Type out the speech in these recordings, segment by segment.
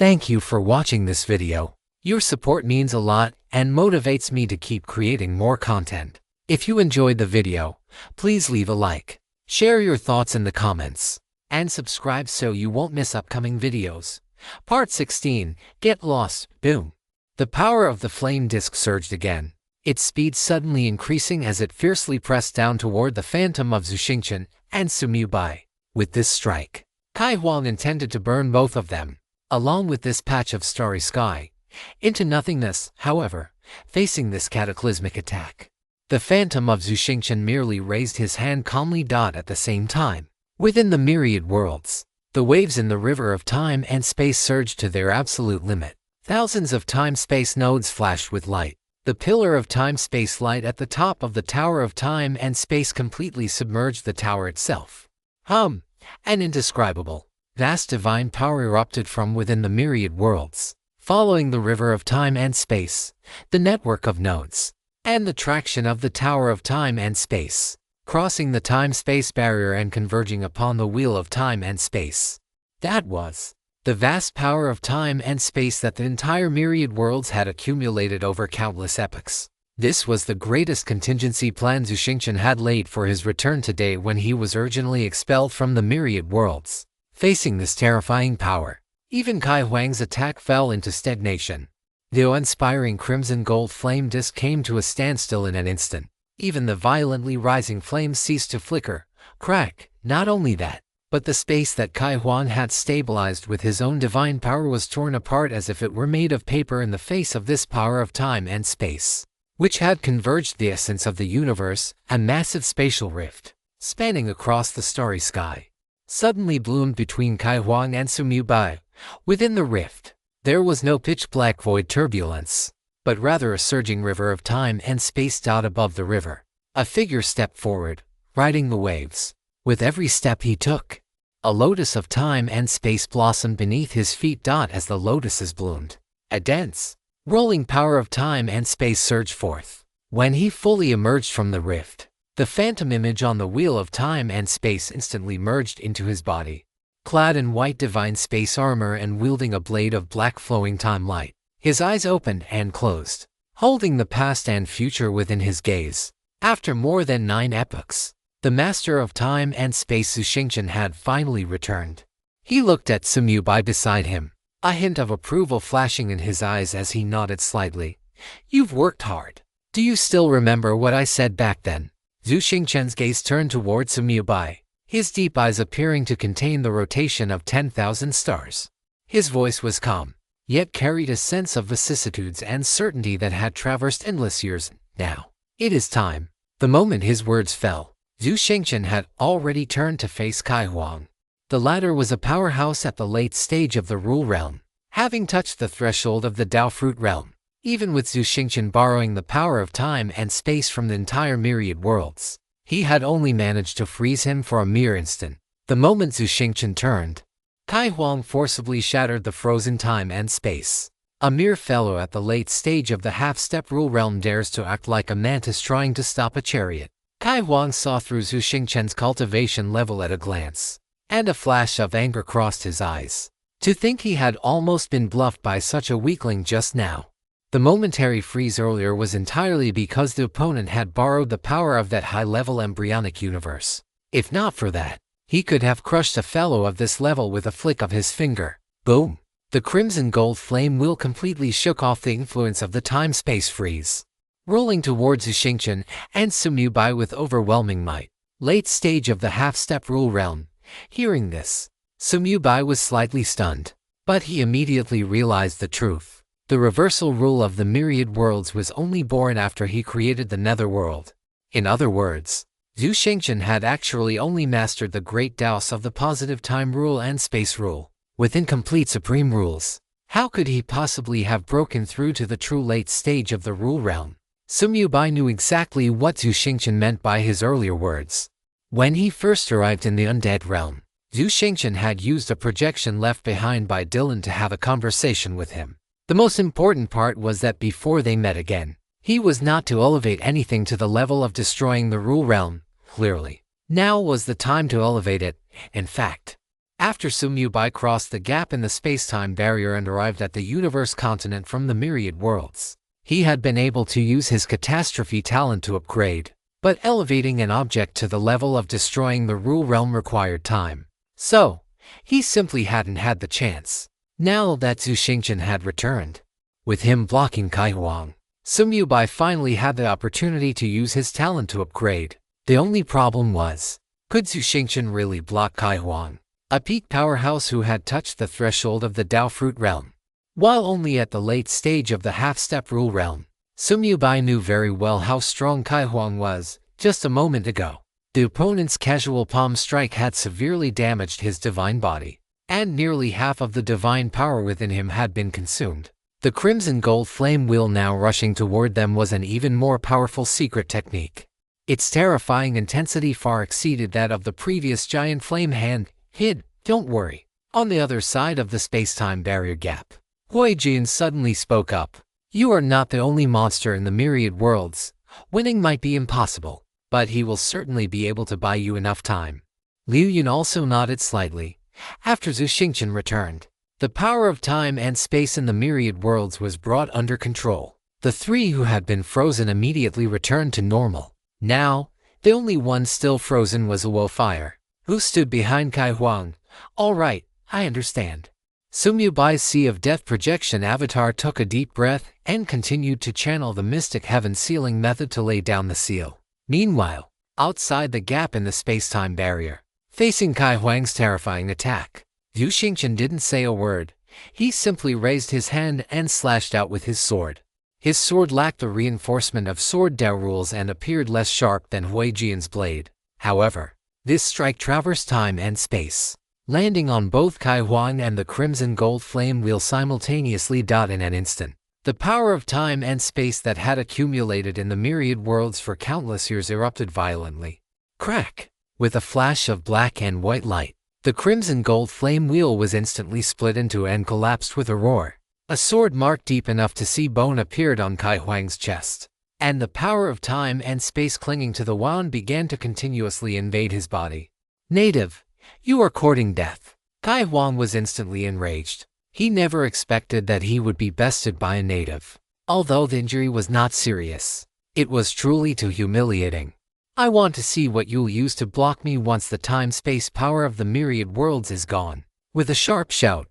Thank you for watching this video. Your support means a lot and motivates me to keep creating more content. If you enjoyed the video, please leave a like, share your thoughts in the comments, and subscribe so you won't miss upcoming videos. Part 16, Get Lost, Boom. The power of the flame disc surged again, its speed suddenly increasing as it fiercely pressed down toward the phantom of Zuxingchen and Sumubai. With this strike, Kai Huang intended to burn both of them, along with this patch of starry sky, into nothingness. However, facing this cataclysmic attack, the phantom of Zuxingchen merely raised his hand calmly. At the same time, within the myriad worlds, the waves in the river of time and space surged to their absolute limit. Thousands of time-space nodes flashed with light. The pillar of time-space light at the top of the Tower of Time and Space completely submerged the tower itself. An indescribable, vast divine power erupted from within the myriad worlds, following the river of time and space, the network of nodes, and the traction of the Tower of Time and Space, crossing the time-space barrier and converging upon the wheel of time and space. That was the vast power of time and space that the entire myriad worlds had accumulated over countless epochs. This was the greatest contingency plan Zuxingchen had laid for his return today when he was urgently expelled from the myriad worlds. Facing this terrifying power, even Kai Huang's attack fell into stagnation. The awe-inspiring crimson gold flame disc came to a standstill in an instant. Even the violently rising flames ceased to flicker, crack. Not only that, but the space that Kai Huang had stabilized with his own divine power was torn apart as if it were made of paper in the face of this power of time and space, which had converged the essence of the universe. A massive spatial rift, spanning across the starry sky, suddenly bloomed between Kai Huang and Sumubai. Within the rift, there was no pitch-black void turbulence, but rather a surging river of time and space. Above the river, a figure stepped forward, riding the waves. With every step he took, a lotus of time and space blossomed beneath his feet. As the lotuses bloomed, a dense, rolling power of time and space surged forth. When he fully emerged from the rift, the phantom image on the wheel of time and space instantly merged into his body. Clad in white divine space armor and wielding a blade of black flowing time light, his eyes opened and closed, holding the past and future within his gaze. After more than 9 epochs, the master of time and space Zuxingchen had finally returned. He looked at Sumubai beside him, a hint of approval flashing in his eyes as he nodded slightly. "You've worked hard. Do you still remember what I said back then?" Zuxingchen's gaze turned toward Sumubai, his deep eyes appearing to contain the rotation of 10,000 stars. His voice was calm, yet carried a sense of vicissitudes and certainty that had traversed endless years. "Now, it is time." The moment his words fell, Zuxingchen had already turned to face Kai Huang. The latter was a powerhouse at the late stage of the Rule Realm, having touched the threshold of the Dao Fruit Realm. Even with Zuxingchen borrowing the power of time and space from the entire myriad worlds, he had only managed to freeze him for a mere instant. The moment Zuxingchen turned, Kai Huang forcibly shattered the frozen time and space. A mere fellow at the late stage of the half-step Rule Realm dares to act like a mantis trying to stop a chariot. Kai Huang saw through Zuxingchen's cultivation level at a glance, and a flash of anger crossed his eyes. To think he had almost been bluffed by such a weakling just now. The momentary freeze earlier was entirely because the opponent had borrowed the power of that high-level embryonic universe. If not for that, he could have crushed a fellow of this level with a flick of his finger. Boom! The crimson gold flame wheel completely shook off the influence of the time-space freeze, rolling towards Zuxingchen and Sumubai with overwhelming might. Late stage of the half-step Rule Realm. Hearing this, Sumubai was slightly stunned, but he immediately realized the truth. The reversal rule of the myriad worlds was only born after he created the netherworld. In other words, Zuxingchen had actually only mastered the great Daos of the positive time rule and space rule, with incomplete supreme rules. How could he possibly have broken through to the true late stage of the Rule Realm? Sumubai knew exactly what Zuxingchen meant by his earlier words. When he first arrived in the undead realm, Zuxingchen had used a projection left behind by Dylan to have a conversation with him. The most important part was that before they met again, he was not to elevate anything to the level of destroying the Rule Realm. Clearly, now was the time to elevate it. In fact, After Sumyubai crossed the gap in the space-time barrier and arrived at the universe continent from the myriad worlds, he had been able to use his catastrophe talent to upgrade, but elevating an object to the level of destroying the rule realm required time. So, he simply hadn't had the chance. Now that Zhu Xingqian had returned, with him blocking Kai Huang, Sumyubai finally had the opportunity to use his talent to upgrade. The only problem was, could Zhu Xingqian really block Kai Huang, a peak powerhouse who had touched the threshold of the Dao Fruit realm? While only at the late stage of the half-step rule realm, Sumyubai knew very well how strong Kai Huang was. Just a moment ago, the opponent's casual palm strike had severely damaged his divine body, and nearly half of the divine power within him had been consumed. The crimson gold flame wheel now rushing toward them was an even more powerful secret technique. Its terrifying intensity far exceeded that of the previous giant flame hand. Hid, don't worry. On the other side of the space-time barrier gap, Huijin suddenly spoke up. You are not the only monster in the myriad worlds. Winning might be impossible, but he will certainly be able to buy you enough time. Liu Yun also nodded slightly. After Zhu Xingqian returned, the power of time and space in the myriad worlds was brought under control. The three who had been frozen immediately returned to normal. Now, the only one still frozen was Luo Fire, who stood behind Kai Huang. All right, I understand. Sumyubai's Sea of Death projection avatar took a deep breath and continued to channel the mystic heaven sealing method to lay down the seal. Meanwhile, outside the gap in the space-time barrier, facing Kai Huang's terrifying attack, Zhu Xingqian didn't say a word. He simply raised his hand and slashed out with his sword. His sword lacked the reinforcement of sword Dao rules and appeared less sharp than Huijian's blade. However, this strike traversed time and space, landing on both Kai Huang and the crimson gold flame wheel simultaneously. In an instant, the power of time and space that had accumulated in the myriad worlds for countless years erupted violently. Crack! With a flash of black and white light, the crimson gold flame wheel was instantly split into and collapsed with a roar. A sword mark deep enough to see bone appeared on Kai Huang's chest, and the power of time and space clinging to the wand began to continuously invade his body. Native, you are courting death. Kai Huang was instantly enraged. He never expected that he would be bested by a native. Although the injury was not serious, it was truly too humiliating. I want to see what you'll use to block me once the time-space power of the myriad worlds is gone. With a sharp shout,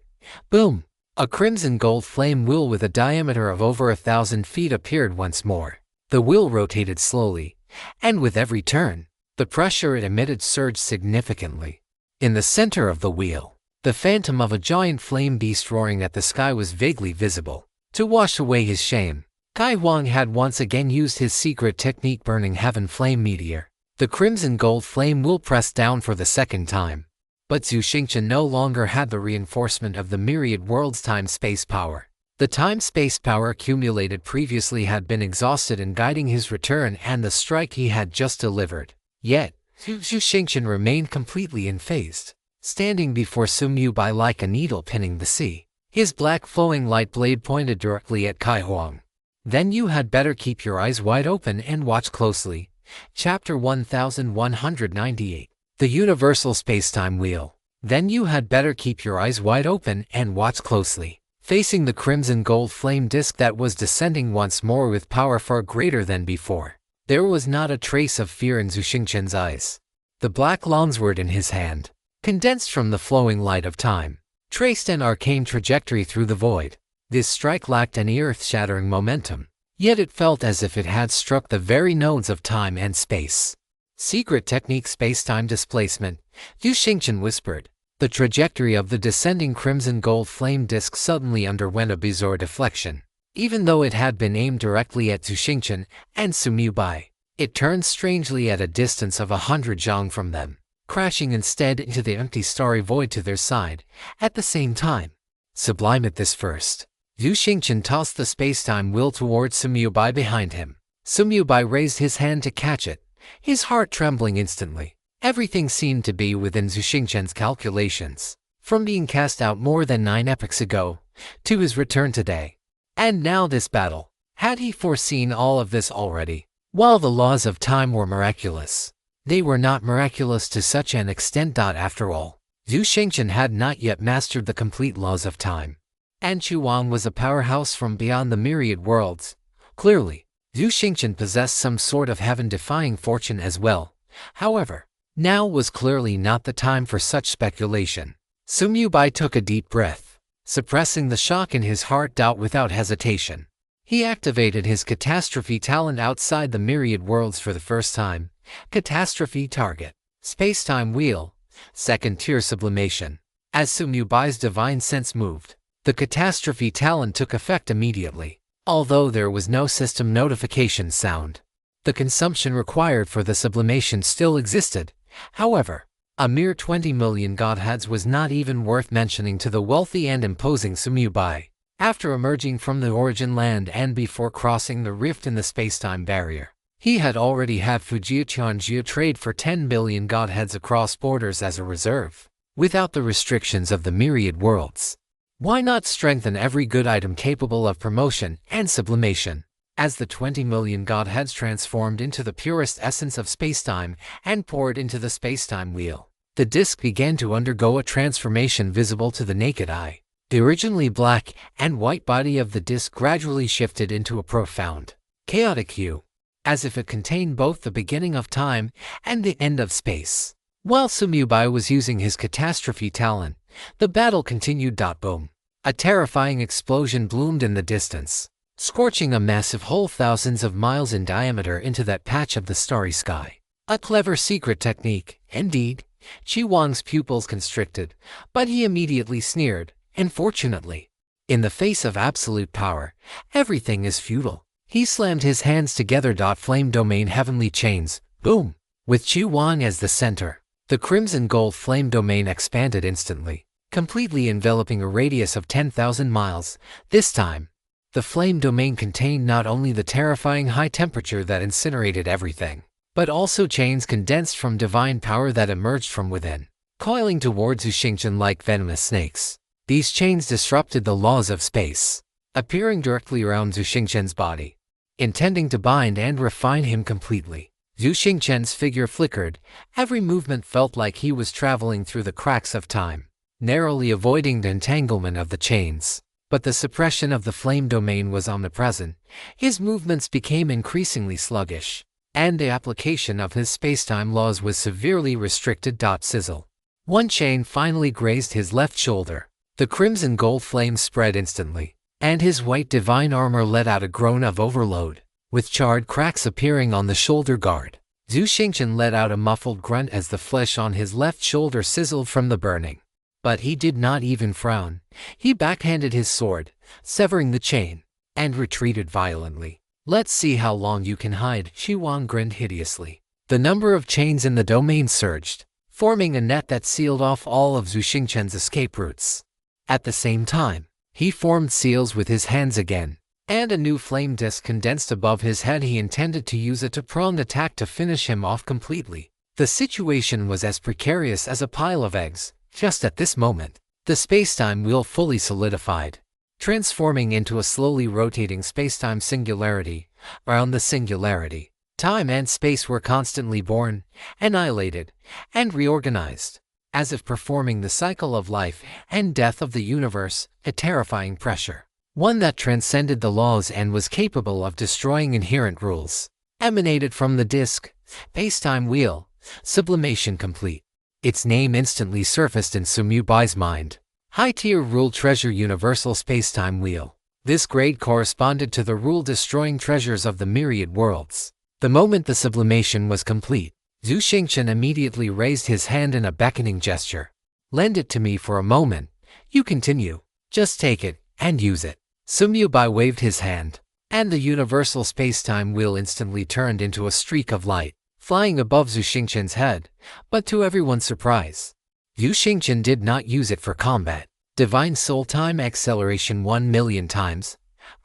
boom! A crimson gold flame wheel with a diameter of over 1,000 feet appeared once more. The wheel rotated slowly, and with every turn, the pressure it emitted surged significantly. In the center of the wheel, the phantom of a giant flame beast roaring at the sky was vaguely visible. To wash away his shame, Kai Huang had once again used his secret technique Burning Heaven Flame Meteor. The crimson gold flame wheel pressed down for the second time. But Zhu Xingqian no longer had the reinforcement of the myriad worlds time-space power. The time-space power accumulated previously had been exhausted in guiding his return and the strike he had just delivered. Yet, Zhu Xingqian remained completely unfazed, standing before Sumyubai like a needle pinning the sea. His black flowing light blade pointed directly at Kai Huang. Then you had better keep your eyes wide open and watch closely. Chapter 1198. The Universal Spacetime Wheel. Then you had better keep your eyes wide open and watch closely. Facing the crimson gold flame disk that was descending once more with power far greater than before, there was not a trace of fear in Zhu Xingqian's eyes. The black longsword in his hand, condensed from the flowing light of time, traced an arcane trajectory through the void. This strike lacked any earth-shattering momentum, yet it felt as if it had struck the very nodes of time and space. Secret technique space-time displacement, Zhu Xingqian whispered. The trajectory of the descending crimson gold flame disk suddenly underwent a bizarre deflection. Even though it had been aimed directly at Zhu Xingqian and Sumyubai, it turned strangely at a distance of 100 zhang from them, crashing instead into the empty starry void to their side. At the same time, sublime at this first, Zhu Xingqian tossed the space-time wheel towards Sumyubai behind him. Sumyubai raised his hand to catch it, his heart trembling instantly. Everything seemed to be within Zhu Xingqian's calculations, from being cast out more than 9 epochs ago, to his return today. And now this battle. Had he foreseen all of this already? While the laws of time were miraculous, they were not miraculous to such an extent. After all, Zhu Xingchen had not yet mastered the complete laws of time. And Chu Wang was a powerhouse from beyond the myriad worlds. Clearly, Zhu Xingchen possessed some sort of heaven-defying fortune as well. However, now was clearly not the time for such speculation. Sun Yubai took a deep breath, suppressing the shock in his heart without hesitation. He activated his catastrophe talent outside the myriad worlds for the first time. Catastrophe target. Space-time wheel. Second-tier sublimation. As Sun Yubai's divine sense moved, the catastrophe talent took effect immediately. Although there was no system notification sound, the consumption required for the sublimation still existed. However, a mere 20 million godheads was not even worth mentioning to the wealthy and imposing Sun Yubai. After emerging from the origin land and before crossing the rift in the space-time barrier, he had already had Fujiqianjia trade for 10 billion godheads across borders as a reserve, without the restrictions of the myriad worlds. Why not strengthen every good item capable of promotion and sublimation? As the 20 million godheads transformed into the purest essence of spacetime and poured into the spacetime wheel, the disk began to undergo a transformation visible to the naked eye. The originally black and white body of the disk gradually shifted into a profound, chaotic hue, as if it contained both the beginning of time and the end of space. While Sun Yubai was using his catastrophe talent, the battle continued. Boom. A terrifying explosion bloomed in the distance, scorching a massive hole thousands of miles in diameter into that patch of the starry sky. A clever secret technique, indeed. Chi Wang's pupils constricted, but he immediately sneered. Unfortunately, in the face of absolute power, everything is futile. He slammed his hands together. Flame domain heavenly chains. Boom! With Chu Wang as the center, the crimson gold flame domain expanded instantly, completely enveloping a radius of 10,000 miles. This time, the flame domain contained not only the terrifying high temperature that incinerated everything, but also chains condensed from divine power that emerged from within, coiling towards Zhu Xingchen like venomous snakes. These chains disrupted the laws of space, appearing directly around Zhu Xingchen's body, intending to bind and refine him completely. Zhu Xingchen's figure flickered. Every movement felt like he was traveling through the cracks of time, narrowly avoiding the entanglement of the chains. But the suppression of the flame domain was omnipresent. His movements became increasingly sluggish, and the application of his spacetime laws was severely restricted. Sizzle. One chain finally grazed his left shoulder. The crimson gold flame spread instantly, and his white divine armor let out a groan of overload, with charred cracks appearing on the shoulder guard. Zhu Xingchen let out a muffled grunt as the flesh on his left shoulder sizzled from the burning. But he did not even frown. He backhanded his sword, severing the chain, and retreated violently. Let's see how long you can hide. Chi Wang grinned hideously. The number of chains in the domain surged, forming a net that sealed off all of Zhu Xingchen's escape routes. At the same time, he formed seals with his hands again, and a new flame disk condensed above his head. He intended to use a two-pronged attack to finish him off completely. The situation was as precarious as a pile of eggs. Just at this moment, the spacetime wheel fully solidified, transforming into a slowly rotating spacetime singularity. Around the singularity, time and space were constantly born, annihilated, and reorganized, as if performing the cycle of life and death of the universe. A terrifying pressure, one that transcended the laws and was capable of destroying inherent rules, emanated from the disk. Spacetime wheel, sublimation complete. Its name instantly surfaced in Sun Yubai's mind. High-tier rule treasure universal spacetime wheel. This grade corresponded to the rule-destroying treasures of the myriad worlds. The moment the sublimation was complete, Zhu Xingchen immediately raised his hand in a beckoning gesture. Lend it to me for a moment. You continue. Just take it and use it. Sun Yubai waved his hand, and the universal spacetime wheel instantly turned into a streak of light, flying above Zhu Xingchen's head. But to everyone's surprise, Zhu Xingchen did not use it for combat. Divine soul time acceleration 1 million times.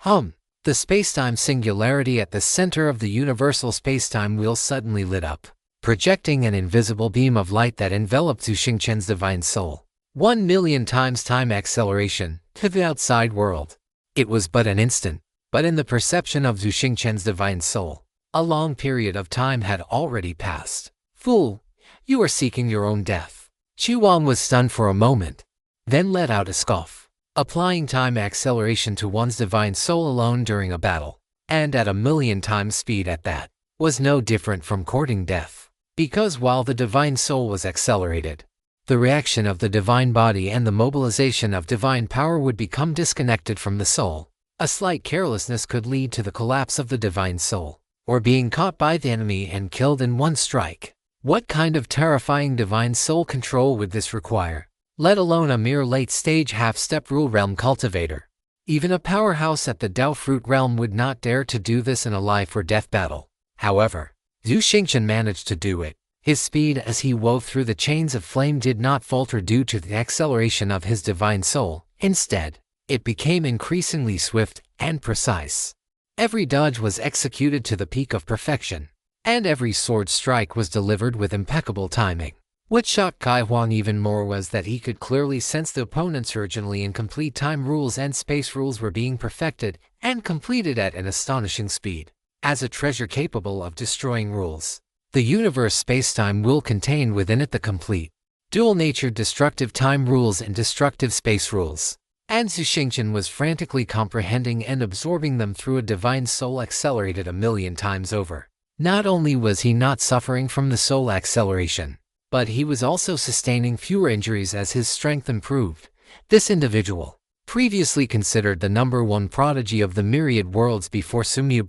The spacetime singularity at the center of the universal spacetime wheel suddenly lit up, projecting an invisible beam of light that enveloped Zhu Xingchen's divine soul. 1 million times time acceleration to the outside world. It was but an instant, but in the perception of Zhu Xingchen's divine soul, a long period of time had already passed. Fool, you are seeking your own death. Chuan was stunned for a moment, then let out a scoff. Applying time acceleration to one's divine soul alone during a battle, and at 1,000,000 times speed at that, was no different from courting death. Because while the divine soul was accelerated, the reaction of the divine body and the mobilization of divine power would become disconnected from the soul. A slight carelessness could lead to the collapse of the divine soul, or being caught by the enemy and killed in one strike. What kind of terrifying divine soul control would this require? Let alone a mere late-stage half-step rule realm cultivator. Even a powerhouse at the Dao Fruit realm would not dare to do this in a life-or-death battle. However, Zhu Xingqian managed to do it. His speed as he wove through the chains of flame did not falter due to the acceleration of his divine soul. Instead, it became increasingly swift and precise. Every dodge was executed to the peak of perfection, and every sword strike was delivered with impeccable timing. What shocked Kai Huang even more was that he could clearly sense the opponent's urgently incomplete time rules and space rules were being perfected and completed at an astonishing speed. As a treasure capable of destroying rules, the universe spacetime will contain within it the complete, dual-natured destructive time rules and destructive space rules. And Zhu Xingqian was frantically comprehending and absorbing them through a divine soul accelerated 1,000,000 times over. Not only was he not suffering from the soul acceleration, but he was also sustaining fewer injuries as his strength improved. This individual, previously considered the #1 prodigy of the myriad worlds before Sumyu,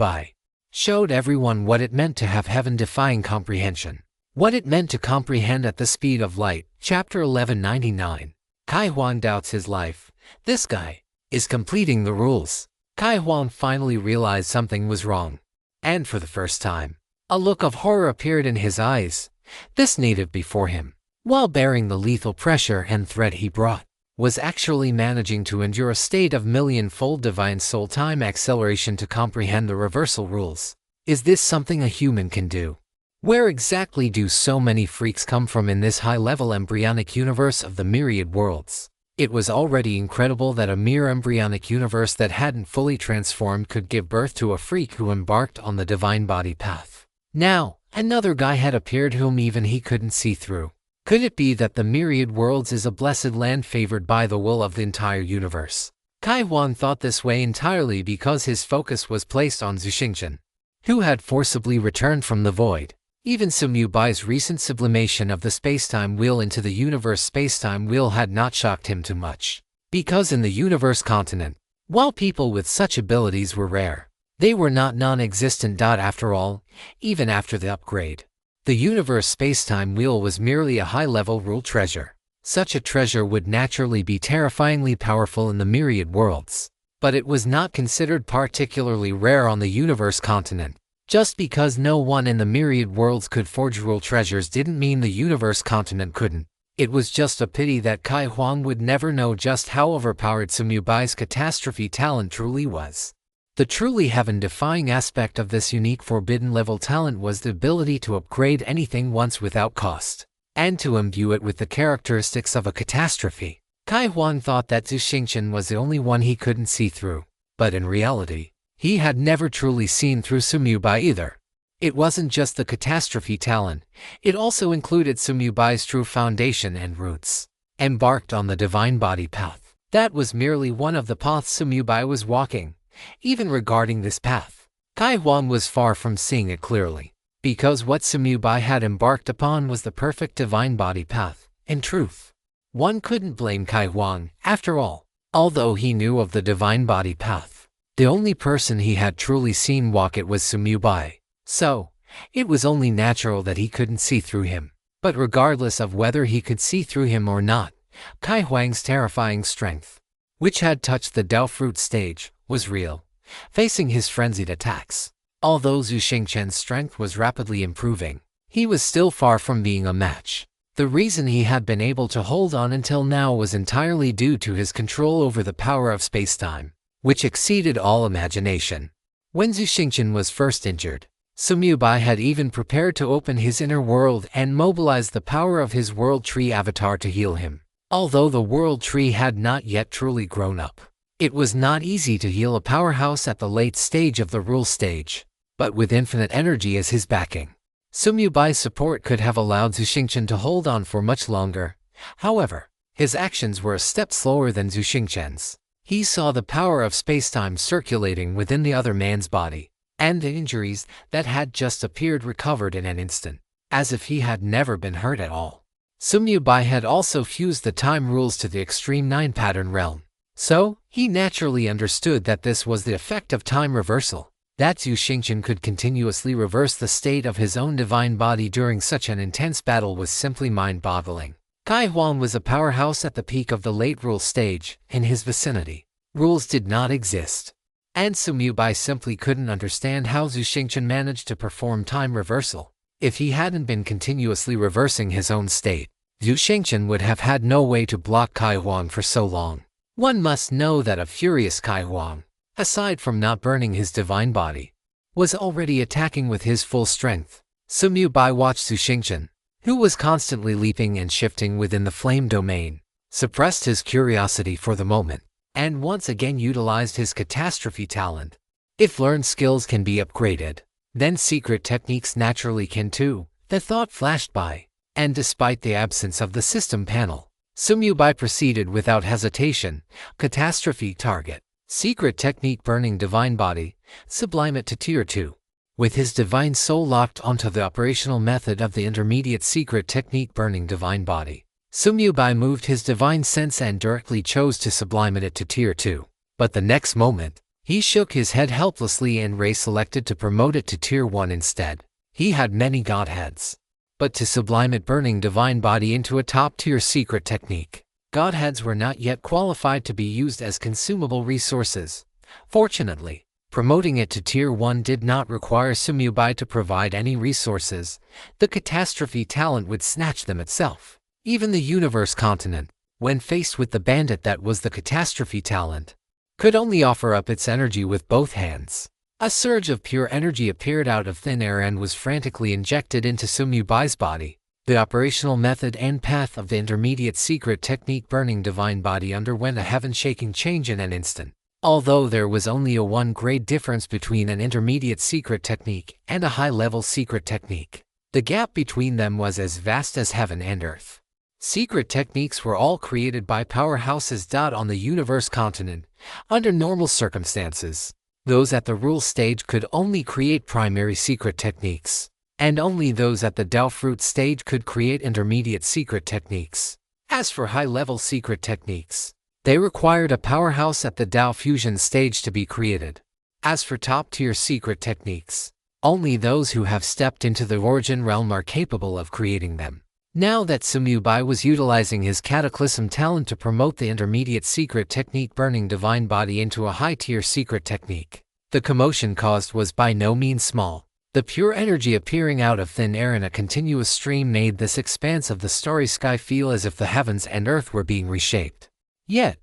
showed everyone what it meant to have heaven-defying comprehension. What it meant to comprehend at the speed of light. Chapter 1199. Kai Huang doubts his life. This guy is completing the rules. Kai Huang finally realized something was wrong. And for the first time, a look of horror appeared in his eyes. This native before him, while bearing the lethal pressure and threat he brought, was actually managing to endure a state of million-fold divine soul time acceleration to comprehend the reversal rules. Is this something a human can do? Where exactly do so many freaks come from in this high-level embryonic universe of the myriad worlds? It was already incredible that a mere embryonic universe that hadn't fully transformed could give birth to a freak who embarked on the divine body path. Now, another guy had appeared whom even he couldn't see through. Could it be that the myriad worlds is a blessed land favored by the will of the entire universe? Kai Huang thought this way entirely because his focus was placed on Zhu Xingqian, who had forcibly returned from the void. Even Sumyubai's recent sublimation of the spacetime wheel into the universe spacetime wheel had not shocked him too much. Because in the universe continent, while people with such abilities were rare, they were not non-existent. After all, even after the upgrade, the universe spacetime wheel was merely a high-level rule treasure. Such a treasure would naturally be terrifyingly powerful in the myriad worlds, but it was not considered particularly rare on the universe continent. Just because no one in the myriad worlds could forge rule treasures didn't mean the universe continent couldn't. It was just a pity that Kai Huang would never know just how overpowered Sumyubai's catastrophe talent truly was. The truly heaven-defying aspect of this unique forbidden-level talent was the ability to upgrade anything once without cost, and to imbue it with the characteristics of a catastrophe. Kai Huang thought that Zhu Xingqian was the only one he couldn't see through, but in reality, he had never truly seen through Sumyubai either. It wasn't just the catastrophe talent, it also included Sumyubai's true foundation and roots. Embarked on the divine body path. That was merely one of the paths Sumyubai was walking. Even regarding this path, Kai Huang was far from seeing it clearly, because what Sumyubai had embarked upon was the perfect divine body path. In truth, one couldn't blame Kai Huang. After all, although he knew of the divine body path, the only person he had truly seen walk it was Sumyubai. So, it was only natural that he couldn't see through him. But regardless of whether he could see through him or not, Kai Huang's terrifying strength, which had touched the Dao Fruit stage, was real, facing his frenzied attacks. Although Zhu Xingqian's strength was rapidly improving, he was still far from being a match. The reason he had been able to hold on until now was entirely due to his control over the power of spacetime, which exceeded all imagination. When Zhu Xingqian was first injured, Sumyubai had even prepared to open his inner world and mobilize the power of his World Tree avatar to heal him. Although the World Tree had not yet truly grown up, it was not easy to heal a powerhouse at the late stage of the rule stage. But with infinite energy as his backing, Sumyubai's support could have allowed Zhu Xingqian to hold on for much longer. However, his actions were a step slower than Zhu Xingchen's. He saw the power of spacetime circulating within the other man's body, and the injuries that had just appeared recovered in an instant, as if he had never been hurt at all. Sumyu Bai had also fused the time rules to the Extreme 9 pattern realm, so he naturally understood that this was the effect of time reversal. That Zhu Xingchen could continuously reverse the state of his own divine body during such an intense battle was simply mind-boggling. Kai Huan was a powerhouse at the peak of the late rule stage. In his vicinity, rules did not exist, and Sumyu Bai simply couldn't understand how Zhu Xingchen managed to perform time reversal. If he hadn't been continuously reversing his own state, Zhu Xingchen would have had no way to block Kai Huan for so long. One must know that a furious Kai Huan, aside from not burning his divine body, was already attacking with his full strength. Sumyu Bai watched Zhu Xingchen, who was constantly leaping and shifting within the flame domain, suppressed his curiosity for the moment, and once again utilized his catastrophe talent. If learned skills can be upgraded, then secret techniques naturally can too. The thought flashed by, and despite the absence of the system panel, Sumyu Bai proceeded without hesitation. Catastrophe target. Secret technique burning divine body, sublime it to tier 2. With his divine soul locked onto the operational method of the intermediate secret technique burning divine body, Sumyu Bai moved his divine sense and directly chose to sublime it to tier 2. But the next moment, he shook his head helplessly and selected to promote it to tier 1 instead. He had many godheads, but to sublime it burning divine body into a top-tier secret technique, godheads were not yet qualified to be used as consumable resources. Fortunately, promoting it to tier 1 did not require Sumyu Bai to provide any resources. The catastrophe talent would snatch them itself. Even the universe continent, when faced with the bandit that was the catastrophe talent, could only offer up its energy with both hands. A surge of pure energy appeared out of thin air and was frantically injected into Sumyu Bai's body. The operational method and path of the intermediate secret technique burning divine body underwent a heaven-shaking change in an instant. Although there was only a 1-grade difference between an intermediate secret technique and a high-level secret technique, the gap between them was as vast as heaven and earth. Secret techniques were all created by powerhouses. On the universe continent, under normal circumstances, those at the rule stage could only create primary secret techniques, and only those at the Dao fruit stage could create intermediate secret techniques. As for high-level secret techniques, they required a powerhouse at the Dao fusion stage to be created. As for top-tier secret techniques, only those who have stepped into the origin realm are capable of creating them. Now that Sumyu Bai was utilizing his cataclysm talent to promote the intermediate secret technique burning divine body into a high-tier secret technique, the commotion caused was by no means small. The pure energy appearing out of thin air in a continuous stream made this expanse of the starry sky feel as if the heavens and earth were being reshaped. Yet,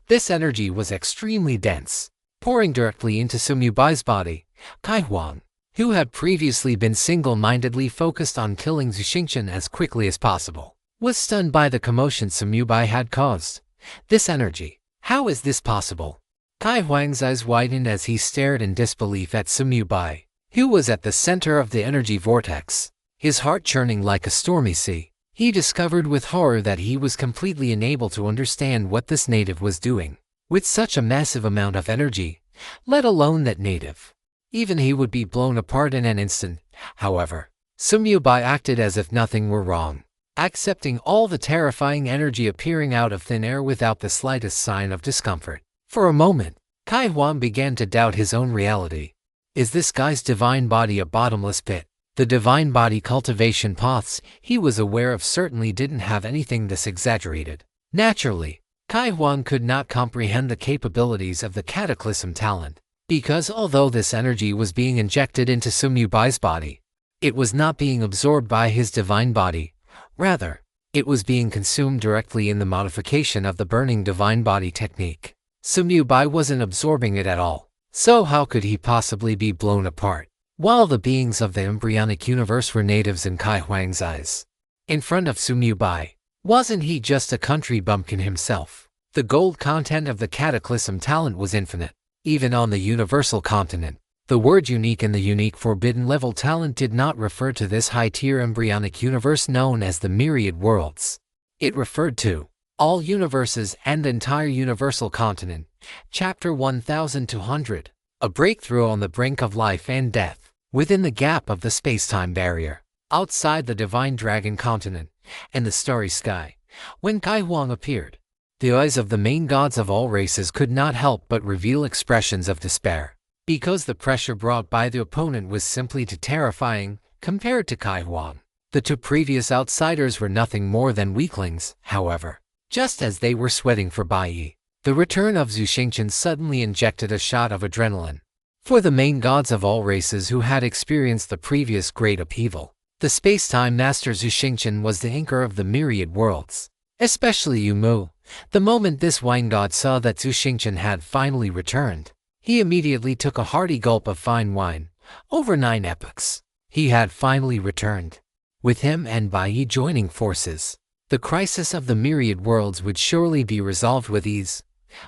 this energy was extremely dense, pouring directly into Sumyu Bai's body. Kai Huan, who had previously been single-mindedly focused on killing Zhu Xingchen as quickly as possible, was stunned by the commotion Sumyu Bai had caused. This energy, how is this possible? Kai Huang's eyes widened as he stared in disbelief at Sumyu Bai, who was at the center of the energy vortex, his heart churning like a stormy sea. He discovered with horror that he was completely unable to understand what this native was doing with such a massive amount of energy, let alone that native. Even he would be blown apart in an instant. However, Sumyu Bai acted as if nothing were wrong, accepting all the terrifying energy appearing out of thin air without the slightest sign of discomfort. For a moment, Kai Huan began to doubt his own reality. Is this guy's divine body a bottomless pit? The divine body cultivation paths he was aware of certainly didn't have anything this exaggerated. Naturally, Kai Huan could not comprehend the capabilities of the cataclysm talent, because although this energy was being injected into Sumyu Bai's body, it was not being absorbed by his divine body. Rather, it was being consumed directly in the modification of the burning divine body technique. Sumyu Bai wasn't absorbing it at all, so how could he possibly be blown apart? While the beings of the embryonic universe were natives in Kai Huang's eyes, in front of Sumyu Bai, wasn't he just a country bumpkin himself? The gold content of the cataclysm talent was infinite. Even on the universal continent, the word unique in the unique forbidden level talent did not refer to this high-tier embryonic universe known as the myriad worlds. It referred to all universes and the entire universal continent. Chapter 1200. A breakthrough on the brink of life and death. Within the gap of the space-time barrier, outside the divine dragon continent and the starry sky, when Kai Huang appeared, the eyes of the main gods of all races could not help but reveal expressions of despair, because the pressure brought by the opponent was simply too terrifying compared to Kai Huang. The two previous outsiders were nothing more than weaklings, however. Just as they were sweating for Bai Yi, the return of Zhu Xingqian suddenly injected a shot of adrenaline. For the main gods of all races who had experienced the previous great upheaval, the space-time master Zhu Xingqian was the anchor of the myriad worlds. Especially Yu Mu. The moment this wine god saw that Zhu Xingqian had finally returned, he immediately took a hearty gulp of fine wine. Over 9 epochs, he had finally returned. With him and Bai Yi joining forces, the crisis of the myriad worlds would surely be resolved with ease.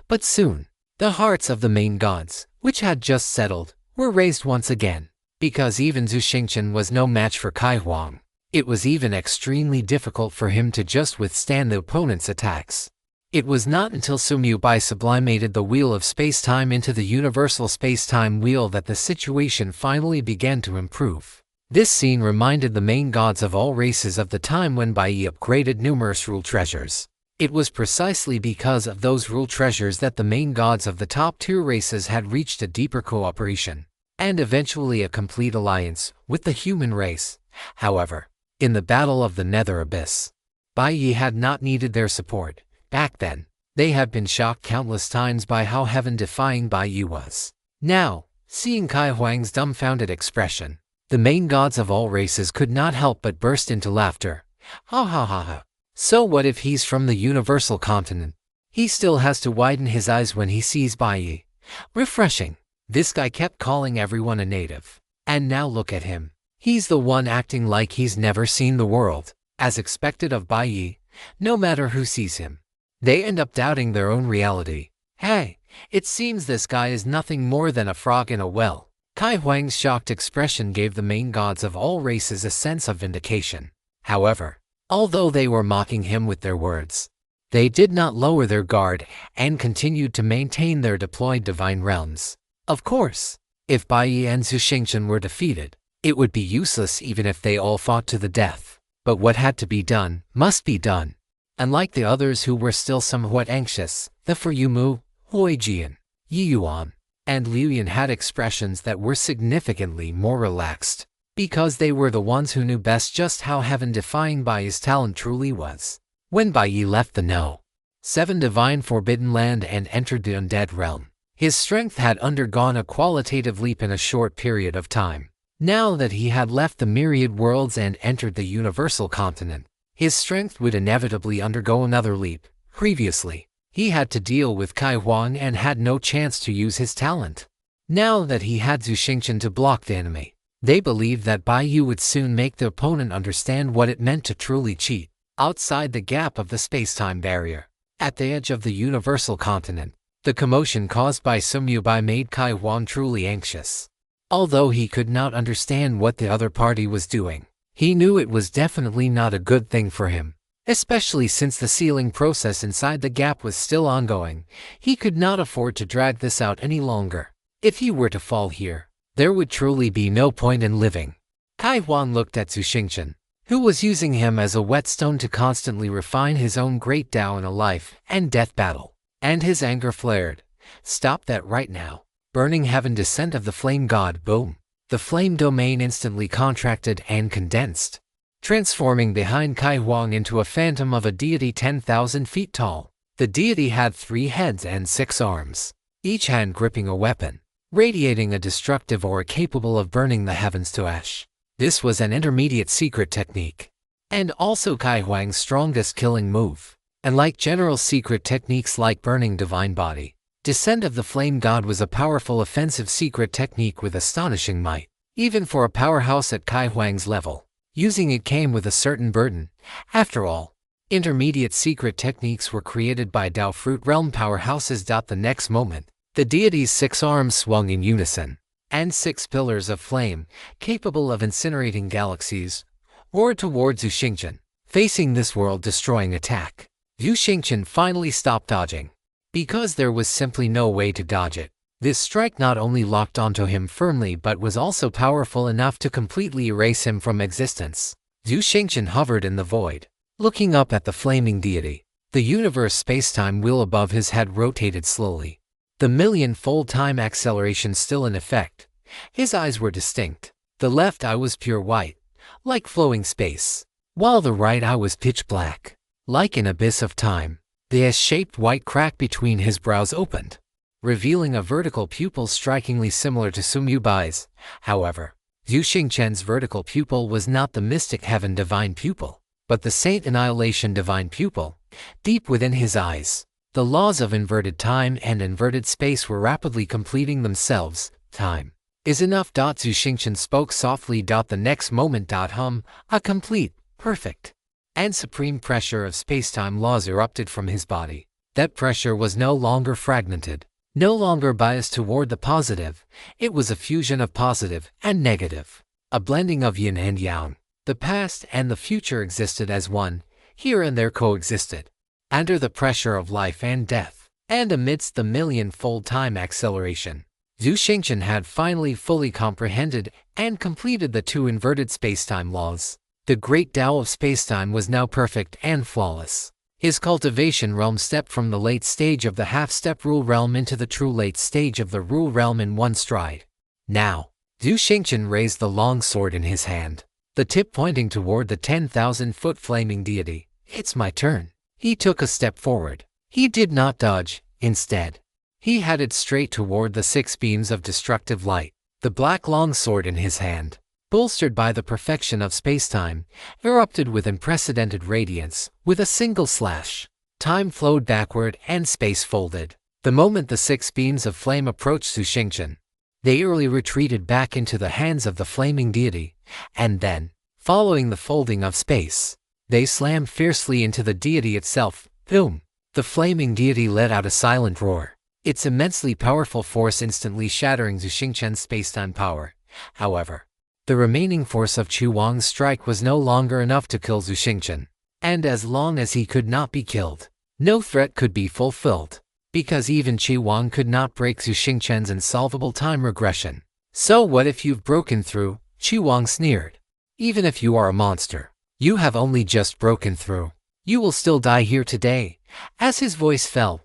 But soon, the hearts of the main gods, which had just settled, were raised once again. Because even Zhu Xingqian was no match for Kai Huang, it was even extremely difficult for him to just withstand the opponent's attacks. It was not until Sumu Bai sublimated the wheel of space-time into the universal space-time wheel that the situation finally began to improve. This scene reminded the main gods of all races of the time when Bai Yi upgraded numerous rule treasures. It was precisely because of those rule treasures that the main gods of the top-tier races had reached a deeper cooperation, and eventually a complete alliance, with the human race. However, in the Battle of the Nether Abyss, Bai Yi had not needed their support. Back then, they had been shocked countless times by how heaven-defying Bai Yi was. Now, seeing Kai Huang's dumbfounded expression, the main gods of all races could not help but burst into laughter. Ha ha ha ha. So what if he's from the universal continent? He still has to widen his eyes when he sees Bai Yi. Refreshing. This guy kept calling everyone a native. And now look at him. He's the one acting like he's never seen the world. As expected of Bai Yi, no matter who sees him, they end up doubting their own reality. Hey, it seems this guy is nothing more than a frog in a well. Kai Huang's shocked expression gave the main gods of all races a sense of vindication. However, although they were mocking him with their words, they did not lower their guard and continued to maintain their deployed divine realms. Of course, if Bai Yi and Zhu Xingqian were defeated, it would be useless even if they all fought to the death. But what had to be done, must be done. Unlike the others who were still somewhat anxious, the for Yu Mu, Hui Jian, Yi Yuan, and Liu Yan had expressions that were significantly more relaxed, because they were the ones who knew best just how heaven-defying Bai Yi's talent truly was. When Bai Yi left the No. 7 Divine Forbidden Land and entered the undead realm, his strength had undergone a qualitative leap in a short period of time. Now that he had left the myriad worlds and entered the universal continent, his strength would inevitably undergo another leap. Previously, he had to deal with Kai Huang and had no chance to use his talent. Now that he had Zhu Xingqian to block the enemy, they believed that Bai Yi would soon make the opponent understand what it meant to truly cheat. Outside the gap of the space-time barrier, at the edge of the universal continent, the commotion caused by Sumu Bai made Kai Huang truly anxious. Although he could not understand what the other party was doing, he knew it was definitely not a good thing for him. Especially since the sealing process inside the gap was still ongoing, he could not afford to drag this out any longer. If he were to fall here, there would truly be no point in living. Kai Huang looked at Zhu Xingqian, who was using him as a whetstone to constantly refine his own great Tao in a life and death battle, and his anger flared. Stop that right now. Burning heaven descent of the flame god, boom. The flame domain instantly contracted and condensed, transforming behind Kai Huang into a phantom of a deity 10,000 feet tall. The deity had 3 heads and 6 arms, each hand gripping a weapon, radiating a destructive aura capable of burning the heavens to ash. This was an intermediate secret technique, and also Kai Huang's strongest killing move. And like general secret techniques like burning divine body, Descent of the Flame God was a powerful offensive secret technique with astonishing might, even for a powerhouse at Kai Huang's level. Using it came with a certain burden. After all, intermediate secret techniques were created by Dao Fruit Realm powerhouses. The next moment, the deity's 6 arms swung in unison, and 6 pillars of flame, capable of incinerating galaxies, roared towards Zhu Xingqian. Facing this world-destroying attack, Zhu Xingchen finally stopped dodging. Because there was simply no way to dodge it. This strike not only locked onto him firmly but was also powerful enough to completely erase him from existence. Zhu Xingchen hovered in the void, looking up at the flaming deity. The universe space-time wheel above his head rotated slowly. The million-fold time acceleration still in effect. His eyes were distinct. The left eye was pure white, like flowing space, while the right eye was pitch black, like an abyss of time. The S-shaped white crack between his brows opened, revealing a vertical pupil strikingly similar to Sumyubai's. However, Zhu Xingchen's vertical pupil was not the mystic heaven divine pupil, but the saint annihilation divine pupil, deep within his eyes. The laws of inverted time and inverted space were rapidly completing themselves. Time is enough. Zhu Xingchen spoke softly. The next moment, a complete, perfect, and supreme pressure of space-time laws erupted from his body. That pressure was no longer fragmented, no longer biased toward the positive. It was a fusion of positive and negative, a blending of yin and yang. The past and the future existed as one, here and there coexisted, under the pressure of life and death, and amidst the million-fold time acceleration. Zhu Xingchen had finally fully comprehended and completed the two inverted space-time laws. The great Tao of spacetime was now perfect and flawless. His cultivation realm stepped from the late stage of the half-step rule realm into the true late stage of the rule realm in one stride. Now, Zhu Xingchen raised the long sword in his hand, the tip pointing toward the 10,000-foot flaming deity. It's my turn. He took a step forward. He did not dodge. Instead, he headed straight toward the 6 beams of destructive light. The black long sword in his hand, bolstered by the perfection of spacetime, erupted with unprecedented radiance. With a single slash, time flowed backward and space folded. The moment the 6 beams of flame approached Zhu Xingchen, they eerily retreated back into the hands of the flaming deity, and then, following the folding of space, they slammed fiercely into the deity itself. Boom! The flaming deity let out a silent roar, its immensely powerful force instantly shattering Zhu Xingchen's spacetime power. However, the remaining force of Qi Wang's strike was no longer enough to kill Zhu Xingchen. And as long as he could not be killed, no threat could be fulfilled, because even Qi Wang could not break Zhu Xingchen's insolvable time regression. So what if you've broken through? Qi Wang sneered. Even if you are a monster, you have only just broken through. You will still die here today. As his voice fell,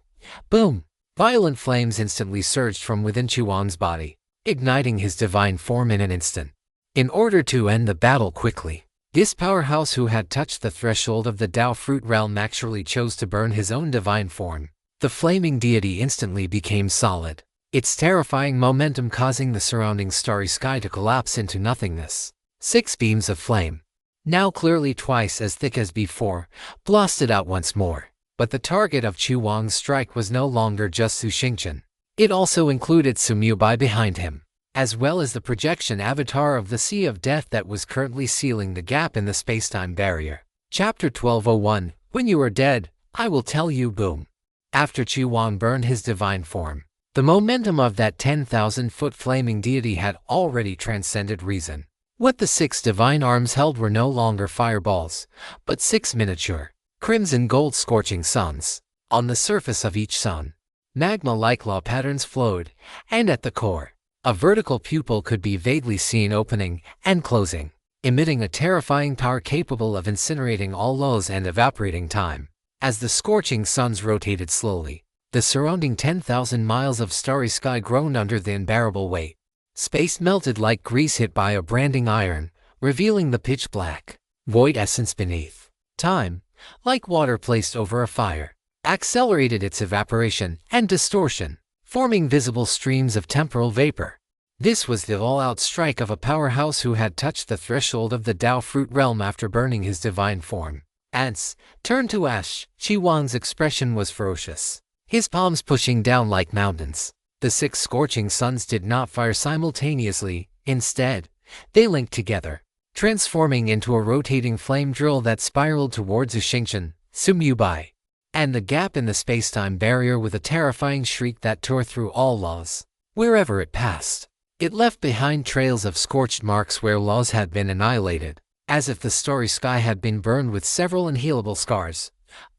boom, violent flames instantly surged from within Qi Wang's body, igniting his divine form in an instant. In order to end the battle quickly, this powerhouse who had touched the threshold of the Tao fruit realm actually chose to burn his own divine form. The flaming deity instantly became solid, its terrifying momentum causing the surrounding starry sky to collapse into nothingness. 6 beams of flame, now clearly twice as thick as before, blasted out once more. But the target of Qi Wang's strike was no longer just Zhu Xingchen. It also included Sumyubai behind him, as well as the projection avatar of the Sea of Death that was currently sealing the gap in the spacetime barrier. Chapter 1201, When You Are Dead, I Will Tell You. Boom. After Qi Wang burned his divine form, the momentum of that 10,000-foot flaming deity had already transcended reason. What the 6 divine arms held were no longer fireballs, but 6 miniature, crimson gold scorching suns. On the surface of each sun, magma-like law patterns flowed, and at the core, a vertical pupil could be vaguely seen opening and closing, emitting a terrifying power capable of incinerating all laws and evaporating time. As the scorching suns rotated slowly, the surrounding 10,000 miles of starry sky groaned under the unbearable weight. Space melted like grease hit by a branding iron, revealing the pitch-black, void essence beneath. Time, like water placed over a fire, accelerated its evaporation and distortion, forming visible streams of temporal vapor. This was the all-out strike of a powerhouse who had touched the threshold of the Tao fruit realm after burning his divine form. Ants turned to ash. Qi Wang's expression was ferocious, his palms pushing down like mountains. The 6 scorching suns did not fire simultaneously. Instead, they linked together, transforming into a rotating flame drill that spiraled towards Zhu Xingchen, Sumyubai, and the gap in the spacetime barrier with a terrifying shriek that tore through all laws. Wherever it passed, it left behind trails of scorched marks where laws had been annihilated, as if the starry sky had been burned with several unhealable scars.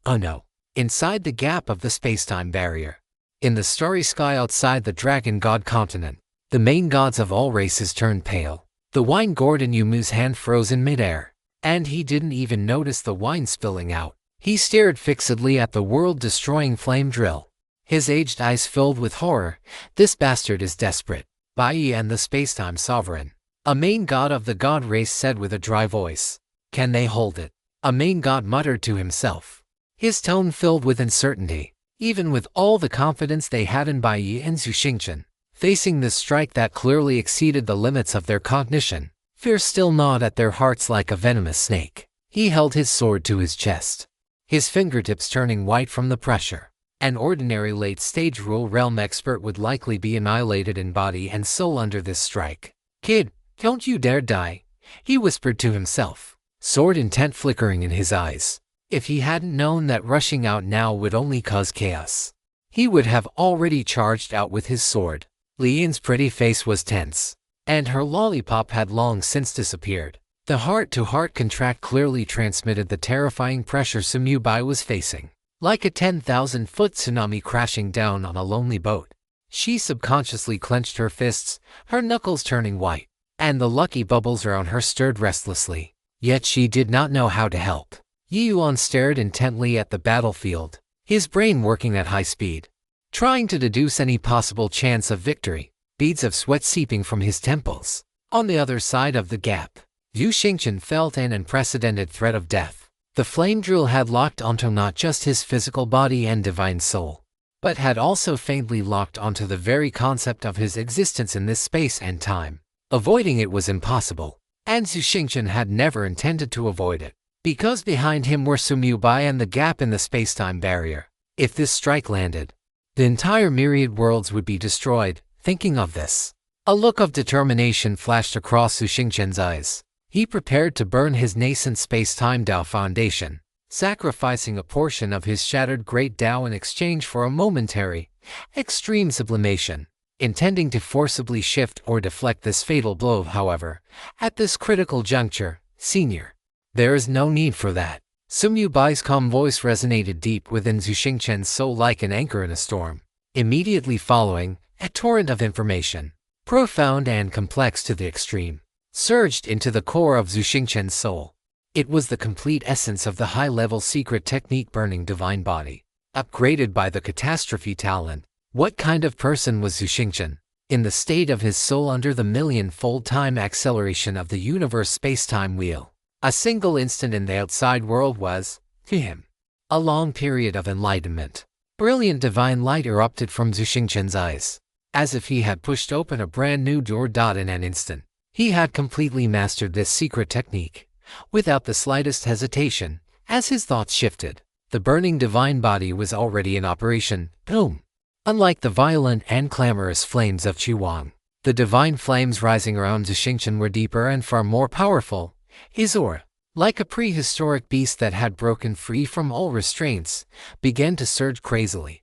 Oh no. Inside the gap of the space-time barrier. In the starry sky outside the Dragon God continent, the main gods of all races turned pale. The wine gourd in Yumu's hand froze in midair, and he didn't even notice the wine spilling out. He stared fixedly at the world-destroying flame drill. His aged eyes filled with horror. This bastard is desperate. Bai and the space-time sovereign, a main god of the god race, said with a dry voice. Can they hold it? A main god muttered to himself, his tone filled with uncertainty. Even with all the confidence they had in Bai and Zhu Xingchen, facing this strike that clearly exceeded the limits of their cognition, fear still gnawed at their hearts like a venomous snake. He held his sword to his chest, his fingertips turning white from the pressure. An ordinary late-stage rule realm expert would likely be annihilated in body and soul under this strike. Kid, don't you dare die, he whispered to himself, sword intent flickering in his eyes. If he hadn't known that rushing out now would only cause chaos, he would have already charged out with his sword. Lian's pretty face was tense, and her lollipop had long since disappeared. The heart-to-heart contract clearly transmitted the terrifying pressure Sumu Bai was facing, like a 10,000-foot tsunami crashing down on a lonely boat. She subconsciously clenched her fists, her knuckles turning white, and the lucky bubbles around her stirred restlessly. Yet she did not know how to help. Yi Yuan stared intently at the battlefield, his brain working at high speed, trying to deduce any possible chance of victory, beads of sweat seeping from his temples. On the other side of the gap, Zhu Xingchen felt an unprecedented threat of death. The flame drill had locked onto not just his physical body and divine soul, but had also faintly locked onto the very concept of his existence in this space and time. Avoiding it was impossible, and Zhu Xingchen had never intended to avoid it, because behind him were Sumu Bai and the gap in the space-time barrier. If this strike landed, the entire myriad worlds would be destroyed. Thinking of this, a look of determination flashed across Zhu Xingchen's eyes. He prepared to burn his nascent space-time Dao foundation, sacrificing a portion of his shattered great Dao in exchange for a momentary, extreme sublimation. Intending to forcibly shift or deflect this fatal blow, however, at this critical juncture, Senior, there is no need for that. Sumu Bai's calm voice resonated deep within Zhu Xingchen's soul like an anchor in a storm. Immediately following, a torrent of information, profound and complex to the extreme, surged into the core of Zhu Xingchen's soul. It was the complete essence of the high-level secret technique Burning Divine Body, upgraded by the catastrophe talent. What kind of person was Zhu Xingchen? In the state of his soul under the million-fold time acceleration of the universe space-time wheel, a single instant in the outside world was, to him, a long period of enlightenment. Brilliant divine light erupted from Zhu Xingchen's eyes, as if he had pushed open a brand new door. In an instant, he had completely mastered this secret technique, without the slightest hesitation. As his thoughts shifted, the burning divine body was already in operation. Boom! Unlike the violent and clamorous flames of Qi, the divine flames rising around Zhu Xingchen were deeper and far more powerful. His aura, like a prehistoric beast that had broken free from all restraints, began to surge crazily.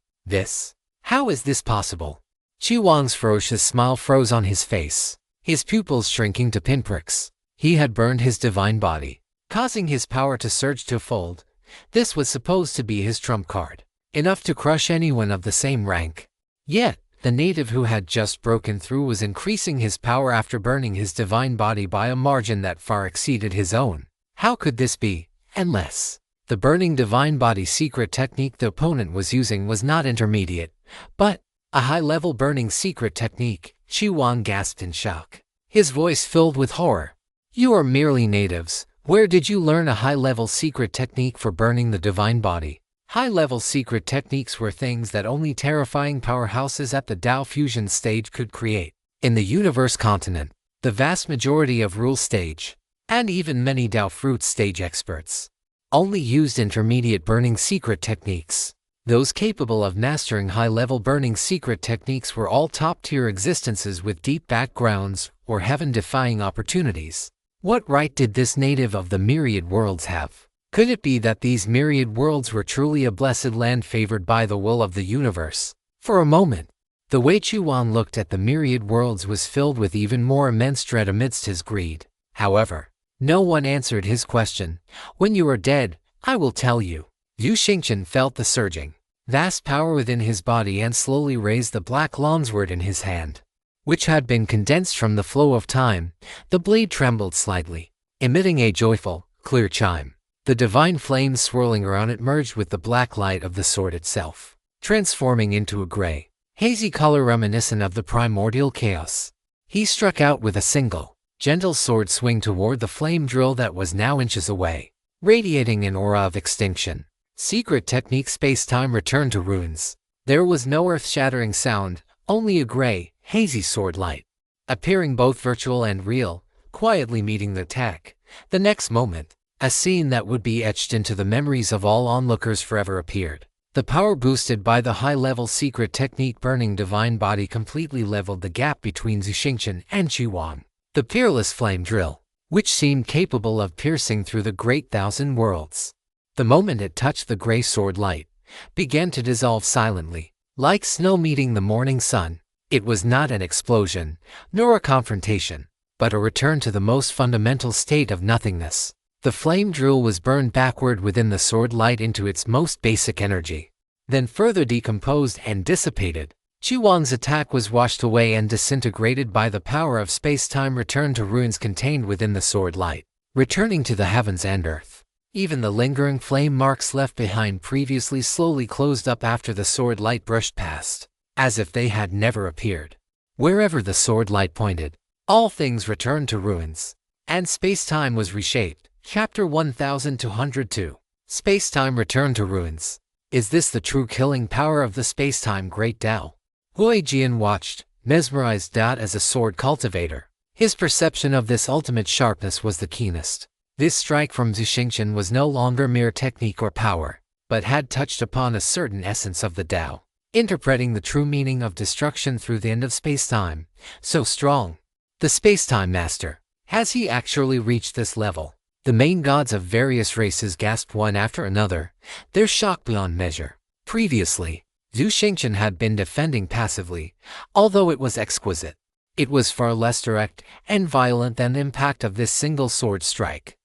How is this possible? Qi Wang's ferocious smile froze on his face, his pupils shrinking to pinpricks. He had burned his divine body, causing his power to surge twofold. This was supposed to be his trump card, enough to crush anyone of the same rank. Yet, the native who had just broken through was increasing his power after burning his divine body by a margin that far exceeded his own. How could this be? Unless the burning divine body secret technique the opponent was using was not intermediate, but a high-level burning secret technique. Qi Wang gasped in shock, his voice filled with horror. You are merely natives. Where did you learn a high-level secret technique for burning the divine body? High-level secret techniques were things that only terrifying powerhouses at the Dao fusion stage could create. In the universe continent, the vast majority of rule stage, and even many Dao fruit stage experts, only used intermediate burning secret techniques. Those capable of mastering high-level burning secret techniques were all top-tier existences with deep backgrounds or heaven-defying opportunities. What right did this native of the myriad worlds have? Could it be that these myriad worlds were truly a blessed land favored by the will of the universe? For a moment, the way Qi Wang looked at the myriad worlds was filled with even more immense dread amidst his greed. However, No one answered his question. When you are dead, I will tell you. Yu Xingqian felt the surging, vast power within his body and slowly raised the black longsword in his hand, which had been condensed from the flow of time. The blade trembled slightly, emitting a joyful, clear chime. The divine flames swirling around it merged with the black light of the sword itself, transforming into a gray, hazy color reminiscent of the primordial chaos. He struck out with a single, gentle sword swing toward the flame drill that was now inches away, radiating an aura of extinction. Secret technique. Space-time returned to ruins. There was no earth-shattering sound, only a gray, hazy sword light, appearing both virtual and real, quietly meeting the attack. The next moment, a scene that would be etched into the memories of all onlookers forever appeared. The power boosted by the high-level secret technique burning divine body completely leveled the gap between Yu Xingqian and Qi Huang. The peerless flame drill, which seemed capable of piercing through the great thousand worlds. The moment it touched the gray sword light, began to dissolve silently, like snow meeting the morning sun. It was not an explosion, nor a confrontation, but a return to the most fundamental state of nothingness. The flame drill was burned backward within the sword light into its most basic energy, then further decomposed and dissipated. Qi Huang's attack was washed away and disintegrated by the power of space-time returned to ruins contained within the sword light, returning to the heavens and earth. Even the lingering flame marks left behind previously slowly closed up after the sword light brushed past, as if they had never appeared. Wherever the sword light pointed, all things returned to ruins, and space-time was reshaped. Chapter 1202. Space-time returned to ruins. Is this the true killing power of the space-time great Tao? Hui Jian watched, mesmerized. As a sword cultivator, his perception of this ultimate sharpness was the keenest. This strike from Yu Xingqian was no longer mere technique or power, but had touched upon a certain essence of the Tao, interpreting the true meaning of destruction through the end of space-time. So strong. The space-time master. Has he actually reached this level? The main gods of various races gasped one after another, their shock beyond measure. Previously, Yu Xingqian had been defending passively, although it was exquisite. It was far less direct and violent than the impact of this single sword strike.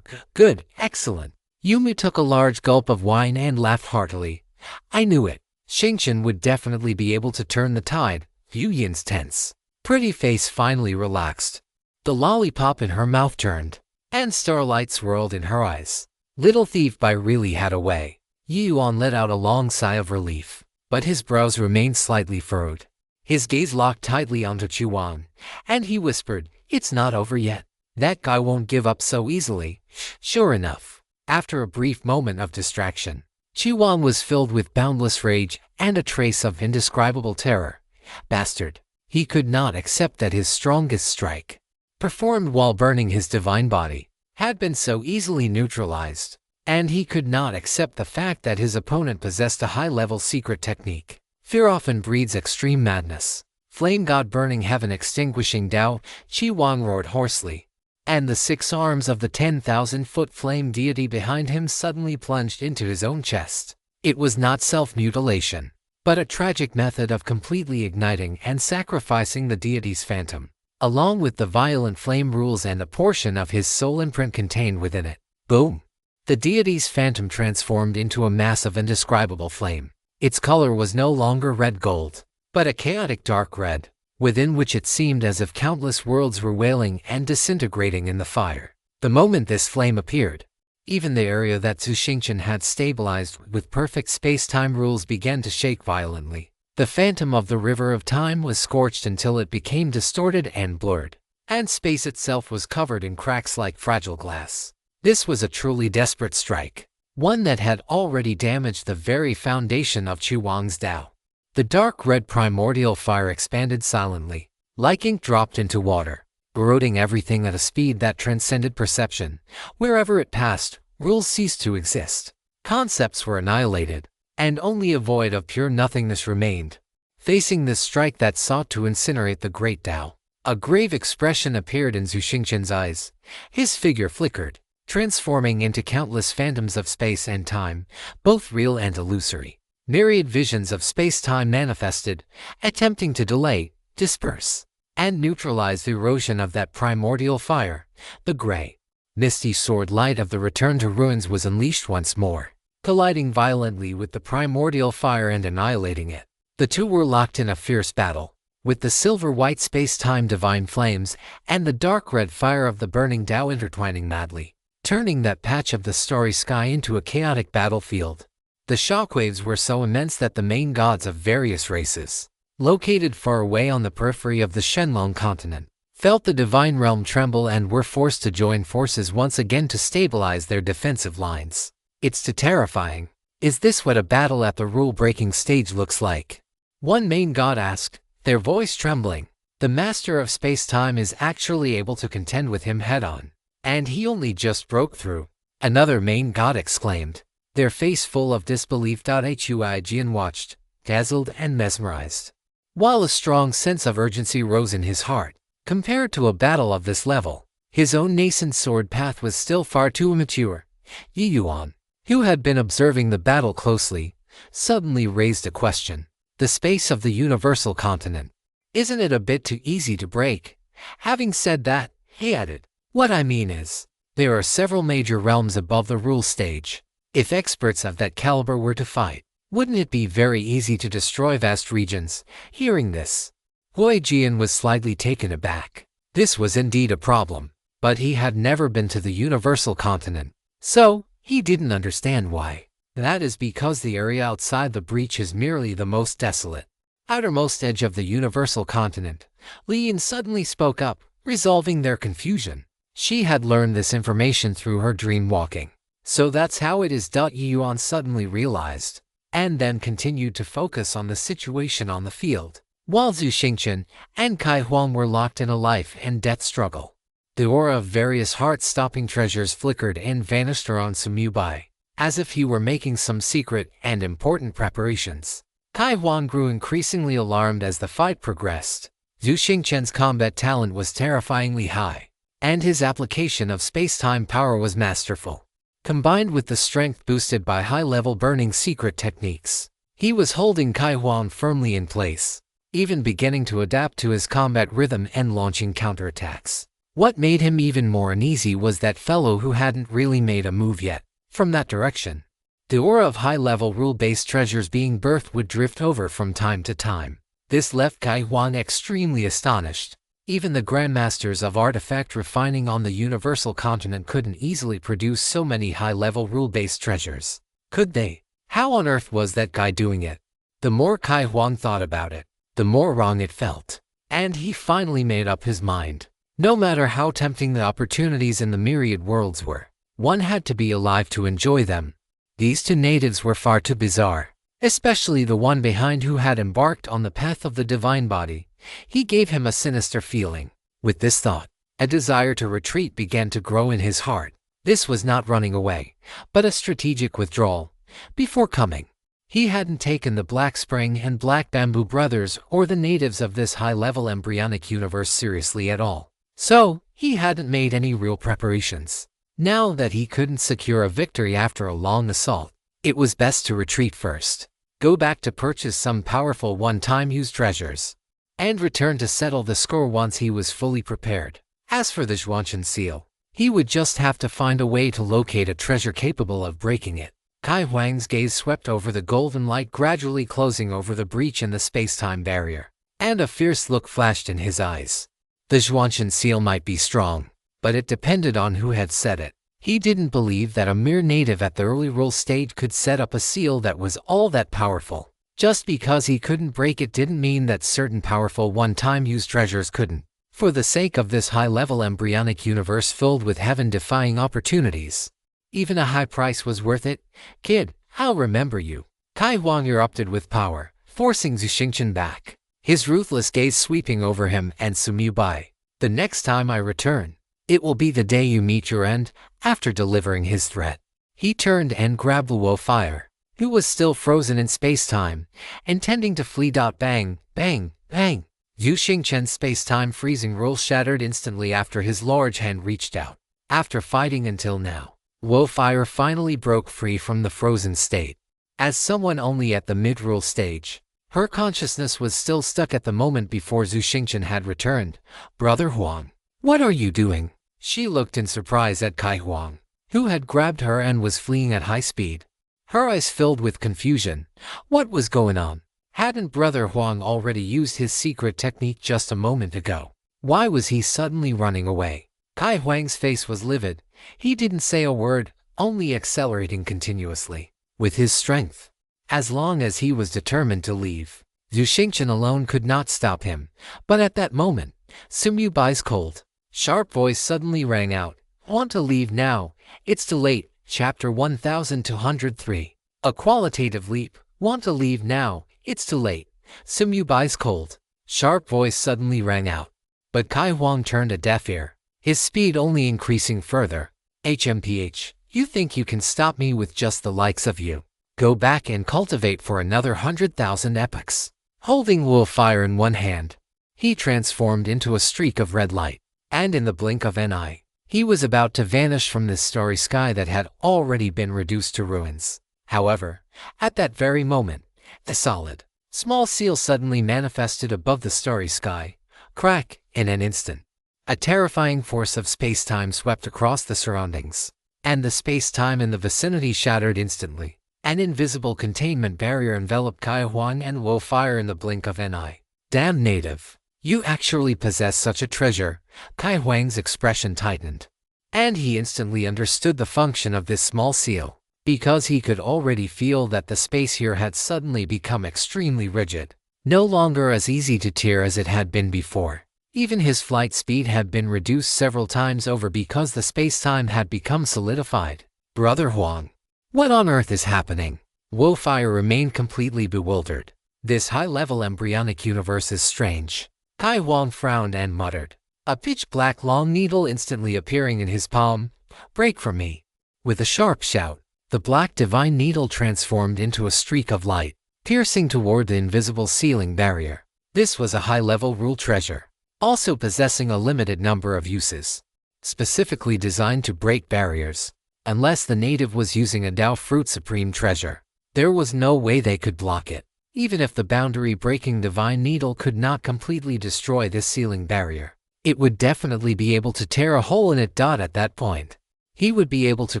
Good, excellent. Yumi took a large gulp of wine and laughed heartily. I knew it. Xingqian would definitely be able to turn the tide. Yu Yin's tense, pretty face finally relaxed. The lollipop in her mouth turned, and starlight swirled in her eyes. Little Thief Bai really had a way. Yi Yuan let out a long sigh of relief, but his brows remained slightly furrowed. His gaze locked tightly onto Qi Huang, and he whispered, "It's not over yet. That guy won't give up so easily." Sure enough, after a brief moment of distraction, Qi Huang was filled with boundless rage and a trace of indescribable terror. Bastard. He could not accept that his strongest strike, performed while burning his divine body, had been so easily neutralized, and he could not accept the fact that his opponent possessed a high-level secret technique. Fear often breeds extreme madness. Flame God burning heaven extinguishing Tao, Qi Huang roared hoarsely, and the 6 arms of the 10,000-foot flame deity behind him suddenly plunged into his own chest. It was not self-mutilation, but a tragic method of completely igniting and sacrificing the deity's phantom, along with the violent flame rules and a portion of his soul imprint contained within it. Boom! The deity's phantom transformed into a mass of indescribable flame. Its color was no longer red-gold, but a chaotic dark red, within which it seemed as if countless worlds were wailing and disintegrating in the fire. The moment this flame appeared, even the area that Yu Xingqian had stabilized with perfect space-time rules began to shake violently. The phantom of the river of time was scorched until it became distorted and blurred, and space itself was covered in cracks like fragile glass. This was a truly desperate strike, one that had already damaged the very foundation of Qi Huang's Tao. The dark red primordial fire expanded silently, like ink dropped into water, eroding everything at a speed that transcended perception. Wherever it passed, rules ceased to exist. Concepts were annihilated, and only a void of pure nothingness remained. Facing this strike that sought to incinerate the great Tao, a grave expression appeared in Yu Xingqian's eyes. His figure flickered, transforming into countless phantoms of space and time, both real and illusory. Myriad visions of space-time manifested, attempting to delay, disperse, and neutralize the erosion of that primordial fire. The gray, misty sword light of the Return to Ruins was unleashed once more, colliding violently with the primordial fire and annihilating it. The two were locked in a fierce battle, with the silver-white space-time divine flames and the dark red fire of the burning Tao intertwining madly, turning that patch of the starry sky into a chaotic battlefield. The shockwaves were so immense that the main gods of various races, located far away on the periphery of the Shenlong continent, felt the divine realm tremble and were forced to join forces once again to stabilize their defensive lines. It's too terrifying. Is this what a battle at the rule-breaking stage looks like? One main god asked, their voice trembling. The master of space-time is actually able to contend with him head-on, and he only just broke through. Another main god exclaimed, their face full of disbelief. Huijian watched, dazzled and mesmerized, while a strong sense of urgency rose in his heart. Compared to a battle of this level, his own nascent sword path was still far too immature. Yi Yuan, who had been observing the battle closely, suddenly raised a question. The space of the universal continent. Isn't it a bit too easy to break? Having said that, he added, what I mean is, there are several major realms above the rule stage. If experts of that caliber were to fight, wouldn't it be very easy to destroy vast regions? Hearing this, Huijian was slightly taken aback. This was indeed a problem, but he had never been to the universal continent, so he didn't understand why. That is because the area outside the breach is merely the most desolate, outermost edge of the universal continent. Li Yin suddenly spoke up, resolving their confusion. She had learned this information through her dream walking. So that's how it is. Yi Yuan suddenly realized, and then continued to focus on the situation on the field, while Zhu Xingchen and Kai Huang were locked in a life and death struggle. The aura of various heart-stopping treasures flickered and vanished around Sumu Bai, as if he were making some secret and important preparations. Kai Huang grew increasingly alarmed as the fight progressed. Zhu Xingchen's combat talent was terrifyingly high, and his application of space-time power was masterful. Combined with the strength boosted by high-level burning secret techniques, he was holding Kai Huang firmly in place, even beginning to adapt to his combat rhythm and launching counterattacks. What made him even more uneasy was that fellow who hadn't really made a move yet. From that direction, the aura of high-level rule-based treasures being birthed would drift over from time to time. This left Kai Huang extremely astonished. Even the grandmasters of artifact refining on the universal continent couldn't easily produce so many high-level rule-based treasures. Could they? How on earth was that guy doing it? The more Kai Huang thought about it, the more wrong it felt. And he finally made up his mind. No matter how tempting the opportunities in the myriad worlds were, one had to be alive to enjoy them. These two natives were far too bizarre, especially the one behind who had embarked on the path of the divine body. He gave him a sinister feeling. With this thought, a desire to retreat began to grow in his heart. This was not running away, but a strategic withdrawal. Before coming, he hadn't taken the Black Spring and Black Bamboo brothers or the natives of this high-level embryonic universe seriously at all. So, he hadn't made any real preparations. Now that he couldn't secure a victory after a long assault, it was best to retreat first, go back to purchase some powerful one-time use treasures, and return to settle the score once he was fully prepared. As for the Zhuanshan seal, he would just have to find a way to locate a treasure capable of breaking it. Kai Huang's gaze swept over the golden light gradually closing over the breach in the space-time barrier, and a fierce look flashed in his eyes. The Zhuanshan seal might be strong, but it depended on who had set it. He didn't believe that a mere native at the early rule stage could set up a seal that was all that powerful. Just because he couldn't break it didn't mean that certain powerful one-time use treasures couldn't. For the sake of this high-level embryonic universe filled with heaven-defying opportunities, even a high price was worth it. Kid, I'll remember you. Kai Huang erupted with power, forcing Zhu Xingchen back, his ruthless gaze sweeping over him and Sumu Bai. The next time I return, it will be the day you meet your end. After delivering his threat, he turned and grabbed the Luo Fire, who was still frozen in space-time, intending to flee. Bang, bang, bang. Zhu Xingchen's space-time freezing rule shattered instantly after his large hand reached out. After fighting until now, Luo Fire finally broke free from the frozen state. As someone only at the mid-rule stage, Her consciousness was still stuck at the moment before Zhu Xingchen had returned. "Brother Huang, what are you doing?" She looked in surprise at Kai Huang, who had grabbed her and was fleeing at high speed. Her eyes filled with confusion. What was going on? Hadn't Brother Huang already used his secret technique just a moment ago? Why was he suddenly running away? Kai Huang's face was livid. He didn't say a word, only accelerating continuously with his strength. As long as he was determined to leave, Zhu Xingchen alone could not stop him. But at that moment, Sumu Bai's cold, sharp voice suddenly rang out. "Want to leave now? It's too late." Chapter 1203. A qualitative leap. "Want to leave now? It's too late." Sumu Bai's cold, sharp voice suddenly rang out. But Kai Huang turned a deaf ear, his speed only increasing further. "HMPH, you think you can stop me with just the likes of you? Go back and cultivate for another 100,000 epochs." Holding wolf fire in one hand, he transformed into a streak of red light, and in the blink of an eye, he was about to vanish from this starry sky that had already been reduced to ruins. However, at that very moment, the solid, small seal suddenly manifested above the starry sky. Crack! In an instant, a terrifying force of space-time swept across the surroundings, and the space-time in the vicinity shattered instantly. An invisible containment barrier enveloped Kai Huang and Wo Fire in the blink of an eye. "Damn native! You actually possess such a treasure." Kai Huang's expression tightened, and he instantly understood the function of this small seal, because he could already feel that the space here had suddenly become extremely rigid, no longer as easy to tear as it had been before. Even his flight speed had been reduced several times over because the space-time had become solidified. "Brother Huang, what on earth is happening?" Wo Fire remained completely bewildered. This high-level embryonic universe is strange. Kai Huang frowned and muttered, a pitch-black long needle instantly appearing in his palm. "Break from me." With a sharp shout, the black divine needle transformed into a streak of light, piercing toward the invisible ceiling barrier. This was a high-level rule treasure, also possessing a limited number of uses, specifically designed to break barriers. Unless the native was using a Dao Fruit Supreme treasure, there was no way they could block it. Even if the boundary-breaking divine needle could not completely destroy this ceiling barrier, it would definitely be able to tear a hole in it. At that point, he would be able to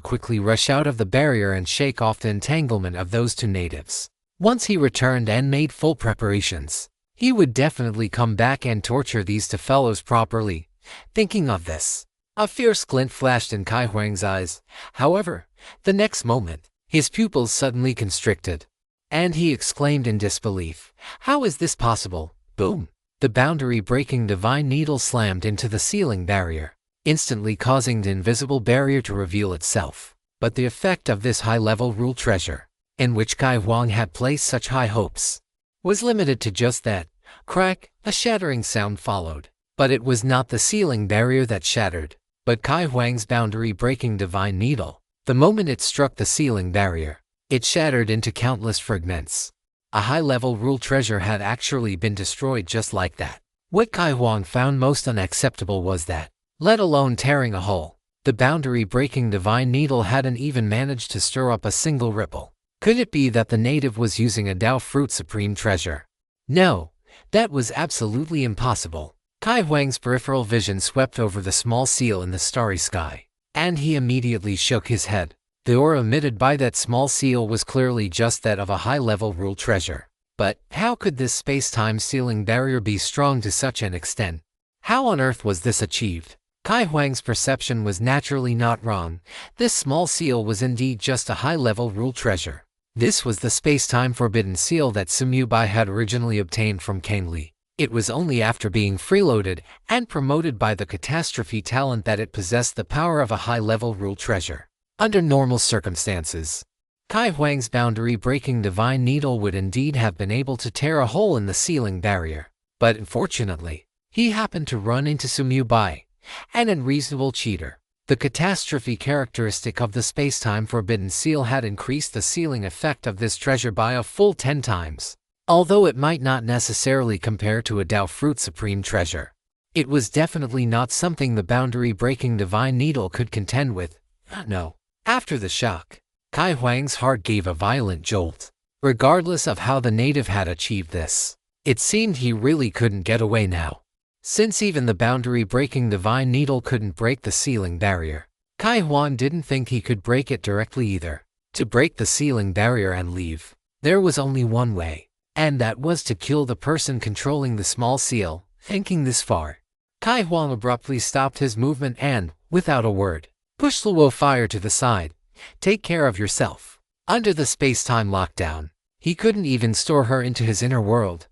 quickly rush out of the barrier and shake off the entanglement of those two natives. Once he returned and made full preparations, he would definitely come back and torture these two fellows properly. Thinking of this, a fierce glint flashed in Kai Huang's eyes. However, the next moment, his pupils suddenly constricted, and he exclaimed in disbelief, "How is this possible?" Boom! The boundary-breaking divine needle slammed into the ceiling barrier, instantly causing the invisible barrier to reveal itself. But the effect of this high-level rule treasure, in which Kai Huang had placed such high hopes, was limited to just that. Crack! A shattering sound followed. But it was not the ceiling barrier that shattered, but Kai Huang's boundary-breaking divine needle. The moment it struck the ceiling barrier, it shattered into countless fragments. A high-level rule treasure had actually been destroyed just like that. What Kai Huang found most unacceptable was that, let alone tearing a hole, the boundary-breaking divine needle hadn't even managed to stir up a single ripple. Could it be that the native was using a Dao Fruit Supreme treasure? No, that was absolutely impossible. Kai Huang's peripheral vision swept over the small seal in the starry sky, and he immediately shook his head. The aura emitted by that small seal was clearly just that of a high-level rule treasure. But how could this space-time ceiling barrier be strong to such an extent? How on earth was this achieved? Kai Huang's perception was naturally not wrong. This small seal was indeed just a high-level rule treasure. This was the space-time forbidden seal that Sumu Bai had originally obtained from Kang Li. It was only after being freeloaded and promoted by the catastrophe talent that it possessed the power of a high-level rule treasure. Under normal circumstances, Kai Huang's boundary-breaking divine needle would indeed have been able to tear a hole in the ceiling barrier. But unfortunately, he happened to run into Sumu Bai, an unreasonable cheater. The catastrophe characteristic of the space-time forbidden seal had increased the sealing effect of this treasure by a full 10 times. Although it might not necessarily compare to a Dao Fruit Supreme treasure, it was definitely not something the boundary-breaking divine needle could contend with. No. After the shock, Kai Huang's heart gave a violent jolt. Regardless of how the native had achieved this, it seemed he really couldn't get away now. Since even the boundary-breaking divine needle couldn't break the ceiling barrier, Kai Huan didn't think he could break it directly either. To break the ceiling barrier and leave, there was only one way, and that was to kill the person controlling the small seal. Thinking this far, Kai Huan abruptly stopped his movement and, without a word, pushed Luo Fire to the side. Take care of yourself. Under the space-time lockdown, he couldn't even store her into his inner world.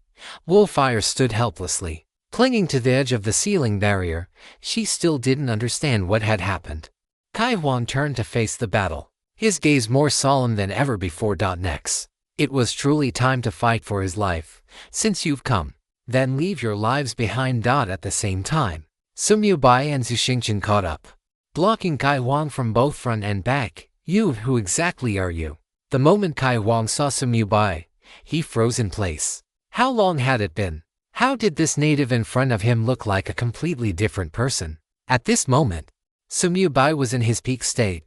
Luo Fire stood helplessly, clinging to the edge of the ceiling barrier. She still didn't understand what had happened. Kai Huan turned to face the battle, his gaze more solemn than ever before. Next, it was truly time to fight for his life. Since you've come, then leave your lives behind. At the same time, Sumyu Bai and Zhu Xingchen caught up, blocking Kai Huang from both front and back. You, who exactly are you? The moment Kai Huang saw Sumyu Bai, he froze in place. How long had it been? How did this native in front of him look like a completely different person? At this moment, Sumyu Bai was in his peak state.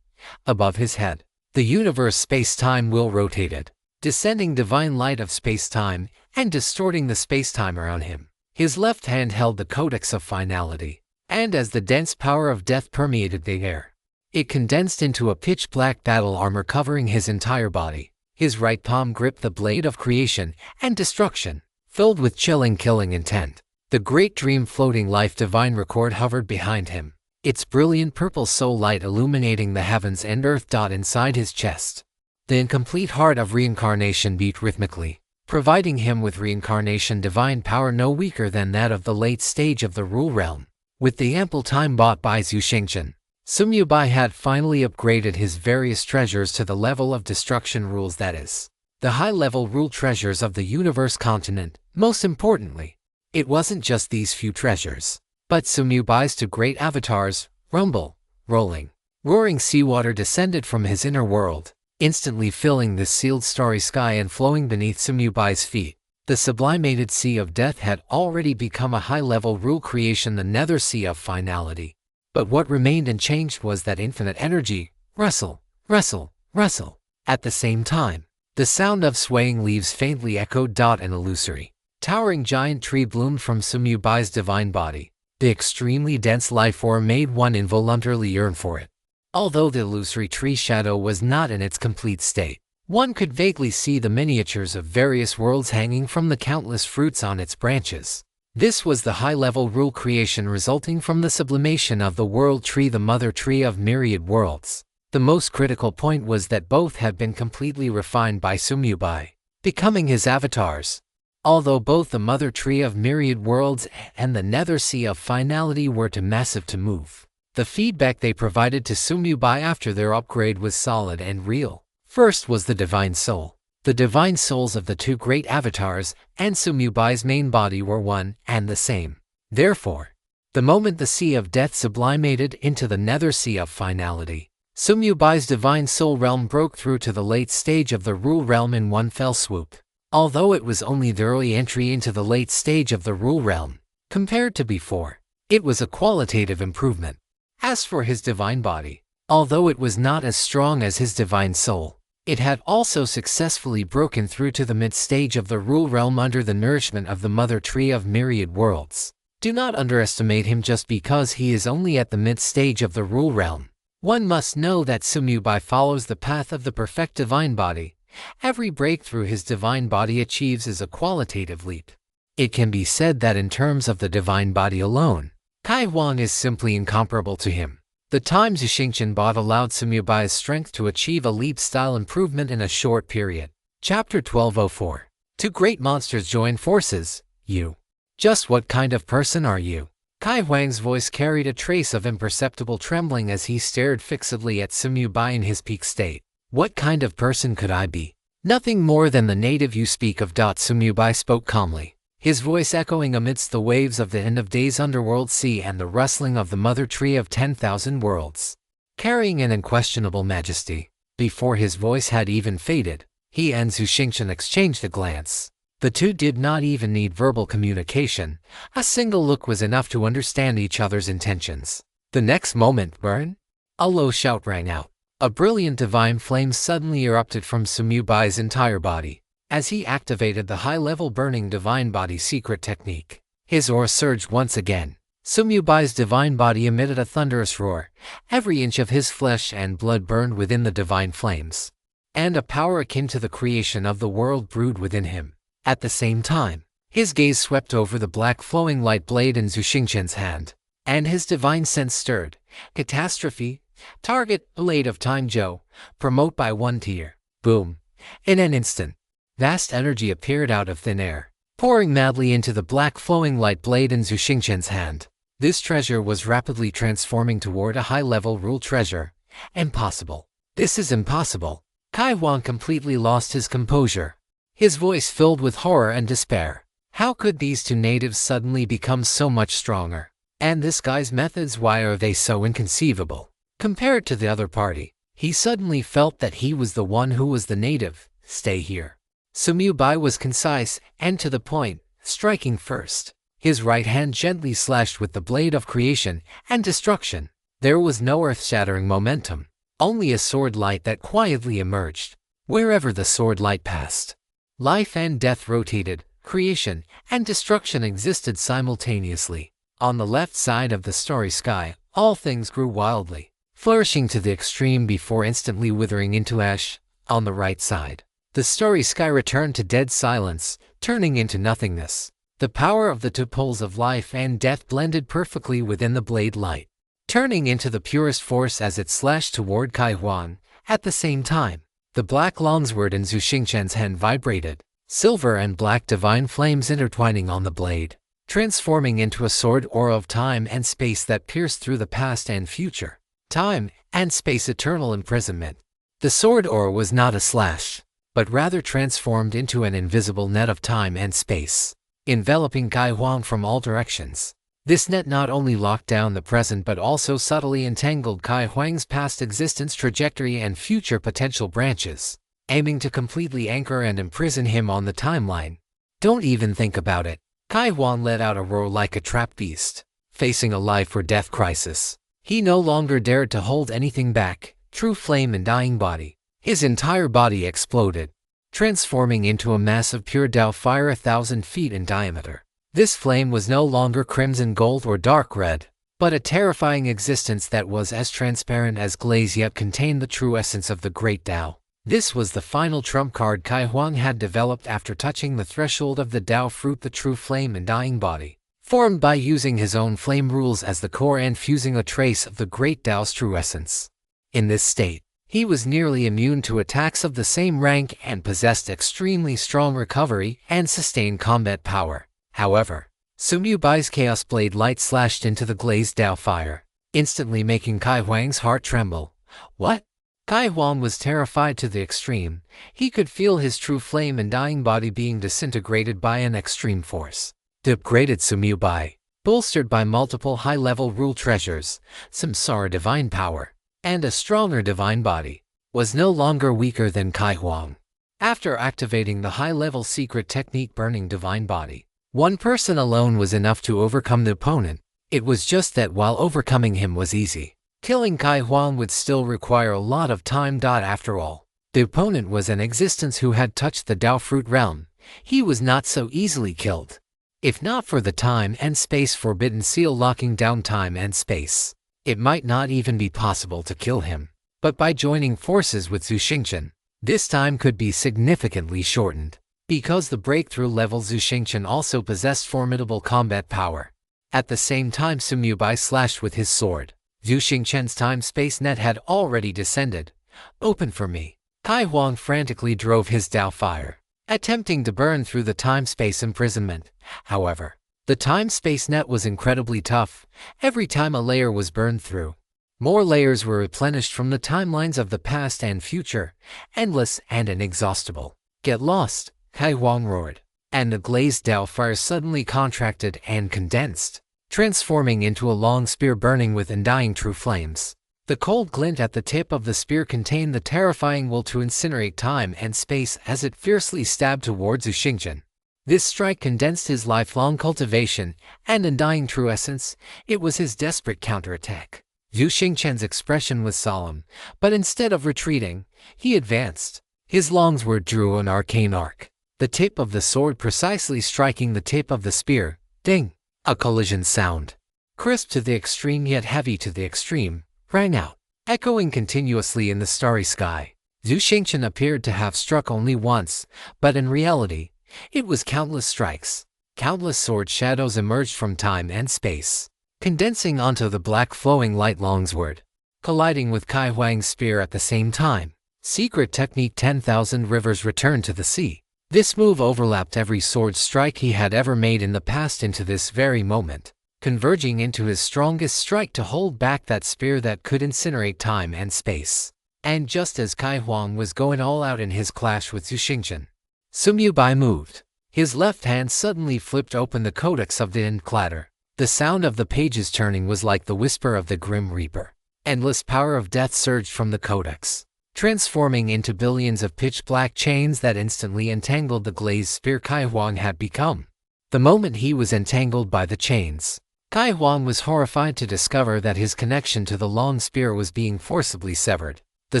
Above his head, the universe space-time wheel rotated, descending divine light of space-time and distorting the space-time around him. His left hand held the codex of finality, and as the dense power of death permeated the air, it condensed into a pitch-black battle armor covering his entire body. His right palm gripped the blade of creation and destruction, filled with chilling killing intent. The great dream floating life divine record hovered behind him, its brilliant purple soul light illuminating the heavens and earth. Inside his chest, the incomplete heart of reincarnation beat rhythmically, providing him with reincarnation divine power no weaker than that of the late stage of the rule realm. With the ample time bought by Zhu Xingchen, Sumyu Bai had finally upgraded his various treasures to the level of destruction rules, that is, the high-level rule treasures of the universe continent. Most importantly, it wasn't just these few treasures, but Sumyu Bai's two great avatars, rumble, rolling, roaring seawater descended from his inner world, instantly filling the sealed starry sky and flowing beneath Sumyu Bai's feet. The sublimated sea of death had already become a high-level rule creation, the nether sea of finality. But what remained unchanged was that infinite energy, rustle, rustle, rustle. At the same time, the sound of swaying leaves faintly echoed. An illusory, towering giant tree bloomed from Sumyu Bai's divine body. The extremely dense life form made one involuntarily yearn for it. Although the illusory tree shadow was not in its complete state, one could vaguely see the miniatures of various worlds hanging from the countless fruits on its branches. This was the high-level rule creation resulting from the sublimation of the world tree, the mother tree of myriad worlds. The most critical point was that both had been completely refined by Sumyu Bai, becoming his avatars. Although both the mother tree of myriad worlds and the nether sea of finality were too massive to move, the feedback they provided to Sumyu Bai after their upgrade was solid and real. First was the divine soul. The divine souls of the two great avatars and Sumyu Bai's main body were one and the same. Therefore, the moment the sea of death sublimated into the nether sea of finality, Sumyu Bai's divine soul realm broke through to the late stage of the rule realm in one fell swoop. Although it was only the early entry into the late stage of the rule realm, compared to before, it was a qualitative improvement. As for his divine body, although it was not as strong as his divine soul, it had also successfully broken through to the mid-stage of the rule realm under the nourishment of the mother tree of myriad worlds. Do not underestimate him just because he is only at the mid-stage of the rule realm. One must know that Sumyu Bai follows the path of the perfect divine body. Every breakthrough his divine body achieves is a qualitative leap. It can be said that in terms of the divine body alone, Kai Huang is simply incomparable to him. The time Zhu Xingchen bought allowed Sumyu Bai's strength to achieve a leap-style improvement in a short period. Chapter 1204. Two great monsters join forces. You. Just what kind of person are you? Kai Huang's voice carried a trace of imperceptible trembling as he stared fixedly at Sumyu Bai in his peak state. What kind of person could I be? Nothing more than the native you speak of. Sumyu Bai spoke calmly, his voice echoing amidst the waves of the end of days underworld sea and the rustling of the mother tree of 10,000 worlds. Carrying an unquestionable majesty, before his voice had even faded, he and Zhu Xingchen exchanged a glance. The two did not even need verbal communication. A single look was enough to understand each other's intentions. The next moment, burn! A low shout rang out. A brilliant divine flame suddenly erupted from Sumyu Bai's entire body. As he activated the high-level burning divine body secret technique, his aura surged once again. Sumyubai's divine body emitted a thunderous roar. Every inch of his flesh and blood burned within the divine flames, and a power akin to the creation of the world brewed within him. At the same time, his gaze swept over the black flowing light blade in Zhu Xingchen's hand, and his divine sense stirred. Catastrophe. Target, Blade of Time Zhou. Promote by 1 tier. Boom. In an instant, vast energy appeared out of thin air, pouring madly into the black flowing light blade in Zhu Xingchen's hand. This treasure was rapidly transforming toward a high-level rule treasure. Impossible. This is impossible. Kai Huang completely lost his composure, his voice filled with horror and despair. How could these two natives suddenly become so much stronger? And this guy's methods, why are they so inconceivable? Compared to the other party, he suddenly felt that he was the one who was the native. Stay here. Sumyubai was concise and to the point, striking first. His right hand gently slashed with the blade of creation and destruction. There was no earth-shattering momentum, only a sword light that quietly emerged. Wherever the sword light passed, life and death rotated, creation and destruction existed simultaneously. On the left side of the starry sky, all things grew wildly, flourishing to the extreme before instantly withering into ash. On the right side, the starry sky returned to dead silence, turning into nothingness. The power of the two poles of life and death blended perfectly within the blade light, turning into the purest force as it slashed toward Kai Huang. At the same time, the black longsword in Zhu Xingchen's hand vibrated, silver and black divine flames intertwining on the blade, transforming into a sword aura of time and space that pierced through the past and future. Time and space eternal imprisonment. The sword aura was not a slash, but rather transformed into an invisible net of time and space, enveloping Kai Huang from all directions. This net not only locked down the present but also subtly entangled Kai Huang's past existence trajectory and future potential branches, aiming to completely anchor and imprison him on the timeline. Don't even think about it. Kai Huang let out a roar like a trapped beast, facing a life or death crisis. He no longer dared to hold anything back. True flame and dying body. His entire body exploded, transforming into a mass of pure Tao fire 1,000 feet in diameter. This flame was no longer crimson gold or dark red, but a terrifying existence that was as transparent as glaze yet contained the true essence of the great Tao. This was the final trump card Kai Huang had developed after touching the threshold of the Tao fruit, the true flame and dying body, formed by using his own flame rules as the core and fusing a trace of the great Tao's true essence. In this state, he was nearly immune to attacks of the same rank and possessed extremely strong recovery and sustained combat power. However, Sumyubai's Chaos Blade light slashed into the glazed Tao fire, instantly making Kai Huang's heart tremble. What? Kai Huang was terrified to the extreme. He could feel his true flame and dying body being disintegrated by an extreme force. The upgraded Sumyubai, bolstered by multiple high-level rule treasures, samsara divine power, and a stronger divine body, was no longer weaker than Kai Huang. After activating the high-level secret technique burning divine body, one person alone was enough to overcome the opponent. It was just that while overcoming him was easy, killing Kai Huang would still require a lot of time. After all, the opponent was an existence who had touched the Tao fruit realm. He was not so easily killed. If not for the time and space forbidden seal locking down time and space, it might not even be possible to kill him. But by joining forces with Zhu Xingchen, this time could be significantly shortened, because the breakthrough level Zhu Xingchen also possessed formidable combat power. At the same time Sumyubai slashed with his sword, Zhu Xingchen's time-space net had already descended. Open for me. Kai Huang frantically drove his Tao fire, attempting to burn through the time-space imprisonment. However, the time-space net was incredibly tough. Every time a layer was burned through, more layers were replenished from the timelines of the past and future, endless and inexhaustible. Get lost, Kai Huang roared, and the glazed Tao fire suddenly contracted and condensed, transforming into a long spear burning with undying true flames. The cold glint at the tip of the spear contained the terrifying will to incinerate time and space as it fiercely stabbed towards Zhu Xingchen. This strike condensed his lifelong cultivation and undying true essence. It was his desperate counterattack. Zhu Xingchen's expression was solemn, but instead of retreating, he advanced. His longsword drew an arcane arc, the tip of the sword precisely striking the tip of the spear. Ding! A collision sound, crisp to the extreme yet heavy to the extreme, rang out, echoing continuously in the starry sky. Zhu Xingchen appeared to have struck only once, but in reality, it was countless strikes. Countless sword shadows emerged from time and space, condensing onto the black flowing light longsword, colliding with Kai Huang's spear at the same time. Secret technique 10,000 rivers returned to the sea. This move overlapped every sword strike he had ever made in the past into this very moment, converging into his strongest strike to hold back that spear that could incinerate time and space. And just as Kai Huang was going all out in his clash with Zhu Xingchen, Sumyu Bai moved. His left hand suddenly flipped open the codex of the end clatter. The sound of the pages turning was like the whisper of the Grim Reaper. Endless power of death surged from the codex, transforming into billions of pitch-black chains that instantly entangled the glazed spear Kai Huang had become. The moment he was entangled by the chains, Kai Huang was horrified to discover that his connection to the long spear was being forcibly severed. The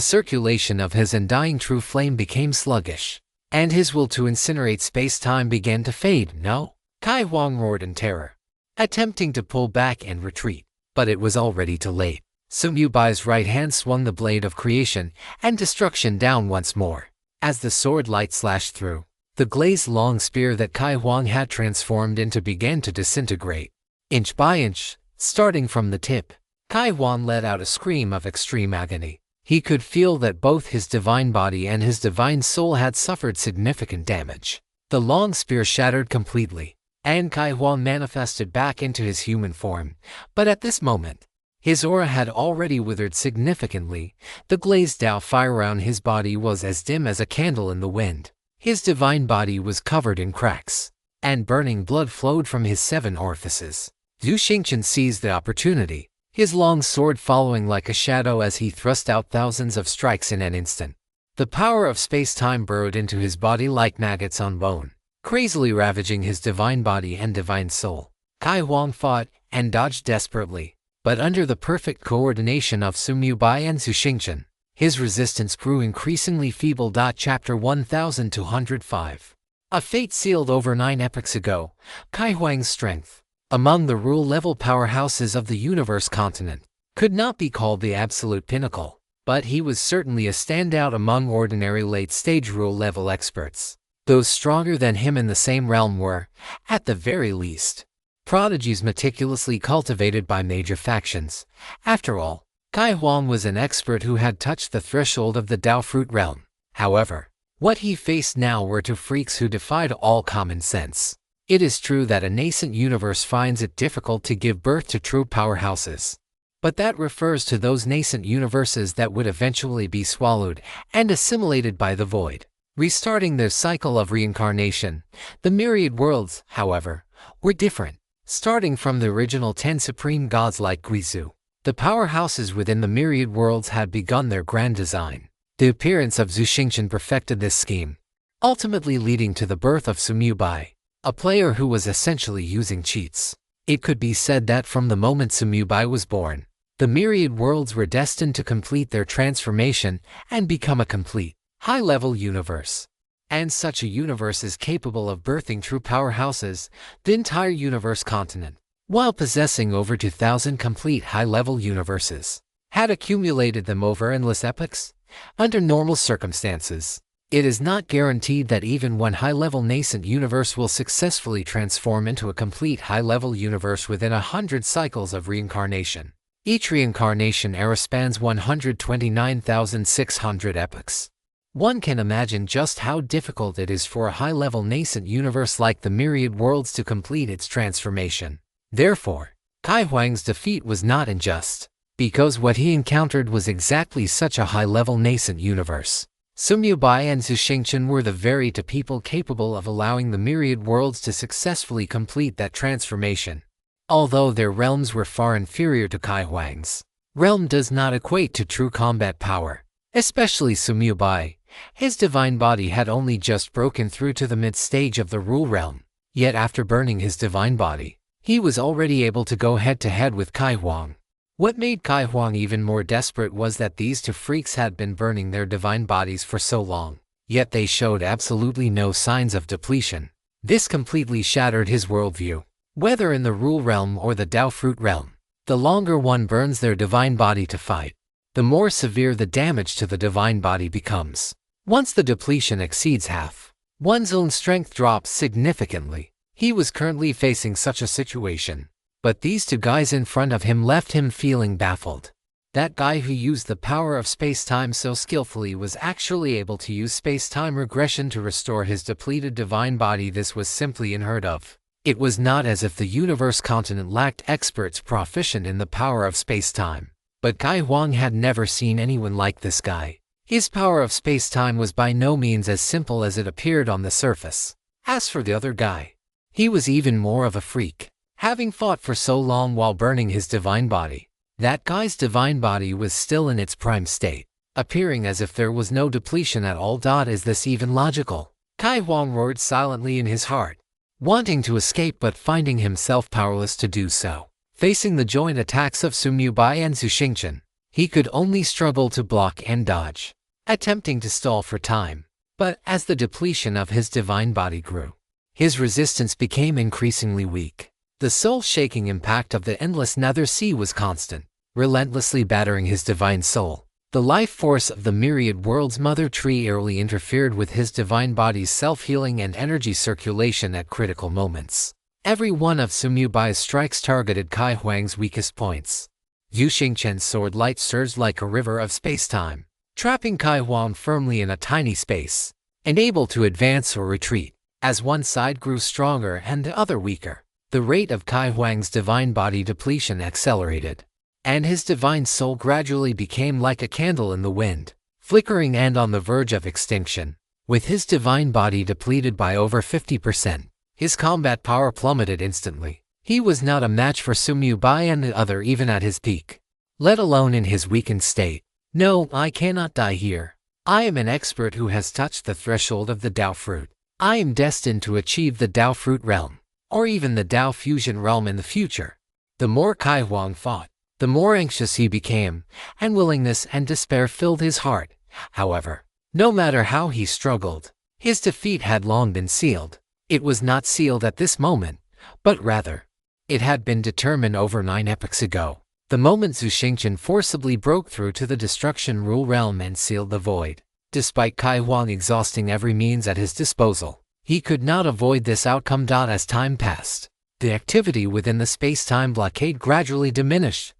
circulation of his undying true flame became sluggish, and his will to incinerate space-time began to fade. No! Kai Huang roared in terror, attempting to pull back and retreat, but it was already too late. Sumyu Bai's right hand swung the blade of creation and destruction down once more. As the sword light slashed through, the glazed long spear that Kai Huang had transformed into began to disintegrate. Inch by inch, starting from the tip, Kai Huang let out a scream of extreme agony. He could feel that both his divine body and his divine soul had suffered significant damage. The long spear shattered completely, and Kai Huang manifested back into his human form. But at this moment, his aura had already withered significantly. The glazed Dao fire around his body was as dim as a candle in the wind. His divine body was covered in cracks, and burning blood flowed from his 7 orifices. Zhu Xingchen seized the opportunity, his long sword following like a shadow as he thrust out thousands of strikes in an instant. The power of space-time burrowed into his body like maggots on bone, crazily ravaging his divine body and divine soul. Kai Huang fought and dodged desperately, but under the perfect coordination of Sumyu Bai and Zhu Xingchen, his resistance grew increasingly feeble. Chapter 1205. A fate sealed over 9 epochs ago. Kai Huang's strength, among the rule-level powerhouses of the universe continent, could not be called the absolute pinnacle, but he was certainly a standout among ordinary late-stage rule-level experts. Those stronger than him in the same realm were, at the very least, prodigies meticulously cultivated by major factions. After all, Kai Huang was an expert who had touched the threshold of the Dao fruit realm. However, what he faced now were 2 freaks who defied all common sense. It is true that a nascent universe finds it difficult to give birth to true powerhouses, but that refers to those nascent universes that would eventually be swallowed and assimilated by the void, restarting their cycle of reincarnation. The myriad worlds, however, were different. Starting from the original 10 supreme gods like Guizhou, the powerhouses within the myriad worlds had begun their grand design. The appearance of Zhu Xingchen perfected this scheme, ultimately leading to the birth of Sumyu Bai, a player who was essentially using cheats. It could be said that from the moment Sumyu Bai was born, the myriad worlds were destined to complete their transformation and become a complete, high-level universe. And such a universe is capable of birthing true powerhouses. The entire universe continent, while possessing over 2,000 complete high-level universes, had accumulated them over endless epochs. Under normal circumstances, it is not guaranteed that even one high-level nascent universe will successfully transform into a complete high-level universe within 100 cycles of reincarnation. Each reincarnation era spans 129,600 epochs. One can imagine just how difficult it is for a high-level nascent universe like the myriad worlds to complete its transformation. Therefore, Kai Huang's defeat was not unjust, because what he encountered was exactly such a high-level nascent universe. Sumyu Bai and Zhu Xingchen were the very 2 people capable of allowing the myriad worlds to successfully complete that transformation. Although their realms were far inferior to Kai Huang's, realm does not equate to true combat power, especially Sumyu Bai. His divine body had only just broken through to the mid-stage of the rule realm, yet after burning his divine body, he was already able to go head-to-head with Kai Huang. What made Kai Huang even more desperate was that these 2 freaks had been burning their divine bodies for so long. yet they showed absolutely no signs of depletion. This completely shattered his worldview. Whether in the Rule Realm or the Dao Fruit Realm, the longer one burns their divine body to fight, the more severe the damage to the divine body becomes. Once the depletion exceeds half, one's own strength drops significantly. He was currently facing such a situation, but these two guys in front of him left him feeling baffled. That guy who used the power of space-time so skillfully was actually able to use space-time regression to restore his depleted divine body. This was simply unheard of. It was not as if the universe continent lacked experts proficient in the power of space-time, but Kai Huang had never seen anyone like this guy. His power of space-time was by no means as simple as it appeared on the surface. As for the other guy, he was even more of a freak. Having fought for so long while burning his divine body, that guy's divine body was still in its prime state, appearing as if there was no depletion at all. Is this even logical? Kai Huang roared silently in his heart, wanting to escape but finding himself powerless to do so. Facing the joint attacks of Sumyu Bai and Zhu Xingchen, he could only struggle to block and dodge, attempting to stall for time. But as the depletion of his divine body grew, his resistance became increasingly weak. The soul-shaking impact of the endless nether sea was constant, relentlessly battering his divine soul. The life force of the myriad world's mother tree early interfered with his divine body's self-healing and energy circulation at critical moments. Every one of Sumyu Bai's strikes targeted Kai Huang's weakest points. Zhu Xingchen's sword light surged like a river of space-time, trapping Kai Huang firmly in a tiny space, unable to advance or retreat. As one side grew stronger and the other weaker, the rate of Kai Huang's divine body depletion accelerated, and his divine soul gradually became like a candle in the wind, flickering and on the verge of extinction. With his divine body depleted by over 50%, his combat power plummeted instantly. He was not a match for Sumyu Bai and the other even at his peak, let alone in his weakened state. No, I cannot die here. I am an expert who has touched the threshold of the Dao Fruit. I am destined to achieve the Dao Fruit Realm, or even the Dao Fusion Realm in the future. The more Kai Huang fought, the more anxious he became, and willingness and despair filled his heart. However, no matter how he struggled, his defeat had long been sealed. It was not sealed at this moment, but rather, it had been determined over 9 epochs ago. The moment Zhu Xingchen forcibly broke through to the Destruction Rule Realm and sealed the void. Despite Kai Huang exhausting every means at his disposal, he could not avoid this outcome. As time passed, the activity within the space-time blockade gradually diminished.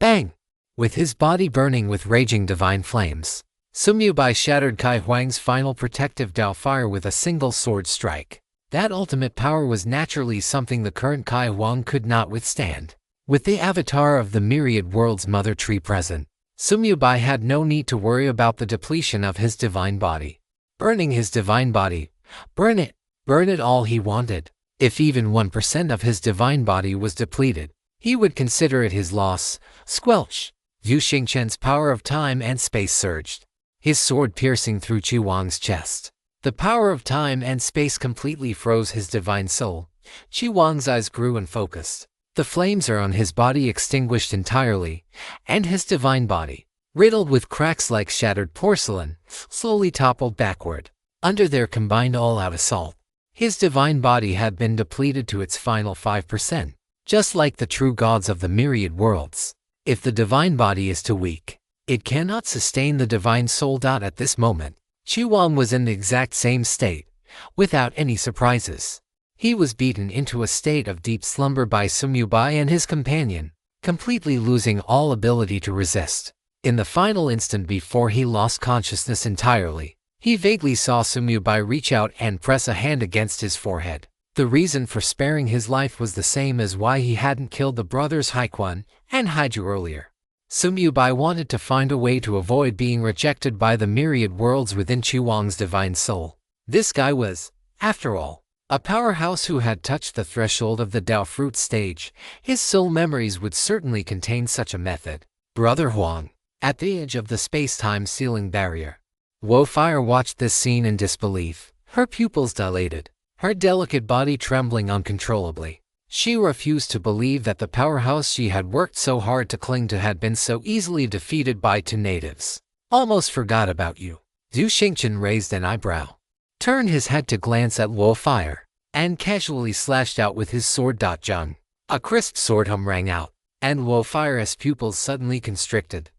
Bang! With his body burning with raging divine flames, Sumyu Bai shattered Kai Huang's final protective Dao fire with a single sword strike. That ultimate power was naturally something the current Kai Huang could not withstand. With the avatar of the myriad world's mother tree present, Sumyu Bai had no need to worry about the depletion of his divine body. Burning his divine body, burn it all he wanted. If even 1% of his divine body was depleted, he would consider it his loss. Squelch! Zhu Xingchen's power of time and space surged, his sword piercing through Qi Wang's chest. The power of time and space completely froze his divine soul. Qi Wang's eyes grew unfocused. The flames on his body extinguished entirely, and his divine body, riddled with cracks like shattered porcelain, slowly toppled backward. Under their combined all-out assault, his divine body had been depleted to its final 5%, just like the true gods of the myriad worlds. If the divine body is too weak, it cannot sustain the divine soul. At this moment, Qi Wang was in the exact same state, without any surprises. He was beaten into a state of deep slumber by Sumyu Bai and his companion, completely losing all ability to resist. In the final instant before he lost consciousness entirely, he vaguely saw Sumyu Bai reach out and press a hand against his forehead. The reason for sparing his life was the same as why he hadn't killed the brothers Haikuan and Haiju earlier. Sumyu Bai wanted to find a way to avoid being rejected by the myriad worlds within Qi Wang's divine soul. This guy was, after all, a powerhouse who had touched the threshold of the Dao Fruit stage. His soul memories would certainly contain such a method. Brother Huang, at the edge of the space-time ceiling barrier, Wo Fire watched this scene in disbelief, her pupils dilated, her delicate body trembling uncontrollably. She refused to believe that the powerhouse she had worked so hard to cling to had been so easily defeated by 2 natives. Almost forgot about you. Zhu Xingchen raised an eyebrow, turned his head to glance at Luo Fire, and casually slashed out with his sword. Zhang. A crisp sword hum rang out, and Luo Fire's pupils suddenly constricted.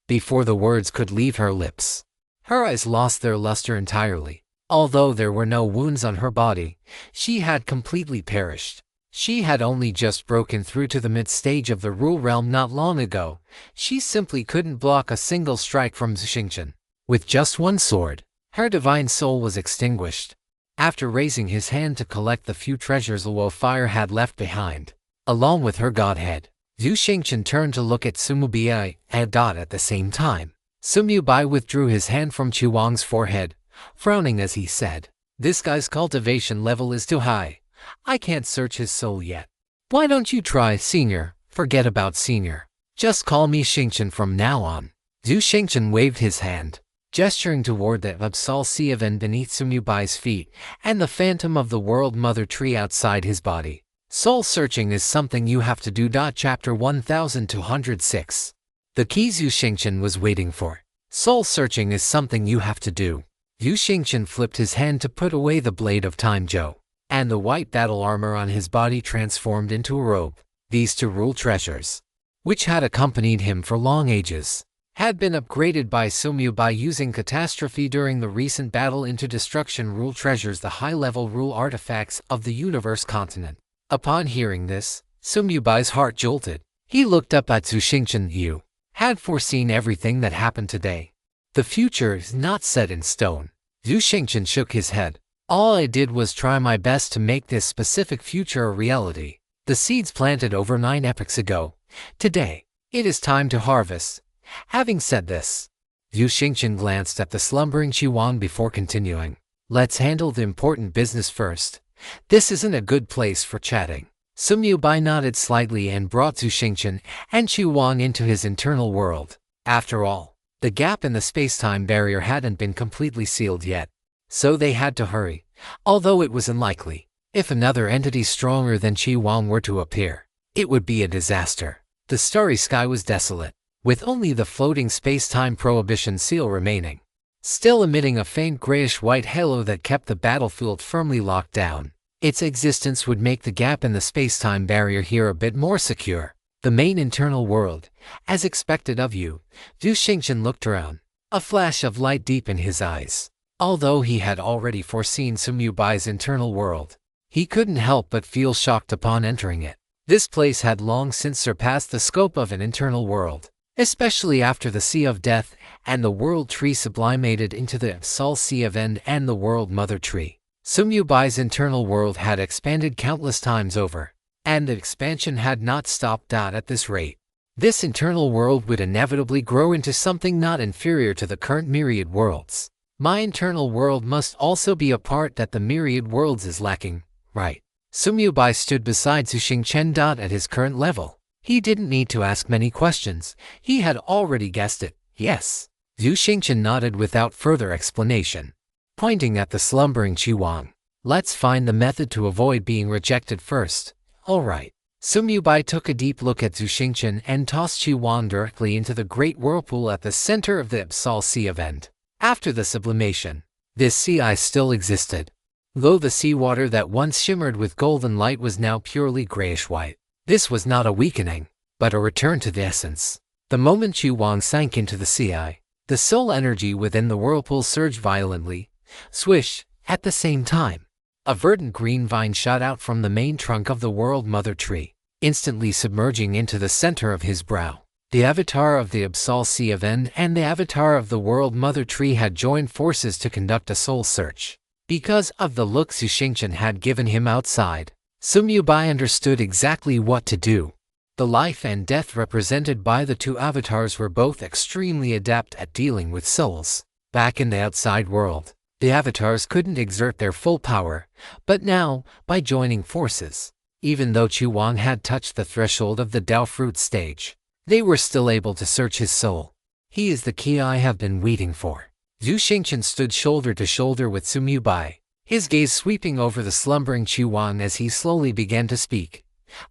Before the words could leave her lips, her eyes lost their luster entirely. Although there were no wounds on her body, she had completely perished. She had only just broken through to the mid-stage of the Rule Realm not long ago. She simply couldn't block a single strike from Zhu Xingchen. With just one sword, her divine soul was extinguished. After raising his hand to collect the few treasures Luo Fire had left behind, along with her godhead, Zhu Xingchen turned to look at Sumubai and at the same time. Sumubai withdrew his hand from Chuang's forehead, frowning as he said, "This guy's cultivation level is too high. I can't search his soul yet. Why don't you try Senior? Forget about Senior. Just call me Xingchen from now on." Zhu Xingchen waved his hand, gesturing toward the Abyssal Sea of End beneath Sumubai's feet and the phantom of the World Mother Tree outside his body. Soul searching is something you have to do. Chapter 1206. The key Zhu Xingchen was waiting for. Soul searching is something you have to do. Zhu Xingchen flipped his hand to put away the blade of Time Zhou, and the white battle armor on his body transformed into a robe. These two rule treasures, which had accompanied him for long ages, had been upgraded by Sumu by using catastrophe during the recent battle into destruction rule treasures, the high-level rule artifacts of the universe continent. Upon hearing this, Sumubai's heart jolted. He looked up at Zhu Xingchen. "You had foreseen everything that happened today. The future is not set in stone." Zhu Xingchen shook his head. "All I did was try my best to make this specific future a reality. The seeds planted over 9 epochs ago. Today, it is time to harvest." Having said this, Zhu Xingchen glanced at the slumbering Qiwan before continuing. "Let's handle the important business first. This isn't a good place for chatting." Sumubai nodded slightly and brought Zhu Xingchen and Qiwan into his internal world. After all, the gap in the space-time barrier hadn't been completely sealed yet, so they had to hurry, although it was unlikely. If another entity stronger than Qiwan were to appear, it would be a disaster. The starry sky was desolate, with only the floating space-time prohibition seal remaining, still emitting a faint grayish-white halo that kept the battlefield firmly locked down. Its existence would make the gap in the space-time barrier here a bit more secure. The main internal world, as expected of you. Zhu Xingchen looked around, a flash of light deep in his eyes. Although he had already foreseen Sumubai's internal world, he couldn't help but feel shocked upon entering it. This place had long since surpassed the scope of an internal world, especially after the Sea of Death and the World Tree sublimated into the Abyssal Sea of End and the World Mother Tree. Sumubai's internal world had expanded countless times over, and the expansion had not stopped at this rate. This internal world would inevitably grow into something not inferior to the current myriad worlds. My internal world must also be a part that the myriad worlds is lacking, right? Sumubai stood beside Zhu Xingchen at his current level. He didn't need to ask many questions. He had already guessed it. Yes. Zhu Xingchen nodded without further explanation, pointing at the slumbering Qiwan. "Let's find the method to avoid being rejected first." "All right." Sumubai took a deep look at Zhu Xingchen and tossed Qiwan directly into the great whirlpool at the center of the Abyssal Sea of End. After the sublimation, this sea ice still existed, though the seawater that once shimmered with golden light was now purely grayish-white. This was not a weakening, but a return to the essence. The moment Qiwan sank into the sea ice, the soul energy within the whirlpool surged violently. Swish! At the same time, a verdant green vine shot out from the main trunk of the World Mother Tree, instantly submerging into the center of his brow. The avatar of the Abyssal Sea of End and the avatar of the World Mother Tree had joined forces to conduct a soul search. Because of the look Zhu Xingchen had given him outside, Sumubai understood exactly what to do. The life and death represented by the two avatars were both extremely adept at dealing with souls. Back in the outside world, the avatars couldn't exert their full power, but now, by joining forces, even though Qiwan had touched the threshold of the Dao Fruit stage, they were still able to search his soul. "He is the key I have been waiting for." Zhu Xingchen stood shoulder to shoulder with Sumubai, his gaze sweeping over the slumbering Qiwan as he slowly began to speak.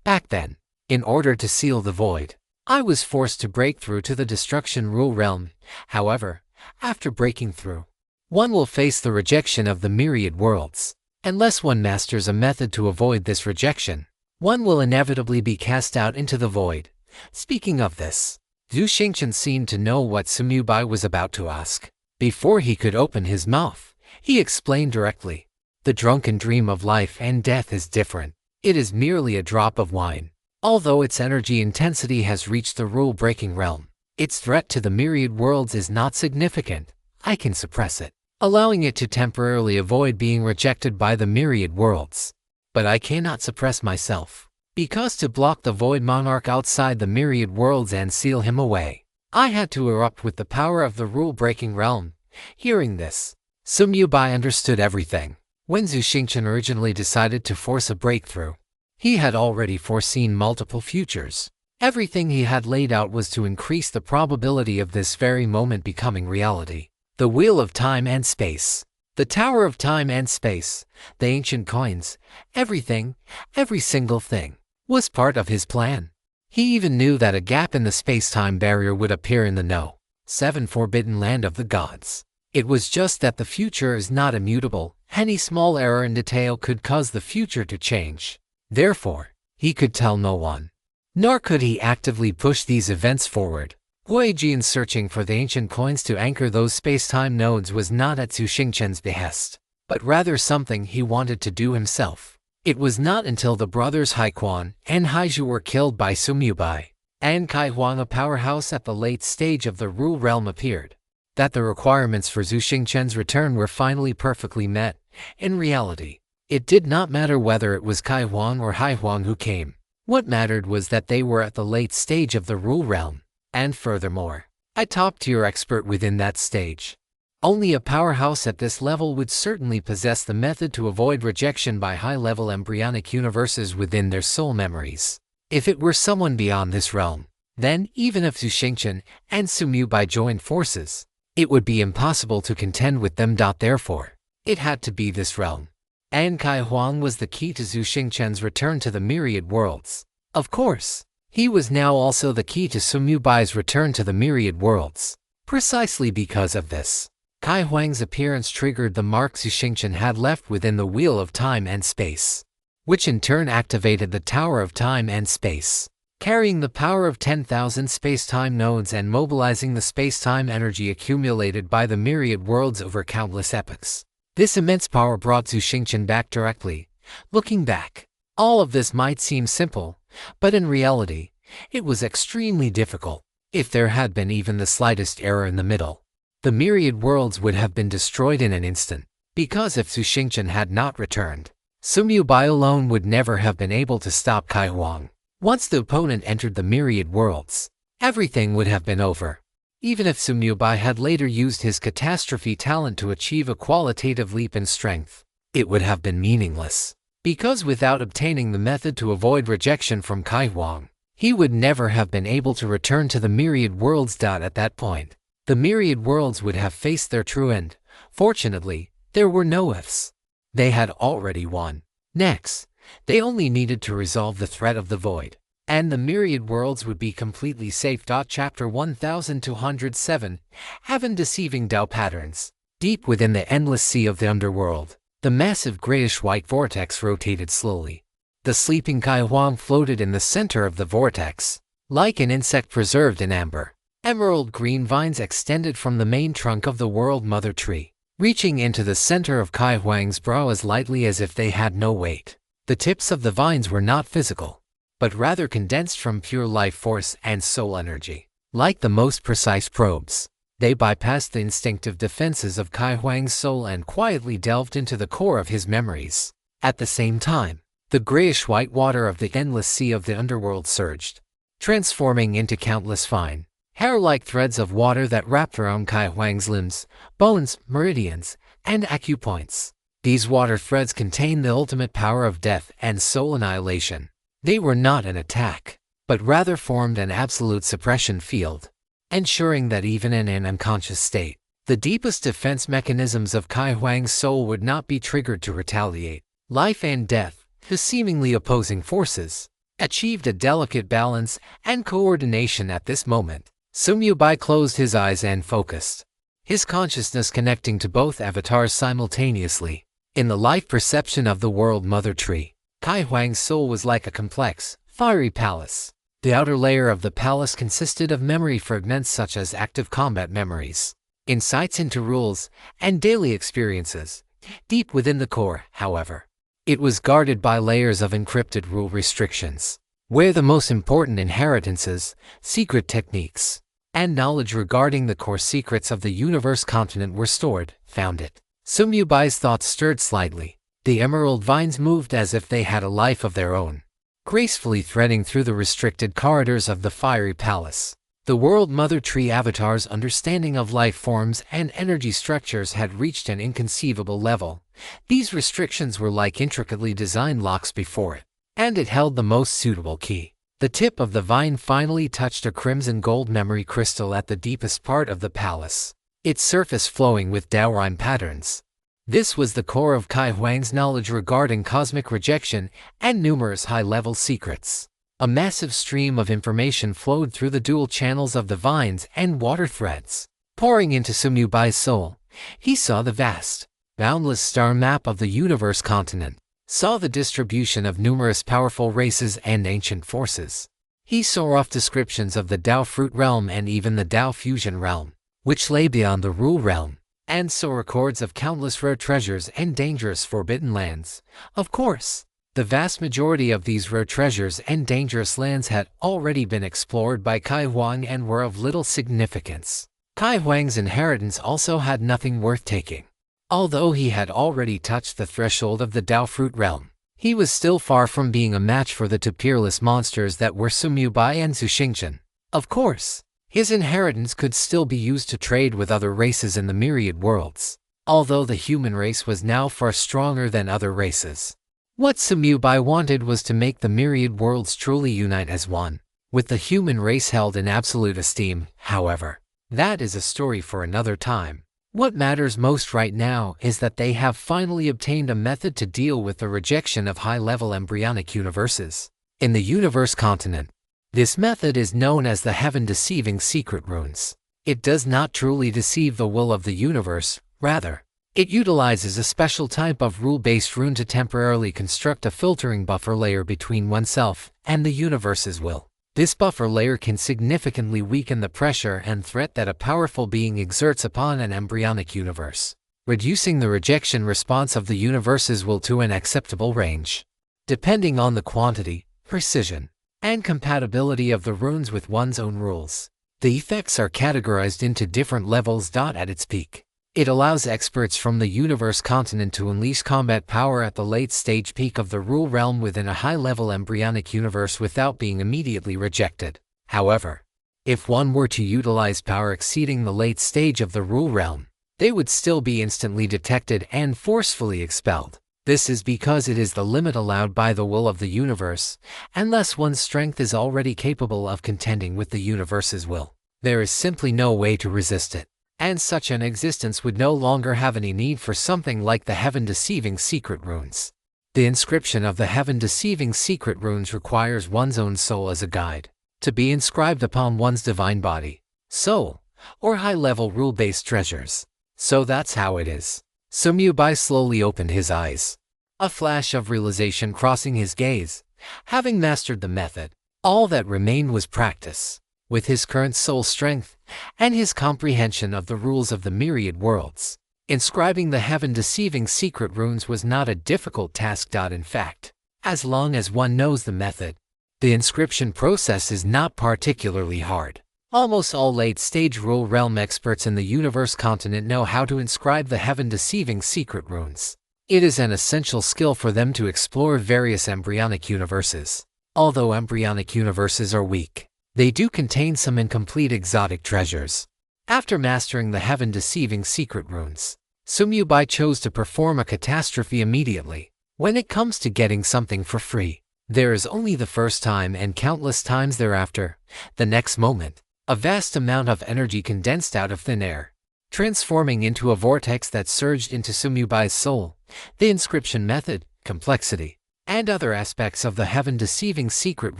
"Back then, in order to seal the void, I was forced to break through to the destruction rule realm. However, after breaking through, one will face the rejection of the myriad worlds. Unless one masters a method to avoid this rejection, one will inevitably be cast out into the void. Speaking of this, Zhu Xingchen seemed to know what Sumubai was about to ask. Before he could open his mouth, he explained directly. The drunken dream of life and death is different. It is merely a drop of wine. Although its energy intensity has reached the rule-breaking realm, its threat to the myriad worlds is not significant. I can suppress it, allowing it to temporarily avoid being rejected by the myriad worlds. But I cannot suppress myself, because to block the void monarch outside the myriad worlds and seal him away, I had to erupt with the power of the rule-breaking realm. Hearing this, Sumubai understood everything. When Zhu Xingchen originally decided to force a breakthrough, he had already foreseen multiple futures. Everything he had laid out was to increase the probability of this very moment becoming reality. The Wheel of Time and Space, the Tower of Time and Space, the ancient coins, everything, every single thing, was part of his plan. He even knew that a gap in the space-time barrier would appear in the No. 7 Forbidden Land of the Gods. It was just that the future is not immutable. Any small error in detail could cause the future to change. Therefore, he could tell no one. Nor could he actively push these events forward. Huijian searching for the ancient coins to anchor those space-time nodes was not at Zhu Xingchen's behest, but rather something he wanted to do himself. It was not until the brothers Haiquan and Haizhu were killed by Sumubai, and Kai Huang, a powerhouse at the late stage of the Rule Realm, appeared, that the requirements for Zhu Xingchen's return were finally perfectly met. In reality, it did not matter whether it was Kai Huang or Hai Huang who came. What mattered was that they were at the late stage of the Rule Realm, and furthermore, a top-tier expert within that stage. Only a powerhouse at this level would certainly possess the method to avoid rejection by high-level embryonic universes within their soul memories. If it were someone beyond this realm, then even if Zhu Xingchen and Sumubai joined forces, it would be impossible to contend with them. Therefore, it had to be this realm. And Kai Huang was the key to Zhu Xingchen's return to the myriad worlds. Of course, he was now also the key to Sumubai's return to the myriad worlds. Precisely because of this, Kai Huang's appearance triggered the mark Zhu Xingchen had left within the Wheel of Time and Space, which in turn activated the Tower of Time and Space, carrying the power of 10,000 space-time nodes and mobilizing the space-time energy accumulated by the myriad worlds over countless epochs. This immense power brought Zhu Xingchen back directly. Looking back, all of this might seem simple, but in reality, it was extremely difficult. If there had been even the slightest error in the middle, the myriad worlds would have been destroyed in an instant, because if Zhu Xingchen had not returned, Sumubai alone would never have been able to stop Kai Huang. Once the opponent entered the myriad worlds, everything would have been over. Even if Sumubai had later used his catastrophe talent to achieve a qualitative leap in strength, it would have been meaningless, because without obtaining the method to avoid rejection from Kai Huang, he would never have been able to return to the myriad worlds. At that point, the myriad worlds would have faced their true end. Fortunately, there were no ifs. They had already won. Next, they only needed to resolve the threat of the void, and the myriad worlds would be completely safe. Chapter 1207, Heaven Deceiving Dao Patterns. Deep within the endless sea of the underworld, the massive grayish-white vortex rotated slowly. The sleeping Kai Huang floated in the center of the vortex, like an insect preserved in amber. Emerald green vines extended from the main trunk of the World Mother Tree, reaching into the center of Kai Huang's brow as lightly as if they had no weight. The tips of the vines were not physical, but rather condensed from pure life force and soul energy. Like the most precise probes, they bypassed the instinctive defenses of Kai Huang's soul and quietly delved into the core of his memories. At the same time, the grayish-white water of the endless sea of the underworld surged, transforming into countless fine, hair-like threads of water that wrapped around Kai Huang's limbs, bones, meridians, and acupoints. These water threads contained the ultimate power of death and soul annihilation. They were not an attack, but rather formed an absolute suppression field, ensuring that even in an unconscious state, the deepest defense mechanisms of Kai Huang's soul would not be triggered to retaliate. Life and death, the seemingly opposing forces, achieved a delicate balance and coordination at this moment. Sumubai closed his eyes and focused. his consciousness connecting to both avatars simultaneously. In the life perception of the World Mother Tree, Kai Huang's soul was like a complex, fiery palace. The outer layer of the palace consisted of memory fragments such as active combat memories, insights into rules, and daily experiences. Deep within the core, however, it was guarded by layers of encrypted rule restrictions, where the most important inheritances, secret techniques, and knowledge regarding the core secrets of the universe continent were stored. Found it. Sumyubai's thoughts stirred slightly. The emerald vines moved as if they had a life of their own, gracefully threading through the restricted corridors of the fiery palace. The World Mother Tree avatar's understanding of life forms and energy structures had reached an inconceivable level. These restrictions were like intricately designed locks before it, and it held the most suitable key. The tip of the vine finally touched a crimson gold memory crystal at the deepest part of the palace, its surface flowing with Daorime patterns. This was the core of Kai Huang's knowledge regarding cosmic rejection and numerous high-level secrets. A massive stream of information flowed through the dual channels of the vines and water threads, pouring into Sumyubai's soul. He saw the vast, boundless star map of the universe continent, saw the distribution of numerous powerful races and ancient forces. He saw rough descriptions of the Dao Fruit Realm and even the Dao Fusion Realm, which lay beyond the Rule Realm, and saw records of countless rare treasures and dangerous forbidden lands. Of course, the vast majority of these rare treasures and dangerous lands had already been explored by Kai Huang and were of little significance. Kai Huang's inheritance also had nothing worth taking. Although he had already touched the threshold of the Dao Fruit Realm, he was still far from being a match for the two peerless monsters that were Sumyubai and Su Xingchen. Of course, his inheritance could still be used to trade with other races in the myriad worlds, although the human race was now far stronger than other races. What Sumyubai wanted was to make the myriad worlds truly unite as one, with the human race held in absolute esteem. However, that is a story for another time. What matters most right now is that they have finally obtained a method to deal with the rejection of high-level embryonic universes in the universe continent. This method is known as the heaven-deceiving secret runes. It does not truly deceive the will of the universe, rather, it utilizes a special type of rule-based rune to temporarily construct a filtering buffer layer between oneself and the universe's will. This buffer layer can significantly weaken the pressure and threat that a powerful being exerts upon an embryonic universe, reducing the rejection response of the universe's will to an acceptable range. Depending on the quantity, precision, and compatibility of the runes with one's own rules, the effects are categorized into different levels. At its peak, it allows experts from the universe continent to unleash combat power at the late-stage peak of the rule realm within a high-level embryonic universe without being immediately rejected. However, if one were to utilize power exceeding the late stage of the rule realm, they would still be instantly detected and forcefully expelled. This is because it is the limit allowed by the will of the universe, unless one's strength is already capable of contending with the universe's will. There is simply no way to resist it, and such an existence would no longer have any need for something like the heaven-deceiving secret runes. The inscription of the heaven-deceiving secret runes requires one's own soul as a guide, to be inscribed upon one's divine body, soul, or high-level rule-based treasures. So that's how it is. Sumyubai slowly opened his eyes, a flash of realization crossing his gaze. Having mastered the method, all that remained was practice. With his current soul strength and his comprehension of the rules of the myriad worlds, inscribing the heaven-deceiving secret runes was not a difficult task. In fact, as long as one knows the method, the inscription process is not particularly hard. Almost all late-stage rule realm experts in the universe continent know how to inscribe the heaven-deceiving secret runes. It is an essential skill for them to explore various embryonic universes. Although embryonic universes are weak, they do contain some incomplete exotic treasures. After mastering the heaven-deceiving secret runes, Sumyubai chose to perform a catastrophe immediately. When it comes to getting something for free, there is only the first time and countless times thereafter. The next moment, a vast amount of energy condensed out of thin air, transforming into a vortex that surged into Sumyubai's soul. The inscription method, complexity, and other aspects of the heaven-deceiving secret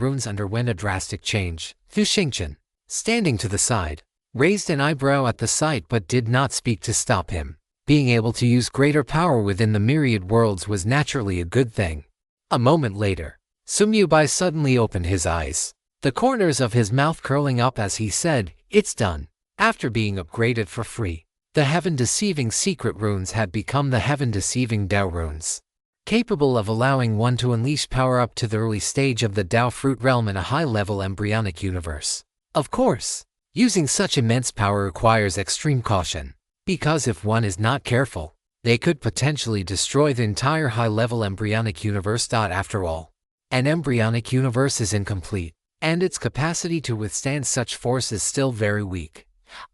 runes underwent a drastic change. Su Xingchen, standing to the side, raised an eyebrow at the sight but did not speak to stop him. Being able to use greater power within the myriad worlds was naturally a good thing. A moment later, Sumyubai suddenly opened his eyes, the corners of his mouth curling up as he said, "It's done." After being upgraded for free, the heaven-deceiving secret runes had become the heaven-deceiving Dao runes, capable of allowing one to unleash power up to the early stage of the Dao fruit realm in a high-level embryonic universe. Of course, using such immense power requires extreme caution, because if one is not careful, they could potentially destroy the entire high-level embryonic universe. After all, an embryonic universe is incomplete, and its capacity to withstand such force is still very weak.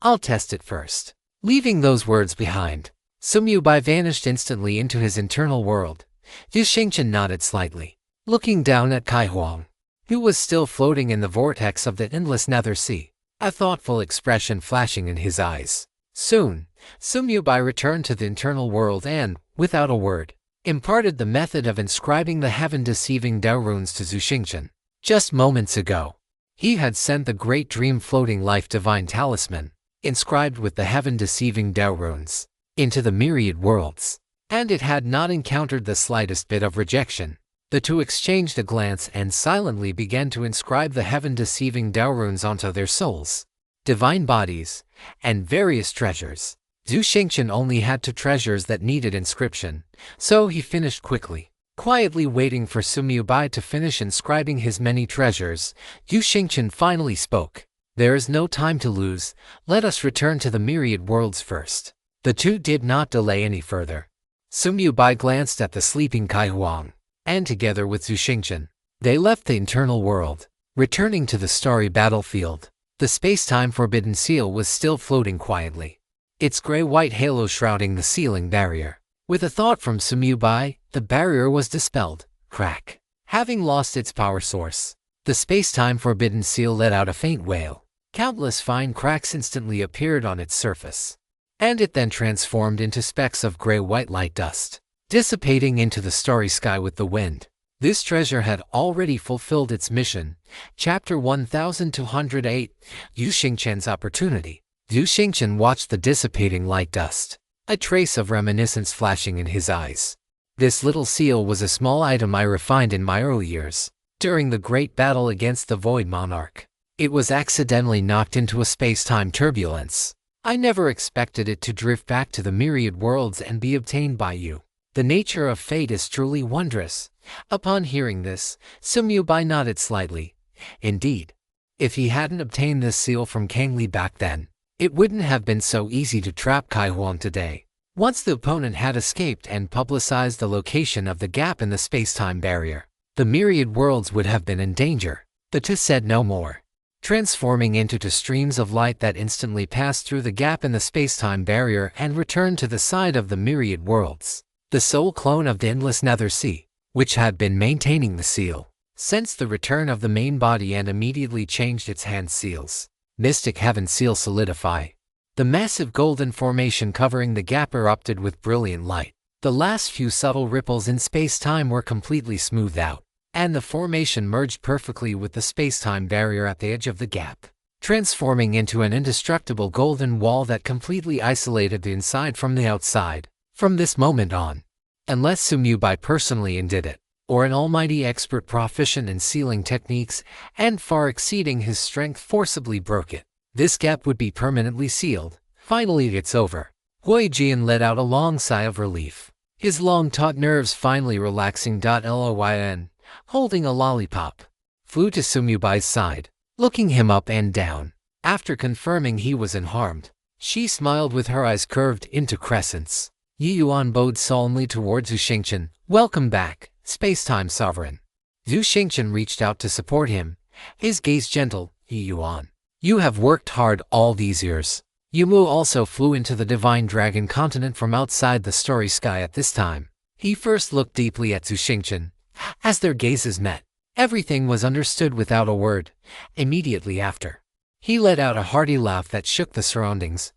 I'll test it first. Leaving those words behind, Sumyubai vanished instantly into his internal world. Yu Xingchen nodded slightly, looking down at Kai Huang, who was still floating in the vortex of the endless nether sea, a thoughtful expression flashing in his eyes. Soon, Sumyubai returned to the internal world and, without a word, imparted the method of inscribing the heaven-deceiving Dao runes to Zhu Xingchen. Just moments ago, he had sent the great dream floating life divine talisman, inscribed with the heaven-deceiving Dao runes, into the myriad worlds, and it had not encountered the slightest bit of rejection. The two exchanged a glance and silently began to inscribe the heaven-deceiving Dao runes onto their souls, divine bodies, and various treasures. Zhu Xingchen only had 2 treasures that needed inscription, so he finished quickly. Quietly waiting for Sumyubai to finish inscribing his many treasures, Yu Xingchen finally spoke. "There is no time to lose, let us return to the myriad worlds first." The two did not delay any further. Sumyubai glanced at the sleeping Kai Huang, and together with Zhu Xingchen, they left the internal world, returning to the starry battlefield. The space-time forbidden seal was still floating quietly, its gray-white halo shrouding the ceiling barrier. With a thought from Sumyubai, the barrier was dispelled. Crack. Having lost its power source, the space-time forbidden seal let out a faint wail. Countless fine cracks instantly appeared on its surface, and it then transformed into specks of gray-white light dust, dissipating into the starry sky with the wind. This treasure had already fulfilled its mission. Chapter 1208, Yu Xingchen's Opportunity. Yu Xingchen watched the dissipating light dust, a trace of reminiscence flashing in his eyes. This little seal was a small item I refined in my early years, during the great battle against the Void Monarch. It was accidentally knocked into a space-time turbulence. I never expected it to drift back to the myriad worlds and be obtained by you. The nature of fate is truly wondrous. Upon hearing this, Sumyubai nodded slightly. Indeed, if he hadn't obtained this seal from Kang Li back then, it wouldn't have been so easy to trap Kai Huang today. Once the opponent had escaped and publicized the location of the gap in the space-time barrier, the myriad worlds would have been in danger. The two said no more, transforming into 2 streams of light that instantly passed through the gap in the space-time barrier and returned to the side of the myriad worlds. The sole clone of the endless nether sea, which had been maintaining the seal, sensed the return of the main body and immediately changed its hand seals. Mystic Heaven Seal solidify. The massive golden formation covering the gap erupted with brilliant light. The last few subtle ripples in space-time were completely smoothed out, and the formation merged perfectly with the space-time barrier at the edge of the gap, transforming into an indestructible golden wall that completely isolated the inside from the outside. From this moment on, unless Sumyubai personally undid it, or an almighty expert proficient in sealing techniques and far exceeding his strength forcibly broke it, this gap would be permanently sealed. Finally it's over. Hui Jian let out a long sigh of relief, his long taut nerves finally relaxing. Lyn, holding a lollipop, flew to Sumyubai's side, looking him up and down. After confirming he was unharmed, she smiled with her eyes curved into crescents. Yi Yuan bowed solemnly towards Zhu Xingchen. "Welcome back, Space-Time Sovereign." Zhu Xingchen reached out to support him, his gaze gentle. "Yi Yuan, you have worked hard all these years." Yumu also flew into the Divine Dragon continent from outside the starry sky at this time. He first looked deeply at Zhu Xingchen. As their gazes met, everything was understood without a word. Immediately after, he let out a hearty laugh that shook the surroundings.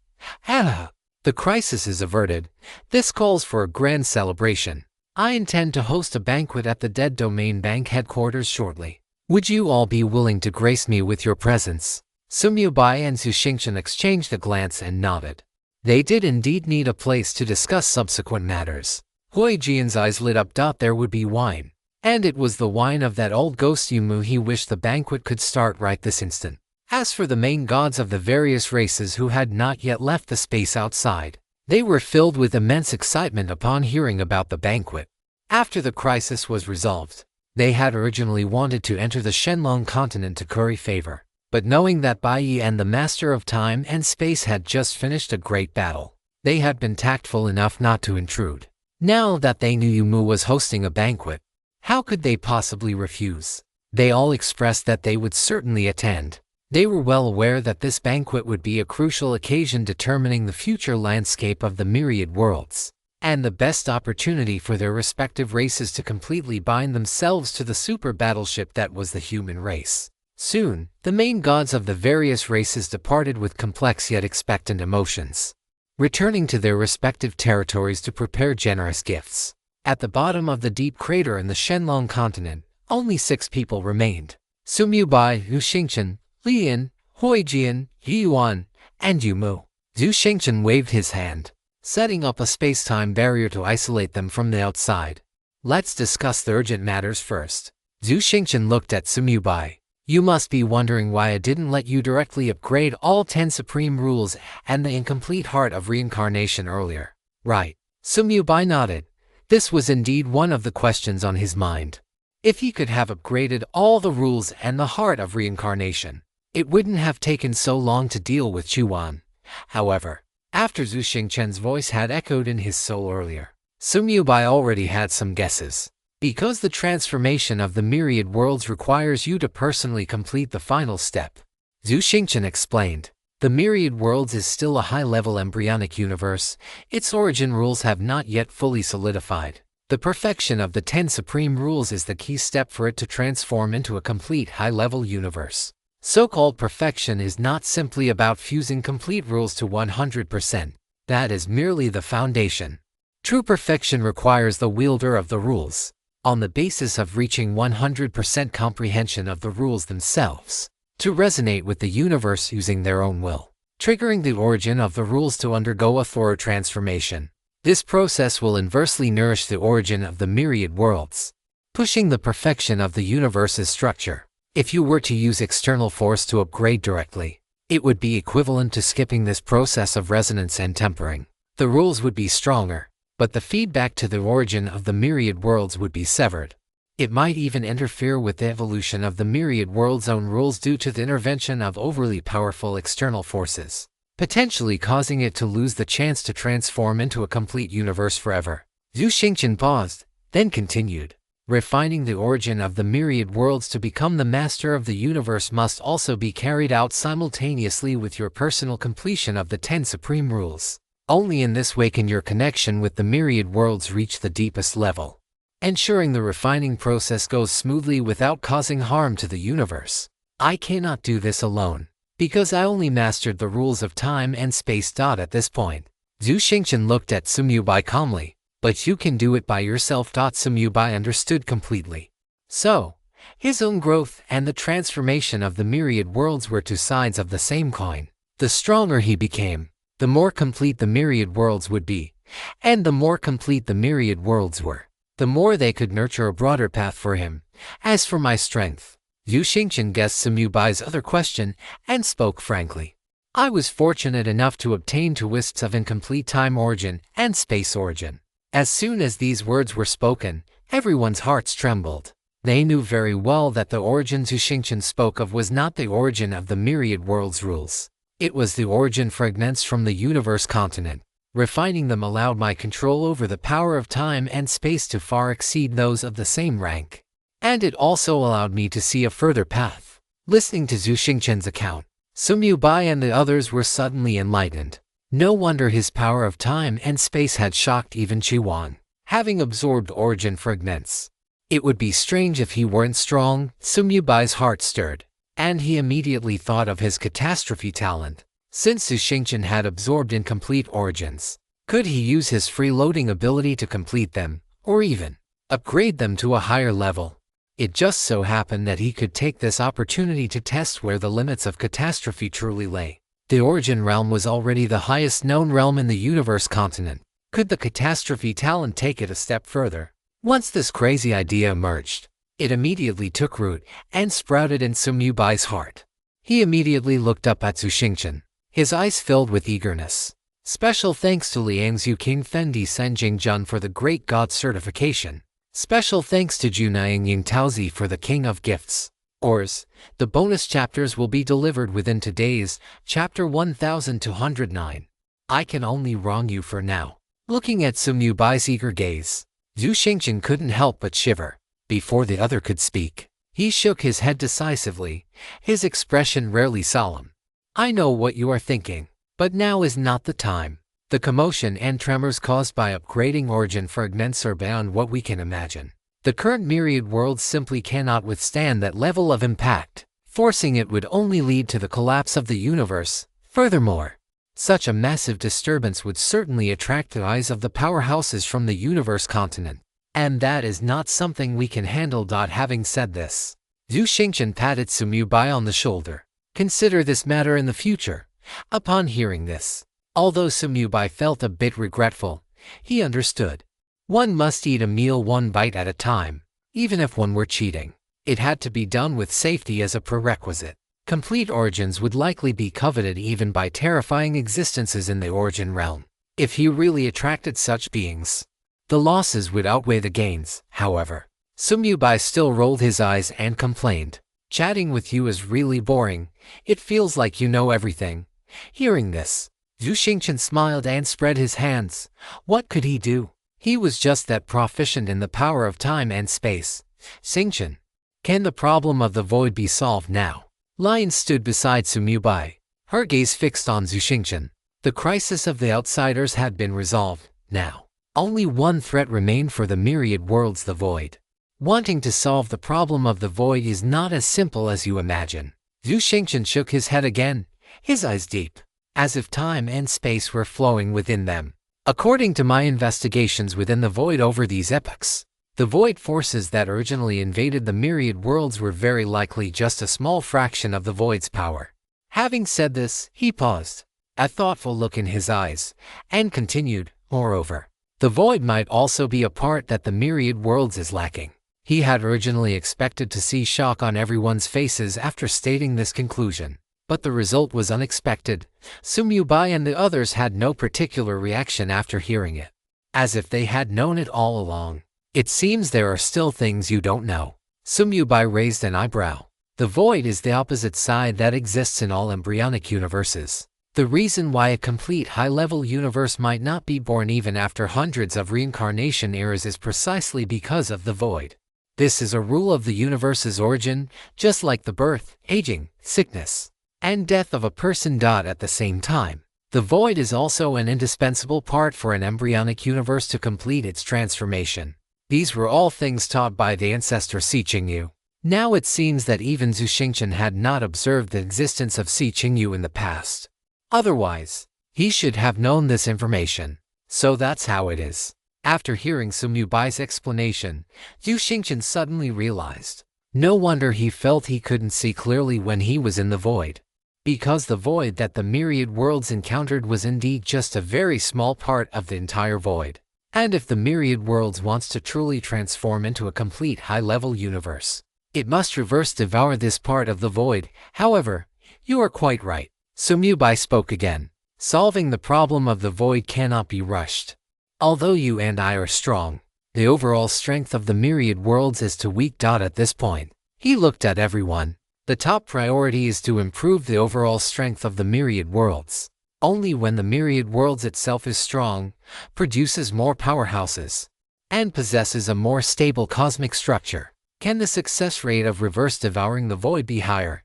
"Ah! The crisis is averted. This calls for a grand celebration. I intend to host a banquet at the Dead Domain Bank headquarters shortly. Would you all be willing to grace me with your presence?" Sumyubai and Zhu Xingchen exchanged a glance and nodded. They did indeed need a place to discuss subsequent matters. Hui Jian's eyes lit up. There would be wine. And it was the wine of that old ghost Yumu. He wished the banquet could start right this instant. As for the main gods of the various races who had not yet left the space outside, they were filled with immense excitement upon hearing about the banquet. After the crisis was resolved, they had originally wanted to enter the Shenlong continent to curry favor, but knowing that Bai Yi and the Master of Time and Space had just finished a great battle, they had been tactful enough not to intrude. Now that they knew Yumu was hosting a banquet, how could they possibly refuse? They all expressed that they would certainly attend. They were well aware that this banquet would be a crucial occasion determining the future landscape of the myriad worlds, and the best opportunity for their respective races to completely bind themselves to the super battleship that was the human race. Soon, the main gods of the various races departed with complex yet expectant emotions, returning to their respective territories to prepare generous gifts. At the bottom of the deep crater in the Shenlong continent, only 6 people remained: Sumyubai, Zhu Xingchen, Lian, Huijian, Yuan, and Yumu. Zhu Xingchen waved his hand, setting up a space-time barrier to isolate them from the outside. Let's discuss the urgent matters first. Zhu Xingchen looked at Sumyubai. You must be wondering why I didn't let you directly upgrade all 10 supreme rules and the incomplete heart of reincarnation earlier, right? Sumyubai nodded. This was indeed one of the questions on his mind. If he could have upgraded all the rules and the heart of reincarnation, it wouldn't have taken so long to deal with Chuan. However, after Zhu Xingchen's voice had echoed in his soul earlier, Sumyubai already had some guesses. Because the transformation of the myriad worlds requires you to personally complete the final step, Zhu Xingchen explained. The myriad worlds is still a high-level embryonic universe. Its origin rules have not yet fully solidified. The perfection of the 10 supreme rules is the key step for it to transform into a complete high-level universe. So-called perfection is not simply about fusing complete rules to 100%. That is merely the foundation. True perfection requires the wielder of the rules, on the basis of reaching 100% comprehension of the rules themselves, to resonate with the universe using their own will, triggering the origin of the rules to undergo a thorough transformation. This process will inversely nourish the origin of the myriad worlds, pushing the perfection of the universe's structure. If you were to use external force to upgrade directly, it would be equivalent to skipping this process of resonance and tempering. The rules would be stronger, but the feedback to the origin of the myriad worlds would be severed. It might even interfere with the evolution of the myriad world's own rules due to the intervention of overly powerful external forces, potentially causing it to lose the chance to transform into a complete universe forever. Zhu Xingchen paused, then continued. Refining the origin of the myriad worlds to become the master of the universe must also be carried out simultaneously with your personal completion of the 10 supreme rules. Only in this way can your connection with the myriad worlds reach the deepest level, ensuring the refining process goes smoothly without causing harm to the universe. I cannot do this alone, because I only mastered the rules of time and space. At this point, Zhu Xingchen looked at Sumyubai calmly. But you can do it by yourself. Sumyubai understood completely. So, his own growth and the transformation of the myriad worlds were 2 sides of the same coin. The stronger he became, the more complete the myriad worlds would be, and the more complete the myriad worlds were, the more they could nurture a broader path for him. As for my strength, Zhu Xingchen guessed Sumyubai's other question and spoke frankly. I was fortunate enough to obtain 2 wisps of incomplete time origin and space origin. As soon as these words were spoken, everyone's hearts trembled. They knew very well that the origin Zhu Xingchen spoke of was not the origin of the myriad world's rules. It was the origin fragments from the universe continent. Refining them allowed my control over the power of time and space to far exceed those of the same rank. And it also allowed me to see a further path. Listening to Zhu Xingchen's account, Sumyubai and the others were suddenly enlightened. No wonder his power of time and space had shocked even Chuan, having absorbed origin fragments. It would be strange if he weren't strong. Sumyubai's heart stirred, and he immediately thought of his catastrophe talent. Since Zhu Xingchen had absorbed incomplete origins, could he use his freeloading ability to complete them, or even upgrade them to a higher level? It just so happened that he could take this opportunity to test where the limits of catastrophe truly lay. The origin realm was already the highest known realm in the universe continent. Could the catastrophe talent take it a step further? Once this crazy idea emerged, it immediately took root and sprouted in Sumyubai's heart. He immediately looked up at Zuxingchen, his eyes filled with eagerness. Special thanks to Liangzhu King Fendi Senjing Jun for the Great God certification. Special thanks to Junaying Ying Taozi for the King of Gifts. Ors, the bonus chapters will be delivered within today's chapter 1209. I can only wrong you for now. Looking at Sumyubai's eager gaze, Zuxingchen couldn't help but shiver. Before the other could speak, he shook his head decisively, his expression rarely solemn. I know what you are thinking, but now is not the time. The commotion and tremors caused by upgrading origin fragments are beyond what we can imagine. The current myriad worlds simply cannot withstand that level of impact. Forcing it would only lead to the collapse of the universe. Furthermore, such a massive disturbance would certainly attract the eyes of the powerhouses from the universe continent. And that is not something we can handle. Having said this, Zuxingchen patted Sumyubai on the shoulder. Consider this matter in the future. Upon hearing this, although Sumyubai felt a bit regretful, he understood. One must eat a meal one bite at a time, even if one were cheating. It had to be done with safety as a prerequisite. Complete origins would likely be coveted even by terrifying existences in the origin realm. If he really attracted such beings, the losses would outweigh the gains. However, Sumyubai still rolled his eyes and complained. Chatting with you is really boring. It feels like you know everything. Hearing this, Zuxingchen smiled and spread his hands. What could he do? He was just that proficient in the power of time and space. Xingchen, can the problem of the void be solved now? Lion stood beside Sumyubai, her gaze fixed on Zuxingchen. The crisis of the outsiders had been resolved. Now, only one threat remained for the myriad worlds: the void. Wanting to solve the problem of the void is not as simple as you imagine. Zuxingchen shook his head again, his eyes deep, as if time and space were flowing within them. According to my investigations within the void over these epochs, the void forces that originally invaded the myriad worlds were very likely just a small fraction of the void's power. Having said this, he paused, a thoughtful look in his eyes, and continued, moreover, the void might also be a part that the myriad worlds is lacking. He had originally expected to see shock on everyone's faces after stating this conclusion, but the result was unexpected. Sumyubai and the others had no particular reaction after hearing it, as if they had known it all along. It seems there are still things you don't know. Sumyubai raised an eyebrow. The void is the opposite side that exists in all embryonic universes. The reason why a complete high-level universe might not be born even after hundreds of reincarnation eras is precisely because of the void. This is a rule of the universe's origin, just like the birth, aging, sickness, and death of a person. At the same time, the void is also an indispensable part for an embryonic universe to complete its transformation. These were all things taught by the ancestor Si Qingyu. Now it seems that even Zuxingchen had not observed the existence of Si Qingyu in the past. Otherwise, he should have known this information. So that's how it is. After hearing Sumyubai's explanation, Zuxingchen suddenly realized. No wonder he felt he couldn't see clearly when he was in the void. Because the void that the myriad worlds encountered was indeed just a very small part of the entire void. And if the myriad worlds wants to truly transform into a complete high-level universe, it must reverse devour this part of the void. However, you are quite right. Sumyubai spoke again. Solving the problem of the void cannot be rushed. Although you and I are strong, the overall strength of the myriad worlds is too weak. At this point, he looked at everyone. The top priority is to improve the overall strength of the myriad worlds. Only when the myriad worlds itself is strong, produces more powerhouses, and possesses a more stable cosmic structure, can the success rate of reverse devouring the void be higher.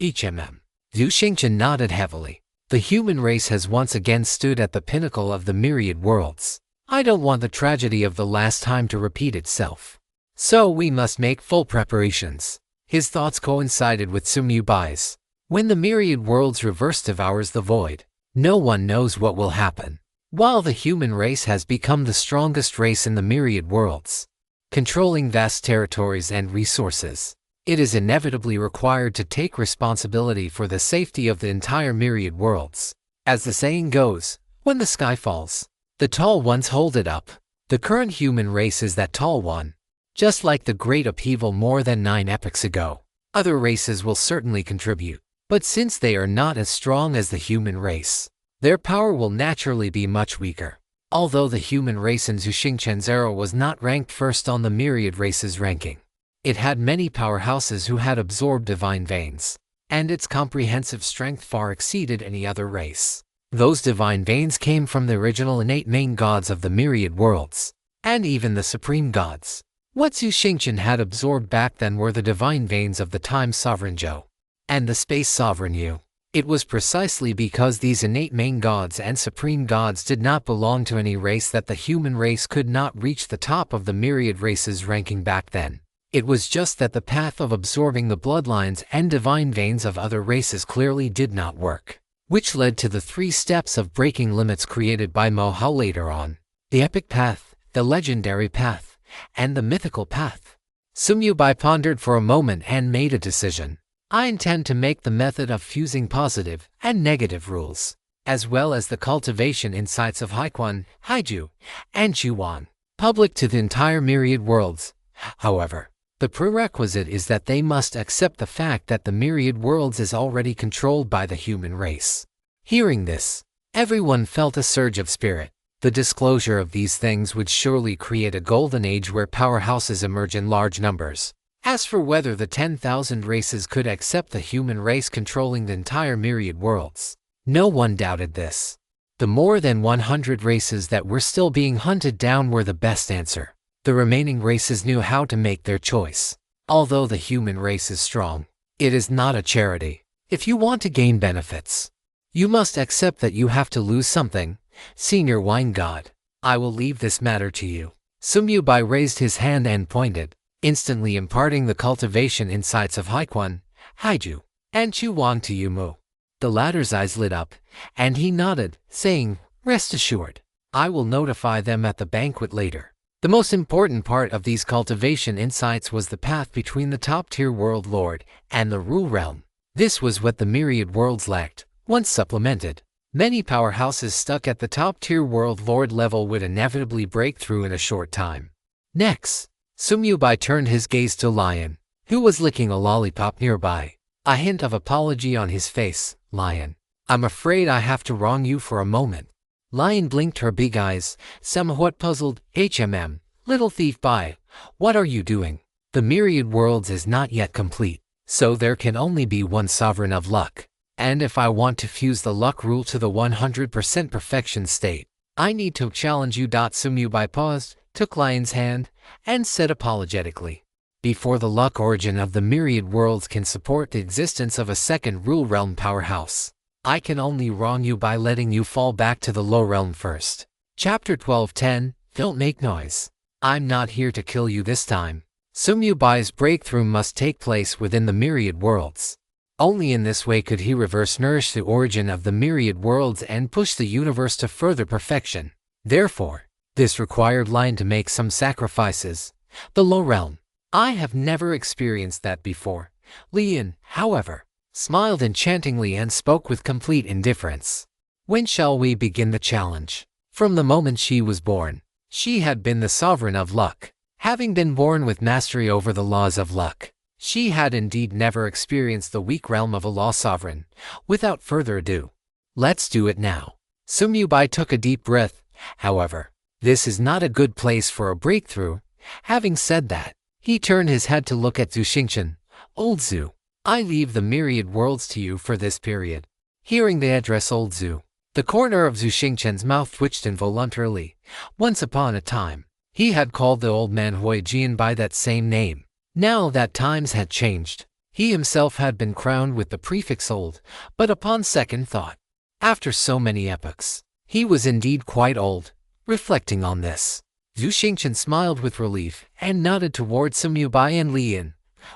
Zuxingchen nodded heavily. The human race has once again stood at the pinnacle of the myriad worlds. I don't want the tragedy of the last time to repeat itself. So we must make full preparations. His thoughts coincided with Sumyubai's. When the myriad worlds reverse devours the void, no one knows what will happen. While the human race has become the strongest race in the myriad worlds, controlling vast territories and resources. It is inevitably required to take responsibility for the safety of the entire myriad worlds. As the saying goes, when the sky falls, the tall ones hold it up. The current human race is that tall one. Just like the great upheaval more than 9 epochs ago, other races will certainly contribute. But since they are not as strong as the human race, their power will naturally be much weaker. Although the human race in Xuxingchen's era was not ranked first on the myriad races ranking, it had many powerhouses who had absorbed divine veins, and its comprehensive strength far exceeded any other race. Those divine veins came from the original innate main gods of the myriad worlds, and even the supreme gods. What Xuxingchen had absorbed back then were the divine veins of the time sovereign Zhou and the space sovereign Yu. It was precisely because these innate main gods and supreme gods did not belong to any race that the human race could not reach the top of the myriad races ranking back then. It was just that the path of absorbing the bloodlines and divine veins of other races clearly did not work, which led to the 3 steps of breaking limits created by Manhwa later on: the epic path, the legendary path, and the mythical path. Sumyubai pondered for a moment and made a decision. I intend to make the method of fusing positive and negative rules, as well as the cultivation insights of Haiquan, Haiju, and Juwan, public to the entire myriad worlds. However, the prerequisite is that they must accept the fact that the myriad worlds is already controlled by the human race. Hearing this, everyone felt a surge of spirit. The disclosure of these things would surely create a golden age where powerhouses emerge in large numbers. As for whether the 10,000 races could accept the human race controlling the entire myriad worlds, no one doubted this. The more than 100 races that were still being hunted down were the best answer. The remaining races knew how to make their choice. Although the human race is strong, it is not a charity. If you want to gain benefits, you must accept that you have to lose something. Senior Wine God, I will leave this matter to you. Sumyubai raised his hand and pointed, instantly imparting the cultivation insights of Haiquan, Haiju, and Chuwang to Yumu. The latter's eyes lit up, and he nodded, saying, "Rest assured, I will notify them at the banquet later." The most important part of these cultivation insights was the path between the top-tier world lord and the rule realm. This was what the myriad worlds lacked. Once supplemented, many powerhouses stuck at the top-tier world lord level would inevitably break through in a short time. Next, Sumyubai turned his gaze to Lion, who was licking a lollipop nearby. A hint of apology on his face. "Lion, I'm afraid I have to wrong you for a moment." Lion blinked her big eyes, somewhat puzzled. Little thief bai, what are you doing? The myriad worlds is not yet complete, so there can only be one sovereign of luck. And if I want to fuse the luck rule to the 100% perfection state, I need to challenge you. Sumyubai paused, took Lion's hand, and said apologetically, "Before the luck origin of the myriad worlds can support the existence of a second rule realm powerhouse, I can only wrong you by letting you fall back to the low realm first." Chapter 12:10, Don't make noise. I'm not here to kill you this time. Sumyubai's breakthrough must take place within the myriad worlds. Only in this way could he reverse nourish the origin of the myriad worlds and push the universe to further perfection. Therefore, this required Lion to make some sacrifices. The low realm. I have never experienced that before. Lian, however, smiled enchantingly and spoke with complete indifference. When shall we begin the challenge? From the moment she was born, she had been the sovereign of luck. Having been born with mastery over the laws of luck, she had indeed never experienced the weak realm of a law sovereign. Without further ado, let's do it now. Sumyubai took a deep breath. However, this is not a good place for a breakthrough. Having said that, he turned his head to look at Xuxingchen. Old Zhu, I leave the myriad worlds to you for this period. Hearing the address Old Zhu, the corner of Xuxingchen's mouth twitched involuntarily. Once upon a time, he had called the old man Huijian by that same name. Now that times had changed, he himself had been crowned with the prefix old, but upon second thought, after so many epochs, he was indeed quite old. Reflecting on this, Xuxingchen smiled with relief and nodded toward Sumyubai and Lian.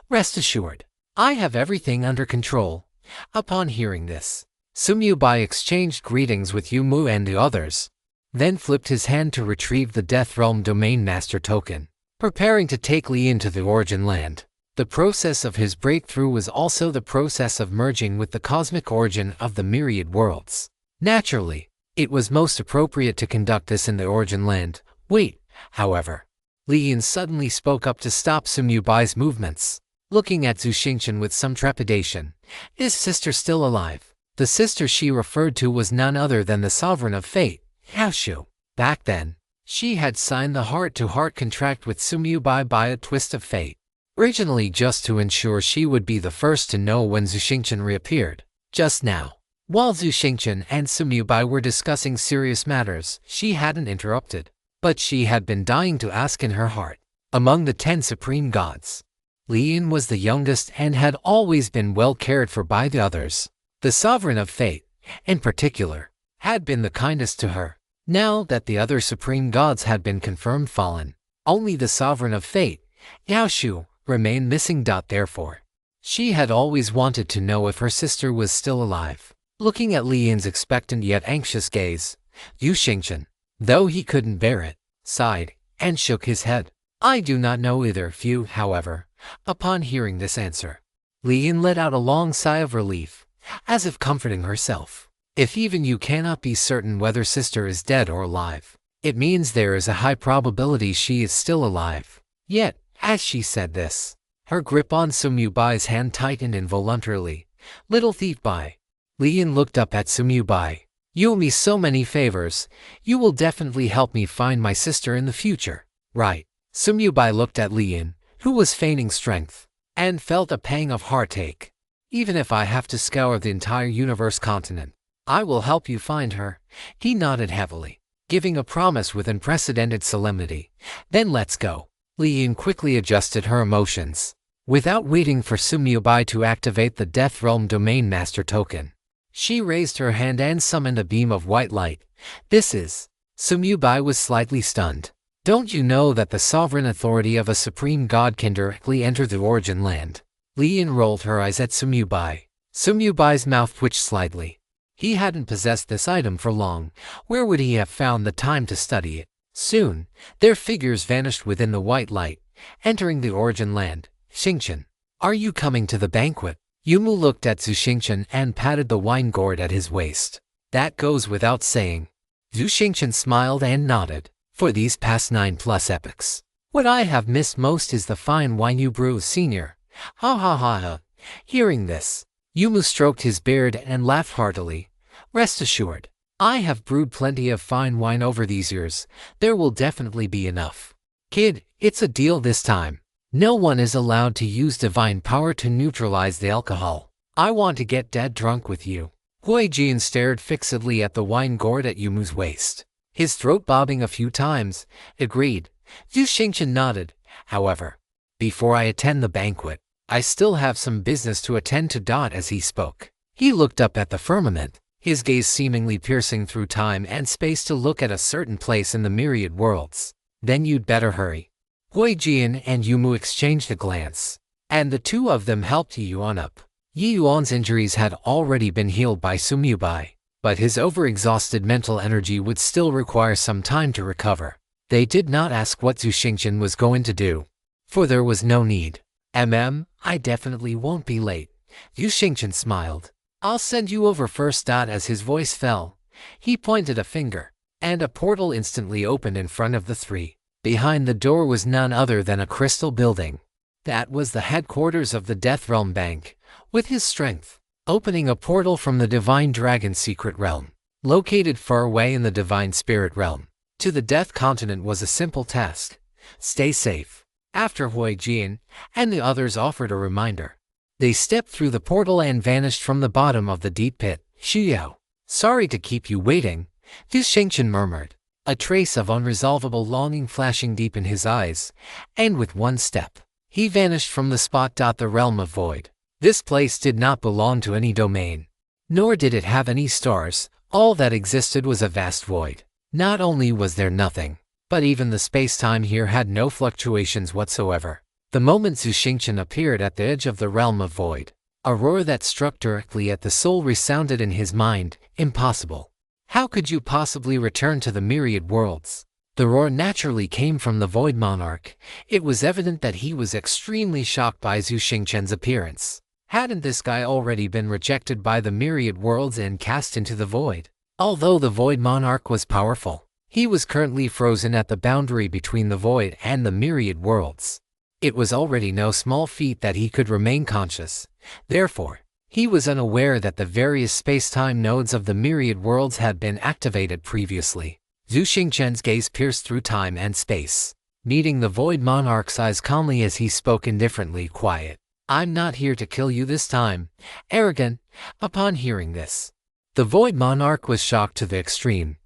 Rest assured, I have everything under control. Upon hearing this, Sumyubai exchanged greetings with Yumu and the others, then flipped his hand to retrieve the Death Realm Domain Master token. preparing to take Li into the origin land. The process of his breakthrough was also the process of merging with the cosmic origin of the myriad worlds. Naturally, it was most appropriate to conduct this in the origin land. Wait, however. Li Yin suddenly spoke up to stop Sumyubai's movements. Looking at Zhu Xingchen with some trepidation. Is sister still alive? The sister she referred to was none other than the sovereign of fate, Yaoshu. Back then, she had signed the heart-to-heart contract with Sumyubai by a twist of fate. Originally just to ensure she would be the first to know when Zhu Xingchen reappeared. Just now, while Zhu Xingchen and Sumyubai were discussing serious matters, she hadn't interrupted. But she had been dying to ask in her heart. Among the 10 supreme gods, Li Yin was the youngest and had always been well cared for by the others. The sovereign of fate, in particular, had been the kindest to her. Now that the other supreme gods had been confirmed fallen, only the sovereign of fate, Yaoshu, remained missing. Therefore, she had always wanted to know if her sister was still alive. Looking at Li Yin's expectant yet anxious gaze, Zhu Xingchen, though he couldn't bear it, sighed and shook his head. I do not know either of you, however. Upon hearing this answer, Li Yin let out a long sigh of relief, as if comforting herself. If even you cannot be certain whether sister is dead or alive, it means there is a high probability she is still alive. Yet, as she said this, her grip on Sumyubai's hand tightened involuntarily. Little thief Bai. Li Yin looked up at Sumyubai. You owe me so many favors. You will definitely help me find my sister in the future, right? Sumyubai looked at Li Yin, who was feigning strength, and felt a pang of heartache. Even if I have to scour the entire universe continent, I will help you find her. He nodded heavily, giving a promise with unprecedented solemnity. Then let's go. Li Yin quickly adjusted her emotions. Without waiting for Sumyubai to activate the Death Realm Domain Master token, she raised her hand and summoned a beam of white light. This is... Sumyubai was slightly stunned. Don't you know that the sovereign authority of a supreme god can directly enter the origin land? Li Yin rolled her eyes at Sumyubai. Sumyubai's mouth twitched slightly. He hadn't possessed this item for long. Where would he have found the time to study it? Soon, their figures vanished within the white light, entering the origin land. Xingchen, are you coming to the banquet? Yumu looked at Zhu Xingchen and patted the wine gourd at his waist. That goes without saying. Zhu Xingchen smiled and nodded. For these past 9+ epochs, what I have missed most is the fine wine you brew, senior. Ha ha ha ha. Hearing this, Yumu stroked his beard and laughed heartily. Rest assured, I have brewed plenty of fine wine over these years. There will definitely be enough. Kid, it's a deal this time. No one is allowed to use divine power to neutralize the alcohol. I want to get dead drunk with you. Hui Jian stared fixedly at the wine gourd at Yumu's waist, his throat bobbing a few times. Agreed. Zhu Xingchen nodded. However, before I attend the banquet, I still have some business to attend to. As he spoke, he looked up at the firmament, his gaze seemingly piercing through time and space to look at a certain place in the myriad worlds. Then you'd better hurry. Hui Jian and Yumu exchanged a glance, and the two of them helped Yi Yuan up. Yi Yuan's injuries had already been healed by Sumyubai, but his overexhausted mental energy would still require some time to recover. They did not ask what Zhu Xingchen was going to do, for there was no need. I definitely won't be late. Zhu Xingchen smiled. I'll send you over first. As his voice fell, he pointed a finger, and a portal instantly opened in front of the three. Behind the door was none other than a crystal building. That was the headquarters of the Death Realm Bank. With his strength, opening a portal from the Divine Dragon's secret realm, located far away in the Divine Spirit realm, to the Death Continent was a simple task. Stay safe. After Hui Jian and the others offered a reminder, they stepped through the portal and vanished from the bottom of the deep pit. Xiao, sorry to keep you waiting, Zhu Xingchen murmured, a trace of unresolvable longing flashing deep in his eyes, and with one step, he vanished from the spot. The realm of void. This place did not belong to any domain, nor did it have any stars. All that existed was a vast void. Not only was there nothing, but even the space-time here had no fluctuations whatsoever. The moment Zhu Xingchen appeared at the edge of the realm of void, a roar that struck directly at the soul resounded in his mind. Impossible. How could you possibly return to the myriad worlds? The roar naturally came from the Void Monarch. It was evident that he was extremely shocked by Zhu Xingchen's appearance. Hadn't this guy already been rejected by the myriad worlds and cast into the void? Although the Void Monarch was powerful, he was currently frozen at the boundary between the void and the myriad worlds. It was already no small feat that he could remain conscious. Therefore, he was unaware that the various space-time nodes of the myriad worlds had been activated previously. Zhu Xingchen's gaze pierced through time and space, meeting the Void Monarch's eyes calmly as he spoke indifferently quiet. "I'm not here to kill you this time, arrogant." Upon hearing this, the Void Monarch was shocked to the extreme.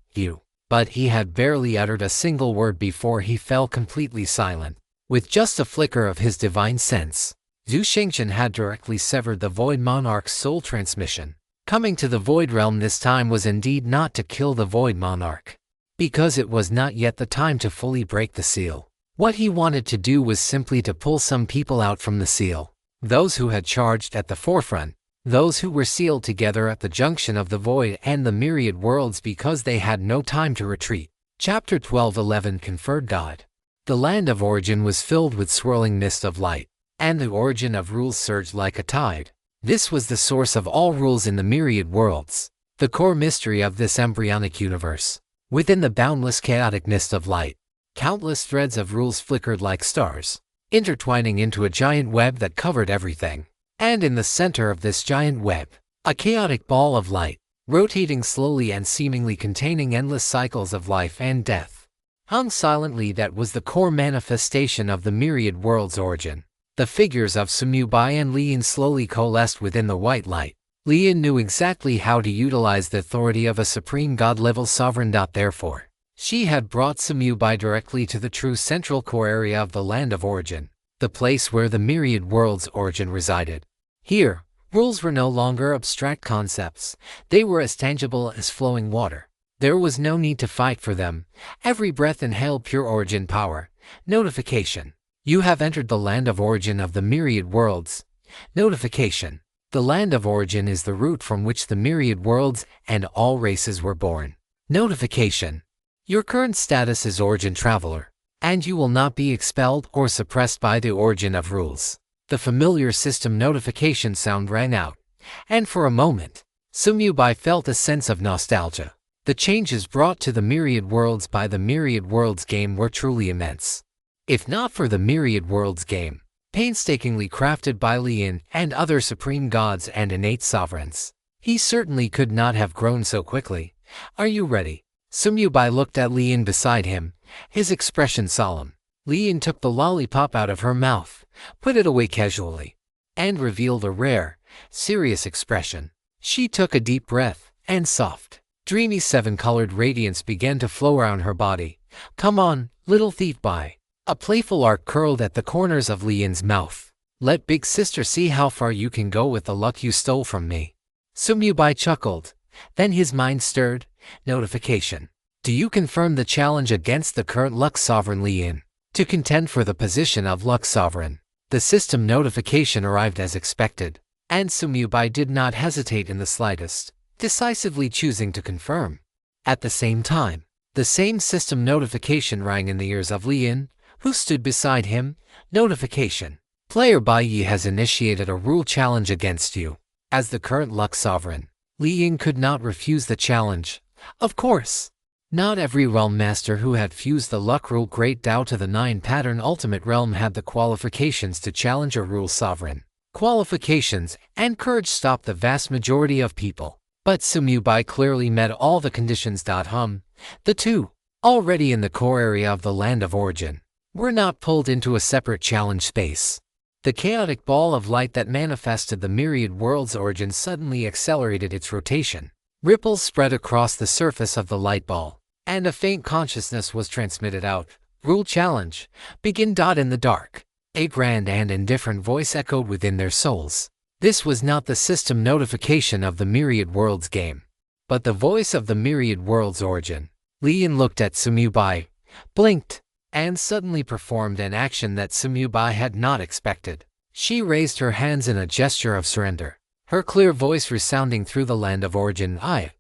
But he had barely uttered a single word before he fell completely silent. With just a flicker of his divine sense, Zhu Xingchen had directly severed the Void Monarch's soul transmission. Coming to the Void Realm this time was indeed not to kill the Void Monarch, because it was not yet the time to fully break the seal. What he wanted to do was simply to pull some people out from the seal. Those who had charged at the forefront, those who were sealed together at the junction of the void and the myriad worlds because they had no time to retreat. Chapter 12:11 Conferred God. The land of origin was filled with swirling mist of light, and the origin of rules surged like a tide. This was the source of all rules in the myriad worlds, the core mystery of this embryonic universe. Within the boundless chaotic mist of light, countless threads of rules flickered like stars, intertwining into a giant web that covered everything. And in the center of this giant web, a chaotic ball of light, rotating slowly and seemingly containing endless cycles of life and death, hung silently. That was the core manifestation of the myriad world's origin. The figures of Sumyu-bai and Lian slowly coalesced within the white light. Lian knew exactly how to utilize the authority of a supreme god-level sovereign. Therefore, she had brought Sumyu-bai directly to the true central core area of the land of origin, the place where the myriad world's origin resided. Here, rules were no longer abstract concepts. They were as tangible as flowing water. There was no need to fight for them. Every breath inhaled pure origin power. Notification. You have entered the land of origin of the myriad worlds. Notification. The land of origin is the root from which the myriad worlds and all races were born. Notification. Your current status is origin traveler, and you will not be expelled or suppressed by the origin of rules. The familiar system notification sound rang out, and for a moment, Sumyu-bai felt a sense of nostalgia. The changes brought to the myriad worlds by the myriad worlds game were truly immense. If not for the myriad worlds game, painstakingly crafted by Lian and other supreme gods and innate sovereigns, he certainly could not have grown so quickly. Are you ready? Sumyu-bai looked at Lian beside him, his expression solemn. Lian took the lollipop out of her mouth, put it away casually, and revealed a rare, serious expression. She took a deep breath, and soft, dreamy seven-colored radiance began to flow around her body. "Come on, little thief bai." A playful arc curled at the corners of Lian's mouth. "Let big sister see how far you can go with the luck you stole from me." Sumyu-bai chuckled. Then his mind stirred. Notification. Do you confirm the challenge against the current luck sovereign Lian to contend for the position of luck sovereign? The system notification arrived as expected, and Sumyu-bai did not hesitate in the slightest, decisively choosing to confirm. At the same time, the same system notification rang in the ears of Lian, who stood beside him. Notification. Player Bai Yi has initiated a rule challenge against you. As the current luck sovereign, Lian could not refuse the challenge. Of course, not every realm master who had fused the luck rule Great Tao to the 9-pattern ultimate realm had the qualifications to challenge a rule sovereign. Qualifications and courage stopped the vast majority of people, but Sumyu-bai clearly met all the conditions. The two, already in the core area of the land of origin, were not pulled into a separate challenge space. The chaotic ball of light that manifested the myriad world's origin suddenly accelerated its rotation. Ripples spread across the surface of the light ball, and a faint consciousness was transmitted out. Rule challenge. Begin. In the dark, a grand and indifferent voice echoed within their souls. This was not the system notification of the myriad worlds game, but the voice of the myriad world's origin. Lian looked at Sumyu-bai, blinked, and suddenly performed an action that Sumyu-bai had not expected. She raised her hands in a gesture of surrender, her clear voice resounding through the land of origin. "I,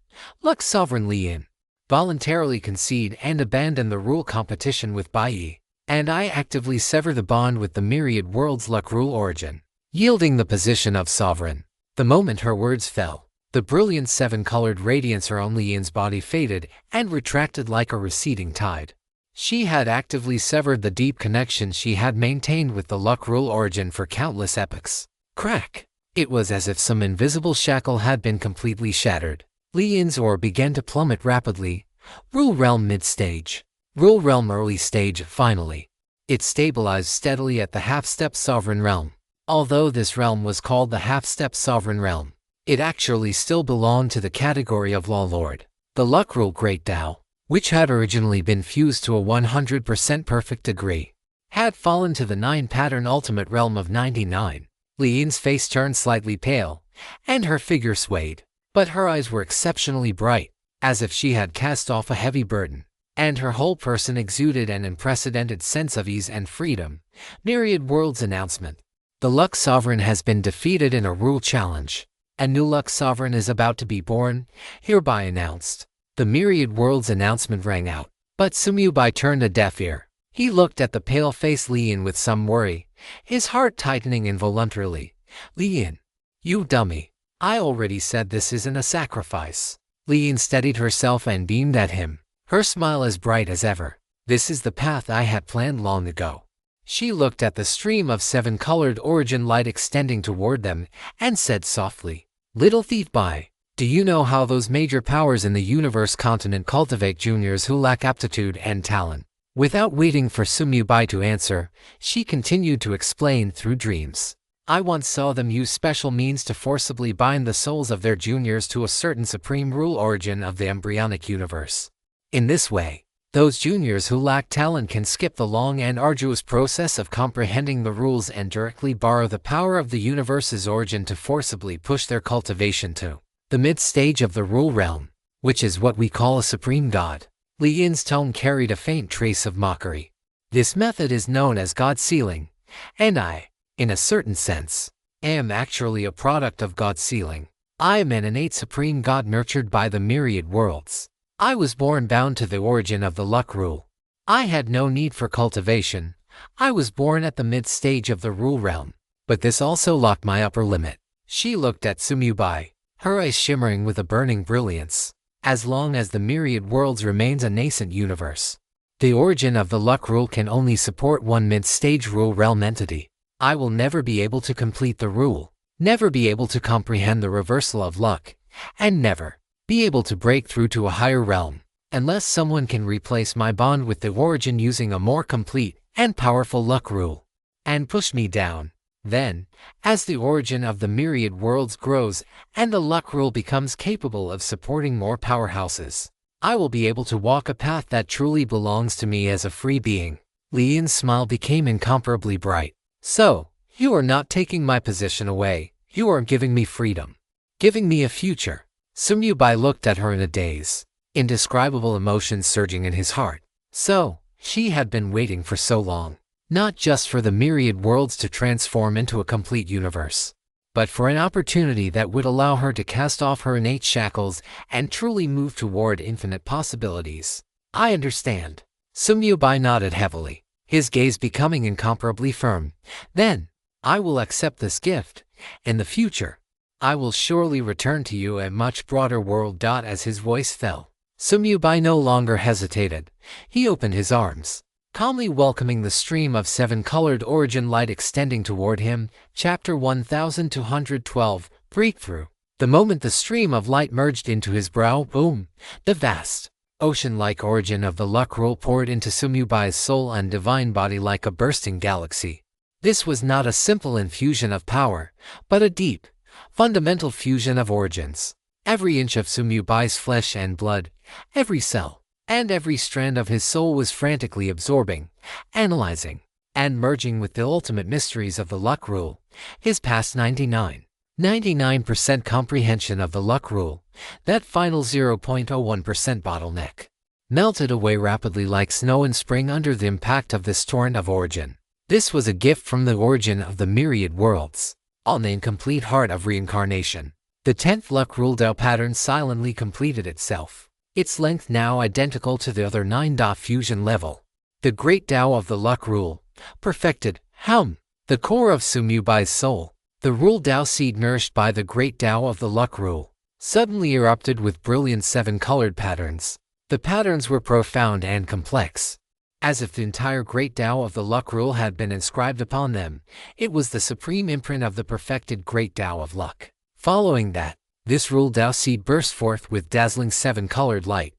luck sovereign Lian, voluntarily concede and abandon the rule competition with Bai, and I actively sever the bond with the myriad world's luck rule origin, yielding the position of sovereign. The moment her words fell, the brilliant seven-colored radiance around Lian's body faded and retracted like a receding tide. She had actively severed the deep connection she had maintained with the luck rule origin for countless epochs. Crack! It was as if some invisible shackle had been completely shattered. Lian's orb began to plummet rapidly. Rule realm mid-stage. Rule realm early stage finally. It stabilized steadily at the half-step sovereign realm. Although this realm was called the half-step sovereign realm, it actually still belonged to the category of Law Lord. The luck rule Great Tao, which had originally been fused to a 100% perfect degree, had fallen to the 9-pattern ultimate realm of 99. Lian's face turned slightly pale, and her figure swayed. But her eyes were exceptionally bright, as if she had cast off a heavy burden, and her whole person exuded an unprecedented sense of ease and freedom. Myriad Worlds announcement. The Luck Sovereign has been defeated in a rule challenge. A new Luck Sovereign is about to be born, hereby announced. The Myriad Worlds announcement rang out, but Sumyubai turned a deaf ear. He looked at the pale-faced Lian with some worry, his heart tightening involuntarily. Lian, you dummy. I already said this isn't a sacrifice. Lian steadied herself and beamed at him, her smile as bright as ever. This is the path I had planned long ago. She looked at the stream of seven-colored origin light extending toward them and said softly, Little Thief Bai, do you know how those major powers in the universe continent cultivate juniors who lack aptitude and talent? Without waiting for Sumyubai to answer, she continued to explain through dreams. I once saw them use special means to forcibly bind the souls of their juniors to a certain supreme rule origin of the embryonic universe. In this way, those juniors who lack talent can skip the long and arduous process of comprehending the rules and directly borrow the power of the universe's origin to forcibly push their cultivation to the mid-stage of the rule realm, which is what we call a supreme god. Lian's tone carried a faint trace of mockery. This method is known as God sealing, and I, in a certain sense, am actually a product of God sealing. I am an innate supreme god nurtured by the myriad worlds. I was born bound to the origin of the luck rule. I had no need for cultivation. I was born at the mid-stage of the rule realm, but this also locked my upper limit. She looked at Sumyubai, her eyes shimmering with a burning brilliance. As long as the myriad worlds remains a nascent universe, the origin of the luck rule can only support one mid-stage rule realm entity. I will never be able to complete the rule, never be able to comprehend the reversal of luck, and never be able to break through to a higher realm, unless someone can replace my bond with the origin using a more complete and powerful luck rule, and push me down. Then, as the origin of the myriad worlds grows and the luck rule becomes capable of supporting more powerhouses, I will be able to walk a path that truly belongs to me as a free being. Lian's smile became incomparably bright. So, you are not taking my position away, you are giving me freedom, giving me a future. Sumyubai looked at her in a daze, indescribable emotions surging in his heart. So, she had been waiting for so long, not just for the myriad worlds to transform into a complete universe, but for an opportunity that would allow her to cast off her innate shackles and truly move toward infinite possibilities. I understand. Sumyubai nodded heavily, his gaze becoming incomparably firm. Then, I will accept this gift. In the future, I will surely return to you a much broader world. As his voice fell, Sumyubai no longer hesitated. He opened his arms, calmly welcoming the stream of seven-colored origin light extending toward him. Chapter 1212, Breakthrough. The moment the stream of light merged into his brow, boom, the vast, ocean-like origin of the luck rule poured into Sumyubai's soul and divine body like a bursting galaxy. This was not a simple infusion of power, but a deep, fundamental fusion of origins. Every inch of Sumyubai's flesh and blood, every cell, and every strand of his soul was frantically absorbing, analyzing, and merging with the ultimate mysteries of the luck rule. His past 99% comprehension of the luck rule, that final 0.01% bottleneck, melted away rapidly like snow in spring under the impact of this torrent of origin. This was a gift from the origin of the myriad worlds, on the incomplete heart of reincarnation. The 10th luck rule Tao pattern silently completed itself. its length now identical to the other 9. Fusion level. The Great Tao of the Luck Rule. Perfected. The core of Sumyubai's soul. The rule Tao seed nourished by the Great Tao of the Luck Rule suddenly erupted with brilliant 7-colored patterns. The patterns were profound and complex. As if the entire Great Tao of the Luck Rule had been inscribed upon them, it was the supreme imprint of the perfected Great Tao of Luck. Following that, this rule Tao seed burst forth with dazzling 7-colored light,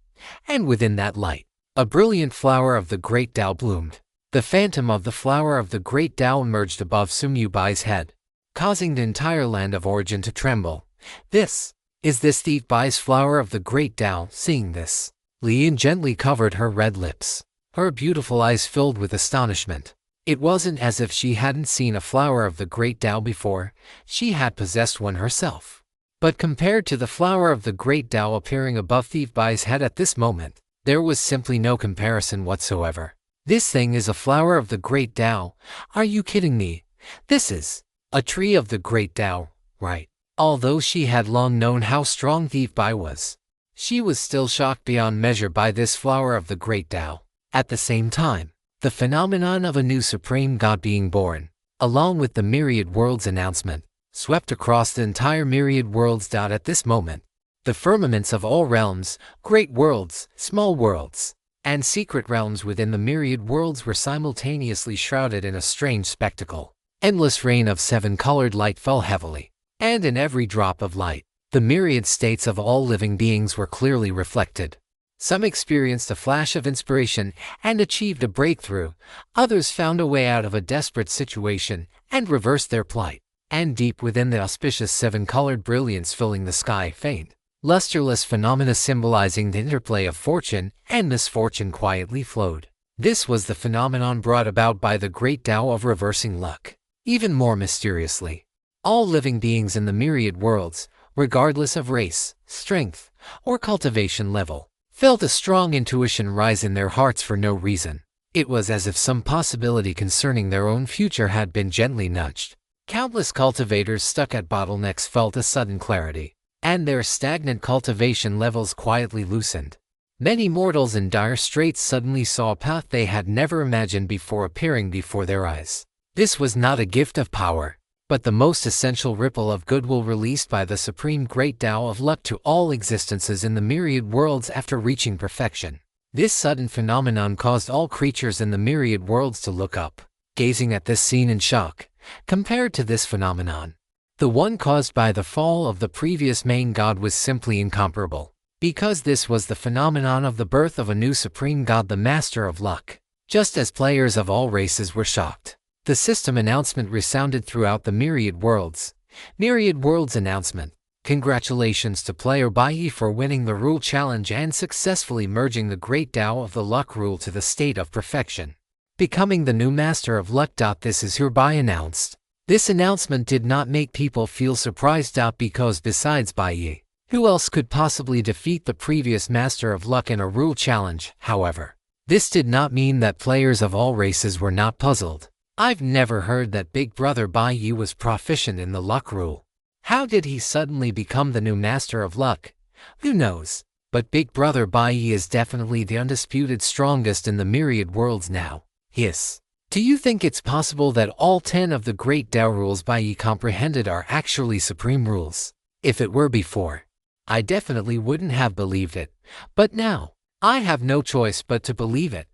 and within that light, a brilliant flower of the Great Tao bloomed. The phantom of the flower of the Great Tao emerged above Sumyubai's head, causing the entire land of origin to tremble. This thief Bai's flower of the Great Tao. Seeing this, Lian gently covered her red lips, her beautiful eyes filled with astonishment. It wasn't as if she hadn't seen a flower of the Great Tao before, she had possessed one herself. But compared to the flower of the Great Tao appearing above Thief Bai's head at this moment, there was simply no comparison whatsoever. This thing is a flower of the Great Tao. Are you kidding me? This is a tree of the Great Tao, right? Although she had long known how strong Thief Bai was, she was still shocked beyond measure by this flower of the Great Tao. At the same time, the phenomenon of a new supreme god being born, along with the Myriad Worlds announcement, swept across the entire Myriad Worlds. At this moment, the firmaments of all realms, great worlds, small worlds, and secret realms within the Myriad Worlds were simultaneously shrouded in a strange spectacle. Endless rain of 7-colored light fell heavily, and in every drop of light, the myriad states of all living beings were clearly reflected. Some experienced a flash of inspiration and achieved a breakthrough. Others found a way out of a desperate situation and reversed their plight. And deep within the auspicious 7-colored brilliance filling the sky, faint, lusterless phenomena symbolizing the interplay of fortune and misfortune quietly flowed. This was the phenomenon brought about by the Great Tao of reversing luck. Even more mysteriously, all living beings in the myriad worlds, regardless of race, strength, or cultivation level, felt a strong intuition rise in their hearts for no reason. It was as if some possibility concerning their own future had been gently nudged. Countless cultivators stuck at bottlenecks felt a sudden clarity, and their stagnant cultivation levels quietly loosened. Many mortals in dire straits suddenly saw a path they had never imagined before appearing before their eyes. This was not a gift of power, but the most essential ripple of goodwill released by the supreme Great Tao of luck to all existences in the myriad worlds after reaching perfection. This sudden phenomenon caused all creatures in the myriad worlds to look up, gazing at this scene in shock. Compared to this phenomenon, the one caused by the fall of the previous main god was simply incomparable, because this was the phenomenon of the birth of a new supreme god, the Master of Luck. Just as players of all races were shocked, the system announcement resounded throughout the myriad worlds. Myriad Worlds announcement. Congratulations to player Bai for winning the rule challenge and successfully merging the Great Tao of the Luck Rule to the state of perfection, becoming the new Master of Luck. This is hereby announced. This announcement did not make people feel surprised. Because besides Bai, who else could possibly defeat the previous Master of Luck in a rule challenge? However, this did not mean that players of all races were not puzzled. I've never heard that Big Brother Bai was proficient in the Luck Rule. How did he suddenly become the new Master of Luck? Who knows? But Big Brother Bai is definitely the undisputed strongest in the myriad worlds now. Hiss. Do you think it's possible that all 10 of the Great Tao rules Bai comprehended are actually supreme rules? If it were before, I definitely wouldn't have believed it. But now, I have no choice but to believe it.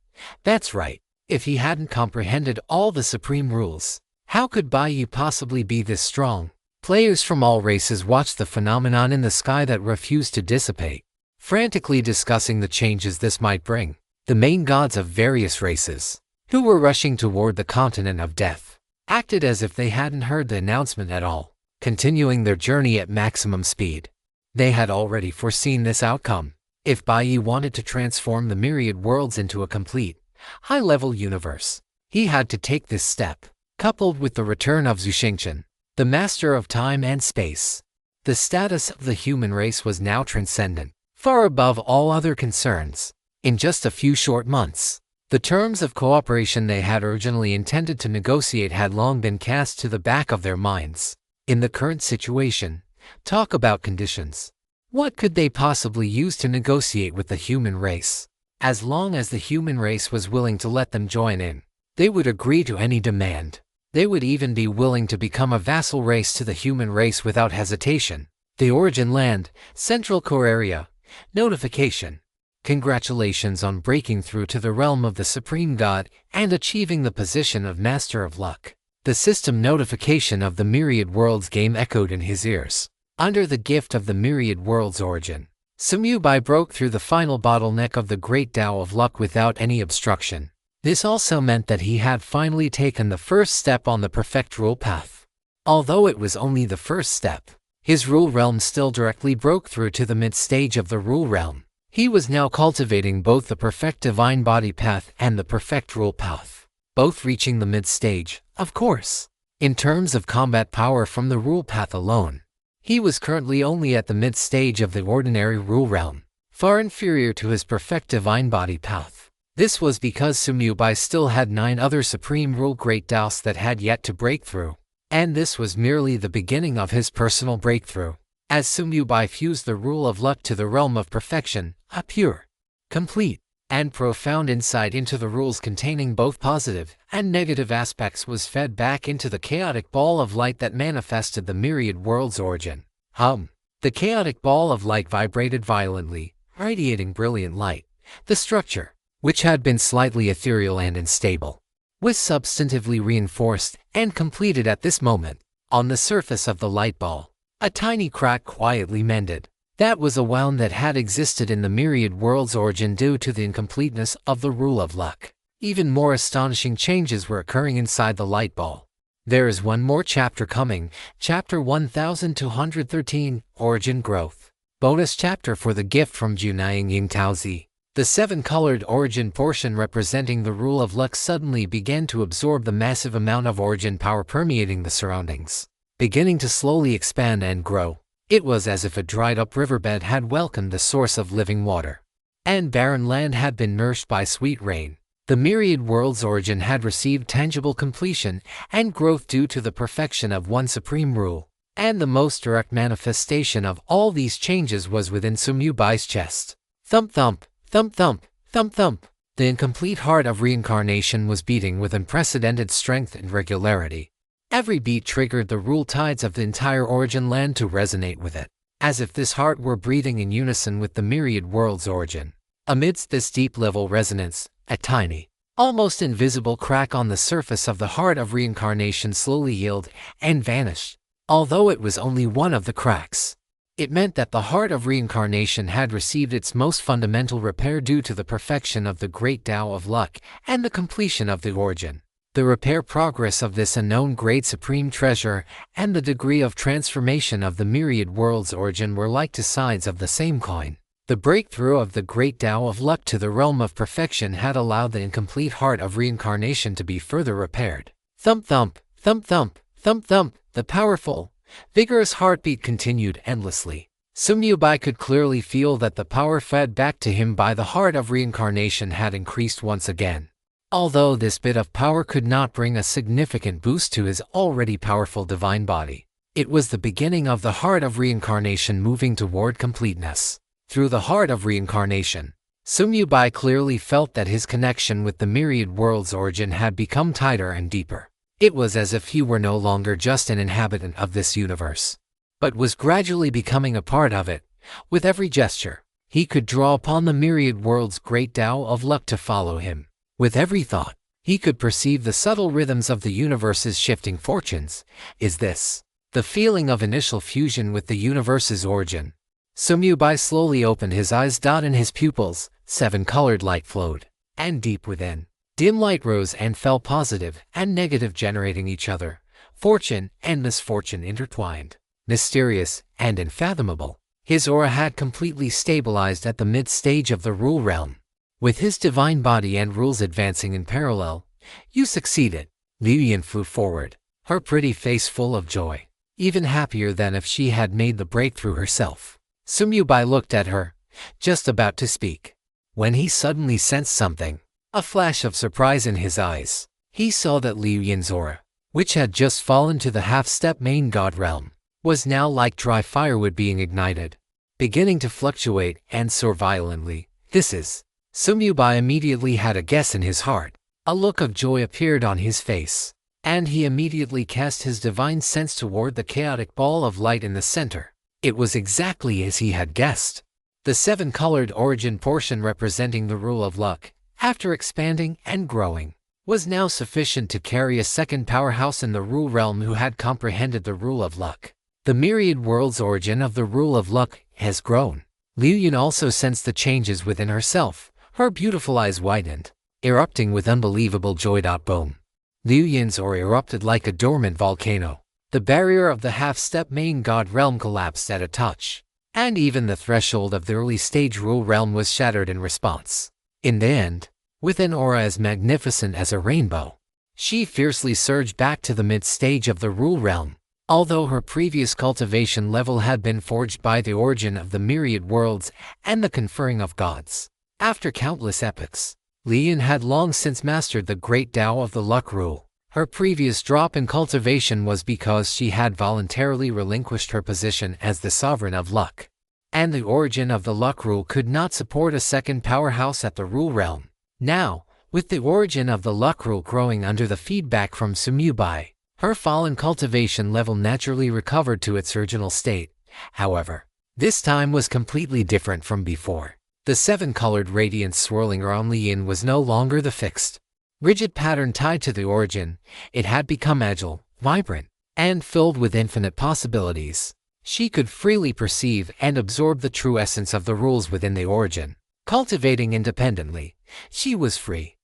That's right. If he hadn't comprehended all the supreme rules, how could Bai possibly be this strong? Players from all races watched the phenomenon in the sky that refused to dissipate, frantically discussing the changes this might bring. The main gods of various races, who were rushing toward the continent of death, acted as if they hadn't heard the announcement at all, continuing their journey at maximum speed. They had already foreseen this outcome. If Bai wanted to transform the myriad worlds into a complete, high-level universe, he had to take this step. Coupled with the return of Zushengchen, the master of time and space, the status of the human race was now transcendent, far above all other concerns. In just a few short months, the terms of cooperation they had originally intended to negotiate had long been cast to the back of their minds. In the current situation, talk about conditions. What could they possibly use to negotiate with the human race? As long as the human race was willing to let them join in, they would agree to any demand. They would even be willing to become a vassal race to the human race without hesitation. The origin land, Central Korea. Notification. Congratulations on breaking through to the realm of the Supreme God and achieving the position of Master of Luck. The system notification of the Myriad Worlds game echoed in his ears. Under the gift of the Myriad Worlds origin, Sumyubai broke through the final bottleneck of the Great Tao of Luck without any obstruction. This also meant that he had finally taken the first step on the perfect rule path. Although it was only the first step, his rule realm still directly broke through to the mid-stage of the rule realm. He was now cultivating both the perfect divine body path and the perfect rule path, both reaching the mid-stage, of course. In terms of combat power from the rule path alone, he was currently only at the mid-stage of the ordinary rule realm, far inferior to his perfect divine body path. This was because Sumyubai still had 9 other supreme rule great Taos that had yet to break through, and this was merely the beginning of his personal breakthrough. As Sumyubai fused the rule of luck to the realm of perfection, a pure, complete, and profound insight into the rules containing both positive and negative aspects was fed back into the chaotic ball of light that manifested the Myriad Worlds origin. The chaotic ball of light vibrated violently, radiating brilliant light. The structure, which had been slightly ethereal and unstable, was substantively reinforced and completed at this moment. On the surface of the light ball, a tiny crack quietly mended. That was a wound that had existed in the Myriad Worlds origin due to the incompleteness of the rule of luck. Even more astonishing changes were occurring inside the light ball. There is one more chapter coming, chapter 1213, Origin Growth. Bonus chapter for the gift from Junaying Ying Taozi. The 7-colored origin portion representing the rule of luck suddenly began to absorb the massive amount of origin power permeating the surroundings, beginning to slowly expand and grow. It was as if a dried-up riverbed had welcomed the source of living water, and barren land had been nourished by sweet rain. The Myriad Worlds origin had received tangible completion and growth due to the perfection of one supreme rule, and the most direct manifestation of all these changes was within Sumyubai's chest. Thump thump, thump thump, thump thump. The incomplete heart of reincarnation was beating with unprecedented strength and regularity. Every beat triggered the rule tides of the entire origin land to resonate with it, as if this heart were breathing in unison with the Myriad Worlds origin. Amidst this deep-level resonance, a tiny, almost invisible crack on the surface of the heart of reincarnation slowly healed and vanished. Although it was only one of the cracks, it meant that the heart of reincarnation had received its most fundamental repair due to the perfection of the Great Tao of Luck and the completion of the origin. The repair progress of this unknown great supreme treasure and the degree of transformation of the Myriad Worlds origin were like two sides of the same coin. The breakthrough of the Great Tao of Luck to the realm of perfection had allowed the incomplete heart of reincarnation to be further repaired. Thump thump, thump thump, thump thump. The powerful, vigorous heartbeat continued endlessly. Sumyubai could clearly feel that the power fed back to him by the heart of reincarnation had increased once again. Although this bit of power could not bring a significant boost to his already powerful divine body, it was the beginning of the heart of reincarnation moving toward completeness. Through the heart of reincarnation, Sumyubai clearly felt that his connection with the Myriad Worlds origin had become tighter and deeper. It was as if he were no longer just an inhabitant of this universe, but was gradually becoming a part of it. With every gesture, he could draw upon the Myriad Worlds' Great Tao of Luck to follow him. With every thought, he could perceive the subtle rhythms of the universe's shifting fortunes. Is this the feeling of initial fusion with the universe's origin? Sumyubai slowly opened his eyes. In his pupils, 7-colored light flowed, and deep within, dim light rose and fell, positive and negative generating each other. Fortune and misfortune intertwined, mysterious and unfathomable. His aura had completely stabilized at the mid-stage of the rule realm. With his divine body and rules advancing in parallel, you succeeded. Liu Yin flew forward, her pretty face full of joy, even happier than if she had made the breakthrough herself. Sumyubai looked at her, just about to speak, when he suddenly sensed something, a flash of surprise in his eyes. He saw that Liu Yin's aura, which had just fallen to the half-step main god realm, was now like dry firewood being ignited. beginning to fluctuate and soar violently. This is. Sumyubai immediately had a guess in his heart. A look of joy appeared on his face, and he immediately cast his divine sense toward the chaotic ball of light in the center. It was exactly as he had guessed. The seven-colored origin portion representing the rule of luck, after expanding and growing, was now sufficient to carry a second powerhouse in the rule realm who had comprehended the rule of luck. The myriad world's origin of the rule of luck has grown. Liu Yin also sensed the changes within herself. Her beautiful eyes widened, erupting with unbelievable joy. Boom. Liu Yin's aura erupted like a dormant volcano. The barrier of the half-step main god realm collapsed at a touch, and even the threshold of the early-stage rule realm was shattered in response. In the end, with an aura as magnificent as a rainbow, she fiercely surged back to the mid-stage of the rule realm. Although her previous cultivation level had been forged by the origin of the myriad worlds and the conferring of gods, after countless epochs, Li Yin had long since mastered the great Tao of the luck rule. Her previous drop in cultivation was because she had voluntarily relinquished her position as the sovereign of luck, and the origin of the luck rule could not support a second powerhouse at the rule realm. Now, with the origin of the luck rule growing under the feedback from Sumyubai, her fallen cultivation level naturally recovered to its original state. However, this time was completely different from before. The seven-colored radiance swirling around Li Yin was no longer the fixed, rigid pattern tied to the origin. It had become agile, vibrant, and filled with infinite possibilities. She could freely perceive and absorb the true essence of the rules within the origin. Cultivating independently, she was free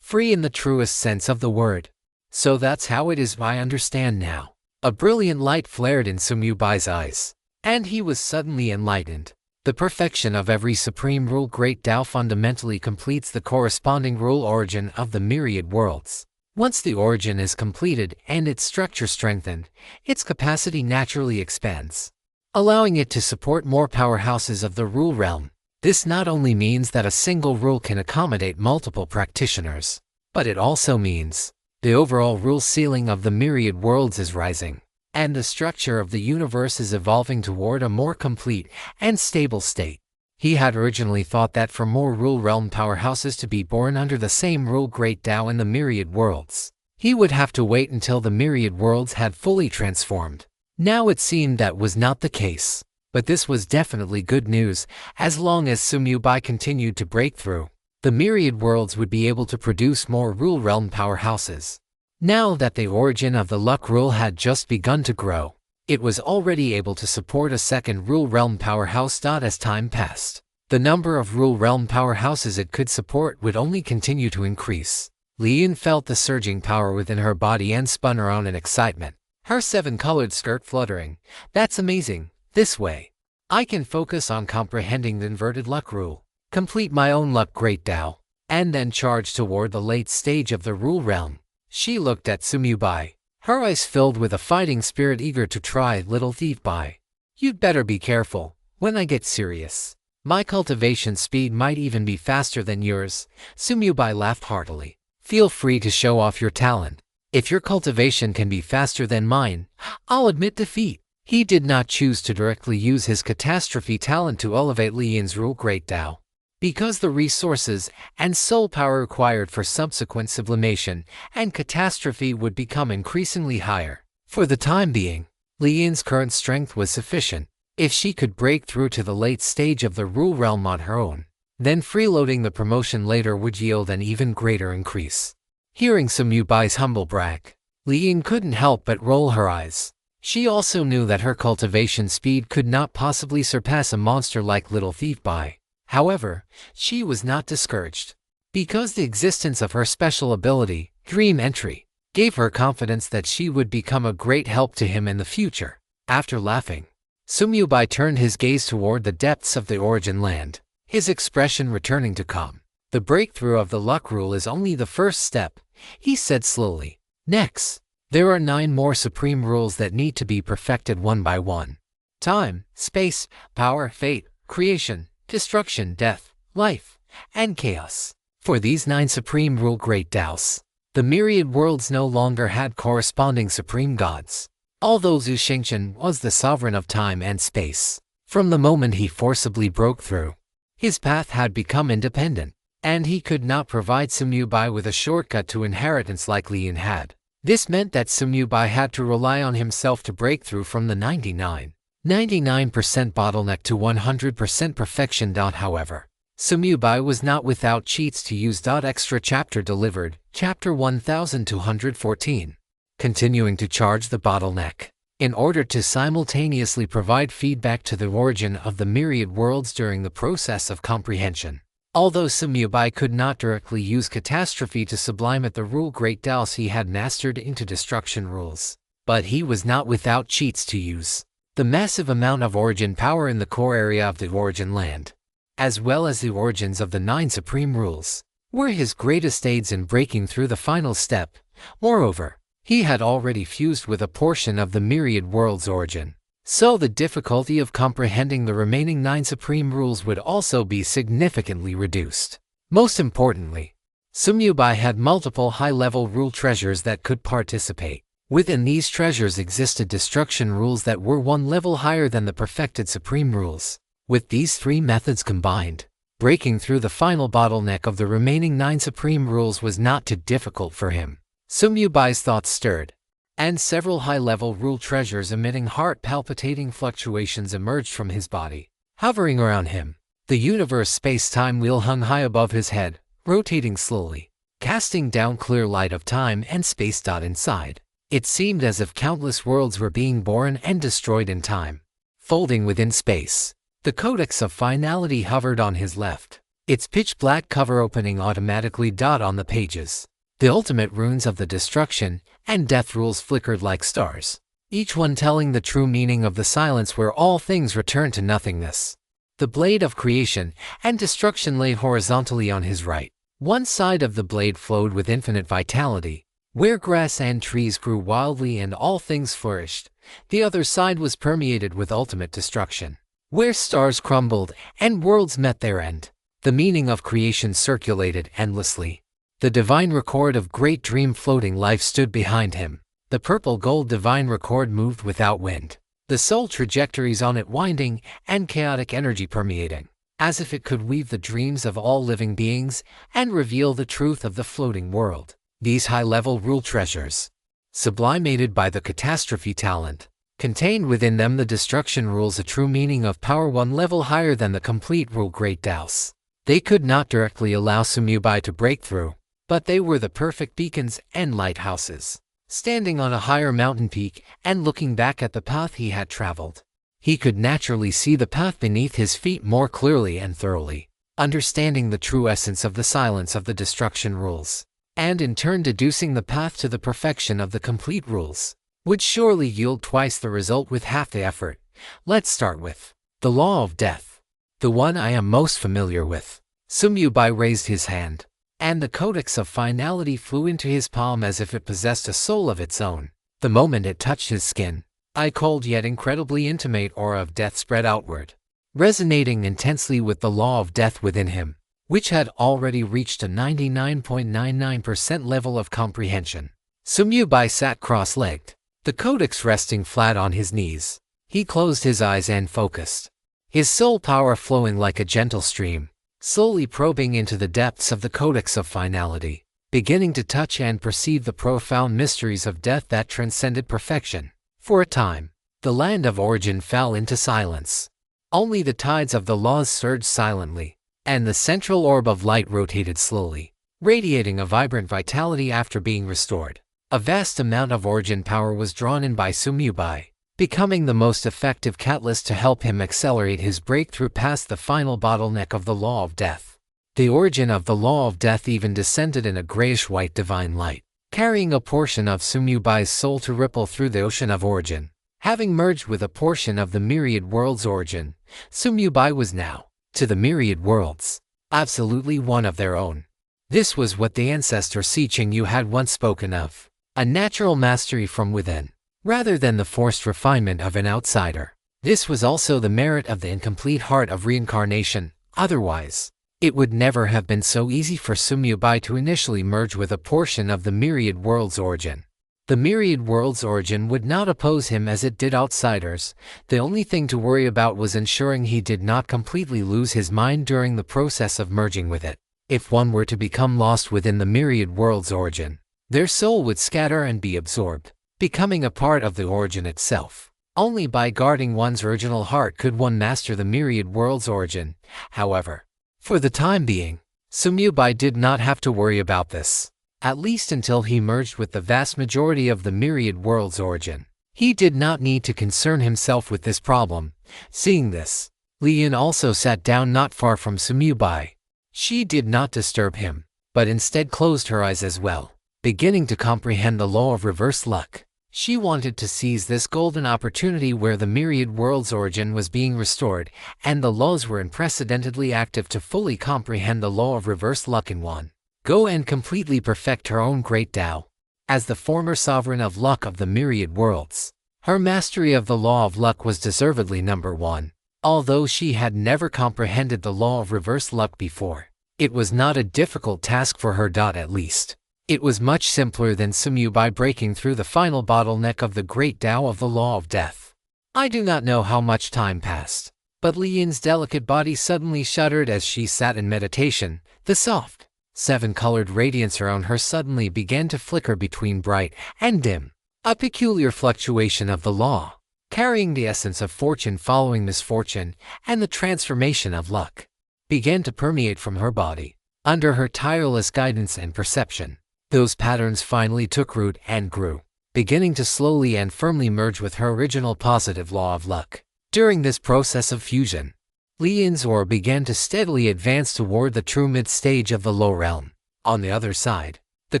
in the truest sense of the word. So that's how it is, I understand now. A brilliant light flared in Sumyubai's eyes, and he was suddenly enlightened. The perfection of every supreme rule great Tao fundamentally completes the corresponding rule origin of the myriad worlds. Once the origin is completed and its structure strengthened, its capacity naturally expands, allowing it to support more powerhouses of the rule realm. This not only means that a single rule can accommodate multiple practitioners, but it also means the overall rule ceiling of the myriad worlds is rising, and the structure of the universe is evolving toward a more complete and stable state. He had originally thought that for more rule realm powerhouses to be born under the same rule great Tao in the myriad worlds, he would have to wait until the myriad worlds had fully transformed. Now it seemed that was not the case, but this was definitely good news. As long as Sumyubai continued to break through, the myriad worlds would be able to produce more rule realm powerhouses. Now that the origin of the luck rule had just begun to grow, it was already able to support a second rule realm powerhouse. As time passed, the number of rule realm powerhouses it could support would only continue to increase. Li Yin felt the surging power within her body and spun around in excitement, her seven-colored skirt fluttering. That's amazing. This way, I can focus on comprehending the inverted luck rule, complete my own luck great Tao, and then charge toward the late stage of the rule realm. She looked at Sumyubai, her eyes filled with a fighting spirit eager to try. Little thief Bai, you'd better be careful when I get serious. My cultivation speed might even be faster than yours. Sumyubai laughed heartily. Feel free to show off your talent. If your cultivation can be faster than mine, I'll admit defeat. He did not choose to directly use his catastrophe talent to elevate Li Yin's rule great Tao, because the resources and soul power required for subsequent sublimation and catastrophe would become increasingly higher. For the time being, Li Yin's current strength was sufficient. If she could break through to the late stage of the rule realm on her own, then freeloading the promotion later would yield an even greater increase. Hearing Sumyubai's humble brag, Li Yin couldn't help but roll her eyes. She also knew that her cultivation speed could not possibly surpass a monster like Little Thief Bai. However, she was not discouraged, because the existence of her special ability, Dream Entry, gave her confidence that she would become a great help to him in the future. After laughing, Sumyubai turned his gaze toward the depths of the origin land, his expression returning to calm. The breakthrough of the luck rule is only the first step, he said slowly. Next, there are 9 more supreme rules that need to be perfected one by one. Time, space, power, fate, creation, destruction, death, life, and chaos. For these 9 supreme rule great Taos, the myriad worlds no longer had corresponding supreme gods. Although Zhu Xingchen was the sovereign of time and space, From the moment he forcibly broke through, his path had become independent, and he could not provide Sumyubai with a shortcut to inheritance like Lien had. This meant that Sumyubai had to rely on himself to break through from the 99% bottleneck to 100% perfection. However, Sumyubai was not without cheats to use. Extra chapter delivered, chapter 1214. Continuing to charge the bottleneck. In order to simultaneously provide feedback to the origin of the myriad worlds during the process of comprehension. Although Sumyubai could not directly use catastrophe to sublime at the rule Great Daos, he had mastered into destruction rules. But he was not without cheats to use. The massive amount of origin power in the core area of the origin land, as well as the origins of the 9 supreme rules, were his greatest aids in breaking through the final step. Moreover, he had already fused with a portion of the myriad world's origin, so the difficulty of comprehending the remaining 9 supreme rules would also be significantly reduced. Most importantly, Sumyubai had multiple high-level rule treasures that could participate. Within these treasures existed destruction rules that were 1 level higher than the perfected supreme rules. With these 3 methods combined, breaking through the final bottleneck of the remaining 9 supreme rules was not too difficult for him. Sumyubai's thoughts stirred, and several high-level rule treasures emitting heart-palpitating fluctuations emerged from his body. Hovering around him, the universe space-time wheel hung high above his head, rotating slowly, casting down clear light of time and space. Inside, it seemed as if countless worlds were being born and destroyed in time. Folding within space, the Codex of Finality hovered on his left, its pitch-black cover opening automatically. On the pages, the ultimate runes of the destruction and death rules flickered like stars, each one telling the true meaning of the silence where all things return to nothingness. The blade of creation and destruction lay horizontally on his right. One side of the blade flowed with infinite vitality, where grass and trees grew wildly and all things flourished. The other side was permeated with ultimate destruction, where stars crumbled and worlds met their end. The meaning of creation circulated endlessly. The divine record of great dream floating life stood behind him. The purple gold divine record moved without wind, the soul trajectories on it winding and chaotic energy permeating, as if it could weave the dreams of all living beings and reveal the truth of the floating world. These high-level rule treasures, sublimated by the catastrophe talent, contained within them the destruction rules, a true meaning of power 1 level higher than the complete rule Great Daos. They could not directly allow Sumyubai to break through, but they were the perfect beacons and lighthouses. Standing on a higher mountain peak and looking back at the path he had traveled, he could naturally see the path beneath his feet more clearly and thoroughly, understanding the true essence of the silence of the destruction rules, and in turn deducing the path to the perfection of the complete rules, would surely yield twice the result with half the effort. Let's start with the law of death, the one I am most familiar with. Sumyubai raised his hand, and the Codex of Finality flew into his palm as if it possessed a soul of its own. The moment it touched his skin, a cold yet incredibly intimate aura of death spread outward, resonating intensely with the law of death within him, which had already reached a 99.99% level of comprehension. Sumyubai sat cross-legged, the Codex resting flat on his knees. He closed his eyes and focused, his soul power flowing like a gentle stream, slowly probing into the depths of the Codex of Finality, beginning to touch and perceive the profound mysteries of death that transcended perfection. For a time, the land of origin fell into silence. Only the tides of the laws surged silently, and the central orb of light rotated slowly, radiating a vibrant vitality after being restored. A vast amount of origin power was drawn in by Sumyubai, becoming the most effective catalyst to help him accelerate his breakthrough past the final bottleneck of the law of death. The origin of the law of death even descended in a grayish-white divine light, carrying a portion of Sumyubai's soul to ripple through the ocean of origin. Having merged with a portion of the myriad world's origin, Sumyubai was now, to the myriad worlds, absolutely one of their own. This was what the ancestor Siqingyu had once spoken of, a natural mastery from within, rather than the forced refinement of an outsider. This was also the merit of the incomplete heart of reincarnation. Otherwise, it would never have been so easy for Sumyubai to initially merge with a portion of the myriad world's origin. The myriad world's origin would not oppose him as it did outsiders. The only thing to worry about was ensuring he did not completely lose his mind during the process of merging with it. If one were to become lost within the myriad world's origin, their soul would scatter and be absorbed, becoming a part of the origin itself. Only by guarding one's original heart could one master the myriad world's origin. However, for the time being, Sumyubai did not have to worry about this. At least until he merged with the vast majority of the myriad world's origin. He did not need to concern himself with this problem. Seeing this, Lian also sat down not far from Sumyubai. She did not disturb him, but instead closed her eyes as well, beginning to comprehend the law of reverse luck. She wanted to seize this golden opportunity where the myriad world's origin was being restored, and the laws were unprecedentedly active to fully comprehend the law of reverse luck in one go and completely perfect her own great Tao. As the former sovereign of luck of the myriad worlds, her mastery of the law of luck was deservedly number one. Although she had never comprehended the law of reverse luck before, it was not a difficult task for her. At least, it was much simpler than Sumyubai breaking through the final bottleneck of the great Tao of the law of death. I do not know how much time passed, but Lian's delicate body suddenly shuddered as she sat in meditation. The soft, seven-colored radiance around her suddenly began to flicker between bright and dim, a peculiar fluctuation of the law, carrying the essence of fortune following misfortune, and the transformation of luck, began to permeate from her body. Under her tireless guidance and perception, those patterns finally took root and grew, beginning to slowly and firmly merge with her original positive law of luck. During this process of fusion, Lian's aura began to steadily advance toward the true mid-stage of the low realm. On the other side, the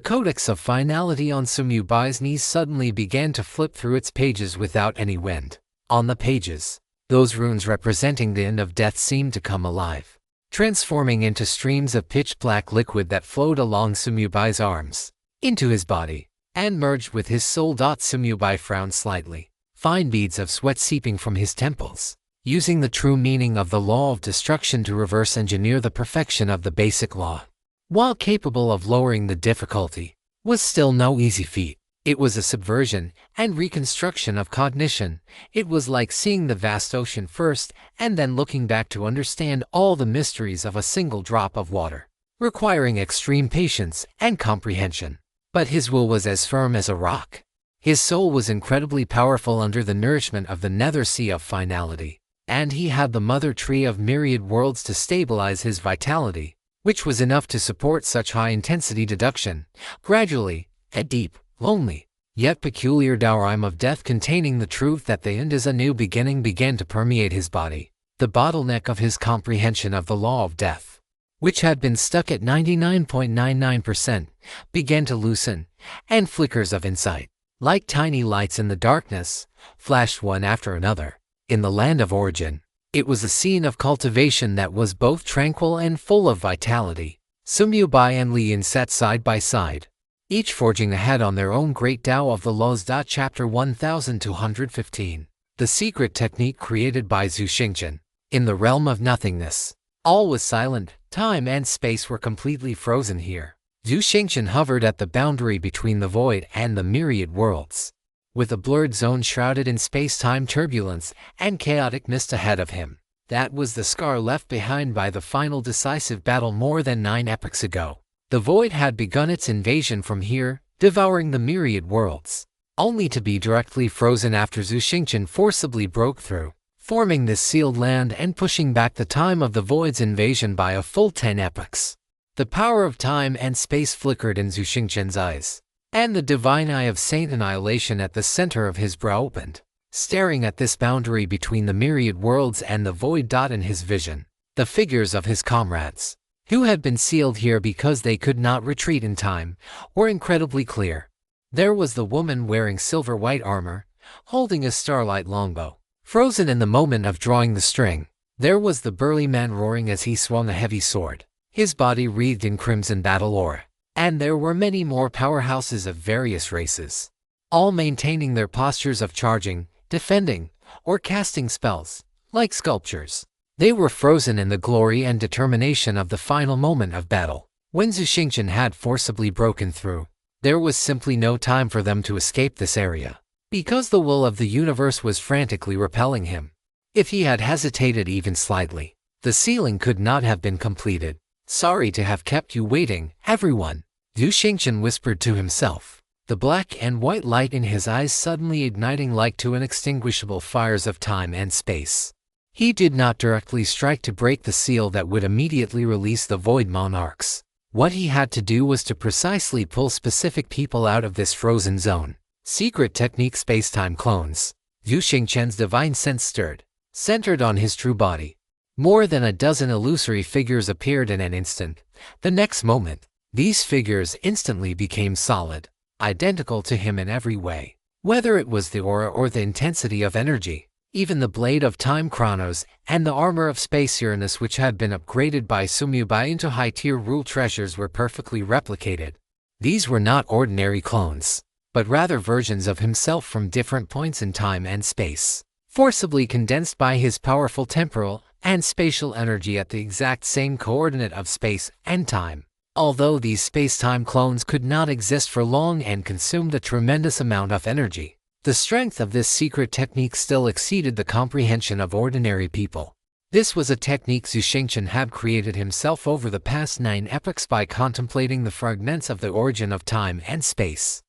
Codex of Finality on Sumyubai's knees suddenly began to flip through its pages without any wind. On the pages, those runes representing the end of death seemed to come alive, transforming into streams of pitch-black liquid that flowed along Sumyubai's arms, into his body, and merged with his soul. Sumyubai frowned slightly, fine beads of sweat seeping from his temples. Using the true meaning of the law of destruction to reverse engineer the perfection of the basic law, while capable of lowering the difficulty, was still no easy feat. It was a subversion and reconstruction of cognition. It was like seeing the vast ocean first and then looking back to understand all the mysteries of a single drop of water, requiring extreme patience and comprehension. But his will was as firm as a rock. His soul was incredibly powerful under the nourishment of the nether sea of finality. And he had the mother tree of myriad worlds to stabilize his vitality, which was enough to support such high-intensity deduction. Gradually, a deep, lonely, yet peculiar rhyme of death containing the truth that the end is a new beginning began to permeate his body. The bottleneck of his comprehension of the law of death, which had been stuck at 99.99%, began to loosen, and flickers of insight, like tiny lights in the darkness, flashed one after another. In the land of origin, it was a scene of cultivation that was both tranquil and full of vitality. Sumyubai and Lian sat side by side, each forging ahead on their own great Tao of the laws. Chapter 1215. The secret technique created by Zhu Xingchen. In the realm of nothingness, all was silent. Time and space were completely frozen here. Zhu Xingchen hovered at the boundary between the void and the myriad worlds, with a blurred zone shrouded in space-time turbulence and chaotic mist ahead of him. That was the scar left behind by the final decisive battle more than 9 epochs ago. The void had begun its invasion from here, devouring the myriad worlds, only to be directly frozen after Zhu Xingchen forcibly broke through, forming this sealed land and pushing back the time of the void's invasion by a full 10 epochs. The power of time and space flickered in Zhu Xingchen's eyes, and the divine eye of Saint Annihilation at the center of his brow opened, staring at this boundary between the myriad worlds and the void. In his vision, the figures of his comrades, who had been sealed here because they could not retreat in time, were incredibly clear. There was the woman wearing silver-white armor, holding a starlight longbow, frozen in the moment of drawing the string. There was the burly man roaring as he swung a heavy sword, his body wreathed in crimson battle aura. And there were many more powerhouses of various races, all maintaining their postures of charging, defending, or casting spells, like sculptures. They were frozen in the glory and determination of the final moment of battle. When Zhu Xingchen had forcibly broken through, There was simply no time for them to escape this area, because the will of the universe was frantically repelling him. If he had hesitated even slightly, the sealing could not have been completed. "Sorry to have kept you waiting, everyone," Zhu Xingchen whispered to himself, the black and white light in his eyes suddenly igniting like two inextinguishable fires of time and space. He did not directly strike to break the seal that would immediately release the Void Monarchs. What he had to do was to precisely pull specific people out of this frozen zone. Secret technique space-time clones. Zhu Xingchen's divine sense stirred, centered on his true body. More than a dozen illusory figures appeared in an instant. The next moment, these figures instantly became solid, identical to him in every way. Whether it was the aura or the intensity of energy, even the blade of time Chronos and the armor of space Uranus, which had been upgraded by Sumubai into high-tier rule treasures, were perfectly replicated. These were not ordinary clones, but rather versions of himself from different points in time and space, forcibly condensed by his powerful temporal and spatial energy at the exact same coordinate of space and time. Although these space-time clones could not exist for long and consumed a tremendous amount of energy, the strength of this secret technique still exceeded the comprehension of ordinary people. This was a technique Zhu Xingchen had created himself over the past 9 epochs by contemplating the fragments of the origin of time and space.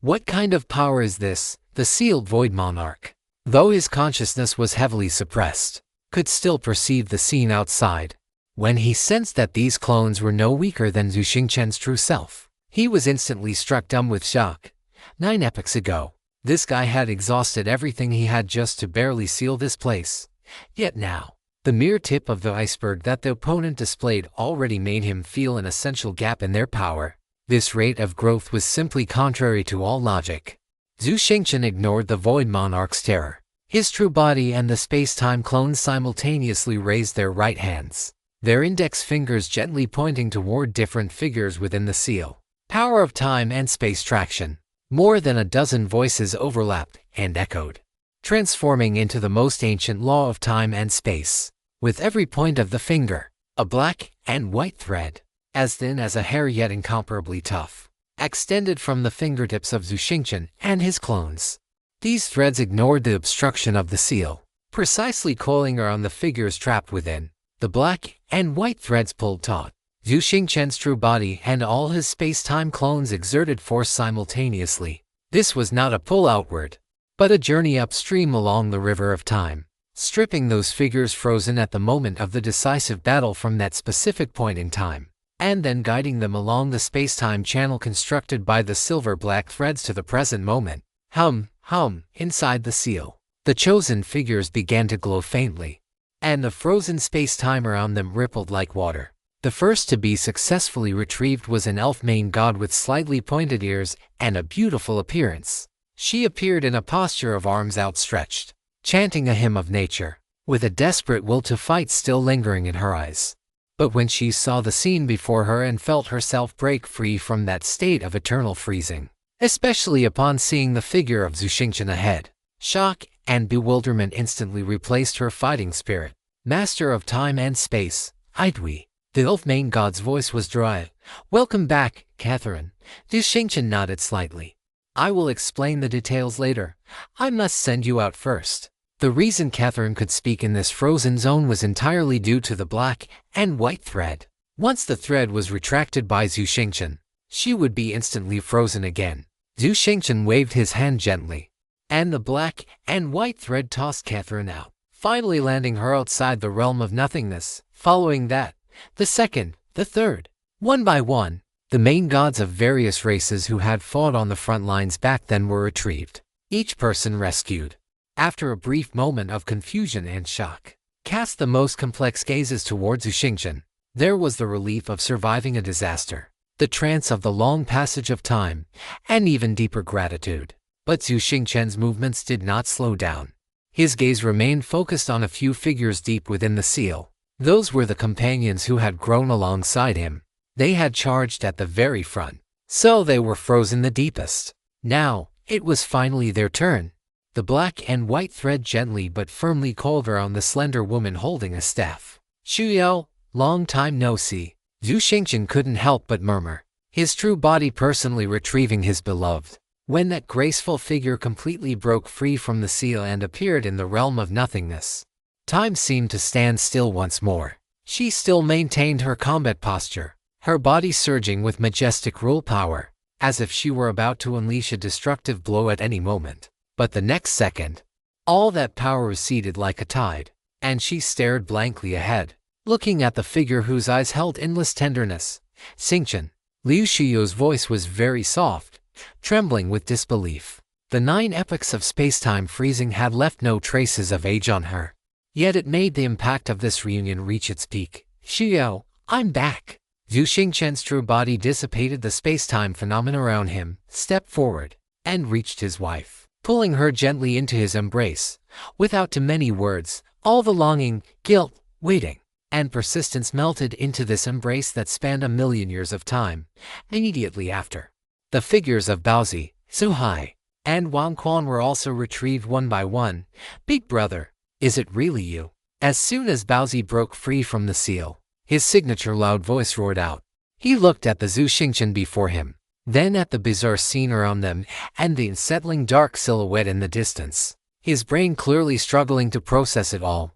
What kind of power is this? The sealed Void Monarch, though his consciousness was heavily suppressed, could still perceive the scene outside. When he sensed that these clones were no weaker than Zhu Xingchen's true self, he was instantly struck dumb with shock. 9 epochs ago, this guy had exhausted everything he had just to barely seal this place. Yet now, the mere tip of the iceberg that the opponent displayed already made him feel an essential gap in their power. This rate of growth was simply contrary to all logic. Zhu Xingchen ignored the Void Monarch's terror. His true body and the space-time clones simultaneously raised their right hands, their index fingers gently pointing toward different figures within the seal. Power of time and space traction. More than a dozen voices overlapped and echoed, transforming into the most ancient law of time and space. With every point of the finger, a black and white thread, as thin as a hair yet incomparably tough, extended from the fingertips of Zhu Xingchen and his clones. These threads ignored the obstruction of the seal, precisely coiling around the figures trapped within. The black and white threads pulled taut. Zhu Xingchen's true body and all his space-time clones exerted force simultaneously. This was not a pull outward, but a journey upstream along the river of time, stripping those figures frozen at the moment of the decisive battle from that specific point in time, and then guiding them along the space-time channel constructed by the silver-black threads to the present moment. Inside the seal, the chosen figures began to glow faintly, and the frozen space-time around them rippled like water. The first to be successfully retrieved was an elf main god with slightly pointed ears and a beautiful appearance. She appeared in a posture of arms outstretched, chanting a hymn of nature, with a desperate will to fight still lingering in her eyes. But when she saw the scene before her and felt herself break free from that state of eternal freezing, especially upon seeing the figure of Zhu Xingchen ahead, shock and bewilderment instantly replaced her fighting spirit. Master of time and space, Idwi. The elf main god's voice was dry. "Welcome back, Catherine." Zhu Xingchen nodded slightly. "I will explain the details later. I must send you out first." The reason Catherine could speak in this frozen zone was entirely due to the black and white thread. Once the thread was retracted by Zhu Xingchen, she would be instantly frozen again. Zhu Xingchen waved his hand gently, and the black and white thread tossed Catherine out, finally landing her outside the realm of nothingness. Following that, the second, the third. One by one, the main gods of various races who had fought on the front lines back then were retrieved, each person rescued. After a brief moment of confusion and shock, cast the most complex gazes towards Zhu Xingchen. There was the relief of surviving a disaster, the trance of the long passage of time, and even deeper gratitude. But Zhu Xingchen's movements did not slow down. His gaze remained focused on a few figures deep within the seal. Those were the companions who had grown alongside him. They had charged at the very front, so they were frozen the deepest. Now, it was finally their turn. The black and white thread gently but firmly coiled around the slender woman holding a staff. "Shuyao, long time no see." Zhu Xingchen couldn't help but murmur. his true body personally retrieving his beloved. When that graceful figure completely broke free from the seal and appeared in the realm of nothingness, time seemed to stand still once more. She still maintained her combat posture, her body surging with majestic rule power, as if she were about to unleash a destructive blow at any moment. But the next second, all that power receded like a tide, and she stared blankly ahead, looking at the figure whose eyes held endless tenderness. Xingqian. Liu Shiyu's voice was very soft, trembling with disbelief. The 9 epochs of spacetime freezing had left no traces of age on her. Yet it made the impact of this reunion reach its peak. Xiao, I'm back. Zhu Xingqian's true body dissipated the spacetime phenomena around him, stepped forward, and reached his wife, pulling her gently into his embrace. Without too many words, all the longing, guilt, waiting, and persistence melted into this embrace that spanned 1,000,000 years of time. Immediately after, the figures of Baozi, Suhai, and Wang Quan were also retrieved one by one. Big brother, is it really you? As soon as Baozi broke free from the seal, his signature loud voice roared out. He looked at the Zhu Xingqian before him, then at the bizarre scene around them and the unsettling dark silhouette in the distance, his brain clearly struggling to process it all.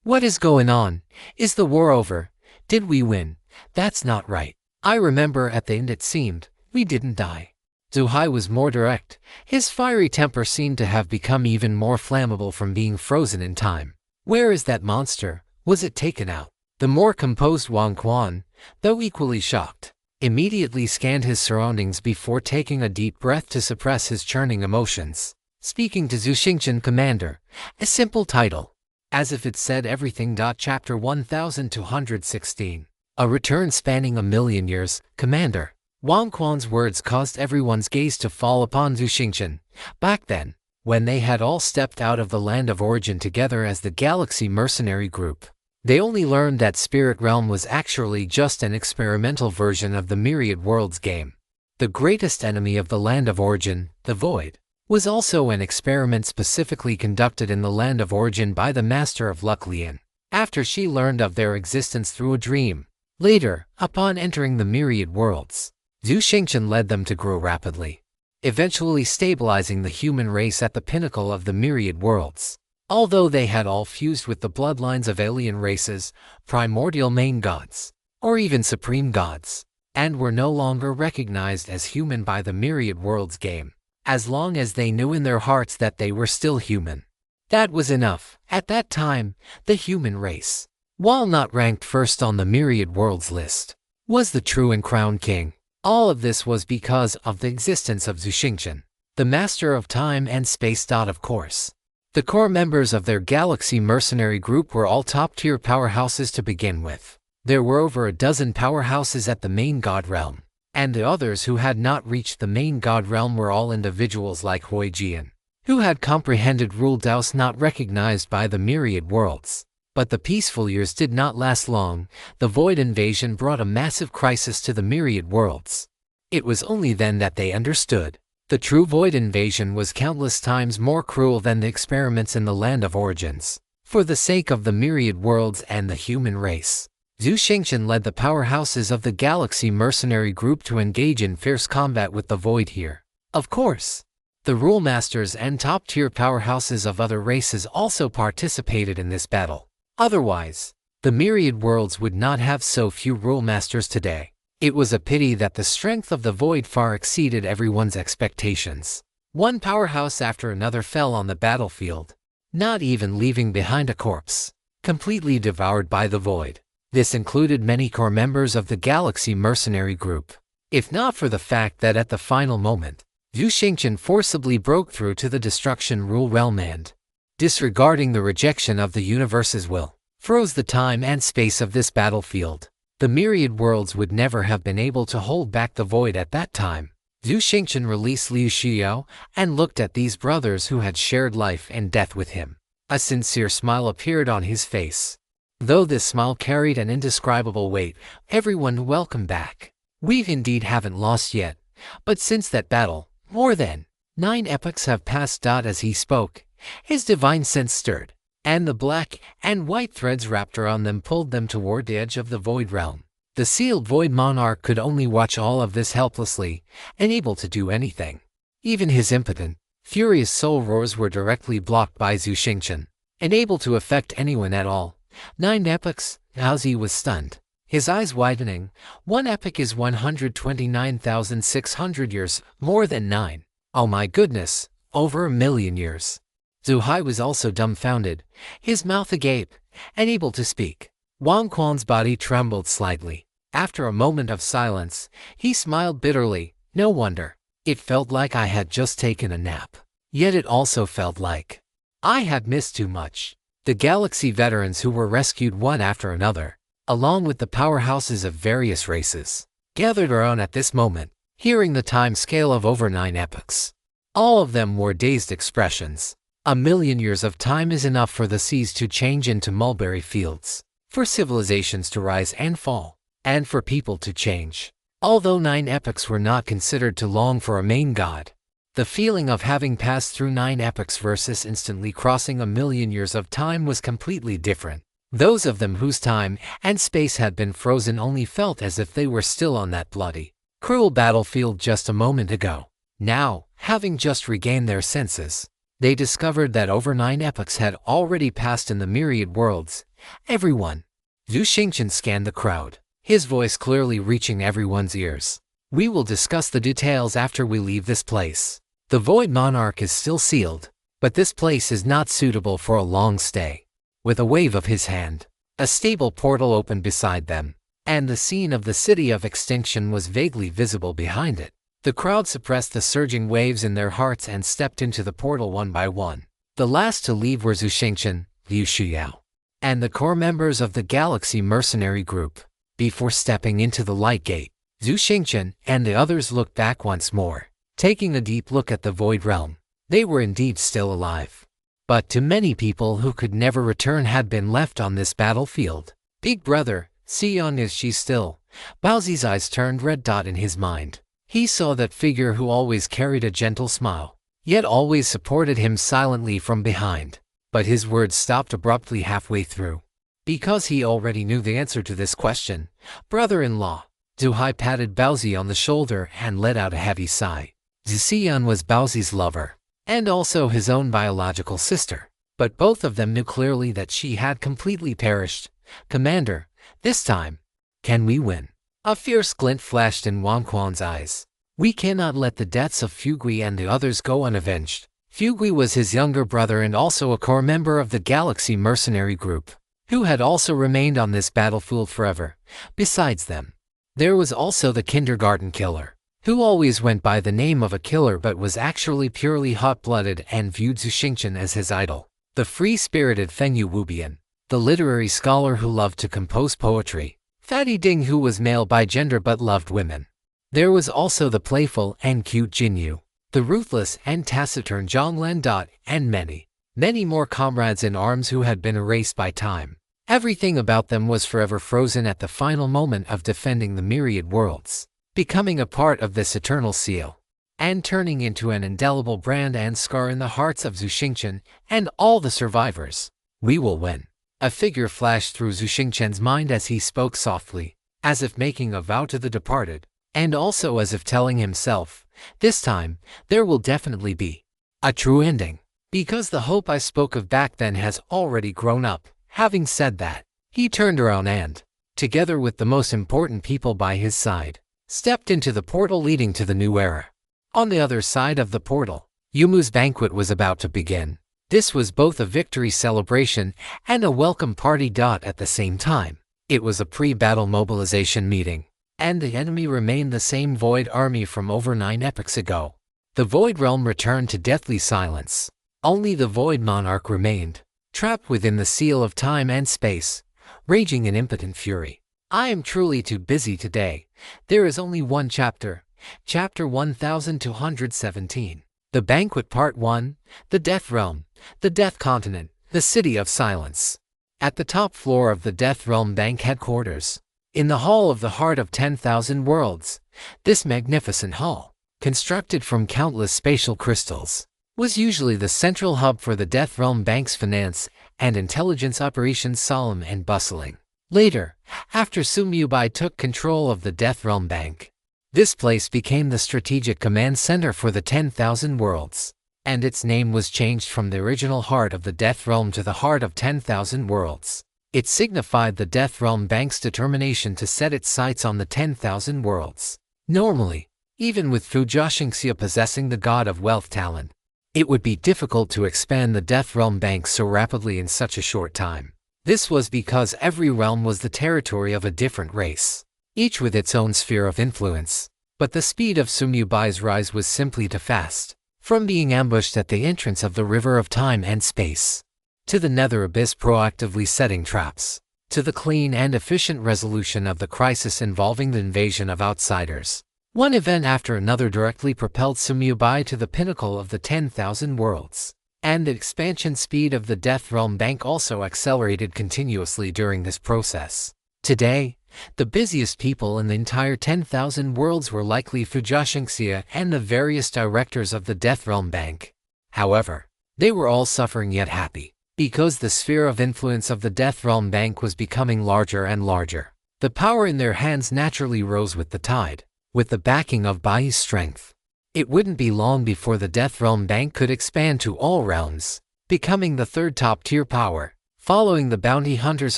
What is going on? Is the war over? Did we win? That's not right. I remember at the end it seemed we didn't die. Zuhai was more direct. His fiery temper seemed to have become even more flammable from being frozen in time. Where is that monster? Was it taken out? The more composed Wang Quan, though equally shocked, immediately scanned his surroundings before taking a deep breath to suppress his churning emotions. Speaking to Zhu Xingqian, Commander, a simple title, as if it said everything. Chapter 1216. A return spanning 1,000,000 years, Commander. Wang Quan's words caused everyone's gaze to fall upon Zhu Xingqian. Back then, when they had all stepped out of the land of origin together as the Galaxy Mercenary Group, they only learned that Spirit Realm was actually just an experimental version of the Myriad Worlds game. The greatest enemy of the land of origin, the Void, was also an experiment specifically conducted in the land of origin by the Master of Luck Lian, after she learned of their existence through a dream. Later, upon entering the Myriad Worlds, Zhu Xingqian led them to grow rapidly, eventually stabilizing the human race at the pinnacle of the Myriad Worlds. Although they had all fused with the bloodlines of alien races, primordial main gods, or even supreme gods, and were no longer recognized as human by the Myriad Worlds game, as long as they knew in their hearts that they were still human. That was enough. At that time, the human race, while not ranked first on the Myriad Worlds list, was the true and crowned king. All of this was because of the existence of Zhu Xingqian, the master of time and space. Of course, the core members of their Galaxy Mercenary Group were all top-tier powerhouses to begin with. There were over a dozen powerhouses at the main god realm, and the others who had not reached the main god realm were all individuals like Hui Jian, who had comprehended rule Daos not recognized by the Myriad Worlds. But the peaceful years did not last long. The Void invasion brought a massive crisis to the Myriad Worlds. It was only then that they understood. The true Void invasion was countless times more cruel than the experiments in the Land of Origins. For the sake of the Myriad Worlds and the human race, Zhu Xingqian led the powerhouses of the Galaxy Mercenary Group to engage in fierce combat with the Void here. Of course, the Rule Masters and top-tier powerhouses of other races also participated in this battle. Otherwise, the Myriad Worlds would not have so few Rule Masters today. It was a pity that the strength of the Void far exceeded everyone's expectations. One powerhouse after another fell on the battlefield, not even leaving behind a corpse, completely devoured by the Void. This included many core members of the Galaxy Mercenary Group. If not for the fact that at the final moment, Zhu Xingqian forcibly broke through to the Destruction Rule Realm and, disregarding the rejection of the universe's will, froze the time and space of this battlefield, the Myriad Worlds would never have been able to hold back the Void at that time. Zhu Xingqian released Liu Xiao and looked at these brothers who had shared life and death with him. A sincere smile appeared on his face. Though this smile carried an indescribable weight, everyone welcome back. We indeed haven't lost yet, but since that battle, more than 9 epochs have passed. As he spoke, his divine sense stirred, and the black and white threads wrapped around them pulled them toward the edge of the Void realm. The sealed Void Monarch could only watch all of this helplessly, unable to do anything. Even his impotent, furious soul roars were directly blocked by Zhu Xingchen, unable to affect anyone at all. 9 epochs, Haozi was stunned, his eyes widening. 1 epoch is 129,600 years, more than 9. Oh my goodness, over 1,000,000 years. Zhu Hai was also dumbfounded, his mouth agape, unable to speak. Wang Quan's body trembled slightly. After a moment of silence, he smiled bitterly. No wonder. It felt like I had just taken a nap. Yet it also felt like I had missed too much. The galaxy veterans who were rescued one after another, along with the powerhouses of various races, gathered around at this moment, hearing the time scale of over 9 epochs. All of them wore dazed expressions. 1,000,000 years of time is enough for the seas to change into mulberry fields, for civilizations to rise and fall, and for people to change. Although 9 epochs were not considered too long for a main god, the feeling of having passed through 9 epochs versus instantly crossing 1,000,000 years of time was completely different. Those of them whose time and space had been frozen only felt as if they were still on that bloody, cruel battlefield just a moment ago. Now, having just regained their senses, they discovered that over 9 epochs had already passed in the myriad worlds. Everyone. Zhu Xingchen scanned the crowd, his voice clearly reaching everyone's ears. We will discuss the details after we leave this place. The Void Monarch is still sealed, but this place is not suitable for a long stay. With a wave of his hand, a stable portal opened beside them, and the scene of the City of Extinction was vaguely visible behind it. The crowd suppressed the surging waves in their hearts and stepped into the portal one by one. The last to leave were Zhu Xingchen, Liu Shuyao, and the core members of the Galaxy Mercenary Group. Before stepping into the light gate, Zhu Xingchen and the others looked back once more, taking a deep look at the Void Realm. They were indeed still alive. But to many people who could never return had been left on this battlefield. Big brother, Sion, is she still? Baozi's eyes turned red dot in his mind. He saw that figure who always carried a gentle smile, yet always supported him silently from behind. But his words stopped abruptly halfway through. Because he already knew the answer to this question. Brother-in-law. Zhu Hai patted Baozi on the shoulder and let out a heavy sigh. Xian was Baozi's lover, and also his own biological sister. But both of them knew clearly that she had completely perished. Commander, this time, can we win? A fierce glint flashed in Wang Quan's eyes. We cannot let the deaths of Fugui and the others go unavenged. Fugui was his younger brother and also a core member of the Galaxy Mercenary Group, who had also remained on this battlefield forever. Besides them, there was also the kindergarten killer, who always went by the name of a killer but was actually purely hot-blooded and viewed Zhu Xingchen as his idol. The free-spirited Fengyu Wubian, the literary scholar who loved to compose poetry. Fatty Ding, who was male by gender but loved women. There was also the playful and cute Jinyu, the ruthless and taciturn Zhonglan Dot, and many, many more comrades in arms who had been erased by time. Everything about them was forever frozen at the final moment of defending the myriad worlds, becoming a part of this eternal seal, and turning into an indelible brand and scar in the hearts of Zhu Xingchen and all the survivors. We will win. A figure flashed through Zhu Xingchen's mind as he spoke softly, as if making a vow to the departed, and also as if telling himself, this time, there will definitely be a true ending, because the hope I spoke of back then has already grown up. Having said that, he turned around and, together with the most important people by his side, stepped into the portal leading to the new era. On the other side of the portal, Yumu's banquet was about to begin. This was both a victory celebration and a welcome party. At the same time, it was a pre-battle mobilization meeting, and the enemy remained the same Void army from over 9 epochs ago. The Void realm returned to deathly silence. Only the Void Monarch remained, trapped within the seal of time and space, raging in impotent fury. I am truly too busy today. There is only one chapter. Chapter 1217. The Banquet Part 1, The Death Realm, the Death Continent, the City of Silence. At the top floor of the Death Realm Bank headquarters, in the Hall of the Heart of 10,000 Worlds, this magnificent hall, constructed from countless spatial crystals, was usually the central hub for the Death Realm Bank's finance and intelligence operations. Solemn and bustling, Later, after Sumyubai took control of the Death Realm Bank, this place became the strategic command center for the 10,000 Worlds, and its name was changed from the original Heart of the Death Realm to the Heart of 10,000 Worlds. It signified the Death Realm Bank's determination to set its sights on the 10,000 Worlds. Normally, even with Fujoshingxia possessing the God of Wealth talent, it would be difficult to expand the Death Realm Bank so rapidly in such a short time. This was because every realm was the territory of a different race, each with its own sphere of influence. But the speed of Sumyubai's rise was simply too fast. From being ambushed at the entrance of the River of Time and Space, to the Nether Abyss proactively setting traps, to the clean and efficient resolution of the crisis involving the invasion of outsiders, one event after another directly propelled Sumyubai to the pinnacle of the 10,000 Worlds. And the expansion speed of the Death Realm Bank also accelerated continuously during this process. Today, the busiest people in the entire 10,000 Worlds were likely Fujoshingxia and the various directors of the Death Realm Bank. However, they were all suffering yet happy, because the sphere of influence of the Death Realm Bank was becoming larger and larger. The power in their hands naturally rose with the tide, with the backing of Bai's strength. It wouldn't be long before the Death Realm Bank could expand to all realms, becoming the third top-tier power, following the Bounty Hunter's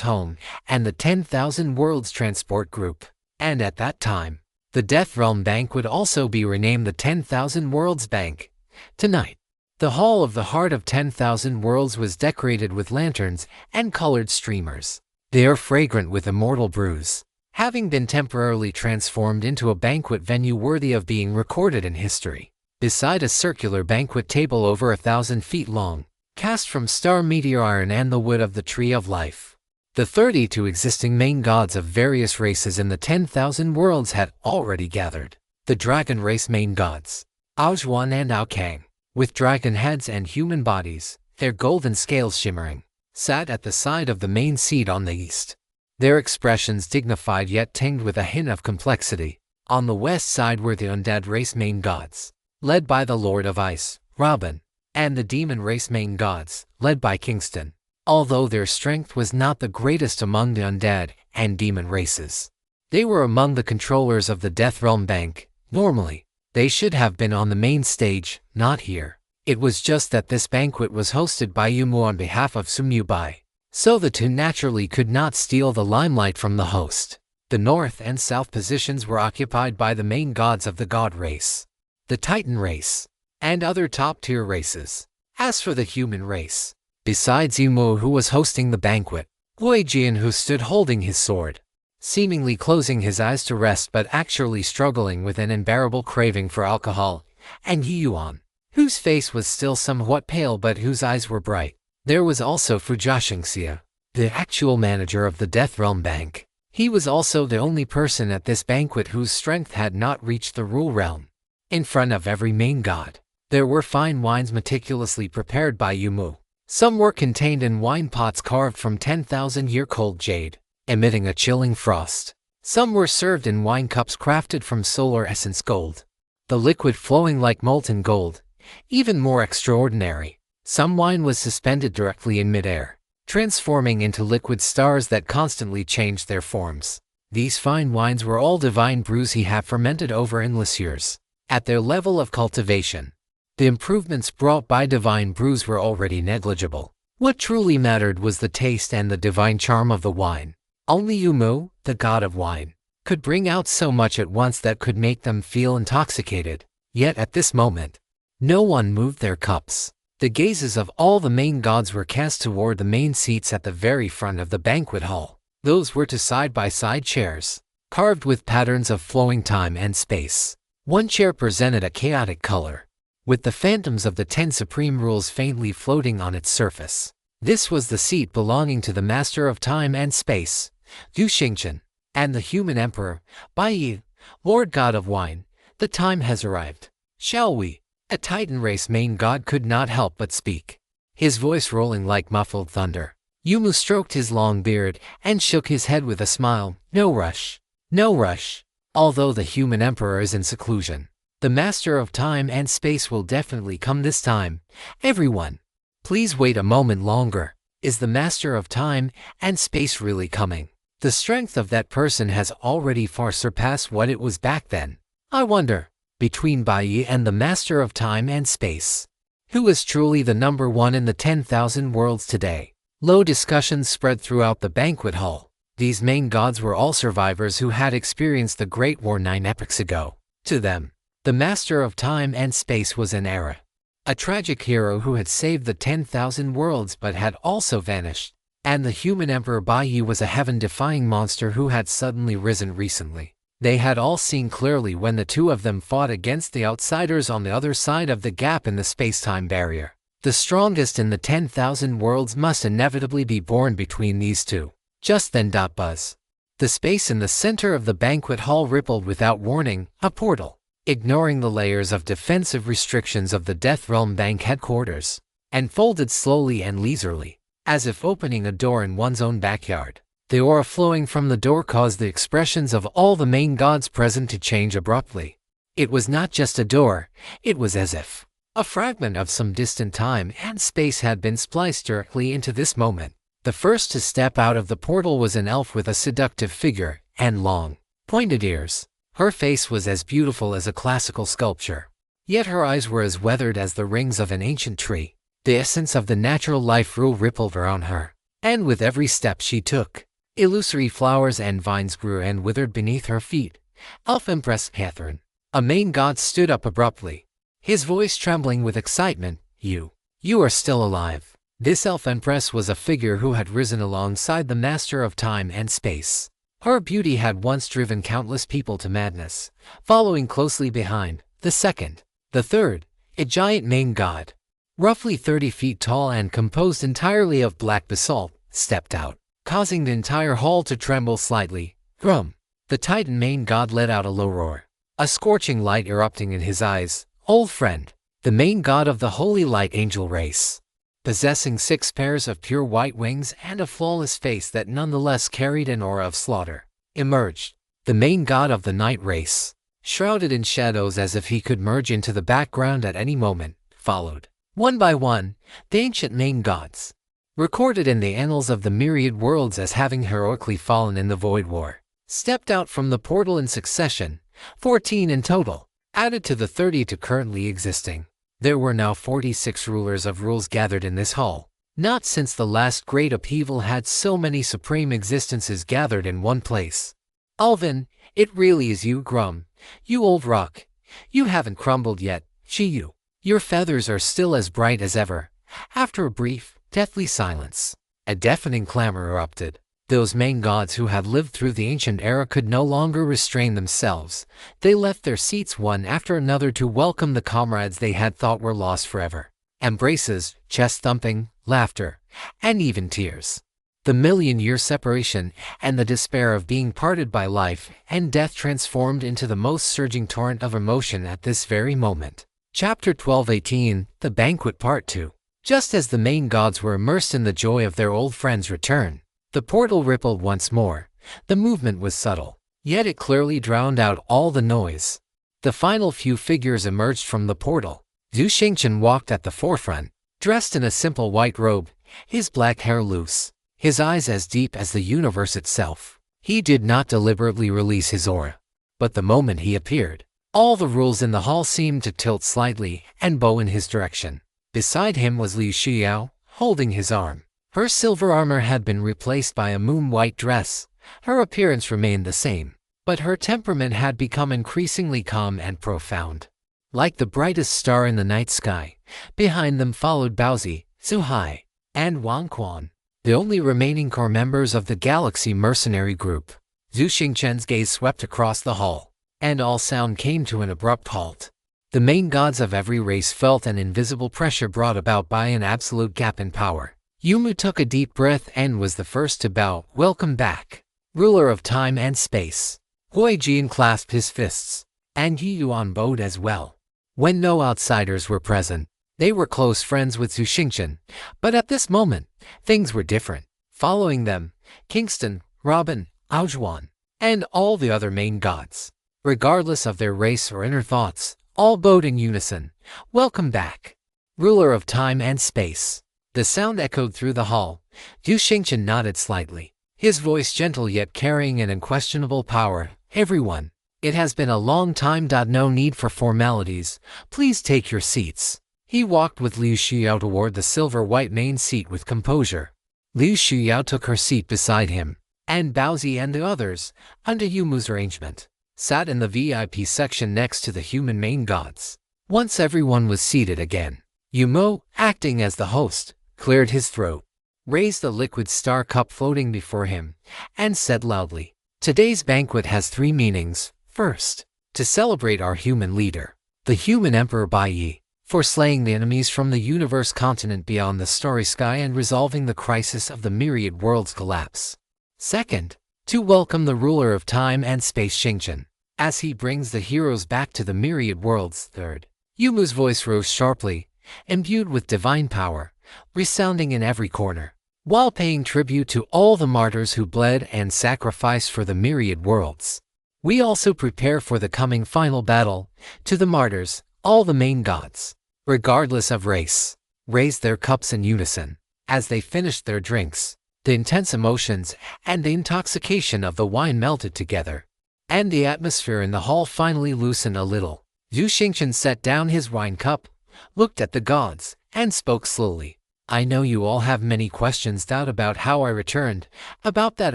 Home and the 10,000 Worlds Transport Group. And at that time, the Death Realm Bank would also be renamed the 10,000 Worlds Bank. Tonight, the Hall of the Heart of 10,000 Worlds was decorated with lanterns and colored streamers. They are fragrant with immortal brews, having been temporarily transformed into a banquet venue worthy of being recorded in history. Beside a circular banquet table over 1,000 feet long, cast from star meteor iron and the wood of the Tree of Life, the 32 existing main gods of various races in the 10,000 Worlds had already gathered. The dragon race main gods, Aojuan and Aokang, with dragon heads and human bodies, their golden scales shimmering, sat at the side of the main seat on the east. Their expressions dignified yet tinged with a hint of complexity. On the west side were the undead race main gods, led by the Lord of Ice, Robin, and the demon race main gods, led by Kingston. Although their strength was not the greatest among the undead and demon races, they were among the controllers of the Death Realm Bank. Normally, they should have been on the main stage, not here. It was just that this banquet was hosted by Yumu on behalf of Sumyubai, so the two naturally could not steal the limelight from the host. The north and south positions were occupied by the main gods of the god race, the Titan race, and other top-tier races. As for the human race, besides Yumu, who was hosting the banquet, Huijian, who stood holding his sword, seemingly closing his eyes to rest but actually struggling with an unbearable craving for alcohol, and Yuan, whose face was still somewhat pale but whose eyes were bright. There was also Fujoshingxia, the actual manager of the Death Realm Bank. He was also the only person at this banquet whose strength had not reached the Rule Realm. In front of every main god, there were fine wines meticulously prepared by Yumu. Some were contained in wine pots carved from 10,000-year-cold jade, emitting a chilling frost. Some were served in wine cups crafted from solar essence gold, the liquid flowing like molten gold. Even more extraordinary, some wine was suspended directly in midair, transforming into liquid stars that constantly changed their forms. These fine wines were all divine brews he had fermented over endless years. At their level of cultivation, the improvements brought by divine brews were already negligible. What truly mattered was the taste and the divine charm of the wine. Only Yumu, the god of wine, could bring out so much at once that could make them feel intoxicated. Yet at this moment, no one moved their cups. The gazes of all the main gods were cast toward the main seats at the very front of the banquet hall. Those were to side-by-side chairs, carved with patterns of flowing time and space. One chair presented a chaotic color, with the phantoms of the 10 supreme rules faintly floating on its surface. This was the seat belonging to the Master of Time and Space, Yu Xingchen, and the human emperor, Bai Yi, Lord God of Wine. The time has arrived. Shall we? A Titan race main god could not help but speak, his voice rolling like muffled thunder. Yumu stroked his long beard and shook his head with a smile. No rush. No rush. Although the human emperor is in seclusion, the Master of Time and Space will definitely come this time. Everyone, please wait a moment longer. Is the Master of Time and Space really coming? The strength of that person has already far surpassed what it was back then. I wonder, between Bai Yi and the Master of Time and Space, who is truly the number one in the 10,000 worlds today? Low discussions spread throughout the banquet hall. These main gods were all survivors who had experienced the Great War 9 epochs ago. To them, the Master of Time and Space was an era. A tragic hero who had saved the 10,000 worlds but had also vanished. And the human Emperor Bai Yi was a heaven-defying monster who had suddenly risen recently. They had all seen clearly when the two of them fought against the outsiders on the other side of the gap in the space-time barrier. The strongest in the 10,000 worlds must inevitably be born between these two. Just then, buzz. The space in the center of the banquet hall rippled without warning, a portal. Ignoring the layers of defensive restrictions of the Death Realm Bank headquarters, and folded slowly and leisurely, as if opening a door in one's own backyard. The aura flowing from the door caused the expressions of all the main gods present to change abruptly. It was not just a door, it was as if a fragment of some distant time and space had been spliced directly into this moment. The first to step out of the portal was an elf with a seductive figure and long, pointed ears. Her face was as beautiful as a classical sculpture, yet her eyes were as weathered as the rings of an ancient tree. The essence of the natural life rule rippled around her, and with every step she took, illusory flowers and vines grew and withered beneath her feet. Elf Empress Catherine, a main god, stood up abruptly, his voice trembling with excitement. You are still alive." This elf empress was a figure who had risen alongside the master of time and space. Her beauty had once driven countless people to madness. Following closely behind, the second, the third, a giant main god, roughly 30 feet tall and composed entirely of black basalt, stepped out, causing the entire hall to tremble slightly. Grum! The titan main god let out a low roar, a scorching light erupting in his eyes. Old friend, the main god of the holy light angel race, possessing 6 pairs of pure white wings and a flawless face that nonetheless carried an aura of slaughter, emerged. The main god of the night race, shrouded in shadows as if he could merge into the background at any moment, followed, one by one, the ancient main gods, recorded in the annals of the myriad worlds as having heroically fallen in the Void War, stepped out from the portal in succession, 14 in total, added to the 32 currently existing. There were now 46 rulers of rules gathered in this hall. Not since the last great upheaval had so many supreme existences gathered in one place. Alvin, it really is you, Grum. You old rock. You haven't crumbled yet, Chiyu. Your feathers are still as bright as ever. After a brief, deathly silence, a deafening clamor erupted. Those main gods who had lived through the ancient era could no longer restrain themselves. They left their seats one after another to welcome the comrades they had thought were lost forever. Embraces, chest-thumping, laughter, and even tears. The million-year separation and the despair of being parted by life and death transformed into the most surging torrent of emotion at this very moment. Chapter 12:18, The Banquet Part 2. Just as the main gods were immersed in the joy of their old friend's return, the portal rippled once more. The movement was subtle, yet it clearly drowned out all the noise. The final few figures emerged from the portal. Zhu Xingchen walked at the forefront, dressed in a simple white robe, his black hair loose, his eyes as deep as the universe itself. He did not deliberately release his aura, but the moment he appeared, all the rules in the hall seemed to tilt slightly and bow in his direction. Beside him was Liu Xiao, holding his arm. Her silver armor had been replaced by a moon-white dress. Her appearance remained the same, but her temperament had become increasingly calm and profound. Like the brightest star in the night sky, behind them followed Baozi, Zuhai, and Wang Quan, the only remaining core members of the Galaxy mercenary group. Zhu Xingchen's gaze swept across the hall, and all sound came to an abrupt halt. The main gods of every race felt an invisible pressure brought about by an absolute gap in power. Yumu took a deep breath and was the first to bow. "Welcome back, ruler of time and space." Hui Jian clasped his fists, and Yi Yuan bowed as well. When no outsiders were present, they were close friends with Zhu Xingchen, but at this moment, things were different. Following them, Kingston, Robin, Aojuan, and all the other main gods, regardless of their race or inner thoughts, all bowed in unison. "Welcome back, ruler of time and space." The sound echoed through the hall. Zhu Xingchen nodded slightly, his voice gentle yet carrying an unquestionable power. "Everyone, it has been a long time. No need for formalities. Please take your seats." He walked with Liu Xiao toward the silver-white main seat with composure. Liu Xiao took her seat beside him, and Baozi and the others, under Yumu's arrangement, sat in the VIP section next to the human main gods. Once everyone was seated again, Yumo, acting as the host, cleared his throat, raised the liquid star cup floating before him, and said loudly, "Today's banquet has 3 meanings. First, to celebrate our human leader, the human Emperor Bai Yi, for slaying the enemies from the universe continent beyond the starry sky and resolving the crisis of the myriad worlds' collapse. Second, to welcome the ruler of time and space Xingqian, as he brings the heroes back to the myriad worlds. Third." Yumu's voice rose sharply, imbued with divine power, resounding in every corner, while paying tribute to all the martyrs who bled and sacrificed for the myriad worlds. "We also prepare for the coming final battle. To the martyrs, all the main gods, regardless of race, raised their cups in unison. As they finished their drinks, the intense emotions and the intoxication of the wine melted together, and the atmosphere in the hall finally loosened a little. Zhu Xingqian set down his wine cup, looked at the gods, and spoke slowly. "I know you all have many questions about how I returned, about that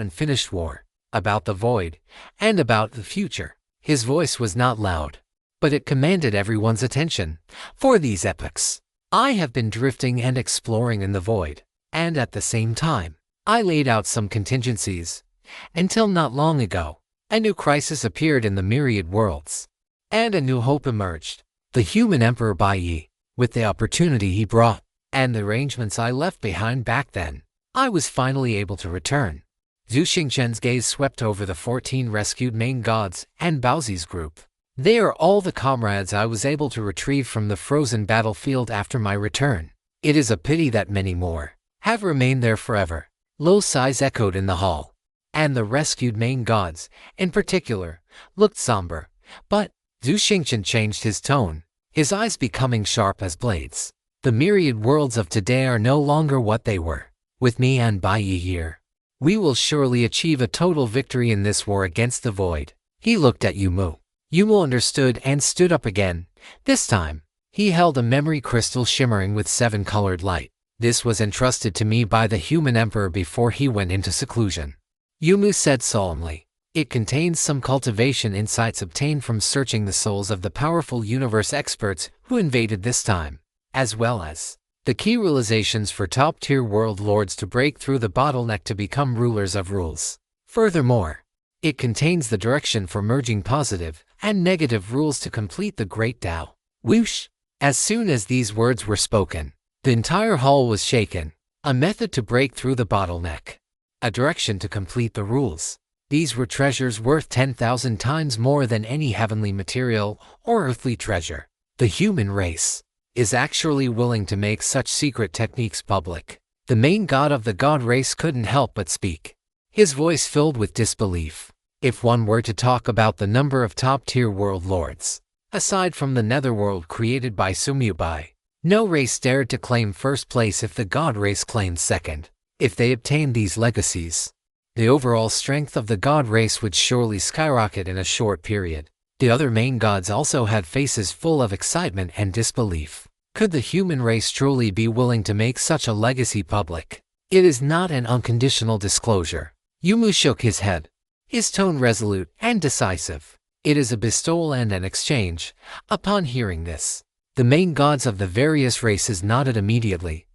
unfinished war, about the void, and about the future." His voice was not loud, but it commanded everyone's attention. "For these epochs, I have been drifting and exploring in the void, and at the same time, I laid out some contingencies. Until not long ago, a new crisis appeared in the myriad worlds, and a new hope emerged. The human Emperor Bai Yi, with the opportunity he brought, and the arrangements I left behind back then, I was finally able to return." Zhu Xingqian's gaze swept over the 14 rescued main gods and Baozi's group. "They are all the comrades I was able to retrieve from the frozen battlefield after my return. It is a pity that many more have remained there forever." Low sighs echoed in the hall, and the rescued main gods, in particular, looked somber. But Zhu Xingqian changed his tone, his eyes becoming sharp as blades. "The myriad worlds of today are no longer what they were. With me and Bai Yi here, we will surely achieve a total victory in this war against the void." He looked at Yumu. Yumu understood and stood up again. This time, he held a memory crystal shimmering with 7-colored light. "This was entrusted to me by the human emperor before he went into seclusion," Yumu said solemnly. "It contains some cultivation insights obtained from searching the souls of the powerful universe experts who invaded this time, as well as the key realizations for top-tier world lords to break through the bottleneck to become rulers of rules. Furthermore, it contains the direction for merging positive and negative rules to complete the great Tao." Whoosh! As soon as these words were spoken, the entire hall was shaken. A method to break through the bottleneck, a direction to complete the rules. These were treasures worth 10,000 times more than any heavenly material or earthly treasure. The human race is actually willing to make such secret techniques public. The main god of the god race couldn't help but speak, his voice filled with disbelief. "If one were to talk about the number of top-tier world lords, aside from the netherworld created by Sumyubai, no race dared to claim first place if the god race claimed second. If they obtained these legacies, the overall strength of the god race would surely skyrocket in a short period." The other main gods also had faces full of excitement and disbelief. Could the human race truly be willing to make such a legacy public? "It is not an unconditional disclosure." Yumu shook his head, his tone resolute and decisive. "It is a bestowal and an exchange." Upon hearing this, the main gods of the various races nodded immediately.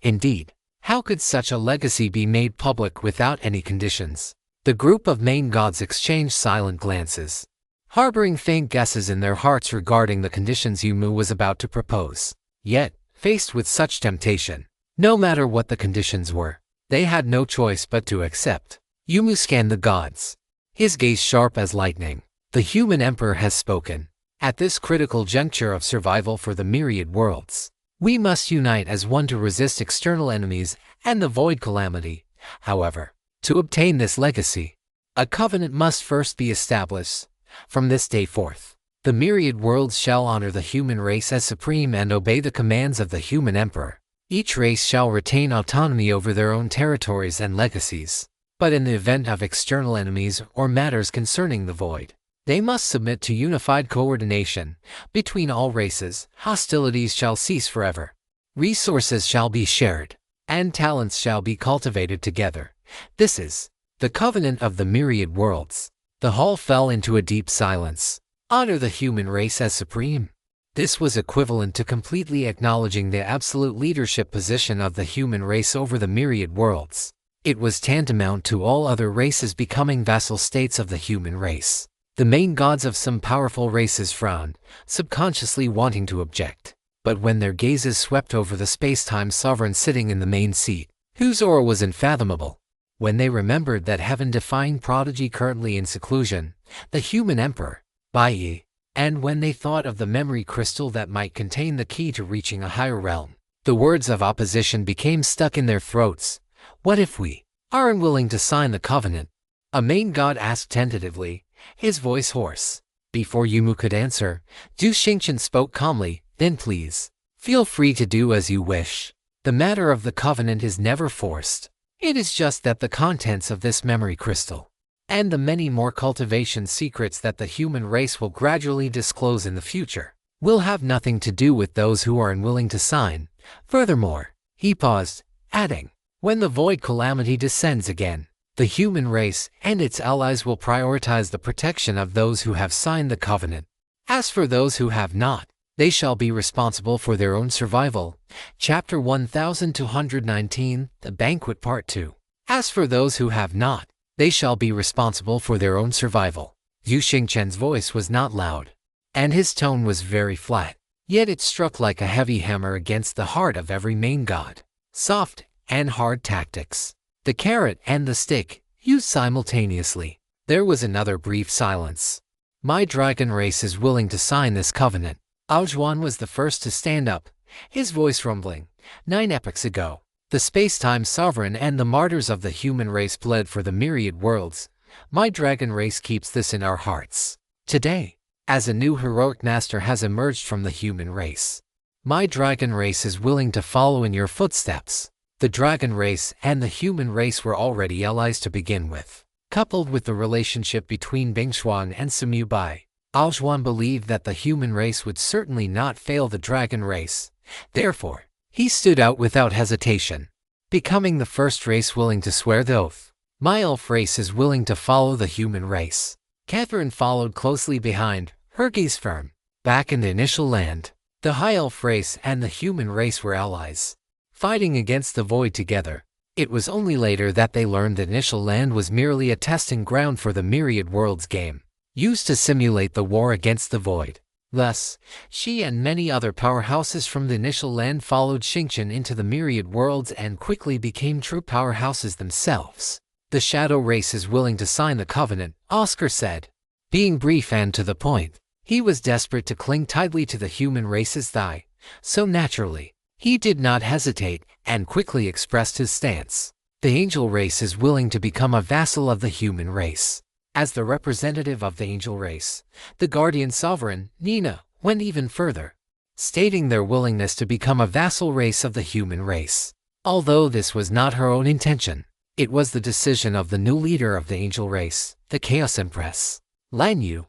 Indeed, how could such a legacy be made public without any conditions? The group of main gods exchanged silent glances, harboring faint guesses in their hearts regarding the conditions Yumu was about to propose. Yet, faced with such temptation, no matter what the conditions were, they had no choice but to accept. Yumu scanned the gods, his gaze sharp as lightning. "The human emperor has spoken. At this critical juncture of survival for the myriad worlds, we must unite as one to resist external enemies and the void calamity. However, to obtain this legacy, a covenant must first be established. From this day forth, the myriad worlds shall honor the human race as supreme and obey the commands of the human emperor. Each race shall retain autonomy over their own territories and legacies. But in the event of external enemies or matters concerning the void, they must submit to unified coordination between all races. Hostilities shall cease forever. Resources shall be shared, and talents shall be cultivated together. This is the covenant of the myriad worlds. The hall fell into a deep silence. Honor the human race as supreme. This was equivalent to completely acknowledging the absolute leadership position of the human race over the myriad worlds. It was tantamount to all other races becoming vassal states of the human race. The main gods of some powerful races frowned, subconsciously wanting to object. But when their gazes swept over the space-time sovereign sitting in the main seat, whose aura was unfathomable, when they remembered that heaven-defying prodigy currently in seclusion, the human emperor, Bai, and when they thought of the memory crystal that might contain the key to reaching a higher realm, the words of opposition became stuck in their throats. What if we are unwilling to sign the covenant? A main god asked tentatively, his voice hoarse. Before Yumu could answer, Du Xingchen spoke calmly, then please, feel free to do as you wish. The matter of the covenant is never forced. It is just that the contents of this memory crystal, and the many more cultivation secrets that the human race will gradually disclose in the future, will have nothing to do with those who are unwilling to sign. Furthermore, he paused, adding, when the void calamity descends again, the human race and its allies will prioritize the protection of those who have signed the covenant. As for those who have not, they shall be responsible for their own survival. Chapter 1219, The Banquet Part 2. As for those who have not, they shall be responsible for their own survival. Yu Xingchen's voice was not loud, and his tone was very flat, yet it struck like a heavy hammer against the heart of every main god. Soft and hard tactics. The carrot and the stick, used simultaneously. There was another brief silence. My dragon race is willing to sign this covenant. Aojuan was the first to stand up, his voice rumbling. 9 epochs ago, the space-time sovereign and the martyrs of the human race bled for the myriad worlds. My dragon race keeps this in our hearts. Today, as a new heroic master has emerged from the human race, my dragon race is willing to follow in your footsteps. The dragon race and the human race were already allies to begin with. Coupled with the relationship between Bingshuan and Sumu Bai, Aojuan believed that the human race would certainly not fail the dragon race. Therefore, he stood out without hesitation, becoming the first race willing to swear the oath. My elf race is willing to follow the human race. Catherine followed closely behind, her gaze firm. Back in the initial land, the high elf race and the human race were allies, fighting against the void together. It was only later that they learned that initial land was merely a testing ground for the myriad worlds game, used to simulate the war against the void. Thus, she and many other powerhouses from the initial land followed Xingchen into the myriad worlds and quickly became true powerhouses themselves. The shadow race is willing to sign the covenant, Oscar said. Being brief and to the point, he was desperate to cling tightly to the human race's thigh, so naturally, he did not hesitate and quickly expressed his stance. The angel race is willing to become a vassal of the human race. As the representative of the angel race, the guardian sovereign, Nina, went even further, stating their willingness to become a vassal race of the human race. Although this was not her own intention, it was the decision of the new leader of the angel race, the Chaos Empress. Lan Yu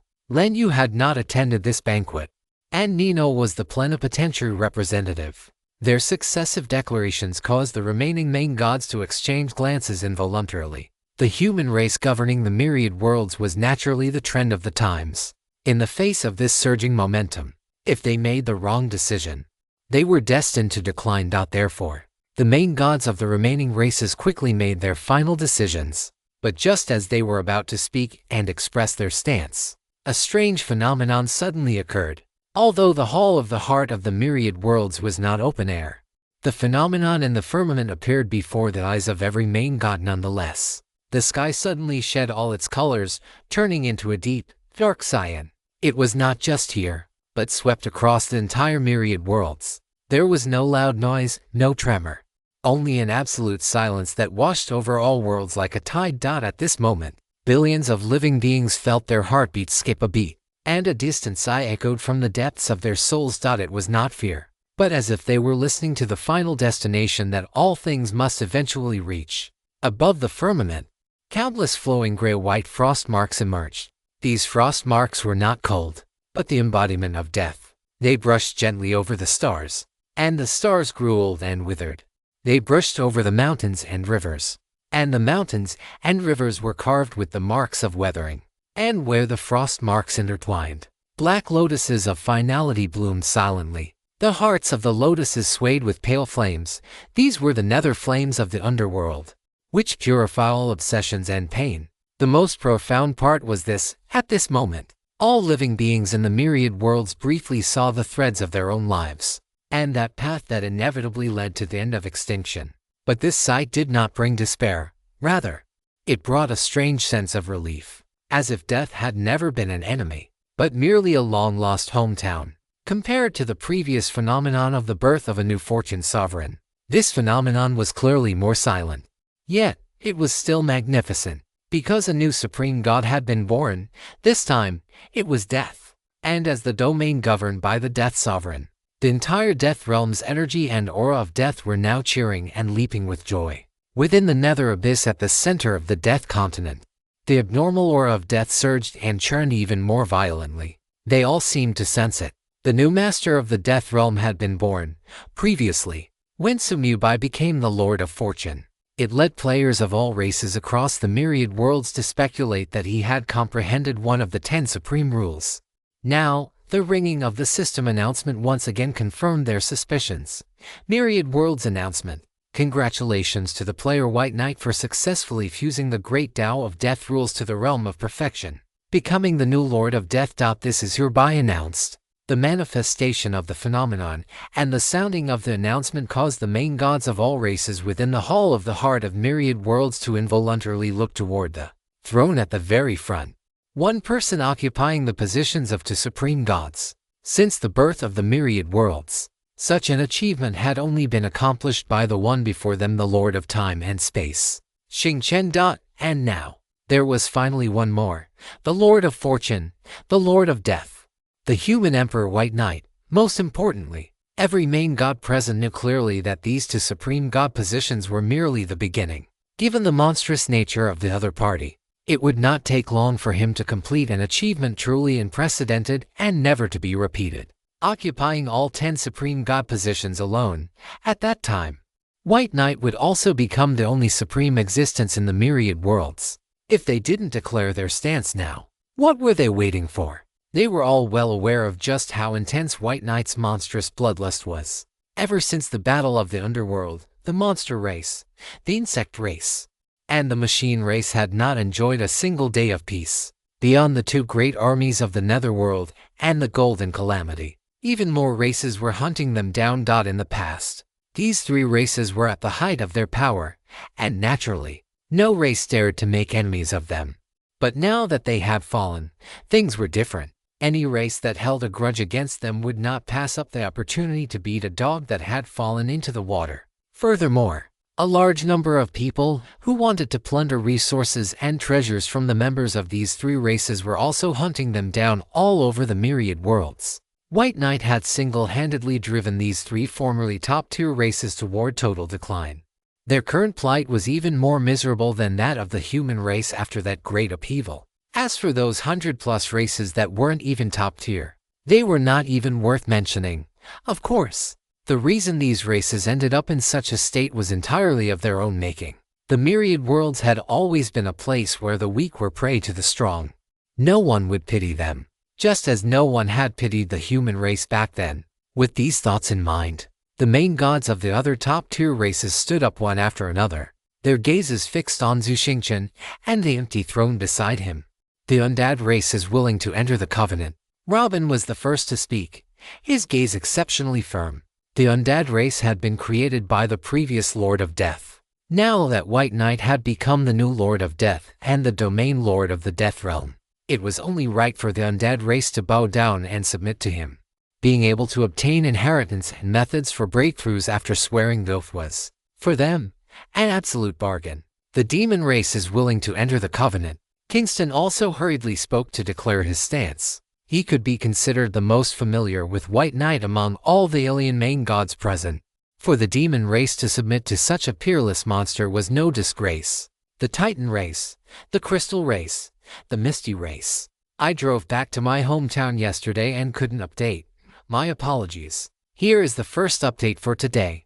had not attended this banquet, and Nino was the plenipotentiary representative. Their successive declarations caused the remaining main gods to exchange glances involuntarily. The human race governing the myriad worlds was naturally the trend of the times. In the face of this surging momentum, if they made the wrong decision, they were destined to decline. Therefore, the main gods of the remaining races quickly made their final decisions. But just as they were about to speak and express their stance, a strange phenomenon suddenly occurred. Although the hall of the heart of the myriad worlds was not open air, the phenomenon in the firmament appeared before the eyes of every main god nonetheless. The sky suddenly shed all its colors, turning into a deep, dark cyan. It was not just here, but swept across the entire myriad worlds. There was no loud noise, no tremor, only an absolute silence that washed over all worlds like a tide. At this moment, billions of living beings felt their heartbeats skip a beat, and a distant sigh echoed from the depths of their souls. It was not fear, but as if they were listening to the final destination that all things must eventually reach. Above the firmament, Countless flowing gray-white frost marks emerged. These frost marks were not cold, but the embodiment of death. They brushed gently over the stars, and the stars grew old and withered. They brushed over the mountains and rivers, and the mountains and rivers were carved with the marks of weathering. And where the frost marks intertwined, black lotuses of finality bloomed silently. The hearts of the lotuses swayed with pale flames. These were the nether flames of the underworld, which purify all obsessions and pain. The most profound part was this: at this moment, all living beings in the myriad worlds briefly saw the threads of their own lives, and that path that inevitably led to the end of extinction. But this sight did not bring despair. Rather, it brought a strange sense of relief, as if death had never been an enemy, but merely a long-lost hometown. Compared to the previous phenomenon of the birth of a new fortune sovereign, this phenomenon was clearly more silent. Yet, it was still magnificent, because a new supreme god had been born. This time, it was death. And as the domain governed by the death sovereign, the entire death realm's energy and aura of death were now cheering and leaping with joy. Within the nether abyss at the center of the death continent, the abnormal aura of death surged and churned even more violently. They all seemed to sense it. The new master of the death realm had been born. Previously, when Sumubai became the Lord of Fortune, it led players of all races across the myriad worlds to speculate that he had comprehended one of the 10 supreme rules. Now, the ringing of the system announcement once again confirmed their suspicions. Myriad Worlds announcement. Congratulations to the player White Knight for successfully fusing the great Tao of Death rules to the realm of perfection, becoming the new Lord of Death. This is hereby announced. The manifestation of the phenomenon and the sounding of the announcement caused the main gods of all races within the hall of the heart of myriad worlds to involuntarily look toward the throne at the very front. One person occupying the positions of 2 supreme gods. Since the birth of the myriad worlds, such an achievement had only been accomplished by the one before them, the Lord of Time and Space, Xingchen. And now, there was finally one more, the Lord of Fortune, the Lord of Death, the human Emperor White Knight. Most importantly, every main god present knew clearly that these 2 supreme god positions were merely the beginning. Given the monstrous nature of the other party, it would not take long for him to complete an achievement truly unprecedented and never to be repeated. Occupying all 10 supreme god positions alone, at that time, White Knight would also become the only supreme existence in the myriad worlds. If they didn't declare their stance now, what were they waiting for? They were all well aware of just how intense White Knight's monstrous bloodlust was. Ever since the battle of the underworld, the monster race, the insect race, and the machine race had not enjoyed a single day of peace. Beyond the 2 great armies of the netherworld and the Golden Calamity, even more races were hunting them down. In the past, these 3 races were at the height of their power, and naturally, no race dared to make enemies of them. But now that they had fallen, things were different. Any race that held a grudge against them would not pass up the opportunity to beat a dog that had fallen into the water. Furthermore, a large number of people who wanted to plunder resources and treasures from the members of these 3 races were also hunting them down all over the myriad worlds. White Knight had single-handedly driven these 3 formerly top-tier races toward total decline. Their current plight was even more miserable than that of the human race after that great upheaval. As for those 100+ races that weren't even top tier, they were not even worth mentioning. Of course, the reason these races ended up in such a state was entirely of their own making. The myriad worlds had always been a place where the weak were prey to the strong. No one would pity them, just as no one had pitied the human race back then. With these thoughts in mind, the main gods of the other top-tier races stood up one after another, their gazes fixed on Zhu Xingchen and the empty throne beside him. The undead race is willing to enter the covenant. Robin was the first to speak, his gaze exceptionally firm. The undead race had been created by the previous Lord of Death. Now that White Knight had become the new Lord of Death and the domain Lord of the Death Realm, it was only right for the undead race to bow down and submit to him. Being able to obtain inheritance and methods for breakthroughs after swearing the oath was, for them, an absolute bargain. The demon race is willing to enter the covenant. Kingston also hurriedly spoke to declare his stance. He could be considered the most familiar with White Knight among all the alien main gods present. For the demon race to submit to such a peerless monster was no disgrace. The Titan race, the Crystal race, the Misty race. I drove back to my hometown yesterday and couldn't update. My apologies. Here is the first update for today.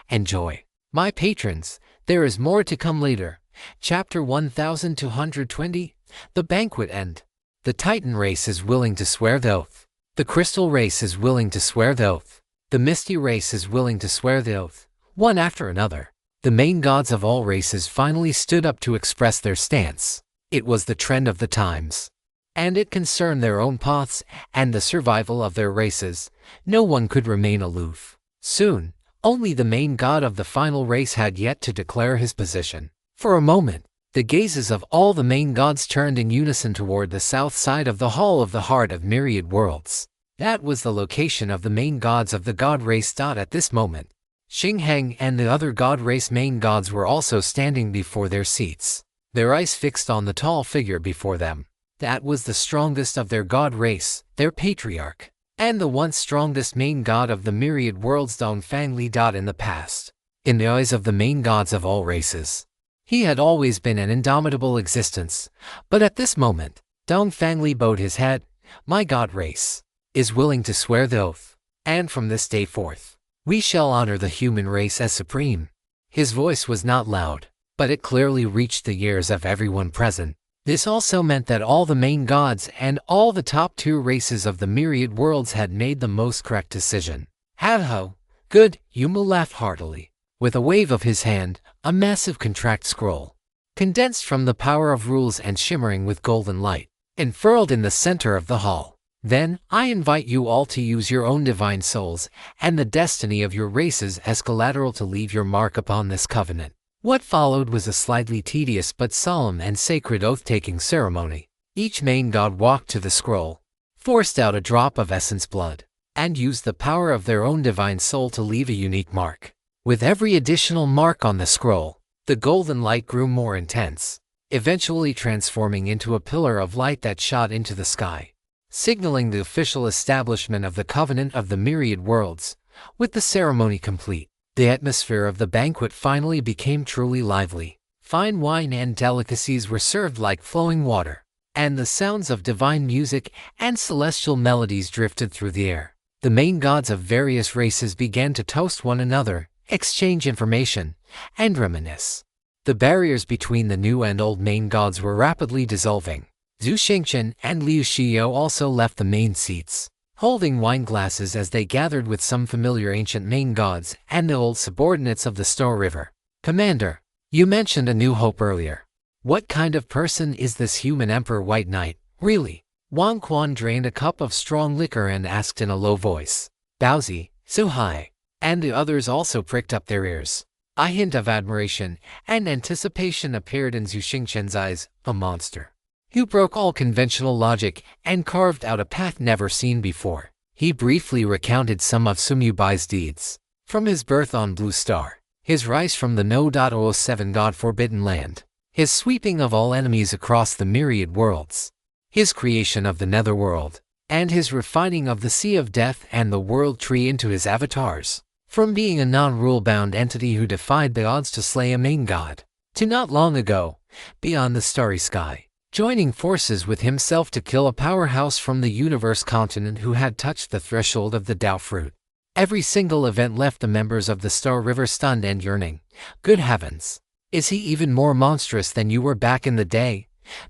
Enjoy. My patrons, there is more to come later. Chapter 1220, The Banquet End. The Titan race is willing to swear the oath. The Crystal race is willing to swear the oath. The Misty race is willing to swear the oath, one after another. The main gods of all races finally stood up to express their stance. It was the trend of the times, and it concerned their own paths and the survival of their races. No one could remain aloof. Soon, only the main god of the final race had yet to declare his position. For a moment, the gazes of all the main gods turned in unison toward the south side of the Hall of the Heart of Myriad Worlds. That was the location of the main gods of the god race. At this moment, Xingheng and the other god race main gods were also standing before their seats, their eyes fixed on the tall figure before them. That was the strongest of their god race, their patriarch, and the once strongest main god of the myriad worlds, Dongfang Li. In the past, in the eyes of the main gods of all races, he had always been an indomitable existence, but at this moment, Dongfang Li bowed his head. My god race is willing to swear the oath, and from this day forth, we shall honor the human race as supreme. His voice was not loud, but it clearly reached the ears of everyone present. This also meant that all the main gods and all the top-tier races of the myriad worlds had made the most correct decision. Have-ho, good, Yuma laughed heartily. With a wave of his hand, a massive contract scroll, condensed from the power of rules and shimmering with golden light, unfurled in the center of the hall. Then, I invite you all to use your own divine souls and the destiny of your races as collateral to leave your mark upon this covenant. What followed was a slightly tedious but solemn and sacred oath-taking ceremony. Each main god walked to the scroll, forced out a drop of essence blood, and used the power of their own divine soul to leave a unique mark. With every additional mark on the scroll, the golden light grew more intense, eventually transforming into a pillar of light that shot into the sky, signaling the official establishment of the Covenant of the Myriad Worlds. With the ceremony complete, the atmosphere of the banquet finally became truly lively. Fine wine and delicacies were served like flowing water, and the sounds of divine music and celestial melodies drifted through the air. The main gods of various races began to toast one another, exchange information, and reminisce. The barriers between the new and old main gods were rapidly dissolving. Zhu Xingchen and Liu Xiao also left the main seats, holding wine glasses as they gathered with some familiar ancient main gods and the old subordinates of the Star River. Commander, you mentioned a new hope earlier. What kind of person is this human Emperor White Knight, really? Wang Quan drained a cup of strong liquor and asked in a low voice. Baozi, Suhai, and the others also pricked up their ears. A hint of admiration and anticipation appeared in Zhu Xingchen's eyes. A monster who broke all conventional logic and carved out a path never seen before. He briefly recounted some of Sun Yubai's deeds, from his birth on Blue Star, his rise from the No.07 God-forbidden land, his sweeping of all enemies across the myriad worlds, his creation of the Netherworld, and his refining of the Sea of Death and the World Tree into his avatars. From being a non-rule-bound entity who defied the odds to slay a main god, to not long ago, beyond the starry sky, joining forces with himself to kill a powerhouse from the universe continent who had touched the threshold of the Tao fruit. Every single event left the members of the Star River stunned and yearning. Good heavens! Is he even more monstrous than you were back in the day?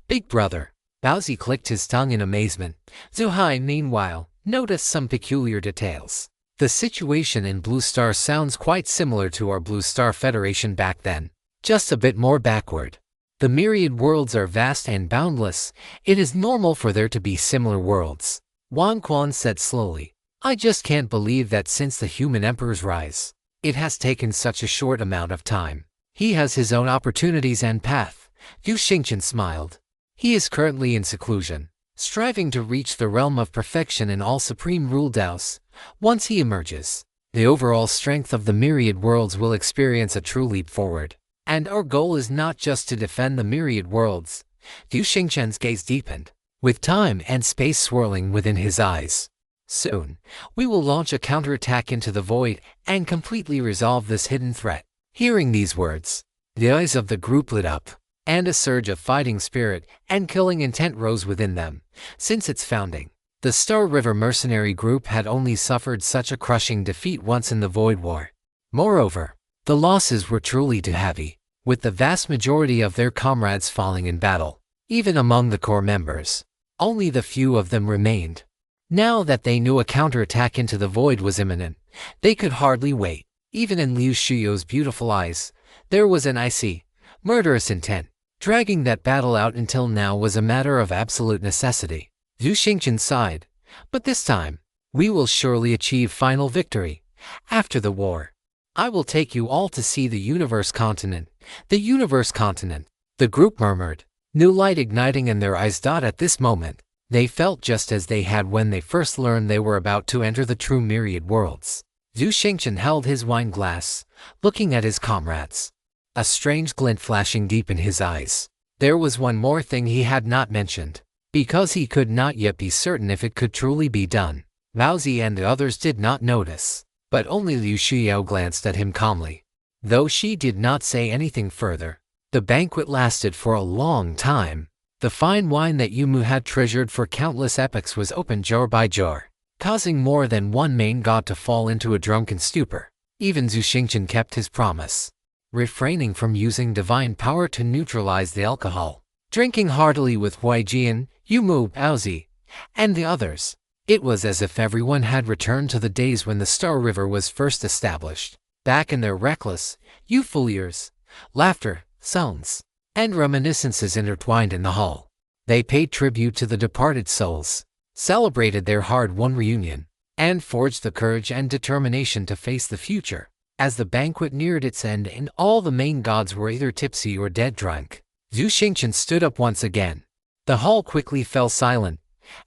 Big brother! Baozi clicked his tongue in amazement. Zuhai, meanwhile, noticed some peculiar details. The situation in Blue Star sounds quite similar to our Blue Star Federation back then, just a bit more backward. The myriad worlds are vast and boundless. It is normal for there to be similar worlds. Wang Quan said slowly. I just can't believe that since the human emperor's rise, it has taken such a short amount of time. He has his own opportunities and path. Yu Xingchen smiled. He is currently in seclusion, striving to reach the realm of perfection in all supreme rule Daos. Once he emerges, the overall strength of the myriad worlds will experience a true leap forward. And our goal is not just to defend the myriad worlds. Yu Xingchen's gaze deepened, with time and space swirling within his eyes. Soon, we will launch a counterattack into the void and completely resolve this hidden threat. Hearing these words, the eyes of the group lit up. and a surge of fighting spirit and killing intent rose within them. Since its founding, the Star River mercenary group had only suffered such a crushing defeat once in the Void War. Moreover, the losses were truly too heavy, with the vast majority of their comrades falling in battle. Even among the core members, only the few of them remained. Now that they knew a counterattack into the void was imminent, they could hardly wait. Even in Liu Shuyo's beautiful eyes, there was an icy, murderous intent. Dragging that battle out until now was a matter of absolute necessity. Zhu Xingqian sighed, but this time, we will surely achieve final victory. After the war, I will take you all to see the universe continent. The universe continent, the group murmured, new light igniting in their eyes. At this moment, they felt just as they had when they first learned they were about to enter the true myriad worlds. Zhu Xingqian held his wine glass, looking at his comrades, a strange glint flashing deep in his eyes. There was one more thing he had not mentioned, because he could not yet be certain if it could truly be done. Baozi and the others did not notice, but only Liu Shuyo glanced at him calmly. Though she did not say anything further, the banquet lasted for a long time. The fine wine that Yumu had treasured for countless epochs was opened jar by jar, causing more than one main god to fall into a drunken stupor. Even Zhu Xingqian kept his promise, refraining from using divine power to neutralize the alcohol. Drinking heartily with Huaijian, Yumu, Baozi, and the others, it was as if everyone had returned to the days when the Star River was first established. Back in their reckless, youthful years, laughter, songs, and reminiscences intertwined in the hall. They paid tribute to the departed souls, celebrated their hard-won reunion, and forged the courage and determination to face the future. As the banquet neared its end and all the main gods were either tipsy or dead drunk, Zhu Xingqian stood up once again. The hall quickly fell silent.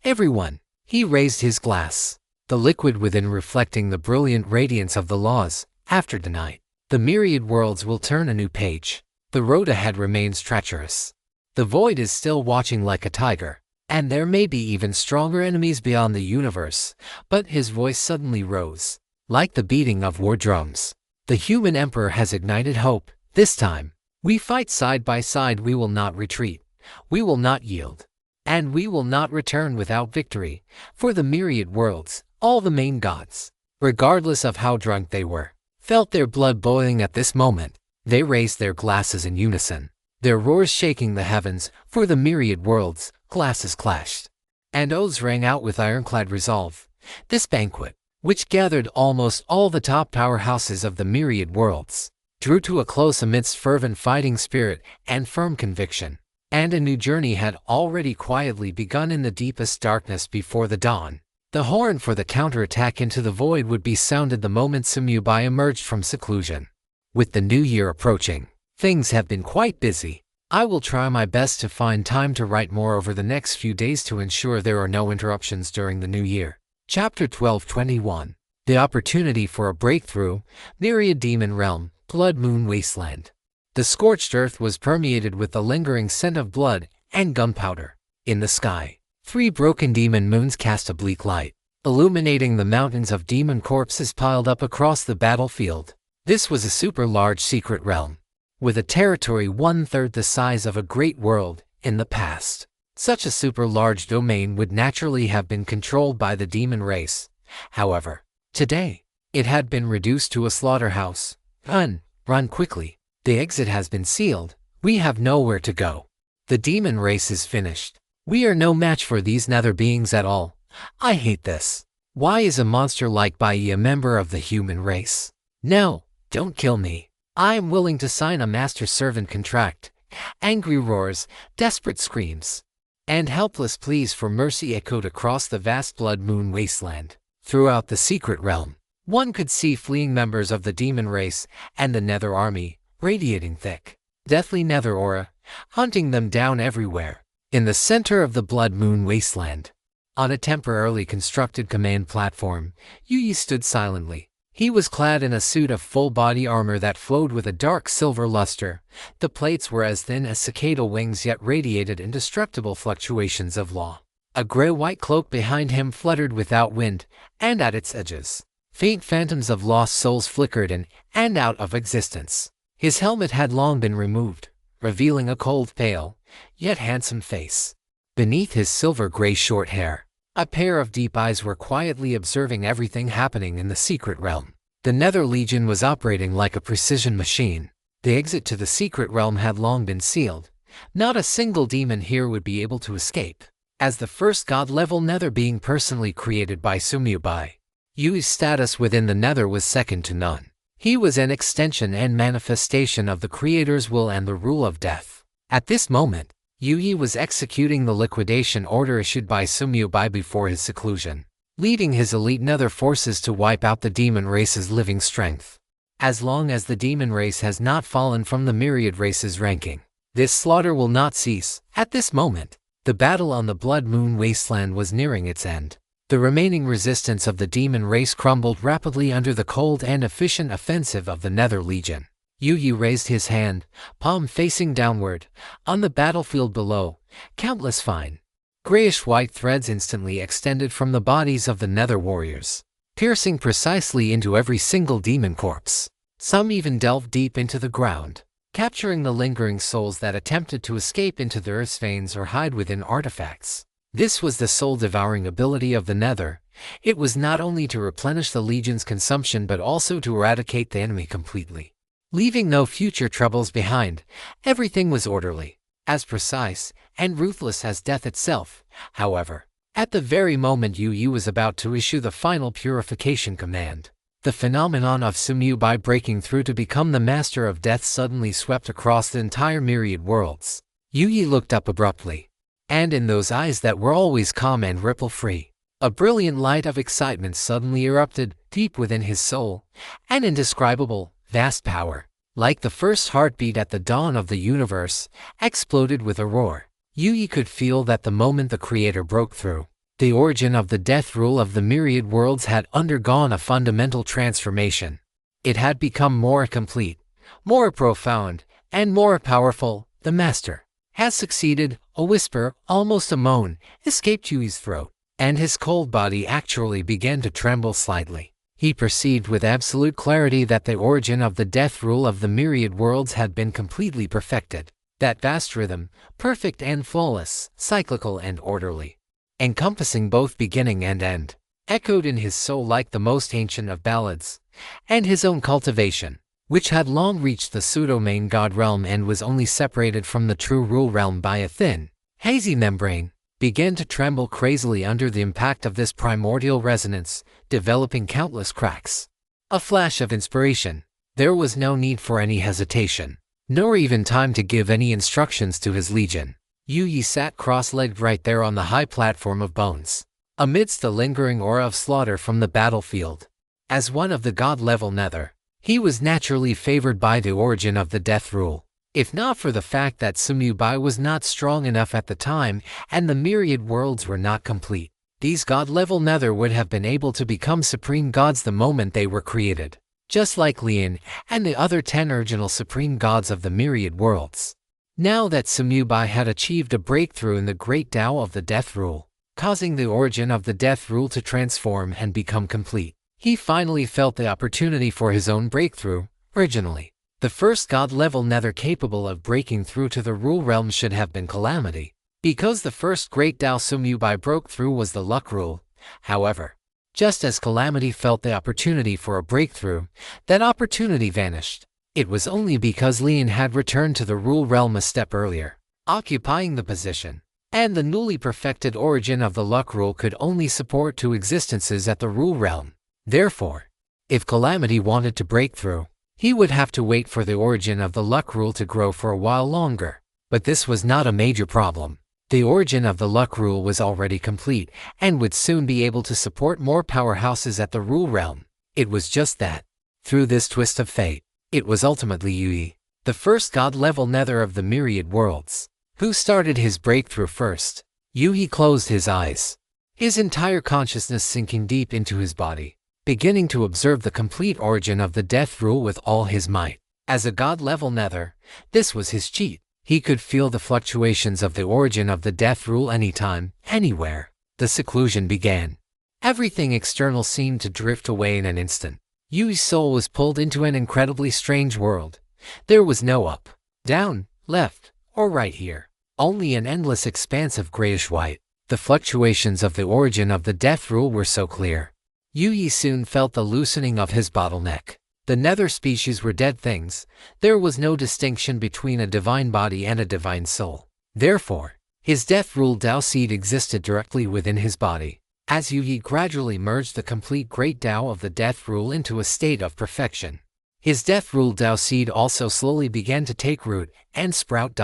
Everyone, he raised his glass, the liquid within reflecting the brilliant radiance of the laws. After tonight, the myriad worlds will turn a new page. The road ahead remains treacherous. The void is still watching like a tiger, and there may be even stronger enemies beyond the universe. But his voice suddenly rose, like the beating of war drums. The human emperor has ignited hope. This time, we fight side by side. We will not retreat. We will not yield. And we will not return without victory. For the myriad worlds, all the main gods, regardless of how drunk they were, felt their blood boiling at this moment. They raised their glasses in unison, their roars shaking the heavens. For the myriad worlds, glasses clashed, and oaths rang out with ironclad resolve. This banquet, which gathered almost all the top powerhouses of the myriad worlds, drew to a close amidst fervent fighting spirit and firm conviction. And a new journey had already quietly begun in the deepest darkness before the dawn. The horn for the counterattack into the void would be sounded the moment Samurai emerged from seclusion. With the new year approaching, things have been quite busy. I will try my best to find time to write more over the next few days to ensure there are no interruptions during the new year. Chapter 12:21. The opportunity for a breakthrough. Myriad Demon Realm, Blood Moon Wasteland. The scorched earth was permeated with the lingering scent of blood and gunpowder. In the sky, 3 broken demon moons cast a bleak light, illuminating the mountains of demon corpses piled up across the battlefield. This was a super-large secret realm, with a territory 1/3 the size of a great world. In the past, such a super-large domain would naturally have been controlled by the demon race. However, today, it had been reduced to a slaughterhouse. Run quickly. The exit has been sealed. We have nowhere to go. The demon race is finished. We are no match for these nether beings at all. I hate this. Why is a monster like Bai Yi a member of the human race? No, don't kill me. I am willing to sign a master-servant contract. Angry roars, desperate screams, and helpless pleas for mercy echoed across the vast Blood Moon wasteland. Throughout the secret realm, one could see fleeing members of the demon race and the nether army, radiating thick, deathly nether aura, hunting them down everywhere. In the center of the Blood Moon wasteland, on a temporarily constructed command platform, Yi stood silently. He was clad in a suit of full-body armor that flowed with a dark silver luster. The plates were as thin as cicada wings yet radiated indestructible fluctuations of law. A gray-white cloak behind him fluttered without wind, and at its edges, faint phantoms of lost souls flickered in and out of existence. His helmet had long been removed, revealing a cold, pale, yet handsome face. Beneath his silver-gray short hair, a pair of deep eyes were quietly observing everything happening in the secret realm. The Nether Legion was operating like a precision machine. The exit to the secret realm had long been sealed. Not a single demon here would be able to escape. As the first god-level Nether being personally created by Sumyubai, Yui's status within the Nether was second to none. He was an extension and manifestation of the Creator's will and the rule of death. At this moment, Yui was executing the liquidation order issued by Sumyubai before his seclusion, leading his elite Nether forces to wipe out the demon race's living strength. As long as the demon race has not fallen from the myriad race's ranking, this slaughter will not cease. At this moment, the battle on the Blood Moon Wasteland was nearing its end. The remaining resistance of the demon race crumbled rapidly under the cold and efficient offensive of the Nether Legion. Yui raised his hand, palm facing downward. On the battlefield below, countless fine, grayish-white threads instantly extended from the bodies of the Nether warriors, piercing precisely into every single demon corpse. Some even delved deep into the ground, capturing the lingering souls that attempted to escape into the earth's veins or hide within artifacts. This was the soul-devouring ability of the Nether. It was not only to replenish the Legion's consumption but also to eradicate the enemy completely, leaving no future troubles behind. Everything was orderly, as precise, and ruthless as death itself. However, at the very moment Yui was about to issue the final purification command, the phenomenon of Sumyubai breaking through to become the master of death suddenly swept across the entire myriad worlds. Yui looked up abruptly, and in those eyes that were always calm and ripple-free, a brilliant light of excitement suddenly erupted deep within his soul, an indescribable, vast power, like the first heartbeat at the dawn of the universe, exploded with a roar. Yui could feel that the moment the Creator broke through, the origin of the death rule of the myriad worlds had undergone a fundamental transformation. It had become more complete, more profound, and more powerful. The Master has succeeded. A whisper, almost a moan, escaped Yui's throat, and his cold body actually began to tremble slightly. He perceived with absolute clarity that the origin of the death rule of the myriad worlds had been completely perfected. That vast rhythm, perfect and flawless, cyclical and orderly, encompassing both beginning and end, echoed in his soul like the most ancient of ballads, and his own cultivation, which had long reached the pseudo-main god realm and was only separated from the true rule realm by a thin, hazy membrane, began to tremble crazily under the impact of this primordial resonance, developing countless cracks. A flash of inspiration. There was no need for any hesitation, nor even time to give any instructions to his legion. Yui sat cross-legged right there on the high platform of bones, amidst the lingering aura of slaughter from the battlefield. As one of the god-level Nether, he was naturally favored by the origin of the death rule. If not for the fact that Sumyubai was not strong enough at the time and the myriad worlds were not complete, these god-level Nether would have been able to become supreme gods the moment they were created, just like Lian and the other 10 original supreme gods of the myriad worlds. Now that Sumyubai had achieved a breakthrough in the great Tao of the death rule, causing the origin of the death rule to transform and become complete, he finally felt the opportunity for his own breakthrough. Originally, the first god-level Nether capable of breaking through to the rule realm should have been Calamity, because the first great Tao Sumyubai broke through was the luck rule. However, just as Calamity felt the opportunity for a breakthrough, that opportunity vanished. It was only because Lian had returned to the rule realm a step earlier, occupying the position, and the newly perfected origin of the luck rule could only support 2 existences at the rule realm. Therefore, if Calamity wanted to break through, he would have to wait for the origin of the luck rule to grow for a while longer. But this was not a major problem. The origin of the luck rule was already complete and would soon be able to support more powerhouses at the rule realm. It was just that, through this twist of fate, it was ultimately Yui, the first god-level Nether of the myriad worlds, who started his breakthrough first. Yui closed his eyes, his entire consciousness sinking deep into his body, beginning to observe the complete origin of the death rule with all his might. As a god-level Nether, this was his cheat. He could feel the fluctuations of the origin of the death rule anytime, anywhere. The seclusion began. Everything external seemed to drift away in an instant. Yui's soul was pulled into an incredibly strange world. There was no up, down, left, or right here. Only an endless expanse of grayish-white. The fluctuations of the origin of the death rule were so clear. Yu soon felt the loosening of his bottleneck. The nether species were dead things. There was no distinction between a divine body and a divine soul. Therefore, his death rule Dao seed existed directly within his body. As Yu gradually merged the complete great Dao of the death rule into a state of perfection, his death rule Dao seed also slowly began to take root and sprout.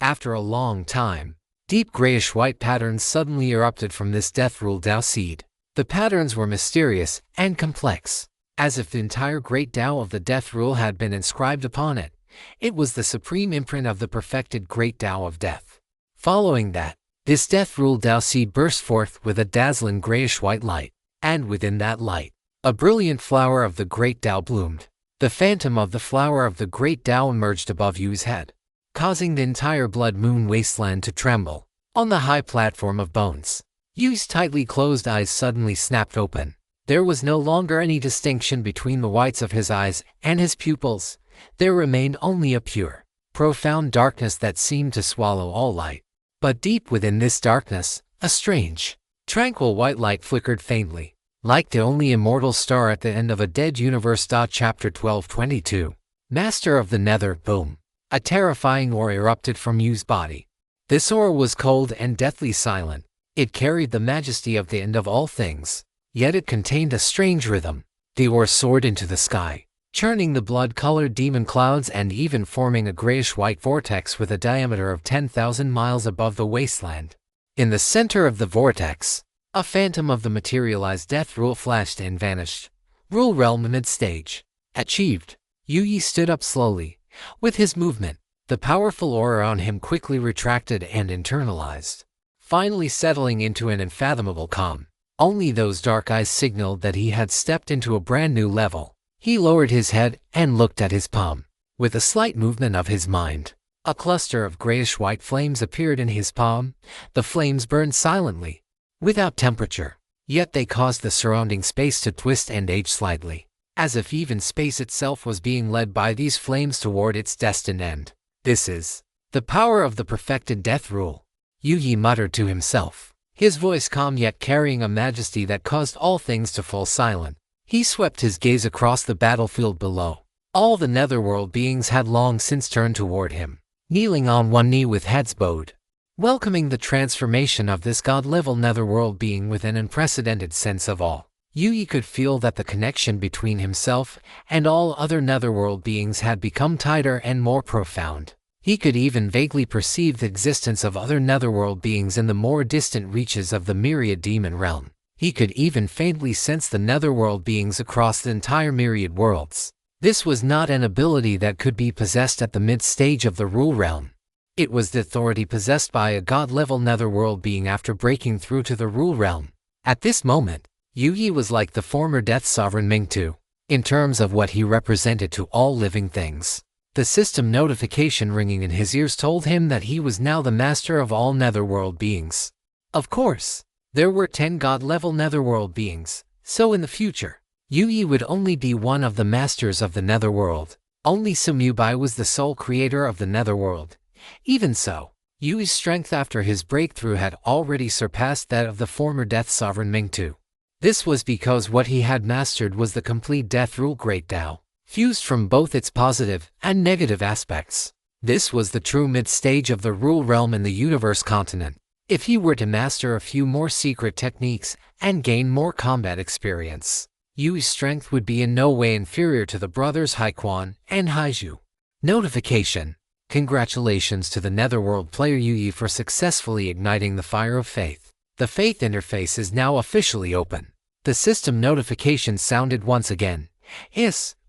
After a long time, deep grayish-white patterns suddenly erupted from this death rule Dao seed. The patterns were mysterious and complex, as if the entire great Dao of the death rule had been inscribed upon it. It was the supreme imprint of the perfected great Dao of death. Following that, this death rule Dao seed burst forth with a dazzling grayish-white light, and within that light, a brilliant flower of the great Dao bloomed. The phantom of the flower of the great Dao emerged above Yu's head, causing the entire blood moon wasteland to tremble. On the high platform of bones, Yu's tightly closed eyes suddenly snapped open. There was no longer any distinction between the whites of his eyes and his pupils. There remained only a pure, profound darkness that seemed to swallow all light. But deep within this darkness, a strange, tranquil white light flickered faintly, like the only immortal star at the end of a dead universe. Chapter 12:22. Master of the Nether. Boom. A terrifying aura erupted from Yu's body. This aura was cold and deathly silent. It carried the majesty of the end of all things, yet it contained a strange rhythm. The aura soared into the sky, churning the blood-colored demon clouds and even forming a grayish-white vortex with a diameter of 10,000 miles above the wasteland. In the center of the vortex, a phantom of the materialized death rule flashed and vanished. Rule realm mid-stage. Achieved. Yu stood up slowly. With his movement, the powerful aura on him quickly retracted and internalized, finally settling into an unfathomable calm. Only those dark eyes signaled that he had stepped into a brand new level. He lowered his head and looked at his palm. With a slight movement of his mind, a cluster of grayish-white flames appeared in his palm. The flames burned silently, without temperature, yet they caused the surrounding space to twist and age slightly, as if even space itself was being led by these flames toward its destined end. This is the power of the perfected death rule, Yu muttered to himself, his voice calm yet carrying a majesty that caused all things to fall silent. He swept his gaze across the battlefield below. All the netherworld beings had long since turned toward him, kneeling on one knee with heads bowed, welcoming the transformation of this god-level netherworld being with an unprecedented sense of awe. Yu could feel that the connection between himself and all other netherworld beings had become tighter and more profound. He could even vaguely perceive the existence of other netherworld beings in the more distant reaches of the myriad demon realm. He could even faintly sense the netherworld beings across the entire myriad worlds. This was not an ability that could be possessed at the mid-stage of the rule realm. It was the authority possessed by a god-level netherworld being after breaking through to the rule realm. At this moment, Yu was like the former Death Sovereign Mingtu, in terms of what he represented to all living things. The system notification ringing in his ears told him that he was now the master of all netherworld beings. Of course, there were 10 god-level netherworld beings, so in the future, Yu would only be one of the masters of the netherworld. Only Sumubai was the sole creator of the netherworld. Even so, Yu's strength after his breakthrough had already surpassed that of the former Death Sovereign Mingtu. This was because what he had mastered was the complete Death Rule Great Dao, fused from both its positive and negative aspects. This was the true mid-stage of the rule realm in the universe continent. If he were to master a few more secret techniques and gain more combat experience, Yu's strength would be in no way inferior to the brothers Haikuan and Haiju. Notification. Congratulations to the Netherworld player Yu for successfully igniting the fire of faith. The faith interface is now officially open. The system notification sounded once again.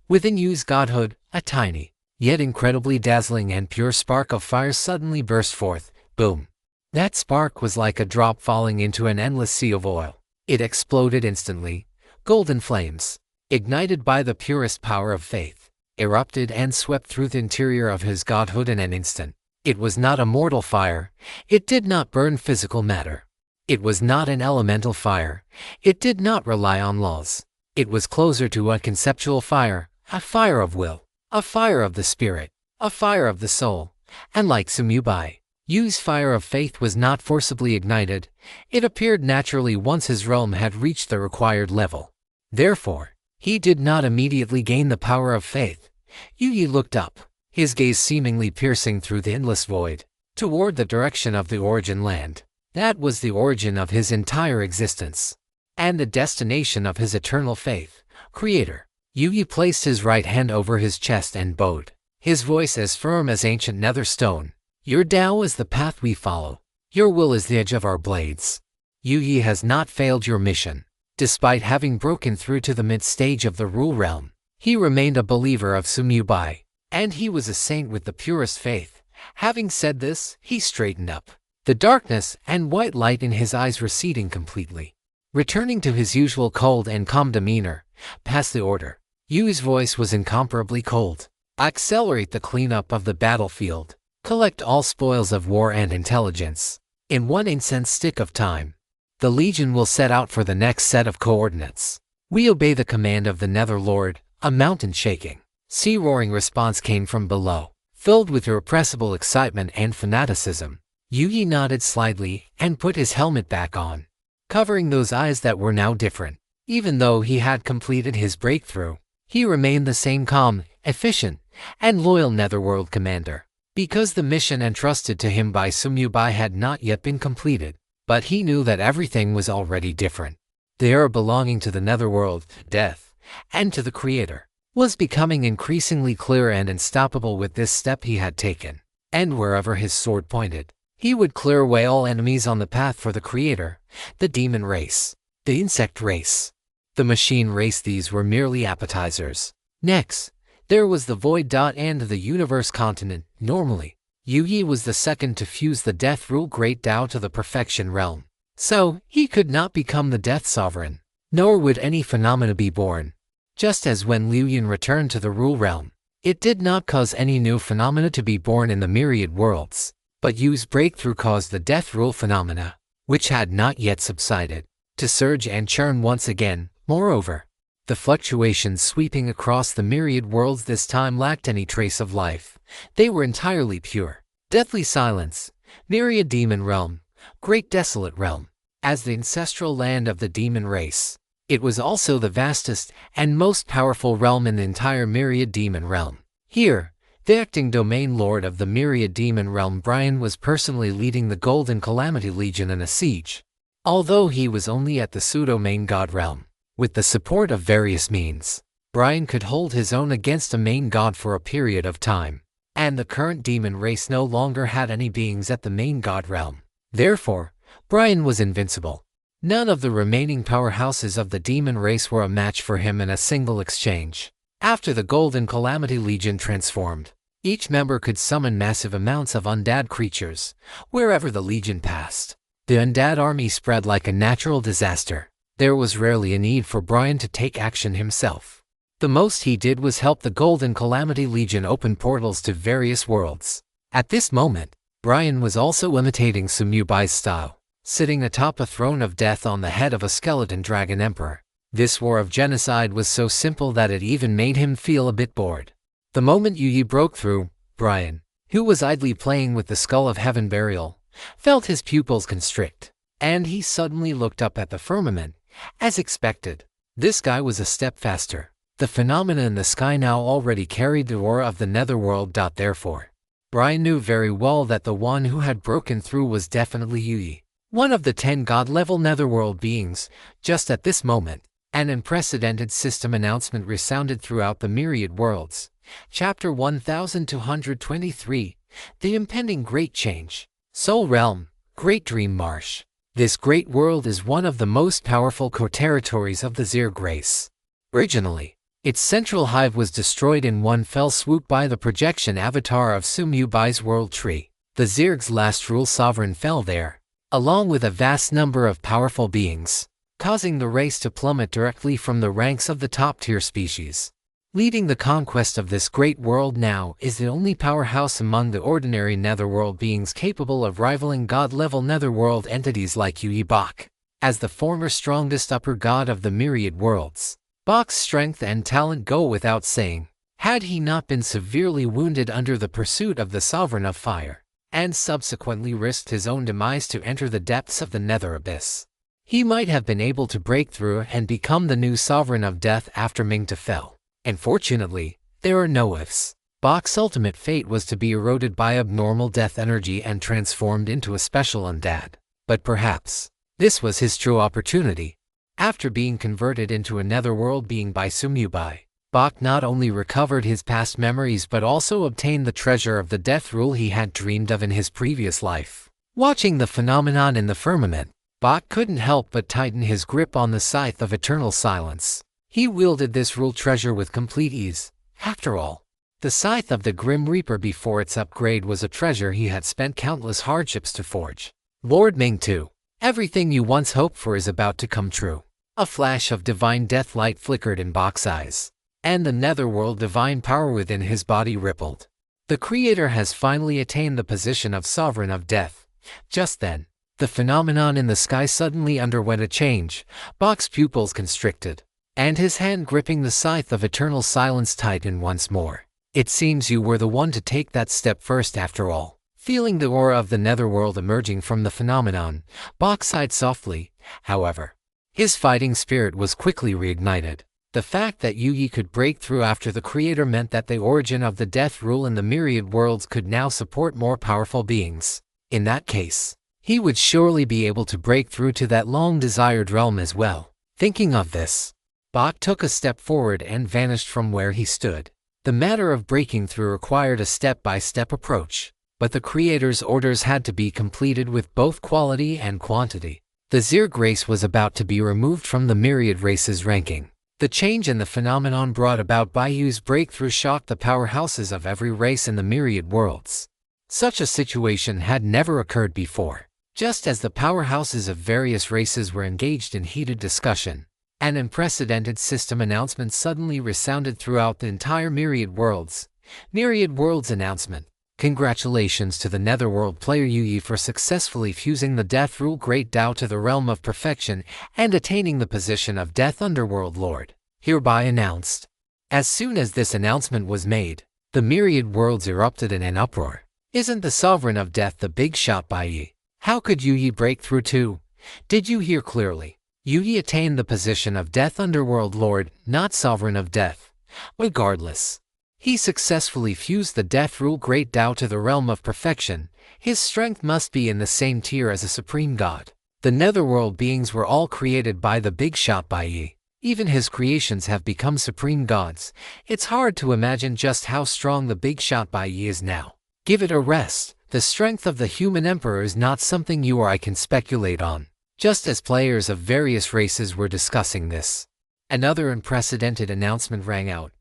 Within Yu's godhood, a tiny, yet incredibly dazzling and pure spark of fire suddenly burst forth. Boom. That spark was like a drop falling into an endless sea of oil. It exploded instantly. Golden flames, ignited by the purest power of faith, erupted and swept through the interior of his godhood in an instant. It was not a mortal fire. It did not burn physical matter. It was not an elemental fire. It did not rely on laws. It was closer to a conceptual fire, a fire of will, a fire of the spirit, a fire of the soul, and like Sumyubai, Yu's fire of faith was not forcibly ignited. It appeared naturally once his realm had reached the required level. Therefore, he did not immediately gain the power of faith. Yu looked up, his gaze seemingly piercing through the endless void, toward the direction of the origin land. That was the origin of his entire existence, and the destination of his eternal faith, Creator. Yu placed his right hand over his chest and bowed, his voice as firm as ancient nether stone. Your Tao is the path we follow. Your will is the edge of our blades. Yu has not failed your mission. Despite having broken through to the mid-stage of the Rule Realm, he remained a believer of Sumyubai, and he was a saint with the purest faith. Having said this, he straightened up, the darkness and white light in his eyes receding completely. Returning to his usual cold and calm demeanor, pass the order. Yu's voice was incomparably cold. Accelerate the cleanup of the battlefield. Collect all spoils of war and intelligence. In one incense stick of time, the Legion will set out for the next set of coordinates. We obey the command of the Netherlord. A mountain shaking, sea-roaring response came from below, filled with irrepressible excitement and fanaticism. Yu nodded slightly and put his helmet back on, covering those eyes that were now different. Even though he had completed his breakthrough, he remained the same calm, efficient, and loyal Netherworld commander. Because the mission entrusted to him by Sumyubai had not yet been completed, but he knew that everything was already different. The era belonging to the Netherworld, death, and to the Creator, was becoming increasingly clear and unstoppable with this step he had taken. And wherever his sword pointed, he would clear away all enemies on the path for the Creator, the demon race, the insect race, the machine race. These were merely appetizers. Next, there was the void and the universe continent. Normally, Yu was the second to fuse the Death Rule Great Tao to the Perfection Realm. So, he could not become the Death Sovereign, nor would any phenomena be born. Just as when Liu Yun returned to the Rule Realm, it did not cause any new phenomena to be born in the myriad worlds, but Yu's breakthrough caused the Death Rule phenomena, which had not yet subsided, to surge and churn once again. Moreover, the fluctuations sweeping across the myriad worlds this time lacked any trace of life. They were entirely pure. Deathly silence, myriad demon realm, great desolate realm. As the ancestral land of the demon race, it was also the vastest and most powerful realm in the entire myriad demon realm. Here, the acting domain lord of the myriad demon realm, Brian, was personally leading the Golden Calamity Legion in a siege. Although he was only at the pseudo-main god realm, with the support of various means, Brian could hold his own against a main god for a period of time, and the current demon race no longer had any beings at the main god realm. Therefore, Brian was invincible. None of the remaining powerhouses of the demon race were a match for him in a single exchange. After the Golden Calamity Legion transformed, each member could summon massive amounts of undead creatures wherever the Legion passed. The undead army spread like a natural disaster. There was rarely a need for Brian to take action himself. The most he did was help the Golden Calamity Legion open portals to various worlds. At this moment, Brian was also imitating Sumyubai's style, sitting atop a throne of death on the head of a skeleton dragon emperor. This war of genocide was so simple that it even made him feel a bit bored. The moment Yu broke through, Brian, who was idly playing with the skull of heaven burial, felt his pupils constrict, and he suddenly looked up at the firmament. As expected, this sky was a step faster. The phenomena in the sky now already carried the aura of the netherworld. Therefore, Brian knew very well that the one who had broken through was definitely Yu, one of the 10 god-level netherworld beings. Just at this moment, an unprecedented system announcement resounded throughout the myriad worlds. Chapter 1223, The Impending Great Change. Soul Realm, Great Dream Marsh. This great world is one of the most powerful co-territories of the Zerg race. Originally, its central hive was destroyed in one fell swoop by the projection avatar of Sumyubai's world tree. The Zerg's last rule sovereign fell there, along with a vast number of powerful beings, causing the race to plummet directly from the ranks of the top-tier species. Leading the conquest of this great world now is the only powerhouse among the ordinary netherworld beings capable of rivaling god-level netherworld entities like Yu Bak. As the former strongest upper god of the myriad worlds, Bak's strength and talent go without saying. Had he not been severely wounded under the pursuit of the Sovereign of Fire, and subsequently risked his own demise to enter the depths of the nether abyss, he might have been able to break through and become the new Sovereign of Death after Mingta fell. Unfortunately, there are no ifs. Bach's ultimate fate was to be eroded by abnormal death energy and transformed into a special undead. But perhaps this was his true opportunity. After being converted into a netherworld being by Sumyubai, Bach not only recovered his past memories but also obtained the treasure of the death rule he had dreamed of in his previous life. Watching the phenomenon in the firmament, Bach couldn't help but tighten his grip on the scythe of eternal silence. He wielded this rule treasure with complete ease. After all, the scythe of the Grim Reaper before its upgrade was a treasure he had spent countless hardships to forge. Lord Ming too. Everything you once hoped for is about to come true. A flash of divine death light flickered in Bach's eyes, and the netherworld divine power within his body rippled. The Creator has finally attained the position of Sovereign of Death. Just then, the phenomenon in the sky suddenly underwent a change. Bach's pupils constricted, and his hand gripping the scythe of eternal silence tightened once more. It seems you were the one to take that step first after all. Feeling the aura of the netherworld emerging from the phenomenon, Bach sighed softly. However, his fighting spirit was quickly reignited. The fact that Yuyi could break through after the Creator meant that the origin of the death rule in the myriad worlds could now support more powerful beings. In that case, he would surely be able to break through to that long-desired realm as well. Thinking of this, Bach took a step forward and vanished from where he stood. The matter of breaking through required a step-by-step approach, but the Creator's orders had to be completed with both quality and quantity. The Zerg race was about to be removed from the myriad races ranking. The change in the phenomenon brought about by Yu's breakthrough shocked the powerhouses of every race in the myriad worlds. Such a situation had never occurred before. Just as the powerhouses of various races were engaged in heated discussion, an unprecedented system announcement suddenly resounded throughout the entire myriad worlds. Myriad Worlds announcement. Congratulations to the Netherworld player Yuyi for successfully fusing the Death Rule Great Tao to the realm of perfection and attaining the position of Death Underworld Lord. Hereby announced. As soon as this announcement was made, the myriad worlds erupted in an uproar. Isn't the Sovereign of Death the big shot by Yi? How could Yuyi break through too? Did you hear clearly? Yuyi attained the position of Death Underworld Lord, not Sovereign of Death. Regardless, he successfully fused the Death Rule Great Tao to the realm of perfection. His strength must be in the same tier as a supreme god. The netherworld beings were all created by the big shot by Yi. Even his creations have become supreme gods. It's hard to imagine just how strong the big shot by Yi is now. Give it a rest. The strength of the human emperor is not something you or I can speculate on. Just as players of various races were discussing this, another unprecedented announcement rang out.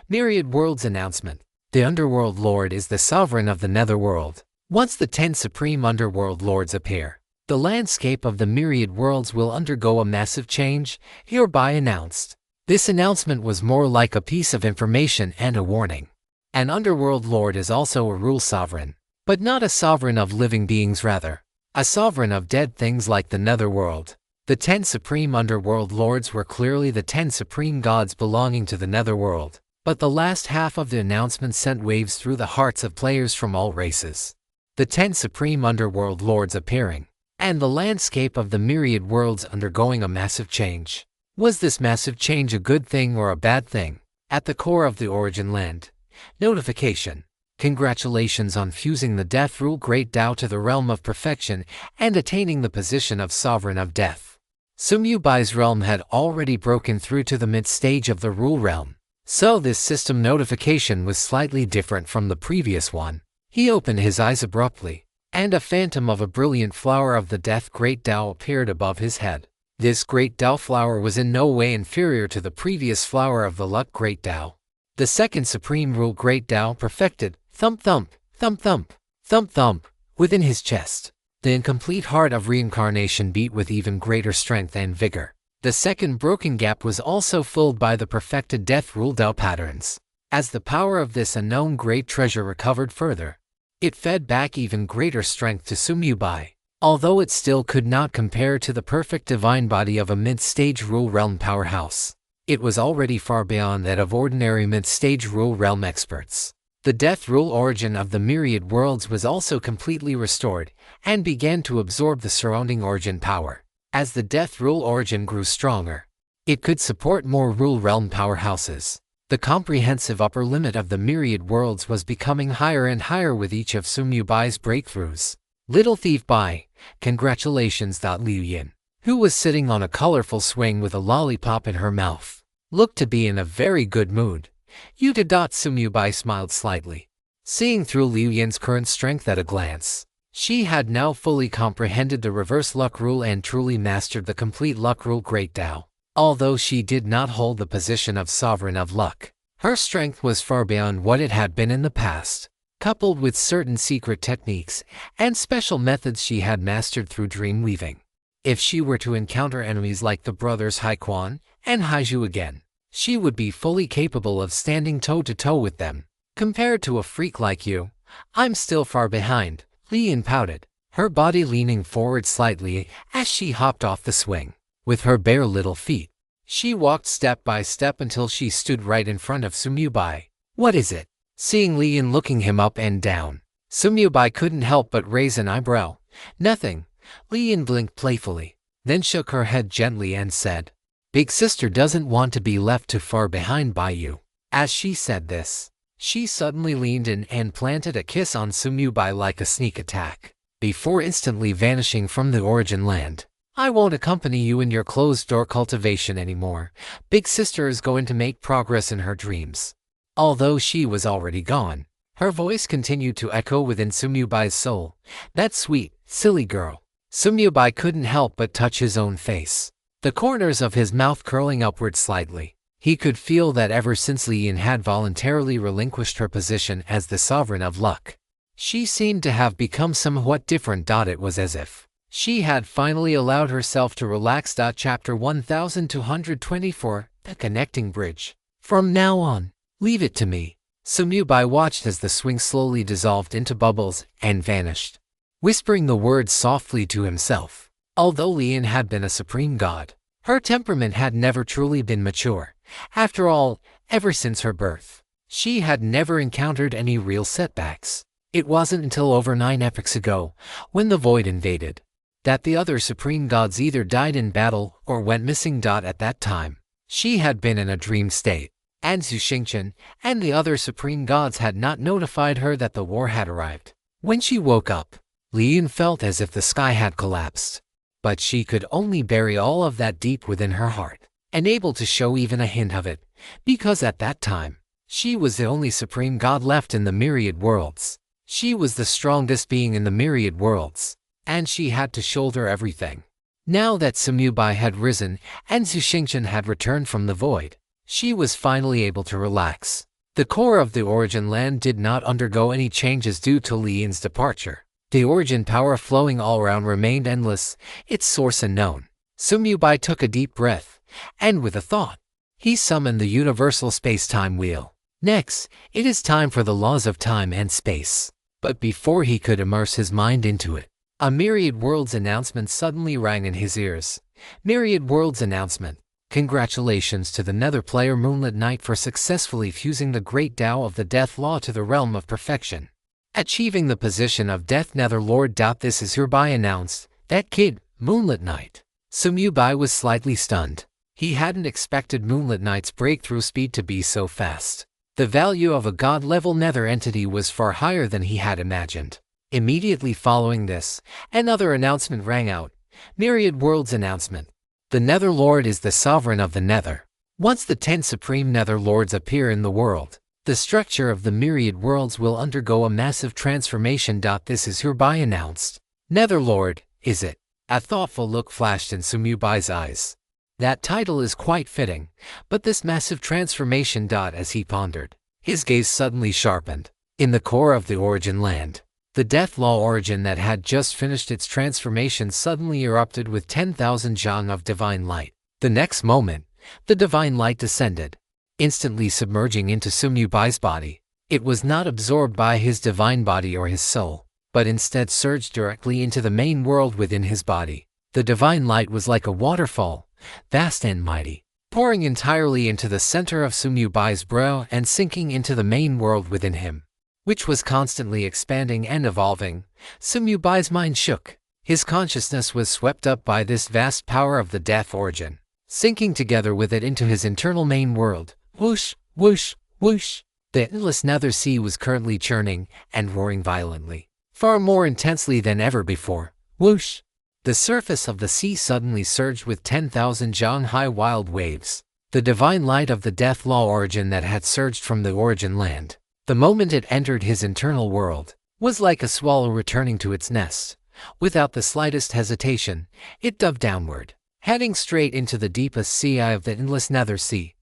Myriad Worlds announcement. The Underworld Lord is the sovereign of the Netherworld. Once the 10 supreme Underworld Lords appear, the landscape of the Myriad Worlds will undergo a massive change, hereby announced. This announcement was more like a piece of information and a warning. An Underworld Lord is also a rule sovereign, but not a sovereign of living beings, rather a sovereign of dead things like the Netherworld. The 10 supreme Underworld Lords were clearly the 10 supreme gods belonging to the Netherworld. But the last half of the announcement sent waves through the hearts of players from all races. The 10 supreme Underworld Lords appearing, and the landscape of the myriad worlds undergoing a massive change. Was this massive change a good thing or a bad thing? At the core of the Origin Land. Notification. Congratulations on fusing the Death Rule Great Tao to the realm of perfection and attaining the position of Sovereign of Death. Sumyubai's realm had already broken through to the mid-stage of the Rule Realm, so this system notification was slightly different from the previous one. He opened his eyes abruptly, and a phantom of a brilliant flower of the Death Great Tao appeared above his head. This Great Tao flower was in no way inferior to the previous flower of the Luck Great Tao. The second Supreme Rule Great Tao perfected. Thump thump, thump thump, thump thump, within his chest. The incomplete heart of reincarnation beat with even greater strength and vigor. The second broken gap was also filled by the perfected Death Rule Tao patterns. As the power of this unknown great treasure recovered further, it fed back even greater strength to Sumyubai, although it still could not compare to the perfect divine body of a mid-stage Rule Realm powerhouse. It was already far beyond that of ordinary mid-stage rule realm experts. The death rule origin of the myriad worlds was also completely restored and began to absorb the surrounding origin power. As the death rule origin grew stronger, it could support more rule realm powerhouses. The comprehensive upper limit of the myriad worlds was becoming higher and higher with each of Sumyubai's breakthroughs. Little Thief Bai, congratulations. Liu Yin, who was sitting on a colorful swing with a lollipop in her mouth, looked to be in a very good mood. You did. Sumyubai smiled slightly, seeing through Liu Yin's current strength at a glance. She had now fully comprehended the reverse luck rule and truly mastered the complete luck rule Great Tao. Although she did not hold the position of sovereign of luck, her strength was far beyond what it had been in the past. Coupled with certain secret techniques and special methods she had mastered through dream weaving, if she were to encounter enemies like the brothers Haiquan and Haiju again, she would be fully capable of standing toe-to-toe with them. Compared to a freak like you, I'm still far behind, Li Yin pouted, her body leaning forward slightly as she hopped off the swing. With her bare little feet, she walked step by step until she stood right in front of Sumyubai. What is it? Seeing Li Yin looking him up and down, Sumyubai couldn't help but raise an eyebrow. Nothing. Li Yin blinked playfully, then shook her head gently and said, Big sister doesn't want to be left too far behind by you. As she said this, she suddenly leaned in and planted a kiss on Sumyubai like a sneak attack, before instantly vanishing from the origin land. I won't accompany you in your closed-door cultivation anymore. Big sister is going to make progress in her dreams. Although she was already gone, her voice continued to echo within Sumyubai's soul. That sweet, silly girl. Sumyubai couldn't help but touch his own face, the corners of his mouth curling upward slightly. He could feel that ever since Li Yin had voluntarily relinquished her position as the sovereign of luck, she seemed to have become somewhat different. It was as if she had finally allowed herself to relax. Chapter 1224, The Connecting Bridge. From now on, leave it to me. Sumyubai watched as the swing slowly dissolved into bubbles and vanished, whispering the words softly to himself. Although Li Yin had been a supreme god, her temperament had never truly been mature. After all, ever since her birth, she had never encountered any real setbacks. It wasn't until over 9 epochs ago, when the void invaded, that the other supreme gods either died in battle or went missing. At that time, she had been in a dream state, and Zhu Xingqian and the other supreme gods had not notified her that the war had arrived. When she woke up, Li Yin felt as if the sky had collapsed, but she could only bury all of that deep within her heart, unable to show even a hint of it, because at that time, she was the only supreme god left in the myriad worlds. She was the strongest being in the myriad worlds, and she had to shoulder everything. Now that Sumyubai had risen and Zhu Xingqian had returned from the void, she was finally able to relax. The core of the origin land did not undergo any changes due to Li Yin's departure. The origin power flowing all around remained endless, its source unknown. Sumyubai took a deep breath, and with a thought, he summoned the universal space-time wheel. Next, it is time for the laws of time and space. But before he could immerse his mind into it, a Myriad Worlds announcement suddenly rang in his ears. Myriad Worlds announcement. Congratulations to the Nether player Moonlit Knight for successfully fusing the great Tao of the Death Law to the realm of perfection, achieving the position of Death Nether Lord. This is hereby announced. That kid, Moonlit Knight. Sumyubai was slightly stunned. He hadn't expected Moonlit Knight's breakthrough speed to be so fast. The value of a god-level nether entity was far higher than he had imagined. Immediately following this, another announcement rang out. Myriad Worlds announcement. The Nether Lord is the sovereign of the Nether. Once the 10 supreme Nether Lords appear in the world, the structure of the Myriad Worlds will undergo a massive transformation. This is hereby announced. Nether Lord, is it? A thoughtful look flashed in Sumyubai's eyes. That title is quite fitting, but this massive transformation. As he pondered, his gaze suddenly sharpened. In the core of the origin land, the Death Law origin that had just finished its transformation suddenly erupted with 10,000 zhang of divine light. The next moment, the divine light descended, instantly submerging into Sumyubai's body. It was not absorbed by his divine body or his soul, but instead surged directly into the main world within his body. The divine light was like a waterfall, vast and mighty. pouring entirely into the center of Sumyubai's brow and sinking into the main world within him, which was constantly expanding and evolving. Sumyubai's mind shook. His consciousness was swept up by this vast power of the death origin, sinking together with it into his internal main world. Whoosh, whoosh, whoosh. The endless nether sea was currently churning and roaring violently, far more intensely than ever before. Whoosh. The surface of the sea suddenly surged with 10,000 jang-high wild waves, the divine light of the death law origin that had surged from the origin land. The moment it entered his internal world, was like a swallow returning to its nest. Without the slightest hesitation, it dove downward, heading straight into the deepest sea eye of the endless nether sea.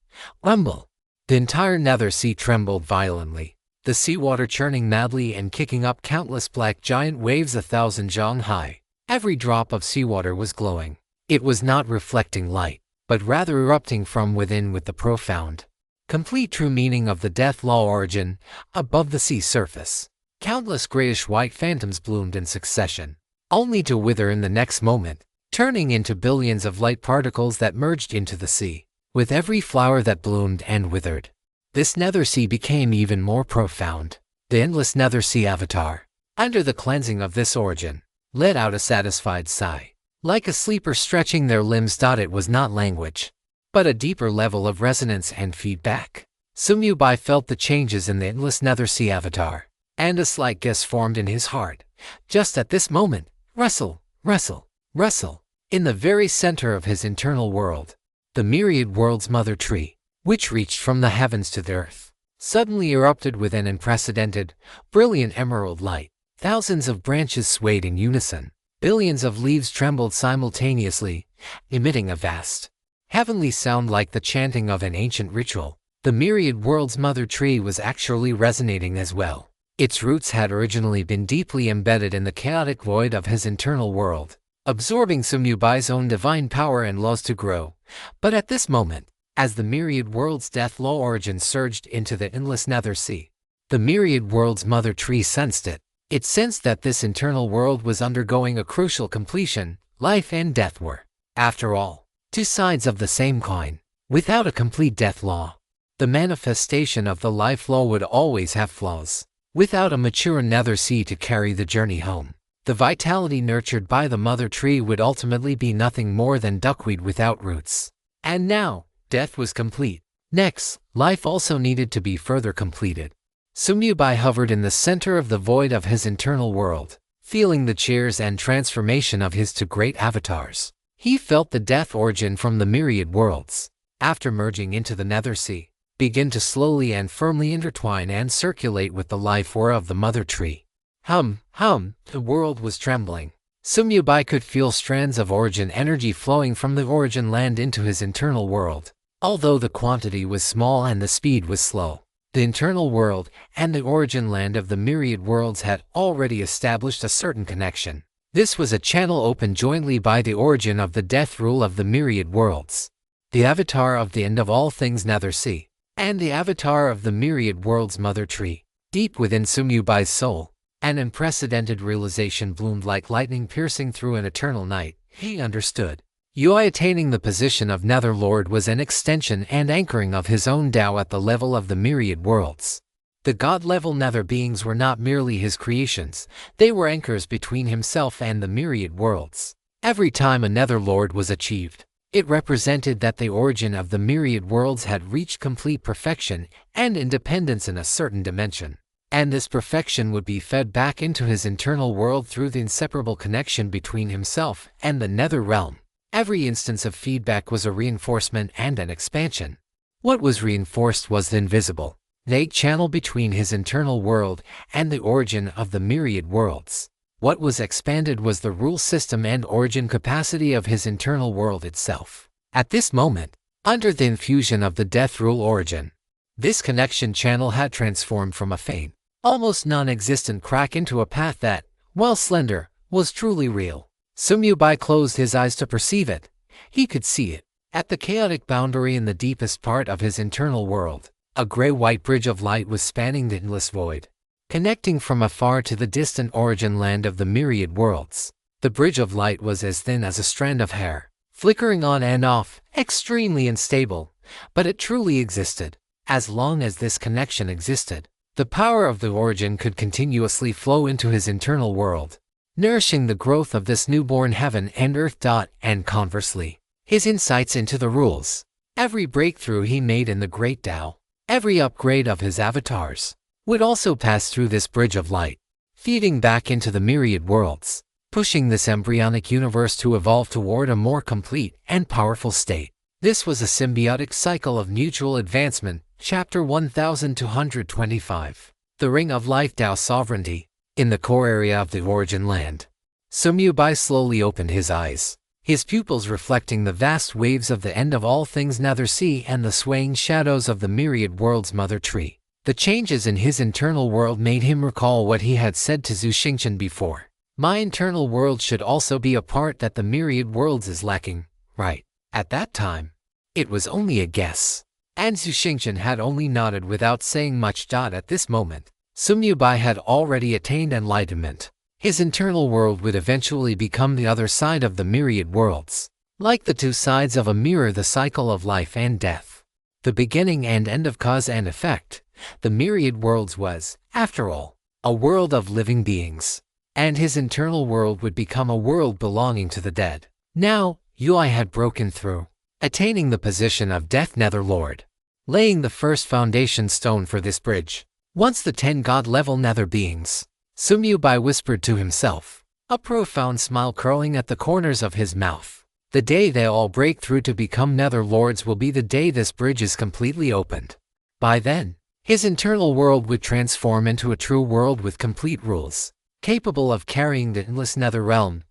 Rumble! The entire nether sea trembled violently, the seawater churning madly and kicking up countless black giant waves 1,000 jang high. Every drop of seawater was glowing. It was not reflecting light, but rather erupting from within with the profound, complete true meaning of the death law origin. Above the sea surface, countless grayish-white phantoms bloomed in succession, only to wither in the next moment, turning into billions of light particles that merged into the sea. With every flower that bloomed and withered, this nether sea became even more profound. The endless nether sea avatar, under the cleansing of this origin, let out a satisfied sigh. Like a sleeper stretching their limbs. It was not language, but a deeper level of resonance and feedback. Sumyubai felt the changes in the endless nether sea avatar, and a slight guess formed in his heart. Just at this moment, rustle, rustle, rustle, in the very center of his internal world, the myriad world's mother tree, which reached from the heavens to the earth, suddenly erupted with an unprecedented, brilliant emerald light. Thousands of branches swayed in unison. Billions of leaves trembled simultaneously, emitting a vast, heavenly sound like the chanting of an ancient ritual. The myriad world's mother tree was actually resonating as well. Its roots had originally been deeply embedded in the chaotic void of his internal world, absorbing Sumyubai's own divine power and laws to grow. But at this moment, as the myriad world's death law origin surged into the endless nether sea, the myriad world's mother tree sensed it. It sensed that this internal world was undergoing a crucial completion. Life and death were, after all, two sides of the same coin. Without a complete death law, the manifestation of the life law would always have flaws. Without a mature nether sea to carry the journey home, the vitality nurtured by the mother tree would ultimately be nothing more than duckweed without roots. And now, death was complete. Next, life also needed to be further completed. Sumyubai hovered in the center of the void of his internal world, feeling the cheers and transformation of his two great avatars. He felt the death origin from the myriad worlds, after merging into the nether sea, begin to slowly and firmly intertwine and circulate with the life aura of the mother tree. The world was trembling. Sumyubai could feel strands of origin energy flowing from the origin land into his internal world. Although the quantity was small and the speed was slow, the internal world and the origin land of the myriad worlds had already established a certain connection. This was a channel opened jointly by the origin of the death rule of the myriad worlds, the avatar of the end of all things nether sea, and the avatar of the myriad worlds mother tree. Deep within Sumyubai's soul, an unprecedented realization bloomed like lightning piercing through an eternal night. He understood. Attaining the position of Nether Lord was an extension and anchoring of his own Tao at the level of the myriad worlds. The god-level Nether beings were not merely his creations, they were anchors between himself and the myriad worlds. Every time a Nether Lord was achieved, it represented that the origin of the myriad worlds had reached complete perfection and independence in a certain dimension. And this perfection would be fed back into his internal world through the inseparable connection between himself and the Nether realm. Every instance of feedback was a reinforcement and an expansion. What was reinforced was the invisible, vague channel between his internal world and the origin of the myriad worlds. What was expanded was the rule system and origin capacity of his internal world itself. At this moment, under the infusion of the death rule origin, this connection channel had transformed from a faint, almost non-existent crack into a path that, while slender, was truly real. Sumyubai closed his eyes to perceive it. He could see it. At the chaotic boundary in the deepest part of his internal world, a gray-white bridge of light was spanning the endless void, connecting from afar to the distant origin land of the myriad worlds. The bridge of light was as thin as a strand of hair, flickering on and off, extremely unstable, but it truly existed. As long as this connection existed, the power of the origin could continuously flow into his internal world, nourishing the growth of this newborn heaven and earth. And conversely, his insights into the rules, every breakthrough he made in the Great Tao, every upgrade of his avatars, would also pass through this bridge of light, feeding back into the myriad worlds, pushing this embryonic universe to evolve toward a more complete and powerful state. This was a symbiotic cycle of mutual advancement. Chapter 1225. The Ring of Life Tao Sovereignty. In the core area of the origin land, Sumyu slowly opened his eyes, his pupils reflecting the vast waves of the end of all things Nether Sea and the swaying shadows of the myriad world's mother tree. The changes in his internal world made him recall what he had said to Zhu Xingchen before. My internal world should also be a part that the myriad worlds is lacking, right? At that time, it was only a guess, and Zhu Xingchen had only nodded without saying much. At this moment, Sumyu had already attained enlightenment. His internal world would eventually become the other side of the myriad worlds. Like the two sides of a mirror, the cycle of life and death, the beginning and end of cause and effect, the myriad worlds was, after all, a world of living beings, and his internal world would become a world belonging to the dead. Now, Yui had broken through, attaining the position of Death Nether Lord, laying the first foundation stone for this bridge. Once the 10 god-level nether beings, Sumyu whispered to himself, a profound smile curling at the corners of his mouth. The day they all break through to become nether lords will be the day this bridge is completely opened. By then, his internal world would transform into a true world with complete rules, capable of carrying the endless nether realm,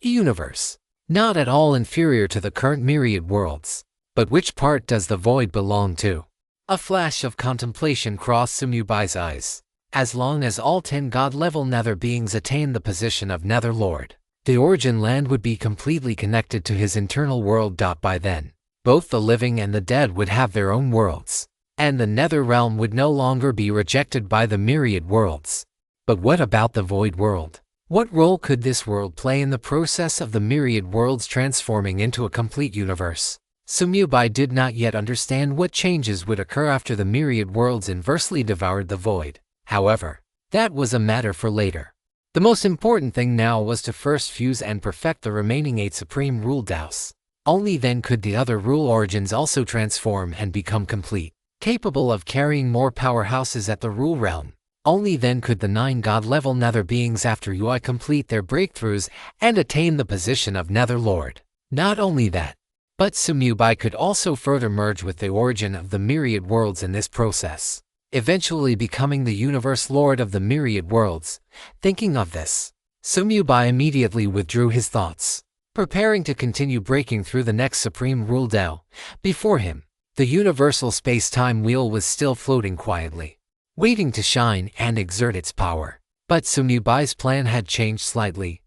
a universe, not at all inferior to the current myriad worlds. But which part does the void belong to? A flash of contemplation crossed Sumyu eyes. As long as all 10 god-level nether beings attain the position of nether lord, the origin land would be completely connected to his internal world. By then, both the living and the dead would have their own worlds, and the nether realm would no longer be rejected by the myriad worlds. But what about the void world? What role could this world play in the process of the myriad worlds transforming into a complete universe? Sumyu did not yet understand what changes would occur after the myriad worlds inversely devoured the void. However, that was a matter for later. The most important thing now was to first fuse and perfect the remaining 8 supreme rule Daos. Only then could the other rule origins also transform and become complete, capable of carrying more powerhouses at the rule realm. Only then could the 9 god-level nether beings after Yui complete their breakthroughs and attain the position of nether lord. Not only that, but Sumyu could also further merge with the origin of the myriad worlds in this process, eventually becoming the universe lord of the myriad worlds. Thinking of this, Sumyu immediately withdrew his thoughts, preparing to continue breaking through the next supreme rule Tao. Before him, the universal space-time wheel was still floating quietly, waiting to shine and exert its power. But Sumyu plan had changed slightly.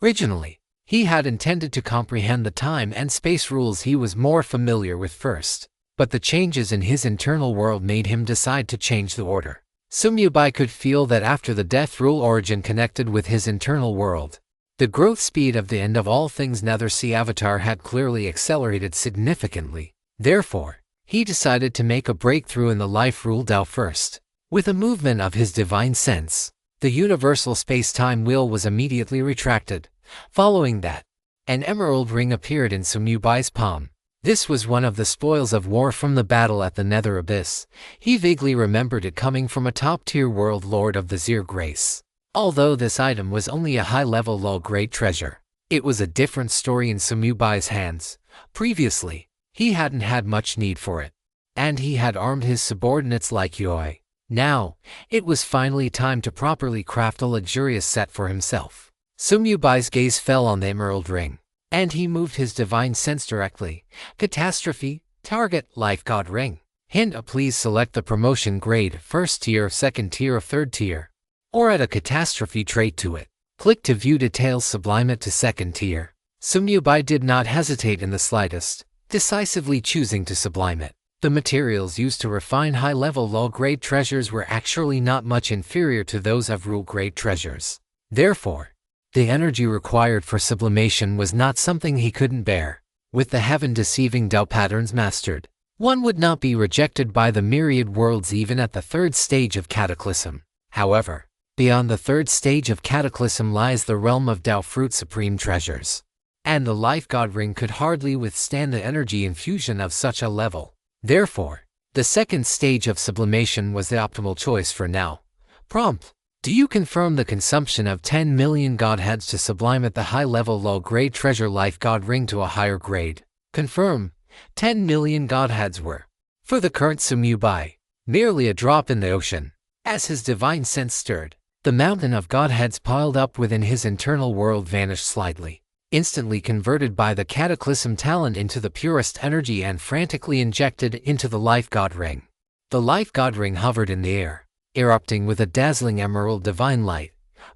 Originally, he had intended to comprehend the time and space rules he was more familiar with first, but the changes in his internal world made him decide to change the order. Sumyu could feel that after the death rule origin connected with his internal world, the growth speed of the end of all things Nether Sea avatar had clearly accelerated significantly. Therefore, he decided to make a breakthrough in the life rule Tao first. With a movement of his divine sense, the universal space-time wheel was immediately retracted. Following that, an emerald ring appeared in Sumyu palm. This was one of the spoils of war from the battle at the Nether Abyss. He vaguely remembered it coming from a top-tier world lord of the Zir Grace. Although this item was only a high-level low-grade treasure, it was a different story in Sumyu hands. Previously, he hadn't had much need for it, and he had armed his subordinates like Yui. Now, it was finally time to properly craft a luxurious set for himself. Sumyu gaze fell on the emerald ring, and he moved his divine sense directly. Catastrophe, target, life god ring. Hint: please select the promotion grade, 1st tier, 2nd tier, or 3rd tier, or add a catastrophe trait to it. Click to view details. Sublime it to 2nd tier. Sumyu did not hesitate in the slightest, decisively choosing to sublime it. The materials used to refine high-level low-grade treasures were actually not much inferior to those of rule-grade treasures. Therefore, the energy required for sublimation was not something he couldn't bear. With the heaven-deceiving Dao patterns mastered, one would not be rejected by the myriad worlds even at the third stage of Cataclysm. However, beyond the third stage of Cataclysm lies the realm of Dao Fruit Supreme Treasures. And the Life God Ring could hardly withstand the energy infusion of such a level. Therefore, the second stage of sublimation was the optimal choice for now. Prompt: do you confirm the consumption of 10 million Godheads to sublime at the high-level low-grade treasure Life God Ring to a higher grade? Confirm. 10 million Godheads were, for the current Sumubai, merely a drop in the ocean. As his divine sense stirred, the mountain of Godheads piled up within his internal world vanished slightly, instantly converted by the Cataclysm talent into the purest energy and frantically injected into the Life God Ring. The Life God Ring hovered in the air, erupting with a dazzling emerald divine light.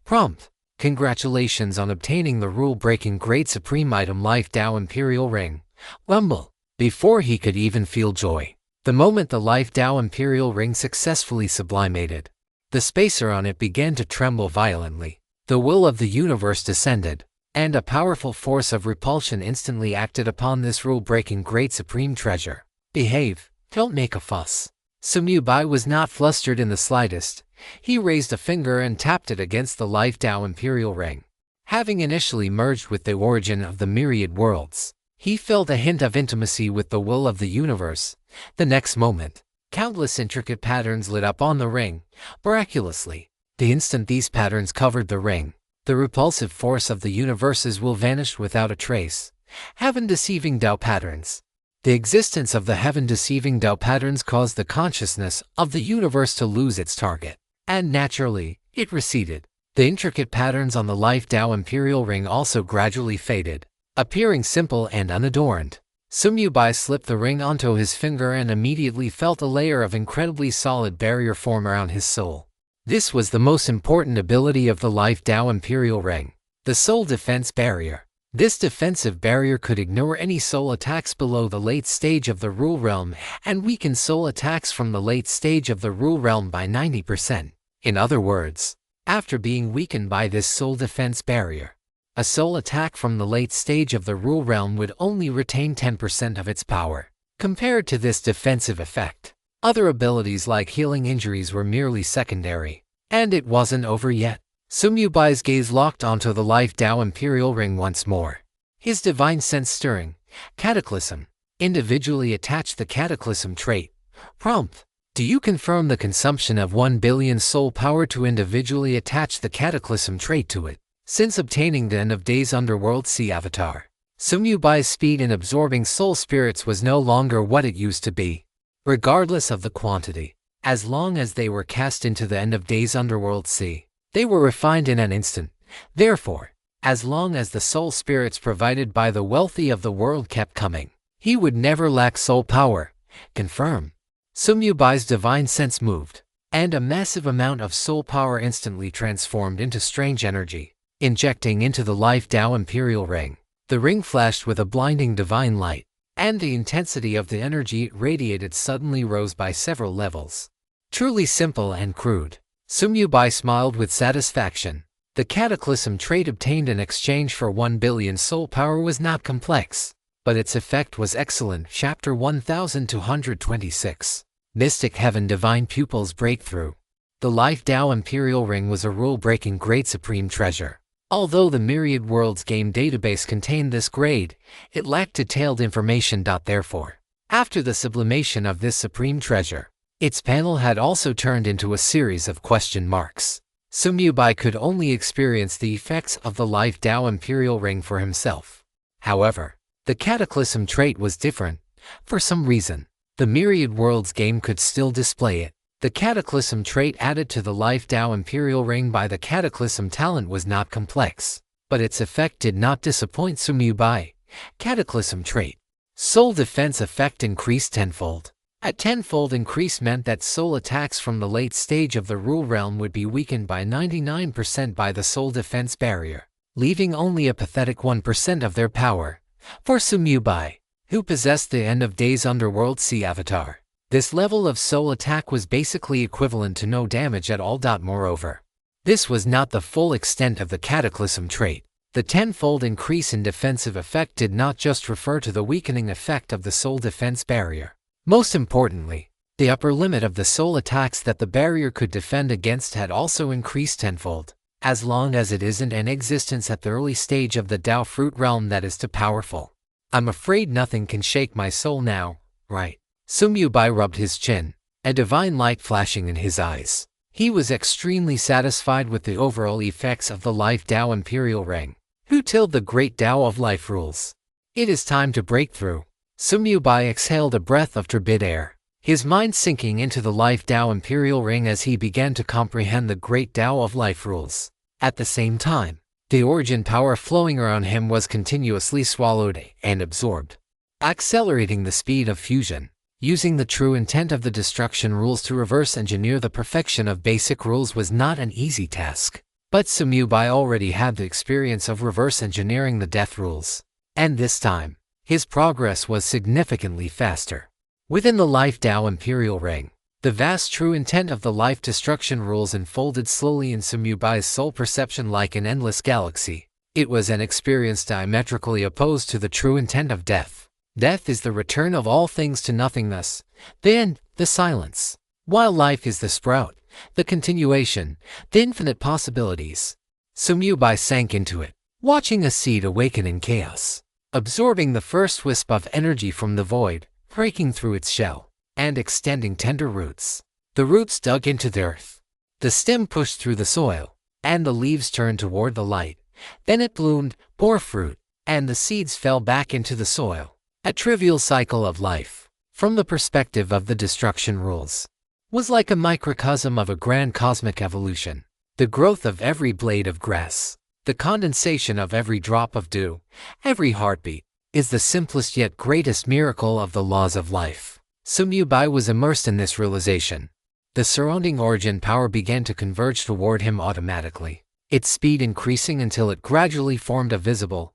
Prompt: congratulations on obtaining the rule-breaking Great Supreme Item Life Dao Imperial Ring. Wumble. Before he could even feel joy, the moment the Life Dao Imperial Ring successfully sublimated, the spacer on it began to tremble violently. The will of the universe descended, and a powerful force of repulsion instantly acted upon this rule-breaking Great Supreme Treasure. Behave, don't make a fuss. Sumubai was not flustered in the slightest. He raised a finger and tapped it against the Life Dao Imperial Ring. Having initially merged with the origin of the myriad worlds, he felt a hint of intimacy with the will of the universe. The next moment, countless intricate patterns lit up on the ring. Miraculously, the instant these patterns covered the ring, the repulsive force of the universe's will vanished without a trace. Heaven-deceiving Dao patterns. The existence of the heaven-deceiving Dao patterns caused the consciousness of the universe to lose its target, and naturally, it receded. The intricate patterns on the Life Dao Imperial Ring also gradually faded, appearing simple and unadorned. Sumubai slipped the ring onto his finger and immediately felt a layer of incredibly solid barrier form around his soul. This was the most important ability of the Life Dao Imperial Ring, the Soul Defense Barrier. This defensive barrier could ignore any soul attacks below the late stage of the Rule Realm and weaken soul attacks from the late stage of the Rule Realm by 90%. In other words, after being weakened by this soul defense barrier, a soul attack from the late stage of the Rule Realm would only retain 10% of its power. Compared to this defensive effect, other abilities like healing injuries were merely secondary. And it wasn't over yet. Sumubai's gaze locked onto the Life Dao Imperial Ring once more. His divine sense stirring. Cataclysm. Individually attach the Cataclysm trait. Prompt: do you confirm the consumption of 1 billion soul power to individually attach the Cataclysm trait to it? Since obtaining the End of Days Underworld Sea Avatar, Sumubai's speed in absorbing soul spirits was no longer what it used to be. Regardless of the quantity, as long as they were cast into the End of Days Underworld Sea, they were refined in an instant. Therefore, as long as the soul spirits provided by the wealthy of the world kept coming, he would never lack soul power. Confirm. Sumubai's divine sense moved, and a massive amount of soul power instantly transformed into strange energy, injecting into the Life Dao Imperial Ring. The ring flashed with a blinding divine light, and the intensity of the energy it radiated suddenly rose by several levels. Truly simple and crude. Sumubai smiled with satisfaction. The Cataclysm trait obtained in exchange for 1 billion soul power was not complex, but its effect was excellent. Chapter 1226. Mystic Heaven Divine Pupils Breakthrough. The Life Dao Imperial Ring was a rule-breaking Great Supreme Treasure. Although the Myriad Worlds game database contained this grade, it lacked detailed information. Therefore, after the sublimation of this supreme treasure, its panel had also turned into a series of question marks. Sumubai could only experience the effects of the Life Dao Imperial Ring for himself. However, the Cataclysm trait was different. For some reason, the Myriad Worlds game could still display it. The Cataclysm trait added to the Life Dao Imperial Ring by the Cataclysm talent was not complex, but its effect did not disappoint Sumubai. Cataclysm trait. Soul defense effect increased tenfold. A tenfold increase meant that soul attacks from the late stage of the Rule Realm would be weakened by 99% by the soul defense barrier, leaving only a pathetic 1% of their power. For Sumubai, who possessed the End of Days Underworld Sea Avatar, this level of soul attack was basically equivalent to no damage at all. Moreover, this was not the full extent of the Cataclysm trait. The tenfold increase in defensive effect did not just refer to the weakening effect of the soul defense barrier. Most importantly, the upper limit of the soul attacks that the barrier could defend against had also increased tenfold. As long as it isn't in existence at the early stage of the Dao fruit realm, that is too powerful. I'm afraid nothing can shake my soul now, right? Sumyu-bai rubbed his chin, a divine light flashing in his eyes. He was extremely satisfied with the overall effects of the Life Dao Imperial Ring. Who tilled the great Dao of life rules? It is time to break through. Sumyu-bai exhaled a breath of turbid air, his mind sinking into the Life Dao Imperial Ring as he began to comprehend the great Dao of life rules. At the same time, the origin power flowing around him was continuously swallowed and absorbed, accelerating the speed of fusion. Using the true intent of the destruction rules to reverse engineer the perfection of basic rules was not an easy task. But Sumyu-bai already had the experience of reverse engineering the death rules, and this time, his progress was significantly faster. Within the Life Dao Imperial Ring, the vast true intent of the life destruction rules unfolded slowly in Sumyu-bai's soul perception like an endless galaxy. It was an experience diametrically opposed to the true intent of death. Death is the return of all things to nothingness, the end, the silence, while life is the sprout, the continuation, the infinite possibilities. Sumyu-bai sank into it, watching a seed awaken in chaos, absorbing the first wisp of energy from the void, breaking through its shell, and extending tender roots. The roots dug into the earth. The stem pushed through the soil, and the leaves turned toward the light. Then it bloomed, bore fruit, and the seeds fell back into the soil. A trivial cycle of life, from the perspective of the destruction rules, was like a microcosm of a grand cosmic evolution. The growth of every blade of grass, the condensation of every drop of dew, every heartbeat, is the simplest yet greatest miracle of the laws of life. Sumyu-bai was immersed in this realization. The surrounding origin power began to converge toward him automatically, its speed increasing until it gradually formed a visible,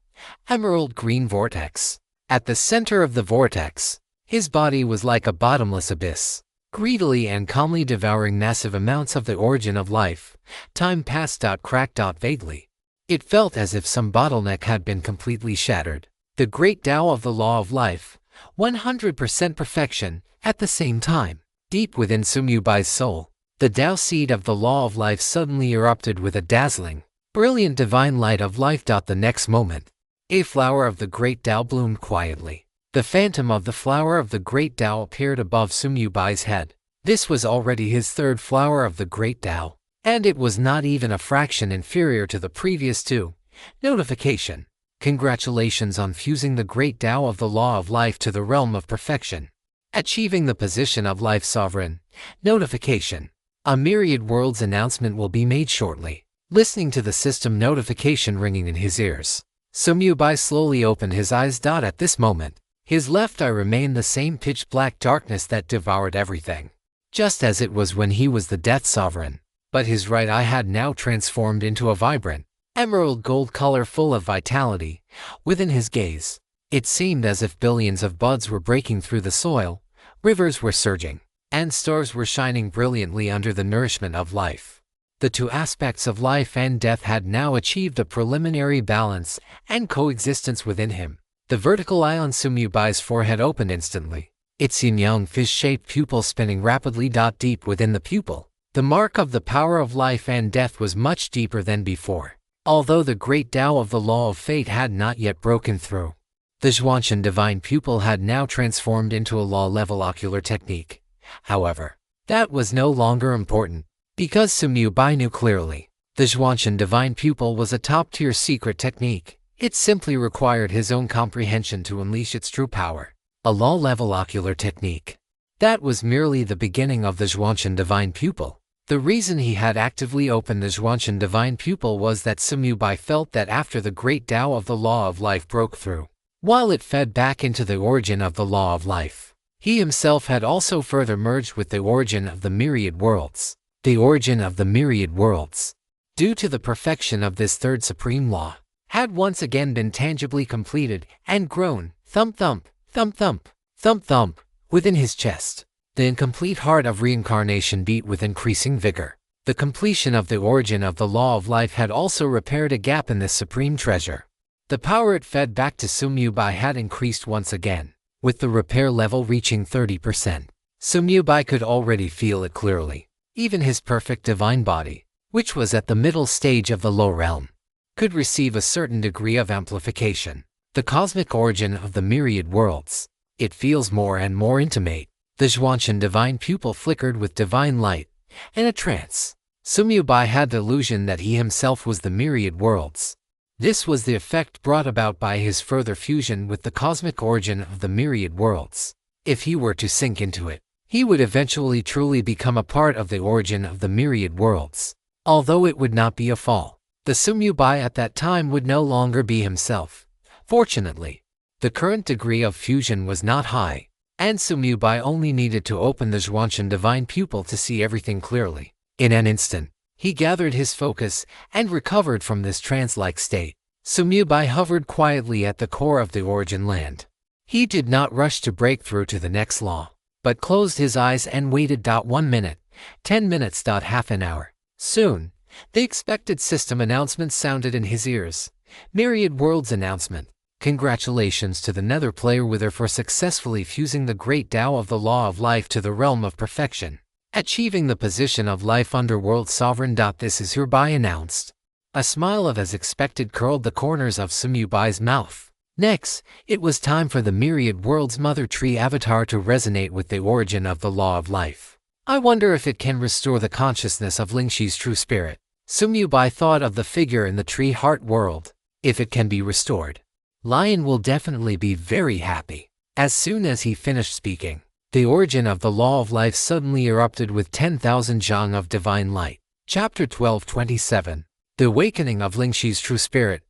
emerald green vortex. At the center of the vortex, his body was like a bottomless abyss, greedily and calmly devouring massive amounts of the origin of life. Time passed cracked vaguely. It felt as if some bottleneck had been completely shattered. The great Tao of the law of life, 100% perfection. At the same time, deep within Sumyu-bai's soul, the Tao seed of the law of life suddenly erupted with a dazzling, brilliant divine light of life. The next moment, a flower of the great Tao bloomed quietly. The phantom of the flower of the great Tao appeared above Sumyu-bai's head. This was already his third flower of the great Tao, and it was not even a fraction inferior to the previous two. Notification. Congratulations on fusing the great Tao of the law of life to the realm of perfection, achieving the position of life sovereign. Notification. A myriad worlds announcement will be made shortly. Listening to the system notification ringing in his ears, Sumyu-bai slowly opened his eyes. At this moment, his left eye remained the same pitch-black darkness that devoured everything, just as it was when he was the Death Sovereign. But his right eye had now transformed into a vibrant, emerald gold color full of vitality. Within his gaze, it seemed as if billions of buds were breaking through the soil, rivers were surging, and stars were shining brilliantly under the nourishment of life. The two aspects of life and death had now achieved a preliminary balance and coexistence within him. The vertical eye on Sumyu-bai's forehead opened instantly, its yin-yang fish-shaped pupil spinning rapidly. Deep within the pupil, the mark of the power of life and death was much deeper than before. Although the great Tao of the law of fate had not yet broken through, the Zhuanshan divine pupil had now transformed into a law-level ocular technique. However, that was no longer important, because Sumyu-bai knew clearly, the Zhuanshan divine pupil was a top-tier secret technique. It simply required his own comprehension to unleash its true power. A law-level ocular technique. That was merely the beginning of the Zhuanshan divine pupil. The reason he had actively opened the Zhuanshan divine pupil was that Sumyu-bai felt that after the great Tao of the law of life broke through, while it fed back into the origin of the law of life, he himself had also further merged with the origin of the myriad worlds. The origin of the myriad worlds, due to the perfection of this third supreme law, had once again been tangibly completed and grown. Thump thump, thump thump, thump thump, within his chest. The incomplete heart of reincarnation beat with increasing vigor. The completion of the origin of the Law of Life had also repaired a gap in this supreme treasure. The power it fed back to Sumyubai had increased once again, with the repair level reaching 30%. Sumyubai could already feel it clearly. Even his perfect divine body, which was at the middle stage of the low realm, could receive a certain degree of amplification. The cosmic origin of the myriad worlds. It feels more and more intimate. The Zhuanshan divine pupil flickered with divine light. In a trance, Sumyubai had the illusion that he himself was the myriad worlds. This was the effect brought about by his further fusion with the cosmic origin of the myriad worlds. If he were to sink into it, he would eventually truly become a part of the origin of the myriad worlds. Although it would not be a fall, the Sumyubai at that time would no longer be himself. Fortunately, the current degree of fusion was not high, and Sumyubai only needed to open the Zhuanshan divine pupil to see everything clearly. In an instant, he gathered his focus and recovered from this trance-like state. Sumyubai hovered quietly at the core of the origin land. He did not rush to break through to the next law, but closed his eyes and waited. 1 minute, 10 minutes. Half an hour. Soon, the expected system announcement sounded in his ears. Myriad Worlds announcement. Congratulations to the Nether player Wither for successfully fusing the great Tao of the Law of Life to the realm of perfection, achieving the position of Life Underworld Sovereign. This is hereby announced. A smile of as expected curled the corners of Sumyubai's mouth. Next, it was time for the Myriad World's Mother Tree avatar to resonate with the origin of the Law of Life. I wonder if it can restore the consciousness of Lingxi's true spirit. Sumyubai thought of the figure in the tree heart world. If it can be restored, Lion will definitely be very happy. As soon as he finished speaking, the origin of the Law of Life suddenly erupted with 10,000 zhang of divine light. Chapter 12:27. The Awakening of Lingxi's True Spirit.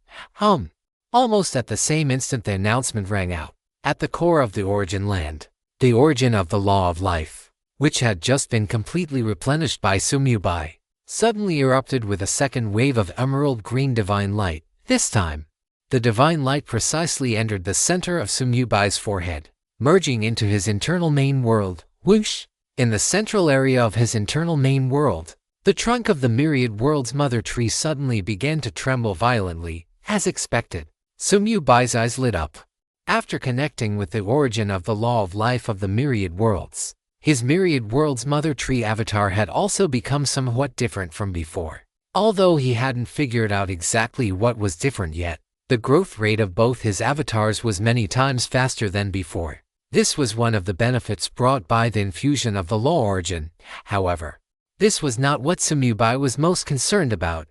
Almost at the same instant the announcement rang out. At the core of the origin land, the origin of the Law of Life, which had just been completely replenished by Sumyubai, suddenly erupted with a second wave of emerald green divine light. This time, the divine light precisely entered the center of Sumyubai's forehead, merging into his internal main world. Whoosh! In the central area of his internal main world, the trunk of the Myriad World's Mother Tree suddenly began to tremble violently. As expected, Sumyubai's eyes lit up. After connecting with the origin of the Law of Life of the Myriad Worlds, his Myriad World's Mother Tree avatar had also become somewhat different from before. Although he hadn't figured out exactly what was different yet, the growth rate of both his avatars was many times faster than before. This was one of the benefits brought by the infusion of the Law origin. However, this was not what Sumyubai was most concerned about.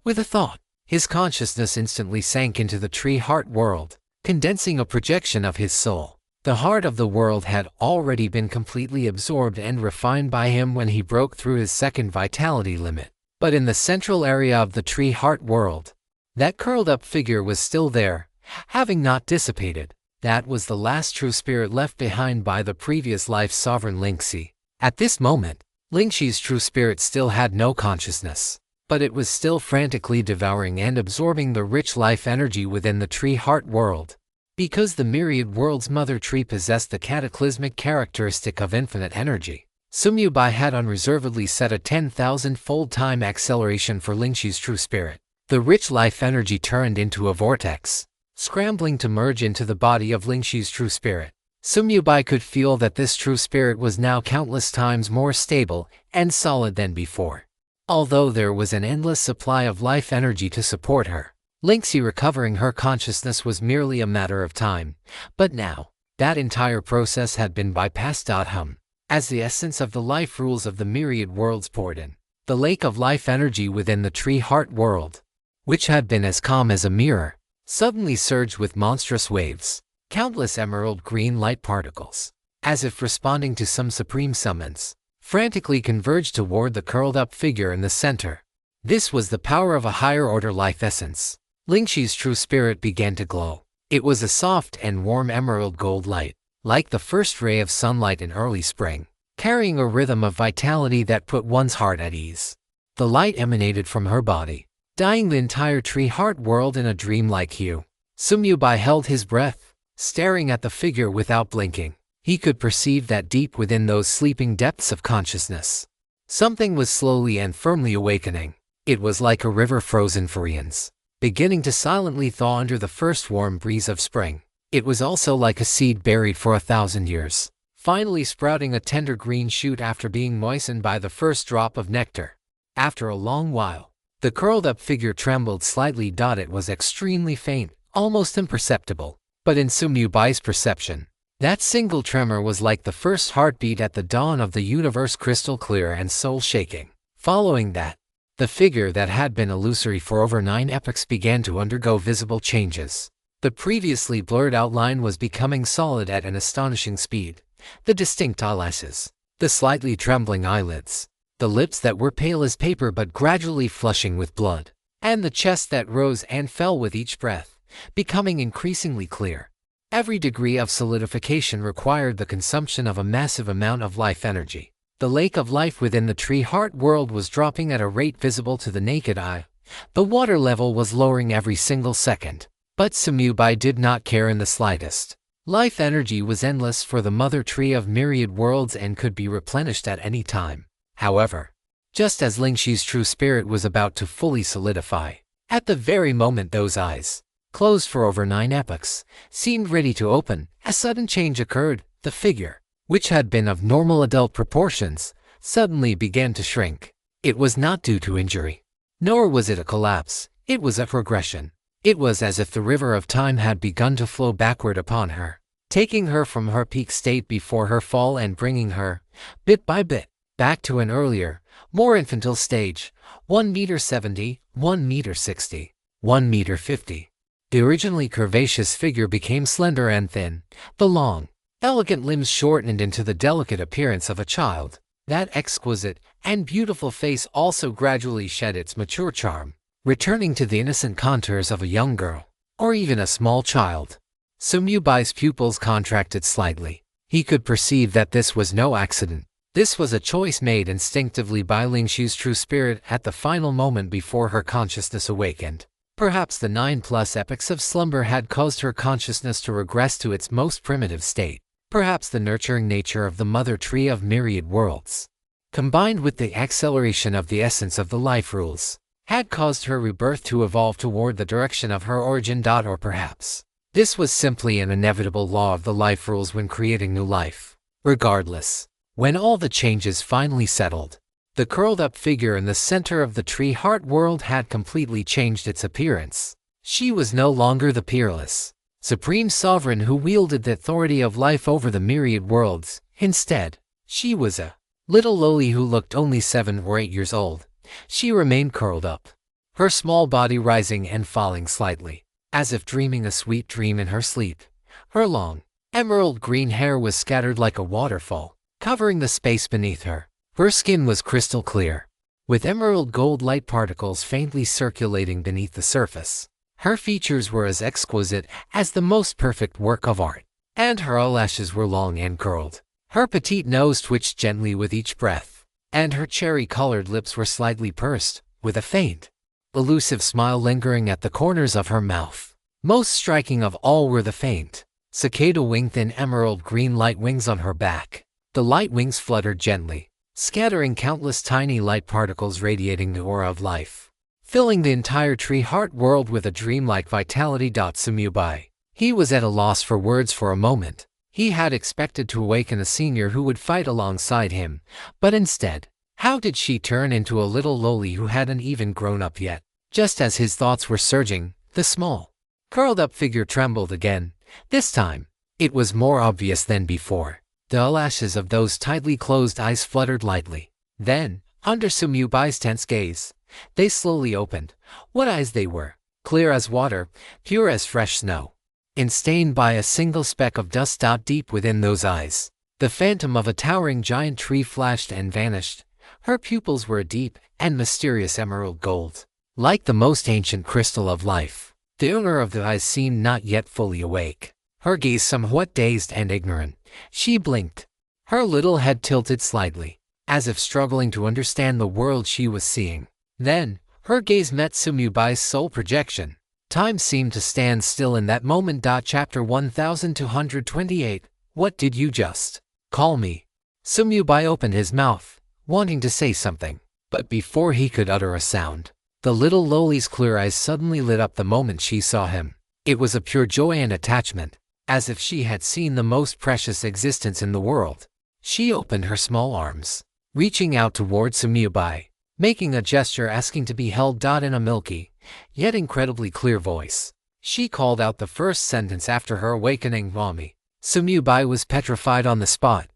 With a thought, his consciousness instantly sank into the tree heart world, condensing a projection of his soul. The heart of the world had already been completely absorbed and refined by him when he broke through his second vitality limit. But in the central area of the tree heart world, that curled-up figure was still there, having not dissipated. That was the last true spirit left behind by the previous life's sovereign Lingxi. At this moment, Lingxi's true spirit still had no consciousness, but it was still frantically devouring and absorbing the rich life energy within the tree heart world. Because the Myriad World's Mother Tree possessed the cataclysmic characteristic of infinite energy, Sumyubai had unreservedly set a 10,000-fold time acceleration for Lingxi's true spirit. The rich life energy turned into a vortex, scrambling to merge into the body of Lingxi's true spirit. Sumyubai could feel that this true spirit was now countless times more stable and solid than before. Although there was an endless supply of life energy to support her, Lingxi recovering her consciousness was merely a matter of time. But now, that entire process had been bypassed. As the essence of the life rules of the myriad worlds poured in, the lake of life energy within the tree heart world, which had been as calm as a mirror, suddenly surged with monstrous waves, countless emerald green light particles, as if responding to some supreme summons, frantically converged toward the curled-up figure in the center. This was the power of a higher-order life essence. Lingxi's true spirit began to glow. It was a soft and warm emerald gold light, like the first ray of sunlight in early spring, carrying a rhythm of vitality that put one's heart at ease. The light emanated from her body, dyeing the entire tree heart world in a dreamlike hue. Sumyubai held his breath, staring at the figure without blinking. He could perceive that deep within those sleeping depths of consciousness, Something was slowly and firmly awakening. It was like a river frozen for eons, beginning to silently thaw under the first warm breeze of spring. It was also like a seed buried for 1,000 years, finally sprouting a tender green shoot after being moistened by the first drop of nectar. After a long while, the curled-up figure trembled slightly. It was extremely faint, almost imperceptible, but in Sumyubai's perception, that single tremor was like the first heartbeat at the dawn of the universe, crystal clear and soul-shaking. Following that, the figure that had been illusory for over 9 epochs began to undergo visible changes. The previously blurred outline was becoming solid at an astonishing speed. The distinct eyelashes, the slightly trembling eyelids, the lips that were pale as paper but gradually flushing with blood, and the chest that rose and fell with each breath, becoming increasingly clear. Every degree of solidification required the consumption of a massive amount of life energy. The lake of life within the tree heart world was dropping at a rate visible to the naked eye. The water level was lowering every single second. But Sumyubai did not care in the slightest. Life energy was endless for the mother tree of myriad worlds and could be replenished at any time. However, just as Lingxi's true spirit was about to fully solidify, at the very moment those eyes, closed for over 9 epochs, seemed ready to open, a sudden change occurred. The figure, which had been of normal adult proportions, suddenly began to shrink. It was not due to injury, nor was it a collapse. It was a progression. It was as if the river of time had begun to flow backward upon her, taking her from her peak state before her fall and bringing her, bit by bit, back to an earlier, more infantile stage. 1m70, 1m60, 1m50. The originally curvaceous figure became slender and thin, the long, elegant limbs shortened into the delicate appearance of a child. That exquisite and beautiful face also gradually shed its mature charm, returning to the innocent contours of a young girl, or even a small child. Sumyubai's pupils contracted slightly. He could perceive that this was no accident. This was a choice made instinctively by Lingxi's true spirit at the final moment before her consciousness awakened. Perhaps the 9+ epochs of slumber had caused her consciousness to regress to its most primitive state. Perhaps the nurturing nature of the mother tree of myriad worlds, combined with the acceleration of the essence of the life rules, had caused her rebirth to evolve toward the direction of her origin. Or perhaps this was simply an inevitable law of the life rules when creating new life. Regardless, when all the changes finally settled, the curled-up figure in the center of the tree heart world had completely changed its appearance. She was no longer the peerless, supreme sovereign who wielded the authority of life over the myriad worlds. Instead, she was a little loli who looked only 7 or 8 years old. She remained curled up, her small body rising and falling slightly, as if dreaming a sweet dream in her sleep. Her long, emerald green hair was scattered like a waterfall, covering the space beneath her. Her skin was crystal clear, with emerald gold light particles faintly circulating beneath the surface. Her features were as exquisite as the most perfect work of art, and her eyelashes were long and curled. Her petite nose twitched gently with each breath, and her cherry-colored lips were slightly pursed, with a faint, elusive smile lingering at the corners of her mouth. Most striking of all were the faint, cicada-wing thin emerald green light wings on her back. The light wings fluttered gently, scattering countless tiny light particles radiating the aura of life, filling the entire tree heart world with a dreamlike vitality. Sumyubai, he was at a loss for words for a moment. He had expected to awaken a senior who would fight alongside him, but instead, how did she turn into a little loli who hadn't even grown up yet? Just as his thoughts were surging, the small, curled-up figure trembled again. This time, it was more obvious than before. The eyelashes of those tightly closed eyes fluttered lightly. Then, under Sumyubai's tense gaze, they slowly opened. What eyes they were! Clear as water, pure as fresh snow, unstained by a single speck of dust. Deep within those eyes, the phantom of a towering giant tree flashed and vanished. Her pupils were a deep and mysterious emerald gold, like the most ancient crystal of life. The owner of the eyes seemed not yet fully awake, her gaze somewhat dazed and ignorant. She blinked, her little head tilted slightly, as if struggling to understand the world she was seeing. Then, her gaze met Sumyubai's soul projection. Time seemed to stand still in that moment. Chapter 1228. What did you just call me? Sumyubai opened his mouth, wanting to say something. But before he could utter a sound, the little Loli's clear eyes suddenly lit up the moment she saw him. It was a pure joy and attachment, as if she had seen the most precious existence in the world. She opened her small arms, reaching out toward Sumiyubai, making a gesture asking to be held. In a milky, yet incredibly clear voice, she called out the first sentence after her awakening, "Mommy." Sumiyubai was petrified on the spot.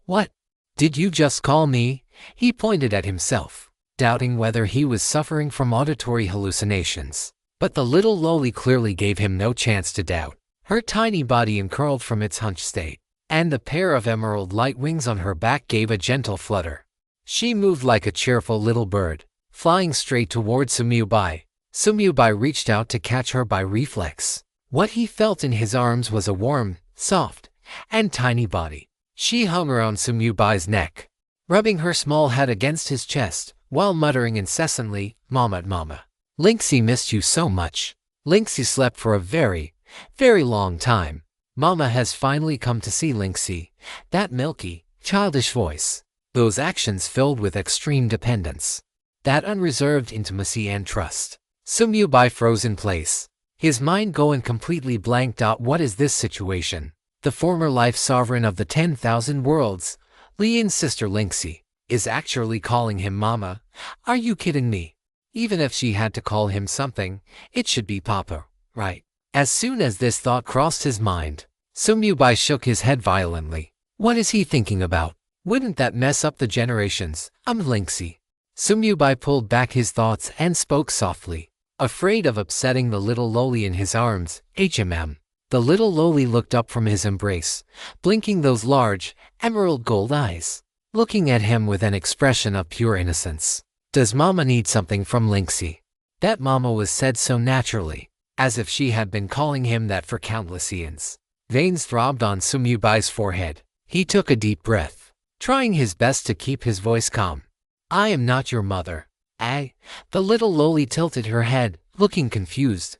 "What? Did you just call me?" He pointed at himself, doubting whether he was suffering from auditory hallucinations. But the little Loli clearly gave him no chance to doubt. Her tiny body uncurled from its hunched state, and the pair of emerald light wings on her back gave a gentle flutter. She moved like a cheerful little bird, flying straight toward Sumiyubai. Sumiyubai reached out to catch her by reflex. What he felt in his arms was a warm, soft, and tiny body. She hung around Sumiyubai's neck, rubbing her small head against his chest, while muttering incessantly, "Mama, Mama. Linksy missed you so much." Linksy slept for a very, very long time. Mama has finally come to see Linksy. That milky, childish voice. Those actions filled with extreme dependence. That unreserved intimacy and trust. Sumiyubai froze in place, his mind going completely blank. What is this situation? The former life sovereign of the 10,000 worlds, Lian's sister Linksy, is actually calling him Mama? Are you kidding me? Even if she had to call him something, it should be Papa, right? As soon as this thought crossed his mind, Sumiyubai shook his head violently. What is he thinking about? Wouldn't that mess up the generations? Linksy. Sumiyubai pulled back his thoughts and spoke softly, afraid of upsetting the little Loli in his arms. The little Loli looked up from his embrace, blinking those large, emerald gold eyes, looking at him with an expression of pure innocence. Does Mama need something from Linksy? That Mama was said so naturally, as if she had been calling him that for countless eons. Veins throbbed on Sumiyubai's forehead. He took a deep breath, trying his best to keep his voice calm. "I am not your mother." The little Loli tilted her head, looking confused.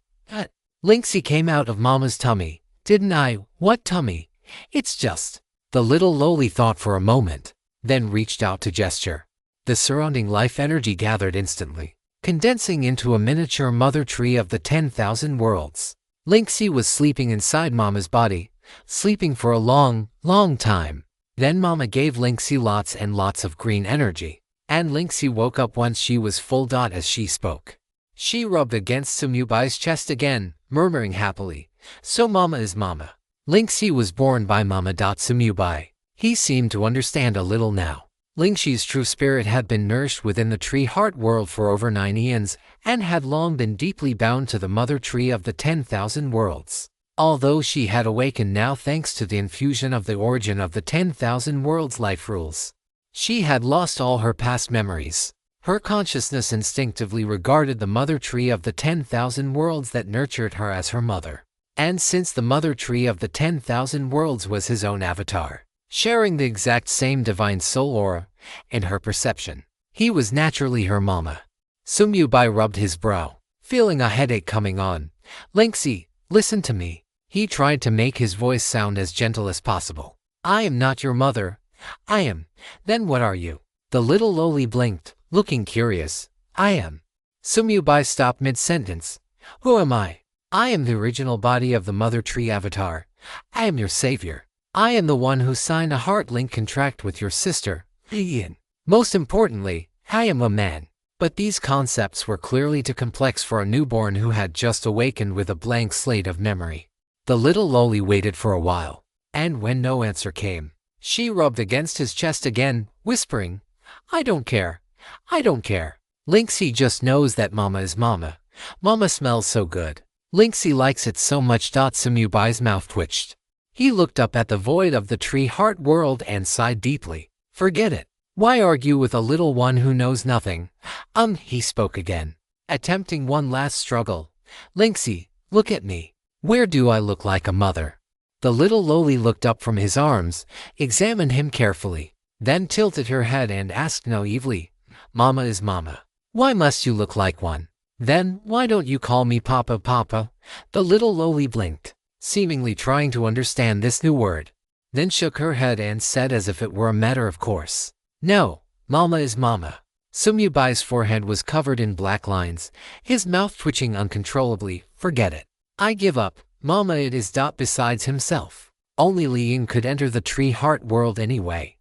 Linksy came out of Mama's tummy, didn't I? What tummy? It's just. The little Loli thought for a moment, then reached out to gesture. The surrounding life energy gathered instantly, condensing into a miniature mother tree of the 10,000 worlds. Linksy was sleeping inside Mama's body, sleeping for a long, long time. Then Mama gave Linksy lots and lots of green energy, and Linksy woke up once she was full. As she spoke, she rubbed against Sumiyubai's chest again, murmuring happily, "So Mama is Mama." Linksy was born by Mama. Sumiyubai. He seemed to understand a little now. Linksy's true spirit had been nourished within the tree heart world for over 9 eons, and had long been deeply bound to the mother tree of the 10,000 worlds. Although she had awakened now thanks to the infusion of the origin of the 10,000 worlds life rules, she had lost all her past memories. Her consciousness instinctively regarded the mother tree of the 10,000 worlds that nurtured her as her mother. And since the mother tree of the 10,000 worlds was his own avatar, sharing the exact same divine soul aura, in her perception, he was naturally her Mama. Sumiyubai rubbed his brow, feeling a headache coming on. "Linksy, listen to me." He tried to make his voice sound as gentle as possible. "I am not your mother." "I am. Then what are you?" The little Loli blinked, looking curious. "I am." Sumiyubai stopped mid-sentence. "Who am I?" "I am the original body of the Mother Tree Avatar. I am your savior. I am the one who signed a heart link contract with your sister, Ian. Most importantly, I am a man." But these concepts were clearly too complex for a newborn who had just awakened with a blank slate of memory. The little Loli waited for a while, and when no answer came, she rubbed against his chest again, whispering, "I don't care. I don't care. Linksy just knows that Mama is Mama. Mama smells so good. Linksy likes it so much." Sumiyubai's mouth twitched. He looked up at the void of the tree heart world and sighed deeply. "Forget it. Why argue with a little one who knows nothing?" He spoke again, attempting one last struggle. "Linksy, look at me. Where do I look like a mother?" The little Loli looked up from his arms, examined him carefully, then tilted her head and asked naively, "Mama is Mama. Why must you look like one? Then why don't you call me Papa, Papa?" The little Loli blinked, seemingly trying to understand this new word, then shook her head and said as if it were a matter of course, "No, Mama is mama. Sumyubai's forehead was covered in black lines, his mouth twitching uncontrollably. Forget it. I give up. Mama it is. Besides himself, only Liying could enter the tree heart world anyway.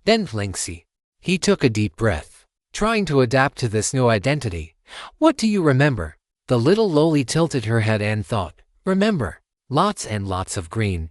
Then Lingxi. He took a deep breath, trying to adapt to this new identity. What do you remember? The little loli tilted her head and thought, remember, lots and lots of green.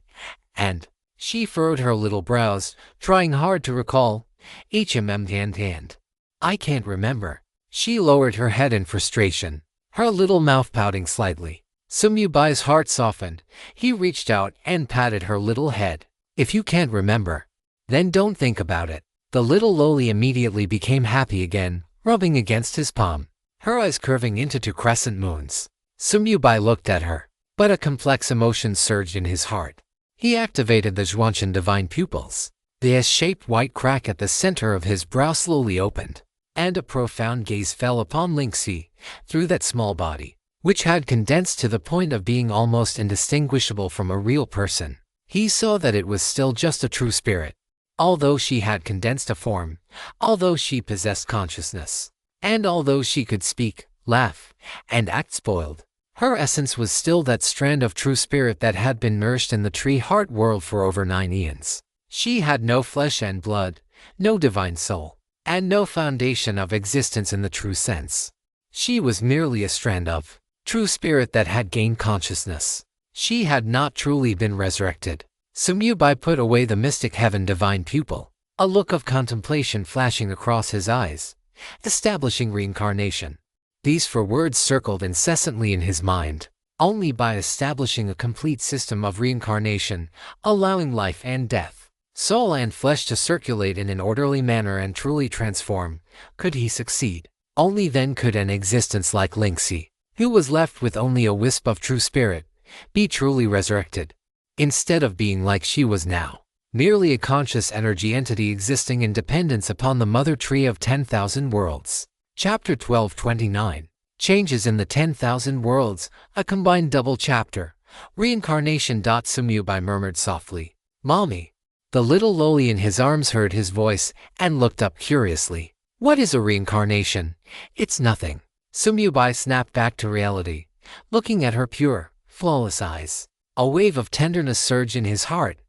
And she furrowed her little brows, trying hard to recall. And I can't remember. She lowered her head in frustration, her little mouth pouting slightly. Sumyubai's heart softened. He reached out and patted her little head. If you can't remember, then don't think about it. The little loli immediately became happy again, rubbing against his palm, her eyes curving into two crescent moons. Sumyubai looked at her, but a complex emotion surged in his heart. He activated the Zhuanshan divine pupils. The S-shaped white crack at the center of his brow slowly opened, and a profound gaze fell upon Lingxi through that small body, which had condensed to the point of being almost indistinguishable from a real person. He saw that it was still just a true spirit. Although she had condensed a form, although she possessed consciousness, and although she could speak, laugh, and act spoiled, her essence was still that strand of true spirit that had been nourished in the tree heart world for over 9 eons. She had no flesh and blood, no divine soul, and no foundation of existence in the true sense. She was merely a strand of true spirit that had gained consciousness. She had not truly been resurrected. Sumyubai put away the mystic heaven divine pupil, a look of contemplation flashing across his eyes, establishing reincarnation. These 4 words circled incessantly in his mind. Only by establishing a complete system of reincarnation, allowing life and death, soul and flesh to circulate in an orderly manner and truly transform, could he succeed. Only then could an existence like Lingxi, who was left with only a wisp of true spirit, be truly resurrected. Instead of being like she was now, merely a conscious energy entity existing in dependence upon the mother tree of 10,000 worlds. Chapter 1229. Changes in the 10,000 worlds, a combined double chapter. Reincarnation. Sumyubai murmured softly, Mommy. The little loli in his arms heard his voice and looked up curiously. What is a reincarnation? It's nothing. Sumyubai snapped back to reality, looking at her pure, flawless eyes. A wave of tenderness surged in his heart.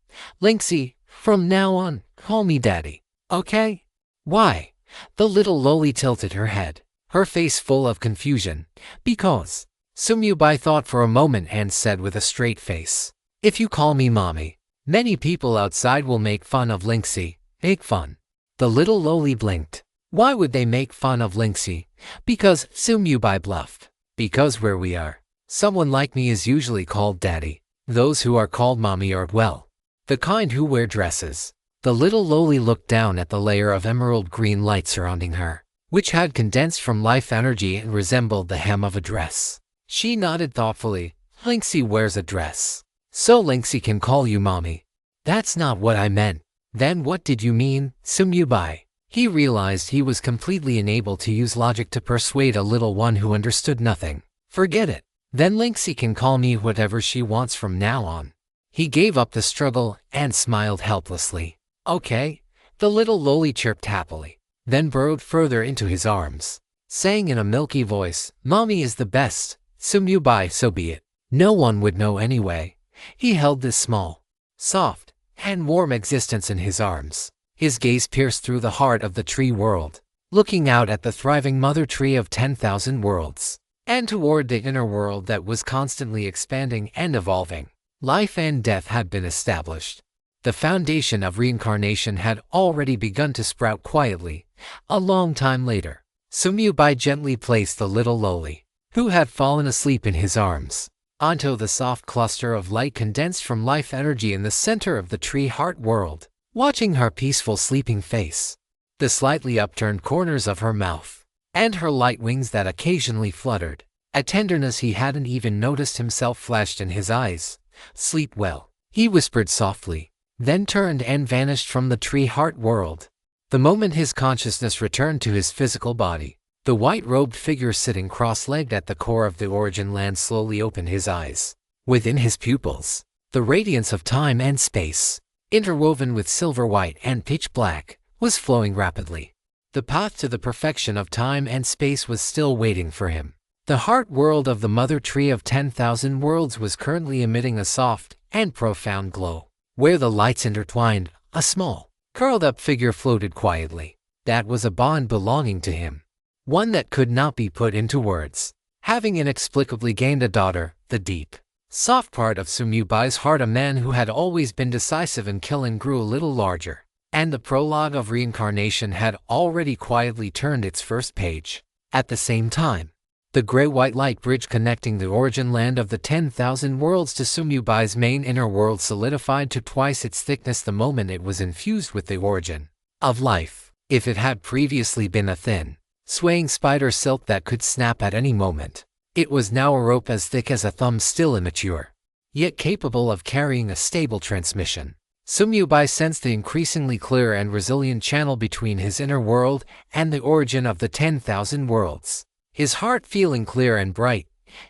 Lingxi, from now on, call me Daddy, okay? Why? The little loli tilted her head, her face full of confusion. Because. Sumyubai thought for a moment and said with a straight face, if you call me Mommy, many people outside will make fun of Lingxi. Make fun. The little loli blinked. Why would they make fun of Lingxi? Because, Sumyubai bluffed. Because where we are, someone like me is usually called Daddy. Those who are called Mommy are, well, the kind who wear dresses. The little loli looked down at the layer of emerald green light surrounding her, which had condensed from life energy and resembled the hem of a dress. She nodded thoughtfully. Lingxi wears a dress. So Lingxi can call you Mommy. That's not what I meant. Then what did you mean, Sumyubai? He realized he was completely unable to use logic to persuade a little one who understood nothing. Forget it. Then Lingxi can call me whatever she wants from now on. He gave up the struggle and smiled helplessly. Okay, the little loli chirped happily, then burrowed further into his arms, saying in a milky voice, Mommy is the best. Sumyubai, so be it. No one would know anyway. He held this small, soft, and warm existence in his arms. His gaze pierced through the heart of the tree world, looking out at the thriving mother tree of 10,000 worlds, and toward the inner world that was constantly expanding and evolving. Life and death had been established. The foundation of reincarnation had already begun to sprout quietly. A long time later, Sumyubai gently placed the little loli, who had fallen asleep in his arms, onto the soft cluster of light condensed from life energy in the center of the tree heart world. Watching her peaceful sleeping face, the slightly upturned corners of her mouth, and her light wings that occasionally fluttered, a tenderness he hadn't even noticed himself flashed in his eyes. Sleep well, he whispered softly, then turned and vanished from the tree heart world. The moment his consciousness returned to his physical body, the white-robed figure sitting cross-legged at the core of the origin land slowly opened his eyes. Within his pupils, the radiance of time and space, interwoven with silver white and pitch black, was flowing rapidly. The path to the perfection of time and space was still waiting for him. The heart world of the mother tree of 10,000 worlds was currently emitting a soft and profound glow. Where the lights intertwined, a small, curled-up figure floated quietly. That was a bond belonging to him, one that could not be put into words. Having inexplicably gained a daughter, the deep, soft part of Sumyubai's heart, a man who had always been decisive in killing, grew a little larger, and the prologue of reincarnation had already quietly turned its first page. At the same time, the gray-white light bridge connecting the origin land of the 10,000 worlds to Sumyubai's main inner world solidified to twice its thickness the moment it was infused with the origin of life. If it had previously been a thin, swaying spider silk that could snap at any moment, it was now a rope as thick as a thumb, still immature, yet capable of carrying a stable transmission. Sumyubai sensed the increasingly clear and resilient channel between his inner world and the origin of the 10,000 worlds. His heart feeling clear and bright.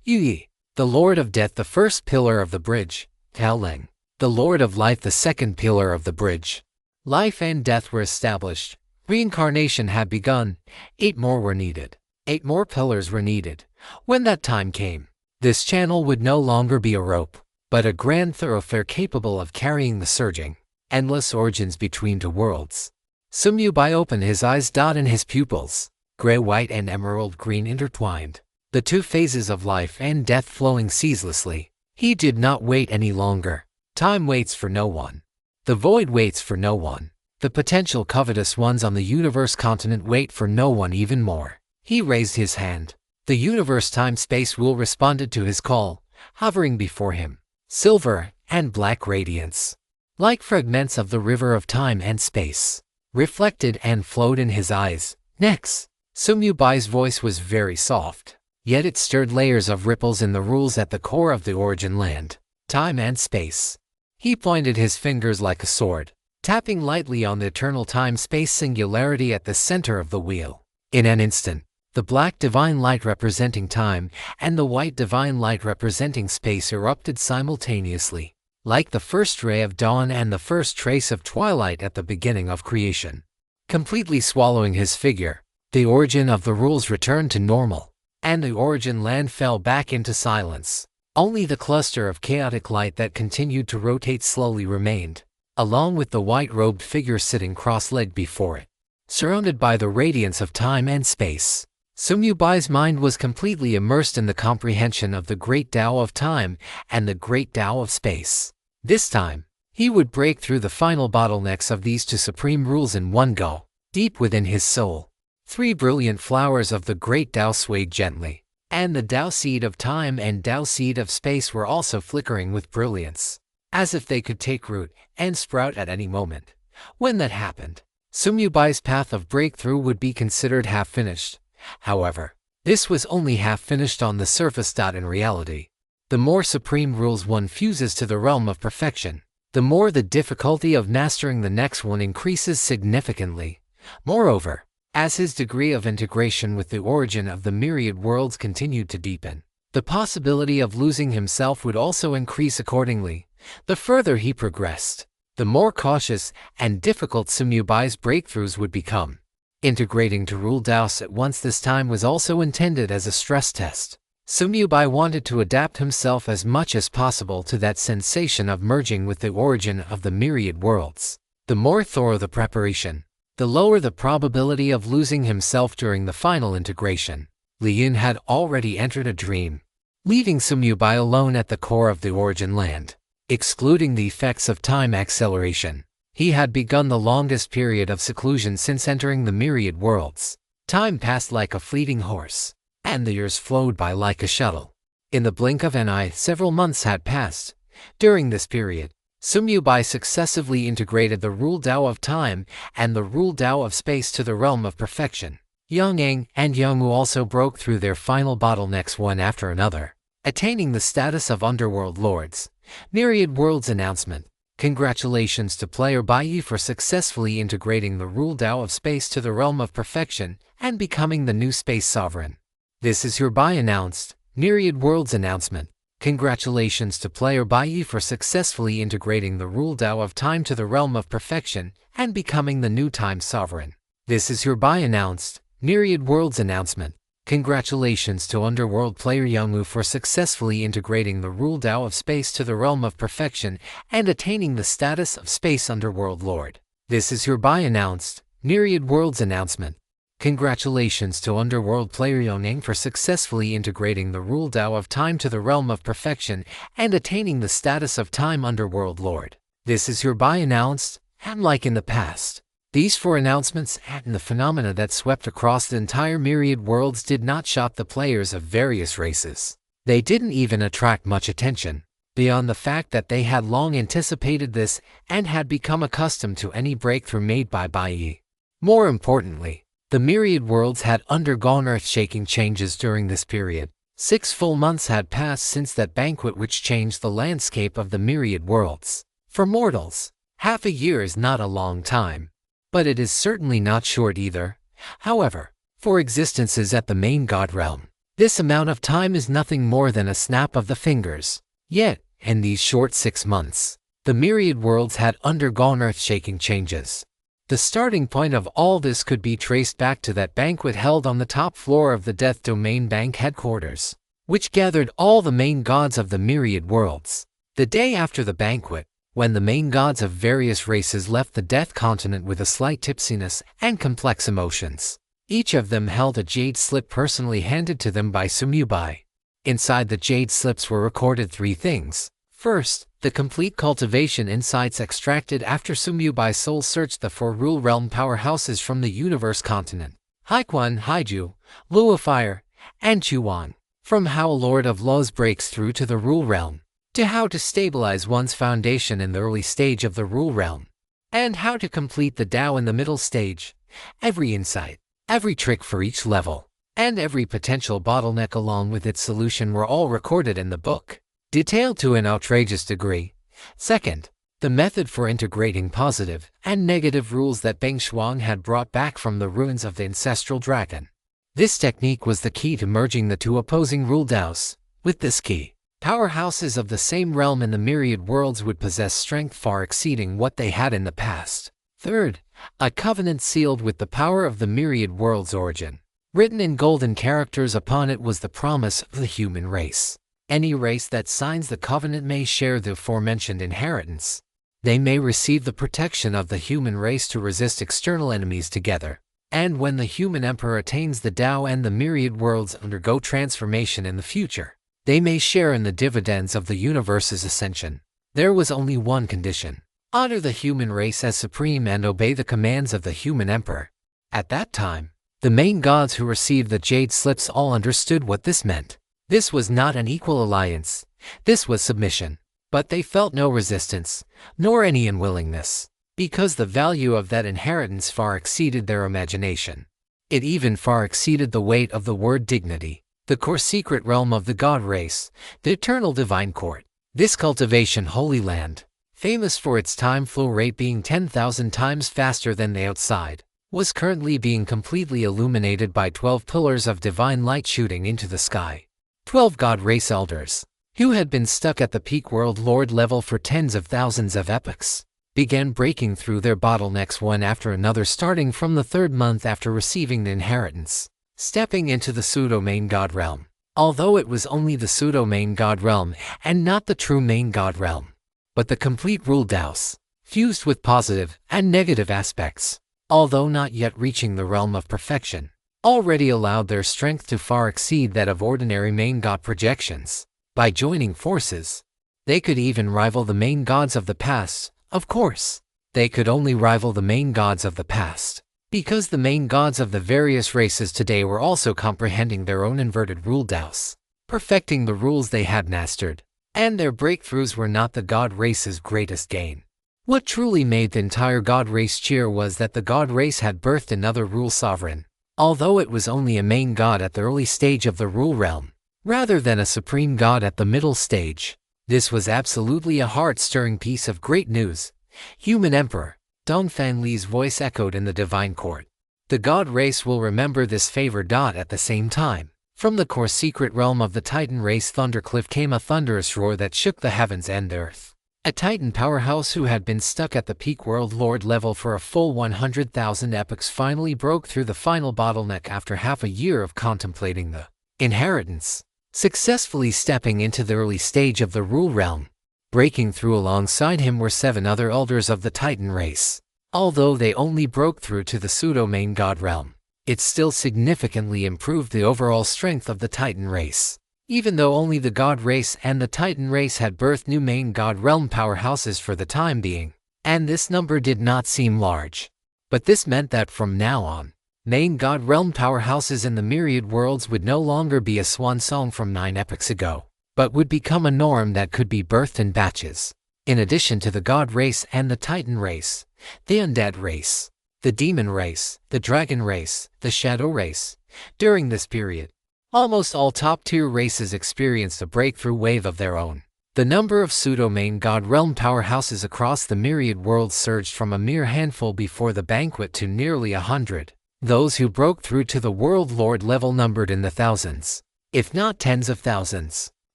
Yi, the Lord of Death, the first pillar of the bridge. Taoleng, the Lord of Life, the second pillar of the bridge. Life and death were established. Reincarnation had begun. 8 more were needed. 8 more pillars were needed. When that time came, this channel would no longer be a rope, but a grand thoroughfare capable of carrying the surging, endless origins between 2 worlds. Sumyubai opened his eyes, in his pupils, gray-white and emerald green intertwined, the 2 phases of life and death flowing ceaselessly. He did not wait any longer. Time waits for no one. The void waits for no one. The potential covetous ones on the universe continent wait for no one even more. He raised his hand. The universe time-space wheel responded to his call, hovering before him, silver and black radiance, like fragments of the river of time and space, reflected and flowed in his eyes. Next, Sumyubai's voice was very soft, yet it stirred layers of ripples in the rules at the core of the origin land, time and space. He pointed his fingers like a sword, tapping lightly on the eternal time-space singularity at the center of the wheel. In an instant, the black divine light representing time and the white divine light representing space erupted simultaneously, like the first ray of dawn and the first trace of twilight at the beginning of creation. Completely swallowing his figure, the origin of the rules returned to normal, and the origin land fell back into silence. Only the cluster of chaotic light that continued to rotate slowly remained, along with the white-robed figure sitting cross-legged before it, surrounded by the radiance of time and space. Sumyubai's mind was completely immersed in the comprehension of the great Tao of time and the great Tao of space. This time, he would break through the final bottlenecks of these 2 supreme rules in one go. Deep within his soul, 3 brilliant flowers of the great Tao swayed gently, and the Tao seed of time and Tao seed of space were also flickering with brilliance, as if they could take root and sprout at any moment. When that happened, Sumyubai's path of breakthrough would be considered half-finished. However, this was only half-finished on the surface. In reality, the more supreme rules one fuses to the realm of perfection, the more the difficulty of mastering the next one increases significantly. Moreover, as his degree of integration with the origin of the myriad worlds continued to deepen, the possibility of losing himself would also increase accordingly. The further he progressed, the more cautious and difficult Sumyubai's breakthroughs would become. Integrating to rule Daos at once this time was also intended as a stress test. Sumyubai wanted to adapt himself as much as possible to that sensation of merging with the origin of the myriad worlds. The more thorough the preparation, the lower the probability of losing himself during the final integration. Liyun had already entered a dream, leaving Sumyubai alone at the core of the origin land. Excluding the effects of time acceleration, he had begun the longest period of seclusion since entering the myriad worlds. Time passed like a fleeting horse, and the years flowed by like a shuttle. In the blink of an eye, several months had passed. During this period, Sumyubai successively integrated the rule Tao of time and the rule Tao of space to the realm of perfection. Yang and Yangwu also broke through their final bottlenecks one after another, attaining the status of underworld lords. Myriad Worlds announcement. Congratulations to player Baiyi for successfully integrating the rule Tao of space to the realm of perfection and becoming the new space sovereign. This is your Bai announced. Myriad Worlds announcement. Congratulations to player Baiyi for successfully integrating the rule Tao of time to the realm of perfection and becoming the new time sovereign. This is your announced, Myriad Worlds announcement. Congratulations to Underworld player Youngwoo for successfully integrating the rule Tao of space to the realm of perfection and attaining the status of Space Underworld Lord. This is your announced, Myriad Worlds announcement. Congratulations to Underworld player Youngwoo for successfully integrating the rule Tao of time to the realm of perfection and attaining the status of Time Underworld Lord. This is your announced, and like in the past, these 4 announcements and the phenomena that swept across the entire Myriad Worlds did not shock the players of various races. They didn't even attract much attention, beyond the fact that they had long anticipated this and had become accustomed to any breakthrough made by Bai. More importantly, the Myriad Worlds had undergone earth-shaking changes during this period. 6 full months had passed since that banquet which changed the landscape of the Myriad Worlds. For mortals, half a year is not a long time, but it is certainly not short either. However, for existences at the main god realm, this amount of time is nothing more than a snap of the fingers. Yet, in these short 6 months, the Myriad Worlds had undergone earth-shaking changes. The starting point of all this could be traced back to that banquet held on the top floor of the Death Domain Bank headquarters, which gathered all the main gods of the Myriad Worlds. The day after the banquet, when the main gods of various races left the Death Continent with a slight tipsiness and complex emotions, each of them held a jade slip personally handed to them by Sumubai. Inside the jade slips were recorded 3 things. First, the complete cultivation insights extracted after Sumubai's soul searched the 4 rule realm powerhouses from the universe continent: Haikwan, Haiju, Luafire, and Chuan. From how a Lord of Laws breaks through to the rule realm, to how to stabilize one's foundation in the early stage of the rule realm, and how to complete the Tao in the middle stage. Every insight, every trick for each level, and every potential bottleneck along with its solution were all recorded in the book, detailed to an outrageous degree. Second, the method for integrating positive and negative rules that Beng Shuang had brought back from the ruins of the ancestral dragon. This technique was the key to merging the 2 opposing rule Taos. With this key, powerhouses of the same realm in the Myriad Worlds would possess strength far exceeding what they had in the past. Third, a covenant sealed with the power of the Myriad Worlds' origin. Written in golden characters upon it was the promise of the human race. Any race that signs the covenant may share the aforementioned inheritance. They may receive the protection of the human race to resist external enemies together. And when the human emperor attains the Tao and the Myriad Worlds undergo transformation in the future, they may share in the dividends of the universe's ascension. There was only one condition: honor the human race as supreme and obey the commands of the human emperor. At that time, the main gods who received the jade slips all understood what this meant. This was not an equal alliance, this was submission. But they felt no resistance, nor any unwillingness, because the value of that inheritance far exceeded their imagination. It even far exceeded the weight of the word dignity. The core secret realm of the god race, the eternal divine court. This cultivation holy land, famous for its time flow rate being 10,000 times faster than the outside, was currently being completely illuminated by 12 pillars of divine light shooting into the sky. 12 god race elders, who had been stuck at the peak world lord level for tens of thousands of epochs, began breaking through their bottlenecks one after another, starting from the 3rd month after receiving the inheritance, stepping into the pseudo-main god realm. Although it was only the pseudo-main god realm and not the true main god realm, but the complete rule Taos, fused with positive and negative aspects, although not yet reaching the realm of perfection, already allowed their strength to far exceed that of ordinary main god projections. By joining forces, they could even rival the main gods of the past. Of course, they could only rival the main gods of the past, because the main gods of the various races today were also comprehending their own inverted rule Taos, perfecting the rules they had mastered, and their breakthroughs were not the god race's greatest gain. What truly made the entire god race cheer was that the god race had birthed another rule sovereign. Although it was only a main god at the early stage of the rule realm, rather than a supreme god at the middle stage, this was absolutely a heart-stirring piece of great news. Human Emperor, Dong Fanli's voice echoed in the divine court. The god race will remember this favor. At the same time, from the core secret realm of the Titan race Thundercliff came a thunderous roar that shook the heavens and earth. a Titan powerhouse who had been stuck at the peak World Lord level for a full 100,000 epochs finally broke through the final bottleneck after half a year of contemplating the inheritance, successfully stepping into the early stage of the rule realm. Breaking through alongside him were 7 other elders of the Titan race. Although they only broke through to the pseudo-main god realm, it still significantly improved the overall strength of the Titan race. Even though only the God race and the Titan race had birthed new main God realm powerhouses for the time being, and this number did not seem large. But this meant that from now on, main God realm powerhouses in the myriad worlds would no longer be a swan song from 9 epochs ago, but would become a norm that could be birthed in batches. In addition to the God race and the Titan race, the undead race, the demon race, the dragon race, the shadow race, during this period, almost all top-tier races experienced a breakthrough wave of their own. The number of pseudo-main God realm powerhouses across the myriad worlds surged from a mere handful before the banquet to nearly 100. Those who broke through to the World Lord level numbered in the thousands, if not tens of thousands.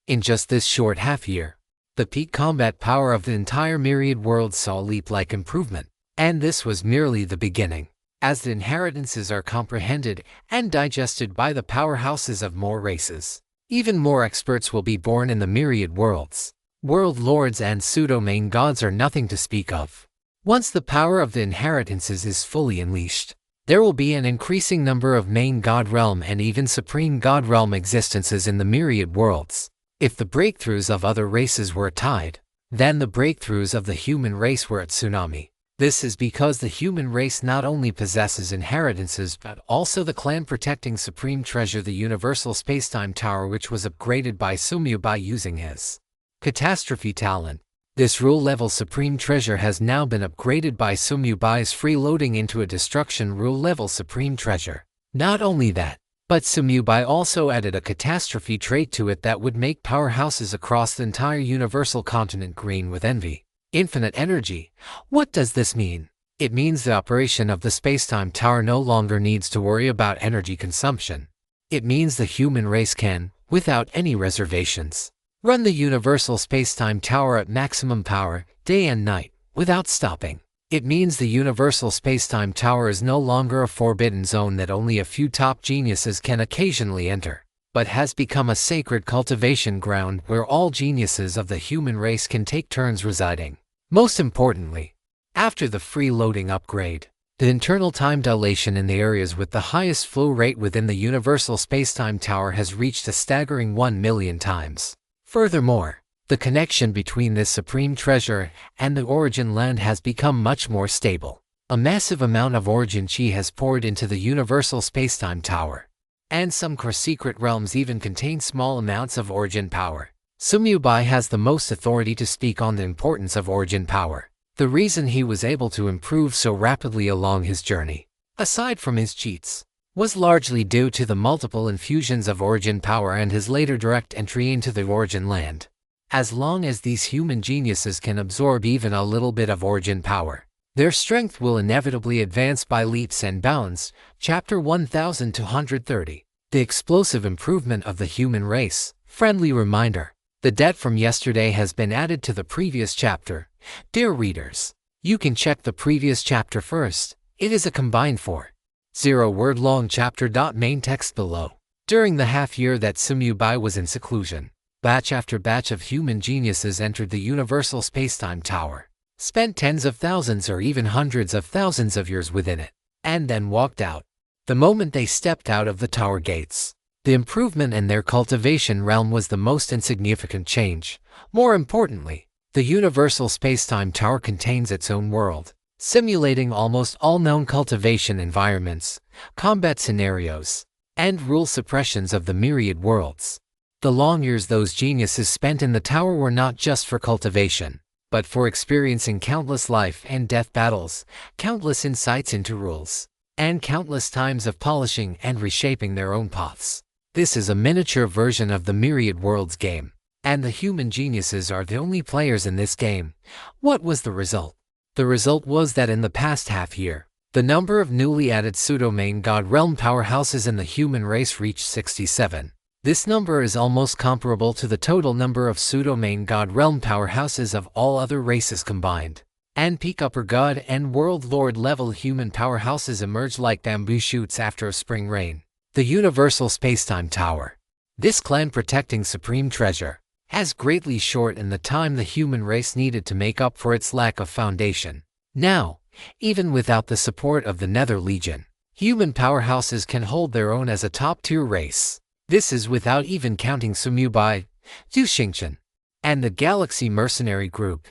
In just this short half-year, the peak combat power of the entire myriad world saw leap-like improvement. And this was merely the beginning. As the inheritances are comprehended and digested by the powerhouses of more races, even more experts will be born in the myriad worlds. World lords and pseudo-main gods are nothing to speak of. Once the power of the inheritances is fully unleashed, there will be an increasing number of main god realm and even supreme god realm existences in the myriad worlds. If the breakthroughs of other races were tied, then the breakthroughs of the human race were at tsunami. This is because the human race not only possesses inheritances but also the clan-protecting supreme treasure, the universal spacetime tower, which was upgraded by Sumyu by using his catastrophe talent. This rule-level supreme treasure has now been upgraded by Sumyu Bai's freeloading into a destruction rule-level supreme treasure. Not only that, but Sumyu Bai also added a catastrophe trait to it that would make powerhouses across the entire universal continent green with envy. Infinite energy. What does this mean? It means the operation of the spacetime tower no longer needs to worry about energy consumption. It means the human race can, without any reservations, run the universal spacetime tower at maximum power, day and night, without stopping. It means the universal spacetime tower is no longer a forbidden zone that only a few top geniuses can occasionally enter, but has become a sacred cultivation ground where all geniuses of the human race can take turns residing. Most importantly, after the free-loading upgrade, the internal time dilation in the areas with the highest flow rate within the universal spacetime tower has reached a staggering 1 million times. Furthermore, the connection between this supreme treasure and the origin land has become much more stable. A massive amount of origin chi has poured into the universal spacetime tower, and some core secret realms even contain small amounts of origin power. Sumyu Bai has the most authority to speak on the importance of origin power. The reason he was able to improve so rapidly along his journey, aside from his cheats, was largely due to the multiple infusions of origin power and his later direct entry into the origin land. As long as these human geniuses can absorb even a little bit of origin power, their strength will inevitably advance by leaps and bounds. Chapter 1230. The explosive improvement of the human race. Friendly reminder. The debt from yesterday has been added to the previous chapter. Dear readers, you can check the previous chapter first. It is a combined 4-0 long chapter. Main text below. During the half year that Sumyu Bai was in seclusion, batch after batch of human geniuses entered the universal spacetime tower, spent tens of thousands or even hundreds of thousands of years within it, and then walked out. The moment they stepped out of the tower gates, the improvement in their cultivation realm was the most insignificant change. More importantly, the universal spacetime tower contains its own world, simulating almost all known cultivation environments, combat scenarios, and rule suppressions of the myriad worlds. The long years those geniuses spent in the tower were not just for cultivation, but for experiencing countless life and death battles, countless insights into rules, and countless times of polishing and reshaping their own paths. This is a miniature version of the myriad worlds game, and the human geniuses are the only players in this game. What was the result? The result was that in the past half year, the number of newly added pseudo-main god realm powerhouses in the human race reached 67. This number is almost comparable to the total number of pseudo-main god realm powerhouses of all other races combined. And peak upper god and world lord level human powerhouses emerge like bamboo shoots after a spring rain. The Universal Spacetime Tower. This clan-protecting supreme treasure has greatly shortened the time the human race needed to make up for its lack of foundation. Now, even without the support of the Nether Legion, human powerhouses can hold their own as a top-tier race. This is without even counting Sumubai, Zhuxingchen, and the Galaxy Mercenary Group,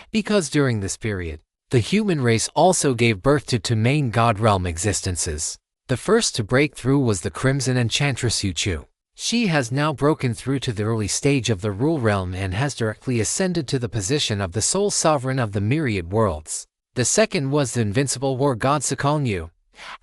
because during this period, the human race also gave birth to two main god realm existences. The first to break through was the Crimson Enchantress Yuchu. She has now broken through to the early stage of the Rule Realm and has directly ascended to the position of the sole sovereign of the myriad worlds. The second was the invincible war god Sakalnyu.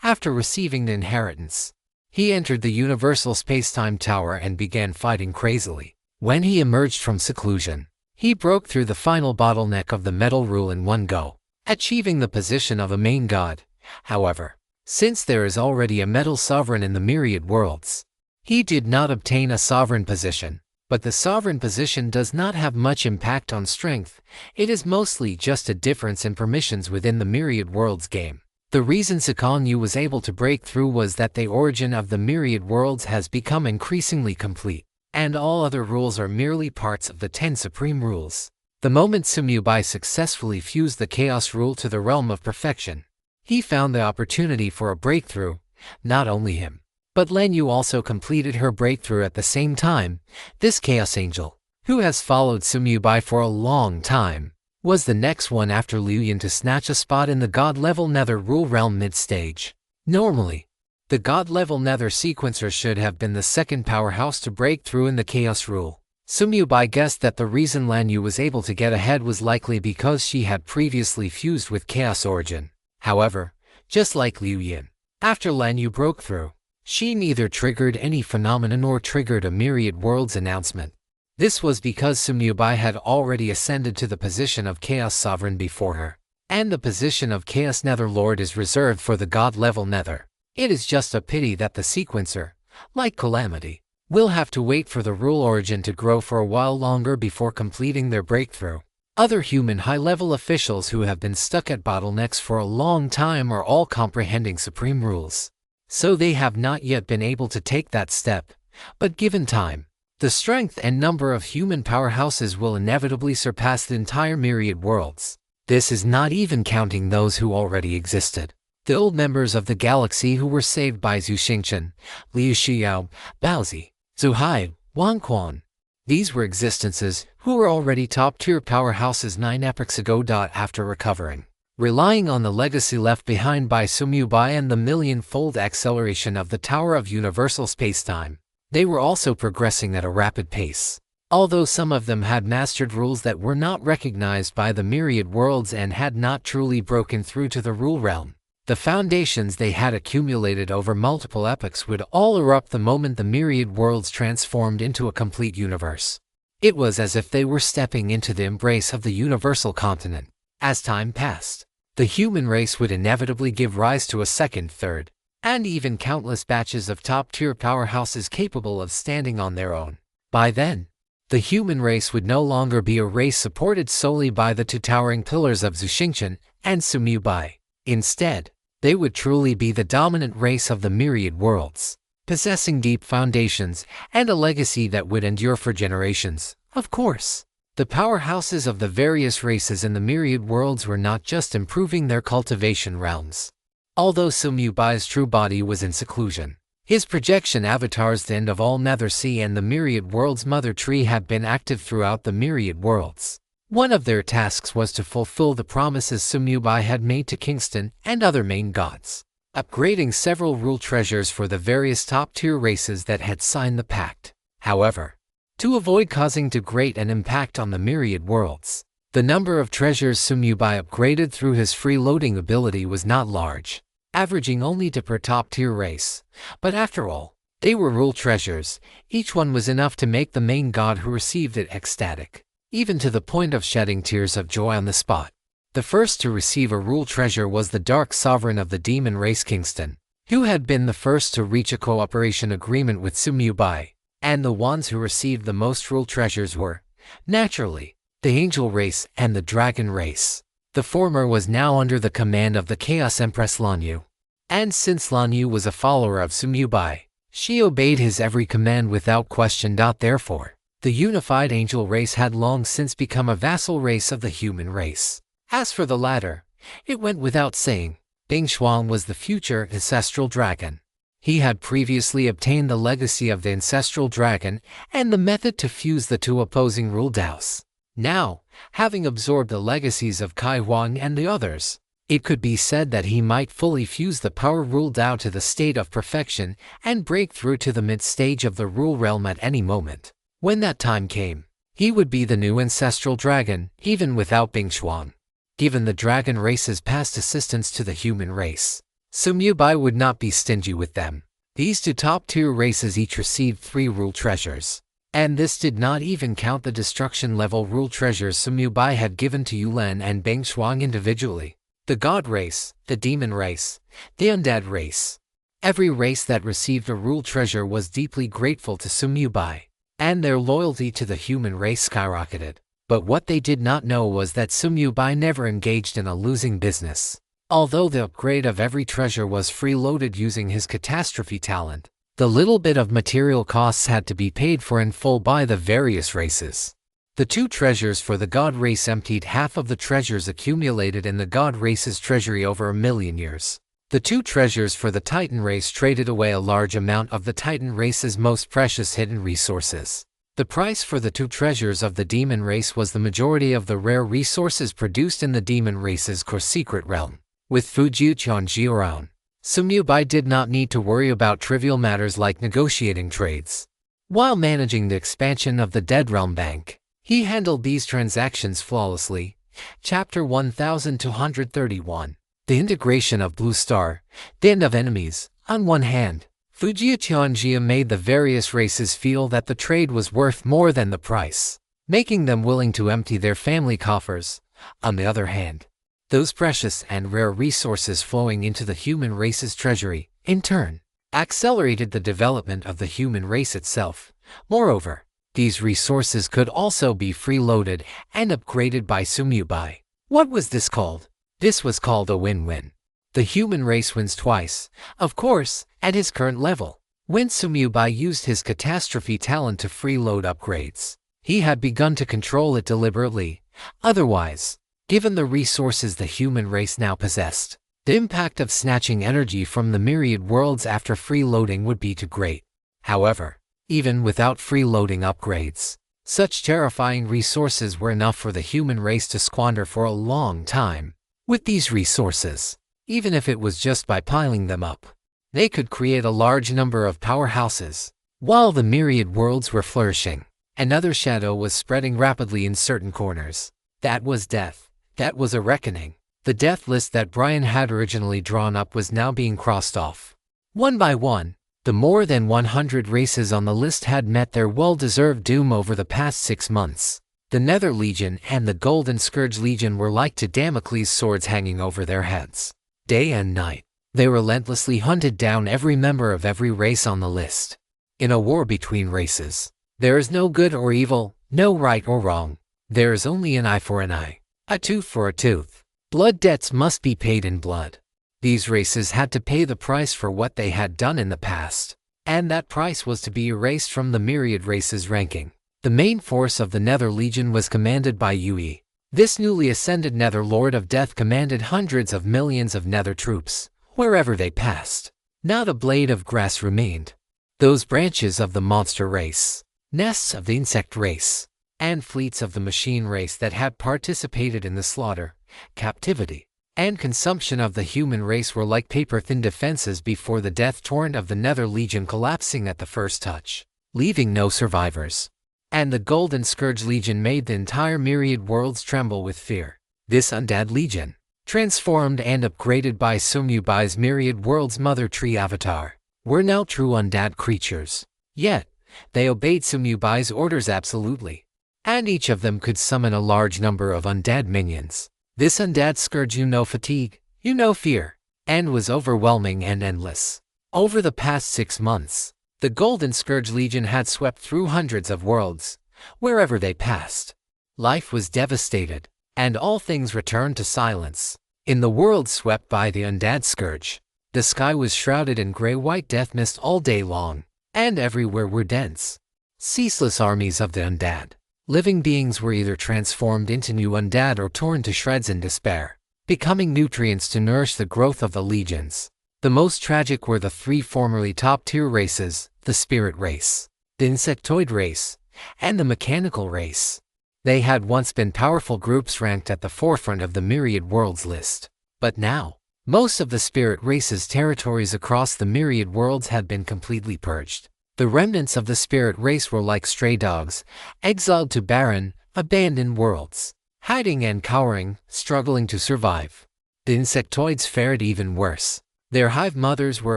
After receiving the inheritance, he entered the Universal Spacetime Tower and began fighting crazily. When he emerged from seclusion, he broke through the final bottleneck of the metal rule in one go, achieving the position of a main god. However, since there is already a metal sovereign in the myriad worlds, he did not obtain a sovereign position. But the sovereign position does not have much impact on strength. It is mostly just a difference in permissions within the myriad worlds game. The reason Sakalnyu was able to break through was that the origin of the myriad worlds has become increasingly complete, and all other rules are merely parts of the 10 supreme rules. The moment Sumubai successfully fused the chaos rule to the realm of perfection, he found the opportunity for a breakthrough. Not only him, but Lenyu also completed her breakthrough at the same time. This Chaos Angel, who has followed Sumubai for a long time, was the next one after Liuyan to snatch a spot in the god-level Nether Rule Realm mid-stage. Normally, the god-level Nether Sequencer should have been the second powerhouse to break through in the Chaos Rule. Sumubai guessed that the reason Lanyu was able to get ahead was likely because she had previously fused with Chaos Origin. However, just like Liuyan, after Lanyu broke through, she neither triggered any phenomenon nor triggered a myriad worlds announcement. This was because Sumubai had already ascended to the position of Chaos Sovereign before her, and the position of Chaos Nether Lord is reserved for the god-level Nether. It is just a pity that the sequencer, like Calamity, will have to wait for the rule origin to grow for a while longer before completing their breakthrough. Other human high-level officials who have been stuck at bottlenecks for a long time are all comprehending supreme rules, so they have not yet been able to take that step. But given time, the strength and number of human powerhouses will inevitably surpass the entire myriad worlds. This is not even counting those who already existed. The old members of the galaxy who were saved by Zhu Xingchen, Liu Xiao, Baozi, Zhu Hai, Wang Quan. These were existences who were already top-tier powerhouses 9 epochs ago. After recovering, relying on the legacy left behind by Sumubai and the million-fold acceleration of the Tower of Universal Spacetime, they were also progressing at a rapid pace. Although some of them had mastered rules that were not recognized by the myriad worlds and had not truly broken through to the rule realm, the foundations they had accumulated over multiple epochs would all erupt the moment the myriad worlds transformed into a complete universe. It was as if they were stepping into the embrace of the universal continent. As time passed, the human race would inevitably give rise to a second, third, and even countless batches of top-tier powerhouses capable of standing on their own. By then, the human race would no longer be a race supported solely by the two towering pillars of Zhu Xingchen and Sumubai. Instead, they would truly be the dominant race of the myriad worlds, possessing deep foundations and a legacy that would endure for generations. Of course, the powerhouses of the various races in the myriad worlds were not just improving their cultivation realms. Although Sumubai's true body was in seclusion, his projection avatars, the end of all Nether Sea and the myriad worlds mother tree, had been active throughout the myriad worlds. One of their tasks was to fulfill the promises Sumubai had made to Kingston and other main gods, upgrading several rule treasures for the various top-tier races that had signed the pact. However, to avoid causing too great an impact on the myriad worlds, the number of treasures Sumubai upgraded through his free-loading ability was not large, averaging only 2 per top-tier race. But after all, they were rule treasures. Each one was enough to make the main god who received it ecstatic, even to the point of shedding tears of joy on the spot. The first to receive a rule treasure was the Dark Sovereign of the demon race Kingston, who had been the first to reach a cooperation agreement with Sumubai. And the ones who received the most rule treasures were, naturally, the angel race and the dragon race. The former was now under the command of the Chaos Empress Lanyu. And since Lanyu was a follower of Sumyubai, she obeyed his every command without question. Therefore, the unified angel race had long since become a vassal race of the human race. As for the latter, it went without saying, Bing Xuan was the future ancestral dragon. He had previously obtained the legacy of the ancestral dragon and the method to fuse the two opposing rule Daos. Now, having absorbed the legacies of Kai Huang and the others, it could be said that he might fully fuse the power rule Dao to the state of perfection and break through to the mid-stage of the rule realm at any moment. When that time came, he would be the new ancestral dragon, even without Bing Xuan. Given the dragon race's past assistance to the human race, Sumyubai would not be stingy with them. These two top-tier races each received 3 rule treasures. And this did not even count the destruction-level rule treasures Sumyubai had given to Yulen and Bing Xuan individually. The god race, the demon race, the undead race. Every race that received a rule treasure was deeply grateful to Sumyubai, and their loyalty to the human race skyrocketed. But what they did not know was that Sumyubai never engaged in a losing business. Although the upgrade of every treasure was free-loaded using his catastrophe talent, the little bit of material costs had to be paid for in full by the various races. The 2 treasures for the god race emptied half of the treasures accumulated in the god race's treasury over 1,000,000 years. The 2 treasures for the Titan race traded away a large amount of the Titan race's most precious hidden resources. The price for the 2 treasures of the demon race was the majority of the rare resources produced in the demon race's core secret realm. With Fujiuqianji around, Sumyubai did not need to worry about trivial matters like negotiating trades. While managing the expansion of the Dead Realm Bank, he handled these transactions flawlessly. Chapter 1231. The integration of Blue Star, the end of enemies. On one hand, Fujiuqianji made the various races feel that the trade was worth more than the price, making them willing to empty their family coffers. On the other hand, those precious and rare resources flowing into the human race's treasury, in turn, accelerated the development of the human race itself. Moreover, these resources could also be freeloaded and upgraded by Sumyubai. What was this called? This was called a win-win. The human race wins twice, of course, at his current level. When Sumyubai used his catastrophe talent to freeload upgrades, he had begun to control it deliberately. Otherwise, given the resources the human race now possessed, the impact of snatching energy from the myriad worlds after freeloading would be too great. However, even without freeloading upgrades, such terrifying resources were enough for the human race to squander for a long time. With these resources, even if it was just by piling them up, they could create a large number of powerhouses. While the myriad worlds were flourishing, another shadow was spreading rapidly in certain corners. That was death. That was a reckoning. The death list that Brian had originally drawn up was now being crossed off. One by one, the more than 100 races on the list had met their well-deserved doom over the past 6 months. The Nether Legion and the Golden Scourge Legion were like two Damocles swords hanging over their heads. Day and night, they relentlessly hunted down every member of every race on the list. In a war between races, there is no good or evil, no right or wrong. There is only an eye for an eye, a tooth for a tooth. Blood debts must be paid in blood. These races had to pay the price for what they had done in the past, and that price was to be erased from the myriad races ranking. The main force of the Nether Legion was commanded by Yui. This newly ascended Nether Lord of Death commanded hundreds of millions of Nether troops, wherever they passed. Not a blade of grass remained. Those branches of the monster race, nests of the insect race, and fleets of the machine race that had participated in the slaughter, captivity, and consumption of the human race were like paper-thin defenses before the death torrent of the Nether Legion collapsing at the first touch, leaving no survivors. And the Golden Scourge Legion made the entire myriad worlds tremble with fear. This undead legion, transformed and upgraded by Sumyubai's myriad worlds mother tree avatar, were now true undead creatures. Yet, they obeyed Sumyubai's orders absolutely. And each of them could summon a large number of undead minions. This undead scourge knew no fatigue, knew no fear, and was overwhelming and endless. Over the past 6 months, The Golden Scourge Legion had swept through hundreds of worlds, wherever they passed. Life was devastated, and all things returned to silence. In the world swept by the undead scourge, the sky was shrouded in gray-white death mist all day long, and everywhere were dense, ceaseless armies of the undead. Living beings were either transformed into new undead or torn to shreds in despair, becoming nutrients to nourish the growth of the legions. The most tragic were the three formerly top-tier races: the spirit race, the insectoid race, and the mechanical race. They had once been powerful groups ranked at the forefront of the myriad worlds list. But now, most of the spirit race's territories across the myriad worlds had been completely purged. The remnants of the spirit race were like stray dogs, exiled to barren, abandoned worlds, hiding and cowering, struggling to survive. The insectoids fared even worse. Their hive mothers were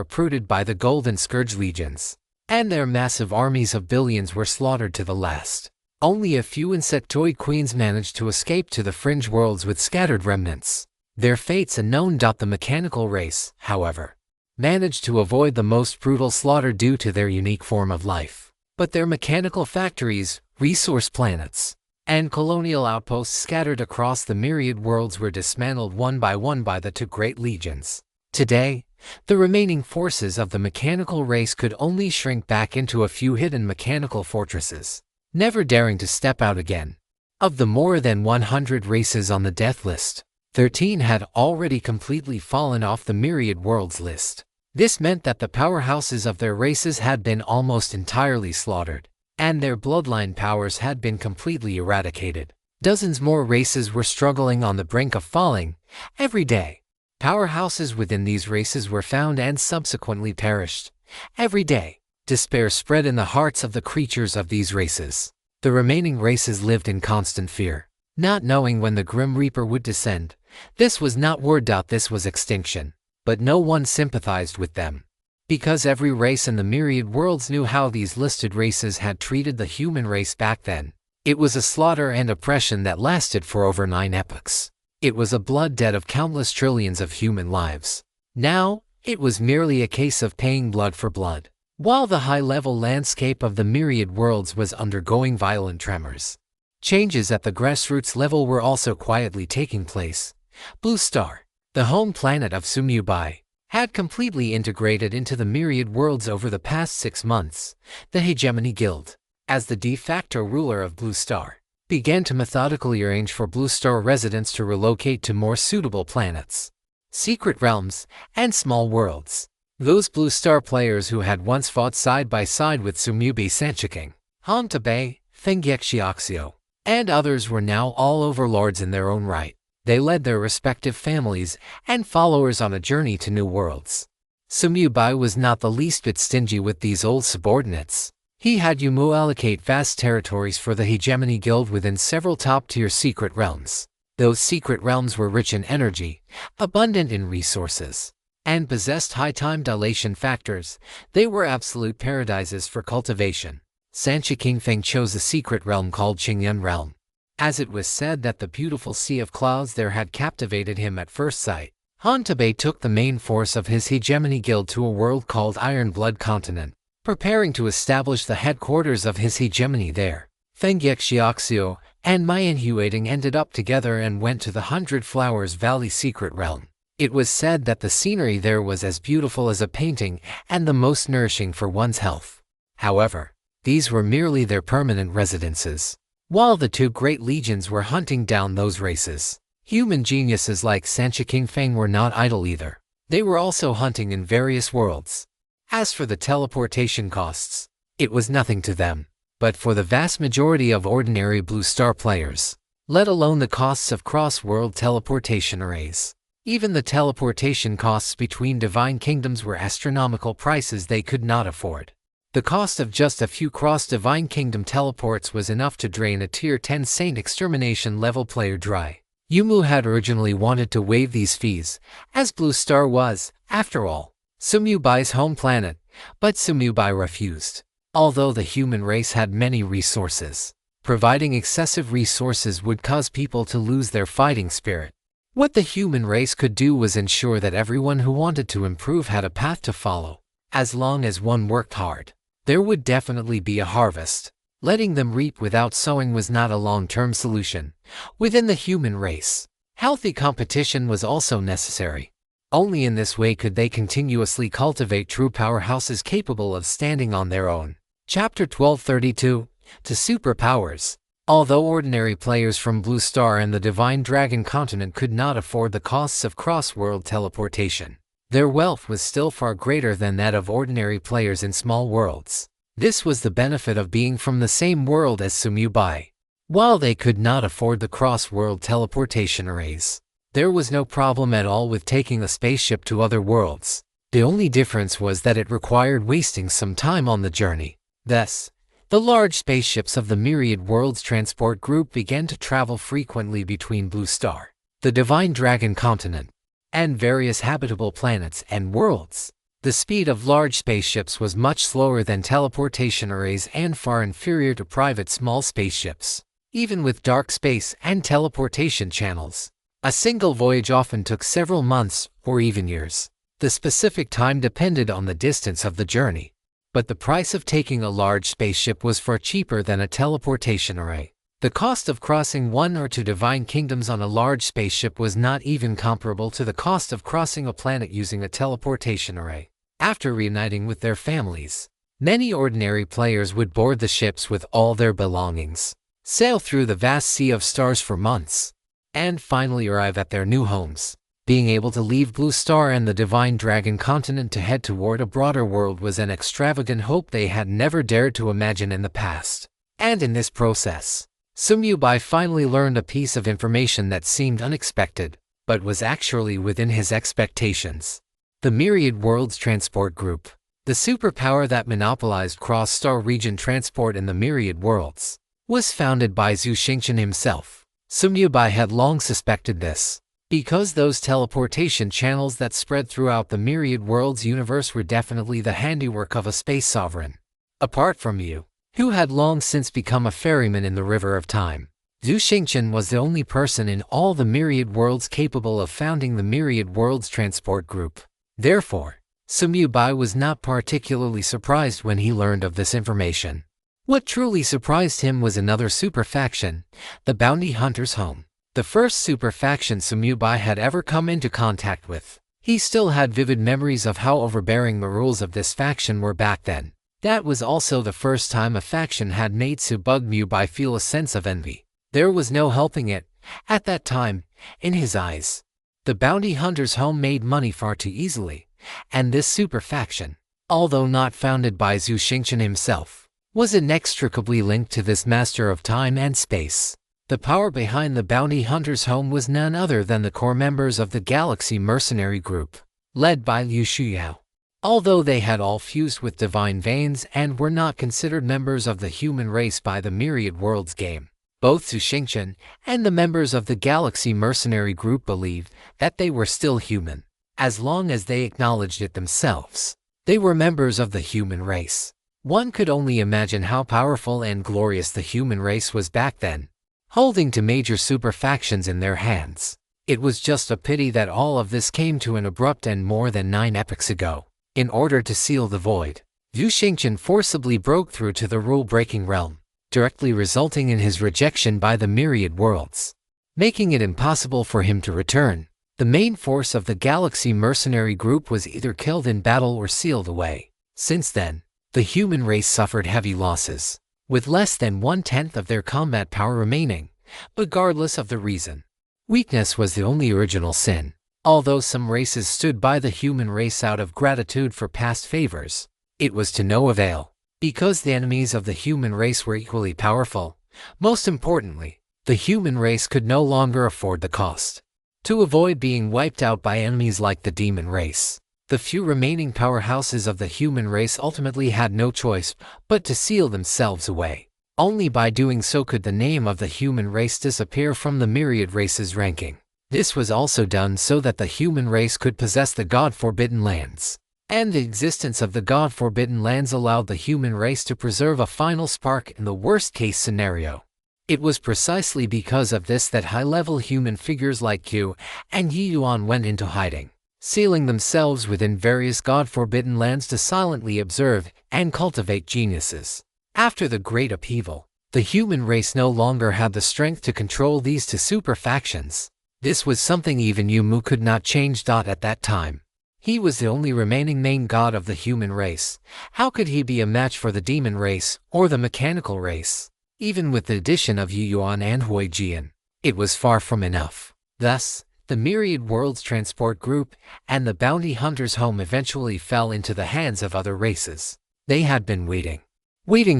uprooted by the Golden Scourge legions, and their massive armies of billions were slaughtered to the last. Only a few insectoid queens managed to escape to the fringe worlds with scattered remnants. Their fates unknown. The mechanical race, however, managed to avoid the most brutal slaughter due to their unique form of life. But their mechanical factories, resource planets, and colonial outposts scattered across the myriad worlds were dismantled one by the two great legions. Today, the remaining forces of the mechanical race could only shrink back into a few hidden mechanical fortresses, never daring to step out again. Of the more than 100 races on the death list, 13 had already completely fallen off the myriad worlds list. This meant that the powerhouses of their races had been almost entirely slaughtered, and their bloodline powers had been completely eradicated. Dozens more races were struggling on the brink of falling every day. Powerhouses within these races were found and subsequently perished every day. Despair spread in the hearts of the creatures of these races. The remaining races lived in constant fear, not knowing when the Grim Reaper would descend. This was not word. This was extinction. But no one sympathized with them, because every race in the myriad worlds knew how these listed races had treated the human race back then. It was a slaughter and oppression that lasted for over 9 epochs. It was a blood debt of countless trillions of human lives. Now, it was merely a case of paying blood for blood. While the high-level landscape of the myriad worlds was undergoing violent tremors, changes at the grassroots level were also quietly taking place. Blue Star, the home planet of Sumyubai, had completely integrated into the myriad worlds over the past 6 months. The Hegemony Guild, as the de facto ruler of Blue Star, began to methodically arrange for Blue Star residents to relocate to more suitable planets, secret realms, and small worlds. Those Blue Star players who had once fought side by side with Sumyubi Sanchiking, Hantabe, Fengyexiaxio, and others were now all overlords in their own right. They led their respective families and followers on a journey to new worlds. Sumyubai was not the least bit stingy with these old subordinates. He had Yumu allocate vast territories for the Hegemony Guild within several top-tier secret realms. Those secret realms were rich in energy, abundant in resources, and possessed high time dilation factors. They were absolute paradises for cultivation. Sanchi Kingfeng chose a secret realm called Qingyun Realm, as it was said that the beautiful sea of clouds there had captivated him at first sight. Hantabe took the main force of his Hegemony Guild to a world called Iron Blood Continent, preparing to establish the headquarters of his hegemony there. Fengyexiaxio and Mayanhuating ended up together and went to the 100 Flowers Valley secret realm. It was said that the scenery there was as beautiful as a painting and the most nourishing for one's health. However, these were merely their permanent residences. While the two great legions were hunting down those races, human geniuses like Sanchi Kingfeng were not idle either. They were also hunting in various worlds. As for the teleportation costs, it was nothing to them. But for the vast majority of ordinary Blue Star players, let alone the costs of cross-world teleportation arrays, even the teleportation costs between divine kingdoms were astronomical prices they could not afford. The cost of just a few cross-divine kingdom teleports was enough to drain a tier 10 Saint Extermination level player dry. Yumu had originally wanted to waive these fees, as Blue Star was, after all, Sumyubai's home planet, but Sumyubai refused. Although the human race had many resources, providing excessive resources would cause people to lose their fighting spirit. What the human race could do was ensure that everyone who wanted to improve had a path to follow, as long as one worked hard. there would definitely be a harvest. Letting them reap without sowing was not a long-term solution. Within the human race, healthy competition was also necessary. Only in this way could they continuously cultivate true powerhouses capable of standing on their own. Chapter 1232, To Superpowers. Although ordinary players from Blue Star and the Divine Dragon continent could not afford the costs of cross-world teleportation, their wealth was still far greater than that of ordinary players in small worlds. This was the benefit of being from the same world as Sumyubai. While they could not afford the cross-world teleportation arrays, there was no problem at all with taking a spaceship to other worlds. The only difference was that it required wasting some time on the journey. Thus, the large spaceships of the Myriad Worlds Transport Group began to travel frequently between Blue Star, the Divine Dragon continent, and various habitable planets and worlds. The speed of large spaceships was much slower than teleportation arrays and far inferior to private small spaceships. Even with dark space and teleportation channels, a single voyage often took several months or even years. The specific time depended on the distance of the journey, but the price of taking a large spaceship was far cheaper than a teleportation array. The cost of crossing one or two divine kingdoms on a large spaceship was not even comparable to the cost of crossing a planet using a teleportation array. After reuniting with their families, many ordinary players would board the ships with all their belongings, sail through the vast sea of stars for months, and finally arrive at their new homes. Being able to leave Blue Star and the Divine Dragon continent to head toward a broader world was an extravagant hope they had never dared to imagine in the past. And in this process, Sumyubai finally learned a piece of information that seemed unexpected, but was actually within his expectations. The Myriad Worlds Transport Group, the superpower that monopolized cross-star region transport in the Myriad Worlds, was founded by Zhu Xingchen himself. Sumyubai had long suspected this, because those teleportation channels that spread throughout the Myriad Worlds universe were definitely the handiwork of a space sovereign. Apart from Yu, who had long since become a ferryman in the River of Time, Zhu Xingchen was the only person in all the Myriad Worlds capable of founding the Myriad Worlds Transport Group. Therefore, Sumyubai was not particularly surprised when he learned of this information. What truly surprised him was another super faction, the Bounty Hunter's Home. The first super faction Sumyubai had ever come into contact with. He still had vivid memories of how overbearing the rules of this faction were back then. That was also the first time a faction had made Subugmubai feel a sense of envy. There was no helping it, at that time, in his eyes. The Bounty Hunter's Home made money far too easily, and this super faction, although not founded by Zhu Xingchen himself, was inextricably linked to this master of time and space. The power behind the Bounty Hunter's Home was none other than the core members of the Galaxy Mercenary Group, led by Liu Shuyao. Although they had all fused with divine veins and were not considered members of the human race by the Myriad Worlds game, both Zhu Xingchen and the members of the Galaxy Mercenary Group believed that they were still human, as long as they acknowledged it themselves. They were members of the human race. One could only imagine how powerful and glorious the human race was back then, holding two major super factions in their hands. It was just a pity that all of this came to an abrupt end more than 9 epochs ago. In order to seal the void, Zhu Xingchen forcibly broke through to the rule-breaking realm, directly resulting in his rejection by the Myriad Worlds, making it impossible for him to return. The main force of the Galaxy Mercenary Group was either killed in battle or sealed away. Since then, the human race suffered heavy losses, with less than 1/10 of their combat power remaining, regardless of the reason. Weakness was the only original sin. Although some races stood by the human race out of gratitude for past favors, it was to no avail, because the enemies of the human race were equally powerful. Most importantly, the human race could no longer afford the cost. To avoid being wiped out by enemies like the demon race, the few remaining powerhouses of the human race ultimately had no choice but to seal themselves away. Only by doing so could the name of the human race disappear from the Myriad races ranking. This was also done so that the human race could possess the God-forbidden lands. And the existence of the God-forbidden lands allowed the human race to preserve a final spark in the worst-case scenario. It was precisely because of this that high-level human figures like Q and Yi Yuan went into hiding, sealing themselves within various God-forbidden lands to silently observe and cultivate geniuses. After the Great Upheaval, the human race no longer had the strength to control these two super factions. This was something even Yumu could not change. At that time, he was the only remaining main god of the human race. How could he be a match for the demon race or the mechanical race? Even with the addition of Yuyuan and Huijian, it was far from enough. Thus, the Myriad Worlds Transport Group and the Bounty Hunters Home eventually fell into the hands of other races. They had been waiting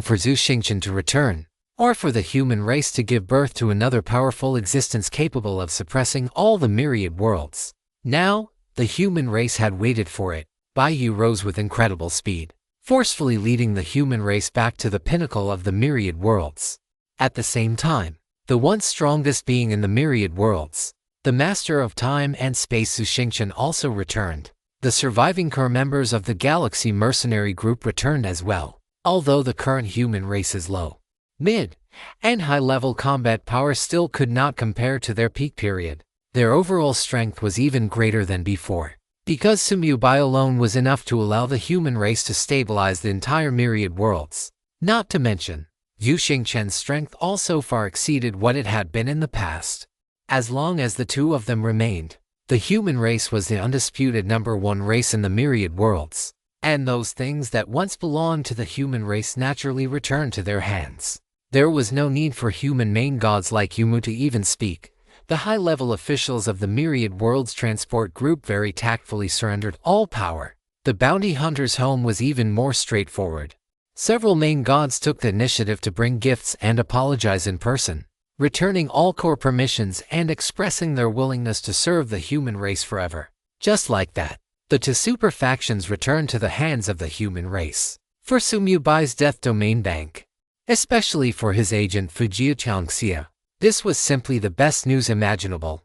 for Zhu Xingchen to return, or for the human race to give birth to another powerful existence capable of suppressing all the myriad worlds. Now, the human race had waited for it. Baiyu rose with incredible speed, forcefully leading the human race back to the pinnacle of the myriad worlds. At the same time, the once strongest being in the myriad worlds, the master of time and space Zhu Xingchen, also returned. The surviving core members of the Galaxy Mercenary Group returned as well. Although the current human race's low, mid, and high-level combat power still could not compare to their peak period, their overall strength was even greater than before. Because Sumu Bai alone was enough to allow the human race to stabilize the entire myriad worlds. Not to mention, Zhu Xingchen's strength also far exceeded what it had been in the past. As long as the two of them remained, the human race was the undisputed #1 race in the myriad worlds. And those things that once belonged to the human race naturally returned to their hands. There was no need for human main gods like Yumu to even speak. The high-level officials of the Myriad Worlds Transport Group very tactfully surrendered all power. The Bounty Hunters Home was even more straightforward. Several main gods took the initiative to bring gifts and apologize in person, returning all core permissions and expressing their willingness to serve the human race forever. Just like that, the two super factions returned to the hands of the human race. For Sumu Bai's Death Domain Bank, especially for his agent Fujia Changxia, this was simply the best news imaginable.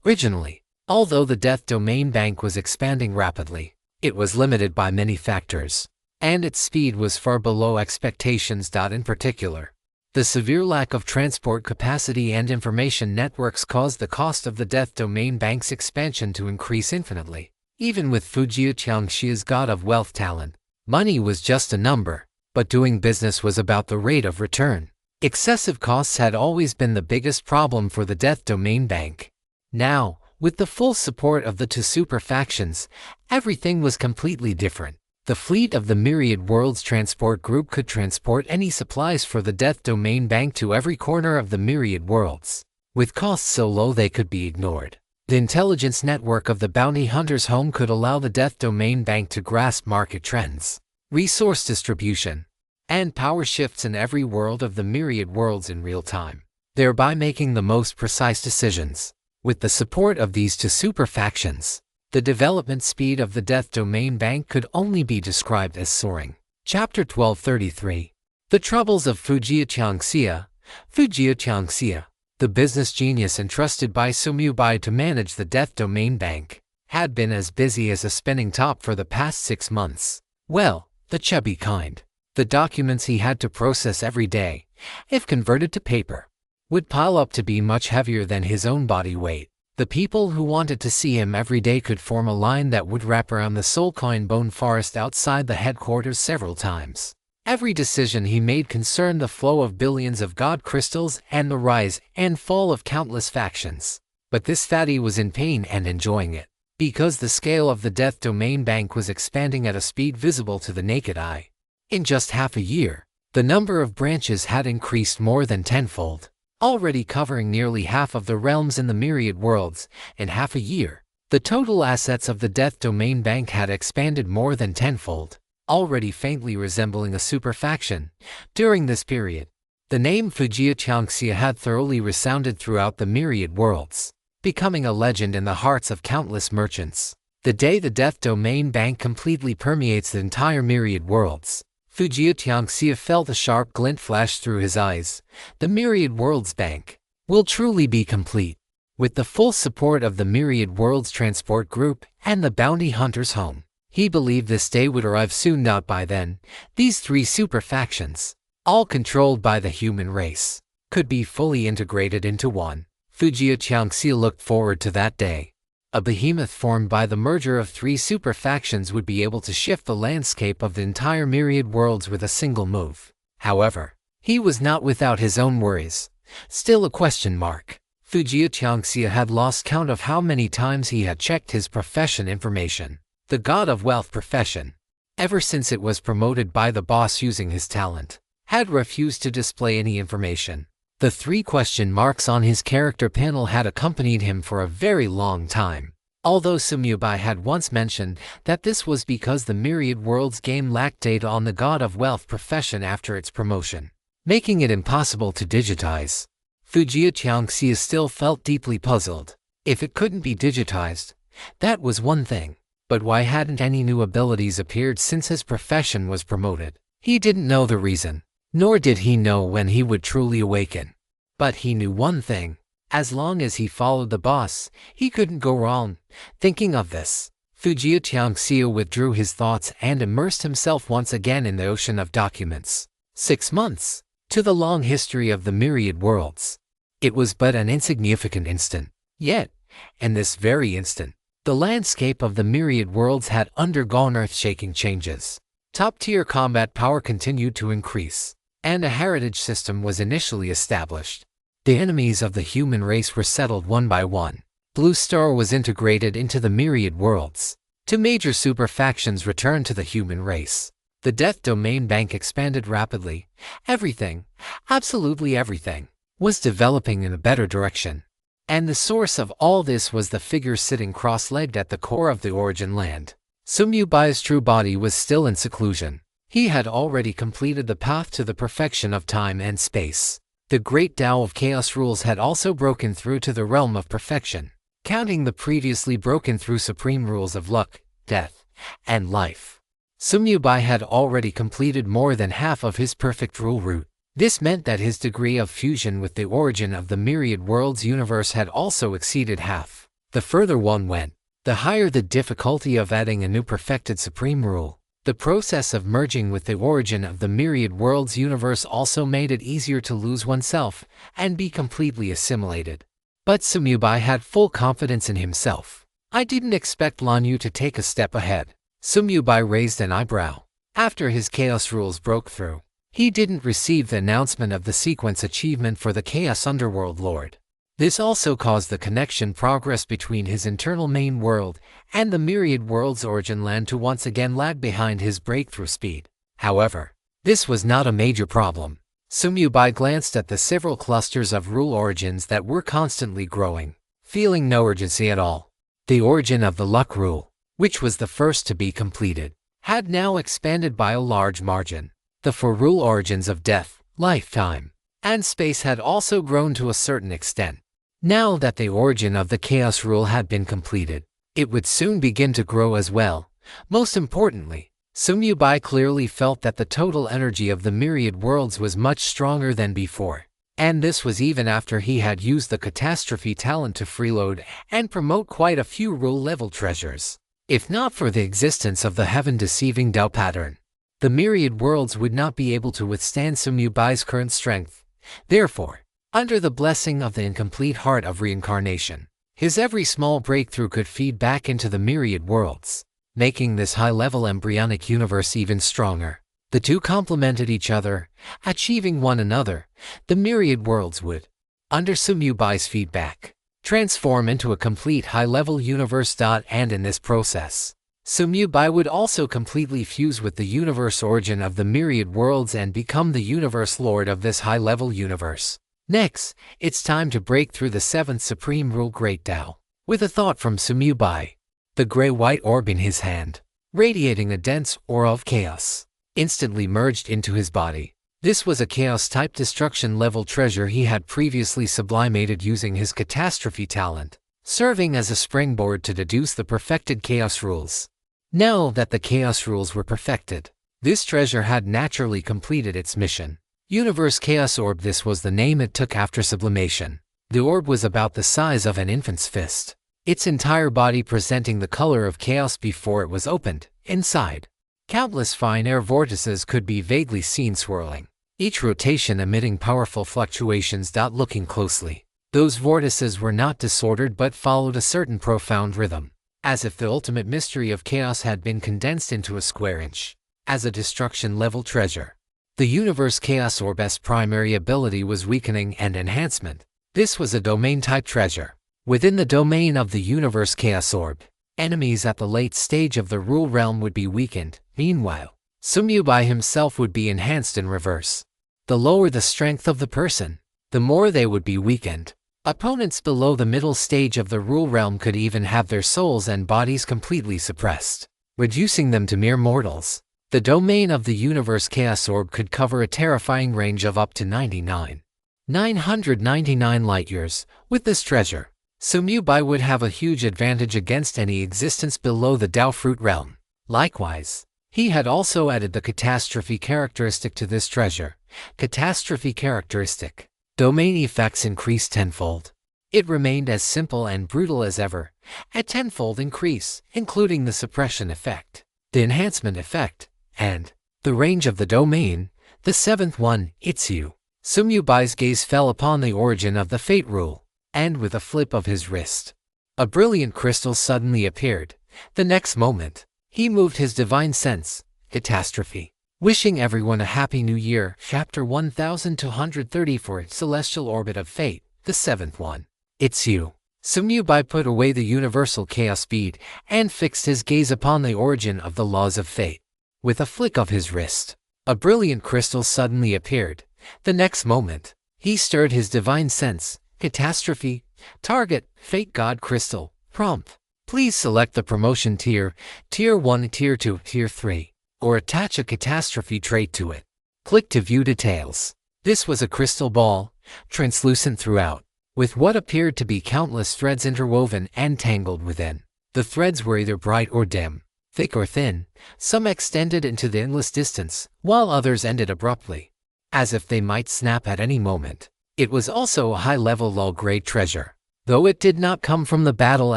Originally, although the Death Domain Bank was expanding rapidly, it was limited by many factors, and its speed was far below expectations. In particular, the severe lack of transport capacity and information networks caused the cost of the Death Domain Bank's expansion to increase infinitely. Even with Fujia Changxia's god of wealth talent, money was just a number, but doing business was about the rate of return. Excessive costs had always been the biggest problem for the Death Domain Bank. Now, with the full support of the two super factions, everything was completely different. The fleet of the Myriad Worlds Transport Group could transport any supplies for the Death Domain Bank to every corner of the Myriad Worlds, with costs so low they could be ignored. The intelligence network of the Bounty Hunters Home could allow the Death Domain Bank to grasp market trends, resource distribution, and power shifts in every world of the myriad worlds in real time, thereby making the most precise decisions. With the support of these two super factions, the development speed of the Death Domain Bank could only be described as soaring. Chapter 1233. The Troubles of Fujia Changxia. Fujia Changxia, the business genius entrusted by Sumu Bai to manage the Death Domain Bank, had been as busy as a spinning top for the past 6 months. Well, the chubby kind. The documents he had to process every day, if converted to paper, would pile up to be much heavier than his own body weight. The people who wanted to see him every day could form a line that would wrap around the Soulcoin Bone Forest outside the headquarters several times. Every decision he made concerned the flow of billions of god crystals and the rise and fall of countless factions. But this fatty was in pain and enjoying it, because the scale of the Death Domain Bank was expanding at a speed visible to the naked eye. In just half a year, the number of branches had increased more than tenfold, already covering nearly half of the realms in the myriad worlds. In half a year, the total assets of the Death Domain Bank had expanded more than tenfold, already faintly resembling a super faction. During this period, the name Fujia Changxia had thoroughly resounded throughout the myriad worlds, becoming a legend in the hearts of countless merchants. The day the Death Domain Bank completely permeates the entire myriad worlds, Fujia Changxia felt a sharp glint flash through his eyes. The Myriad Worlds Bank will truly be complete. With the full support of the Myriad Worlds Transport Group and the Bounty Hunters Home, he believed this day would arrive soon. Not by then, these 3 super factions, all controlled by the human race, could be fully integrated into one. Fujia Changxia looked forward to that day. A behemoth formed by the merger of 3 super factions would be able to shift the landscape of the entire myriad worlds with a single move. However, he was not without his own worries. Still a question mark. Fujiya Qiangxia had lost count of how many times he had checked his profession information. The god of wealth profession, ever since it was promoted by the boss using his talent, had refused to display any information. The 3 question marks on his character panel had accompanied him for a very long time. Although Sumyubai had once mentioned that this was because the Myriad Worlds game lacked data on the god of wealth profession after its promotion, making it impossible to digitize. Fujiya Qiangxia still felt deeply puzzled. If it couldn't be digitized, that was one thing. But why hadn't any new abilities appeared since his profession was promoted? He didn't know the reason, nor did he know when he would truly awaken. But he knew one thing. As long as he followed the boss, he couldn't go wrong. Thinking of this, Fujiya Qiangxia withdrew his thoughts and immersed himself once again in the ocean of documents. 6 months. To the long history of the myriad worlds. It was but an insignificant instant. Yet, in this very instant, the landscape of the myriad worlds had undergone earth-shaking changes. Top-tier combat power continued to increase, and a heritage system was initially established. The enemies of the human race were settled one by one. Blue Star was integrated into the myriad worlds. 2 major super factions returned to the human race. The Death Domain Bank expanded rapidly. Everything, absolutely everything, was developing in a better direction. And the source of all this was the figure sitting cross-legged at the core of the origin land. Sumyubai's true body was still in seclusion. He had already completed the path to the perfection of time and space. The great Tao of Chaos rules had also broken through to the realm of perfection, counting the previously broken through supreme rules of luck, death, and life. Sumyubai had already completed more than half of his perfect rule route. This meant that his degree of fusion with the origin of the myriad worlds universe had also exceeded half. The further one went, the higher the difficulty of adding a new perfected supreme rule. The process of merging with the origin of the myriad worlds universe also made it easier to lose oneself and be completely assimilated. But Sumyubai had full confidence in himself. I didn't expect Lanyu to take a step ahead. Sumyubai raised an eyebrow. After his chaos rules broke through, he didn't receive the announcement of the sequence achievement for the Chaos Underworld Lord. This also caused the connection progress between his internal main world and the myriad world's origin land to once again lag behind his breakthrough speed. However, this was not a major problem. Sumyubai glanced at the several clusters of rule origins that were constantly growing, feeling no urgency at all. The origin of the luck rule, which was the first to be completed, had now expanded by a large margin. The 4 rule origins of death, lifetime, and space had also grown to a certain extent. Now that the origin of the chaos rule had been completed, it would soon begin to grow as well. Most importantly, Sumyubai clearly felt that the total energy of the myriad worlds was much stronger than before. And this was even after he had used the catastrophe talent to freeload and promote quite a few rule-level treasures. If not for the existence of the heaven-deceiving Tao pattern, the myriad worlds would not be able to withstand Sumyubai's current strength. Therefore, under the blessing of the incomplete heart of reincarnation, his every small breakthrough could feed back into the myriad worlds, making this high-level embryonic universe even stronger. The 2 complemented each other, achieving one another. The myriad worlds would, under Sumyubai's feedback, transform into a complete high-level universe. And in this process, Sumyubai would also completely fuse with the universe origin of the myriad worlds and become the universe lord of this high-level universe. Next, it's time to break through the 7th supreme rule Great Tao. With a thought from Sumyubai, the gray-white orb in his hand, radiating a dense aura of chaos, instantly merged into his body. This was a chaos-type destruction-level treasure he had previously sublimated using his catastrophe talent, serving as a springboard to deduce the perfected chaos rules. Now that the chaos rules were perfected, this treasure had naturally completed its mission. Universe Chaos Orb. This was the name it took after sublimation. The orb was about the size of an infant's fist, its entire body presenting the color of chaos before it was opened. Inside, countless fine air vortices could be vaguely seen swirling, each rotation emitting powerful fluctuations. Looking closely, Those vortices were not disordered but followed a certain profound rhythm, as if the ultimate mystery of chaos had been condensed into a square inch. As a destruction-level treasure, the Universe Chaos Orb's primary ability was weakening and enhancement. This was a domain-type treasure. Within the domain of the Universe Chaos Orb, enemies at the late stage of the Rule Realm would be weakened. Meanwhile, Sumyubai himself would be enhanced in reverse. The lower the strength of the person, the more they would be weakened. Opponents below the middle stage of the Rule Realm could even have their souls and bodies completely suppressed, reducing them to mere mortals. The domain of the Universe Chaos Orb could cover a terrifying range of up to 999 light-years. With this treasure, Sumyubai would have a huge advantage against any existence below the Dao Fruit Realm. Likewise, he had also added the catastrophe characteristic to this treasure. Catastrophe characteristic. Domain effects increased tenfold. It remained as simple and brutal as ever, at tenfold increase, including the suppression effect, the enhancement effect, and the range of the domain. The seventh one, Itsu. Sumyubai's gaze fell upon the origin of the Fate Rule, and with a flip of his wrist, a brilliant crystal suddenly appeared. The next moment, he moved his divine sense, catastrophe. Wishing everyone a happy new year. Chapter 1234, Celestial Orbit of Fate, the seventh one. Itsu. Sumyubai put away the universal chaos bead and fixed his gaze upon the origin of the laws of fate. With a flick of his wrist, a brilliant crystal suddenly appeared. The next moment, he stirred his divine sense, catastrophe. Target, Fate God Crystal. Prompt. Please select the promotion tier, Tier 1, Tier 2, Tier 3. Or attach a catastrophe trait to it. Click to view details. This was a crystal ball, translucent throughout, with what appeared to be countless threads interwoven and tangled within. The threads were either bright or dim, thick or thin. Some extended into the endless distance, while others ended abruptly, as if they might snap at any moment. It was also a high-level low-grade treasure, though it did not come from the battle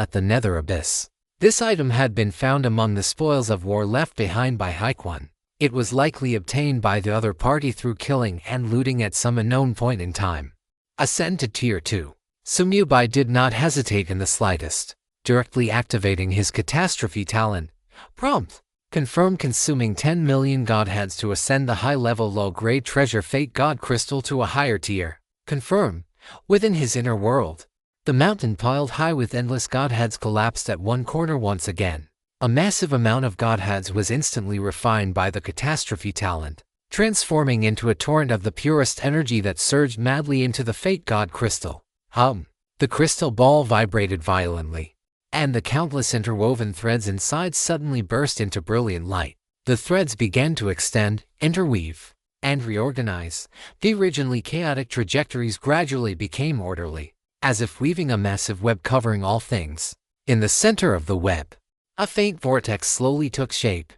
at the Nether Abyss. This item had been found among the spoils of war left behind by Haikwan. It was likely obtained by the other party through killing and looting at some unknown point in time. Ascend to Tier 2. Sumyubai did not hesitate in the slightest, directly activating his catastrophe talent. Prompt. Confirm consuming 10 million godheads to ascend the high-level low-grade treasure Fate God Crystal to a higher tier. Confirm. Within his inner world, the mountain piled high with endless godheads collapsed at one corner once again. A massive amount of godheads was instantly refined by the catastrophe talent, transforming into a torrent of the purest energy that surged madly into the Fate God Crystal. The crystal ball vibrated violently, and the countless interwoven threads inside suddenly burst into brilliant light. The threads began to extend, interweave, and reorganize. The originally chaotic trajectories gradually became orderly, as if weaving a massive web covering all things. In the center of the web, a faint vortex slowly took shape.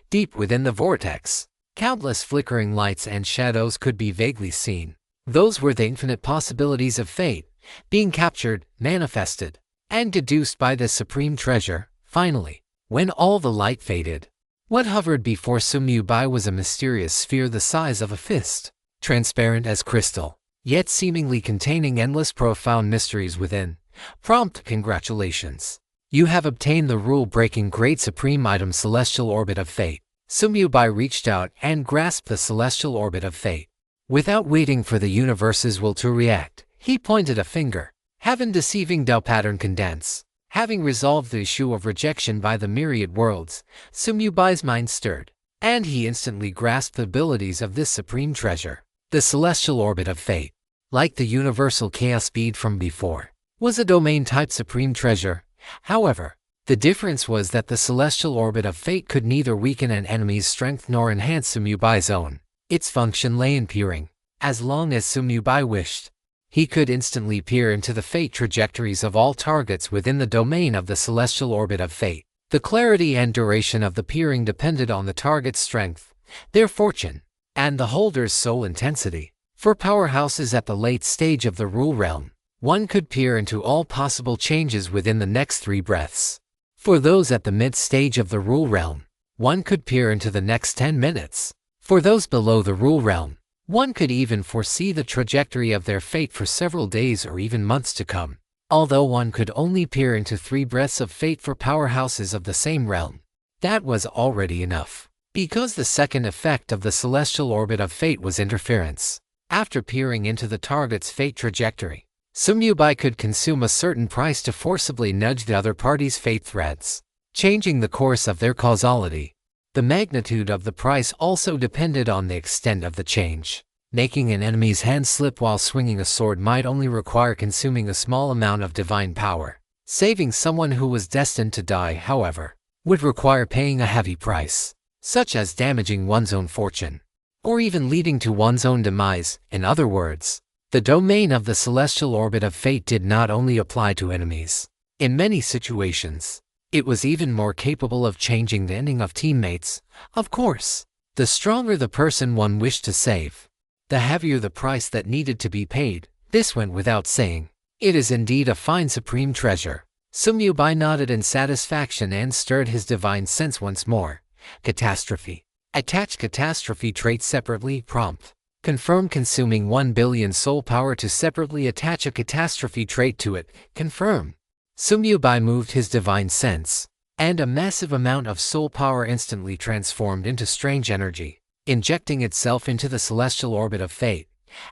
Deep within the vortex, countless flickering lights and shadows could be vaguely seen. Those were the infinite possibilities of fate, being captured, manifested, and deduced by this supreme treasure. Finally, when all the light faded, what hovered before Sumyubai was a mysterious sphere the size of a fist, transparent as crystal, yet seemingly containing endless profound mysteries within. Prompt. Congratulations. You have obtained the rule-breaking great supreme item Celestial Orbit of Fate. Sumyubai reached out and grasped the Celestial Orbit of Fate. Without waiting for the universe's will to react, he pointed a finger. Heaven deceiving Dao pattern condense. Having resolved the issue of rejection by the myriad worlds, Sumyubai's mind stirred, and he instantly grasped the abilities of this supreme treasure. The Celestial Orbit of Fate, like the universal chaos bead from before, was a domain-type supreme treasure. However, the difference was that the Celestial Orbit of Fate could neither weaken an enemy's strength nor enhance Sumyubai's own. Its function lay in peering. As long as Sumyubai wished, he could instantly peer into the fate trajectories of all targets within the domain of the Celestial Orbit of Fate. The clarity and duration of the peering depended on the target's strength, their fortune, and the holder's soul intensity. For powerhouses at the late stage of the Rule Realm, one could peer into all possible changes within the next 3 breaths. For those at the mid-stage of the Rule Realm, one could peer into the next 10 minutes. For those below the Rule Realm, One could even foresee the trajectory of their fate for several days or even months to come. Although one could only peer into 3 breaths of fate for powerhouses of the same realm, that was already enough. Because the second effect of the celestial orbit of fate was interference. After peering into the target's fate trajectory, Sumyubai could consume a certain price to forcibly nudge the other party's fate threads, changing the course of their causality. The magnitude of the price also depended on the extent of the change. Making an enemy's hand slip while swinging a sword might only require consuming a small amount of divine power. Saving someone who was destined to die, however, would require paying a heavy price, such as damaging one's own fortune, or even leading to one's own demise. In other words, the domain of the celestial orbit of fate did not only apply to enemies. In many situations, it was even more capable of changing the ending of teammates. Of course, the stronger the person one wished to save, the heavier the price that needed to be paid. This went without saying. It is indeed a fine supreme treasure. Sumyubai nodded in satisfaction and stirred his divine sense once more. Catastrophe. Attach catastrophe trait separately. Prompt. Confirm consuming 1 billion soul power to separately attach a catastrophe trait to it. Confirm. Sumyubai moved his divine sense, and a massive amount of soul power instantly transformed into strange energy, injecting itself into the celestial orbit of fate,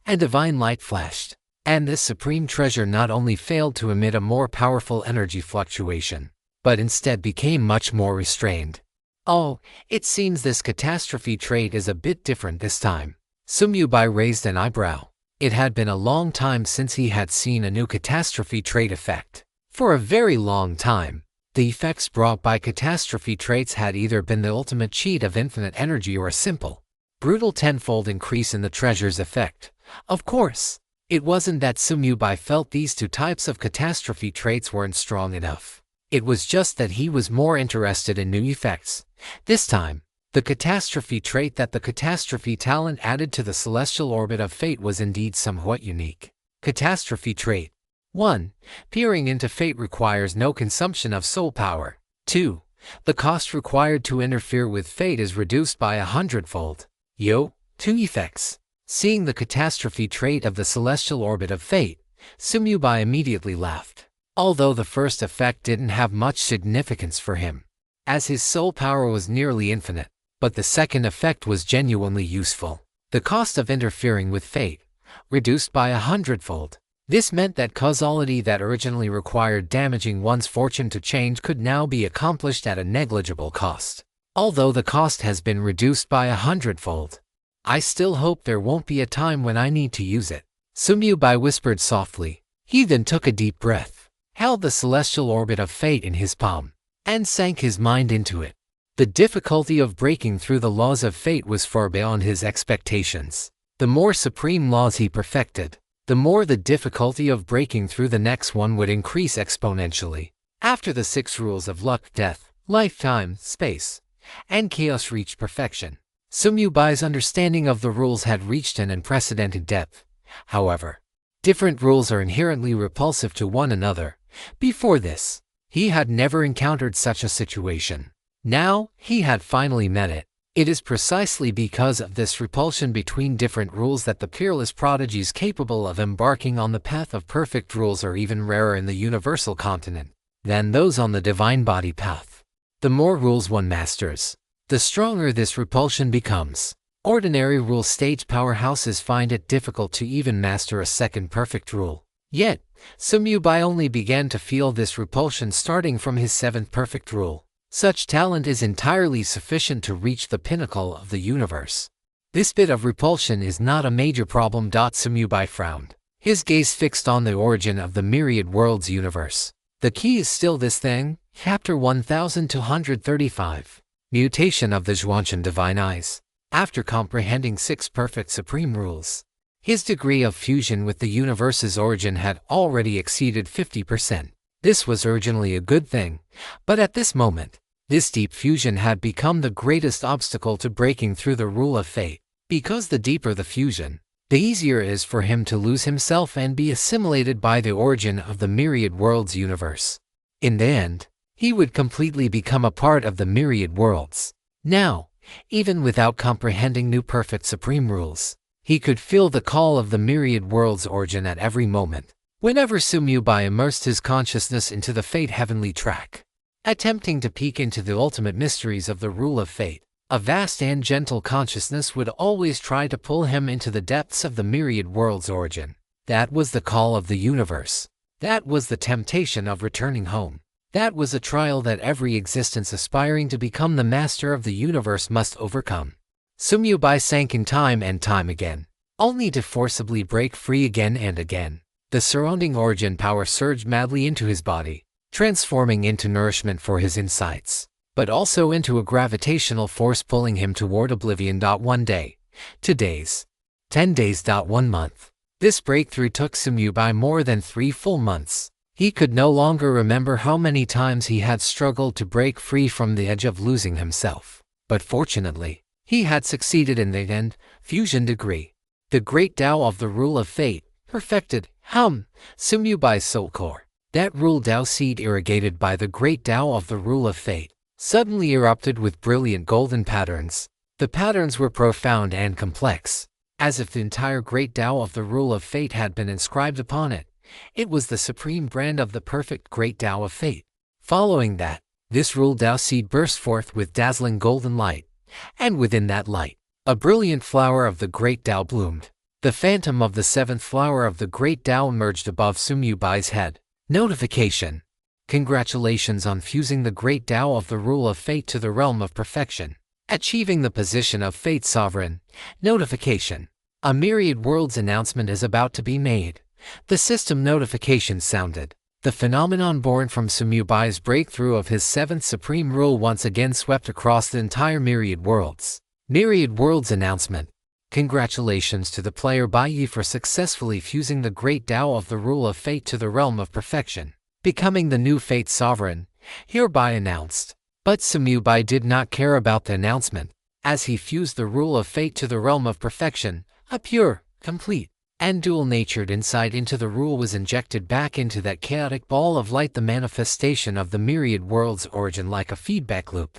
and divine light flashed. And this supreme treasure not only failed to emit a more powerful energy fluctuation, but instead became much more restrained. Oh, it seems this catastrophe trait is a bit different this time. Sumyubai raised an eyebrow. It had been a long time since he had seen a new catastrophe trait effect. For a very long time, the effects brought by catastrophe traits had either been the ultimate cheat of infinite energy or a simple, brutal tenfold increase in the treasure's effect. Of course, it wasn't that Sumyubai felt these two types of catastrophe traits weren't strong enough. It was just that he was more interested in new effects. This time, the catastrophe trait that the catastrophe talent added to the celestial orbit of fate was indeed somewhat unique. Catastrophe trait. 1. Peering into fate requires no consumption of soul power. 2. The cost required to interfere with fate is reduced by 100-fold. 2 effects. Seeing the catastrophe trait of the celestial orbit of fate, Sumyubai immediately laughed. Although the first effect didn't have much significance for him, as his soul power was nearly infinite, but the second effect was genuinely useful. The cost of interfering with fate, reduced by 100-fold. This meant that causality that originally required damaging one's fortune to change could now be accomplished at a negligible cost. Although the cost has been reduced by 100-fold, I still hope there won't be a time when I need to use it. Sumyubai whispered softly. He then took a deep breath, held the celestial orbit of fate in his palm, and sank his mind into it. The difficulty of breaking through the laws of fate was far beyond his expectations. The more supreme laws he perfected, the more the difficulty of breaking through the next one would increase exponentially. After the 6 rules of luck, death, lifetime, space, and chaos reached perfection, Sumyubai's understanding of the rules had reached an unprecedented depth. However, different rules are inherently repulsive to one another. Before this, he had never encountered such a situation. Now, he had finally met it. It is precisely because of this repulsion between different rules that the peerless prodigies capable of embarking on the path of perfect rules are even rarer in the universal continent than those on the divine body path. The more rules one masters, the stronger this repulsion becomes. Ordinary rule stage powerhouses find it difficult to even master a second perfect rule. Yet, Sumyubai only began to feel this repulsion starting from his 7th perfect rule. Such talent is entirely sufficient to reach the pinnacle of the universe. This bit of repulsion is not a major problem. Sumyubai frowned, his gaze fixed on the origin of the myriad worlds universe. The key is still this thing. Chapter 1235. Mutation of the Zhuanshan Divine Eyes. After comprehending 6 perfect supreme rules, his degree of fusion with the universe's origin had already exceeded 50%. This was originally a good thing, but at this moment, this deep fusion had become the greatest obstacle to breaking through the rule of fate. Because the deeper the fusion, the easier it is for him to lose himself and be assimilated by the origin of the myriad worlds universe. In the end, he would completely become a part of the myriad worlds. Now, even without comprehending new perfect supreme rules, He could feel the call of the myriad world's origin at every moment, whenever Sumyubai immersed his consciousness into the fate heavenly track. Attempting to peek into the ultimate mysteries of the rule of fate, a vast and gentle consciousness would always try to pull him into the depths of the myriad world's origin. That was the call of the universe. That was the temptation of returning home. That was a trial that every existence aspiring to become the master of the universe must overcome. Sumyubai sank in time and time again, only to forcibly break free again and again. The surrounding origin power surged madly into his body, transforming into nourishment for his insights, but also into a gravitational force pulling him toward oblivion. 1 day, 2 days, 10 days. 1 month. This breakthrough took Sumyubai more than 3 full months. He could no longer remember how many times he had struggled to break free from the edge of losing himself. But fortunately, he had succeeded in the end. Fusion degree. The great Tao of the rule of fate, perfected. Sumyubai's soul core. That rule Tao seed irrigated by the great Tao of the rule of fate, suddenly erupted with brilliant golden patterns. The patterns were profound and complex, as if the entire great Tao of the rule of fate had been inscribed upon it. It was the supreme brand of the perfect great Tao of fate. Following that, this rule Tao seed burst forth with dazzling golden light, and within that light, a brilliant flower of the great Tao bloomed. The phantom of the 7th flower of the great Tao emerged above Sumyubai's head. Notification. Congratulations on fusing the great Tao of the rule of fate to the realm of perfection, achieving the position of fate sovereign. Notification. A myriad worlds announcement is about to be made. The system notification sounded. The phenomenon born from Sumyubai's breakthrough of his 7th supreme rule once again swept across the entire myriad worlds. Myriad worlds announcement. Congratulations to the player Baiyi for successfully fusing the great Tao of the rule of fate to the realm of perfection, becoming the new fate sovereign, hereby announced. But Sumyubai did not care about the announcement, as he fused the rule of fate to the realm of perfection. A pure, complete, and dual-natured insight into the rule was injected back into that chaotic ball of light, the manifestation of the myriad world's origin like a feedback loop.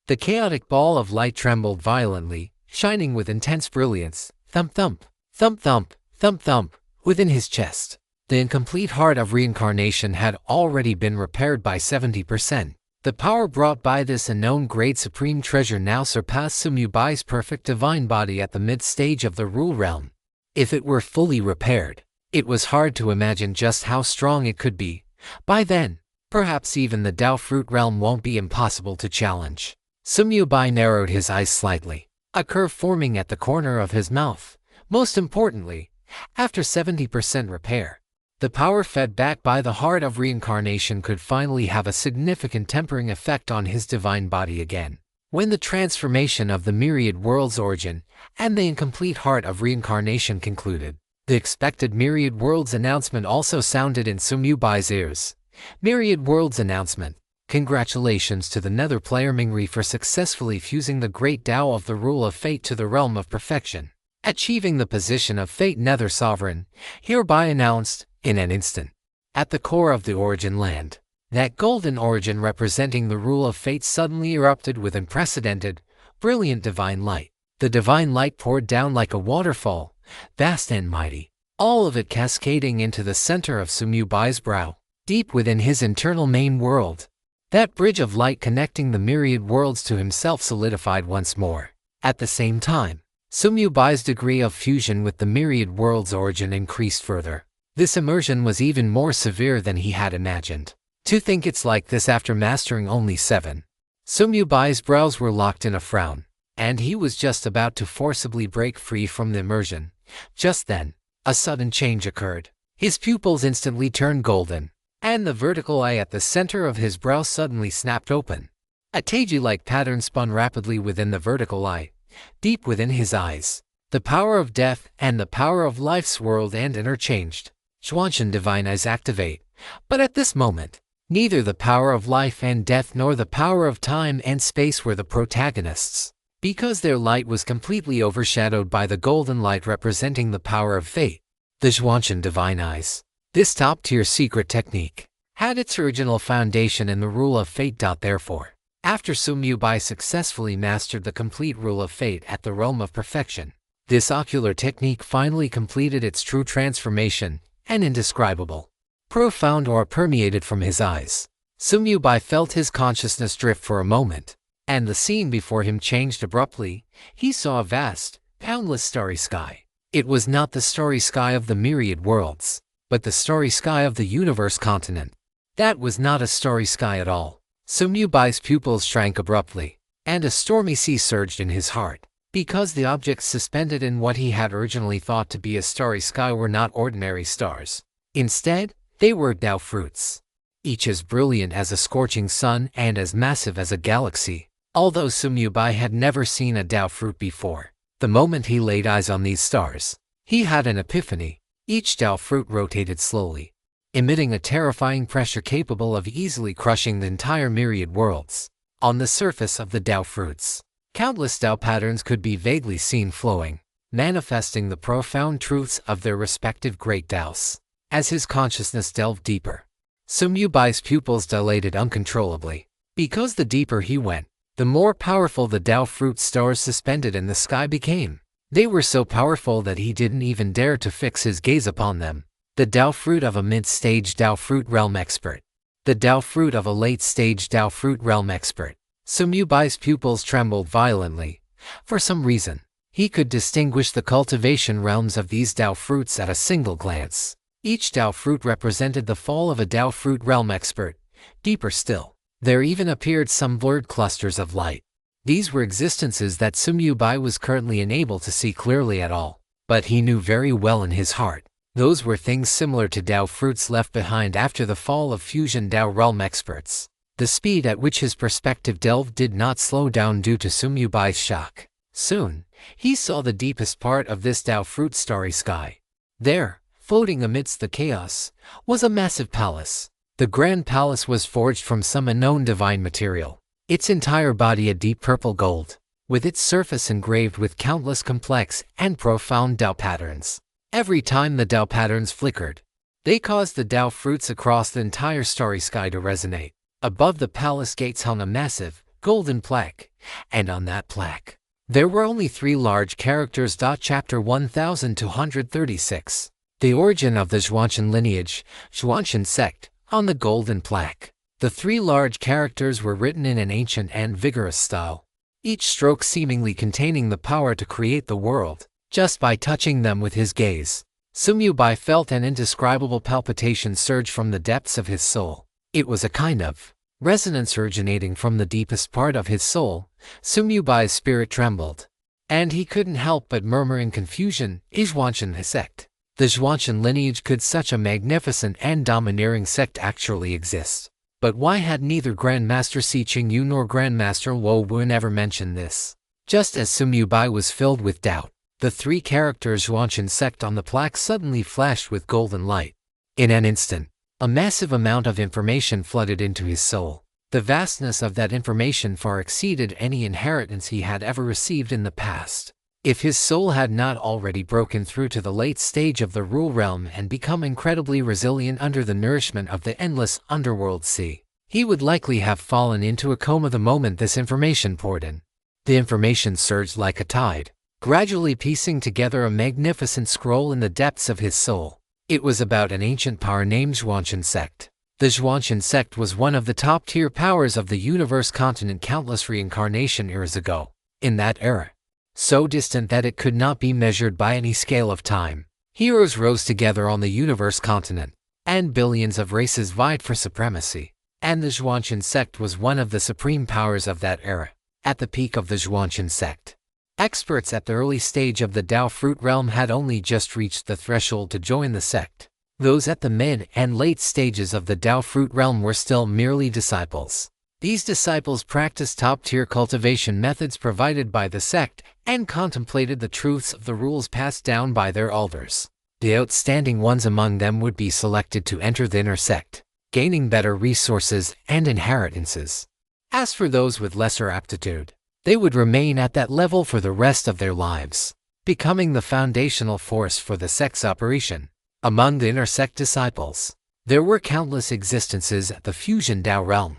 The chaotic ball of light trembled violently, shining with intense brilliance. Thump thump, thump thump, thump thump, within his chest. The incomplete heart of reincarnation had already been repaired by 70%. The power brought by this unknown great supreme treasure now surpassed Sumyubai's perfect divine body at the mid-stage of the rule realm. If it were fully repaired, it was hard to imagine just how strong it could be. By then, perhaps even the Tao fruit realm won't be impossible to challenge. Sumyubai narrowed his eyes slightly, a curve forming at the corner of his mouth. Most importantly, after 70% repair, the power fed back by the heart of reincarnation could finally have a significant tempering effect on his divine body again. When the transformation of the myriad world's origin and the incomplete heart of reincarnation concluded, the expected myriad world's announcement also sounded in Sumyubai's ears. Myriad world's announcement. Congratulations to the nether player Mingri for successfully fusing the great Tao of the rule of fate to the realm of perfection, achieving the position of fate nether sovereign, hereby announced. In an instant, at the core of the origin land, that golden origin representing the rule of fate suddenly erupted with unprecedented, brilliant divine light. The divine light poured down like a waterfall, vast and mighty, all of it cascading into the center of Sumyubai's brow, deep within his internal main world. That bridge of light connecting the myriad worlds to himself solidified once more. At the same time, Sumyubai's degree of fusion with the myriad world's origin increased further. This immersion was even more severe than he had imagined. To think it's like this after mastering only 7. Sumyubai's brows were locked in a frown, and he was just about to forcibly break free from the immersion. Just then, a sudden change occurred. His pupils instantly turned golden, and the vertical eye at the center of his brow suddenly snapped open. A taiji-like pattern spun rapidly within the vertical eye, deep within his eyes. The power of death and the power of life swirled and interchanged. Xuantian divine eyes activate. But at this moment, neither the power of life and death nor the power of time and space were the protagonists, because their light was completely overshadowed by the golden light representing the power of fate. The Xuantian divine eyes. This top-tier secret technique had its original foundation in the rule of fate. Therefore, after Sumyubai successfully mastered the complete rule of fate at the realm of perfection, This ocular technique finally completed its true transformation, an indescribable, profound aura permeated from his eyes. Sumyubai felt his consciousness drift for a moment, and the scene before him changed abruptly. He saw a vast, boundless starry sky. It was not the starry sky of the myriad worlds, but the starry sky of the universe continent. That was not a starry sky at all. Sumyubai's pupils shrank abruptly, and a stormy sea surged in his heart, because the objects suspended in what he had originally thought to be a starry sky were not ordinary stars. Instead, they were Dao fruits, each as brilliant as a scorching sun and as massive as a galaxy. Although Sumyubai had never seen a Dao fruit before, the moment he laid eyes on these stars, he had an epiphany. Each Dao fruit rotated slowly, emitting a terrifying pressure capable of easily crushing the entire myriad worlds. On the surface of the Dao fruits, countless Dao patterns could be vaguely seen flowing, manifesting the profound truths of their respective great Daos. As his consciousness delved deeper, Sumyubai's pupils dilated uncontrollably, because the deeper he went, the more powerful the Dao fruit stars suspended in the sky became. They were so powerful that he didn't even dare to fix his gaze upon them. The Dao fruit of a mid-stage Dao fruit realm expert. The Dao fruit of a late-stage Dao fruit realm expert. Sumyubai's pupils trembled violently. For some reason, he could distinguish the cultivation realms of these Dao fruits at a single glance. Each Dao fruit represented the fall of a Dao fruit realm expert. Deeper still, there even appeared some blurred clusters of light. These were existences that Sumyubai was currently unable to see clearly at all. But he knew very well in his heart, those were things similar to Dao fruits left behind after the fall of fusion Dao realm experts. The speed at which his perspective delved did not slow down due to Sumyubai's shock. Soon, he saw the deepest part of this Dao fruit starry sky. There, floating amidst the chaos, was a massive palace. The grand palace was forged from some unknown divine material, its entire body a deep purple gold, with its surface engraved with countless complex and profound Dao patterns. Every time the Dao patterns flickered, they caused the Dao fruits across the entire starry sky to resonate. Above the palace gates hung a massive, golden plaque, and on that plaque, there were only 3 large characters. Chapter 1236. The origin of the Zhuanshan lineage, Zhuanshan sect, on the golden plaque. The 3 large characters were written in an ancient and vigorous style, each stroke seemingly containing the power to create the world, just by touching them with his gaze. Sumyubai felt an indescribable palpitation surge from the depths of his soul. It was a kind of resonance originating from the deepest part of his soul. Sumyubai's spirit trembled, and he couldn't help but murmur in confusion, Zhuanshan sect. The Zhuanshan lineage. Could such a magnificent and domineering sect actually exist? But why had neither Grandmaster Si Qingyu nor Grandmaster Luo Wen ever mentioned this? Just as Sumyubai was filled with doubt, the 3 characters Zhuanshan sect on the plaque suddenly flashed with golden light. In an instant, a massive amount of information flooded into his soul. The vastness of that information far exceeded any inheritance he had ever received in the past. If his soul had not already broken through to the late stage of the Rule Realm and become incredibly resilient under the nourishment of the endless underworld sea, he would likely have fallen into a coma the moment this information poured in. The information surged like a tide, gradually piecing together a magnificent scroll in the depths of his soul. It was about an ancient power named Zhuanshan sect. The Zhuanshan sect was one of the top-tier powers of the universe continent countless reincarnation eras ago. In that era, so distant that it could not be measured by any scale of time, heroes rose together on the universe continent, and billions of races vied for supremacy. And the Zhuanshan sect was one of the supreme powers of that era. At the peak of the Zhuanshan sect, experts at the early stage of the Dao fruit realm had only just reached the threshold to join the sect. Those at the mid and late stages of the Dao fruit realm were still merely disciples. These disciples practiced top-tier cultivation methods provided by the sect and contemplated the truths of the rules passed down by their elders. The outstanding ones among them would be selected to enter the inner sect, gaining better resources and inheritances. As for those with lesser aptitude, they would remain at that level for the rest of their lives, becoming the foundational force for the sect's operation. Among the inner sect disciples, there were countless existences at the fusion Dao realm.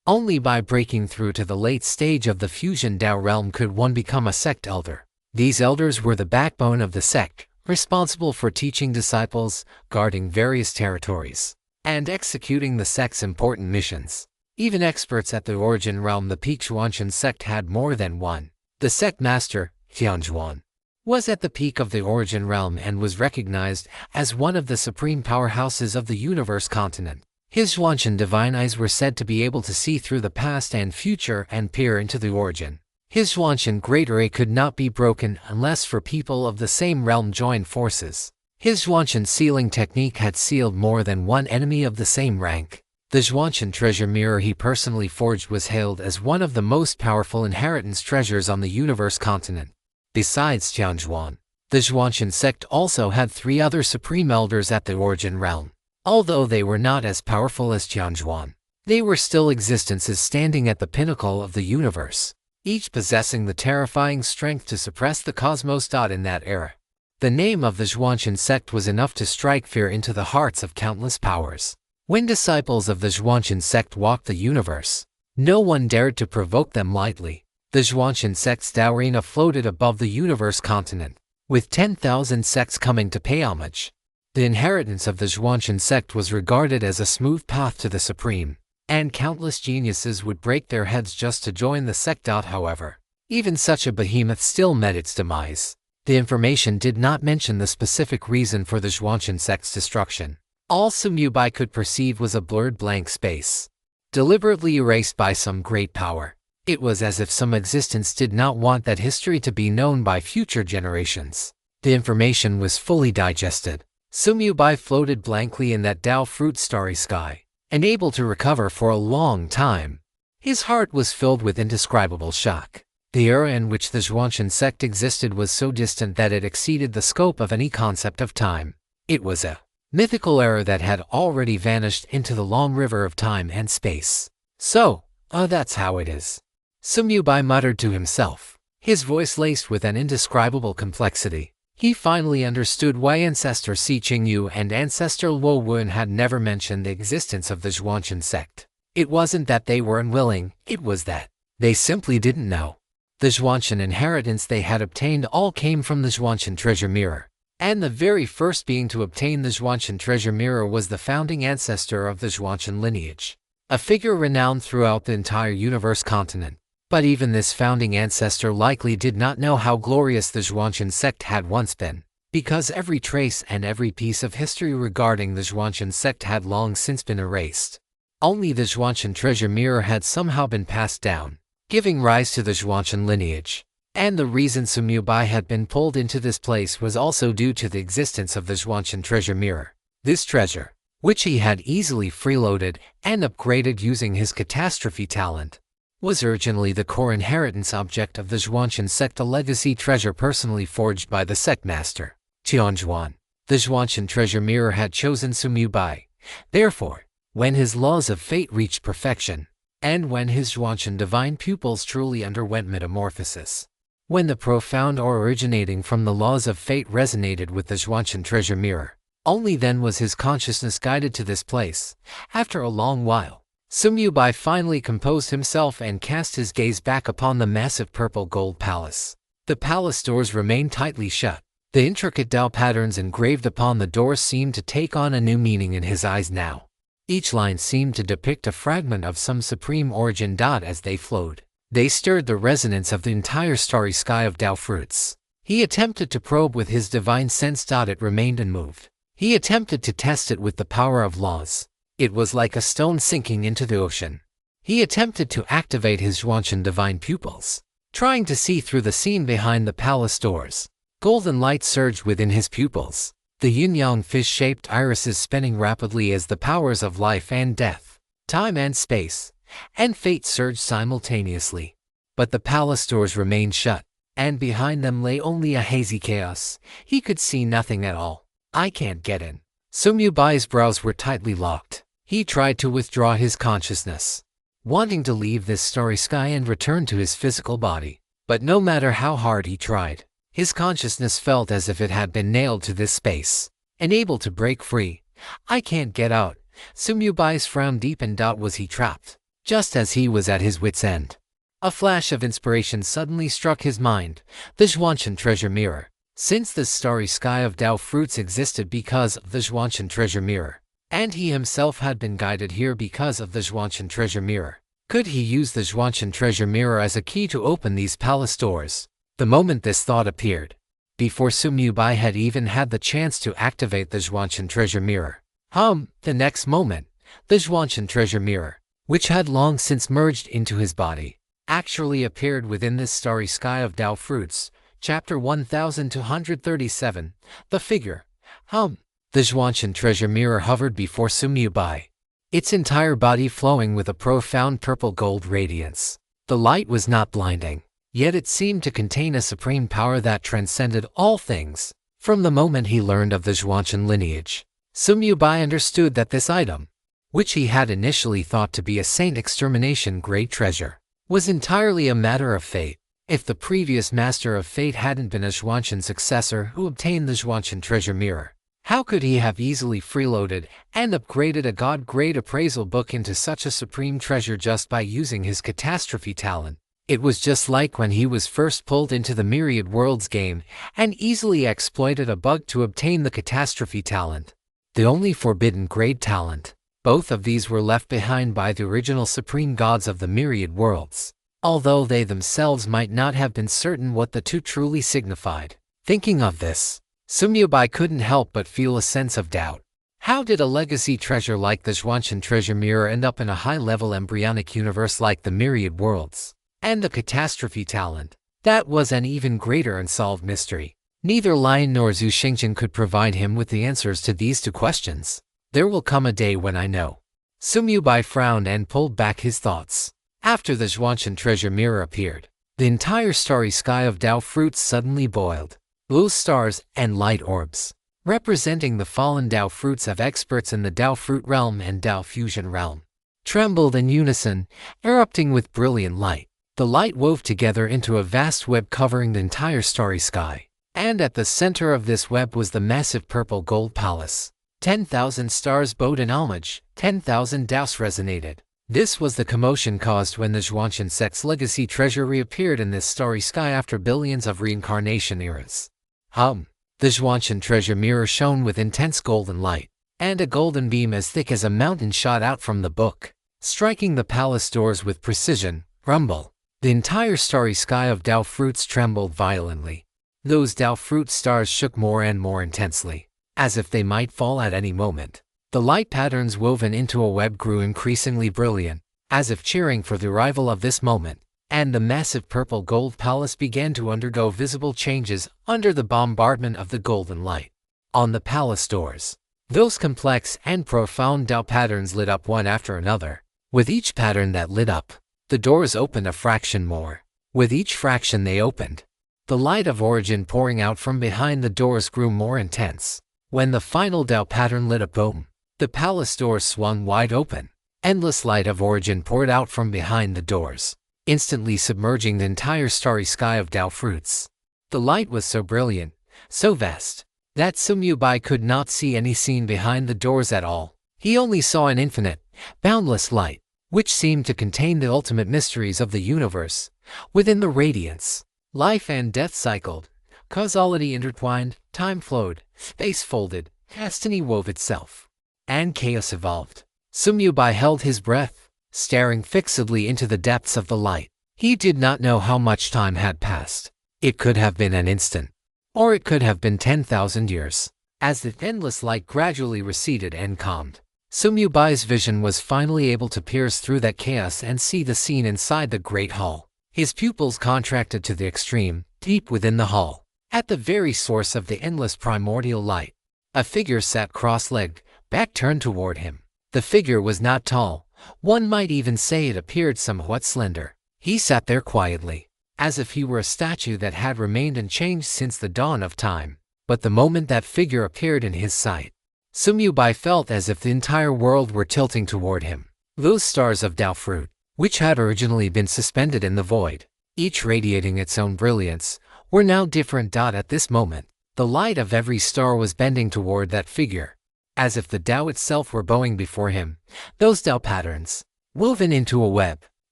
Only by breaking through to the late stage of the fusion Dao realm could one become a sect elder. These elders were the backbone of the sect, responsible for teaching disciples, guarding various territories, and executing the sect's important missions. Even experts at the origin realm, the P16 sect, had more than one. The sect master, Tianjuan, was at the peak of the origin realm and was recognized as one of the supreme powerhouses of the universe continent. His Zhuanshan divine eyes were said to be able to see through the past and future and peer into the origin. His Zhuanshan great array could not be broken unless for people of the same realm joined forces. His Zhuanshan sealing technique had sealed more than one enemy of the same rank. The Zhuanshan treasure mirror he personally forged was hailed as one of the most powerful inheritance treasures on the universe continent. Besides Tianjuan, the Zhuanshan sect also had 3 other supreme elders at the origin realm. Although they were not as powerful as Tianjuan, they were still existences standing at the pinnacle of the universe, each possessing the terrifying strength to suppress the cosmos. In that era, the name of the Zhuanshan sect was enough to strike fear into the hearts of countless powers. When disciples of the Zhuanshan sect walked the universe, no one dared to provoke them lightly. The Zhuanshan sect's arena floated above the universe continent, with 10,000 sects coming to pay homage. The inheritance of the Zhuanshan sect was regarded as a smooth path to the supreme, and countless geniuses would break their heads just to join the sect. However, even such a behemoth still met its demise. The information did not mention the specific reason for the Zhuanshan sect's destruction. All Sumubai could perceive was a blurred blank space, deliberately erased by some great power. It was as if some existence did not want that history to be known by future generations. The information was fully digested. Sumubai floated blankly in that Dao fruit starry sky, unable to recover for a long time. His heart was filled with indescribable shock. The era in which the Zhuanshan sect existed was so distant that it exceeded the scope of any concept of time. It was a mythical era that had already vanished into the long river of time and space. So, that's how it is, Sumubai muttered to himself, his voice laced with an indescribable complexity. He finally understood why Ancestor Si Qingyu and Ancestor Luo Wen had never mentioned the existence of the Zhuanshan sect. It wasn't that they were unwilling, it was that they simply didn't know. The Zhuanshan inheritance they had obtained all came from the Zhuanshan treasure mirror, and the very first being to obtain the Zhuanshan treasure mirror was the founding ancestor of the Zhuanshan lineage, a figure renowned throughout the entire universe continent. But even this founding ancestor likely did not know how glorious the Zhuanshan sect had once been, because every trace and every piece of history regarding the Zhuanshan sect had long since been erased. Only the Zhuanshan treasure mirror had somehow been passed down, giving rise to the Zhuanshan lineage. And the reason Sumubai had been pulled into this place was also due to the existence of the Zhuanshan treasure mirror. This treasure, which he had easily freeloaded and upgraded using his catastrophe talent, was originally the core inheritance object of the Zhuanshan sect, a legacy treasure personally forged by the sect master, Tianjuan. The Zhuanshan treasure mirror had chosen Sumubai. Therefore, when his laws of fate reached perfection, and when his Zhuanshan divine pupils truly underwent metamorphosis, when the profound aura originating from the laws of fate resonated with the Zhuanshan treasure mirror, only then was his consciousness guided to this place. After a long while, Sumubai finally composed himself and cast his gaze back upon the massive purple gold palace. The palace doors remained tightly shut. The intricate Dao patterns engraved upon the doors seemed to take on a new meaning in his eyes now. Each line seemed to depict a fragment of some supreme origin. As they flowed, they stirred the resonance of the entire starry sky of Dao fruits. He attempted to probe with his divine sense. It remained unmoved. He attempted to test it with the power of laws. It was like a stone sinking into the ocean. He attempted to activate his Zhuanshan divine pupils, trying to see through the scene behind the palace doors. Golden light surged within his pupils, the yin-yang fish-shaped irises spinning rapidly as the powers of life and death, time and space, and fate surged simultaneously. But the palace doors remained shut, and behind them lay only a hazy chaos. He could see nothing at all. I can't get in. Sumubai's brows were tightly locked. He tried to withdraw his consciousness, wanting to leave this starry sky and return to his physical body. But no matter how hard he tried, his consciousness felt as if it had been nailed to this space, unable to break free. I can't get out. Sumubai's frown deepened. Was he trapped? Just as he was at his wit's end, A flash of inspiration suddenly struck his mind, the Zhuanshan treasure mirror. Since this starry sky of Dao fruits existed because of the Zhuanshan treasure mirror, and he himself had been guided here because of the Zhuanshan treasure mirror, could he use the Zhuanshan treasure mirror as a key to open these palace doors? The moment this thought appeared, before Sumyu-bai had even had the chance to activate the Zhuanshan treasure mirror, the next moment, the Zhuanshan treasure mirror, which had long since merged into his body, actually appeared within this starry sky of Dao fruits. Chapter 1237, The Figure. The Zhuanshan treasure mirror hovered before Sumyu-bai, its entire body flowing with a profound purple-gold radiance. The light was not blinding, yet it seemed to contain a supreme power that transcended all things. From the moment he learned of the Zhuanshan lineage, Sumyu-bai understood that this item, which he had initially thought to be a saint extermination great treasure, was entirely a matter of fate. If the previous master of fate hadn't been a Zhuanshan successor who obtained the Zhuanshan treasure mirror, how could he have easily freeloaded and upgraded a god-grade appraisal book into such a supreme treasure just by using his catastrophe talent? It was just like when he was first pulled into the Myriad Worlds game and easily exploited a bug to obtain the catastrophe talent, the only forbidden grade talent. Both of these were left behind by the original supreme gods of the Myriad Worlds, although they themselves might not have been certain what the two truly signified. Thinking of this, Sumyu-bai couldn't help but feel a sense of doubt. How did a legacy treasure like the Zhuanshan treasure mirror end up in a high-level embryonic universe like the Myriad Worlds? And the catastrophe talent? That was an even greater unsolved mystery. Neither Lion nor Zhu Xingqian could provide him with the answers to these two questions. There will come a day when I know. Sumyu-bai frowned and pulled back his thoughts. After the Zhuanshan treasure mirror appeared, the entire starry sky of Dao fruits suddenly boiled. Blue stars and light orbs, representing the fallen Dao fruits of experts in the Dao fruit realm and Dao fusion realm, trembled in unison, erupting with brilliant light. The light wove together into a vast web covering the entire starry sky, and at the center of this web was the massive purple gold palace. 10,000 stars bowed in homage, 10,000 Daos resonated. This was the commotion caused when the Zhuanshan sect's legacy treasure reappeared in this starry sky after billions of reincarnation eras. The Zhuanshan treasure mirror shone with intense golden light, and a golden beam as thick as a mountain shot out from the book, striking the palace doors with precision. Rumble. The entire starry sky of Dao fruits trembled violently. Those Dao fruit stars shook more and more intensely, as if they might fall at any moment. The light patterns woven into a web grew increasingly brilliant, as if cheering for the arrival of this moment, and the massive purple gold palace began to undergo visible changes under the bombardment of the golden light. On the palace doors, those complex and profound Dao patterns lit up one after another. With each pattern that lit up, the doors opened a fraction more. With each fraction they opened, the light of origin pouring out from behind the doors grew more intense. When the final Dao pattern lit up, boom, the palace doors swung wide open. Endless light of origin poured out from behind the doors, instantly submerging the entire starry sky of Dao fruits. The light was so brilliant, so vast, that Sumyu-bai could not see any scene behind the doors at all. He only saw an infinite, boundless light, which seemed to contain the ultimate mysteries of the universe. Within the radiance, life and death cycled, causality intertwined, time flowed, space folded, destiny wove itself, and chaos evolved. Sumyu-bai held his breath, staring fixedly into the depths of the light. He did not know how much time had passed. It could have been an instant, or it could have been 10,000 years. As the endless light gradually receded and calmed, Sumyu-bai's vision was finally able to pierce through that chaos and see the scene inside the great hall. His pupils contracted to the extreme, deep within the hall. At the very source of the endless primordial light, a figure sat cross-legged, back turned toward him. The figure was not tall. One might even say it appeared somewhat slender. He sat there quietly, as if he were a statue that had remained unchanged since the dawn of time. But the moment that figure appeared in his sight, Sumyu-bai felt as if the entire world were tilting toward him. Those stars of Dao fruit, which had originally been suspended in the void, each radiating its own brilliance, were now different. At this moment, the light of every star was bending toward that figure, as if the Dao itself were bowing before him. Those Dao patterns, woven into a web,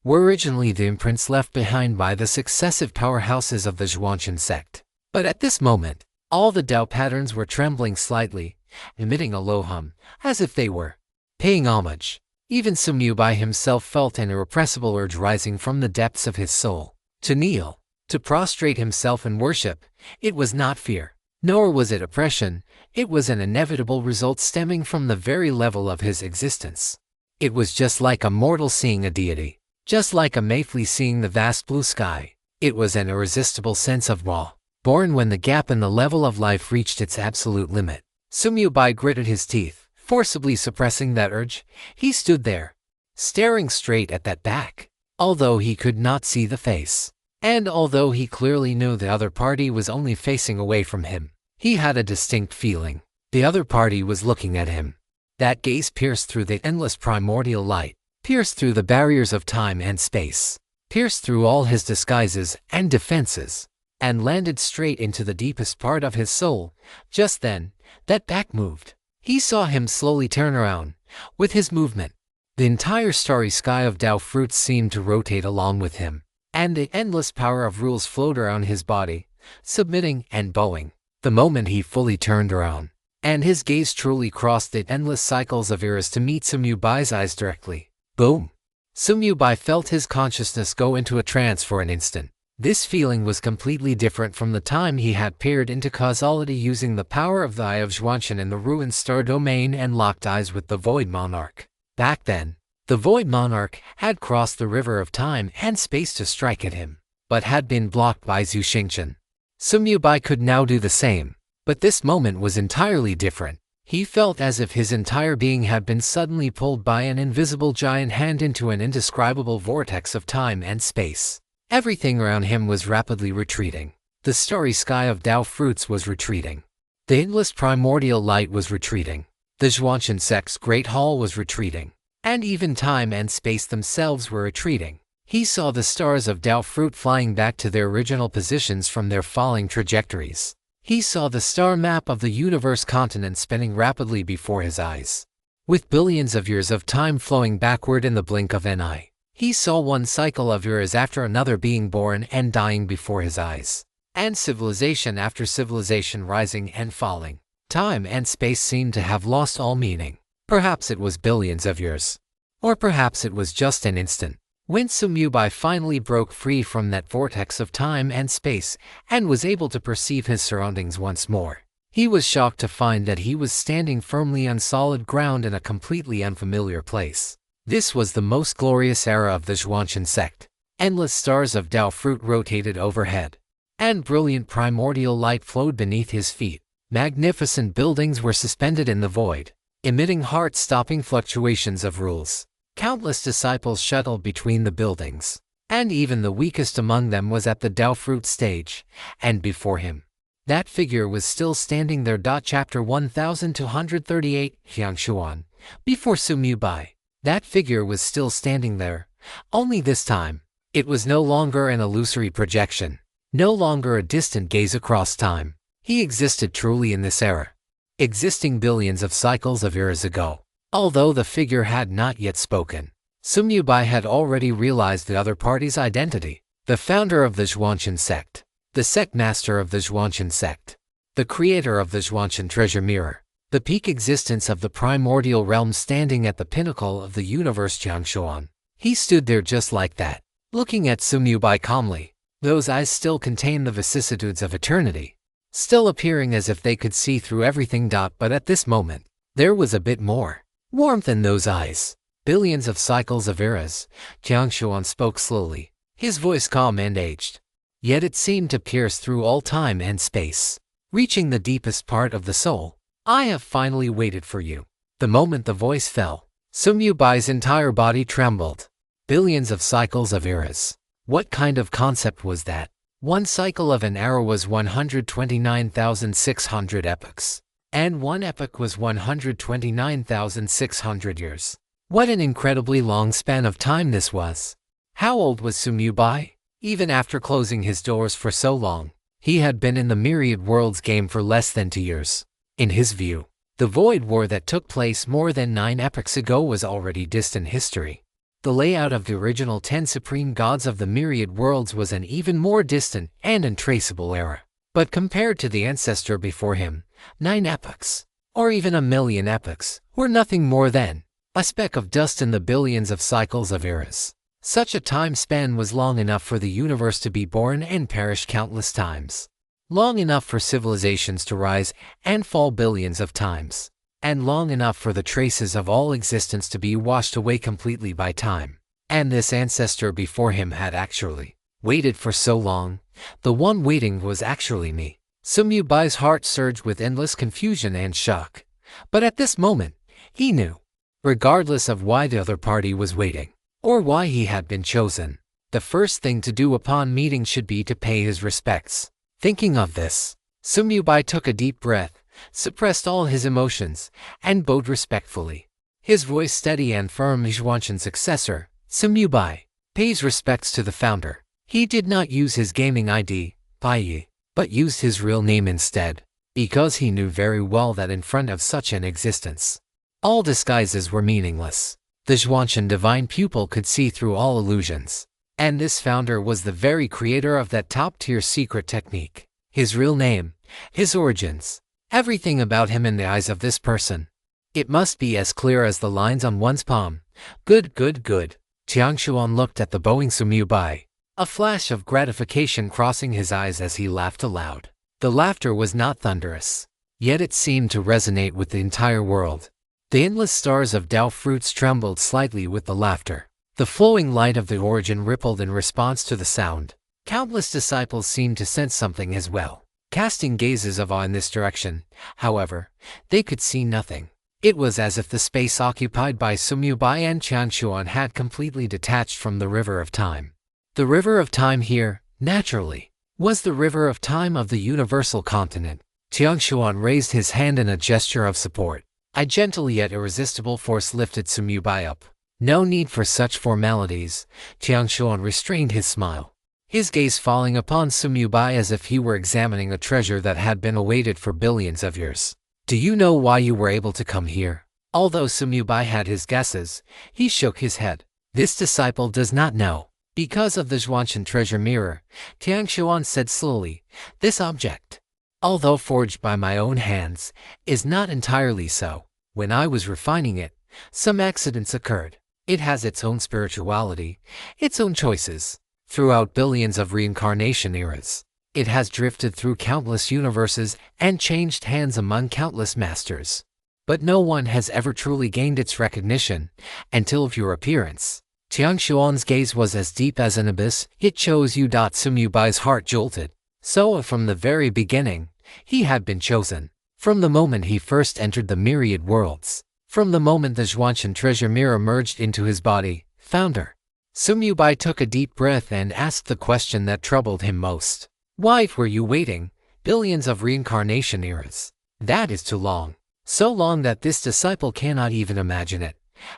were originally the imprints left behind by the successive powerhouses of the Zhuanshan sect. But at this moment, all the Dao patterns were trembling slightly, emitting a low hum, as if they were paying homage. Even Sumyu himself felt an irrepressible urge rising from the depths of his soul. To kneel, to prostrate himself in worship, it was not fear, nor was it oppression, it was an inevitable result stemming from the very level of his existence. It was just like a mortal seeing a deity, just like a Mayfly seeing the vast blue sky. It was an irresistible sense of awe, born when the gap in the level of life reached its absolute limit. Sumyu gritted his teeth, forcibly suppressing that urge. He stood there, staring straight at that back, although he could not see the face. And although he clearly knew the other party was only facing away from him, he had a distinct feeling. The other party was looking at him. That gaze pierced through the endless primordial light, pierced through the barriers of time and space, pierced through all his disguises and defenses, and landed straight into the deepest part of his soul. Just then, that back moved. He saw him slowly turn around. With his movement, the entire starry sky of Dao fruits seemed to rotate along with him, and the endless power of rules flowed around his body, submitting and bowing. The moment he fully turned around, and his gaze truly crossed the endless cycles of eras to meet Sumyu eyes directly. Boom! Sumyu felt his consciousness go into a trance for an instant. This feeling was completely different from the time he had peered into causality using the power of the Eye of Zhuanshan in the ruined star domain and locked eyes with the Void Monarch. Back then, the Void Monarch had crossed the river of time and space to strike at him, but had been blocked by Zhu Xingchen. Sumyu could now do the same, but this moment was entirely different. He felt as if his entire being had been suddenly pulled by an invisible giant hand into an indescribable vortex of time and space. Everything around him was rapidly retreating. The starry sky of Dao fruits was retreating. The endless primordial light was retreating. The Zhuanshan sect's great hall was retreating. And even time and space themselves were retreating. He saw the stars of Dao fruit flying back to their original positions from their falling trajectories. He saw the star map of the universe continent spinning rapidly before his eyes, with billions of years of time flowing backward in the blink of an eye. He saw one cycle of eras after another being born and dying before his eyes, and civilization after civilization rising and falling. Time and space seemed to have lost all meaning. Perhaps it was billions of years, or perhaps it was just an instant. When Sumyu finally broke free from that vortex of time and space and was able to perceive his surroundings once more, he was shocked to find that he was standing firmly on solid ground in a completely unfamiliar place. This was the most glorious era of the Zhuanshan sect. Endless stars of Dao fruit rotated overhead, and brilliant primordial light flowed beneath his feet. Magnificent buildings were suspended in the void, emitting heart-stopping fluctuations of rules. Countless disciples shuttled between the buildings, and even the weakest among them was at the Dao fruit stage, and before him, that figure was still standing there. Chapter 1238, Xiangshuan. Before Sumyu, that figure was still standing there, only this time, it was no longer an illusory projection, no longer a distant gaze across time. He existed truly in this era, existing billions of cycles of eras ago. Although the figure had not yet spoken, Sumyu had already realized the other party's identity. The founder of the Zhuanshan sect, the sect master of the Zhuanshan sect, the creator of the Zhuanshan treasure mirror, the peak existence of the primordial realm standing at the pinnacle of the universe. Jiangshuan. He stood there just like that, looking at Sumyu calmly. Those eyes still contained the vicissitudes of eternity, still appearing as if they could see through everything. But at this moment, there was a bit more warmth in those eyes. Billions of cycles of eras, Jiangshuan spoke slowly, his voice calm and aged. Yet it seemed to pierce through all time and space, reaching the deepest part of the soul. I have finally waited for you. The moment the voice fell, Sumyu entire body trembled. Billions of cycles of eras. What kind of concept was that? One cycle of an era was 129,600 epochs. And one epoch was 129,600 years. What an incredibly long span of time this was. How old was Sumyu? Even after closing his doors for so long, he had been in the Myriad Worlds game for less than 2 years. In his view, the Void War that took place more than 9 epochs ago was already distant history. The layout of the original 10 supreme gods of the myriad worlds was an even more distant and untraceable era. But compared to the ancestor before him, 9 epochs, or even a million epochs, were nothing more than a speck of dust in the billions of cycles of eras. Such a time span was long enough for the universe to be born and perish countless times. Long enough for civilizations to rise and fall billions of times. And long enough for the traces of all existence to be washed away completely by time. And this ancestor before him had actually waited for so long. The one waiting was actually me. Sumyubai's heart surged with endless confusion and shock. But at this moment, he knew, regardless of why the other party was waiting, or why he had been chosen, the first thing to do upon meeting should be to pay his respects. Thinking of this, Sumyubai took a deep breath, suppressed all his emotions, and bowed respectfully. His voice steady and firm. Zhuanshan's successor, Sumyubai, pays respects to the founder. He did not use his gaming ID, Baiyi, but used his real name instead, because he knew very well that in front of such an existence, all disguises were meaningless. The Zhuanshan divine pupil could see through all illusions. And this founder was the very creator of that top-tier secret technique. His real name, his origins, everything about him in the eyes of this person. It must be as clear as the lines on one's palm. Good, good, good. Tiangshuan looked at the bowing Sumyubai, a flash of gratification crossing his eyes as he laughed aloud. The laughter was not thunderous, yet it seemed to resonate with the entire world. The endless stars of Dao fruits trembled slightly with the laughter. The flowing light of the origin rippled in response to the sound. Countless disciples seemed to sense something as well, casting gazes of awe in this direction. However, they could see nothing. It was as if the space occupied by Sumyubai and Tiangshuan had completely detached from the river of time. The river of time here, naturally, was the river of time of the universal continent. Tiangshuan raised his hand in a gesture of support. A gentle yet irresistible force lifted Sumyubai up. No need for such formalities. Tiangshuan restrained his smile, his gaze falling upon Sumyubai as if he were examining a treasure that had been awaited for billions of years. Do you know why you were able to come here? Although Sumyubai had his guesses, he shook his head. This disciple does not know. Because of the Zhuanshan treasure mirror, Tiangshuan said slowly, this object, although forged by my own hands, is not entirely so. When I was refining it, some accidents occurred. It has its own spirituality, its own choices. Throughout billions of reincarnation eras, it has drifted through countless universes and changed hands among countless masters. But no one has ever truly gained its recognition until your appearance. Tiangshuan's gaze was as deep as an abyss. It chose you. Sumyubai's heart jolted. So from the very beginning, he had been chosen. From the moment he first entered the myriad worlds. From the moment the Zhuanshan treasure mirror merged into his body, founder. Sumyubai took a deep breath and asked the question that troubled him most. Why were you waiting? Billions of reincarnation eras. That is too long. So long that this disciple cannot even imagine it.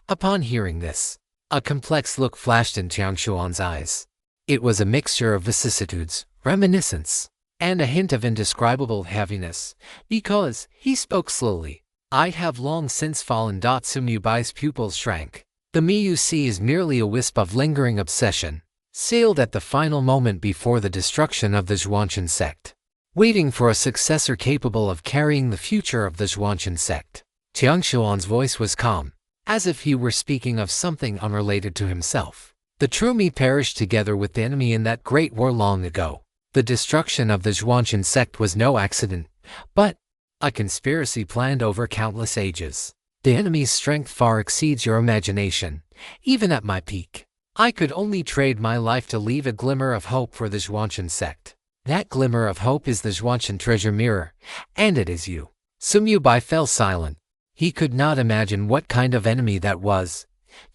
Upon hearing this, a complex look flashed in Tiangshuan's eyes. It was a mixture of vicissitudes, reminiscence, and a hint of indescribable heaviness, because, he spoke slowly, I have long since fallen. Sumyubai's pupils shrank. The me you see is merely a wisp of lingering obsession, sealed at the final moment before the destruction of the Zhuanshan sect, waiting for a successor capable of carrying the future of the Zhuanshan sect. Tiangshuan's voice was calm, as if he were speaking of something unrelated to himself. The true me perished together with the enemy in that great war long ago. The destruction of the Zhuanshan sect was no accident, but a conspiracy planned over countless ages. The enemy's strength far exceeds your imagination. Even at my peak, I could only trade my life to leave a glimmer of hope for the Zhuanshan sect. That glimmer of hope is the Zhuanshan treasure mirror, and it is you. Sumyubai fell silent. He could not imagine what kind of enemy that was.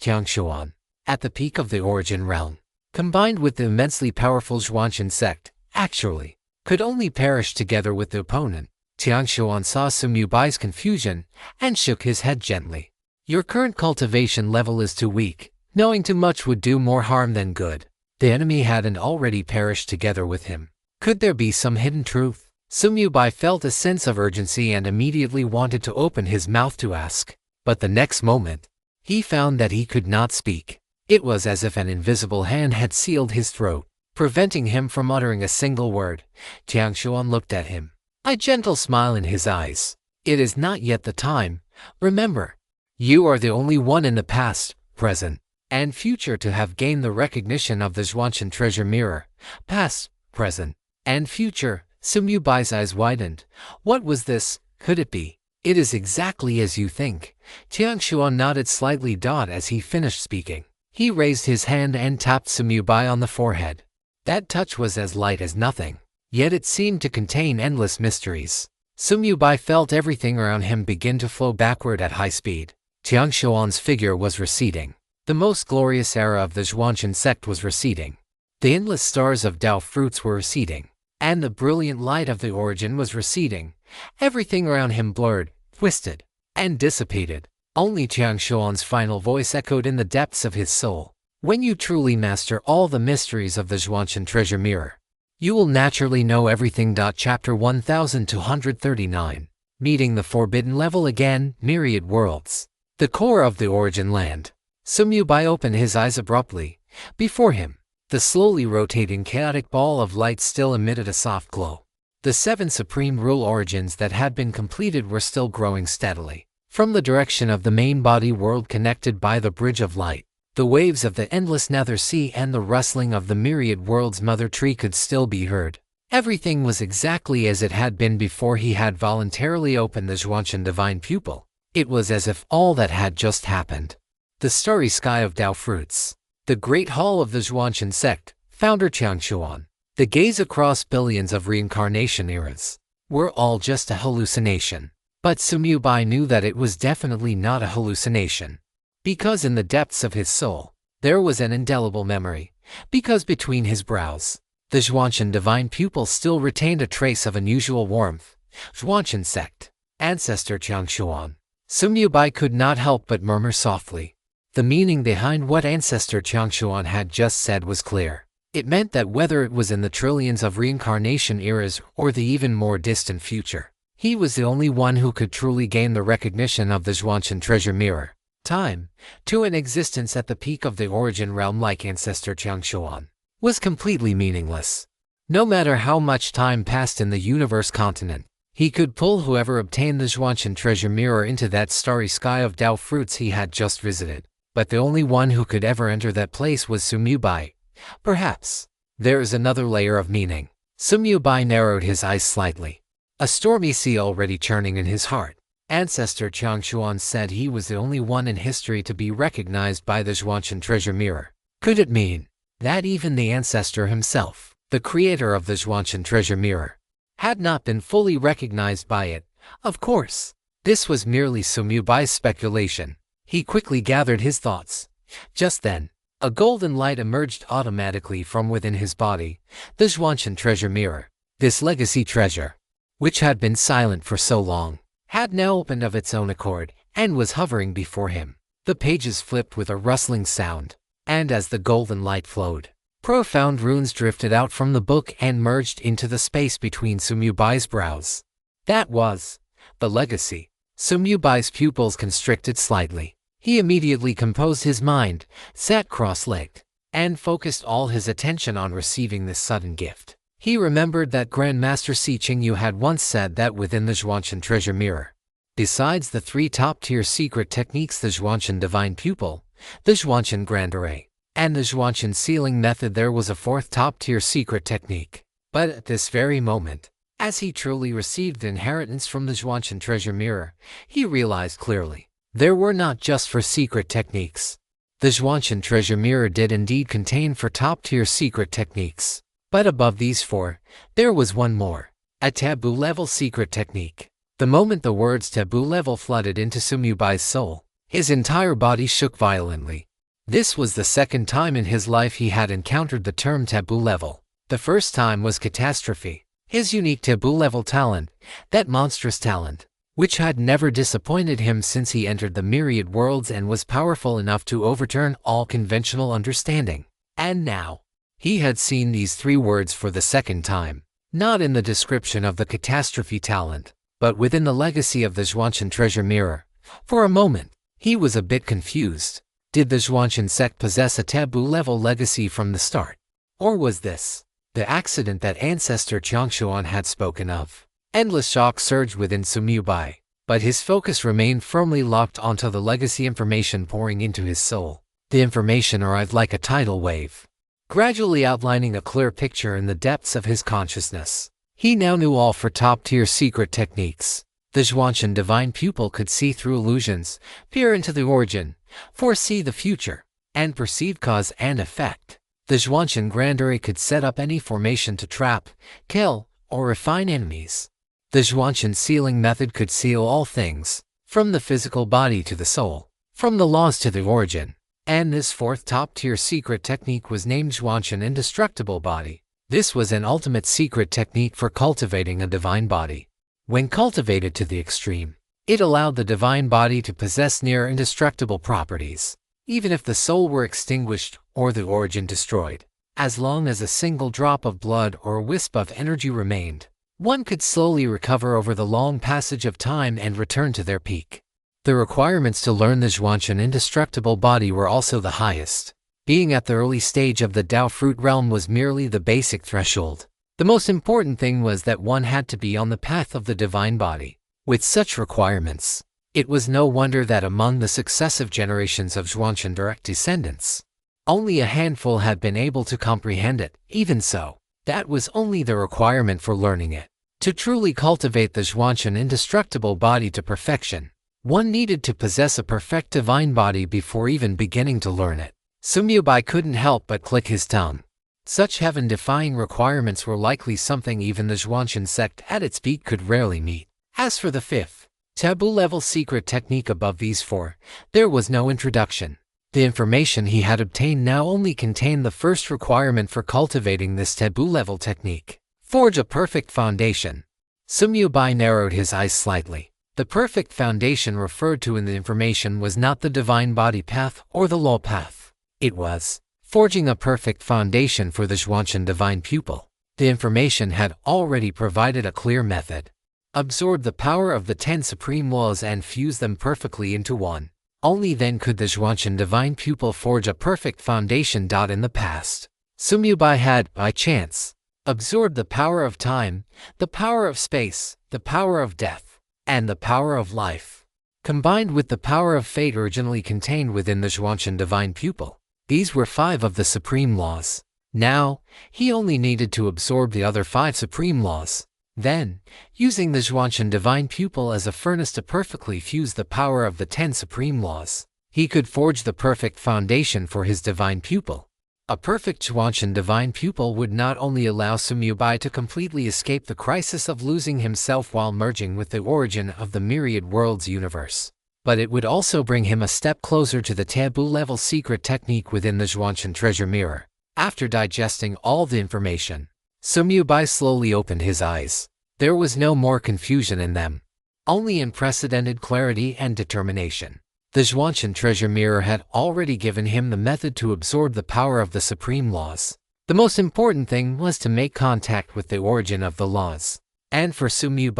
Tiangshuan, at the peak of the origin realm, combined with the immensely powerful Zhuanshan sect, actually, could only perish together with the opponent. Tiangshuan saw Sumyubai's confusion and shook his head gently. Your current cultivation level is too weak. Knowing too much would do more harm than good. The enemy hadn't already perished together with him. Could there be some hidden truth? Sumyubai felt a sense of urgency and immediately wanted to open his mouth to ask. But the next moment, he found that he could not speak. It was as if an invisible hand had sealed his throat, preventing him from uttering a single word. Jiang Xuan looked at him, a gentle smile in his eyes. It is not yet the time. Remember, you are the only one in the past, present, and future to have gained the recognition of the Zhuanshan treasure mirror. Past, present, and future. Sumyu Bai's eyes widened. What was this? Could it be? It is exactly as you think. Jiang Xuan nodded slightly. As he finished speaking, he raised his hand and tapped Sumyu Bai on the forehead. That touch was as light as nothing, yet it seemed to contain endless mysteries. Sumyu Bai felt everything around him begin to flow backward at high speed. Jiang Xuan's figure was receding. The most glorious era of the Zhuanshan sect was receding. The endless stars of Dao fruits were receding, and the brilliant light of the origin was receding. Everything around him blurred, twisted, and dissipated. Only Jiang Xuan's final voice echoed in the depths of his soul. When you truly master all the mysteries of the Zhuanshan treasure mirror, you will naturally know everything. Chapter 1239. Meeting the forbidden level again, myriad worlds. The core of the origin land. Sumyu Bai opened his eyes abruptly. Before him, the slowly rotating chaotic ball of light still emitted a soft glow. The 7 supreme rule origins that had been completed were still growing steadily. From the direction of the main body world connected by the bridge of light, the waves of the endless nether sea and the rustling of the myriad world's mother tree could still be heard. Everything was exactly as it had been before he had voluntarily opened the Zhuanshan divine pupil. It was as if all that had just happened. The starry sky of Dao fruits, the great hall of the Zhuanshan sect, founder Jiang Xuan, the gaze across billions of reincarnation eras, were all just a hallucination. But Sumyu Bai knew that it was definitely not a hallucination. Because in the depths of his soul, there was an indelible memory. Because between his brows, the Zhuanshan divine pupil still retained a trace of unusual warmth. Zhuanshan sect, ancestor Jiang Xuan. Sumyu Bai could not help but murmur softly. The meaning behind what ancestor Jiang Xuan had just said was clear. It meant that whether it was in the trillions of reincarnation eras or the even more distant future, he was the only one who could truly gain the recognition of the Zhuanshan treasure mirror. Time, to an existence at the peak of the origin realm like ancestor Jiang Xuan, was completely meaningless. No matter how much time passed in the universe continent, he could pull whoever obtained the Zhuanshan treasure mirror into that starry sky of Dao fruits he had just visited. But the only one who could ever enter that place was Sumyu Bai. Perhaps there is another layer of meaning. Sumyu Bai narrowed his eyes slightly, a stormy sea already churning in his heart. Ancestor Jiang Xuan said he was the only one in history to be recognized by the Zhuanshan treasure mirror. Could it mean that even the ancestor himself, the creator of the Zhuanshan treasure mirror, had not been fully recognized by it? Of course, this was merely Sumyu Bai's speculation. He quickly gathered his thoughts. Just then, a golden light emerged automatically from within his body. The Zhuanshan treasure mirror, this legacy treasure, which had been silent for so long, had now opened of its own accord and was hovering before him. The pages flipped with a rustling sound, and as the golden light flowed, profound runes drifted out from the book and merged into the space between Sumyu Bai's brows. That was the legacy. Sumyu Bai's pupils constricted slightly. He immediately composed his mind, sat cross-legged, and focused all his attention on receiving this sudden gift. He remembered that Grandmaster Si Qingyu had once said that within the Zhuanshan treasure mirror, besides the 3 top-tier secret techniques, the Zhuanshan divine pupil, the Zhuanshan grand array, and the Zhuanshan sealing method, there was a 4th top-tier secret technique. But at this very moment, as he truly received the inheritance from the Zhuanshan treasure mirror, he realized clearly, there were not just 4 secret techniques. The Zhuanshan treasure mirror did indeed contain 4 top-tier secret techniques. But above these 4, there was one more, a taboo level secret technique. The moment the words taboo level flooded into Sumyu Bai's soul, his entire body shook violently. This was the 2nd time in his life he had encountered the term taboo level. The first time was catastrophe, his unique taboo level talent, that monstrous talent, which had never disappointed him since he entered the myriad worlds and was powerful enough to overturn all conventional understanding. And now, he had seen these 3 words for the 2nd time, not in the description of the catastrophe talent, but within the legacy of the Zhuanshan treasure mirror. For a moment, he was a bit confused. Did the Zhuanshan sect possess a taboo-level legacy from the start? Or was this the accident that ancestor Changshuan had spoken of? Endless shock surged within Sumyu, but his focus remained firmly locked onto the legacy information pouring into his soul. The information arrived like a tidal wave, gradually outlining a clear picture in the depths of his consciousness. He now knew all for top-tier secret techniques. The Zhuanshan divine pupil could see through illusions, peer into the origin, foresee the future, and perceive cause and effect. The Zhuanshan grandeur could set up any formation to trap, kill, or refine enemies. The Zhuanshan sealing method could seal all things, from the physical body to the soul, from the laws to the origin. And this fourth top-tier secret technique was named Zhuanshan Indestructible Body. This was an ultimate secret technique for cultivating a divine body. When cultivated to the extreme, it allowed the divine body to possess near indestructible properties, even if the soul were extinguished or the origin destroyed. As long as a single drop of blood or a wisp of energy remained, one could slowly recover over the long passage of time and return to their peak. The requirements to learn the Zhuanshan Indestructible Body were also the highest. Being at the early stage of the Dao Fruit realm was merely the basic threshold. The most important thing was that one had to be on the path of the divine body. With such requirements, it was no wonder that among the successive generations of Zhuanshan direct descendants, only a handful had been able to comprehend it. Even so, that was only the requirement for learning it. To truly cultivate the Zhuanshan Indestructible Body to perfection, one needed to possess a perfect divine body before even beginning to learn it. Sumyu couldn't help but click his tongue. Such heaven-defying requirements were likely something even the Zhuanshan sect at its peak could rarely meet. As for the fifth, taboo-level secret technique above these four, there was no introduction. The information he had obtained now only contained the first requirement for cultivating this taboo-level technique. Forge a perfect foundation. Sumyu narrowed his eyes slightly. The perfect foundation referred to in the information was not the divine body path or the law path. It was forging a perfect foundation for the Zhuanshan divine pupil. The information had already provided a clear method. Absorb the power of the 10 supreme laws and fuse them perfectly into one. Only then could the Zhuanshan divine pupil forge a perfect foundation. In the past, Sumyu had, by chance, absorbed the power of time, the power of space, the power of death, and the power of life, combined with the power of fate originally contained within the Zhuanshan divine pupil. These were 5 of the supreme laws. Now, he only needed to absorb the other 5 supreme laws. Then, using the Zhuanshan divine pupil as a furnace to perfectly fuse the power of the 10 supreme laws, he could forge the perfect foundation for his divine pupil. A perfect Zhuanshan divine pupil would not only allow Sumyu to completely escape the crisis of losing himself while merging with the origin of the myriad worlds universe, but it would also bring him a step closer to the taboo-level secret technique within the Zhuanshan treasure mirror. After digesting all the information, Sumyu slowly opened his eyes. There was no more confusion in them, only unprecedented clarity and determination. The Zhuanshan treasure mirror had already given him the method to absorb the power of the supreme laws. The most important thing was to make contact with the origin of the laws. And for Sumyu,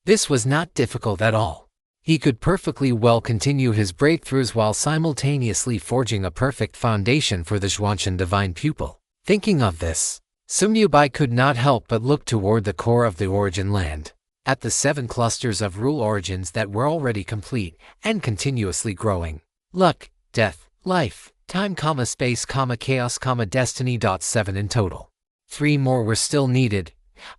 this was not difficult at all. He could perfectly well continue his breakthroughs while simultaneously forging a perfect foundation for the Zhuanshan divine pupil. Thinking of this, Sumyu could not help but look toward the core of the origin land, at the 7 clusters of rule origins that were already complete and continuously growing. Luck, death, life, time, space, chaos, destiny. 7 in total. 3 more were still needed.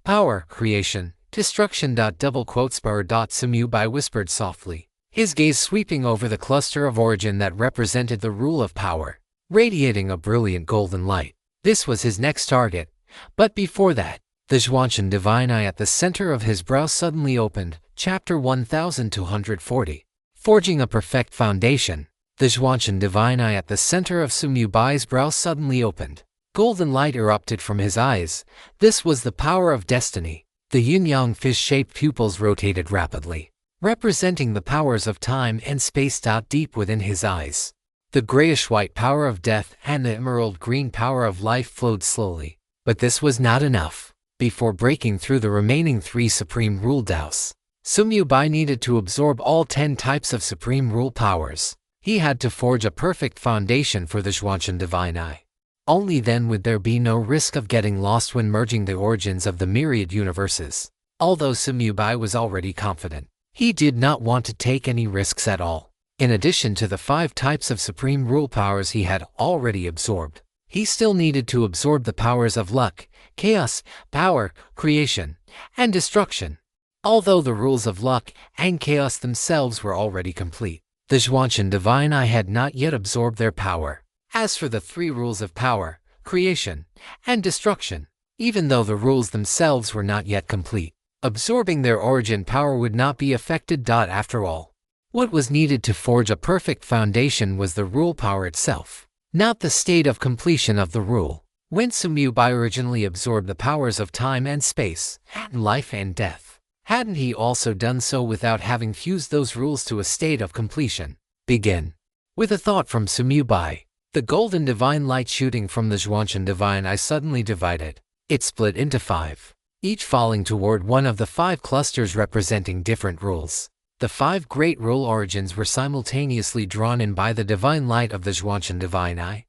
Power, creation, destruction. Sumyu whispered softly, his gaze sweeping over the cluster of origin that represented the rule of power, radiating a brilliant golden light. This was his next target, but before that, the Zhuanshan divine eye at the center of his brow suddenly opened. Chapter 1240. Forging a perfect foundation. The Zhuanshan divine eye at the center of Sumyu brow suddenly opened. Golden light erupted from his eyes. This was the power of destiny. The yin-yang fish-shaped pupils rotated rapidly, representing the powers of time and space. Deep within his eyes, the grayish-white power of death and the emerald-green power of life flowed slowly. But this was not enough. Before breaking through the remaining 3 supreme rule Daos, Sumyu needed to absorb all 10 types of supreme rule powers. He had to forge a perfect foundation for the Xuanchen Divine Eye. Only then would there be no risk of getting lost when merging the origins of the myriad universes. Although Sumubai was already confident, he did not want to take any risks at all. In addition to the 5 types of supreme rule powers he had already absorbed, he still needed to absorb the powers of luck, chaos, power, creation, and destruction. Although the rules of luck and chaos themselves were already complete, the Xuanchen Divine Eye had not yet absorbed their power. As for the 3 rules of power, creation, and destruction, even though the rules themselves were not yet complete, absorbing their origin power would not be affected. After all, what was needed to forge a perfect foundation was the rule power itself, not the state of completion of the rule. When Sumubai originally absorbed the powers of time and space, life and death, hadn't he also done so without having fused those rules to a state of completion? Begin. With a thought from Sumubai, the golden divine light shooting from the Xuanchen Divine Eye suddenly divided. It split into 5, each falling toward one of the 5 clusters representing different rules. The 5 great rule origins were simultaneously drawn in by the divine light of the Xuanchen Divine Eye.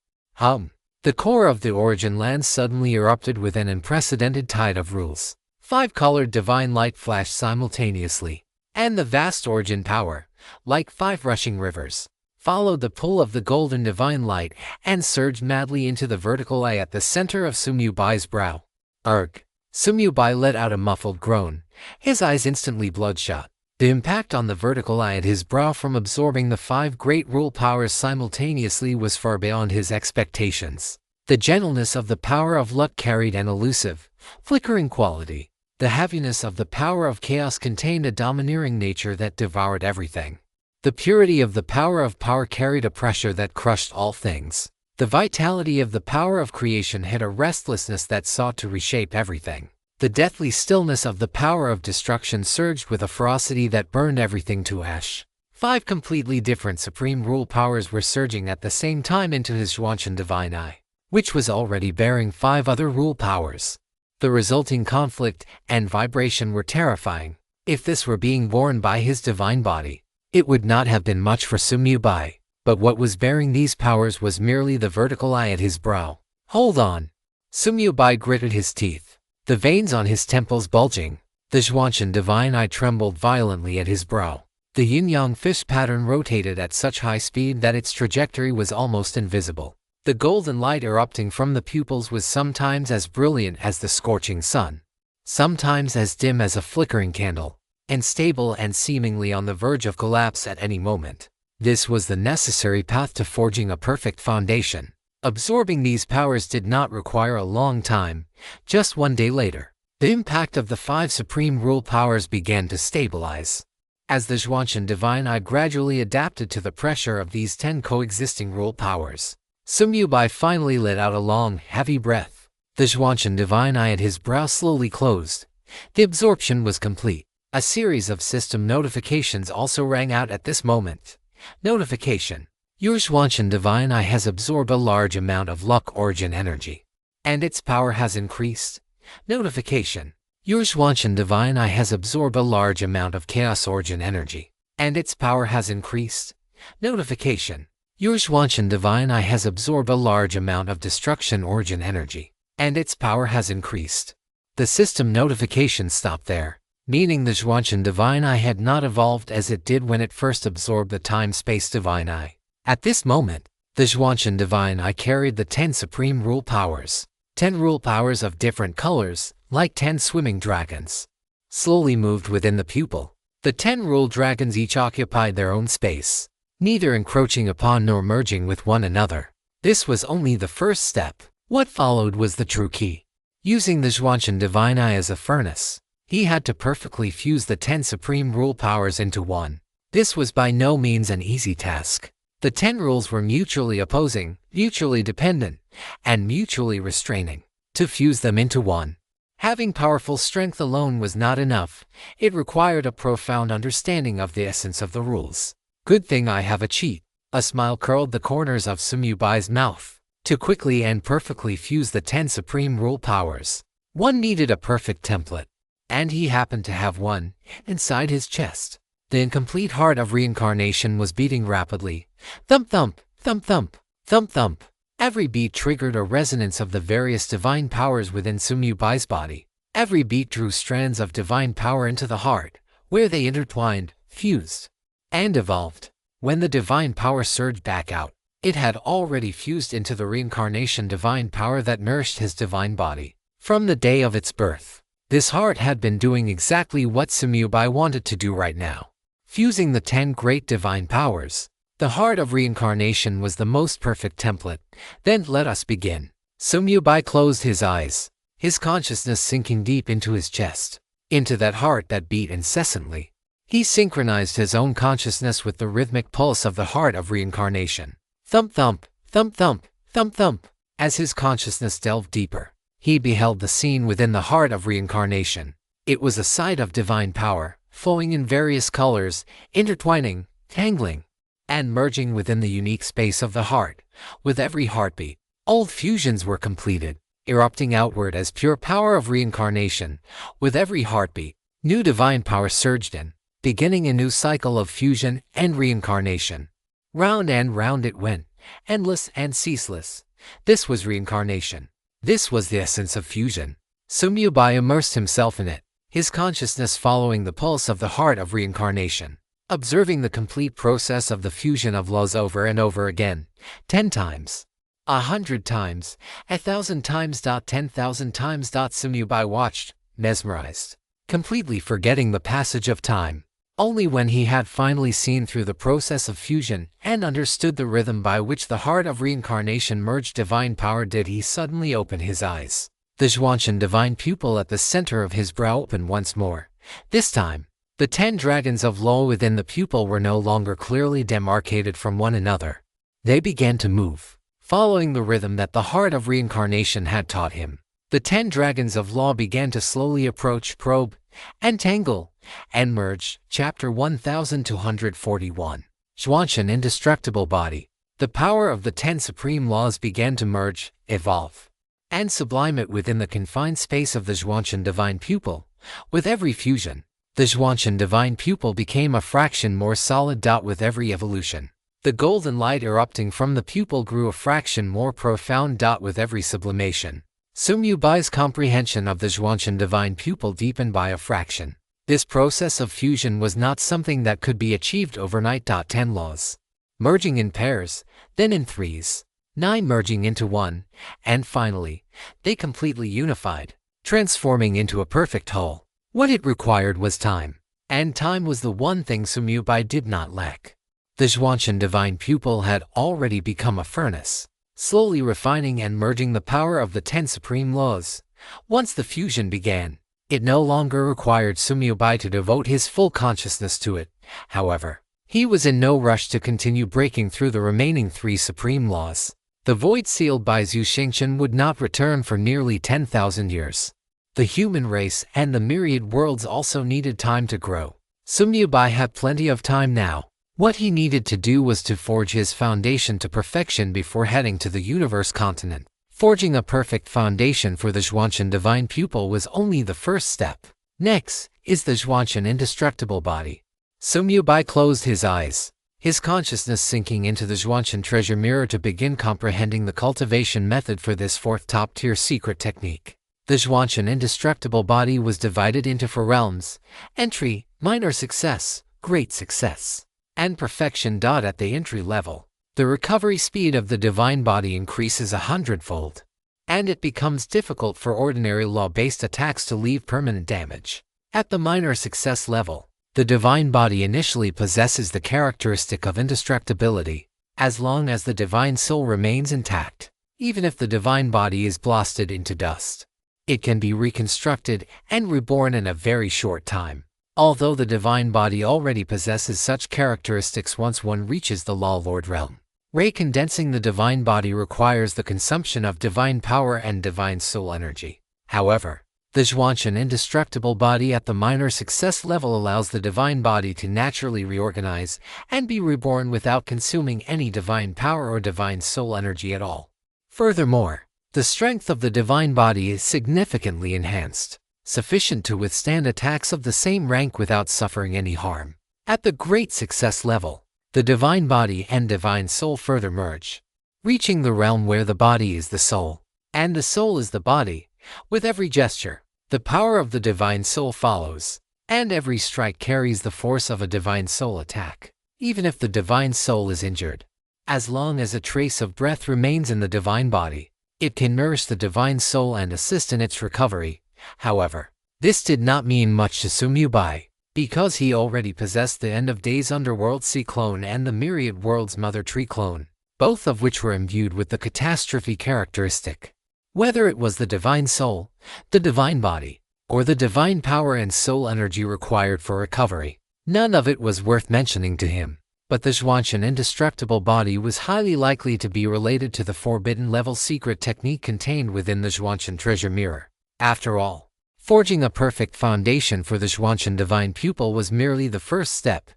The core of the origin land suddenly erupted with an unprecedented tide of rules. 5 colored divine light flashed simultaneously, and the vast origin power, like 5 rushing rivers, followed the pull of the golden divine light and surged madly into the vertical eye at the center of Sumubai's brow. Urgh! Sumubai let out a muffled groan, his eyes instantly bloodshot. The impact on the vertical eye at his brow from absorbing the 5 great rule powers simultaneously was far beyond his expectations. The gentleness of the power of luck carried an elusive, flickering quality. The heaviness of the power of chaos contained a domineering nature that devoured everything. The purity of the power of power carried a pressure that crushed all things. The vitality of the power of creation had a restlessness that sought to reshape everything. The deathly stillness of the power of destruction surged with a ferocity that burned everything to ash. 5 completely different supreme rule powers were surging at the same time into his Xuanchen Divine Eye, which was already bearing 5 other rule powers. The resulting conflict and vibration were terrifying. If this were being borne by his divine body, it would not have been much for Sumubai, but what was bearing these powers was merely the vertical eye at his brow. Hold on! Sumubai gritted his teeth, the veins on his temples bulging. The Xuanchen Divine Eye trembled violently at his brow. The yin-yang fish pattern rotated at such high speed that its trajectory was almost invisible. The golden light erupting from the pupils was sometimes as brilliant as the scorching sun, sometimes as dim as a flickering candle, unstable and seemingly on the verge of collapse at any moment. This was the necessary path to forging a perfect foundation. Absorbing these powers did not require a long time. Just one day later, the impact of the 5 supreme rule powers began to stabilize. As the Xuanchen Divine Eye gradually adapted to the pressure of these 10 coexisting rule powers, Sumubai finally let out a long, heavy breath. The Xuanchen Divine Eye at his brow slowly closed. The absorption was complete. A series of system notifications also rang out at this moment. Notification: your Xuanchen Divine Eye has absorbed a large amount of luck origin energy, and its power has increased. Notification: your Xuanchen Divine Eye has absorbed a large amount of chaos origin energy, and its power has increased. Notification: your Xuanchen Divine Eye has absorbed a large amount of destruction origin energy, and its power has increased. The system notification stopped there, meaning the Xuanchen Divine Eye had not evolved as it did when it first absorbed the Time-Space Divine Eye. At this moment, the Xuanchen Divine Eye carried the 10 supreme rule powers. 10 rule powers of different colors, like 10 swimming dragons, slowly moved within the pupil. The 10 rule dragons each occupied their own space, neither encroaching upon nor merging with one another. This was only the first step. What followed was the true key. Using the Xuanchen Divine Eye as a furnace, he had to perfectly fuse the 10 supreme rule powers into one. This was by no means an easy task. The 10 rules were mutually opposing, mutually dependent, and mutually restraining. To fuse them into one, having powerful strength alone was not enough. It required a profound understanding of the essence of the rules. Good thing I have a cheat. A smile curled the corners of Sumubai's mouth. To quickly and perfectly fuse the 10 supreme rule powers, one needed a perfect template, and he happened to have one inside his chest. The incomplete heart of reincarnation was beating rapidly. Thump thump, thump thump, thump thump. Every beat triggered a resonance of the various divine powers within Sumyubai's body. Every beat drew strands of divine power into the heart, where they intertwined, fused, and evolved. When the divine power surged back out, it had already fused into the reincarnation divine power that nourished his divine body. From the day of its birth, this heart had been doing exactly what Sumyubai wanted to do right now. Fusing the 10 great divine powers, the heart of reincarnation was the most perfect template. Then let us begin. Sumyubai closed his eyes, his consciousness sinking deep into his chest, into that heart that beat incessantly. He synchronized his own consciousness with the rhythmic pulse of the heart of reincarnation. Thump thump, thump thump, thump thump. As his consciousness delved deeper, he beheld the scene within the heart of reincarnation. It was a sight of divine power, flowing in various colors, intertwining, tangling, and merging within the unique space of the heart. With every heartbeat, old fusions were completed, erupting outward as pure power of reincarnation. With every heartbeat, new divine power surged in, beginning a new cycle of fusion and reincarnation. Round and round it went, endless and ceaseless. This was reincarnation. This was the essence of fusion. Sumyubai immersed himself in it, his consciousness following the pulse of the heart of reincarnation, observing the complete process of the fusion of laws over and over again, 10 times, 100 times, 1,000 times, 10,000 times. Sumyubai watched, mesmerized, completely forgetting the passage of time. Only when he had finally seen through the process of fusion and understood the rhythm by which the heart of reincarnation merged divine power did he suddenly open his eyes. The Zhuanshan divine pupil at the center of his brow opened once more. This time, the 10 dragons of law within the pupil were no longer clearly demarcated from one another. They began to move, following the rhythm that the heart of reincarnation had taught him. The 10 dragons of law began to slowly approach, probe, and tangle, and merge. Chapter 1241. Zhuanshan Indestructible Body. The power of the 10 supreme laws began to merge, evolve, and sublime it within the confined space of the Zhuanshan divine pupil. With every fusion, the Zhuanshan divine pupil became a fraction more solid. With every evolution, the golden light erupting from the pupil grew a fraction more profound. With every sublimation, Sumyubai's comprehension of the Zhuanshan divine pupil deepened by a fraction. This process of fusion was not something that could be achieved overnight. 10 laws, merging in pairs, then in threes, 9 merging into one, and finally, they completely unified, transforming into a perfect whole. What it required was time, and time was the one thing Sumyubai did not lack. The Zhuanshan divine pupil had already become a furnace, slowly refining and merging the power of the 10 supreme laws. Once the fusion began, it no longer required Sumyubai to devote his full consciousness to it. However, he was in no rush to continue breaking through the remaining 3 supreme laws. The void sealed by Zhu Xingchen would not return for nearly 10,000 years. The human race and the myriad worlds also needed time to grow. Sumyubai had plenty of time now. What he needed to do was to forge his foundation to perfection before heading to the universe continent. Forging a perfect foundation for the Zhuanshan divine pupil was only the first step. Next is the Zhuanshan Indestructible Body. Sumyubai closed his eyes, his consciousness sinking into the Zhuanshan treasure mirror to begin comprehending the cultivation method for this 4th top-tier secret technique. The Zhuanshan Indestructible Body was divided into 4 realms: entry, minor success, great success, and perfection. At the entry level, the recovery speed of the divine body increases 100-fold, and it becomes difficult for ordinary law-based attacks to leave permanent damage. At the minor success level, the divine body initially possesses the characteristic of indestructibility, as long as the divine soul remains intact. Even if the divine body is blasted into dust, it can be reconstructed and reborn in a very short time. Although the divine body already possesses such characteristics once one reaches the Law Lord realm. Recondensing the divine body requires the consumption of divine power and divine soul energy. However, the Zhuanshan Indestructible Body at the minor success level allows the divine body to naturally reorganize and be reborn without consuming any divine power or divine soul energy at all. Furthermore, the strength of the divine body is significantly enhanced, sufficient to withstand attacks of the same rank without suffering any harm. At the great success level, the divine body and divine soul further merge, reaching the realm where the body is the soul, and the soul is the body. With every gesture, the power of the divine soul follows, and every strike carries the force of a divine soul attack, even if the divine soul is injured. As long as a trace of breath remains in the divine body, it can nourish the divine soul and assist in its recovery. However, this did not mean much to Sumyubai, because he already possessed the End of Days Underworld Sea clone and the Myriad Worlds Mother Tree clone, both of which were imbued with the catastrophe characteristic. Whether it was the divine soul, the divine body, or the divine power and soul energy required for recovery, none of it was worth mentioning to him. But the Zhuanshan indestructible body was highly likely to be related to the forbidden level secret technique contained within the Zhuanshan treasure mirror. After all, forging a perfect foundation for the Zhuanshan divine pupil was merely the first step.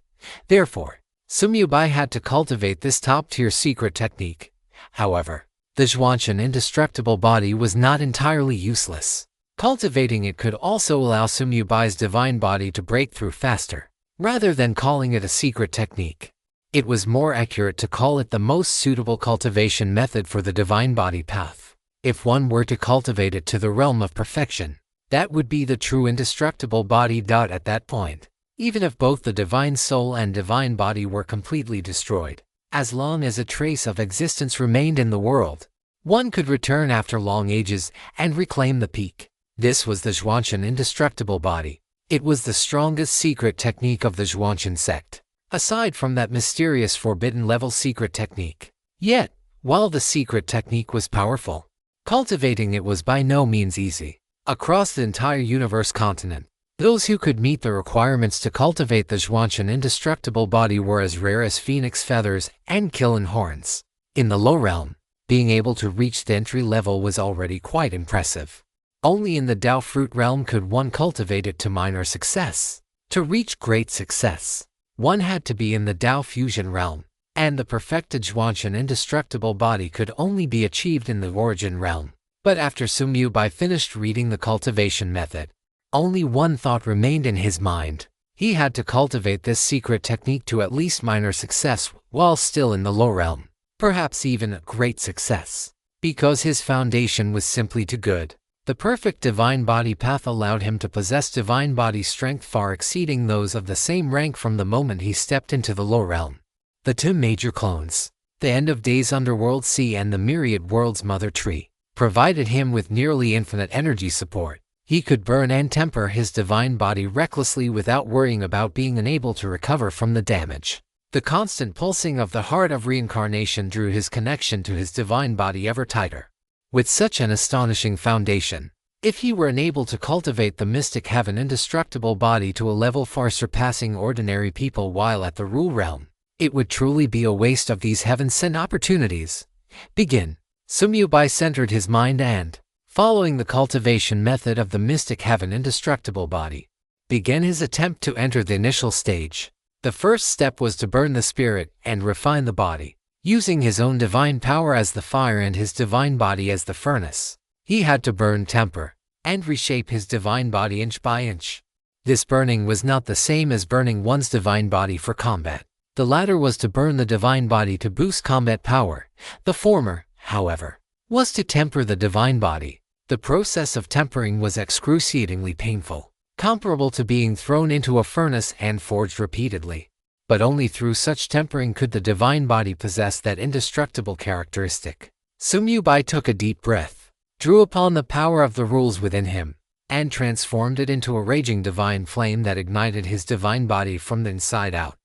Therefore, Sumyubai had to cultivate this top-tier secret technique. However, the Zhuanshan indestructible body was not entirely useless. Cultivating it could also allow Sumyubai's divine body to break through faster, rather than calling it a secret technique. It was more accurate to call it the most suitable cultivation method for the divine body path. If one were to cultivate it to the realm of perfection, that would be the true indestructible body. At that point, even if both the divine soul and divine body were completely destroyed, as long as a trace of existence remained in the world, one could return after long ages and reclaim the peak. This was the Zhuanshan indestructible body. It was the strongest secret technique of the Zhuanshan sect, aside from that mysterious forbidden level secret technique. Yet, while the secret technique was powerful, cultivating it was by no means easy. Across the entire universe continent, those who could meet the requirements to cultivate the Zhuanshan indestructible body were as rare as phoenix feathers and killing horns. In the low realm, being able to reach the entry level was already quite impressive. Only in the Dao fruit realm could one cultivate it to minor success. To reach great success, one had to be in the Dao fusion realm, and the perfected Zhuanshan indestructible body could only be achieved in the origin realm. But after Sumyubai finished reading the cultivation method, only one thought remained in his mind. He had to cultivate this secret technique to at least minor success while still in the low realm, perhaps even a great success, because his foundation was simply too good. The perfect divine body path allowed him to possess divine body strength far exceeding those of the same rank from the moment he stepped into the low realm. The two major clones, the End of Days Underworld Sea and the Myriad Worlds Mother Tree, provided him with nearly infinite energy support. He could burn and temper his divine body recklessly without worrying about being unable to recover from the damage. The constant pulsing of the heart of reincarnation drew his connection to his divine body ever tighter. With such an astonishing foundation, if he were unable to cultivate the mystic heaven indestructible body to a level far surpassing ordinary people while at the rule realm, it would truly be a waste of these heaven-sent opportunities. Begin. Sumyubai centered his mind and, following the cultivation method of the mystic heaven indestructible body, began his attempt to enter the initial stage. The first step was to burn the spirit and refine the body. Using his own divine power as the fire and his divine body as the furnace, he had to burn, temper, and reshape his divine body inch by inch. This burning was not the same as burning one's divine body for combat. The latter was to burn the divine body to boost combat power. The former, however, was to temper the divine body. The process of tempering was excruciatingly painful, comparable to being thrown into a furnace and forged repeatedly. But only through such tempering could the divine body possess that indestructible characteristic. Sumyubai took a deep breath, drew upon the power of the rules within him, and transformed it into a raging divine flame that ignited his divine body from the inside out.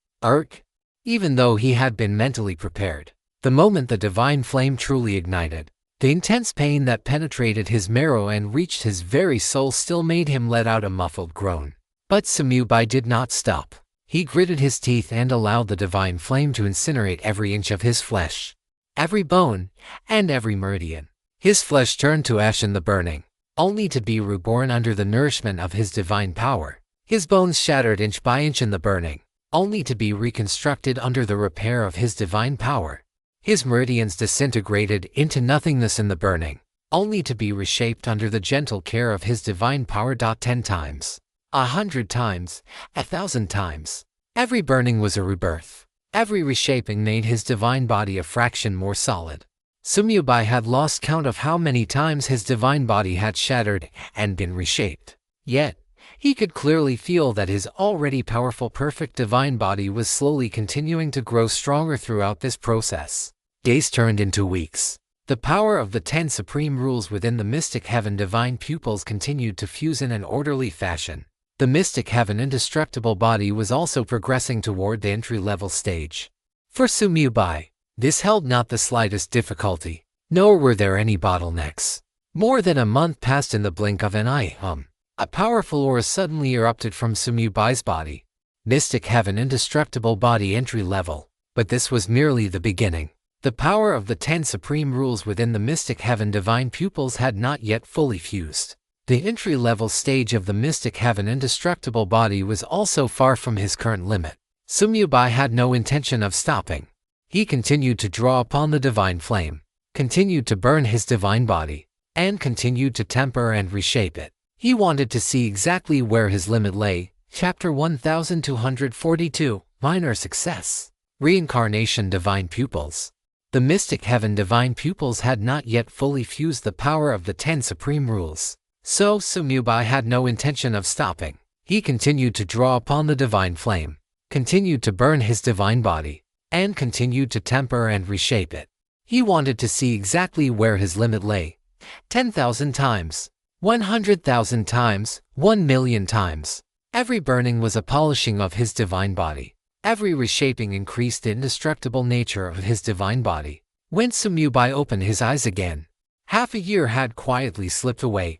Even though he had been mentally prepared, the moment the divine flame truly ignited, the intense pain that penetrated his marrow and reached his very soul still made him let out a muffled groan. But Sumyubai did not stop. He gritted his teeth and allowed the divine flame to incinerate every inch of his flesh, every bone, and every meridian. His flesh turned to ash in the burning, only to be reborn under the nourishment of his divine power. His bones shattered inch by inch in the burning, only to be reconstructed under the repair of his divine power. His meridians disintegrated into nothingness in the burning, only to be reshaped under the gentle care of his divine power. 10 times. 100 times, 1,000 times. Every burning was a rebirth. Every reshaping made his divine body a fraction more solid. Sumiyubai had lost count of how many times his divine body had shattered and been reshaped. Yet, he could clearly feel that his already powerful perfect divine body was slowly continuing to grow stronger throughout this process. Days turned into weeks. The power of the 10 supreme rules within the Mystic Heaven divine pupils continued to fuse in an orderly fashion. The Mystic Heaven indestructible body was also progressing toward the entry-level stage. For Sumiyubai, this held not the slightest difficulty, nor were there any bottlenecks. More than a month passed in the blink of an eye. A powerful aura suddenly erupted from Sumiyubai's body. Mystic Heaven indestructible body entry level. But this was merely the beginning. The power of the 10 supreme rules within the Mystic Heaven divine pupils had not yet fully fused. The entry-level stage of the Mystic Heaven indestructible body was also far from his current limit. Sumiyubai had no intention of stopping. He continued to draw upon the divine flame, continued to burn his divine body, and continued to temper and reshape it. He wanted to see exactly where his limit lay. Chapter 1242, Minor Success. Reincarnation divine pupils. The Mystic Heaven divine pupils had not yet fully fused the power of the 10 supreme rules. So Sumiyubai had no intention of stopping. He continued to draw upon the divine flame, continued to burn his divine body, and continued to temper and reshape it. He wanted to see exactly where his limit lay. 10,000 times, 100,000 times, 1,000,000 times. Every burning was a polishing of his divine body. Every reshaping increased the indestructible nature of his divine body. When Sumiyubai opened his eyes again, half a year had quietly slipped away.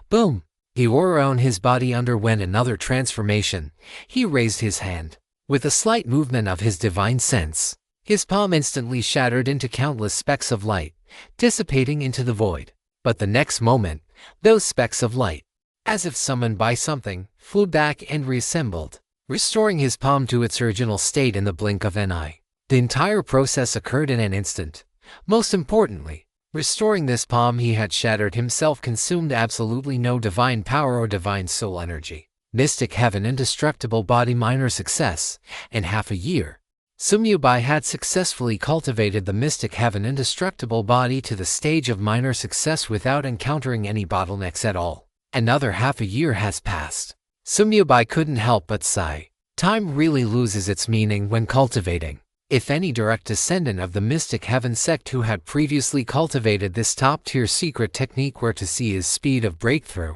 Boom! The aura on his body underwent another transformation. He raised his hand. With a slight movement of his divine sense, his palm instantly shattered into countless specks of light, dissipating into the void. But the next moment, those specks of light, as if summoned by something, flew back and reassembled, restoring his palm to its original state in the blink of an eye. The entire process occurred in an instant. Most importantly, restoring this palm he had shattered himself consumed absolutely no divine power or divine soul energy. Mystic Heaven indestructible body minor success. In half a year, Sumiyubai had successfully cultivated the Mystic Heaven indestructible body to the stage of minor success without encountering any bottlenecks at all. Another half a year has passed. Sumiyubai couldn't help but sigh. Time really loses its meaning when cultivating. If any direct descendant of the Mystic Heaven sect who had previously cultivated this top-tier secret technique were to see his speed of breakthrough,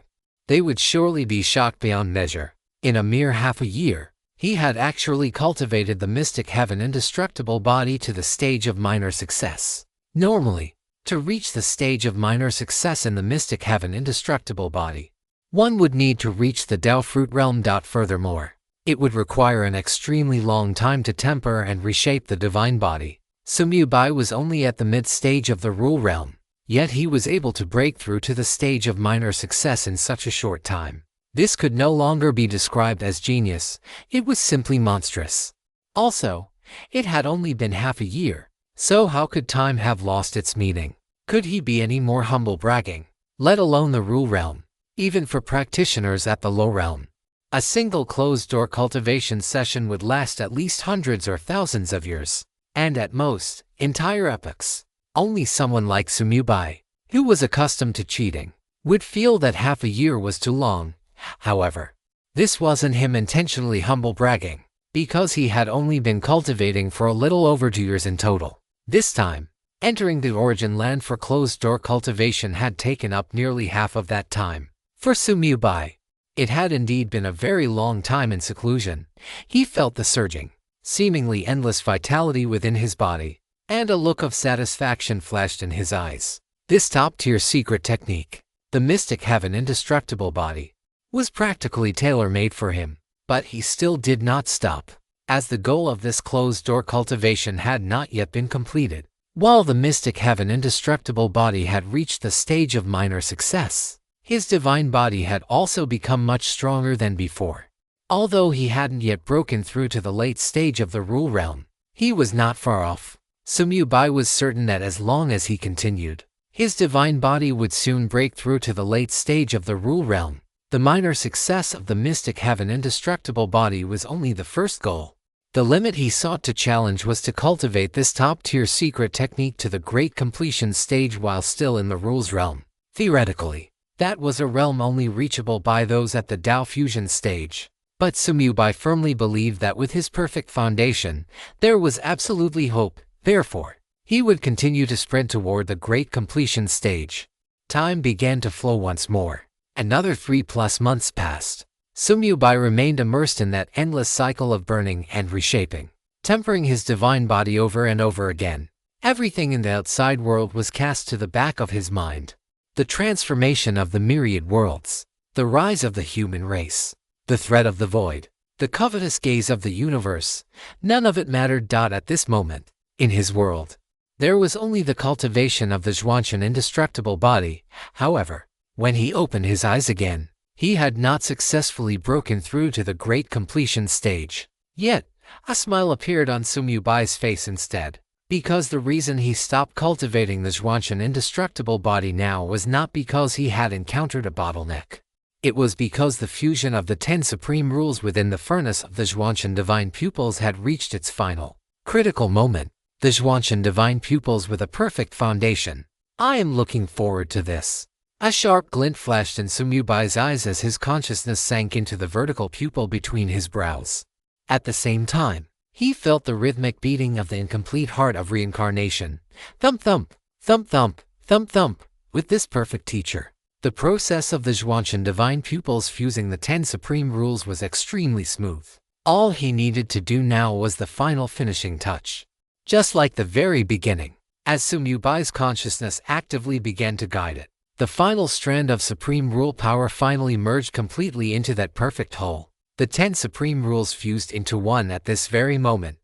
they would surely be shocked beyond measure. In a mere half a year, he had actually cultivated the Mystic Heaven indestructible body to the stage of minor success. Normally, to reach the stage of minor success in the Mystic Heaven indestructible body, one would need to reach the Tao Fruit realm. Furthermore, it would require an extremely long time to temper and reshape the divine body. Sumiyubai was only at the mid-stage of the Rule realm, yet he was able to break through to the stage of minor success in such a short time. This could no longer be described as genius, it was simply monstrous. Also, it had only been half a year, so how could time have lost its meaning? Could he be any more humble bragging? Let alone the Rule realm. Even for practitioners at the Low realm, a single closed-door cultivation session would last at least hundreds or thousands of years, and at most, entire epochs. Only someone like Sumiyubai, who was accustomed to cheating, would feel that half a year was too long. However, this wasn't him intentionally humble bragging, because he had only been cultivating for a little over 2 years in total. This time, entering the origin land for closed-door cultivation had taken up nearly half of that time. For Sumiyubai, it had indeed been a very long time in seclusion. He felt the surging, seemingly endless vitality within his body, and a look of satisfaction flashed in his eyes. This top-tier secret technique, the Mystic Heaven indestructible body, was practically tailor-made for him, but he still did not stop, as the goal of this closed-door cultivation had not yet been completed. While the Mystic Heaven indestructible body had reached the stage of minor success, his divine body had also become much stronger than before. Although he hadn't yet broken through to the late stage of the Rule realm, he was not far off. Sumiyubai was certain that as long as he continued, his divine body would soon break through to the late stage of the Rule realm. The minor success of the Mystic Heaven indestructible body was only the first goal. The limit he sought to challenge was to cultivate this top-tier secret technique to the great completion stage while still in the rules realm. Theoretically, that was a realm only reachable by those at the Dao fusion stage. But Sumyubai firmly believed that with his perfect foundation, there was absolutely hope. Therefore, he would continue to sprint toward the great completion stage. Time began to flow once more. Another 3+ months passed. Sumyubai remained immersed in that endless cycle of burning and reshaping, tempering his divine body over and over again. Everything in the outside world was cast to the back of his mind. The transformation of the myriad worlds, the rise of the human race, the threat of the void, the covetous gaze of the universe, none of it mattered. At this moment, in his world, there was only the cultivation of the Zhuanshan indestructible body. However, when he opened his eyes again, he had not successfully broken through to the great completion stage. Yet, a smile appeared on Sumyubai's face instead, because the reason he stopped cultivating the Zhuanshan indestructible body now was not because he had encountered a bottleneck. It was because the fusion of the 10 supreme rules within the furnace of the Zhuanshan divine pupils had reached its final, critical moment. The Zhuanshan divine pupils with a perfect foundation. I am looking forward to this. A sharp glint flashed in Sumyubai's eyes as his consciousness sank into the vertical pupil between his brows. At the same time, he felt the rhythmic beating of the incomplete heart of reincarnation. Thump thump, thump thump, thump thump. With this perfect teacher, the process of the Zhuanshan divine pupils fusing the 10 supreme rules was extremely smooth. All he needed to do now was the final finishing touch. Just like the very beginning, as Sumyubai's consciousness actively began to guide it, the final strand of supreme rule power finally merged completely into that perfect whole. The 10 supreme rules fused into one at this very moment.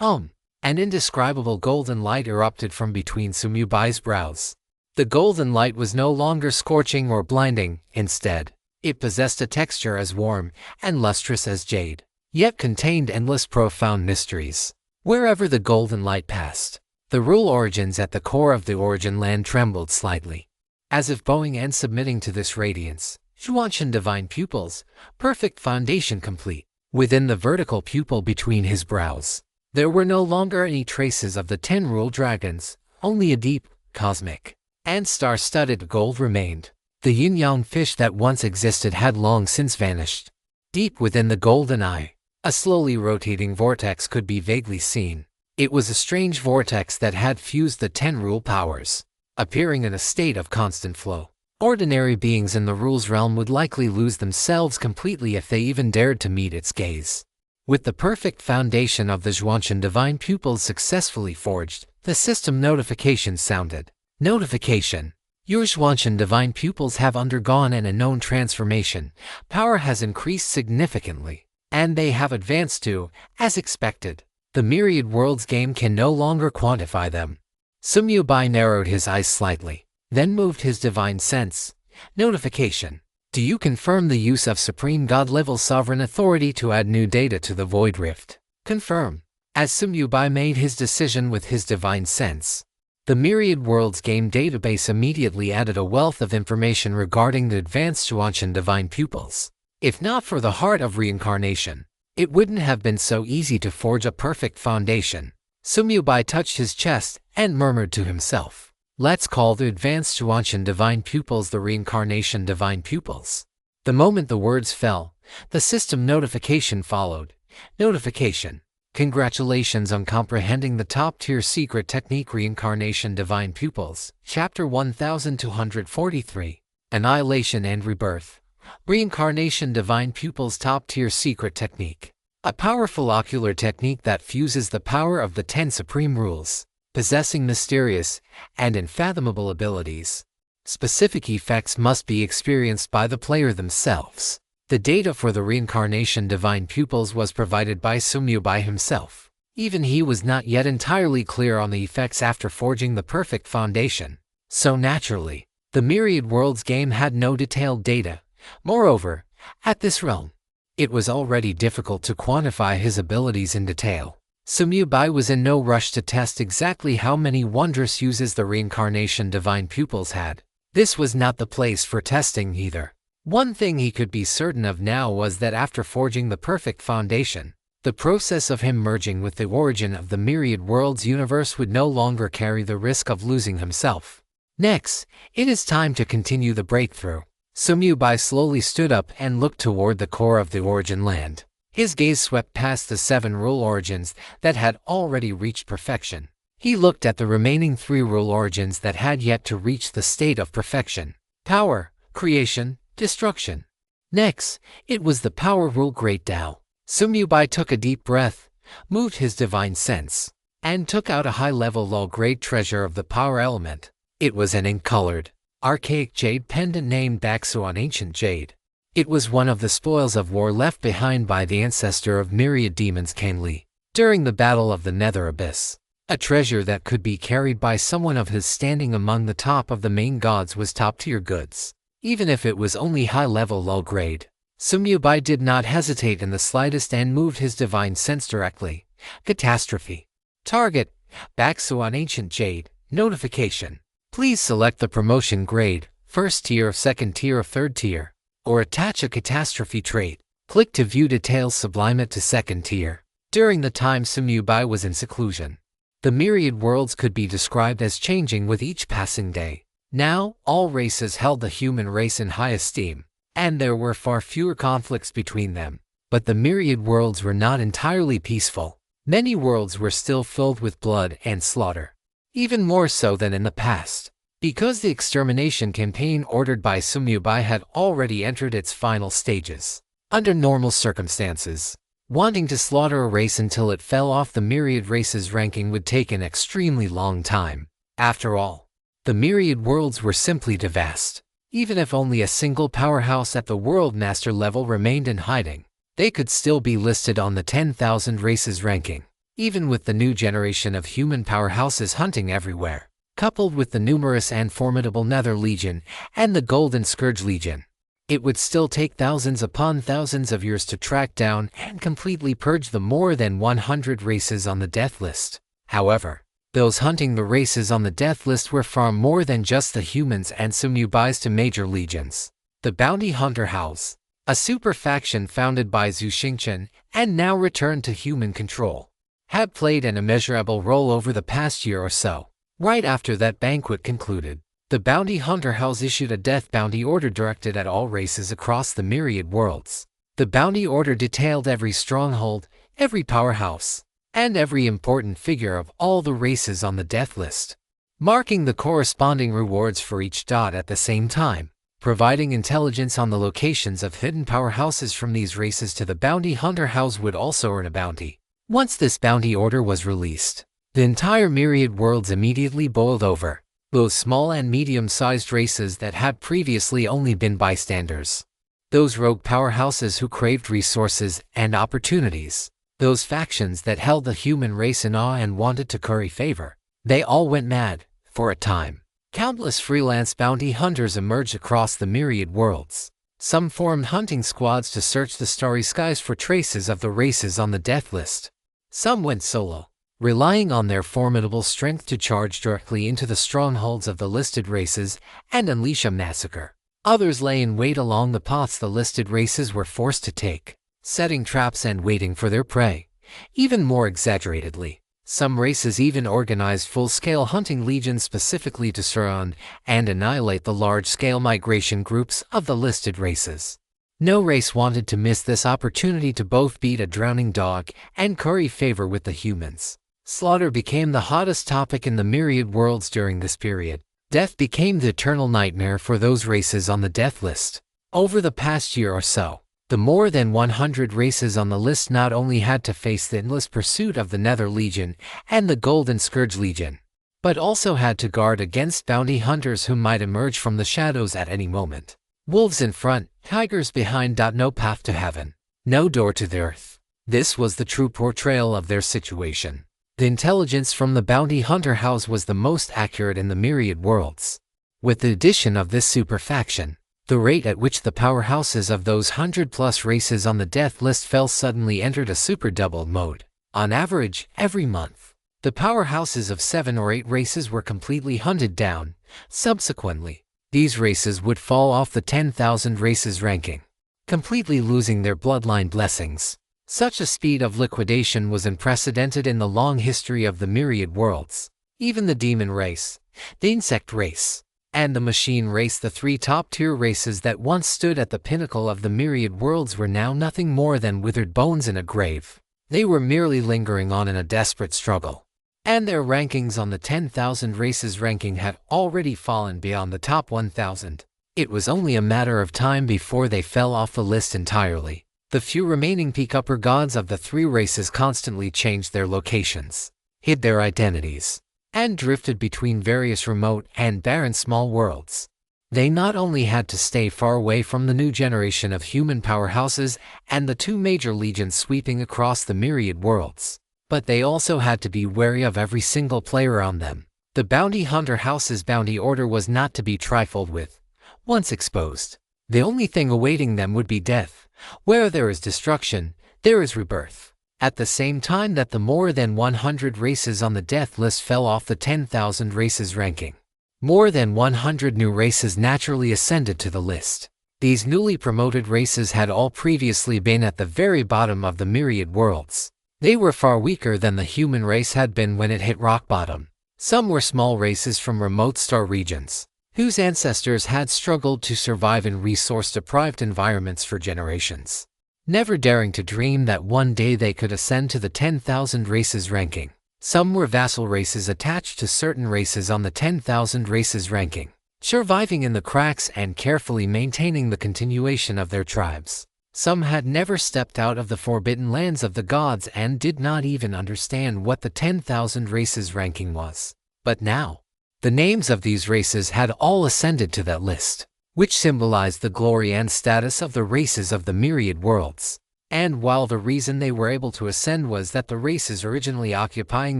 An indescribable golden light erupted from between Sumyubai's brows. The golden light was no longer scorching or blinding. Instead, it possessed a texture as warm and lustrous as jade, yet contained endless profound mysteries. Wherever the golden light passed, the rule origins at the core of the origin land trembled slightly, as if bowing and submitting to this radiance. Zhuanshan divine pupils, perfect foundation complete. Within the vertical pupil between his brows, there were no longer any traces of the 10 rule dragons, only a deep, cosmic, and star-studded gold remained. The yin-yang fish that once existed had long since vanished. Deep within the golden eye, a slowly rotating vortex could be vaguely seen. It was a strange vortex that had fused the 10 rule powers, appearing in a state of constant flow. Ordinary beings in the rules realm would likely lose themselves completely if they even dared to meet its gaze. With the perfect foundation of the Zhuanshan divine pupils successfully forged, the system notification sounded. Notification. Your Zhuanshan divine pupils have undergone an unknown transformation. Power has increased significantly, and they have advanced to, as expected. The myriad worlds game can no longer quantify them. Sumyubai narrowed his eyes slightly, then moved his divine sense. Notification. Do you confirm the use of Supreme God-level sovereign authority to add new data to the Void Rift? Confirm. As Sumyubai made his decision with his divine sense, the Myriad Worlds game database immediately added a wealth of information regarding the advanced Zhuanshan divine pupils. If not for the heart of reincarnation, it wouldn't have been so easy to forge a perfect foundation. Sumyubai touched his chest and murmured to himself, let's call the advanced Zhuanshan divine pupils the reincarnation divine pupils. The moment the words fell, the system notification followed. Notification. Congratulations on comprehending the top-tier secret technique Reincarnation Divine Pupils. Chapter 1243. Annihilation and Rebirth. Reincarnation Divine Pupils Top-Tier Secret Technique. A powerful ocular technique that fuses the power of the 10 supreme rules, possessing mysterious and unfathomable abilities. Specific effects must be experienced by the player themselves. The data for the Reincarnation Divine Pupils was provided by Sumyubai himself. Even he was not yet entirely clear on the effects after forging the perfect foundation. So naturally, the Myriad Worlds game had no detailed data. Moreover, at this realm, it was already difficult to quantify his abilities in detail. Sumyubai was in no rush to test exactly how many wondrous uses the Reincarnation Divine Pupils had. This was not the place for testing either. One thing he could be certain of now was that after forging the perfect foundation, The process of him merging with the origin of the Myriad Worlds universe would no longer carry the risk of losing himself. Next, it is time to continue the breakthrough. Sumyubai slowly stood up and looked toward the core of the origin land. His gaze swept past the 7 rule origins that had already reached perfection. He looked at the remaining 3 rule origins that had yet to reach the state of perfection: power, creation, destruction. Next, it was the power rule Great Tao. Sumyubai took a deep breath, moved his divine sense, and took out a high-level low-grade treasure of the power element. It was an ink-colored, archaic jade pendant named Baksuan Ancient Jade. It was one of the spoils of war left behind by the ancestor of myriad demons Kanli during the Battle of the Nether Abyss. A treasure that could be carried by someone of his standing among the top of the main gods was top-tier goods, even if it was only high-level low-grade. Sumyubai did not hesitate in the slightest and moved his divine sense directly. Catastrophe. Target: Baksuan Ancient Jade. Notification: please select the promotion grade, 1st tier, 2nd tier, or 3rd tier, or attach a catastrophe trait. Click to view details. Sublime it to 2nd tier. During the time Sumyubai was in seclusion, the myriad worlds could be described as changing with each passing day. Now, all races held the human race in high esteem, and there were far fewer conflicts between them. But the myriad worlds were not entirely peaceful. Many worlds were still filled with blood and slaughter, even more so than in the past, because the extermination campaign ordered by Sumyubai had already entered its final stages. Under normal circumstances, wanting to slaughter a race until it fell off the myriad races ranking would take an extremely long time. After all, the myriad worlds were simply too vast. Even if only a single powerhouse at the World Master level remained in hiding, they could still be listed on the 10,000 races ranking. Even with the new generation of human powerhouses hunting everywhere, coupled with the numerous and formidable Nether Legion and the Golden Scourge Legion, it would still take thousands upon thousands of years to track down and completely purge the more than 100 races on the death list. However, those hunting the races on the death list were far more than just the humans and Sumyubai's 2 major legions. The Bounty Hunter House, a super faction founded by Zhu Xingchen and now returned to human control, had played an immeasurable role over the past year or so. Right after that banquet concluded, the Bounty Hunter House issued a death bounty order directed at all races across the myriad worlds. The bounty order detailed every stronghold, every powerhouse, and every important figure of all the races on the death list, marking the corresponding rewards for each dot at the same time, providing intelligence on the locations of hidden powerhouses from these races to the Bounty Hunter House would also earn a bounty. Once this bounty order was released, the entire myriad worlds immediately boiled over. Those small and medium-sized races that had previously only been bystanders, those rogue powerhouses who craved resources and opportunities, those factions that held the human race in awe and wanted to curry favor, they all went mad. For a time, countless freelance bounty hunters emerged across the myriad worlds. Some formed hunting squads to search the starry skies for traces of the races on the death list. Some went solo, relying on their formidable strength to charge directly into the strongholds of the listed races and unleash a massacre. Others lay in wait along the paths the listed races were forced to take, setting traps and waiting for their prey. Even more exaggeratedly, some races even organized full-scale hunting legions specifically to surround and annihilate the large-scale migration groups of the listed races. No race wanted to miss this opportunity to both beat a drowning dog and curry favor with the humans. Slaughter became the hottest topic in the myriad worlds during this period. Death became the eternal nightmare for those races on the death list. Over the past year or so, the more than 100 races on the list not only had to face the endless pursuit of the Nether Legion and the Golden Scourge Legion, but also had to guard against bounty hunters who might emerge from the shadows at any moment. Wolves in front, tigers behind. No path to heaven, no door to the earth. This was the true portrayal of their situation. The intelligence from the Bounty Hunter House was the most accurate in the myriad worlds. With the addition of this super faction, the rate at which the powerhouses of those 100+ races on the death list fell suddenly entered a super doubled mode. On average, every month, the powerhouses of 7 or 8 races were completely hunted down. Subsequently, these races would fall off the 10,000 races ranking, completely losing their bloodline blessings. Such a speed of liquidation was unprecedented in the long history of the myriad worlds. Even the demon race, the insect race, and the machine race, the three top-tier races that once stood at the pinnacle of the myriad worlds, were now nothing more than withered bones in a grave. They were merely lingering on in a desperate struggle. And their rankings on the 10,000 races ranking had already fallen beyond the top 1,000. It was only a matter of time before they fell off the list entirely. The few remaining peak upper gods of the three races constantly changed their locations, hid their identities, and drifted between various remote and barren small worlds. They not only had to stay far away from the new generation of human powerhouses and the two major legions sweeping across the myriad worlds, but they also had to be wary of every single player around them. The bounty hunter house's bounty order was not to be trifled with. Once exposed, the only thing awaiting them would be death. Where there is destruction, there is rebirth. At the same time that the more than 100 races on the death list fell off the 10,000 races ranking, more than 100 new races naturally ascended to the list. These newly promoted races had all previously been at the very bottom of the myriad worlds. They were far weaker than the human race had been when it hit rock bottom. Some were small races from remote star regions, whose ancestors had struggled to survive in resource-deprived environments for generations, never daring to dream that one day they could ascend to the 10,000 races ranking. Some were vassal races attached to certain races on the 10,000 races ranking, surviving in the cracks and carefully maintaining the continuation of their tribes. Some had never stepped out of the forbidden lands of the gods and did not even understand what the 10,000 races ranking was. But now, the names of these races had all ascended to that list, which symbolized the glory and status of the races of the myriad worlds. And while the reason they were able to ascend was that the races originally occupying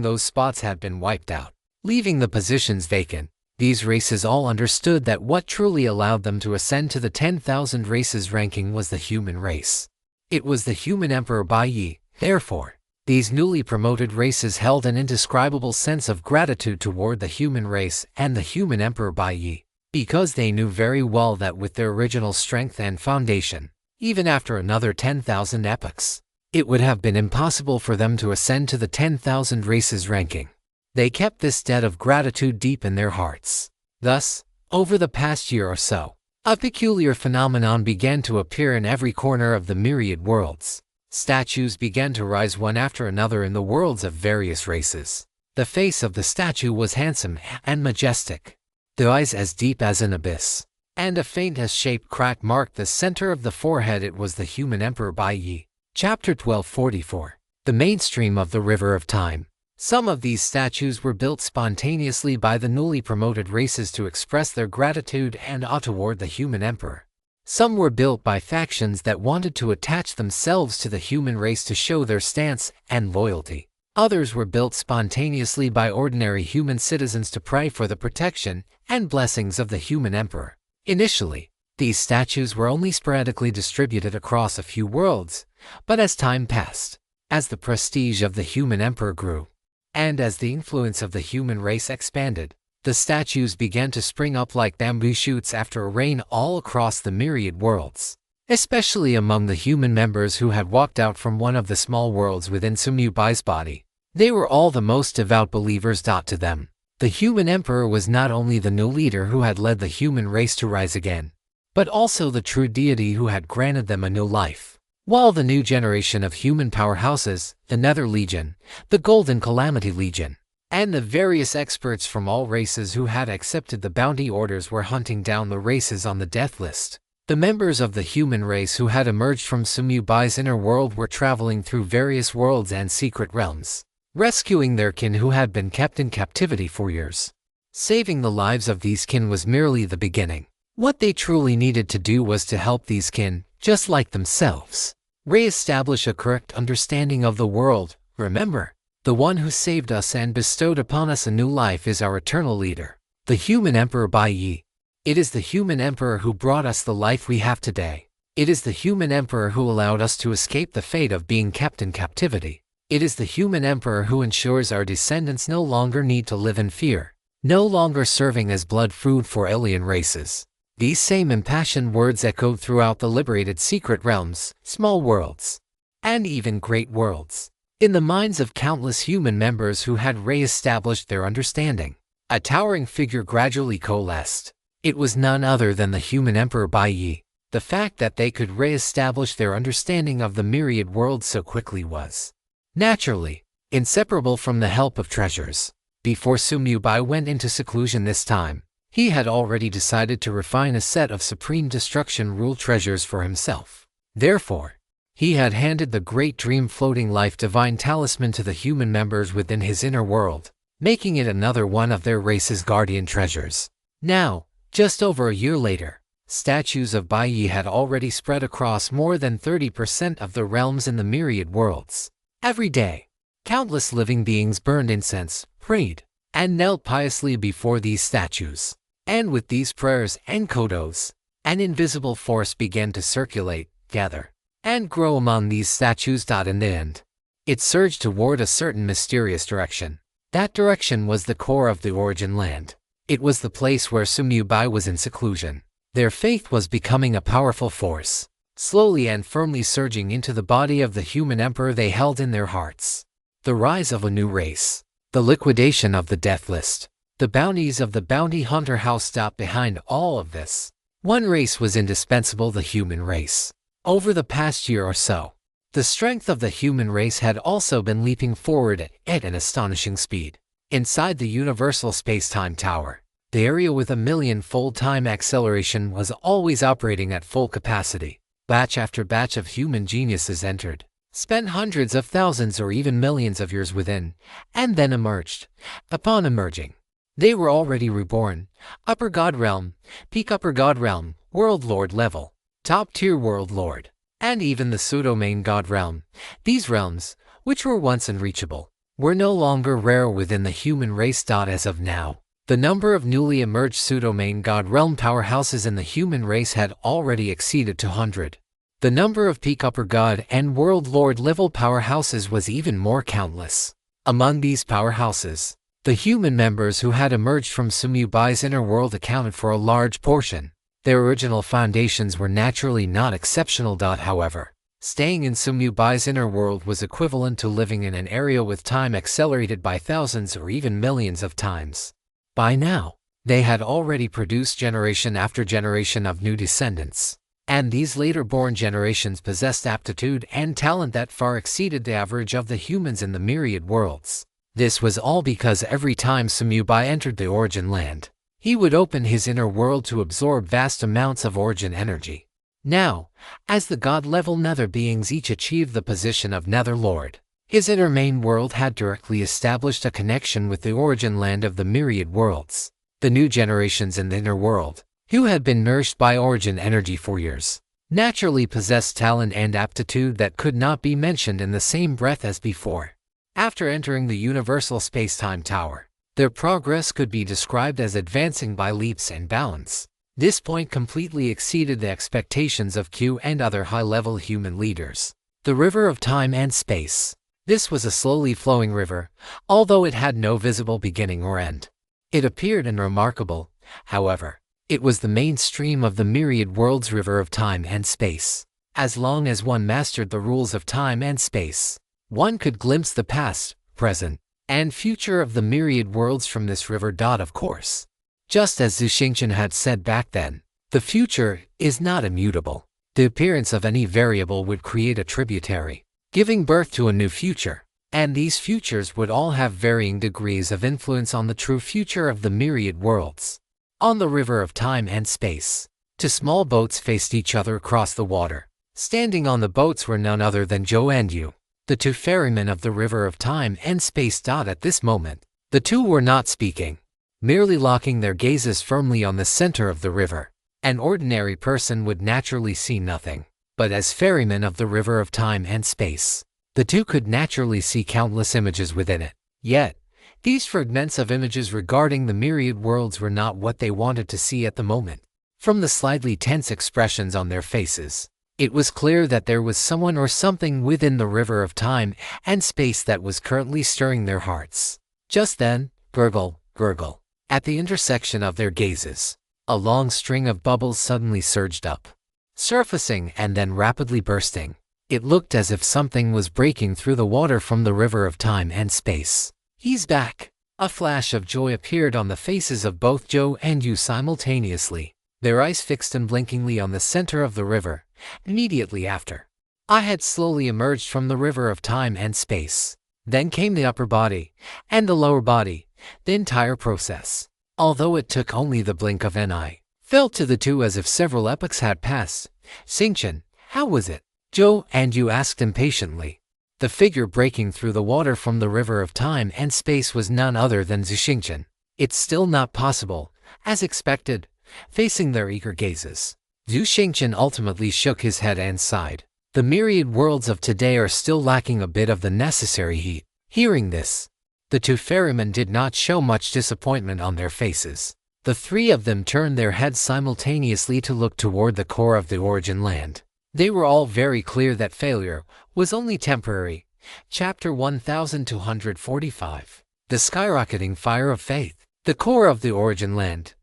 those spots had been wiped out, leaving the positions vacant, these races all understood that what truly allowed them to ascend to the 10,000 races ranking was the human race. It was the human Emperor Bai Yi. Therefore, these newly promoted races held an indescribable sense of gratitude toward the human race and the human Emperor Bai Yi, because they knew very well that with their original strength and foundation, even after another 10,000 epochs, it would have been impossible for them to ascend to the 10,000 races ranking. They kept this debt of gratitude deep in their hearts. Thus, over the past year or so, a peculiar phenomenon began to appear in every corner of the myriad worlds. Statues began to rise one after another in the worlds of various races. The face of the statue was handsome and majestic, the eyes as deep as an abyss, and a faint S-shaped crack marked the center of the forehead. It was the human Emperor Bai Yi. Chapter 1244. The mainstream of the River of Time. Some of these statues were built spontaneously by the newly promoted races to express their gratitude and awe toward the human emperor. Some were built by factions that wanted to attach themselves to the human race to show their stance and loyalty. Others were built spontaneously by ordinary human citizens to pray for the protection and blessings of the human emperor. Initially, these statues were only sporadically distributed across a few worlds, but as time passed, as the prestige of the human emperor grew, and as the influence of the human race expanded, the statues began to spring up like bamboo shoots after a rain all across the myriad worlds, especially among the human members who had walked out from one of the small worlds within Sumyu Bai's body. They were all the most devout believers. To them, the human emperor was not only the new leader who had led the human race to rise again, but also the true deity who had granted them a new life. While the new generation of human powerhouses, the Nether Legion, the Golden Calamity Legion, and the various experts from all races who had accepted the bounty orders were hunting down the races on the death list, the members of the human race who had emerged from Sumyu Bai's inner world were traveling through various worlds and secret realms, rescuing their kin who had been kept in captivity for years. Saving the lives of these kin was merely the beginning. What they truly needed to do was to help these kin, just like themselves, re-establish a correct understanding of the world. Remember, the one who saved us and bestowed upon us a new life is our eternal leader, the human Emperor Bai Yi. It is the human emperor who brought us the life we have today. It is the human emperor who allowed us to escape the fate of being kept in captivity. It is the human emperor who ensures our descendants no longer need to live in fear, no longer serving as blood food for alien races. These same impassioned words echoed throughout the liberated secret realms, small worlds. and even great worlds. In the minds of countless human members who had re-established their understanding, a towering figure gradually coalesced. It was none other than the human Emperor Bai Yi. The fact that they could re-establish their understanding of the myriad worlds so quickly was, naturally, inseparable from the help of treasures. Before Sumyu Bai went into seclusion this time, he had already decided to refine a set of Supreme Destruction Rule treasures for himself. Therefore, he had handed the Great Dream Floating Life Divine Talisman to the human members within his inner world, making it another one of their race's guardian treasures. Now, just over a year later, statues of Bai Yi had already spread across more than 30% of the realms in the myriad worlds. Every day, countless living beings burned incense, prayed, and knelt piously before these statues. And with these prayers and kodos, an invisible force began to circulate, gather, and grow among these statues. In the end, it surged toward a certain mysterious direction. That direction was the core of the origin land. It was the place where Sumyu Bai was in seclusion. Their faith was becoming a powerful force, slowly and firmly surging into the body of the human emperor they held in their hearts. The rise of a new race, the liquidation of the death list, the bounties of the bounty hunter house. Behind all of this, one race was indispensable: the human race. Over the past year or so, the strength of the human race had also been leaping forward at an astonishing speed. Inside the Universal Space-Time Tower, the area with 1,000,000-fold time acceleration was always operating at full capacity. Batch after batch of human geniuses entered, spent hundreds of thousands or even millions of years within, and then emerged. Upon emerging, they were already reborn, Upper God Realm, Peak Upper God Realm, World Lord level, Top Tier World Lord, and even the Pseudo-Main God Realm. These realms, which were once unreachable, were no longer rare within the human race. As of now, the number of newly emerged Pseudo-Main God Realm powerhouses in the human race had already exceeded 200. The number of Peak Upper God and World Lord level powerhouses was even more countless. Among these powerhouses, the human members who had emerged from Sumyu Bai's inner world accounted for a large portion. Their original foundations were naturally not exceptional. However, staying in Sumyu Bai's inner world was equivalent to living in an area with time accelerated by thousands or even millions of times. By now, they had already produced generation after generation of new descendants, and these later-born generations possessed aptitude and talent that far exceeded the average of the humans in the myriad worlds. This was all because every time Sumyu Bai entered the origin land, he would open his inner world to absorb vast amounts of origin energy. Now, as the god-level nether beings each achieved the position of nether lord, his inner main world had directly established a connection with the origin land of the myriad worlds. The new generations in the inner world, who had been nourished by origin energy for years, naturally possessed talent and aptitude that could not be mentioned in the same breath as before. After entering the Universal Space-Time Tower, their progress could be described as advancing by leaps and bounds. This point completely exceeded the expectations of Q and other high-level human leaders. The River of Time and Space. This was a slowly flowing river, although it had no visible beginning or end. It appeared unremarkable, however. It was the main stream of the myriad worlds river of time and space. As long as one mastered the rules of time and space, one could glimpse the past, present, and future of the myriad worlds from this river. Of course, just as Zhu Xingchen had said back then, the future is not immutable. The appearance of any variable would create a tributary, giving birth to a new future, and these futures would all have varying degrees of influence on the true future of the myriad worlds. On the river of time and space, two small boats faced each other across the water. Standing on the boats were none other than Zhou and Yu, the two ferrymen of the river of time and space. At this moment, the two were not speaking, merely locking their gazes firmly on the center of the river. An ordinary person would naturally see nothing, but as ferrymen of the river of time and space, the two could naturally see countless images within it. Yet, these fragments of images regarding the myriad worlds were not what they wanted to see at the moment. From the slightly tense expressions on their faces, it was clear that there was someone or something within the river of time and space that was currently stirring their hearts. Just then, gurgle, gurgle, at the intersection of their gazes, a long string of bubbles suddenly surged up, surfacing and then rapidly bursting. It looked as if something was breaking through the water from the river of time and space. "He's back!" A flash of joy appeared on the faces of both Joe and Yu simultaneously, their eyes fixed unblinkingly on the center of the river. Immediately after, I had slowly emerged from the river of time and space. Then came the upper body, and the lower body, the entire process. Although it took only the blink of an eye, felt to the two as if several epochs had passed. "Xingqian, how was it?" Joe and Yu asked impatiently. The figure breaking through the water from the river of time and space was none other than Xingqian. "It's still not possible," as expected, facing their eager gazes. Xingqian ultimately shook his head and sighed. The myriad worlds of today are still lacking a bit of the necessary heat. Hearing this, the two ferrymen did not show much disappointment on their faces. The three of them turned their heads simultaneously to look toward the core of the origin land. They were all very clear that failure was only temporary. Chapter 1245. The Skyrocketing Fire of Faith. The core of the origin land.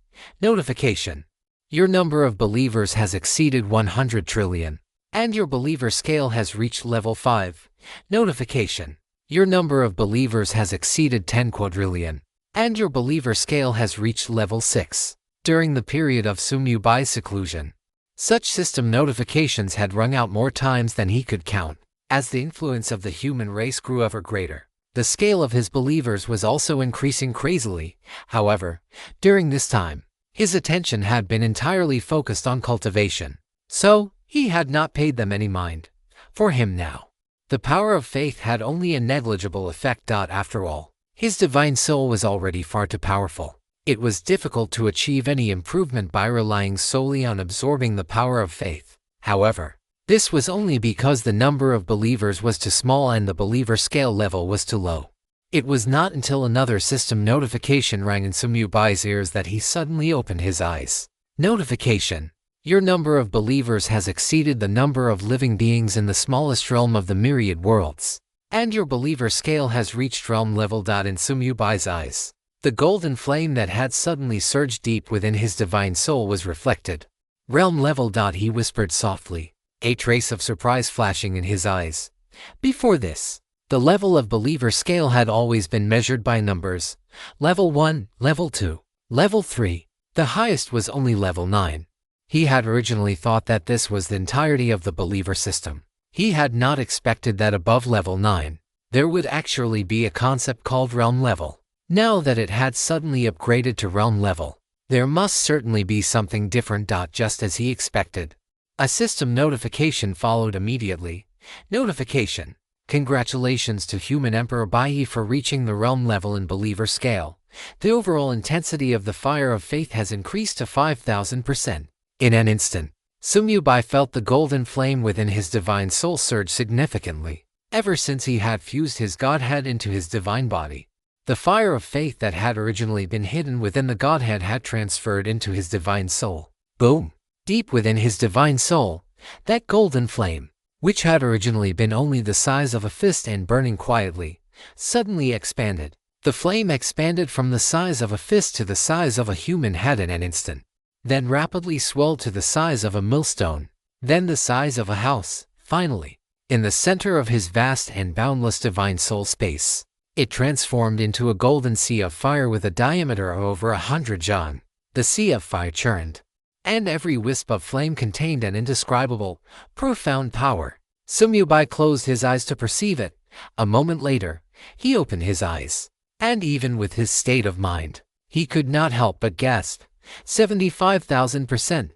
Notification. Your number of believers has exceeded 100 trillion, and your believer scale has reached level 5. Notification. Your number of believers has exceeded 10 quadrillion, and your believer scale has reached level 6. During the period of Sumyubai's seclusion, such system notifications had rung out more times than he could count. As the influence of the human race grew ever greater, the scale of his believers was also increasing crazily. However, during this time, his attention had been entirely focused on cultivation, so he had not paid them any mind. For him now, the power of faith had only a negligible effect. After all, his divine soul was already far too powerful. It was difficult to achieve any improvement by relying solely on absorbing the power of faith. However, this was only because the number of believers was too small and the believer scale level was too low. It was not until another system notification rang in Sumyubai's ears that he suddenly opened his eyes. Notification. Your number of believers has exceeded the number of living beings in the smallest realm of the myriad worlds, and your believer scale has reached realm level. In Sumyubai's eyes, the golden flame that had suddenly surged deep within his divine soul was reflected. Realm level. He whispered softly, a trace of surprise flashing in his eyes. Before this, the level of believer scale had always been measured by numbers. Level 1, Level 2, Level 3. The highest was only Level 9. He had originally thought that this was the entirety of the believer system. He had not expected that above Level 9, there would actually be a concept called realm level. Now that it had suddenly upgraded to realm level, there must certainly be something different. Just as he expected, a system notification followed immediately. Notification. Congratulations to Human Emperor Bai for reaching the realm level in believer scale. The overall intensity of the fire of faith has increased to 5,000%. In an instant, Sumyubai felt the golden flame within his divine soul surge significantly. Ever since he had fused his godhead into his divine body, the fire of faith that had originally been hidden within the godhead had transferred into his divine soul. Boom! Deep within his divine soul, that golden flame, which had originally been only the size of a fist and burning quietly, suddenly expanded. The flame expanded from the size of a fist to the size of a human head in an instant, then rapidly swelled to the size of a millstone, then the size of a house. Finally, in the center of his vast and boundless divine soul space, it transformed into a golden sea of fire with a diameter of over 100 jhan. The sea of fire churned, and every wisp of flame contained an indescribable, profound power. Sumyubai closed his eyes to perceive it. A moment later, he opened his eyes, and even with his state of mind, he could not help but gasp. 75,000%.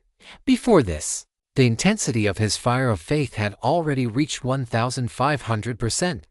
Before this, the intensity of his fire of faith had already reached 1,500%,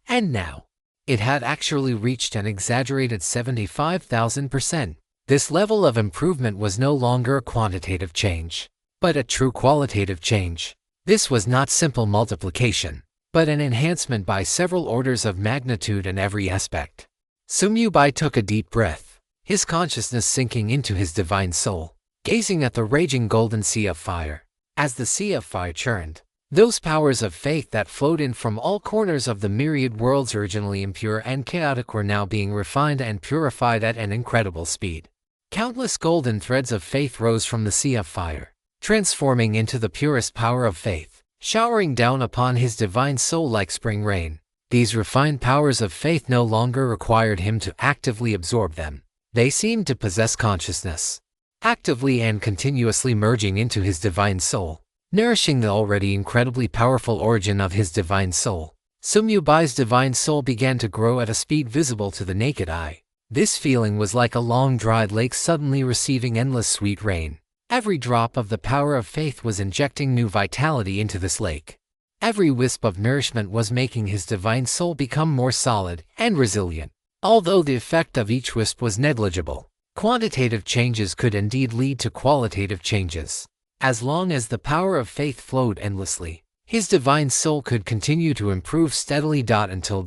and now, it had actually reached an exaggerated 75,000%. This level of improvement was no longer a quantitative change, but a true qualitative change. This was not simple multiplication, but an enhancement by several orders of magnitude in every aspect. Sumyubai took a deep breath, his consciousness sinking into his divine soul, gazing at the raging golden sea of fire. As the sea of fire churned, those powers of faith that flowed in from all corners of the myriad worlds originally impure and chaotic were now being refined and purified at an incredible speed. Countless golden threads of faith rose from the sea of fire, transforming into the purest power of faith. showering down upon his divine soul like spring rain. These refined powers of faith no longer required him to actively absorb them. They seemed to possess consciousness, actively and continuously merging into his divine soul, nourishing the already incredibly powerful origin of his divine soul. Sumyubai's divine soul began to grow at a speed visible to the naked eye. This feeling was like a long dried lake suddenly receiving endless sweet rain. Every drop of the power of faith was injecting new vitality into this lake. Every wisp of nourishment was making his divine soul become more solid and resilient. Although the effect of each wisp was negligible, quantitative changes could indeed lead to qualitative changes. As long as the power of faith flowed endlessly, his divine soul could continue to improve steadily until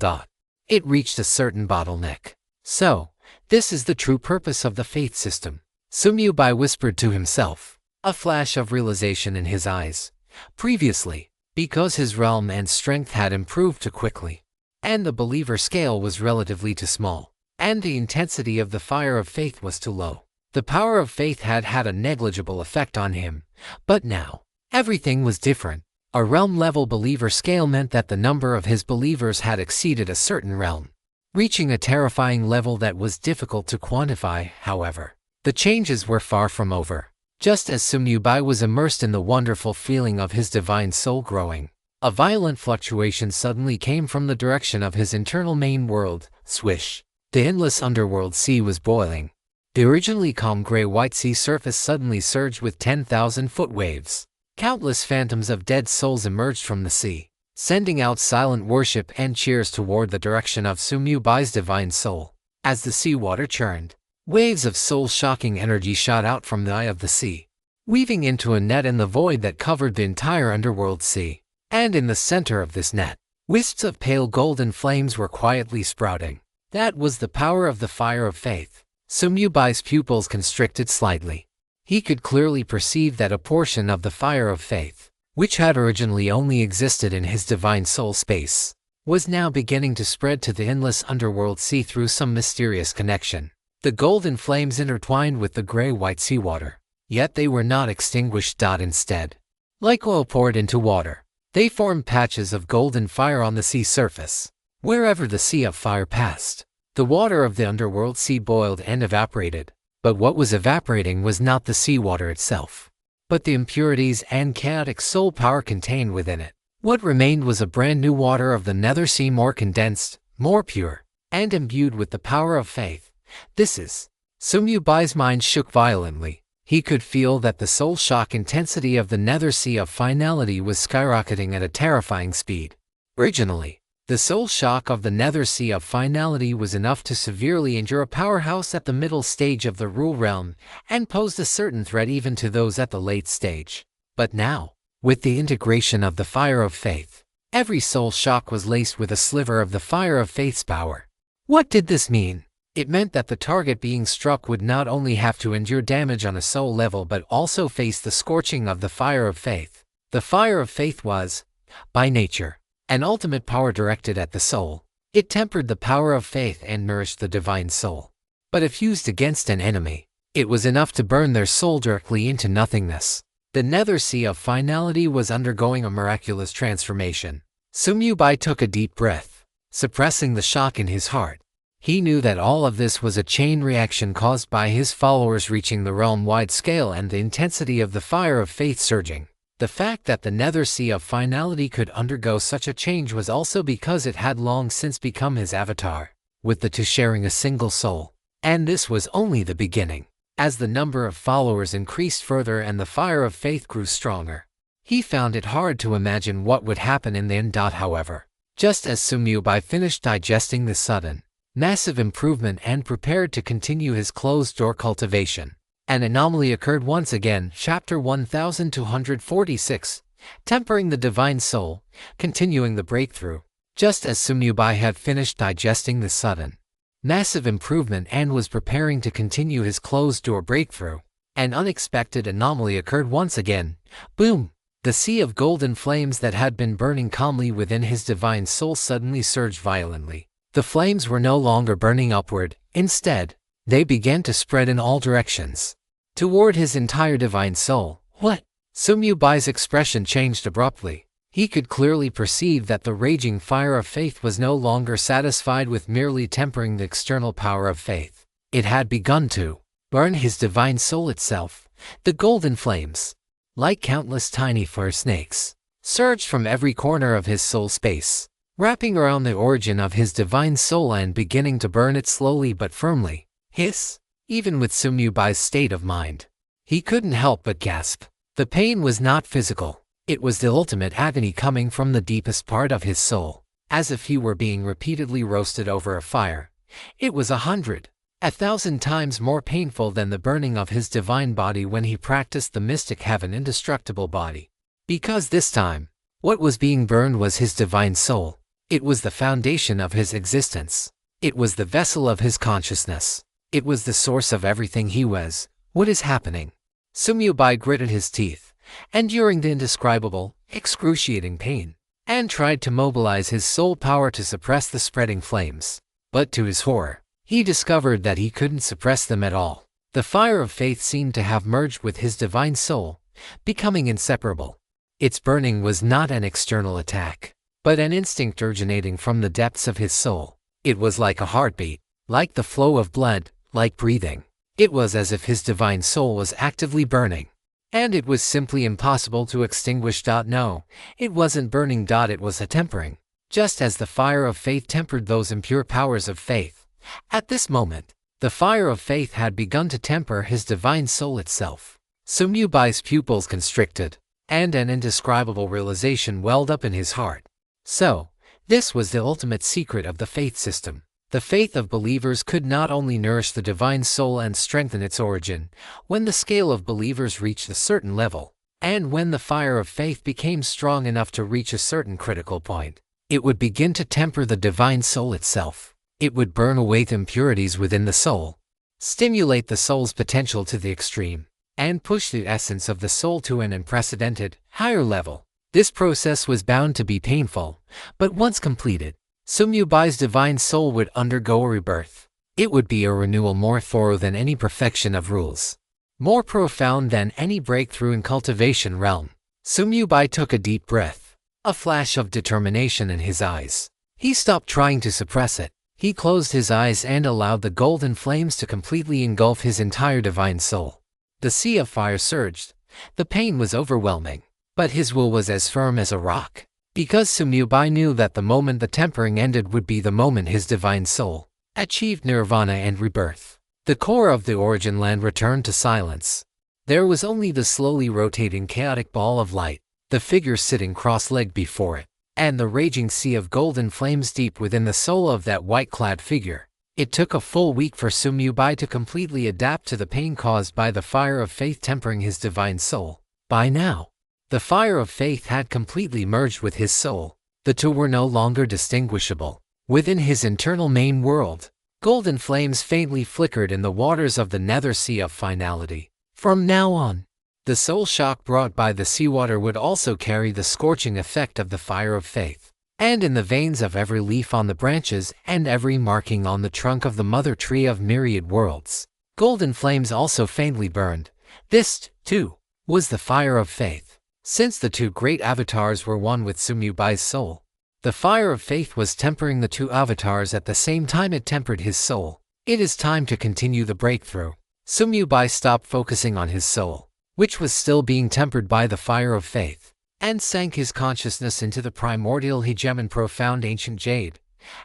it reached a certain bottleneck. So, this is the true purpose of the faith system, Sumyubai whispered to himself, a flash of realization in his eyes. Previously, because his realm and strength had improved too quickly, and the believer scale was relatively too small, and the intensity of the fire of faith was too low, the power of faith had had a negligible effect on him. But now, everything was different. A realm-level believer scale meant that the number of his believers had exceeded a certain realm, reaching a terrifying level that was difficult to quantify. However, the changes were far from over. Just as Sumyubai was immersed in the wonderful feeling of his divine soul growing, a violent fluctuation suddenly came from the direction of his internal main world. Swish! The endless underworld sea was boiling. The originally calm gray-white sea surface suddenly surged with 10,000-foot waves. Countless phantoms of dead souls emerged from the sea, sending out silent worship and cheers toward the direction of Sumyubai's divine soul. As the seawater churned, waves of soul-shocking energy shot out from the eye of the sea, weaving into a net in the void that covered the entire underworld sea. And in the center of this net, wisps of pale golden flames were quietly sprouting. That was the power of the fire of faith. Sumyubai's pupils constricted slightly. He could clearly perceive that a portion of the fire of faith, which had originally only existed in his divine soul space, was now beginning to spread to the endless underworld sea through some mysterious connection. The golden flames intertwined with the gray-white seawater, yet they were not extinguished. Instead, like oil poured into water, they formed patches of golden fire on the sea surface. Wherever the sea of fire passed, the water of the underworld sea boiled and evaporated. But what was evaporating was not the seawater itself, but the impurities and chaotic soul power contained within it. What remained was a brand new water of the nether sea, more condensed, more pure, and imbued with the power of faith. This is. Sumyubai's mind shook violently. He could feel that the soul shock intensity of the nether sea of finality was skyrocketing at a terrifying speed. Originally, the soul shock of the nether sea of finality was enough to severely injure a powerhouse at the middle stage of the rule realm and posed a certain threat even to those at the late stage. But now, with the integration of the fire of faith, every soul shock was laced with a sliver of the fire of faith's power. What did this mean? It meant that the target being struck would not only have to endure damage on a soul level but also face the scorching of the fire of faith. The fire of faith was, by nature, an ultimate power directed at the soul. It tempered the power of faith and nourished the divine soul. But if used against an enemy, it was enough to burn their soul directly into nothingness. The nether sea of finality was undergoing a miraculous transformation. Sumyubai took a deep breath, suppressing the shock in his heart. He knew that all of this was a chain reaction caused by his followers reaching the realm-wide scale and the intensity of the fire of faith surging. The fact that the nether sea of finality could undergo such a change was also because it had long since become his avatar, with the two sharing a single soul. And this was only the beginning. As the number of followers increased further and the fire of faith grew stronger, he found it hard to imagine what would happen in the end. However, just as Sumyubai finished digesting this sudden, massive improvement and prepared to continue his closed-door cultivation, an anomaly occurred once again. Chapter 1246, Tempering the Divine Soul, Continuing the Breakthrough. Just as Sumyubai had finished digesting this sudden, massive improvement and was preparing to continue his closed-door breakthrough, an unexpected anomaly occurred once again. Boom! The sea of golden flames that had been burning calmly within his divine soul suddenly surged violently. The flames were no longer burning upward. Instead, they began to spread in all directions, toward his entire divine soul. What? Sumyubai's expression changed abruptly. He could clearly perceive that the raging fire of faith was no longer satisfied with merely tempering the external power of faith. It had begun to burn his divine soul itself. The golden flames, like countless tiny fire snakes, surged from every corner of his soul space, wrapping around the origin of his divine soul and beginning to burn it slowly but firmly. Hiss! Even with Sumyubai's state of mind, he couldn't help but gasp. The pain was not physical. It was the ultimate agony coming from the deepest part of his soul, as if he were being repeatedly roasted over a fire. It was 100, 1,000 times more painful than the burning of his divine body when he practiced the mystic heaven indestructible body. Because this time, what was being burned was his divine soul. It was the foundation of his existence. It was the vessel of his consciousness. It was the source of everything he was. What is happening? Sumyubai gritted his teeth, enduring the indescribable, excruciating pain, and tried to mobilize his soul power to suppress the spreading flames. But to his horror, he discovered that he couldn't suppress them at all. The fire of faith seemed to have merged with his divine soul, becoming inseparable. Its burning was not an external attack, but an instinct originating from the depths of his soul. It was like a heartbeat, like the flow of blood, like breathing. It was as if his divine soul was actively burning. And it was simply impossible to extinguish. No, it wasn't burning. It was a tempering. Just as the fire of faith tempered those impure powers of faith. At this moment, the fire of faith had begun to temper his divine soul itself. Sumyubai's pupils constricted, and an indescribable realization welled up in his heart. So, this was the ultimate secret of the faith system. The faith of believers could not only nourish the divine soul and strengthen its origin, when the scale of believers reached a certain level, and when the fire of faith became strong enough to reach a certain critical point, it would begin to temper the divine soul itself. It would burn away the impurities within the soul, stimulate the soul's potential to the extreme, and push the essence of the soul to an unprecedented, higher level. This process was bound to be painful, but once completed, Sumyubai's divine soul would undergo a rebirth. It would be a renewal more thorough than any perfection of rules, more profound than any breakthrough in cultivation realm. Sumyubai took a deep breath, a flash of determination in his eyes. He stopped trying to suppress it. He closed his eyes and allowed the golden flames to completely engulf his entire divine soul. The sea of fire surged. The pain was overwhelming, but his will was as firm as a rock. Because Sumyubai knew that the moment the tempering ended would be the moment his divine soul achieved nirvana and rebirth. The core of the origin land returned to silence. There was only the slowly rotating chaotic ball of light, the figure sitting cross-legged before it, and the raging sea of golden flames deep within the soul of that white-clad figure. It took a full week for Sumyubai to completely adapt to the pain caused by the fire of faith tempering his divine soul. By now, the fire of faith had completely merged with his soul. The two were no longer distinguishable. Within his internal main world, golden flames faintly flickered in the waters of the nether sea of finality. From now on, the soul shock brought by the seawater would also carry the scorching effect of the fire of faith. And in the veins of every leaf on the branches and every marking on the trunk of the mother tree of myriad worlds, golden flames also faintly burned. This, too, was the fire of faith. Since the two great avatars were one with Sumyubai's soul, the fire of faith was tempering the two avatars at the same time it tempered his soul. It is time to continue the breakthrough. Sumyubai stopped focusing on his soul, which was still being tempered by the fire of faith, and sank his consciousness into the primordial hegemon profound ancient jade.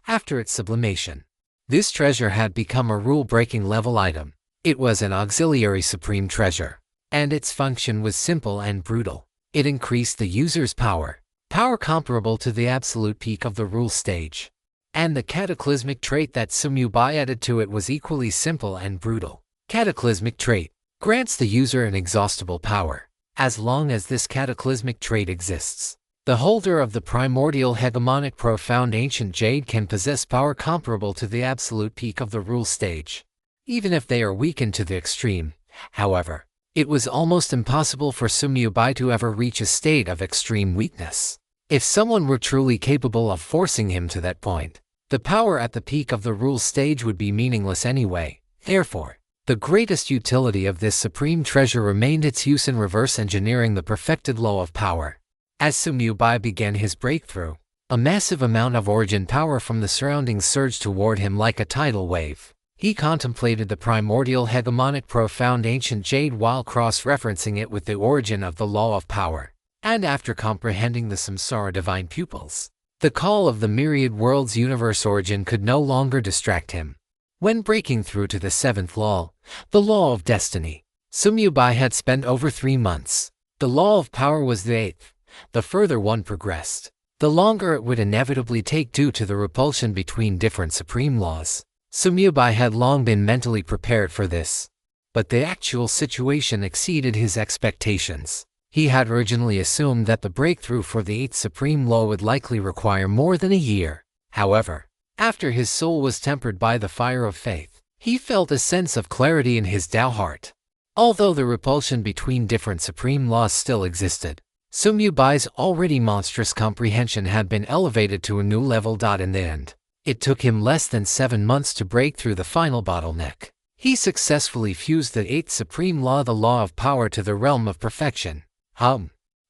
After its sublimation, this treasure had become a rule-breaking level item. It was an auxiliary supreme treasure, and its function was simple and brutal. It increased the user's power comparable to the absolute peak of the rule stage. And the cataclysmic trait that Sumyubai added to it was equally simple and brutal. Cataclysmic trait grants the user inexhaustible power. As long as this cataclysmic trait exists, the holder of the primordial hegemonic profound ancient jade can possess power comparable to the absolute peak of the rule stage, even if they are weakened to the extreme. However, it was almost impossible for Sumyubai to ever reach a state of extreme weakness. If someone were truly capable of forcing him to that point, the power at the peak of the rule stage would be meaningless anyway. Therefore, the greatest utility of this supreme treasure remained its use in reverse engineering the perfected law of power. As Sumyu-bai began his breakthrough, a massive amount of origin power from the surroundings surged toward him like a tidal wave. He contemplated the primordial hegemonic profound ancient jade while cross-referencing it with the origin of the law of power. And after comprehending the samsara divine pupils, the call of the myriad worlds universe origin could no longer distract him. When breaking through to the seventh law, the law of destiny, Sumyu-bai had spent over 3 months. The law of power was the 8th. The further one progressed, the longer it would inevitably take due to the repulsion between different supreme laws. Sumyu-bai had long been mentally prepared for this, but the actual situation exceeded his expectations. He had originally assumed that the breakthrough for the 8th supreme law would likely require more than a year. However, after his soul was tempered by the fire of faith, he felt a sense of clarity in his Tao heart. Although the repulsion between different supreme laws still existed, Sumyu-bai's already monstrous comprehension had been elevated to a new level. In the end, it took him less than 7 months to break through the final bottleneck. He successfully fused the 8th supreme law, the law of power, to the realm of perfection.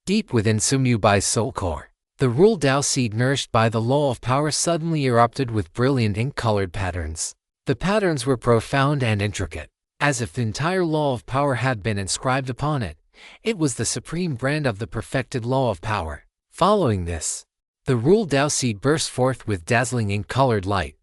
Deep within Sumyu-bai's soul core, the rule Tao seed nourished by the law of power suddenly erupted with brilliant ink-colored patterns. The patterns were profound and intricate, as if the entire law of power had been inscribed upon it. It was the supreme brand of the perfected law of power. Following this, the rule Tao seed burst forth with dazzling ink-colored light,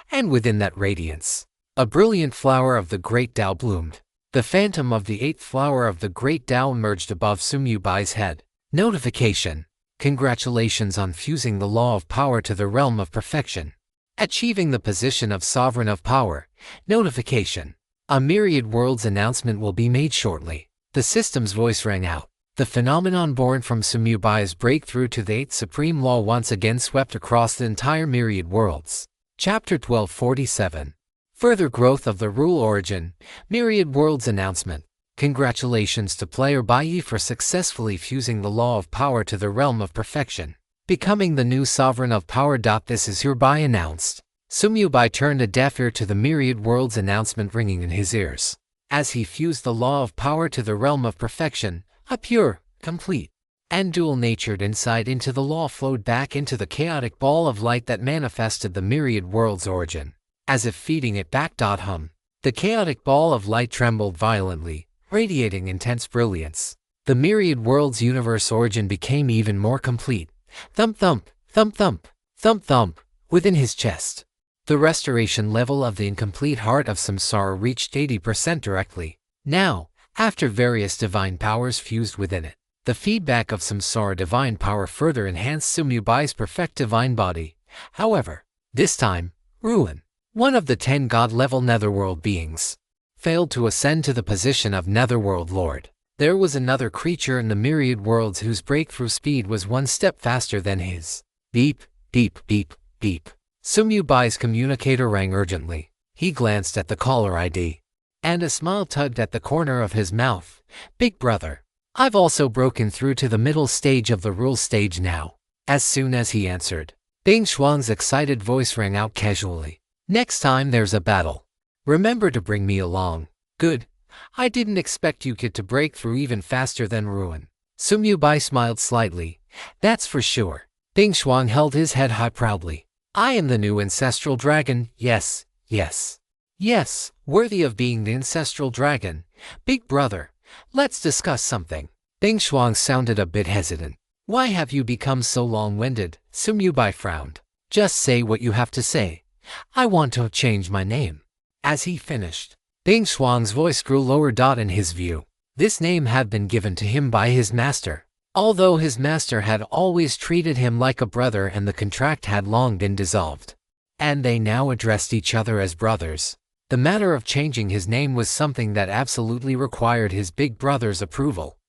and within that radiance, a brilliant flower of the great Tao bloomed. The phantom of the 8th flower of the great Tao emerged above Sumyu-bai's head. Notification: congratulations on fusing the law of power to the realm of perfection, achieving the position of sovereign of power. Notification: a myriad worlds announcement will be made shortly. The system's voice rang out. The phenomenon born from Sumyu-bai's breakthrough to the 8th supreme law once again swept across the entire myriad worlds. Chapter 1247. Further growth of the rule origin. Myriad worlds announcement. Congratulations to player Bai for successfully fusing the law of power to the realm of perfection, becoming the new sovereign of power. This is hereby announced. Sumyu-bai turned a deaf ear to the myriad worlds announcement ringing in his ears. As he fused the law of power to the realm of perfection, a pure, complete, and dual-natured insight into the law flowed back into the chaotic ball of light that manifested the myriad worlds origin. As if feeding it back. The chaotic ball of light trembled violently, radiating intense brilliance. The myriad worlds universe origin became even more complete. Thump thump, thump thump, thump thump, within his chest. The restoration level of the incomplete heart of samsara reached 80% directly. Now, after various divine powers fused within it, the feedback of samsara divine power further enhanced Sumyu-bai's perfect divine body. However, this time, Ruin, one of the 10 god-level netherworld beings, failed to ascend to the position of netherworld lord. There was another creature in the myriad worlds whose breakthrough speed was 1 step faster than his. Beep, beep, beep, beep. Sumyu-bai's communicator rang urgently. He glanced at the caller ID, and a smile tugged at the corner of his mouth. Big brother, I've also broken through to the middle stage of the rule stage now. As soon as he answered, Bing Shuang's excited voice rang out casually. Next time there's a battle, remember to bring me along. Good. I didn't expect you kid to break through even faster than Ruin. Sumyu-bai smiled slightly. That's for sure. Bing Shuang held his head high proudly. I am the new ancestral dragon. Yes, yes, yes, worthy of being the ancestral dragon. Big brother, let's discuss something. Bing Shuang sounded a bit hesitant. Why have you become so long-winded? Sumyu-bai frowned. Just say what you have to say. I want to change my name. As he finished, Bing Shuang's voice grew lower. In his view, this name had been given to him by his master. Although his master had always treated him like a brother and the contract had long been dissolved, and they now addressed each other as brothers, the matter of changing his name was something that absolutely required his big brother's approval.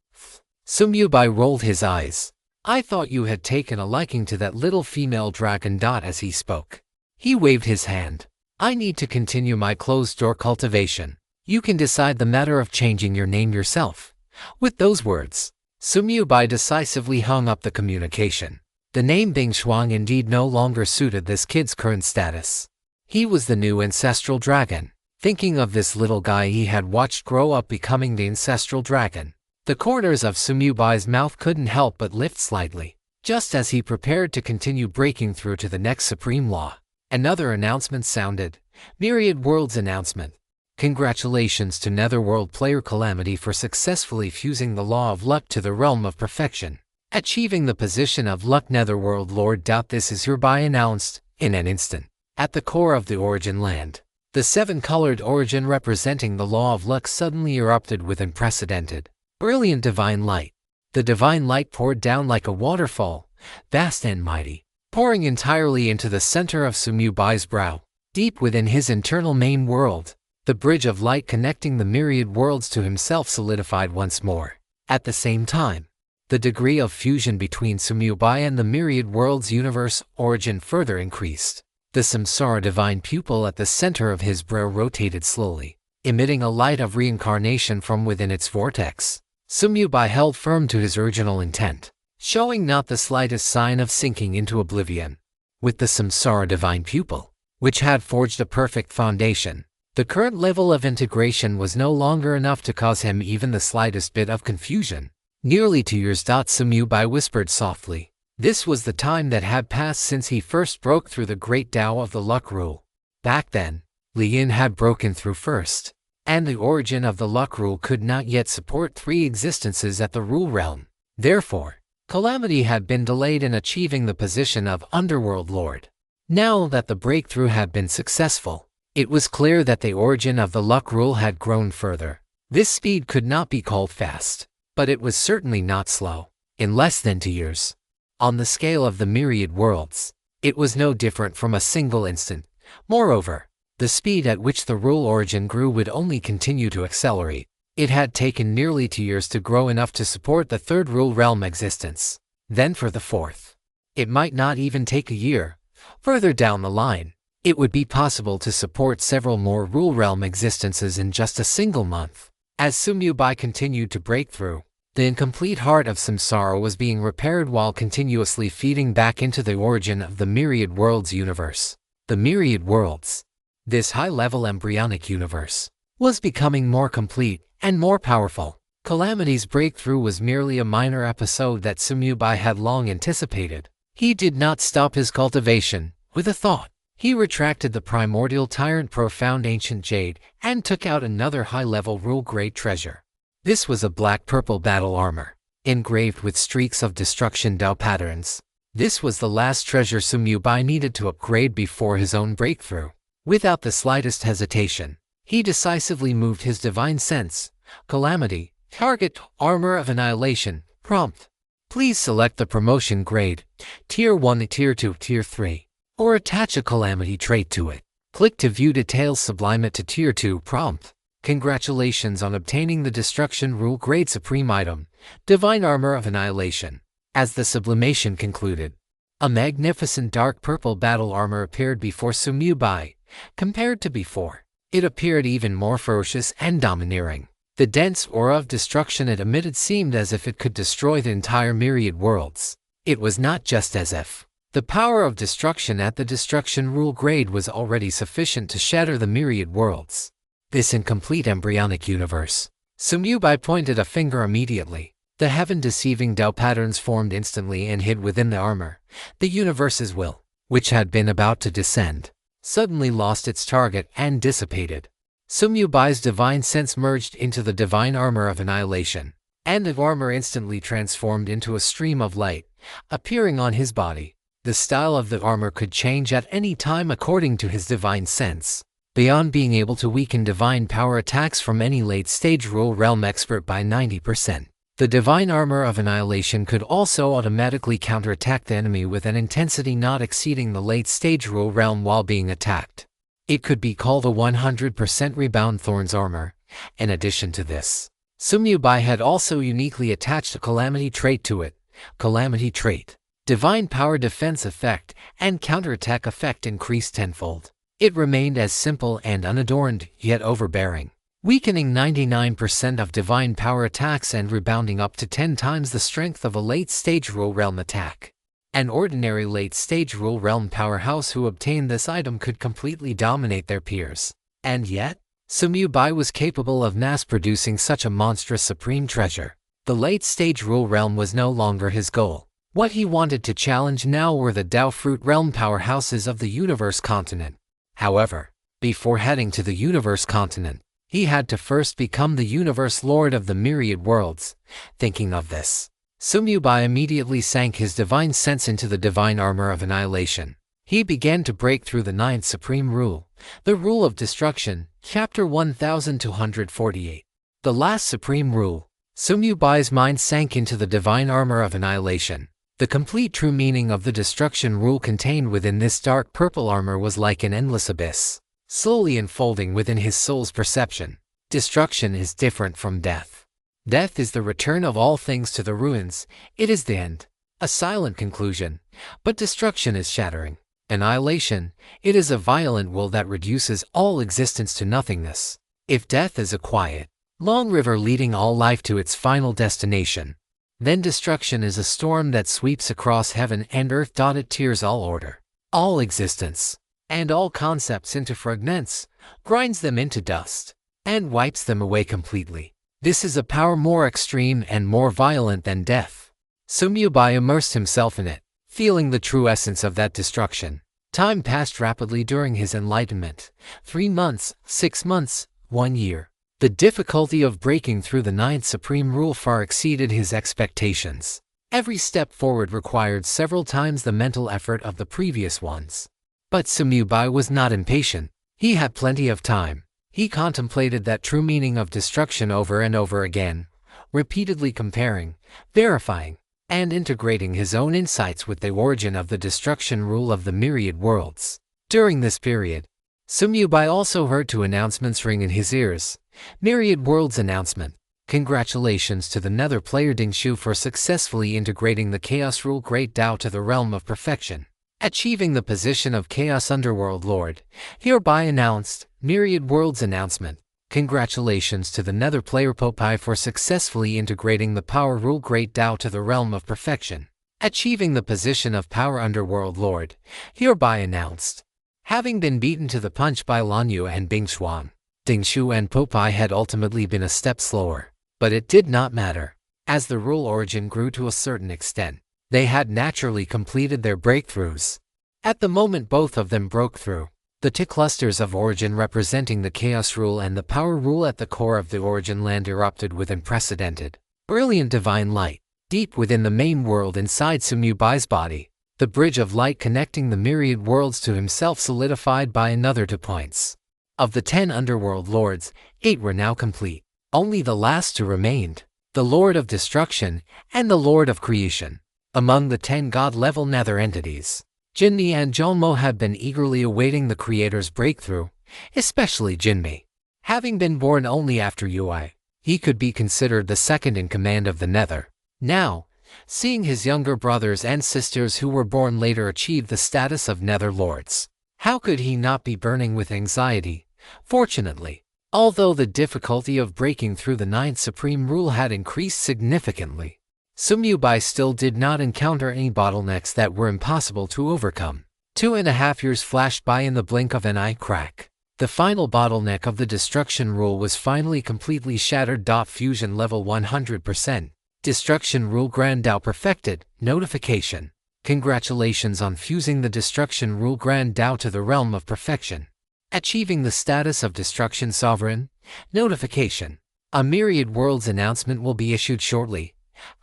Sumyu-bai rolled his eyes. I thought you had taken a liking to that little female dragon. As he spoke, he waved his hand. I need to continue my closed-door cultivation. You can decide the matter of changing your name yourself. With those words, Sumyu-bai decisively hung up the communication. The name Bing Shuang indeed no longer suited this kid's current status. He was the new ancestral dragon. Thinking of this little guy he had watched grow up becoming the ancestral dragon, The corners of Sumyubai's mouth couldn't help but lift slightly, just as he prepared to continue breaking through to the next supreme law. Another announcement sounded. Myriad Worlds announcement. Congratulations to Netherworld player Calamity for successfully fusing the law of luck to the realm of perfection, achieving the position of Luck Netherworld Lord. This is hereby announced, in an instant, at the core of the origin land. The seven-colored origin representing the law of luck suddenly erupted with unprecedented, brilliant divine light. The divine light poured down like a waterfall, vast and mighty, pouring entirely into the center of Sumyubai's brow. Deep within his internal main world, the bridge of light connecting the myriad worlds to himself solidified once more. At the same time, the degree of fusion between Sumyubai and the myriad worlds universe origin further increased. The samsara divine pupil at the center of his brow rotated slowly, emitting a light of reincarnation from within its vortex. Sumyubai held firm to his original intent, showing not the slightest sign of sinking into oblivion. With the samsara divine pupil, which had forged a perfect foundation, the current level of integration was no longer enough to cause him even the slightest bit of confusion. Nearly 2 years. Sumyubai whispered softly. This was the time that had passed since he first broke through the great Tao of the luck rule. Back then, Lian had broken through first, and the origin of the luck rule could not yet support 3 existences at the rule realm. Therefore, Calamity had been delayed in achieving the position of Underworld Lord. Now that the breakthrough had been successful, it was clear that the origin of the luck rule had grown further. This speed could not be called fast, but it was certainly not slow. In less than 2 years, on the scale of the myriad worlds, it was no different from a single instant. Moreover, the speed at which the rule origin grew would only continue to accelerate. It had taken nearly 2 years to grow enough to support the third rule realm existence. Then for the fourth, it might not even take a year. Further down the line, it would be possible to support several more rule realm existences in just a single month. As Sumyubai continued to break through, the incomplete heart of samsara was being repaired while continuously feeding back into the origin of the myriad worlds universe. The myriad worlds, this high-level embryonic universe, was becoming more complete and more powerful. Calamity's breakthrough was merely a minor episode that Sumyubai had long anticipated. He did not stop his cultivation with a thought. He retracted the primordial tyrant profound ancient jade and took out another high-level rule-grade treasure. This was a black-purple battle armor, engraved with streaks of destruction Dao patterns. This was the last treasure Sumyubai needed to upgrade before his own breakthrough. Without the slightest hesitation, he decisively moved his divine sense. Calamity, target, armor of annihilation, prompt. Please select the promotion grade, Tier 1, Tier 2, Tier 3, or attach a Calamity trait to it. Click to view details. Sublime it to Tier 2 prompt. Congratulations on obtaining the Destruction Rule Grade Supreme Item, Divine Armor of Annihilation. As the sublimation concluded, a magnificent dark purple battle armor appeared before Sumyubai. Compared to before, it appeared even more ferocious and domineering. The dense aura of destruction it emitted seemed as if it could destroy the entire myriad worlds. It was not just as if. The power of destruction at the Destruction Rule grade was already sufficient to shatter the myriad worlds. This incomplete embryonic universe. Sumyubai pointed a finger immediately. The heaven-deceiving Dao patterns formed instantly and hid within the armor. The universe's will, which had been about to descend, suddenly lost its target and dissipated. Sumyubai's divine sense merged into the divine armor of annihilation, and the armor instantly transformed into a stream of light, appearing on his body. The style of the armor could change at any time according to his divine sense. Beyond being able to weaken divine power attacks from any late-stage rule realm expert by 90%, the divine armor of annihilation could also automatically counterattack the enemy with an intensity not exceeding the late-stage rule realm while being attacked. It could be called a 100% rebound thorns armor. In addition to this, Sumyubai had also uniquely attached a Calamity trait to it. Calamity trait, divine power defense effect, and counterattack effect increased tenfold. It remained as simple and unadorned, yet overbearing, weakening 99% of divine power attacks and rebounding up to 10 times the strength of a late-stage rule realm attack. An ordinary late-stage rule realm powerhouse who obtained this item could completely dominate their peers. And yet, Sumyubai was capable of mass-producing such a monstrous supreme treasure. The late-stage rule realm was no longer his goal. What he wanted to challenge now were the Dao Fruit Realm powerhouses of the Universe Continent. However, before heading to the Universe Continent, he had to first become the Universe Lord of the Myriad Worlds. Thinking of this, Sumyubai immediately sank his divine sense into the divine armor of annihilation. He began to break through the ninth supreme rule, the rule of destruction, chapter 1248. The last supreme rule. Sumyubai's mind sank into the divine armor of annihilation. The complete true meaning of the destruction rule contained within this dark purple armor was like an endless abyss, slowly unfolding within his soul's perception. Destruction is different from death. Death is the return of all things to the ruins. It is the end, a silent conclusion, but destruction is shattering. Annihilation, it is a violent will that reduces all existence to nothingness. If death is a quiet, long river leading all life to its final destination, then destruction is a storm that sweeps across heaven and earth. It tears all order, all existence, and all concepts into fragments, grinds them into dust, and wipes them away completely. This is a power more extreme and more violent than death. Sumyubai immersed himself in it, feeling the true essence of that destruction. Time passed rapidly during his enlightenment. 3 months, 6 months, 1 year. The difficulty of breaking through the ninth supreme rule far exceeded his expectations. Every step forward required several times the mental effort of the previous ones. But Sumyubai was not impatient. He had plenty of time. He contemplated that true meaning of destruction over and over again, repeatedly comparing, verifying, and integrating his own insights with the origin of the destruction rule of the myriad worlds. During this period, Sumyubai also heard 2 announcements ring in his ears. Myriad Worlds announcement. Congratulations to the Nether player Dingshu for successfully integrating the Chaos Rule Great Tao to the realm of perfection, achieving the position of Chaos Underworld Lord. Hereby announced. Myriad Worlds announcement. Congratulations to the Nether player Popeye for successfully integrating the Power Rule Great Tao to the realm of perfection, achieving the position of Power Underworld Lord. Hereby announced. Having been beaten to the punch by Lanyu and Bingshuan, Dingshu and Popeye had ultimately been a step slower, but it did not matter. As the rule origin grew to a certain extent, they had naturally completed their breakthroughs. At the moment both of them broke through, the 2 clusters of origin representing the Chaos Rule and the Power Rule at the core of the origin land erupted with unprecedented, brilliant divine light. Deep within the main world inside Sumyubai's body, the bridge of light connecting the myriad worlds to himself solidified by another 2 points. Of the 10 underworld lords, 8 were now complete. Only the last 2 remained, the Lord of Destruction and the Lord of Creation. Among the 10 god-level nether entities, Jinmi and Jonmo had been eagerly awaiting the Creator's breakthrough, especially Jinmi. Having been born only after Ui, he could be considered the second in command of the Nether. Now, seeing his younger brothers and sisters who were born later achieve the status of Nether Lords, how could he not be burning with anxiety? Fortunately, although the difficulty of breaking through the ninth supreme rule had increased significantly, Sumyubai still did not encounter any bottlenecks that were impossible to overcome. 2.5 years flashed by in the blink of an eye crack. The final bottleneck of the destruction rule was finally completely shattered. Fusion level 100%. Destruction rule Grand Tao perfected. Notification. Congratulations on fusing the destruction rule Grand Tao to the realm of perfection, achieving the status of Destruction Sovereign. Notification. A Myriad Worlds announcement will be issued shortly.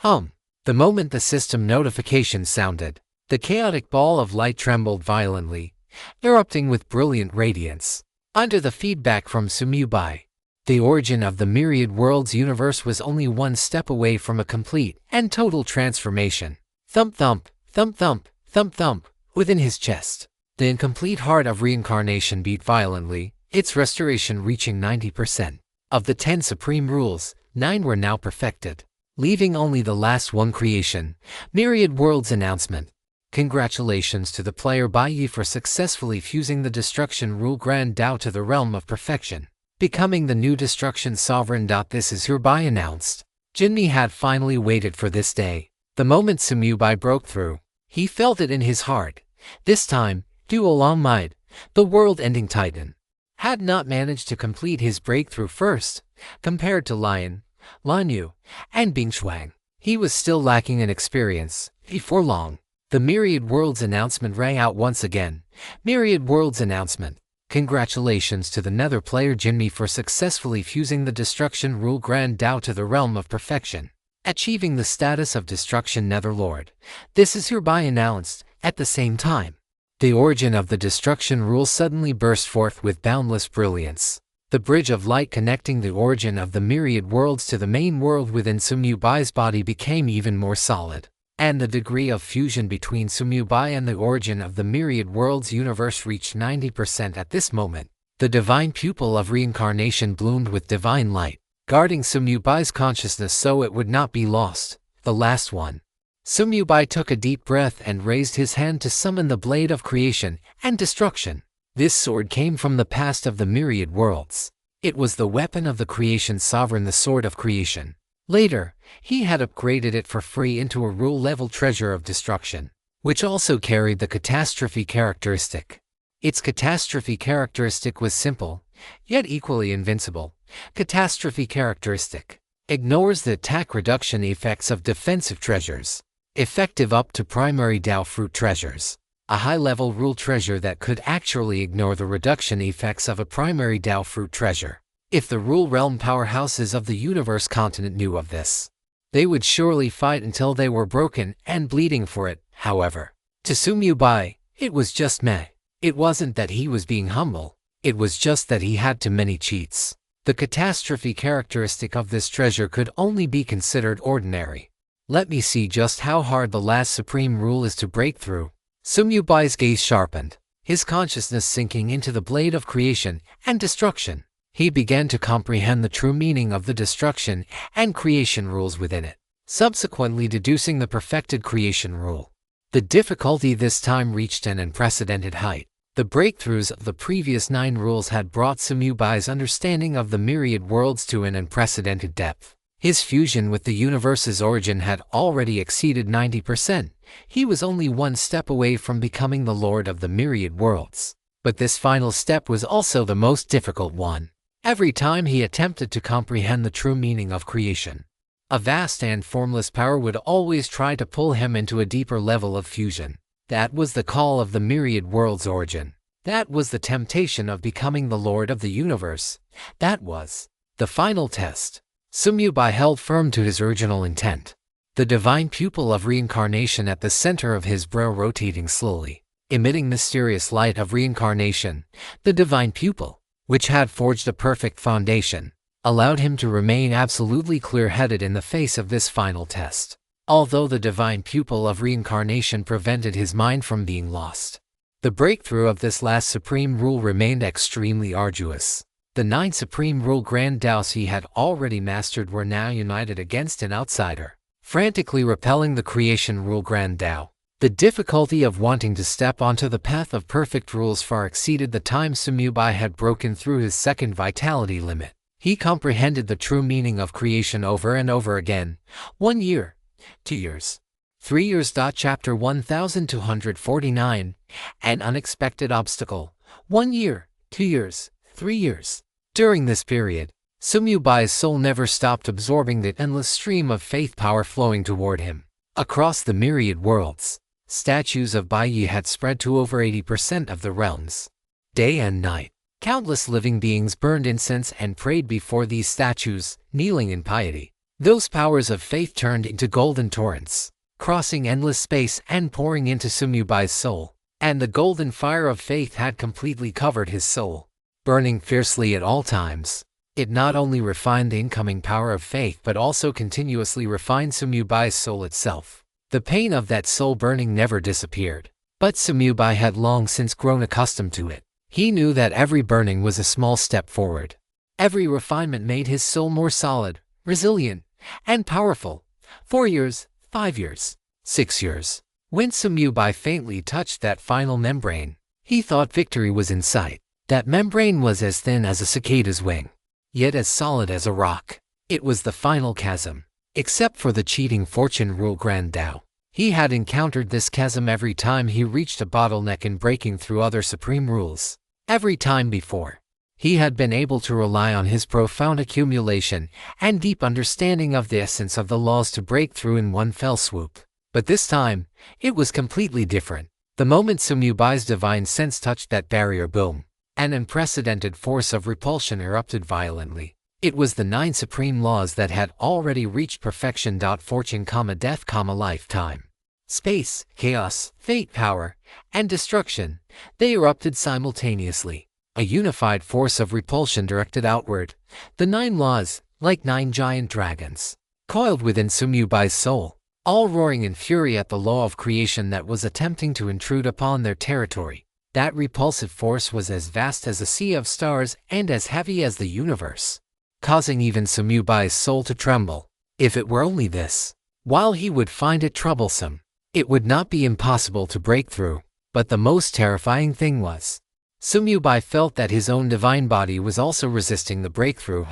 The moment the system notification sounded, the chaotic ball of light trembled violently, erupting with brilliant radiance. Under the feedback from Sumyubai, the origin of the Myriad Worlds universe was only 1 step away from a complete and total transformation. Thump thump, thump thump, thump thump, within his chest. The incomplete heart of reincarnation beat violently, its restoration reaching 90%. Of the 10 supreme rules, 9 were now perfected, leaving only the last one creation. Myriad Worlds announcement. Congratulations to the player Baiyi for successfully fusing the Destruction Rule Grand Tao to the realm of perfection, becoming the new Destruction Sovereign. This is hereby announced. Jinmi had finally waited for this day. The moment Sumyubai broke through, he felt it in his heart. This time, Duolongmide, the world-ending titan, had not managed to complete his breakthrough first. Compared to Lion, Lanyu, and Bingshuang. He was still lacking in experience. Before long, the Myriad Worlds announcement rang out once again. Myriad Worlds announcement. Congratulations to the Nether player Jinmi for successfully fusing the Destruction Rule Grand Dao to the realm of perfection, achieving the status of Destruction Netherlord. This is hereby announced. At the same time, the origin of the Destruction Rule suddenly burst forth with boundless brilliance. The bridge of light connecting the origin of the Myriad Worlds to the main world within Sumyubai's body became even more solid, and the degree of fusion between Sumyubai and the origin of the Myriad Worlds universe reached 90% at this moment. The divine pupil of reincarnation bloomed with divine light, guarding Sumyubai's consciousness so it would not be lost. The last one. Sumyubai took a deep breath and raised his hand to summon the blade of creation and destruction. This sword came from the past of the Myriad Worlds. It was the weapon of the creation sovereign, the sword of creation. Later, he had upgraded it for free into a rule-level treasure of destruction, which also carried the catastrophe characteristic. Its catastrophe characteristic was simple, yet equally invincible. Catastrophe characteristic ignores the attack reduction effects of defensive treasures. Effective up to primary Dao fruit treasures. A high-level rule treasure that could actually ignore the reduction effects of a primary Dao fruit treasure. If the rule realm powerhouses of the universe continent knew of this, they would surely fight until they were broken and bleeding for it. However, to Sumyubai, it was just meh. It wasn't that he was being humble, it was just that he had too many cheats. The catastrophe characteristic of this treasure could only be considered ordinary. Let me see just how hard the last supreme rule is to break through. Sumyubai's gaze sharpened, his consciousness sinking into the blade of creation and destruction. He began to comprehend the true meaning of the destruction and creation rules within it, subsequently deducing the perfected creation rule. The difficulty this time reached an unprecedented height. The breakthroughs of the previous 9 rules had brought Sumyubai's understanding of the Myriad Worlds to an unprecedented depth. His fusion with the universe's origin had already exceeded 90%. He was only one step away from becoming the Lord of the Myriad Worlds. But this final step was also the most difficult one. Every time he attempted to comprehend the true meaning of creation, a vast and formless power would always try to pull him into a deeper level of fusion. That was the call of the Myriad Worlds' origin. That was the temptation of becoming the Lord of the universe. That was the final test. Sumyubai held firm to his original intent. The divine pupil of reincarnation at the center of his brow rotating slowly, emitting mysterious light of reincarnation. The divine pupil, which had forged a perfect foundation, allowed him to remain absolutely clear-headed in the face of this final test. Although the divine pupil of reincarnation prevented his mind from being lost, the breakthrough of this last supreme rule remained extremely arduous. The 9 supreme rule grand Daos he had already mastered were now united against an outsider, frantically repelling the creation rule grand Dao. The difficulty of wanting to step onto the path of perfect rules far exceeded the time Sumyubai had broken through his second vitality limit. He comprehended the true meaning of creation over and over again. 1 year, 2 years, 3 years. Chapter 1249, An Unexpected Obstacle. 1 year, 2 years, 3 years. During this period, Sumyubai's soul never stopped absorbing the endless stream of faith power flowing toward him. Across the Myriad Worlds, statues of Baiyi had spread to over 80% of the realms. Day and night, countless living beings burned incense and prayed before these statues, kneeling in piety. Those powers of faith turned into golden torrents, crossing endless space and pouring into Sumyubai's soul. And the golden fire of faith had completely covered his soul, burning fiercely at all times. It not only refined the incoming power of faith but also continuously refined Sumyubai's soul itself. The pain of that soul burning never disappeared, but Sumyubai had long since grown accustomed to it. He knew that every burning was a small step forward. Every refinement made his soul more solid, resilient, and powerful. 4 years, 5 years, 6 years. When Sumyubai faintly touched that final membrane, he thought victory was in sight. That membrane was as thin as a cicada's wing, yet as solid as a rock. It was the final chasm. Except for the cheating fortune rule grand Dao, he had encountered this chasm every time he reached a bottleneck in breaking through other supreme rules. Every time before, He had been able to rely on his profound accumulation and deep understanding of the essence of the laws to break through in one fell swoop. But this time, it was completely different. The moment Sumyubai's divine sense touched that barrier, boom, an unprecedented force of repulsion erupted violently. It was the 9 supreme laws that had already reached perfection. Fortune, death, lifetime, space, chaos, fate, power, and destruction. They erupted simultaneously. A unified force of repulsion directed outward. The 9 laws, like 9 giant dragons, coiled within Sumyubai's soul, all roaring in fury at the law of creation that was attempting to intrude upon their territory. That repulsive force was as vast as a sea of stars and as heavy as the universe, causing even Sumyubai's soul to tremble. If it were only this, while he would find it troublesome, it would not be impossible to break through. But the most terrifying thing was, Sumyubai felt that his own divine body was also resisting the breakthrough.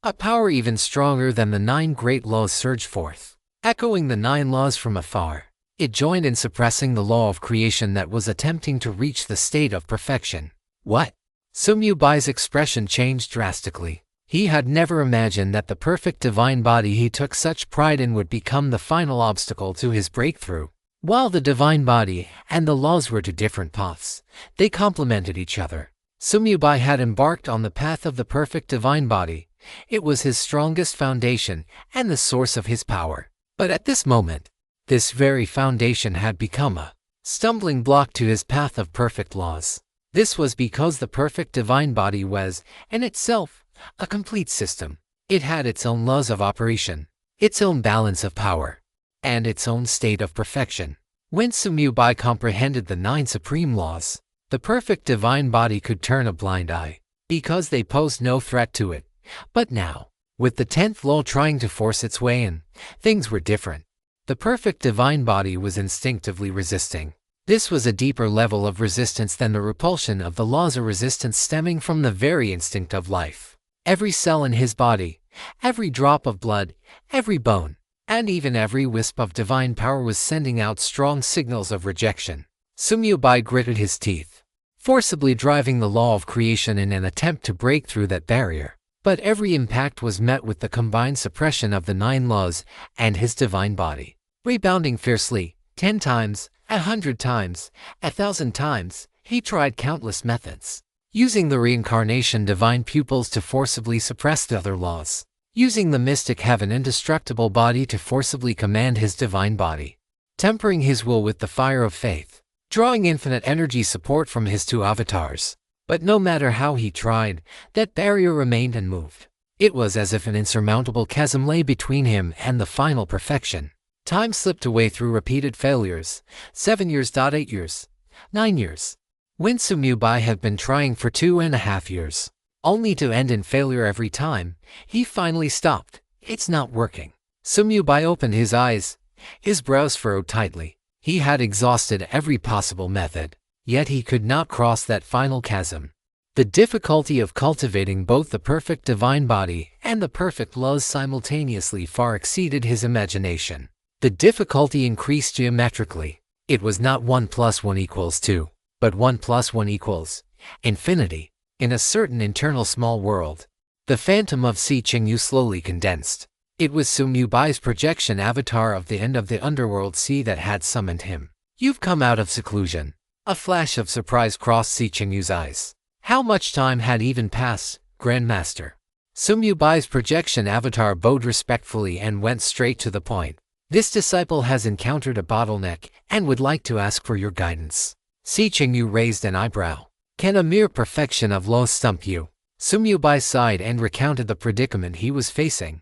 A power even stronger than the 9 great laws surged forth, echoing the 9 laws from afar. It joined in suppressing the law of creation that was attempting to reach the state of perfection. What? Sumyubai's expression changed drastically. He had never imagined that the perfect divine body he took such pride in would become the final obstacle to his breakthrough. While the divine body and the laws were to different paths, they complemented each other. Sumyubai had embarked on the path of the perfect divine body. It was his strongest foundation and the source of his power. But at this moment, this very foundation had become a stumbling block to his path of perfect laws. This was because the perfect divine body was, in itself, a complete system. It had its own laws of operation, its own balance of power, and its own state of perfection. When Sumyubai comprehended the 9 supreme laws, the perfect divine body could turn a blind eye, because they posed no threat to it. But now, with the 10th law trying to force its way in, things were different. The perfect divine body was instinctively resisting. This was a deeper level of resistance than the repulsion of the laws, a resistance stemming from the very instinct of life. Every cell in his body, every drop of blood, every bone, and even every wisp of divine power was sending out strong signals of rejection. Sumyubai gritted his teeth, forcibly driving the law of creation in an attempt to break through that barrier. But every impact was met with the combined suppression of the 9 laws and his divine body. Rebounding fiercely, 10 times, 100 times, 1,000 times, he tried countless methods. Using the reincarnation divine pupils to forcibly suppress the other laws. Using the mystic heaven indestructible body to forcibly command his divine body. Tempering his will with the fire of faith. Drawing infinite energy support from his 2 avatars. But no matter how he tried, that barrier remained unmoved. It was as if an insurmountable chasm lay between him and the final perfection. Time slipped away through repeated failures. 7 years, 8 years, 9 years. When Sumyubai had been trying for 2.5 years, only to end in failure every time, he finally stopped. It's not working. Sumyubai opened his eyes. His brows furrowed tightly. He had exhausted every possible method. Yet he could not cross that final chasm. The difficulty of cultivating both the perfect divine body and the perfect laws simultaneously far exceeded his imagination. The difficulty increased geometrically. It was not 1 + 1 = 2, but 1 + 1 = infinity. In a certain internal small world, the phantom of Si Qingyu slowly condensed. It was Sumyubai's projection avatar of the end of the underworld sea that had summoned him. You've come out of seclusion. A flash of surprise crossed Si Qingyu's eyes. How much time had even passed, Grandmaster? Sumyubai's projection avatar bowed respectfully and went straight to the point. This disciple has encountered a bottleneck and would like to ask for your guidance. Si Qingyu raised an eyebrow. Can a mere perfection of law stump you? Sumyubai sighed and recounted the predicament he was facing.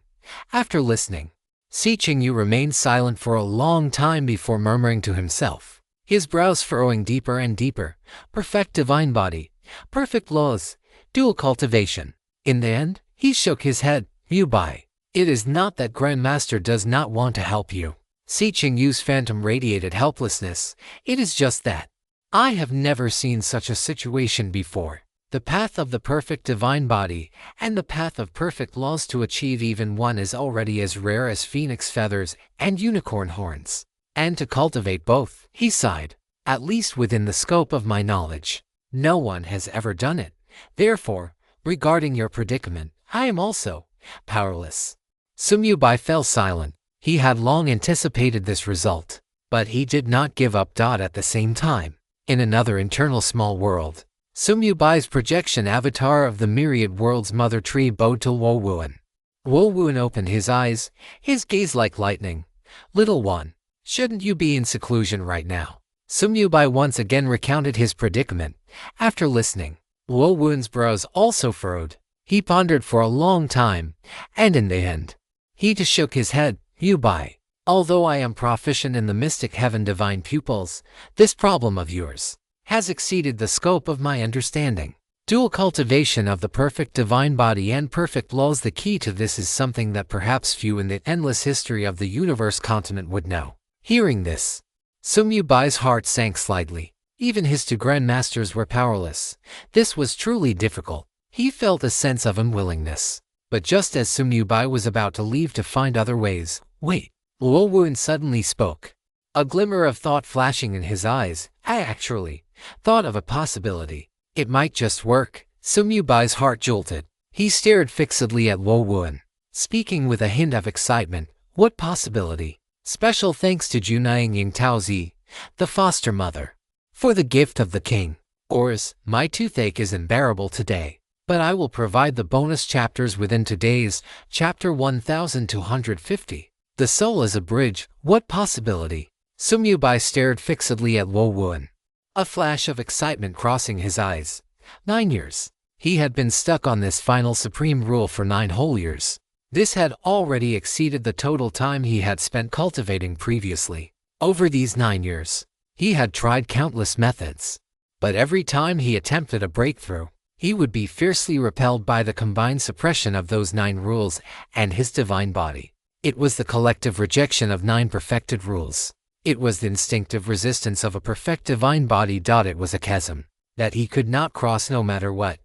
After listening, Si Qingyu remained silent for a long time before murmuring to himself, his brows furrowing deeper and deeper. Perfect divine body, perfect laws, dual cultivation. In the end, he shook his head. Yubai, it is not that Grandmaster does not want to help you. Si Qingyu's phantom radiated helplessness. It is just that I have never seen such a situation before. The path of the perfect divine body and the path of perfect laws to achieve even one is already as rare as phoenix feathers and unicorn horns. And to cultivate both, he sighed, at least within the scope of my knowledge, no one has ever done it. Therefore, Regarding your predicament, I am also powerless. Sumyubai fell silent. He had long anticipated this result, but he did not give up. At the same time, in another internal small world, Sumyubai's projection avatar of the myriad world's mother tree bowed to Wolwuin. Wolwuin opened his eyes, his gaze like lightning. Little one, shouldn't you be in seclusion right now? Sumyubai once again recounted his predicament. After listening, Wolwuin's brows also furrowed. He pondered for a long time, and in the end, he just shook his head. Yubai, although I am proficient in the mystic heaven divine pupils, this problem of yours has exceeded the scope of my understanding. Dual cultivation of the perfect divine body and perfect laws. The key to this is something that perhaps few in the endless history of the universe continent would know. Hearing this, Sumyubai's heart sank slightly. Even his two grandmasters were powerless. This was truly difficult. He felt a sense of unwillingness. But just as Sumyubai was about to leave to find other ways, wait, Wolwuin suddenly spoke. A glimmer of thought flashing in his eyes. I actually thought of a possibility. It might just work. Sumyubai's heart jolted. He stared fixedly at Wolwuin, speaking with a hint of excitement. What possibility? Special thanks to Junaying Yingtaozi, the foster mother, for the gift of the king. Ors, my toothache is unbearable today, but I will provide the bonus chapters within today's chapter 1250. The soul is a bridge. What possibility? Sumyubai stared fixedly at Wolwuin, a flash of excitement crossing his eyes. 9 years. He had been stuck on this final supreme rule for 9 whole years. This had already exceeded the total time he had spent cultivating previously. Over these 9 years, he had tried countless methods, but every time he attempted a breakthrough, he would be fiercely repelled by the combined suppression of those 9 rules and his divine body. It was the collective rejection of 9 perfected rules. It was the instinctive resistance of a perfect divine body. It was a chasm that he could not cross no matter what.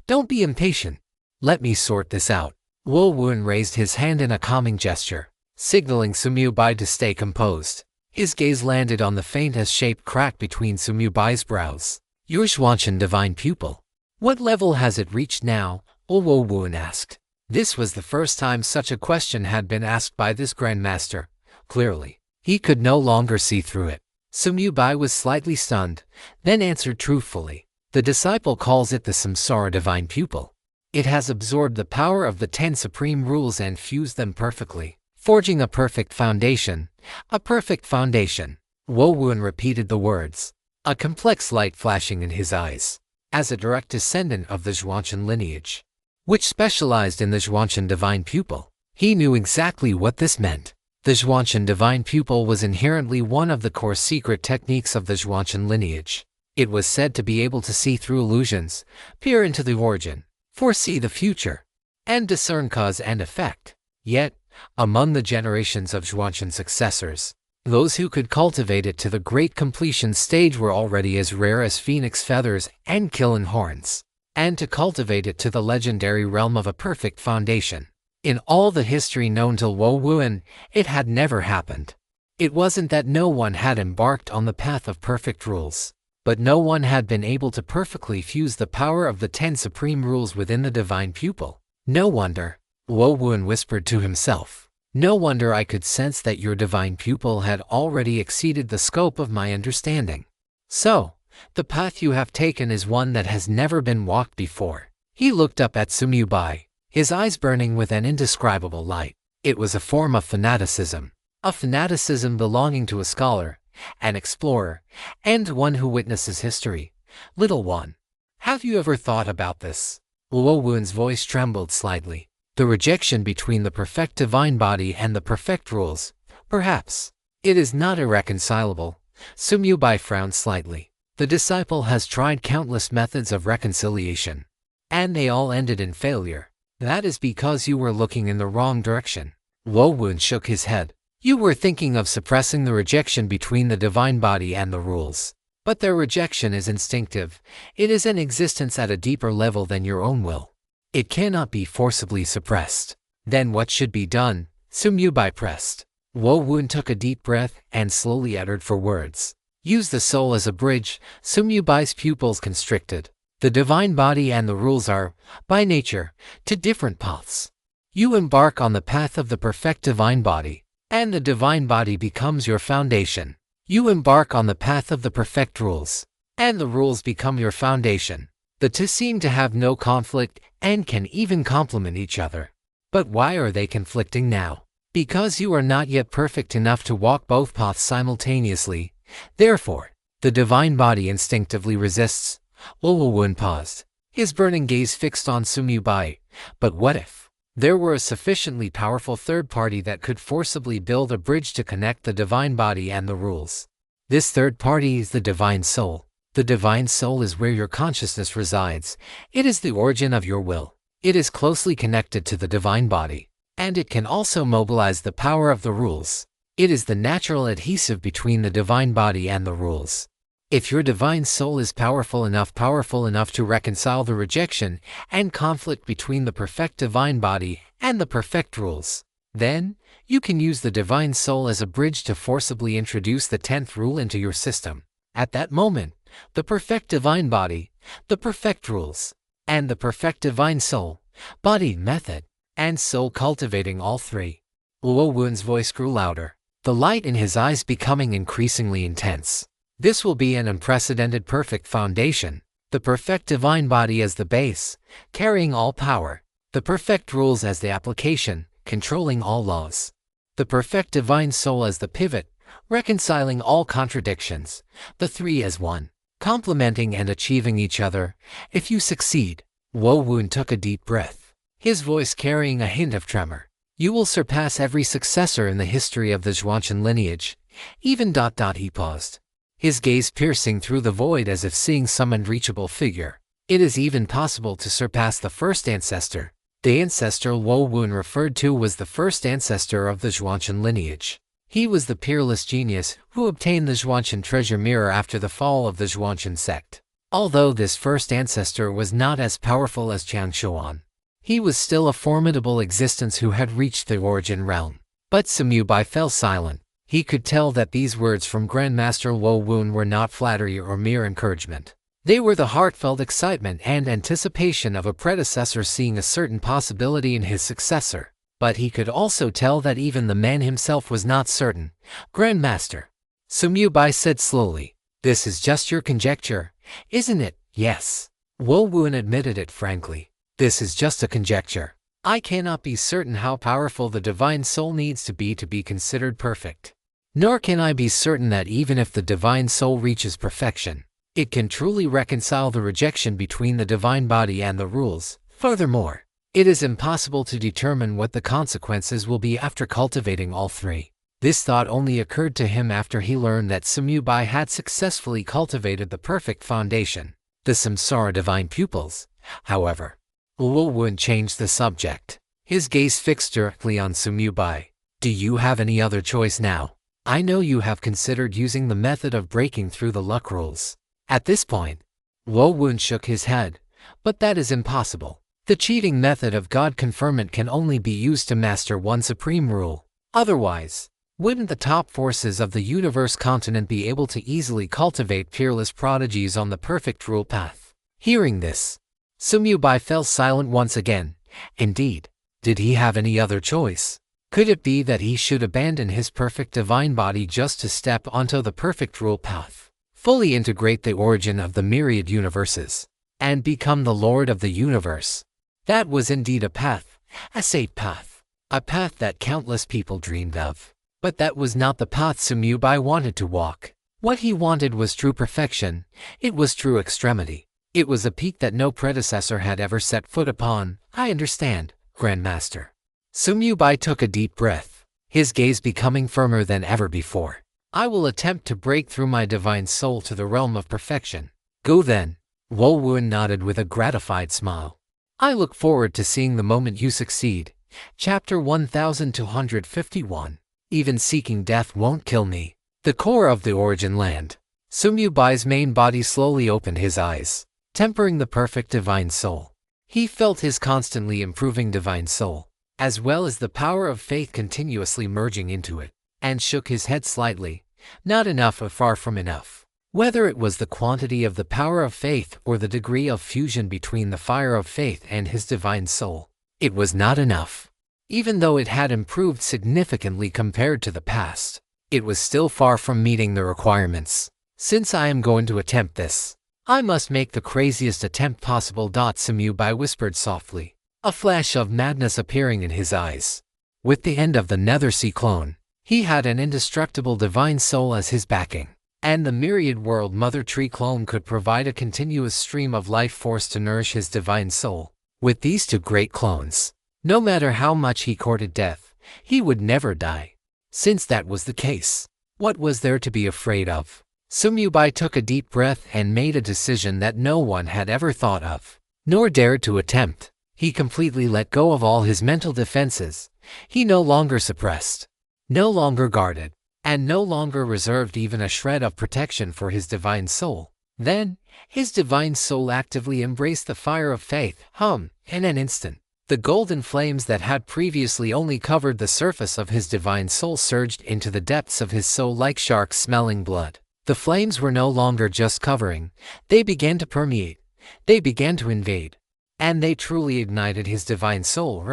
Don't be impatient. Let me sort this out. Wolwuin raised his hand in a calming gesture, signaling Sumyubai to stay composed. His gaze landed on the faint-as-shaped crack between Sumyubai's brows. Your Zhuanshan divine pupil. What level has it reached now? Wolwuin asked. This was the first time such a question had been asked by this grandmaster. Clearly, he could no longer see through it. Sumyubai was slightly stunned, then answered truthfully. The disciple calls it the Samsara divine pupil. It has absorbed the power of the 10 supreme rules and fused them perfectly, forging a perfect foundation. A perfect foundation. Wolwuin repeated the words, a complex light flashing in his eyes. As a direct descendant of the Zhuanshan lineage, which specialized in the Zhuanshan divine pupil, he knew exactly what this meant. The Zhuanshan divine pupil was inherently one of the core secret techniques of the Zhuanshan lineage. It was said to be able to see through illusions, peer into the origin, foresee the future, and discern cause and effect. Yet, among the generations of Zhuanshan successors, those who could cultivate it to the great completion stage were already as rare as phoenix feathers and kiln horns. And to cultivate it to the legendary realm of a perfect foundation, in all the history known to Wolwuin, it had never happened. It wasn't that no one had embarked on the path of perfect rules, but no one had been able to perfectly fuse the power of the 10 supreme rules within the divine pupil. No wonder, Wolwuin whispered to himself. No wonder I could sense that your divine pupil had already exceeded the scope of my understanding. So, the path you have taken is one that has never been walked before. He looked up at Sumyubai, his eyes burning with an indescribable light. It was a form of fanaticism, a fanaticism belonging to a scholar, an explorer, and one who witnesses history. Little one, have you ever thought about this? Wolwuin's voice trembled slightly. The rejection between the perfect divine body and the perfect rules. Perhaps it is not irreconcilable. Sumyubai frowned slightly. The disciple has tried countless methods of reconciliation, and they all ended in failure. That is because you were looking in the wrong direction. Wolwuin shook his head. You were thinking of suppressing the rejection between the divine body and the rules. But their rejection is instinctive. It is an existence at a deeper level than your own will. It cannot be forcibly suppressed. Then what should be done? Sumyubai pressed. Wolwuin took a deep breath and slowly uttered for words. Use the soul as a bridge. Sumyubai's pupils constricted. The divine body and the rules are, by nature, two different paths. You embark on the path of the perfect divine body, and the divine body becomes your foundation. You embark on the path of the perfect rules, and the rules become your foundation. The two seem to have no conflict and can even complement each other. But why are they conflicting now? Because you are not yet perfect enough to walk both paths simultaneously. Therefore, the divine body instinctively resists. Woo paused, his burning gaze fixed on Sumyubai. But what if there were a sufficiently powerful third party that could forcibly build a bridge to connect the divine body and the rules? This third party is the divine soul. The divine soul is where your consciousness resides. It is the origin of your will. It is closely connected to the divine body, and it can also mobilize the power of the rules. It is the natural adhesive between the divine body and the rules. If your divine soul is powerful enough to reconcile the rejection and conflict between the perfect divine body and the perfect rules, then you can use the divine soul as a bridge to forcibly introduce the 10th rule into your system. At that moment, the perfect divine body, the perfect rules, and the perfect divine soul, body, method, and soul cultivating all three. Luo Wun's voice grew louder, the light in his eyes becoming increasingly intense. This will be an unprecedented perfect foundation. The perfect divine body as the base, carrying all power. The perfect rules as the application, controlling all laws. The perfect divine soul as the pivot, reconciling all contradictions. The three as one, complementing and achieving each other. If you succeed, Wo Wun took a deep breath, his voice carrying a hint of tremor. You will surpass every successor in the history of the Zhuanshan lineage. Even ... He paused, his gaze piercing through the void as if seeing some unreachable figure. It is even possible to surpass the first ancestor. The ancestor Wo Wun referred to was the first ancestor of the Zhuanshan lineage. He was the peerless genius who obtained the Zhuanshan treasure mirror after the fall of the Zhuanshan sect. Although this first ancestor was not as powerful as Jiang Shuan, he was still a formidable existence who had reached the origin realm. But Sumyubai fell silent. He could tell that these words from Grandmaster Wo Wun were not flattery or mere encouragement. They were the heartfelt excitement and anticipation of a predecessor seeing a certain possibility in his successor. But he could also tell that even the man himself was not certain. Grandmaster, Sumyubai said slowly, this is just your conjecture, isn't it? Yes. Wo Wun admitted it frankly. This is just a conjecture. I cannot be certain how powerful the divine soul needs to be considered perfect. Nor can I be certain that even if the divine soul reaches perfection, it can truly reconcile the rejection between the divine body and the rules. Furthermore, it is impossible to determine what the consequences will be after cultivating all three. This thought only occurred to him after he learned that Sumyubai had successfully cultivated the perfect foundation, the Samsara divine pupils. However, Luo Wun changed the subject, his gaze fixed directly on Sumyubai. Do you have any other choice now? I know you have considered using the method of breaking through the luck rules. At this point, Luo Wun shook his head, but that is impossible. The cheating method of God conferment can only be used to master one supreme rule. Otherwise, wouldn't the top forces of the universe continent be able to easily cultivate peerless prodigies on the perfect rule path? Hearing this, Sumyubai fell silent once again. Indeed, did he have any other choice? Could it be that he should abandon his perfect divine body just to step onto the perfect rule path, fully integrate the origin of the myriad universes, and become the Lord of the universe? That was indeed a path, a safe path, a path that countless people dreamed of. But that was not the path Sumyubai wanted to walk. What he wanted was true perfection. It was true extremity. It was a peak that no predecessor had ever set foot upon. I understand, Grandmaster. Sumyubai took a deep breath, his gaze becoming firmer than ever before. I will attempt to break through my divine soul to the realm of perfection. Go then. Wo Wun nodded with a gratified smile. I look forward to seeing the moment you succeed. Chapter 1251. Even seeking death won't kill me. The core of the origin land. Sumyubai's main body slowly opened his eyes, tempering the perfect divine soul. He felt his constantly improving divine soul, as well as the power of faith continuously merging into it, and shook his head slightly. Not enough or far from enough. Whether it was the quantity of the power of faith or the degree of fusion between the fire of faith and his divine soul, it was not enough. Even though it had improved significantly compared to the past, it was still far from meeting the requirements. Since I am going to attempt this, I must make the craziest attempt possible. Sumyubai whispered softly, a flash of madness appearing in his eyes. With the end of the Nethersea clone, he had an indestructible divine soul as his backing, and the myriad world Mother Tree clone could provide a continuous stream of life force to nourish his divine soul. With these two great clones, no matter how much he courted death, he would never die. Since that was the case, what was there to be afraid of? Sumyubai took a deep breath and made a decision that no one had ever thought of, nor dared to attempt. He completely let go of all his mental defenses. He no longer suppressed, no longer guarded, and no longer reserved even a shred of protection for his divine soul. Then, his divine soul actively embraced the fire of faith. In an instant, the golden flames that had previously only covered the surface of his divine soul surged into the depths of his soul like sharks smelling blood. The flames were no longer just covering, they began to permeate, they began to invade, and they truly ignited his divine soul.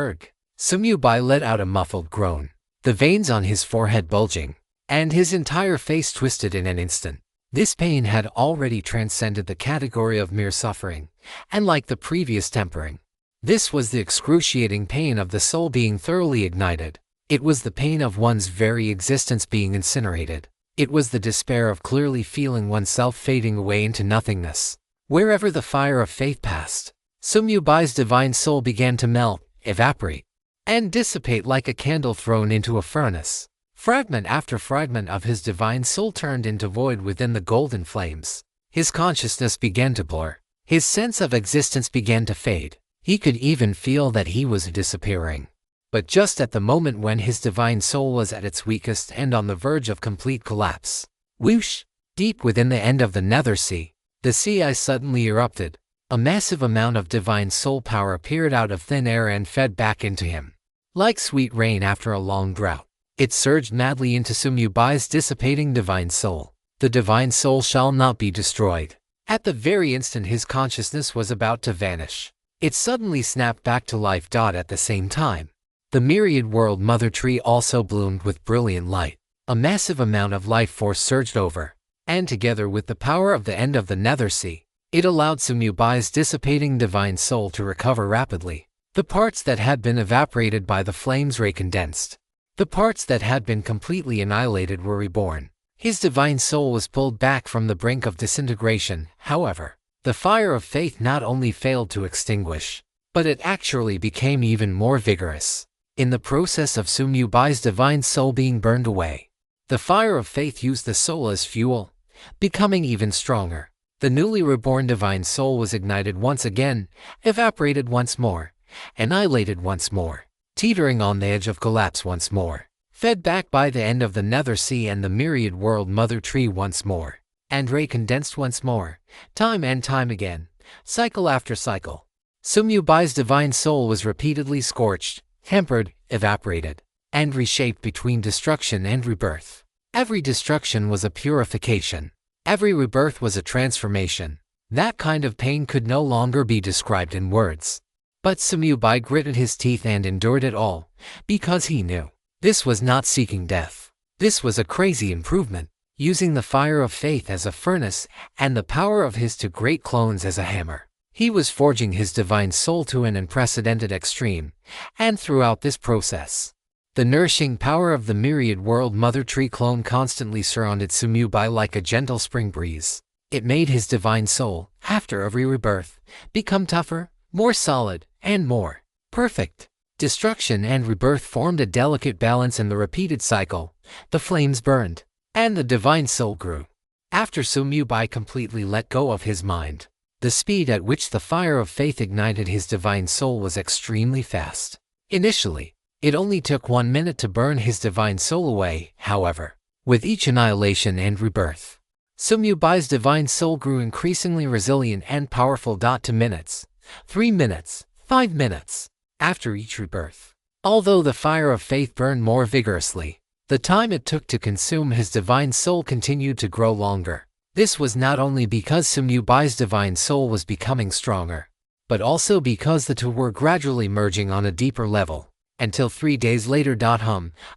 Sumyubai let out a muffled groan, the veins on his forehead bulging, and his entire face twisted in an instant. This pain had already transcended the category of mere suffering, and like the previous tempering, this was the excruciating pain of the soul being thoroughly ignited. It was the pain of one's very existence being incinerated. It was the despair of clearly feeling oneself fading away into nothingness. Wherever the fire of faith passed, Sumyubai's divine soul began to melt, evaporate, and dissipate like a candle thrown into a furnace. Fragment after fragment of his divine soul turned into void within the golden flames. His consciousness began to blur. His sense of existence began to fade. He could even feel that he was disappearing. But just at the moment when his divine soul was at its weakest and on the verge of complete collapse, whoosh! Deep within the end of the Nethersea, the sea ice suddenly erupted. A massive amount of divine soul power appeared out of thin air and fed back into him. Like sweet rain after a long drought, it surged madly into Sumyubai's dissipating divine soul. The divine soul shall not be destroyed. At the very instant his consciousness was about to vanish, it suddenly snapped back to life. At the same time, the myriad world Mother Tree also bloomed with brilliant light. A massive amount of life force surged over, and together with the power of the end of the Nethersea, it allowed Sumyubai's dissipating divine soul to recover rapidly. The parts that had been evaporated by the flames recondensed. The parts that had been completely annihilated were reborn. His divine soul was pulled back from the brink of disintegration. However, the fire of faith not only failed to extinguish, but it actually became even more vigorous. In the process of Sumyubai's divine soul being burned away, the fire of faith used the soul as fuel, becoming even stronger. The newly reborn divine soul was ignited once again, evaporated once more, annihilated once more, teetering on the edge of collapse once more, fed back by the end of the Nethersea and the myriad world Mother Tree once more, and recondensed once more, time and time again, cycle after cycle. Sumyubai's divine soul was repeatedly scorched, tempered, evaporated, and reshaped between destruction and rebirth. Every destruction was a purification. Every rebirth was a transformation. That kind of pain could no longer be described in words. But Sumyubai gritted his teeth and endured it all, because he knew this was not seeking death. This was a crazy improvement, using the fire of faith as a furnace and the power of his two great clones as a hammer. He was forging his divine soul to an unprecedented extreme, and throughout this process, the nourishing power of the myriad world Mother Tree clone constantly surrounded Sumyubai like a gentle spring breeze. It made his divine soul, after every rebirth, become tougher, more solid, and more perfect. Destruction and rebirth formed a delicate balance in the repeated cycle. The flames burned, and the divine soul grew. After Sumyubai completely let go of his mind, the speed at which the fire of faith ignited his divine soul was extremely fast. Initially, it only took 1 minute to burn his divine soul away. However, with each annihilation and rebirth, Sumyubai's divine soul grew increasingly resilient and powerful. To minutes, 3 minutes, 5 minutes, after each rebirth. Although the fire of faith burned more vigorously, the time it took to consume his divine soul continued to grow longer. This was not only because Sumyubai's divine soul was becoming stronger, but also because the two were gradually merging on a deeper level, until 3 days later.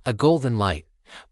A golden light,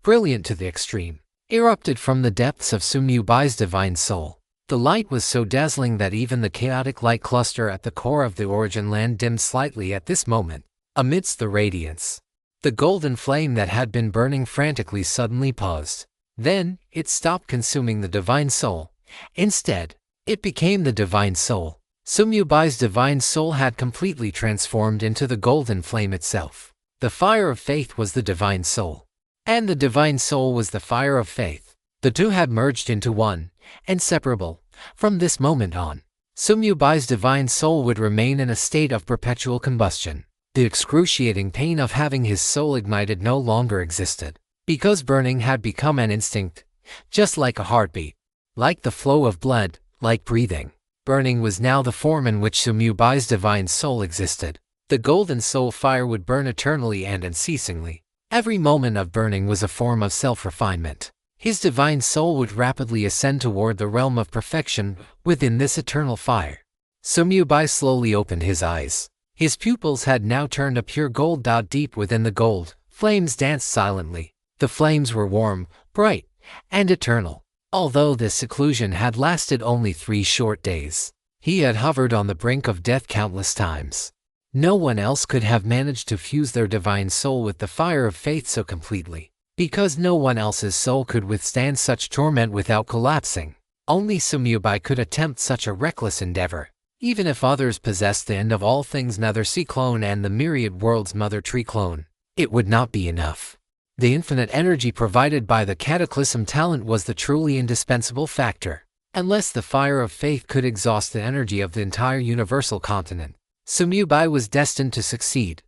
brilliant to the extreme, erupted from the depths of Sumyubai's divine soul. The light was so dazzling that even the chaotic light cluster at the core of the origin land dimmed slightly at this moment. Amidst the radiance, the golden flame that had been burning frantically suddenly paused. Then, it stopped consuming the divine soul. Instead, it became the divine soul. Sumyubai's divine soul had completely transformed into the golden flame itself. The fire of faith was the divine soul, and the divine soul was the fire of faith. The two had merged into one, inseparable. From this moment on, Sumyubai's divine soul would remain in a state of perpetual combustion. The excruciating pain of having his soul ignited no longer existed, because burning had become an instinct, just like a heartbeat, like the flow of blood, like breathing. Burning was now the form in which Sumyubai's divine soul existed. The golden soul fire would burn eternally and unceasingly. Every moment of burning was a form of self-refinement. His divine soul would rapidly ascend toward the realm of perfection within this eternal fire. Sumyubai slowly opened his eyes. His pupils had now turned a pure gold. Deep within the gold, flames danced silently. The flames were warm, bright, and eternal. Although this seclusion had lasted only 3 short days, he had hovered on the brink of death countless times. No one else could have managed to fuse their divine soul with the fire of faith so completely, because no one else's soul could withstand such torment without collapsing. Only Sumyubai could attempt such a reckless endeavor. Even if others possessed the end of all things Nether Sea clone and the myriad worlds Mother Tree clone, it would not be enough. The infinite energy provided by the Cataclysm talent was the truly indispensable factor. Unless the fire of faith could exhaust the energy of the entire universal continent, Sumyubai was destined to succeed.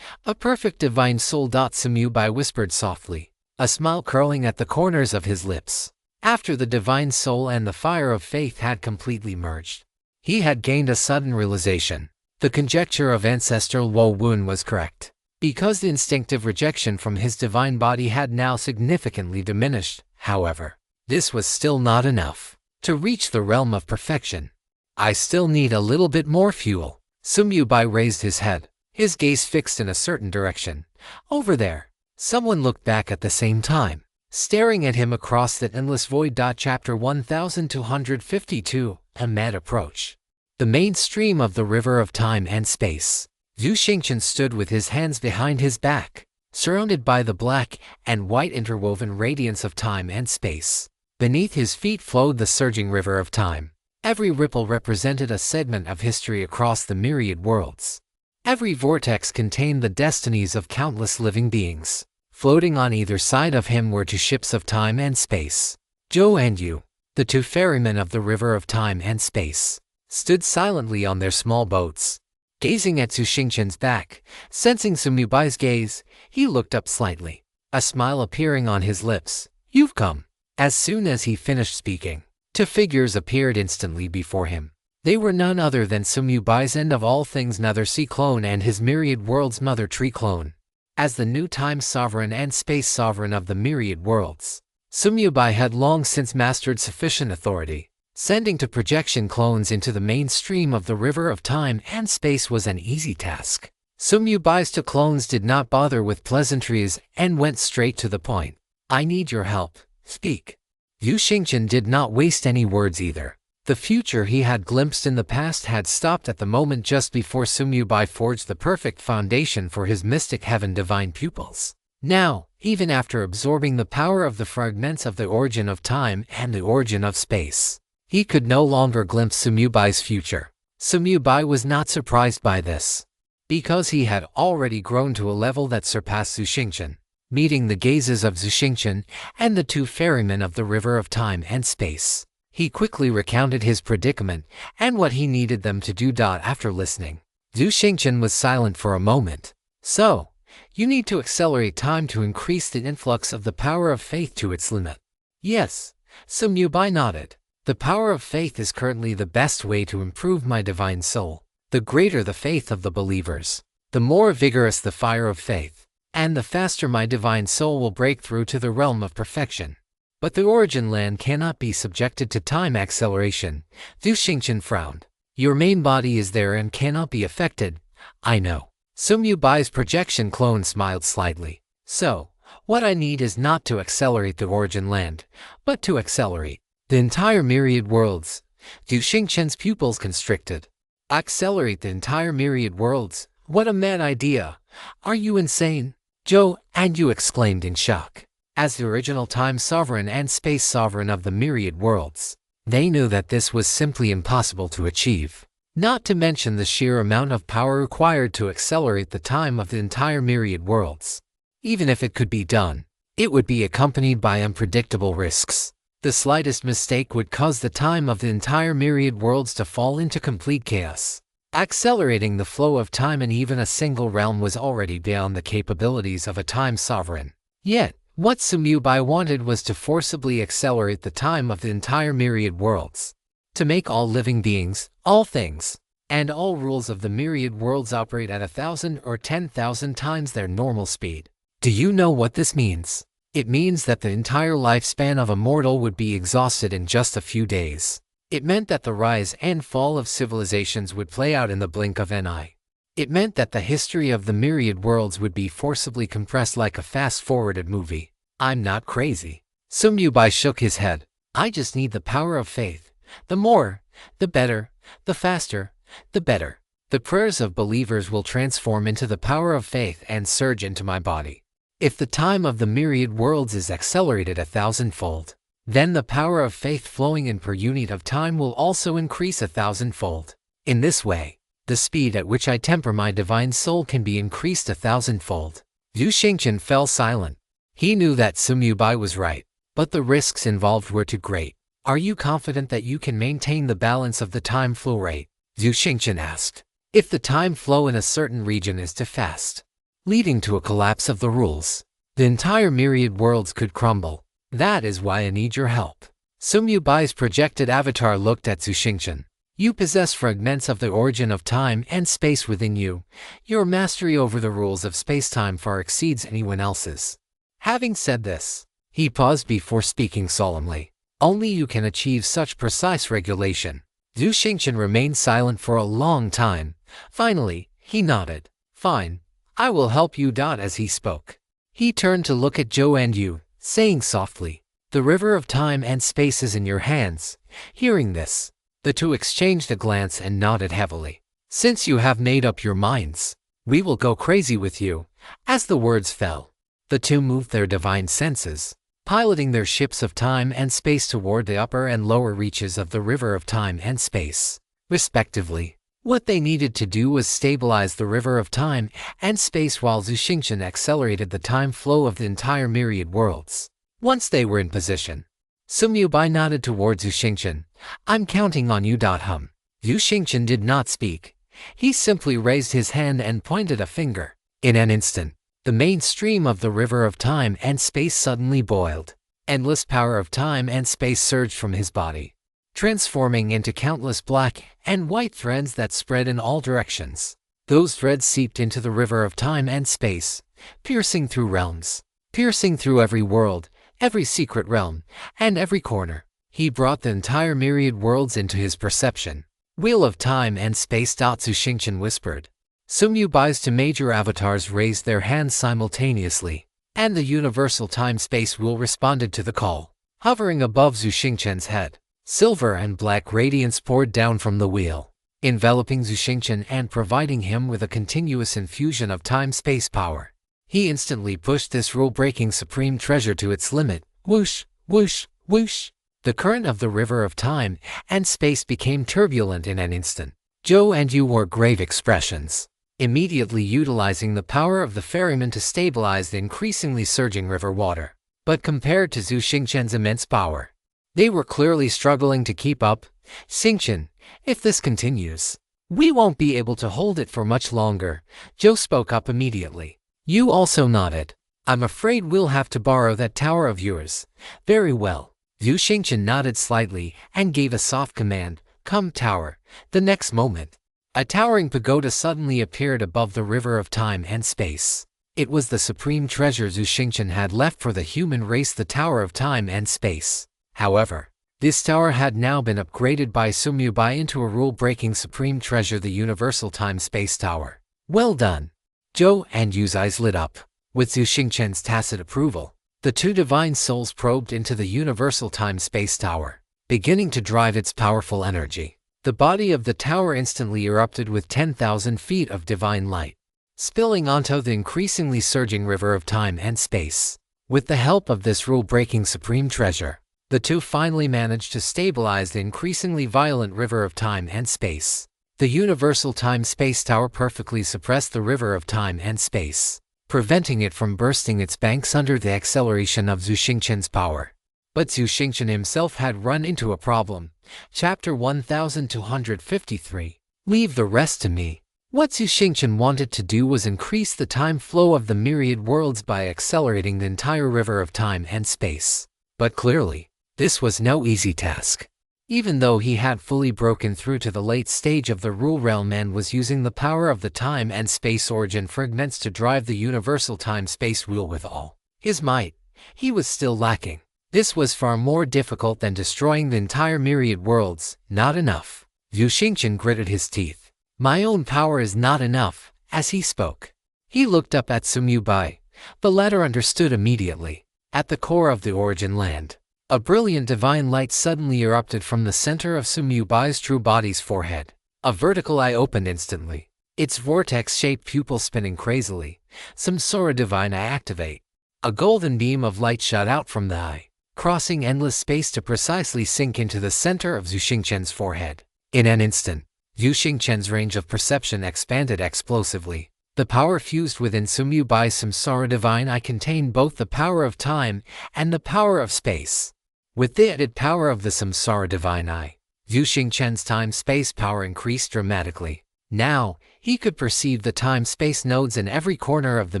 A perfect divine soul. Sumyubai whispered softly, a smile curling at the corners of his lips. After the divine soul and the fire of faith had completely merged, he had gained a sudden realization. The conjecture of ancestral Wo Wun was correct, because the instinctive rejection from his divine body had now significantly diminished. However, this was still not enough to reach the realm of perfection. I still need a little bit more fuel. Sumyubai raised his head, his gaze fixed in a certain direction. Over there. Someone looked back at the same time, staring at him across that endless void. Chapter 1252, A Mad Approach. The mainstream of the river of time and space. Zhu Xingqian stood with his hands behind his back, surrounded by the black and white interwoven radiance of time and space. Beneath his feet flowed the surging river of time. Every ripple represented a segment of history across the myriad worlds. Every vortex contained the destinies of countless living beings. Floating on either side of him were 2 ships of time and space. Zhou and Yu, the 2 ferrymen of the river of time and space, stood silently on their small boats, gazing at Zhu Xingqian's back. Sensing Sumyubai's gaze, he looked up slightly, a smile appearing on his lips. "You've come." As soon as he finished speaking, 2 figures appeared instantly before him. They were none other than Sumyubai's end of all things Nether Sea clone and his myriad worlds Mother Tree clone. As the new time sovereign and space sovereign of the myriad worlds, Sumyubai had long since mastered sufficient authority. Sending 2 projection clones into the mainstream of the river of time and space was an easy task. Sumyubai's 2 clones did not bother with pleasantries and went straight to the point. "I need your help. Speak." Zhu Xingqian did not waste any words either. The future he had glimpsed in the past had stopped at the moment just before Sumyubai forged the perfect foundation for his mystic heaven divine pupils. Now, even after absorbing the power of the fragments of the origin of time and the origin of space, he could no longer glimpse Sumyubai's future. Sumyubai was not surprised by this, because he had already grown to a level that surpassed Zhu Xingqian. Meeting the gazes of Zhu Xingqian and the 2 ferrymen of the river of time and space, he quickly recounted his predicament and what he needed them to do. After listening, Zhu Xingqian was silent for a moment. "So, you need to accelerate time to increase the influx of the power of faith to its limit." "Yes," Sumyubai nodded. "The power of faith is currently the best way to improve my divine soul. The greater the faith of the believers, the more vigorous the fire of faith, and the faster my divine soul will break through to the realm of perfection. But the origin land cannot be subjected to time acceleration. Zhu Xingchen frowned. Your main body is there and cannot be affected. I know. Sum Yubai's projection clone smiled slightly. So, what I need is not to accelerate the origin land, but to accelerate the entire myriad worlds. Zhu Xingchen's pupils constricted. Accelerate the entire myriad worlds? What a mad idea! Are you insane? Zhou and Yu exclaimed in shock. As the original time sovereign and space sovereign of the myriad worlds, they knew that this was simply impossible to achieve. Not to mention the sheer amount of power required to accelerate the time of the entire myriad worlds. Even if it could be done, it would be accompanied by unpredictable risks. The slightest mistake would cause the time of the entire myriad worlds to fall into complete chaos. Accelerating the flow of time in even a single realm was already beyond the capabilities of a time sovereign. Yet, what Sum Yubai wanted was to forcibly accelerate the time of the entire myriad worlds. To make all living beings, all things, and all rules of the myriad worlds operate at 1,000 or 10,000 times their normal speed. Do you know what this means? It means that the entire lifespan of a mortal would be exhausted in just a few days. It meant that the rise and fall of civilizations would play out in the blink of an eye. It meant that the history of the myriad worlds would be forcibly compressed like a fast-forwarded movie. I'm not crazy. Sum Yubai shook his head. I just need the power of faith. The more, the better, the faster, the better. The prayers of believers will transform into the power of faith and surge into my body. If the time of the myriad worlds is accelerated 1,000-fold, then the power of faith flowing in per unit of time will also increase 1,000-fold. In this way, the speed at which I temper my divine soul can be increased 1,000-fold. Zhu Xingchen fell silent. He knew that Sum Yubai was right, but the risks involved were too great. Are you confident that you can maintain the balance of the time flow rate? Zhu Xingchen asked. If the time flow in a certain region is too fast, leading to a collapse of the rules, the entire myriad worlds could crumble. That is why I need your help. Sum Yubai's projected avatar looked at Zhu Xingchen. You possess fragments of the origin of time and space within you. Your mastery over the rules of space-time far exceeds anyone else's. Having said this, he paused before speaking solemnly. Only you can achieve such precise regulation. Zhu Xingchen remained silent for a long time. Finally, he nodded. Fine, I will help you. As he spoke, he turned to look at Zhou and Yu, saying softly, the river of time and space is in your hands. Hearing this, the two exchanged a glance and nodded heavily. Since you have made up your minds, we will go crazy with you. As the words fell, the two moved their divine senses, piloting their ships of time and space toward the upper and lower reaches of the river of time and space, respectively. What they needed to do was stabilize the river of time and space while Zhu Xingchen accelerated the time flow of the entire myriad worlds. Once they were in position, Sum Yubai nodded towards Zhu Xingchen. I'm counting on you. Zhu Xingchen did not speak. He simply raised his hand and pointed a finger. In an instant, the main stream of the river of time and space suddenly boiled. Endless power of time and space surged from his body, transforming into countless black and white threads that spread in all directions. Those threads seeped into the river of time and space, piercing through realms, piercing through every world, every secret realm, and every corner. He brought the entire myriad worlds into his perception. Wheel of time and space. Zhu Xingchen whispered. Sum Yubai's two major avatars raised their hands simultaneously, and the universal time-space wheel responded to the call. Hovering above Zhu Xingchen's head, silver and black radiance poured down from the wheel, enveloping Zhu Xingchen and providing him with a continuous infusion of time-space power. He instantly pushed this rule-breaking supreme treasure to its limit. Whoosh, whoosh, whoosh. The current of the river of time and space became turbulent in an instant. Zhou and Yu wore grave expressions, immediately utilizing the power of the ferryman to stabilize the increasingly surging river water. But compared to Zhu Xingchen's immense power, they were clearly struggling to keep up. Xingchen, if this continues, we won't be able to hold it for much longer. Zhou spoke up immediately. Yu also nodded. I'm afraid we'll have to borrow that tower of yours. Very well. Zhu Xingchen nodded slightly and gave a soft command. Come, tower. The next moment, a towering pagoda suddenly appeared above the river of time and space. It was the supreme treasure Zhu Xingchen had left for the human race, the Tower of Time and Space. However, this tower had now been upgraded by Sumyu Bai into a rule-breaking supreme treasure, the Universal Time-Space Tower. Well done! Zhou and Yu's eyes lit up. With Zhu Xingchen's tacit approval, the two divine souls probed into the Universal Time-Space Tower, beginning to drive its powerful energy. The body of the tower instantly erupted with 10,000 feet of divine light, spilling onto the increasingly surging river of time and space. With the help of this rule-breaking supreme treasure, the two finally managed to stabilize the increasingly violent river of time and space. The Universal Time-Space Tower perfectly suppressed the river of time and space, preventing it from bursting its banks under the acceleration of Zhu Xingchen's power. But Zhu Xingchen himself had run into a problem. Chapter 1253. Leave the rest to me. What Zhu Xingchen wanted to do was increase the time flow of the myriad worlds by accelerating the entire river of time and space. But clearly, this was no easy task. Even though he had fully broken through to the late stage of the rule realm and was using the power of the time and space origin fragments to drive the universal time-space rule with all his might, he was still lacking. This was far more difficult than destroying the entire myriad worlds. Not enough. Zhu Xingchen gritted his teeth. My own power is not enough. As he spoke, he looked up at Sumyu Bai. The latter understood immediately. At the core of the origin land, a brilliant divine light suddenly erupted from the center of Sumyu Bai's true body's forehead. A vertical eye opened instantly, its vortex-shaped pupil spinning crazily. Samsara divine eye activate. A golden beam of light shot out from the eye, crossing endless space to precisely sink into the center of Zhu Xingchen's forehead. In an instant, Zhu Xingchen's range of perception expanded explosively. The power fused within Sumyu Bai's Samsara divine eye contained both the power of time and the power of space. With the added power of the Samsara divine eye, Zhu Xingchen's time-space power increased dramatically. Now, he could perceive the time-space nodes in every corner of the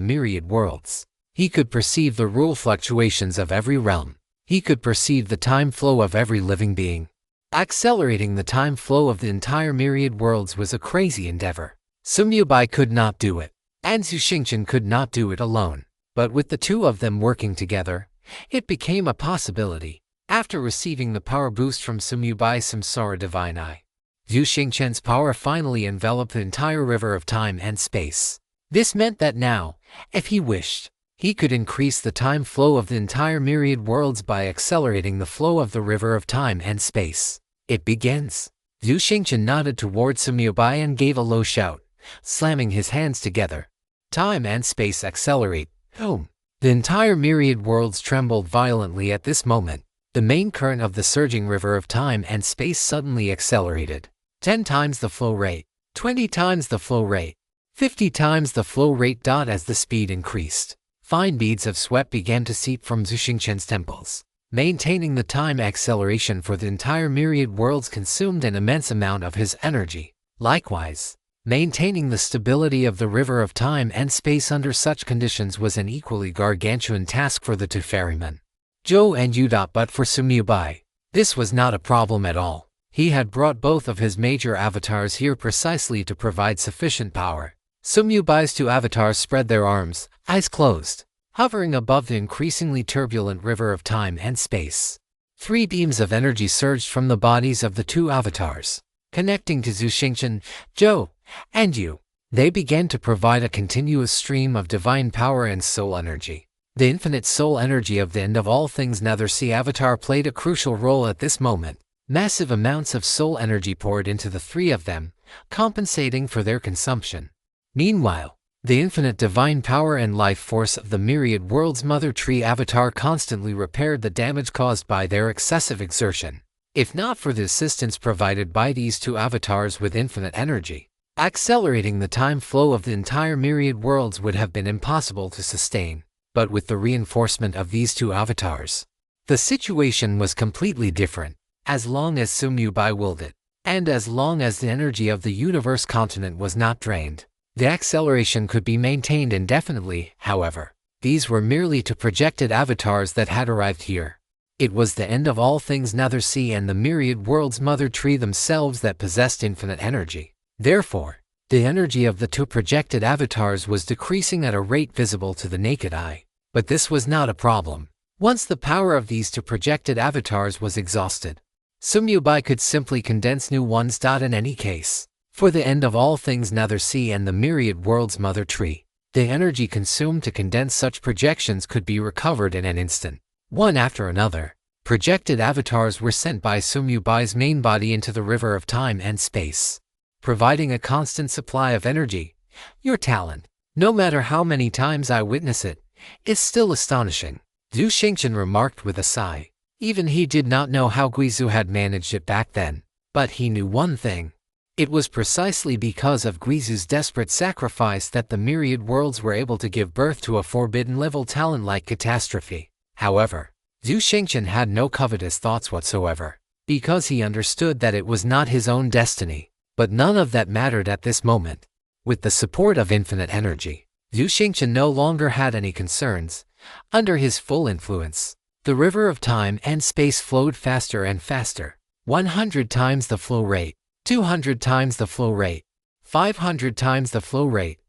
myriad worlds. He could perceive the rule fluctuations of every realm. He could perceive the time flow of every living being. Accelerating the time flow of the entire myriad worlds was a crazy endeavor. Sumyu Bai could not do it, and Zhu Xingchen could not do it alone. But with the two of them working together, it became a possibility. After receiving the power boost from Sumyu Bai's Samsara divine eye, Zhu Xingchen's power finally enveloped the entire river of time and space. This meant that now, if he wished, he could increase the time flow of the entire myriad worlds by accelerating the flow of the river of time and space. It begins. Zhu Xingchen nodded toward Sumyu Bai and gave a low shout, slamming his hands together. Time and space accelerate. Boom! The entire myriad worlds trembled violently at this moment. The main current of the surging river of time and space suddenly accelerated. 10 times the flow rate, 20 times the flow rate, 50 times the flow rate. As the speed increased, fine beads of sweat began to seep from Zhu Xingchen's temples. Maintaining the time acceleration for the entire myriad worlds consumed an immense amount of his energy. Likewise, maintaining the stability of the river of time and space under such conditions was an equally gargantuan task for the two ferrymen, Zhou and Yu. But for Sumyu Bai, this was not a problem at all. He had brought both of his major avatars here precisely to provide sufficient power. Sumyu Bai's two avatars spread their arms, eyes closed, hovering above the increasingly turbulent river of time and space. 3 beams of energy surged from the bodies of the two avatars, connecting to Zhu Xingchen, Zhou, and Yu. They began to provide a continuous stream of divine power and soul energy. The infinite soul energy of the end of all things Netherse avatar played a crucial role at this moment. Massive amounts of soul energy poured into the 3 of them, compensating for their consumption. Meanwhile, the infinite divine power and life force of the myriad world's mother tree avatar constantly repaired the damage caused by their excessive exertion. If not for the assistance provided by these two avatars with infinite energy, accelerating the time flow of the entire myriad worlds would have been impossible to sustain. But with the reinforcement of these two avatars, the situation was completely different. As long as Sumyu Bai willed it, and as long as the energy of the universe continent was not drained, the acceleration could be maintained indefinitely. However, these were merely two projected avatars that had arrived here. It was the end of all things Netherse and the myriad world's mother tree themselves that possessed infinite energy. Therefore, The energy of the two projected avatars was decreasing at a rate visible to the naked eye. But this was not a problem. Once the power of these two projected avatars was exhausted, Sumyubai could simply condense new ones. In any case, for the end of all things Nether Sea and the myriad worlds Mother Tree, the energy consumed to condense such projections could be recovered in an instant. One after another, projected avatars were sent by Sumyubai's main body into the river of time and space, providing a constant supply of energy. Your talent, no matter how many times I witness it, is still astonishing, Zhu Xingqian remarked with a sigh. Even he did not know how Guizhou had managed it back then, but he knew one thing. It was precisely because of Guizhou's desperate sacrifice that the myriad worlds were able to give birth to a forbidden-level talent like Catastrophe. However, Zhu Xingqian had no covetous thoughts whatsoever, because he understood that it was not his own destiny. But none of that mattered at this moment. With the support of infinite energy, Zhu Xingqian no longer had any concerns. Under his full influence, the river of time and space flowed faster and faster. 100 times the flow rate, 200 times the flow rate, 500 times the flow rate.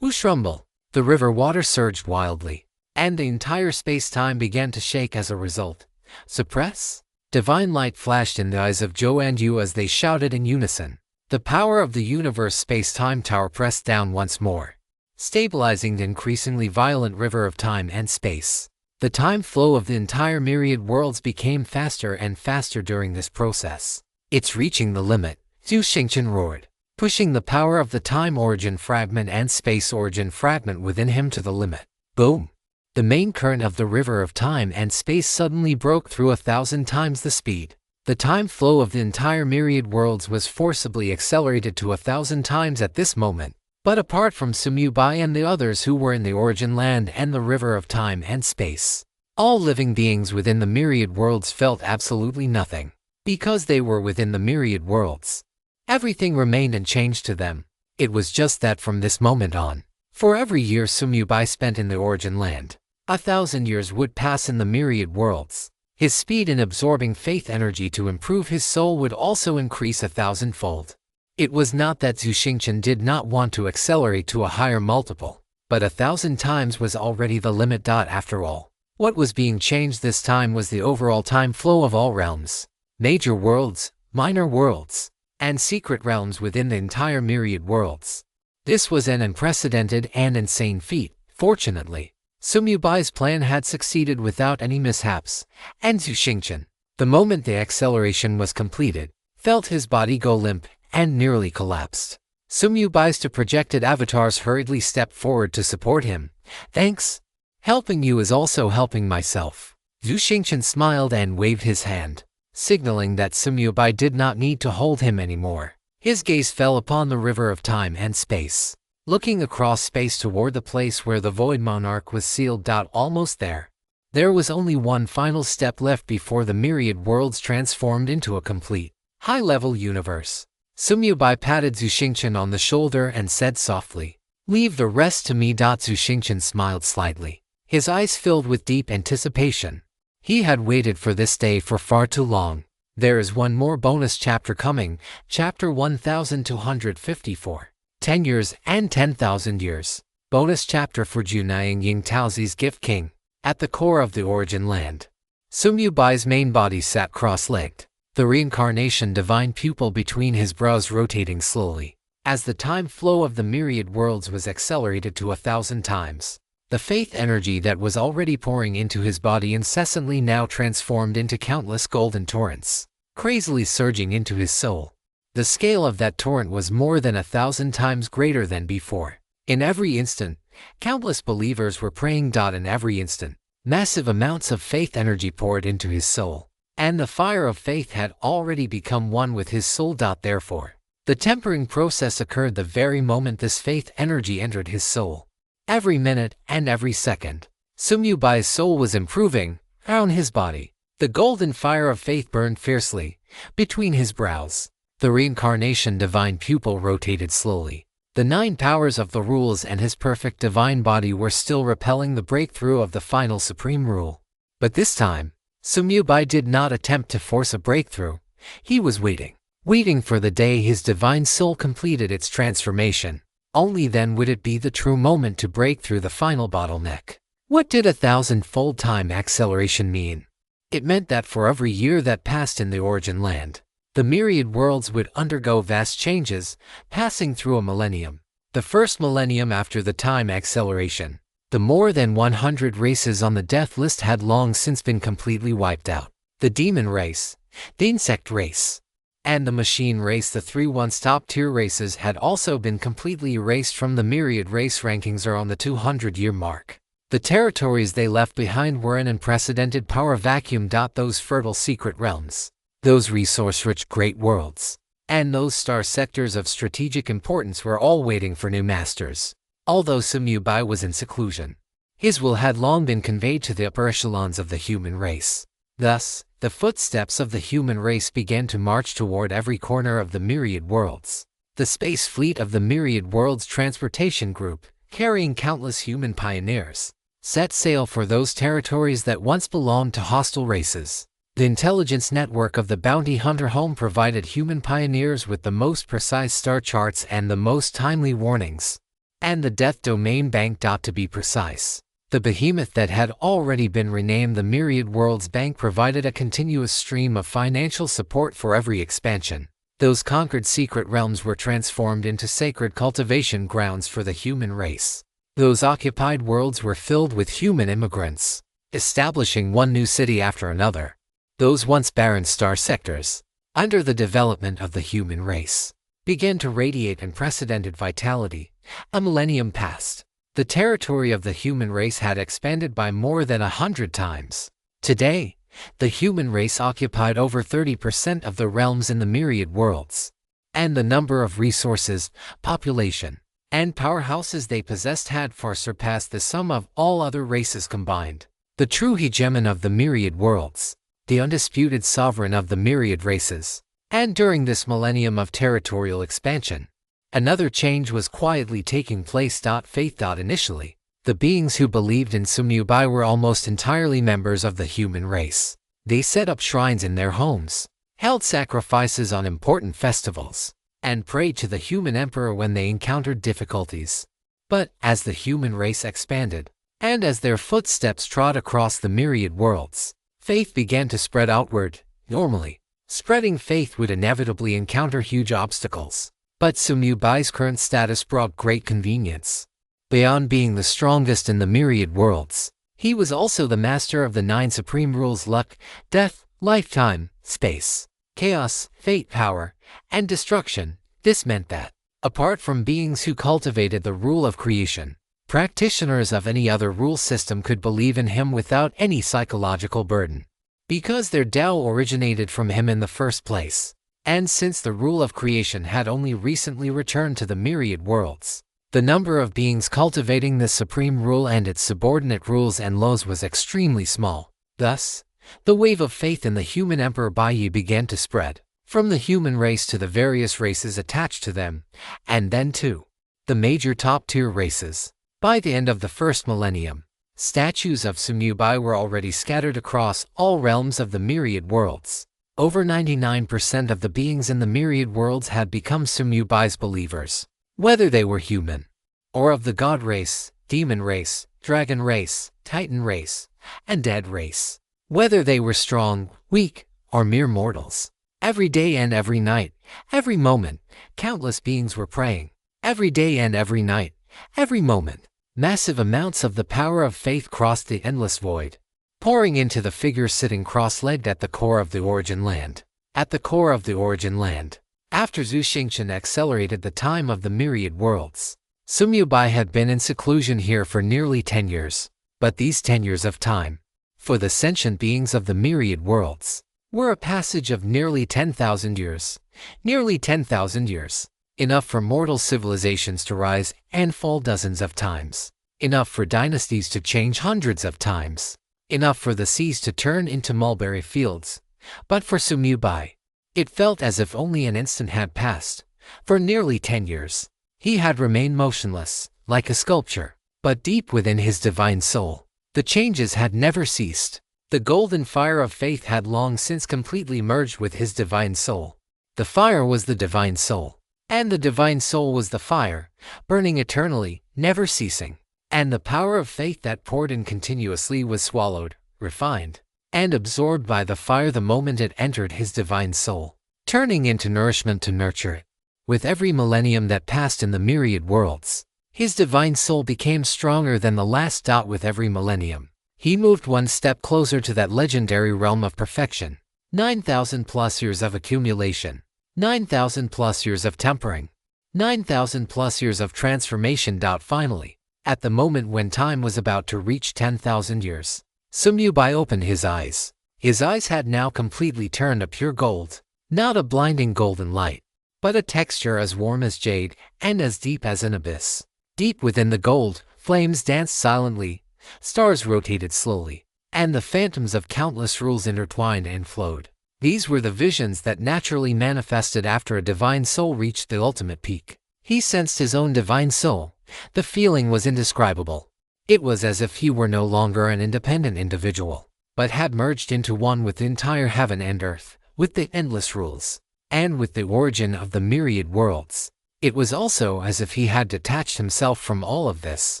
Whoosh rumble! The river water surged wildly, and the entire space-time began to shake as a result. Suppress? Divine light flashed in the eyes of Zhou and Yu as they shouted in unison. The power of the universe space-time tower pressed down once more, stabilizing the increasingly violent river of time and space. The time flow of the entire myriad worlds became faster and faster during this process. It's reaching the limit, Zhu Xingqian roared, pushing the power of the time origin fragment and space origin fragment within him to the limit. Boom! The main current of the river of time and space suddenly broke through 1,000 times the speed. The time flow of the entire myriad worlds was forcibly accelerated to 1,000 times at this moment. But apart from Sumyubai and the others who were in the origin land and the river of time and space, all living beings within the myriad worlds felt absolutely nothing. Because they were within the myriad worlds, everything remained unchanged to them. It was just that from this moment on, for every year Sumyubai spent in the origin land, 1,000 years would pass in the myriad worlds. His speed in absorbing faith energy to improve his soul would also increase 1,000-fold. It was not that Zhu Xingqian did not want to accelerate to a higher multiple, but 1,000 times was already the limit. After all, what was being changed this time was the overall time flow of all realms, major worlds, minor worlds, and secret realms within the entire myriad worlds. This was an unprecedented and insane feat. Fortunately, Sumyubai's plan had succeeded without any mishaps, and Zhu Xingqian, the moment the acceleration was completed, felt his body go limp and nearly collapsed. Sumyubai's two projected avatars hurriedly stepped forward to support him. Thanks. Helping you is also helping myself. Zhu Xingqian smiled and waved his hand, signaling that Sumyubai did not need to hold him anymore. His gaze fell upon the river of time and space, looking across space toward the place where the Void Monarch was sealed. Almost there. There was only one final step left before the myriad worlds transformed into a complete, high-level universe. Sumyubai patted Zhu Xingqian on the shoulder and said softly, "Leave the rest to me." Zhu Xingqian smiled slightly, his eyes filled with deep anticipation. He had waited for this day for far too long. There is one more bonus chapter coming, chapter 1254. 10 years and 10,000 years. Bonus chapter for Junaying Ying Taozi's Gift King. At the core of the origin land, Sumyubai's main body sat cross-legged, the reincarnation divine pupil between his brows rotating slowly. As the time flow of the myriad worlds was accelerated to 1,000 times, the faith energy that was already pouring into his body incessantly now transformed into countless golden torrents, crazily surging into his soul. The scale of that torrent was more than 1,000 times greater than before. In every instant, countless believers were praying. In every instant, massive amounts of faith energy poured into his soul, and the fire of faith had already become one with his soul. Therefore, the tempering process occurred the very moment this faith energy entered his soul. Every minute and every second, Sumyubai's soul was improving. Around his body, the golden fire of faith burned fiercely. Between his brows, the reincarnation divine pupil rotated slowly. The 9 powers of the rules and his perfect divine body were still repelling the breakthrough of the final supreme rule. But this time, Sumyubai did not attempt to force a breakthrough. He was waiting. waiting for the day his divine soul completed its transformation. Only then would it be the true moment to break through the final bottleneck. What did 1,000-fold time acceleration mean? It meant that for every year that passed in the origin land, the myriad worlds would undergo vast changes, passing through a millennium. The first millennium after the time acceleration, the more than 100 races on the death list had long since been completely wiped out. The demon race, the insect race, and the machine race, the three once top-tier races, had also been completely erased from the myriad race rankings or on the 200-year mark. The territories they left behind were an unprecedented power vacuum. Those fertile secret realms, those resource-rich great worlds, and those star sectors of strategic importance were all waiting for new masters. Although Sumubai was in seclusion, his will had long been conveyed to the upper echelons of the human race. Thus, the footsteps of the human race began to march toward every corner of the myriad worlds. The space fleet of the myriad worlds transportation group, carrying countless human pioneers, set sail for those territories that once belonged to hostile races. The intelligence network of the bounty hunter home provided human pioneers with the most precise star charts and the most timely warnings. And the death domain bank. To be precise, the behemoth that had already been renamed the Myriad Worlds Bank provided a continuous stream of financial support for every expansion. Those conquered secret realms were transformed into sacred cultivation grounds for the human race. Those occupied worlds were filled with human immigrants, establishing one new city after another. Those once barren star sectors, under the development of the human race, began to radiate unprecedented vitality. A millennium passed. The territory of the human race had expanded by more than 100 times. Today, the human race occupied over 30% of the realms in the myriad worlds, and the number of resources, population, and powerhouses they possessed had far surpassed the sum of all other races combined. The true hegemon of the myriad worlds, the undisputed sovereign of the myriad races. And during this millennium of territorial expansion, another change was quietly taking place. Faith. Initially, the beings who believed in Sumubai were almost entirely members of the human race. They set up shrines in their homes, held sacrifices on important festivals, and prayed to the human emperor when they encountered difficulties. But as the human race expanded, and as their footsteps trod across the myriad worlds, faith began to spread outward. Normally, spreading faith would inevitably encounter huge obstacles. But Sumubai's current status brought great convenience. Beyond being the strongest in the myriad worlds, he was also the master of the 9 supreme rules: luck, death, lifetime, space, chaos, fate, power, and destruction. This meant that, apart from beings who cultivated the rule of creation, practitioners of any other rule system could believe in him without any psychological burden, because their Tao originated from him in the first place. And since the rule of creation had only recently returned to the myriad worlds, the number of beings cultivating this supreme rule and its subordinate rules and laws was extremely small. Thus, the wave of faith in the human emperor Baiyi began to spread, from the human race to the various races attached to them, and then to the major top-tier races. By the end of the first millennium, statues of Sumubai were already scattered across all realms of the myriad worlds. Over 99% of the beings in the myriad worlds had become Sumubai's believers, whether they were human, or of the god race, demon race, dragon race, titan race, and dead race, whether they were strong, weak, or mere mortals. Every day and every night, every moment, countless beings were praying. Every day and every night, every moment, massive amounts of the power of faith crossed the endless void, pouring into the figure sitting cross-legged at the core of the origin land. At the core of the origin land, after Zhu Xingchen accelerated the time of the myriad worlds, Sumubai had been in seclusion here for nearly 10 years. But these 10 years of time, for the sentient beings of the myriad worlds, were a passage of nearly 10,000 years. Nearly 10,000 years. Enough for mortal civilizations to rise and fall dozens of times. Enough for dynasties to change hundreds of times. Enough for the seas to turn into mulberry fields. But for Sumubai, it felt as if only an instant had passed. For nearly 10 years, he had remained motionless, like a sculpture. But deep within his divine soul, the changes had never ceased. The golden fire of faith had long since completely merged with his divine soul. The fire was the divine soul. And the divine soul was the fire, burning eternally, never ceasing. And the power of faith that poured in continuously was swallowed, refined, and absorbed by the fire the moment it entered his divine soul, turning into nourishment to nurture it. With every millennium that passed in the myriad worlds, his divine soul became stronger than the last. With every millennium, he moved one step closer to that legendary realm of perfection. 9,000 plus years of accumulation, 9,000 plus years of tempering, 9,000 plus years of transformation. Finally, at the moment when time was about to reach 10,000 years, Sumyubai opened his eyes. His eyes had now completely turned a pure gold, not a blinding golden light, but a texture as warm as jade and as deep as an abyss. Deep within the gold, flames danced silently, stars rotated slowly, and the phantoms of countless rules intertwined and flowed. These were the visions that naturally manifested after a divine soul reached the ultimate peak. He sensed his own divine soul. The feeling was indescribable. It was as if he were no longer an independent individual, but had merged into one with the entire heaven and earth, with the endless rules, and with the origin of the myriad worlds. It was also as if he had detached himself from all of this,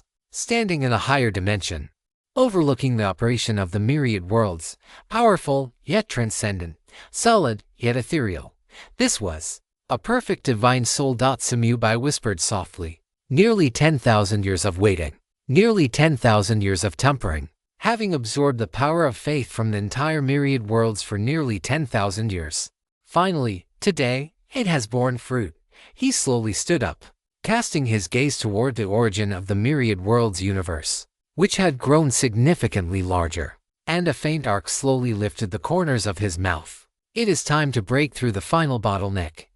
standing in a higher dimension, overlooking the operation of the myriad worlds, powerful yet transcendent, solid yet ethereal. This was a perfect divine soul. Sumyubai whispered softly. Nearly 10,000 years of waiting, nearly 10,000 years of tempering, having absorbed the power of faith from the entire myriad worlds for nearly 10,000 years. Finally, today, it has borne fruit. He slowly stood up, casting his gaze toward the origin of the myriad worlds universe, which had grown significantly larger, and a faint arc slowly lifted the corners of his mouth. It is time to break through the final bottleneck.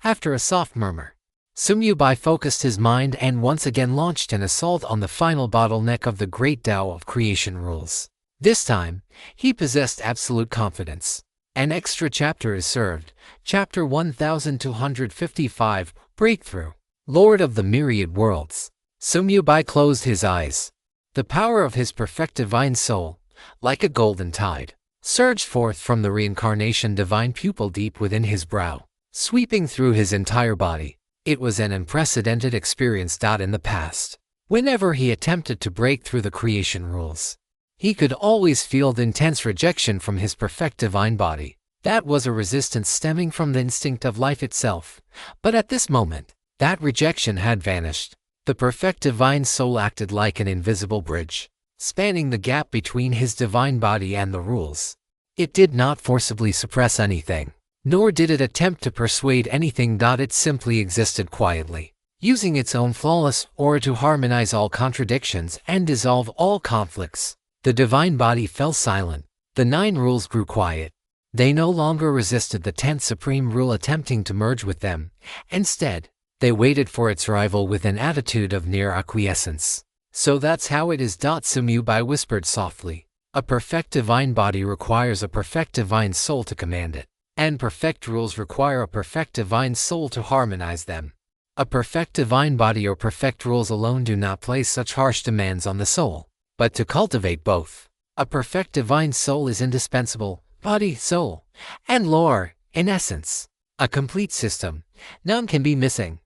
After a soft murmur, Sumyubai focused his mind and once again launched an assault on the final bottleneck of the great Tao of creation rules. This time, he possessed absolute confidence. An extra chapter is served, Chapter 1255, Breakthrough. Lord of the Myriad Worlds. Sumyubai closed his eyes. The power of his perfect divine soul, like a golden tide, surged forth from the reincarnation divine pupil deep within his brow, sweeping through his entire body. It was an unprecedented experience. In the past, whenever he attempted to break through the creation rules, he could always feel the intense rejection from his perfect divine body. That was a resistance stemming from the instinct of life itself. But at this moment, that rejection had vanished. The perfect divine soul acted like an invisible bridge, spanning the gap between his divine body and the rules. It did not forcibly suppress anything, nor did it attempt to persuade anything. It simply existed quietly, using its own flawless aura to harmonize all contradictions and dissolve all conflicts. The divine body fell silent. The 9 rules grew quiet. They no longer resisted the 10th supreme rule attempting to merge with them. Instead, they waited for its arrival with an attitude of near acquiescence. So that's how it is. Sumyubai whispered softly. A perfect divine body requires a perfect divine soul to command it. And perfect rules require a perfect divine soul to harmonize them. A perfect divine body or perfect rules alone do not place such harsh demands on the soul, but to cultivate both, a perfect divine soul is indispensable. Body, soul, and lore, in essence, a complete system. None can be missing.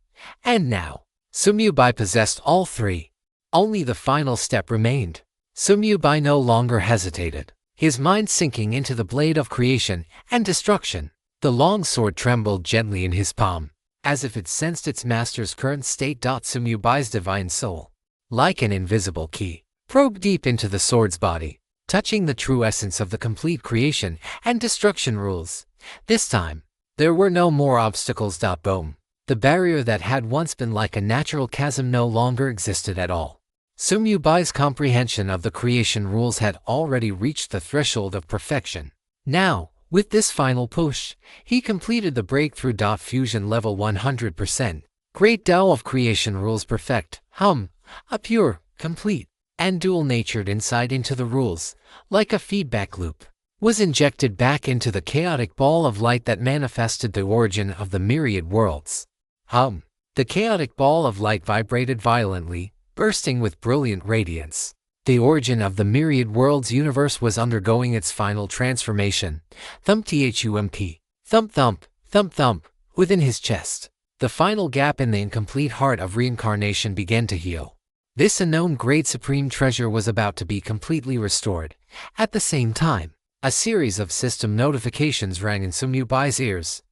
And now, Sumyubai possessed all 3. Only the final step remained. Sumyubai no longer hesitated, his mind sinking into the blade of creation and destruction. The long sword trembled gently in his palm, as if it sensed its master's current state. Sumyubai's divine soul, like an invisible key, probed deep into the sword's body, touching the true essence of the complete creation and destruction rules. This time, there were no more obstacles. Boom. The barrier that had once been like a natural chasm no longer existed at all. Sumyubai's comprehension of the creation rules had already reached the threshold of perfection. Now, with this final push, he completed the breakthrough. Fusion level 100%. Great Tao of creation rules perfect. A pure, complete, and dual-natured insight into the rules, like a feedback loop, was injected back into the chaotic ball of light that manifested the origin of the myriad worlds. The chaotic ball of light vibrated violently, bursting with brilliant radiance. The origin of the myriad worlds universe was undergoing its final transformation. Thump. Thump thump, thump thump, Within his chest, the final gap in the incomplete heart of reincarnation began to heal. This unknown great supreme treasure was about to be completely restored. At the same time, a series of system notifications rang in Sumyubai's ears.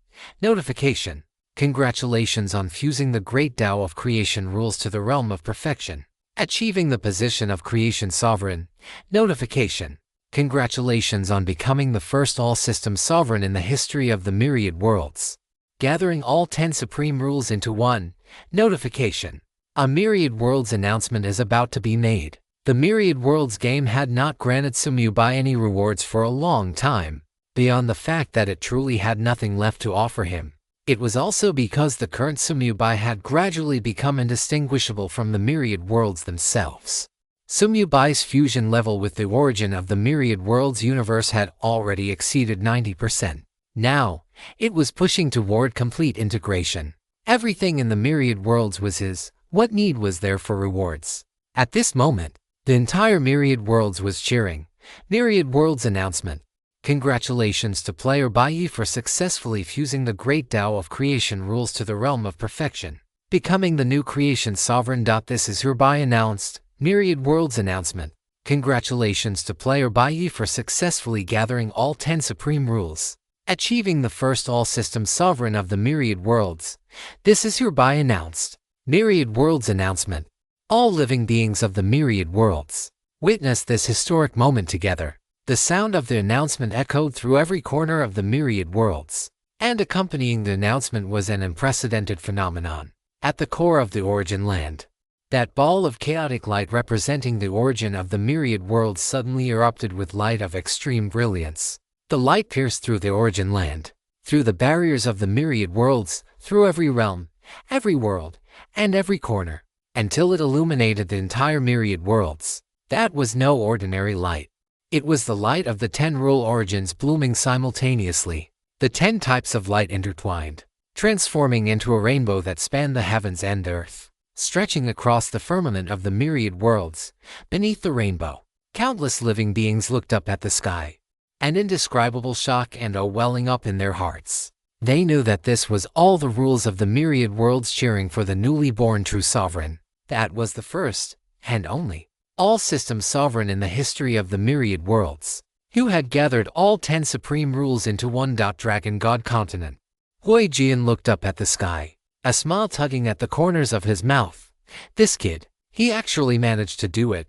Notification: congratulations on fusing the great Tao of creation rules to the realm of perfection, achieving the position of creation sovereign. Notification: congratulations on becoming the first all-system sovereign in the history of the myriad worlds, gathering all 10 supreme rules into one. Notification: a myriad worlds announcement is about to be made. The myriad worlds game had not granted Sumyubai any rewards for a long time, beyond the fact that it truly had nothing left to offer him. It was also because the current Sumyubai had gradually become indistinguishable from the myriad worlds themselves. Sumyubai's fusion level with the origin of the myriad worlds universe had already exceeded 90%. Now, it was pushing toward complete integration. Everything in the myriad worlds was his. What need was there for rewards? At this moment, the entire myriad worlds was cheering. Myriad worlds announcement: congratulations to player Baiyi for successfully fusing the great Tao of creation rules to the realm of perfection, becoming the new creation sovereign. This is hereby announced. Myriad worlds announcement: congratulations to player Baiyi for successfully gathering all 10 supreme rules, achieving the first all-system sovereign of the myriad worlds. This is hereby announced. Myriad worlds announcement: all living beings of the myriad worlds witness this historic moment together. The sound of the announcement echoed through every corner of the myriad worlds, and accompanying the announcement was an unprecedented phenomenon. At the core of the origin land, that ball of chaotic light representing the origin of the myriad worlds suddenly erupted with light of extreme brilliance. The light pierced through the origin land, through the barriers of the myriad worlds, through every realm, every world, and every corner, until it illuminated the entire myriad worlds. That was no ordinary light. It was the light of the 10 rule origins blooming simultaneously. The 10 types of light intertwined, transforming into a rainbow that spanned the heavens and earth, stretching across the firmament of the myriad worlds. Beneath the rainbow, countless living beings looked up at the sky, an indescribable shock and awe welling up in their hearts. They knew that this was all the rules of the myriad worlds cheering for the newly born true sovereign. That was the first, and only, all-system sovereign in the history of the myriad worlds, who had gathered all 10 supreme rules into one. Dragon God Continent. Hui Jian looked up at the sky, a smile tugging at the corners of his mouth. This kid, he actually managed to do it.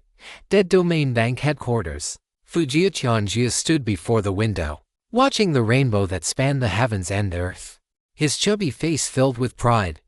Dead Domain Bank headquarters. Fujia Tianjia stood before the window, watching the rainbow that spanned the heavens and earth. His chubby face filled with pride.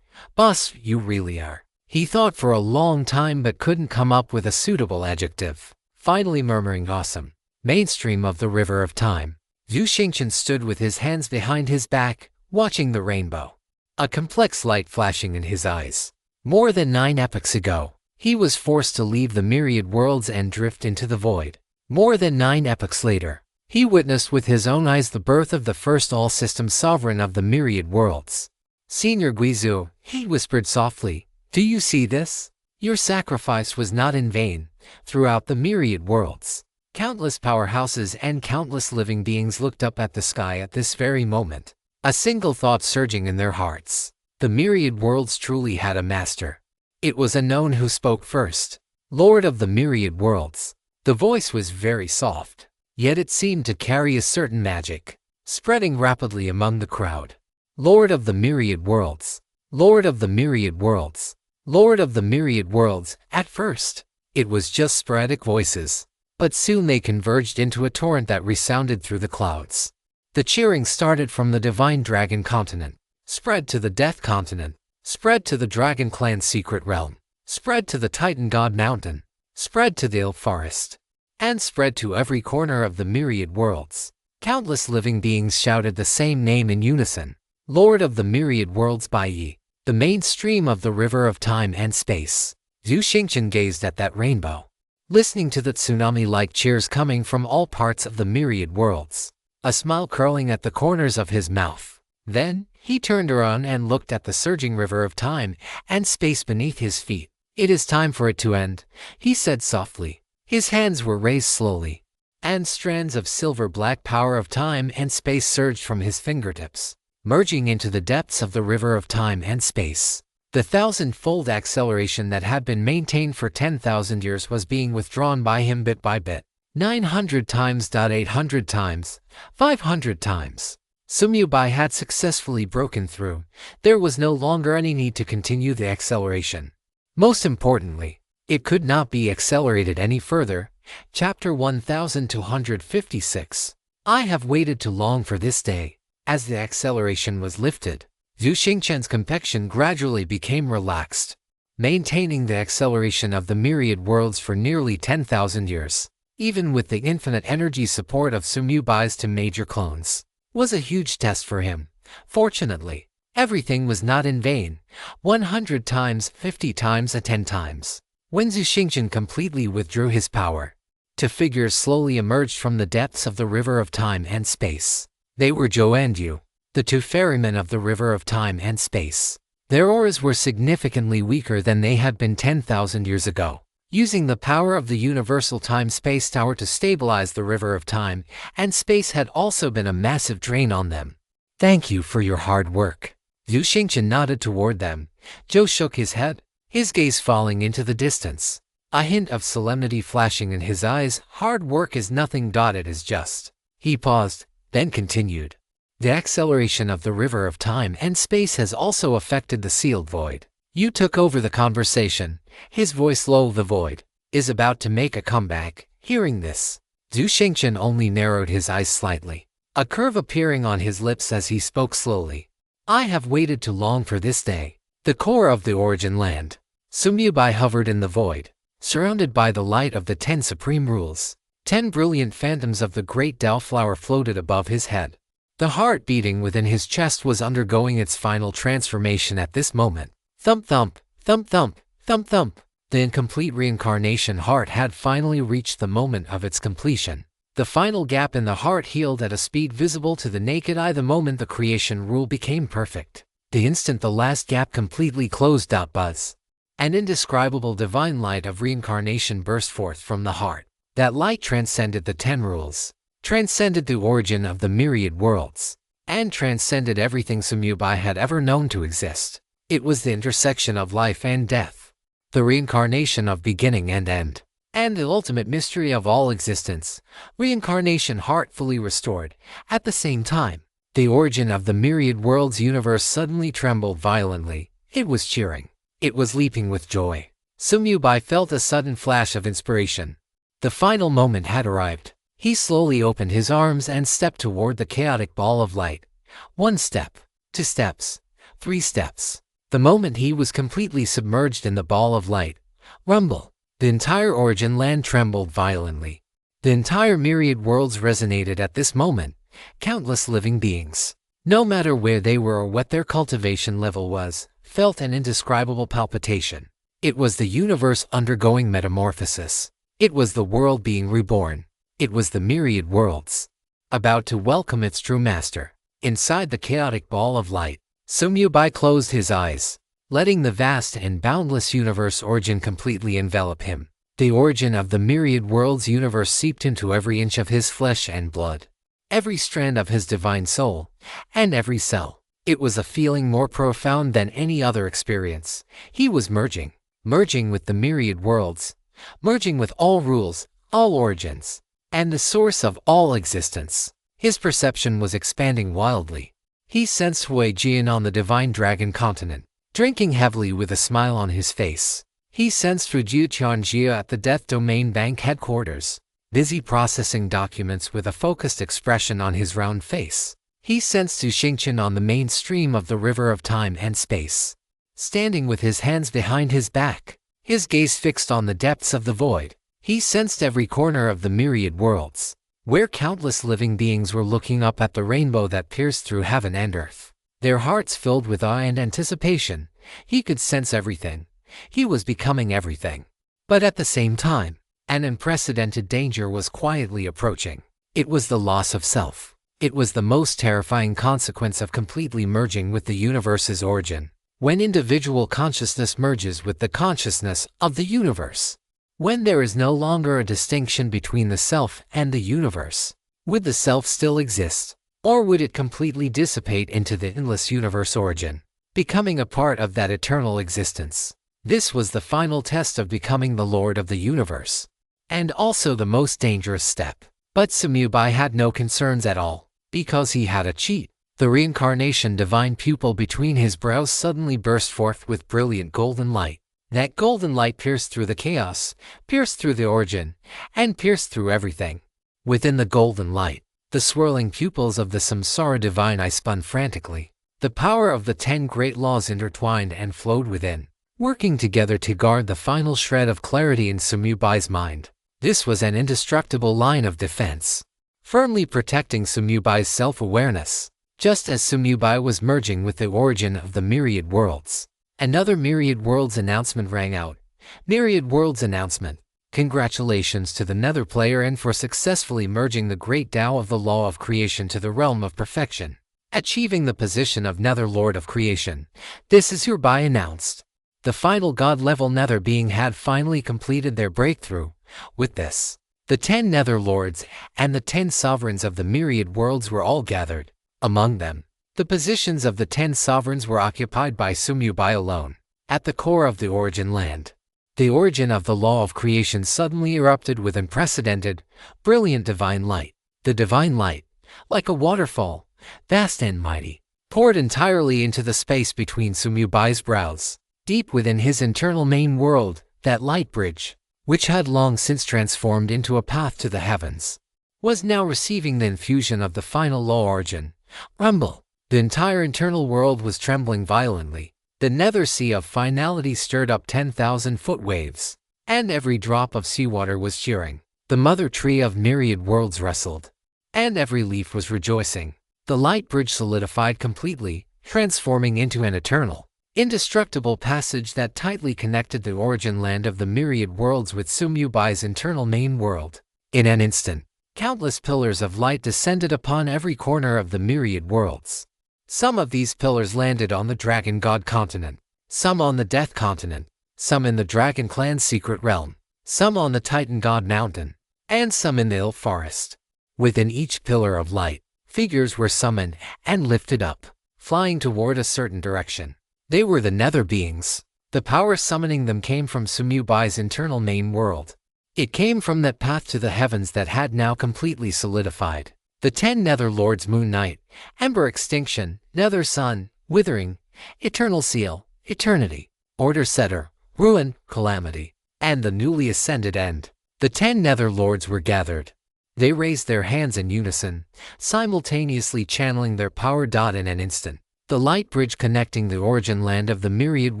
Boss, you really are. He thought for a long time but couldn't come up with a suitable adjective. Finally murmuring awesome. Mainstream of the river of time. Zhu Xingchen stood with his hands behind his back, watching the rainbow, a complex light flashing in his eyes. More than 9 epochs ago, he was forced to leave the myriad worlds and drift into the void. More than 9 epochs later, he witnessed with his own eyes the birth of the first all-system sovereign of the myriad worlds. Senior Guizhou, he whispered softly, do you see this? Your sacrifice was not in vain. Throughout the myriad worlds, countless powerhouses and countless living beings looked up at the sky at this very moment, a single thought surging in their hearts. The myriad worlds truly had a master. It was unknown who spoke first. Lord of the myriad worlds. The voice was very soft, yet it seemed to carry a certain magic, spreading rapidly among the crowd. Lord of the myriad worlds. Lord of the myriad worlds. Lord of the myriad worlds. At first, it was just sporadic voices, but soon they converged into a torrent that resounded through the clouds. The cheering started from the Divine Dragon Continent, spread to the Death Continent, spread to the Dragon Clan's secret realm, spread to the Titan God Mountain, spread to the Elf Forest, and spread to every corner of the myriad worlds. Countless living beings shouted the same name in unison. Lord of the myriad worlds Baiyi, the mainstream of the river of time and space. Zhu Xingchen gazed at that rainbow, listening to the tsunami-like cheers coming from all parts of the myriad worlds, a smile curling at the corners of his mouth. Then, he turned around and looked at the surging river of time and space beneath his feet. It is time for it to end, he said softly. His hands were raised slowly, and strands of silver-black power of time and space surged from his fingertips. merging into the depths of the river of time and space. The thousand-fold acceleration that had been maintained for 10,000 years was being withdrawn by him bit by bit. 900 times, 800 times, 500 times. Sumyubai had successfully broken through. There was no longer any need to continue the acceleration. Most importantly, it could not be accelerated any further. Chapter 1256. I have waited too long for this day. As the acceleration was lifted, Zhu Xingchen's complexion gradually became relaxed, maintaining the acceleration of the myriad worlds for nearly 10,000 years, even with the infinite energy support of Sumyubai's two major clones, was a huge test for him. Fortunately, everything was not in vain. 100 times, 50 times, 10 times. When Zhu Xingchen completely withdrew his power, two figures slowly emerged from the depths of the river of time and space. They were Zhou and Yu, the two ferrymen of the river of time and space. Their auras were significantly weaker than they had been 10,000 years ago. Using the power of the Universal Time-Space Tower to stabilize the river of time and space had also been a massive drain on them. Thank you for your hard work. Zhu Xingchen nodded toward them. Zhou shook his head, his gaze falling into the distance. A hint of solemnity flashing in his eyes. Hard work is nothing. It is just. He paused, then continued. The acceleration of the river of time and space has also affected the sealed void. You took over the conversation. His voice low. The void is about to make a comeback. Hearing this, Zhu Xingchen only narrowed his eyes slightly, a curve appearing on his lips as he spoke slowly. I have waited too long for this day. The core of the origin land. Sumyubai hovered in the void, surrounded by the light of the 10 supreme rules. 10 brilliant phantoms of the great Tao flower floated above his head. The heart beating within his chest was undergoing its final transformation at this moment. Thump thump, thump thump, thump thump. The incomplete reincarnation heart had finally reached the moment of its completion. The final gap in the heart healed at a speed visible to the naked eye the moment the creation rule became perfect. The instant the last gap completely closed. Buzz. An indescribable divine light of reincarnation burst forth from the heart. That light transcended the 10 rules, transcended the origin of the myriad worlds, and transcended everything Sumyubai had ever known to exist. It was the intersection of life and death, the reincarnation of beginning and end, and the ultimate mystery of all existence. Reincarnation heart fully restored. At the same time, the origin of the myriad worlds universe suddenly trembled violently. It was cheering. It was leaping with joy. Sumyubai felt a sudden flash of inspiration. The final moment had arrived. He slowly opened his arms and stepped toward the chaotic ball of light. 1 step, 2 steps, 3 steps. The moment he was completely submerged in the ball of light, rumble, the entire origin land trembled violently. The entire myriad worlds resonated at this moment. Countless living beings, no matter where they were or what their cultivation level was, felt an indescribable palpitation. It was the universe undergoing metamorphosis. It was the world being reborn. It was the myriad worlds about to welcome its true master. Inside the chaotic ball of light, Sumyubai closed his eyes, letting the vast and boundless universe origin completely envelop him. The origin of the myriad worlds universe seeped into every inch of his flesh and blood, every strand of his divine soul, and every cell. It was a feeling more profound than any other experience. He was merging with the myriad worlds, merging with all rules, all origins, and the source of all existence. His perception was expanding wildly. He sensed Hui Jian on the divine dragon continent, drinking heavily with a smile on his face. He sensed Fujiu Tianjia at the Death Domain Bank headquarters, busy processing documents with a focused expression on his round face. He sensed Zhu Xingchen on the main stream of the river of time and space, standing with his hands behind his back, his gaze fixed on the depths of the void. He sensed every corner of the myriad worlds, where countless living beings were looking up at the rainbow that pierced through heaven and earth, their hearts filled with awe and anticipation. He could sense everything. He was becoming everything. But at the same time, an unprecedented danger was quietly approaching. It was the loss of self. It was the most terrifying consequence of completely merging with the universe's origin. When individual consciousness merges with the consciousness of the universe, when there is no longer a distinction between the self and the universe, would the self still exist, Or would it completely dissipate into the endless universe origin, becoming a part of that eternal existence? This was the final test of becoming the Lord of the universe, and also the most dangerous step. But Samubai had no concerns at all, because he had a cheat. The reincarnation divine pupil between his brows suddenly burst forth with brilliant golden light. That golden light pierced through the chaos, pierced through the origin, and pierced through everything. Within the golden light, the swirling pupils of the samsara divine eye spun frantically. The power of the 10 great laws intertwined and flowed within, working together to guard the final shred of clarity in Samubai's mind. This was an indestructible line of defense, firmly protecting Samubai's self-awareness. Just as Samubai was merging with the origin of the myriad worlds, another myriad worlds announcement rang out. Myriad worlds announcement. Congratulations to the Nether player and for successfully merging the great Tao of the law of creation to the realm of perfection, achieving the position of Nether Lord of Creation. This is hereby announced. The final god level Nether being had finally completed their breakthrough. With this, the 10 Nether Lords and the 10 sovereigns of the myriad worlds were all gathered. Among them, the positions of the 10 sovereigns were occupied by Samubai alone. At the core of the origin land, the origin of the law of creation suddenly erupted with unprecedented, brilliant divine light. The divine light, like a waterfall, vast and mighty, poured entirely into the space between Samubai's brows. Deep within his internal main world, that light bridge, which had long since transformed into a path to the heavens, was now receiving the infusion of the final law origin. Rumble. The entire internal world was trembling violently. The nether sea of finality stirred up 10,000-foot waves, and every drop of seawater was cheering. The mother tree of myriad worlds wrestled, and every leaf was rejoicing. The light bridge solidified completely, transforming into an eternal, indestructible passage that tightly connected the origin land of the myriad worlds with Samubai's internal main world. In an instant, countless pillars of light descended upon every corner of the myriad worlds. Some of these pillars landed on the Dragon God continent, some on the Death continent, some in the Dragon Clan's secret realm, some on the Titan God mountain, and some in the Ill forest. Within each pillar of light, figures were summoned and lifted up, flying toward a certain direction. They were the Nether beings. The power summoning them came from Samubai's internal main world. It came from that path to the heavens that had now completely solidified. The 10 Nether Lords: Moon Knight, Ember Extinction, Nether Sun, Withering, Eternal Seal, Eternity, Order Setter, Ruin, Calamity, and the newly ascended End. The 10 Nether Lords were gathered. They raised their hands in unison, simultaneously channeling their power. In an instant, the light bridge connecting the origin land of the myriad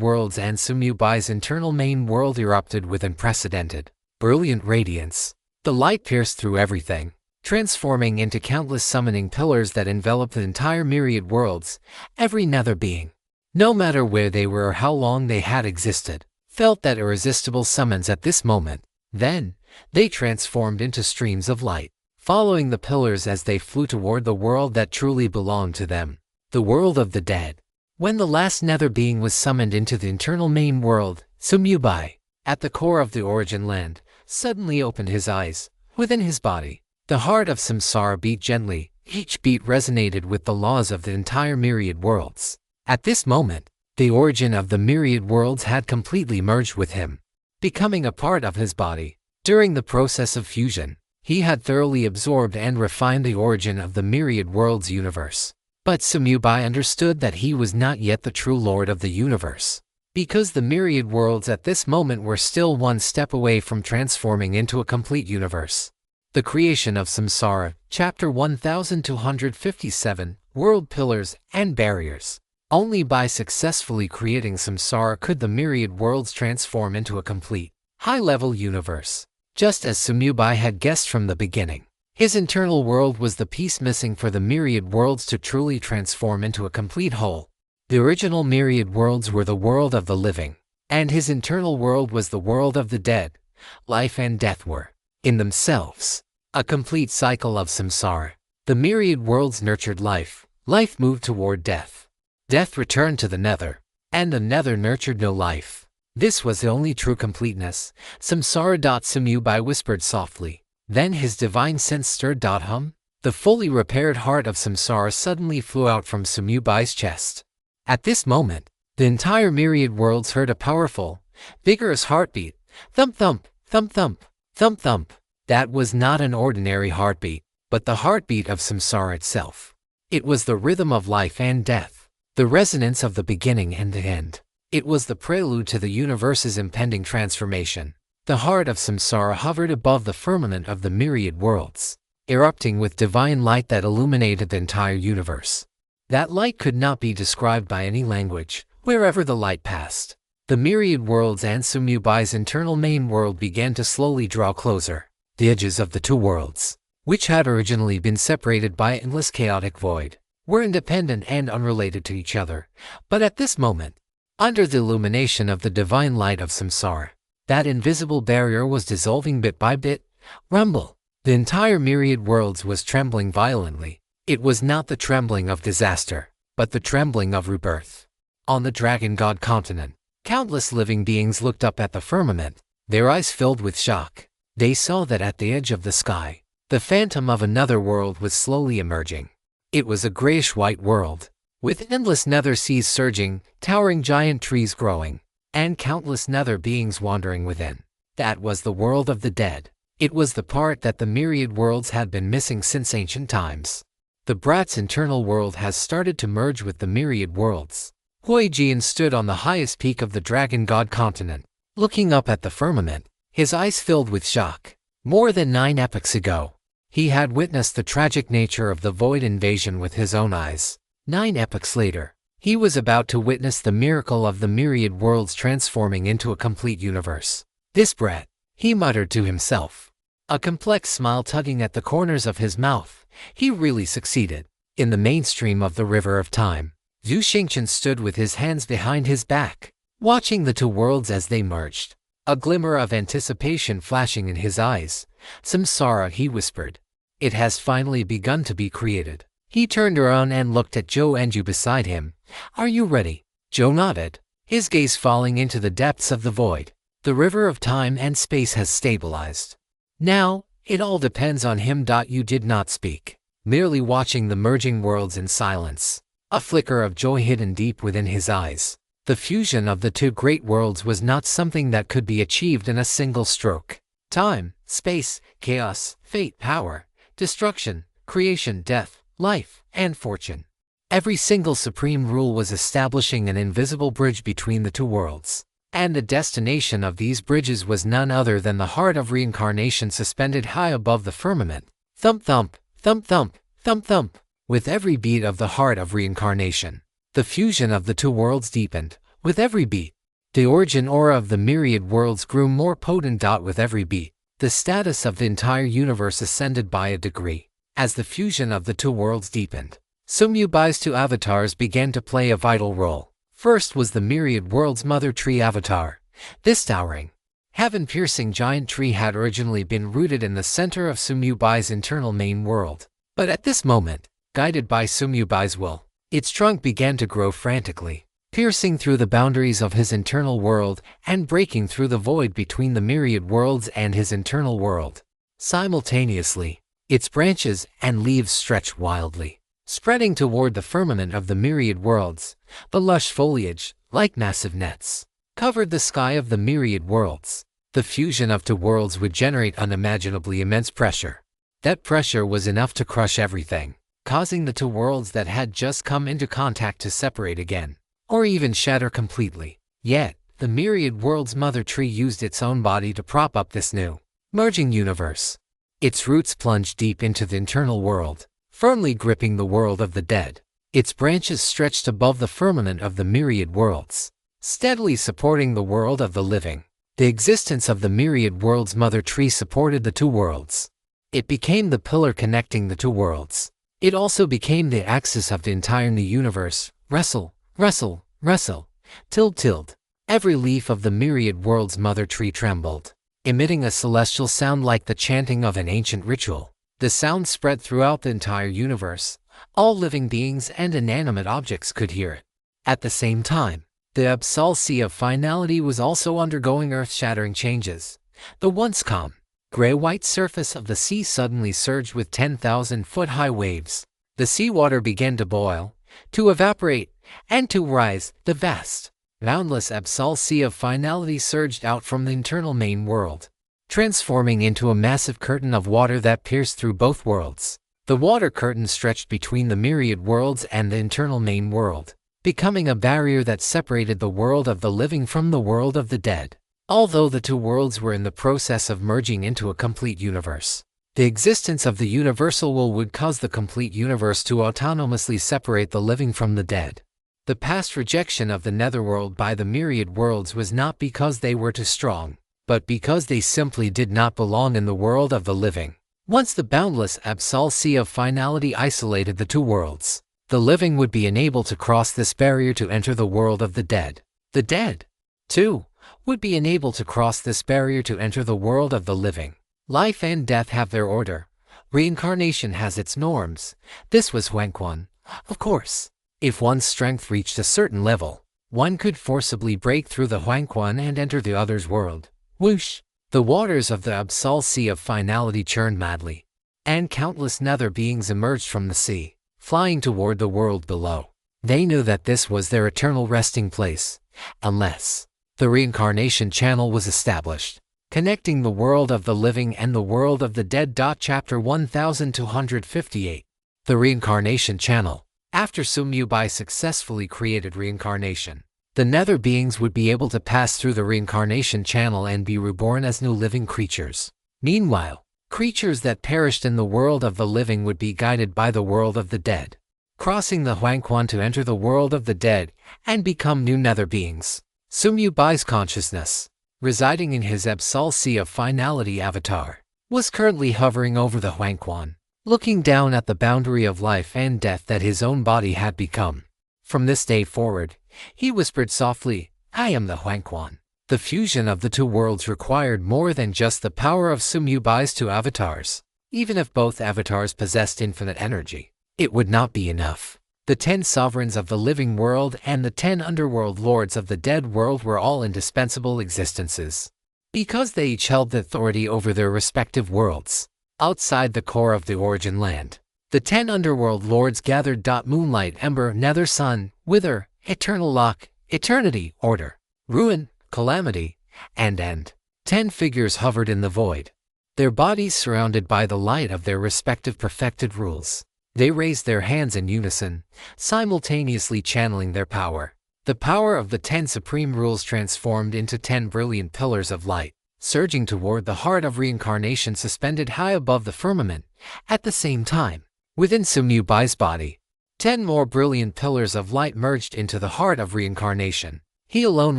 worlds and Samubai's internal main world erupted with unprecedented, brilliant radiance. The light pierced through everything, transforming into countless summoning pillars that enveloped the entire myriad worlds. Every nether being, no matter where they were or how long they had existed, felt that irresistible summons at this moment. Then, they transformed into streams of light, following the pillars as they flew toward the world that truly belonged to them, the world of the dead. When the last nether being was summoned into the internal main world, Samubai, at the core of the origin land, suddenly opened his eyes. Within his body, the heart of samsara beat gently. Each beat resonated with the laws of the entire myriad worlds. At this moment, the origin of the myriad worlds had completely merged with him, becoming a part of his body. During the process of fusion, he had thoroughly absorbed and refined the origin of the myriad worlds universe. But Samubai understood that he was not yet the true lord of the universe, because the myriad worlds at this moment were still one step away from transforming into a complete universe. The Creation of Samsara, Chapter 1257, World Pillars and Barriers. Only by successfully creating samsara could the myriad worlds transform into a complete, high-level universe. Just as Samubai had guessed from the beginning, his internal world was the piece missing for the myriad worlds to truly transform into a complete whole. The original myriad worlds were the world of the living, and his internal world was the world of the dead. Life and death were, in themselves, a complete cycle of samsara. The myriad worlds nurtured life. Life moved toward death. Death returned to the nether, and the nether nurtured no life. This was the only true completeness. Samsara. Samubai whispered softly. Then his divine sense stirred. Hum. The fully repaired heart of Samsara suddenly flew out from Sumyubai's chest. At this moment, the entire myriad worlds heard a powerful, vigorous heartbeat. Thump thump, thump thump, thump thump. That was not an ordinary heartbeat, but the heartbeat of Samsara itself. It was the rhythm of life and death, the resonance of the beginning and the end. It was the prelude to the universe's impending transformation. The heart of Samsara hovered above the firmament of the myriad worlds, erupting with divine light that illuminated the entire universe. That light could not be described by any language. Wherever the light passed, the myriad worlds and Sumyubai's internal main world began to slowly draw closer. The edges of the two worlds, which had originally been separated by an endless chaotic void, were independent and unrelated to each other. But at this moment, under the illumination of the divine light of Samsara, that invisible barrier was dissolving bit by bit. Rumble! The entire myriad worlds was trembling violently. It was not the trembling of disaster, but the trembling of rebirth. On the Dragon God continent, countless living beings looked up at the firmament, their eyes filled with shock. They saw that at the edge of the sky, the phantom of another world was slowly emerging. It was a grayish-white world, with endless nether seas surging, towering giant trees growing, and countless nether beings wandering within. That was the world of the dead. It was the part that the myriad worlds had been missing since ancient times. The brat's internal world has started to merge with the myriad worlds. Huijian stood on the highest peak of the Dragon God continent, looking up at the firmament, his eyes filled with shock. More than 9 epochs ago, he had witnessed the tragic nature of the void invasion with his own eyes. 9 epochs later, he was about to witness the miracle of the myriad worlds transforming into a complete universe. This brat, he muttered to himself, a complex smile tugging at the corners of his mouth. He really succeeded. In the mainstream of the river of time, Zhu Xingqian stood with his hands behind his back, watching the two worlds as they merged, a glimmer of anticipation flashing in his eyes. Samsara, he whispered. It has finally begun to be created. He turned around and looked at Zhou Enju beside him. Are you ready? Zhou nodded, his gaze falling into the depths of the void. The river of time and space has stabilized. Now, it all depends on him. You did not speak, merely watching the merging worlds in silence. A flicker of joy hidden deep within his eyes. The fusion of the two great worlds was not something that could be achieved in a single stroke. Time, space, chaos, fate, power, destruction, creation, death, life, and fortune. Every single supreme rule was establishing an invisible bridge between the two worlds. And the destination of these bridges was none other than the heart of reincarnation suspended high above the firmament. Thump thump, thump thump, thump thump. With every beat of the heart of reincarnation, the fusion of the two worlds deepened. With every beat, the origin aura of the myriad worlds grew more potent. With every beat, the status of the entire universe ascended by a degree. As the fusion of the two worlds deepened, Sumyubai's two avatars began to play a vital role. First was the myriad world's mother tree avatar. This towering, heaven-piercing giant tree had originally been rooted in the center of Sumyubai's internal main world. But at this moment, guided by Sumyubai's will, its trunk began to grow frantically, piercing through the boundaries of his internal world and breaking through the void between the myriad worlds and his internal world. Simultaneously, its branches and leaves stretched wildly, spreading toward the firmament of the myriad worlds. The lush foliage, like massive nets, covered the sky of the myriad worlds. The fusion of two worlds would generate unimaginably immense pressure. That pressure was enough to crush everything, causing the two worlds that had just come into contact to separate again, or even shatter completely. Yet, the myriad world's mother tree used its own body to prop up this new, merging universe. Its roots plunged deep into the internal world, firmly gripping the world of the dead. Its branches stretched above the firmament of the myriad worlds, steadily supporting the world of the living. The existence of the myriad world's mother tree supported the two worlds. It became the pillar connecting the two worlds. It also became the axis of the entire new universe. Wrestle, wrestle, wrestle, tilt. Every leaf of the myriad world's mother tree trembled, emitting a celestial sound like the chanting of an ancient ritual. The sound spread throughout the entire universe. All living beings and inanimate objects could hear it. At the same time, the abyssal sea of finality was also undergoing earth-shattering changes. The once calm, gray-white surface of the sea suddenly surged with 10,000-foot-high waves. The seawater began to boil, to evaporate, and to rise. The vast, boundless abyssal sea of finality surged out from the internal main world, transforming into a massive curtain of water that pierced through both worlds. The water curtain stretched between the myriad worlds and the internal main world, becoming a barrier that separated the world of the living from the world of the dead. Although the two worlds were in the process of merging into a complete universe, the existence of the universal will would cause the complete universe to autonomously separate the living from the dead. The past rejection of the netherworld by the myriad worlds was not because they were too strong, but because they simply did not belong in the world of the living. Once the boundless abyssal sea of finality isolated the two worlds, the living would be enabled to cross this barrier to enter the world of the dead. The dead, too, would be enabled to cross this barrier to enter the world of the living. Life and death have their order. Reincarnation has its norms. This was Huangquan. Of course, if one's strength reached a certain level, one could forcibly break through the Huangquan and enter the other's world. Whoosh! The waters of the abyssal sea of finality churned madly, and countless nether beings emerged from the sea, flying toward the world below. They knew that this was their eternal resting place, unless the reincarnation channel was established, connecting the world of the living and the world of the dead. Chapter 1258. The Reincarnation Channel. After Sumyubai successfully created reincarnation, the nether beings would be able to pass through the reincarnation channel and be reborn as new living creatures. Meanwhile, creatures that perished in the world of the living would be guided by the world of the dead, crossing the Huangquan to enter the world of the dead and become new nether beings. Sumyubai's consciousness, residing in his abyssal sea of finality avatar, was currently hovering over the Huangquan, looking down at the boundary of life and death that his own body had become. From this day forward, he whispered softly, "I am the Huangquan." The fusion of the two worlds required more than just the power of Sumyubai's two avatars. Even if both avatars possessed infinite energy, it would not be enough. The 10 sovereigns of the living world and the 10 underworld lords of the dead world were all indispensable existences, because they each held the authority over their respective worlds. Outside the core of the origin land, the 10 underworld lords gathered. Moonlight, Ember, Nether, Sun, Wither, Eternal Lock, Eternity, Order, Ruin, Calamity, and End. 10 figures hovered in the void, their bodies surrounded by the light of their respective perfected rules. They raised their hands in unison, simultaneously channeling their power. The power of the 10 supreme rules transformed into 10 brilliant pillars of light, surging toward the heart of reincarnation suspended high above the firmament. At the same time, within Sumyubai's body, 10 more brilliant pillars of light merged into the heart of reincarnation. He alone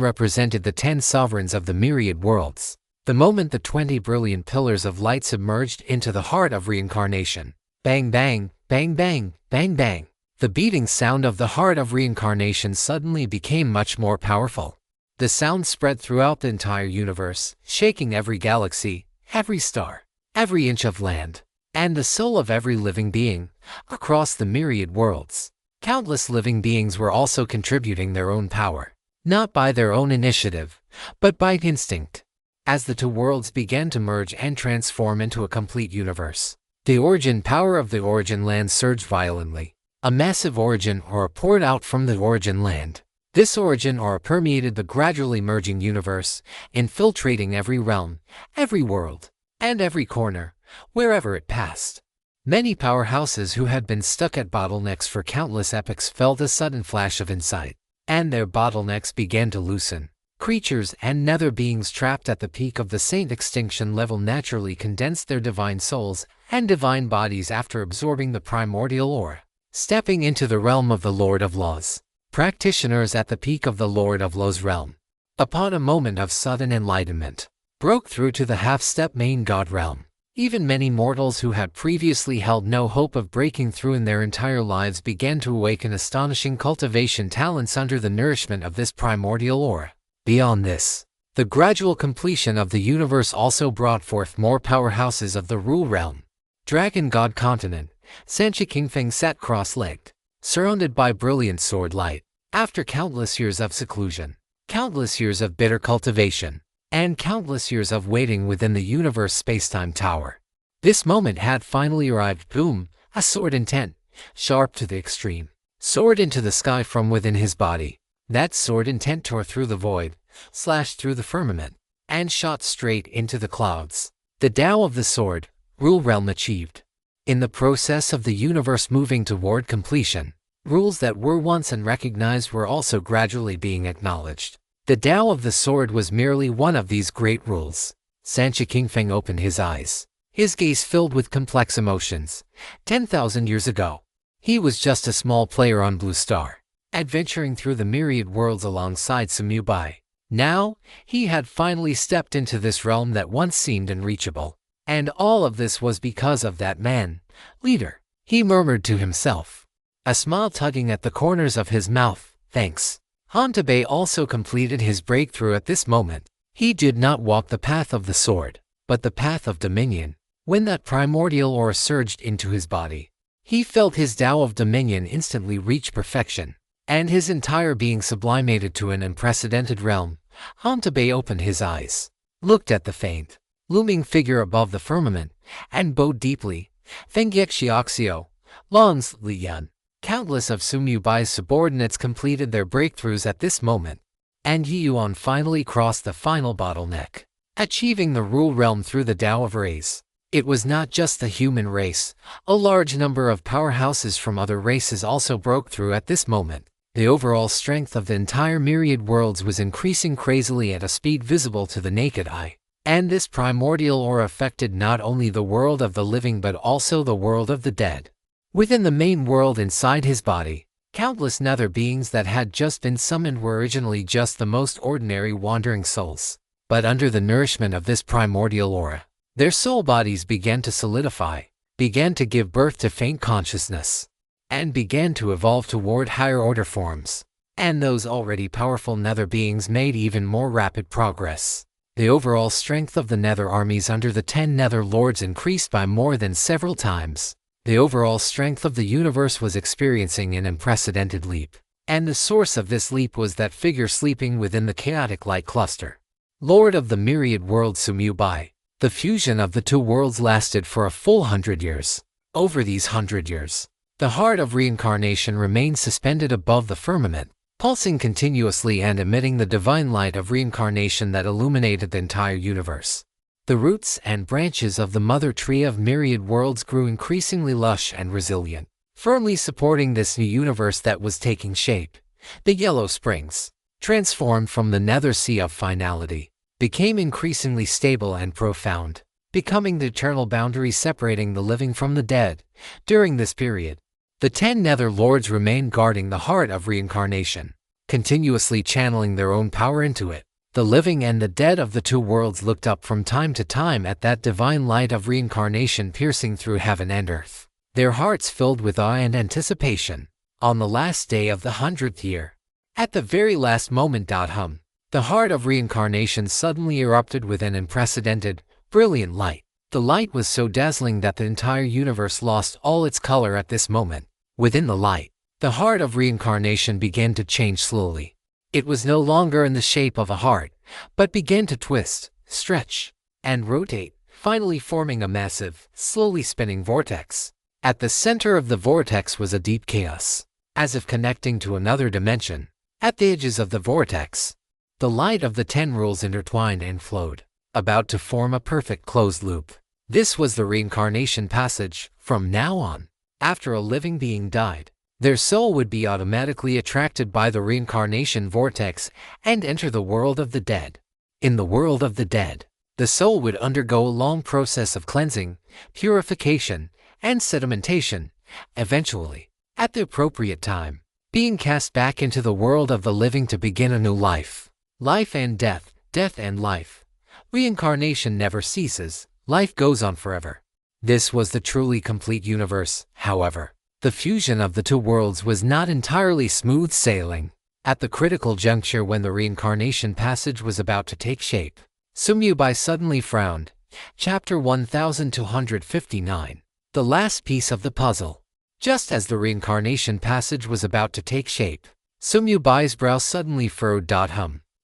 represented the 10 sovereigns of the myriad worlds. The moment the 20 brilliant pillars of light submerged into the heart of reincarnation, bang bang, bang bang, bang bang, the beating sound of the heart of reincarnation suddenly became much more powerful. The sound spread throughout the entire universe, shaking every galaxy, every star, every inch of land, and the soul of every living being, across the myriad worlds. Countless living beings were also contributing their own power, not by their own initiative, but by instinct. As the two worlds began to merge and transform into a complete universe, the origin power of the origin land surged violently. A massive origin aura poured out from the origin land. This origin aura permeated the gradually merging universe, infiltrating every realm, every world, and every corner, wherever it passed. Many powerhouses who had been stuck at bottlenecks for countless epochs felt a sudden flash of insight, and their bottlenecks began to loosen. Creatures and nether beings trapped at the peak of the saint extinction level naturally condensed their divine souls and divine bodies after absorbing the primordial aura, stepping into the realm of the Lord of Laws. Practitioners at the peak of the Lord of Laws realm, upon a moment of sudden enlightenment, broke through to the half-step main god realm. Even many mortals who had previously held no hope of breaking through in their entire lives began to awaken astonishing cultivation talents under the nourishment of this primordial aura. Beyond this, the gradual completion of the universe also brought forth more powerhouses of the Rule Realm. Dragon God Continent, Sanchi Kingfeng sat cross-legged, surrounded by brilliant sword light. After countless years of seclusion, countless years of bitter cultivation, and countless years of waiting within the universe space-time tower. This moment had finally arrived. Boom, a sword intent, sharp to the extreme, soared into the sky from within his body. That sword intent tore through the void, slashed through the firmament, and shot straight into the clouds. The Tao of the sword, rule realm achieved. In the process of the universe moving toward completion, rules that were once unrecognized were also gradually being acknowledged. The Tao of the sword was merely one of these great rules. Sanchi Kingfeng opened his eyes, his gaze filled with complex emotions. 10,000 years ago, he was just a small player on Blue Star, adventuring through the myriad worlds alongside Sumubai. Now, he had finally stepped into this realm that once seemed unreachable. And all of this was because of that man, leader, he murmured to himself, a smile tugging at the corners of his mouth. Thanks. Hantabei also completed his breakthrough at this moment. He did not walk the path of the sword, but the path of dominion. When that primordial aura surged into his body, he felt his Tao of dominion instantly reach perfection, and his entire being sublimated to an unprecedented realm. Hantabei opened his eyes, looked at the faint, looming figure above the firmament, and bowed deeply. Fengyekshioxio, Lons Liyan. Countless of Sumubai's subordinates completed their breakthroughs at this moment, and Yi Yuan finally crossed the final bottleneck, achieving the rule realm through the Tao of race. It was not just the human race. A large number of powerhouses from other races also broke through at this moment. The overall strength of the entire myriad worlds was increasing crazily at a speed visible to the naked eye. And this primordial aura affected not only the world of the living but also the world of the dead. Within the main world inside his body, countless nether beings that had just been summoned were originally just the most ordinary wandering souls. But under the nourishment of this primordial aura, their soul bodies began to solidify, began to give birth to faint consciousness, and began to evolve toward higher order forms. And those already powerful nether beings made even more rapid progress. The overall strength of the nether armies under the 10 nether lords increased by more than several times. The overall strength of the universe was experiencing an unprecedented leap. And the source of this leap was that figure sleeping within the chaotic light cluster. Lord of the myriad worlds Sumubai. The fusion of the two worlds lasted for a full 100 years. Over these 100 years, the heart of reincarnation remained suspended above the firmament, pulsing continuously and emitting the divine light of reincarnation that illuminated the entire universe. The roots and branches of the mother tree of myriad worlds grew increasingly lush and resilient, firmly supporting this new universe that was taking shape. The yellow springs, transformed from the nether sea of finality, became increasingly stable and profound, becoming the eternal boundary separating the living from the dead. During this period, the 10 nether lords remained guarding the heart of reincarnation, continuously channeling their own power into it. The living and the dead of the two worlds looked up from time to time at that divine light of reincarnation piercing through heaven and earth, their hearts filled with awe and anticipation. On the last day of the 100th year, at the very last moment, the heart of reincarnation suddenly erupted with an unprecedented, brilliant light. The light was so dazzling that the entire universe lost all its color at this moment. Within the light, the heart of reincarnation began to change slowly. It was no longer in the shape of a heart, but began to twist, stretch, and rotate, finally forming a massive, slowly spinning vortex. At the center of the vortex was a deep chaos, as if connecting to another dimension. At the edges of the vortex, the light of the 10 rules intertwined and flowed, about to form a perfect closed loop. This was the reincarnation passage. From now on, after a living being died, their soul would be automatically attracted by the reincarnation vortex and enter the world of the dead. In the world of the dead, the soul would undergo a long process of cleansing, purification, and sedimentation, eventually, at the appropriate time, being cast back into the world of the living to begin a new life. Life and death, death and life. Reincarnation never ceases, life goes on forever. This was the truly complete universe. However, the fusion of the two worlds was not entirely smooth sailing. At the critical juncture when the reincarnation passage was about to take shape, Sumubai suddenly frowned. Chapter 1259. The last piece of the puzzle. Just as the reincarnation passage was about to take shape, Sumubai's brow suddenly furrowed.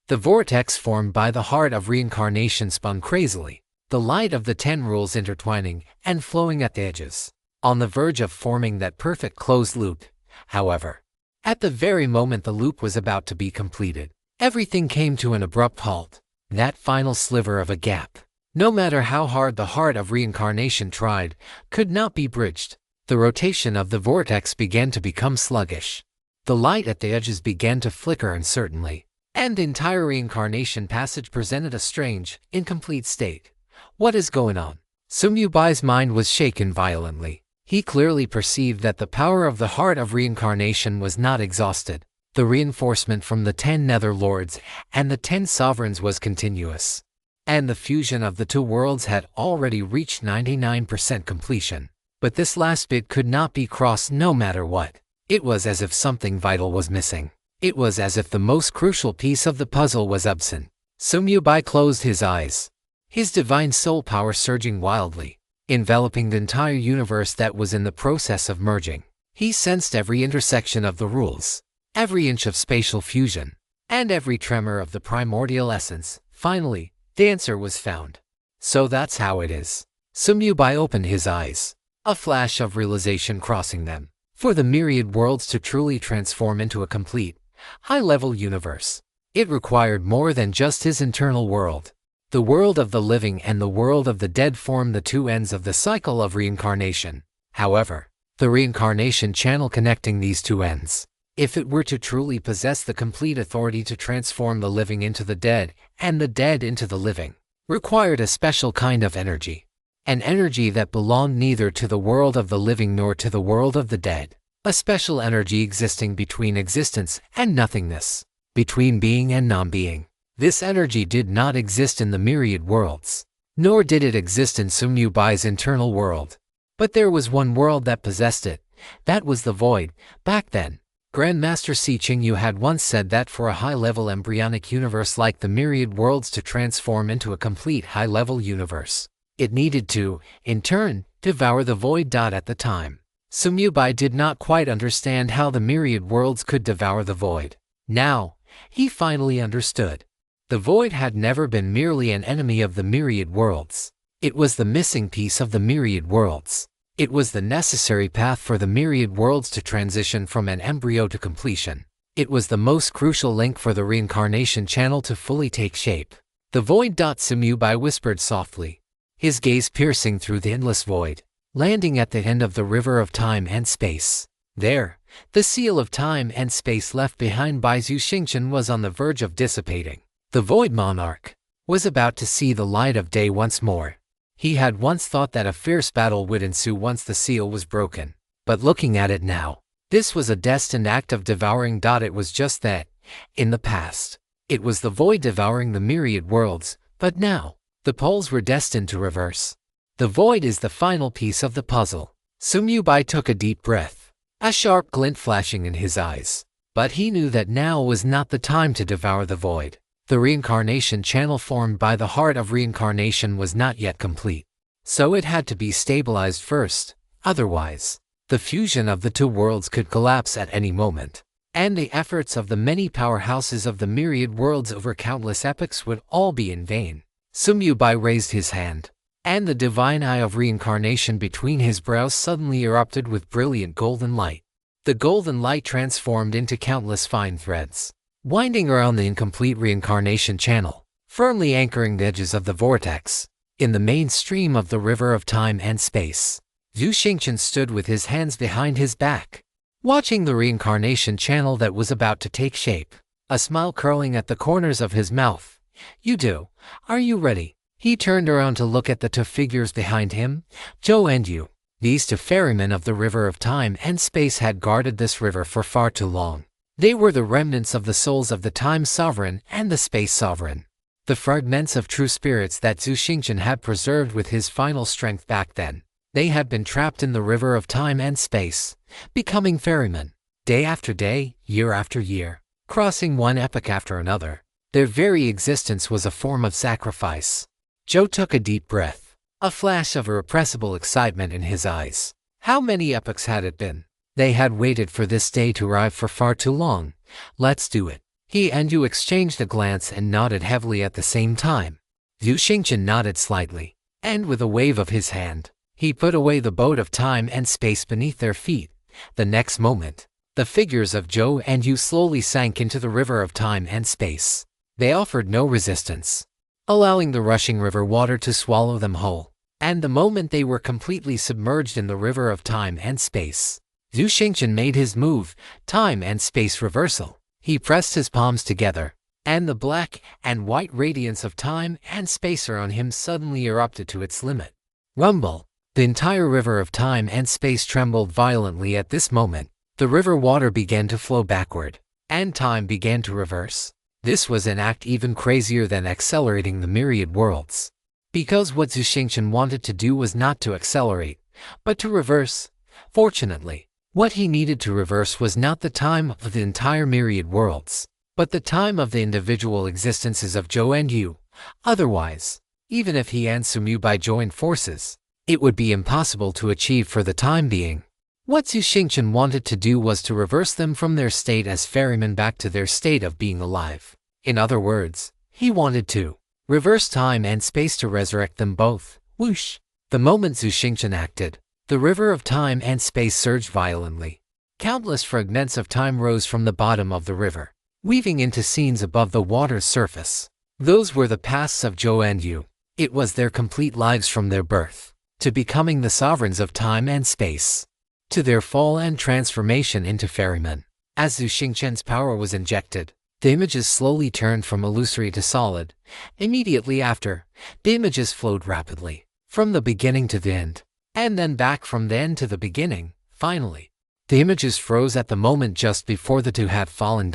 The vortex formed by the heart of reincarnation spun crazily, the light of the 10 rules intertwining and flowing at the edges, on the verge of forming that perfect closed loop. However, at the very moment the loop was about to be completed, everything came to an abrupt halt. That final sliver of a gap, no matter how hard the heart of reincarnation tried, could not be bridged. The rotation of the vortex began to become sluggish. The light at the edges began to flicker uncertainly, and the entire reincarnation passage presented a strange, incomplete state. What is going on? Sumyubai's mind was shaken violently. He clearly perceived that the power of the heart of reincarnation was not exhausted. The reinforcement from the 10 nether lords and the 10 sovereigns was continuous, and the fusion of the 2 worlds had already reached 99% completion. But this last bit could not be crossed no matter what. It was as if something vital was missing. It was as if the most crucial piece of the puzzle was absent. Sumyubai closed his eyes, his divine soul power surging wildly, enveloping the entire universe that was in the process of merging. He sensed every intersection of the rules, every inch of spatial fusion, and every tremor of the primordial essence. Finally, the answer was found. So that's how it is. Sumyubai opened his eyes, a flash of realization crossing them. For the myriad worlds to truly transform into a complete, high-level universe, it required more than just his internal world. The world of the living and the world of the dead form the 2 ends of the cycle of reincarnation. However, the reincarnation channel connecting these 2 ends, if it were to truly possess the complete authority to transform the living into the dead and the dead into the living, required a special kind of energy. An energy that belonged neither to the world of the living nor to the world of the dead. A special energy existing between existence and nothingness, between being and non-being. This energy did not exist in the myriad worlds, nor did it exist in Sumyubai's internal world. But there was one world that possessed it. That was the void. Back then, Grandmaster Si Qingyu had once said that for a high-level embryonic universe like the myriad worlds to transform into a complete high-level universe, it needed to, in turn, devour the void. At the time, Sumyubai did not quite understand how the myriad worlds could devour the void. Now, he finally understood. The void had never been merely an enemy of the myriad worlds. It was the missing piece of the myriad worlds. It was the necessary path for the myriad worlds to transition from an embryo to completion. It was the most crucial link for the reincarnation channel to fully take shape. The void. Sumyubai whispered softly, his gaze piercing through the endless void, landing at the end of the river of time and space. There, the seal of time and space left behind by Zhu Xingchen was on the verge of dissipating. The Void Monarch was about to see the light of day once more. He had once thought that a fierce battle would ensue once the seal was broken. But looking at it now, this was a destined act of devouring. It was just that. In the past, it was the void devouring the myriad worlds, but now, the poles were destined to reverse. The void is the final piece of the puzzle. Sumyubai took a deep breath, a sharp glint flashing in his eyes. But he knew that now was not the time to devour the void. The reincarnation channel formed by the heart of reincarnation was not yet complete. So it had to be stabilized first. Otherwise, the fusion of the 2 worlds could collapse at any moment. And the efforts of the many powerhouses of the myriad worlds over countless epochs would all be in vain. Sumyubai raised his hand, and the divine eye of reincarnation between his brows suddenly erupted with brilliant golden light. The golden light transformed into countless fine threads, winding around the incomplete reincarnation channel, firmly anchoring the edges of the vortex. In the main stream of the river of time and space, Zhu Xingchen stood with his hands behind his back, watching the reincarnation channel that was about to take shape, a smile curling at the corners of his mouth. "You do. Are you ready?" He turned around to look at the 2 figures behind him, Zhou and Yu. These 2 ferrymen of the river of time and space had guarded this river for far too long. They were the remnants of the souls of the Time Sovereign and the Space Sovereign, the fragments of true spirits that Zhu Xingchen had preserved with his final strength back then. They had been trapped in the river of time and space, becoming ferrymen, day after day, year after year, crossing one epoch after another. Their very existence was a form of sacrifice. Zhou took a deep breath, a flash of irrepressible excitement in his eyes. How many epochs had it been? They had waited for this day to arrive for far too long. Let's do it. He and Yu exchanged a glance and nodded heavily at the same time. Zhu Xingchen nodded slightly, and with a wave of his hand, he put away the boat of time and space beneath their feet. The next moment, the figures of Zhou and Yu slowly sank into the river of time and space. They offered no resistance, allowing the rushing river water to swallow them whole. And the moment they were completely submerged in the river of time and space, Zhu Xingchen made his move, time and space reversal. He pressed his palms together, and the black and white radiance of time and space around him suddenly erupted to its limit. Rumble! The entire river of time and space trembled violently at this moment. The river water began to flow backward, and time began to reverse. This was an act even crazier than accelerating the myriad worlds. Because what Zhu Xingchen wanted to do was not to accelerate, but to reverse. Fortunately, what he needed to reverse was not the time of the entire myriad worlds, but the time of the individual existences of Zhou and Yu. Otherwise, even if he and Sumyu joined forces, it would be impossible to achieve for the time being. What Zhu Xingchen wanted to do was to reverse them from their state as ferrymen back to their state of being alive. In other words, he wanted to reverse time and space to resurrect them both. Whoosh! The moment Zhu Xingchen acted, the river of time and space surged violently. Countless fragments of time rose from the bottom of the river, weaving into scenes above the water's surface. Those were the pasts of Zhou and Yu. It was their complete lives from their birth to becoming the sovereigns of time and space, to their fall and transformation into ferrymen. As Zhu Xingchen's power was injected, the images slowly turned from illusory to solid. Immediately after, the images flowed rapidly, from the beginning to the end, and then back from the end to the beginning. Finally, the images froze at the moment just before the two had fallen.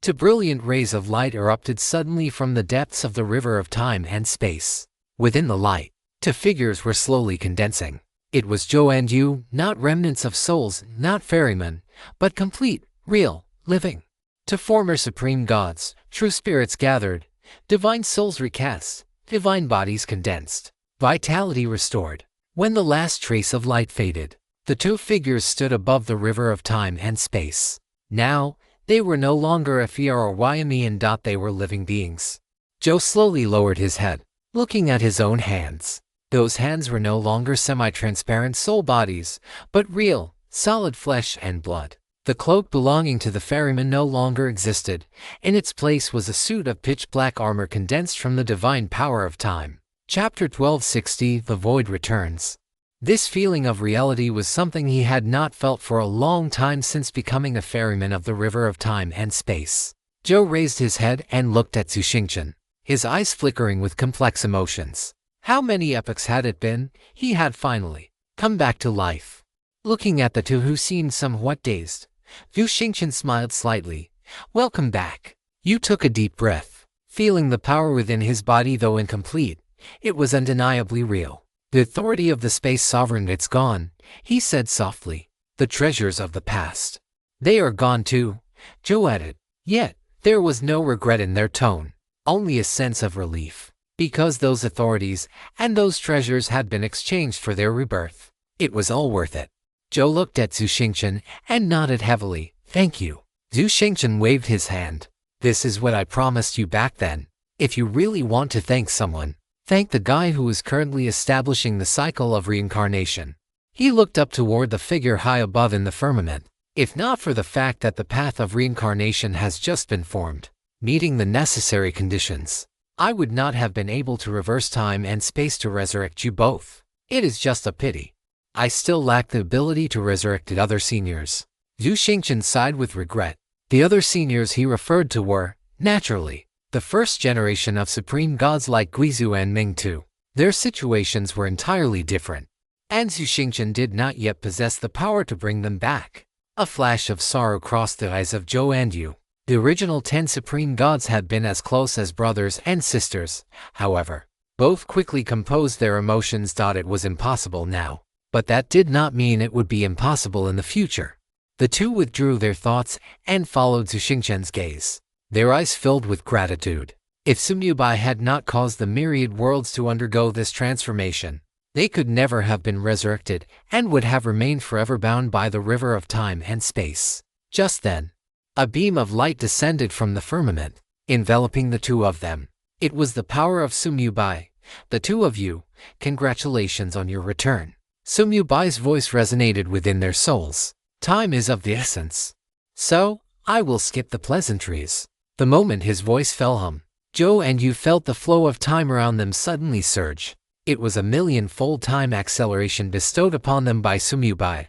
Two brilliant rays of light erupted suddenly from the depths of the river of time and space. Within the light, two figures were slowly condensing. It was Zhou and Yu, not remnants of souls, not ferrymen, but complete, real, living. Two former supreme gods, true spirits gathered, divine souls recast, divine bodies condensed, vitality restored. When the last trace of light faded, the two figures stood above the river of time and space. Now, they were no longer Afia or Yme, they were living beings. Zhou slowly lowered his head, looking at his own hands. Those hands were no longer semi-transparent soul bodies, but real, solid flesh and blood. The cloak belonging to the ferryman no longer existed. In its place was a suit of pitch-black armor condensed from the divine power of time. Chapter 1260, The Void Returns. This feeling of reality was something he had not felt for a long time since becoming a ferryman of the river of time and space. Zhou raised his head and looked at Zhu Xingchen, his eyes flickering with complex emotions. How many epochs had it been? He had finally come back to life. Looking at the two who seemed somewhat dazed, Zhu Xingchen smiled slightly. Welcome back. Yu took a deep breath, feeling the power within his body though incomplete. It was undeniably real. The authority of the space sovereign, it's gone, he said softly. The treasures of the past, they are gone too, Zhou added. Yet, there was no regret in their tone, only a sense of relief. Because those authorities and those treasures had been exchanged for their rebirth, it was all worth it. Zhou looked at Zhu Xingchen and nodded heavily. Thank you. Zhu Xingchen waved his hand. This is what I promised you back then. If you really want to thank someone, thank the guy who is currently establishing the cycle of reincarnation. He looked up toward the figure high above in the firmament. If not for the fact that the path of reincarnation has just been formed, meeting the necessary conditions, I would not have been able to reverse time and space to resurrect you both. It is just a pity. I still lack the ability to resurrect the other seniors. Zhu Xingchen sighed with regret. The other seniors he referred to were, naturally, the first generation of supreme gods like Guizhou and Mingtu. Their situations were entirely different, and Zhu Xingchen did not yet possess the power to bring them back. A flash of sorrow crossed the eyes of Zhou and Yu. The original 10 supreme gods had been as close as brothers and sisters. However, both quickly composed their emotions. It was impossible now, but that did not mean it would be impossible in the future. The two withdrew their thoughts and followed Zhu Xingchen's gaze, their eyes filled with gratitude. If Sumyu had not caused the myriad worlds to undergo this transformation, they could never have been resurrected and would have remained forever bound by the river of time and space. Just then, A beam of light descended from the firmament, enveloping the two of them. It was the power of Sumyubai. The two of you, congratulations on your return. Sumyubai's voice resonated within their souls. Time is of the essence. So, I will skip the pleasantries. The moment his voice fell hum, Joe and you felt the flow of time around them suddenly surge. It was a million-fold time acceleration bestowed upon them by Sumyubai.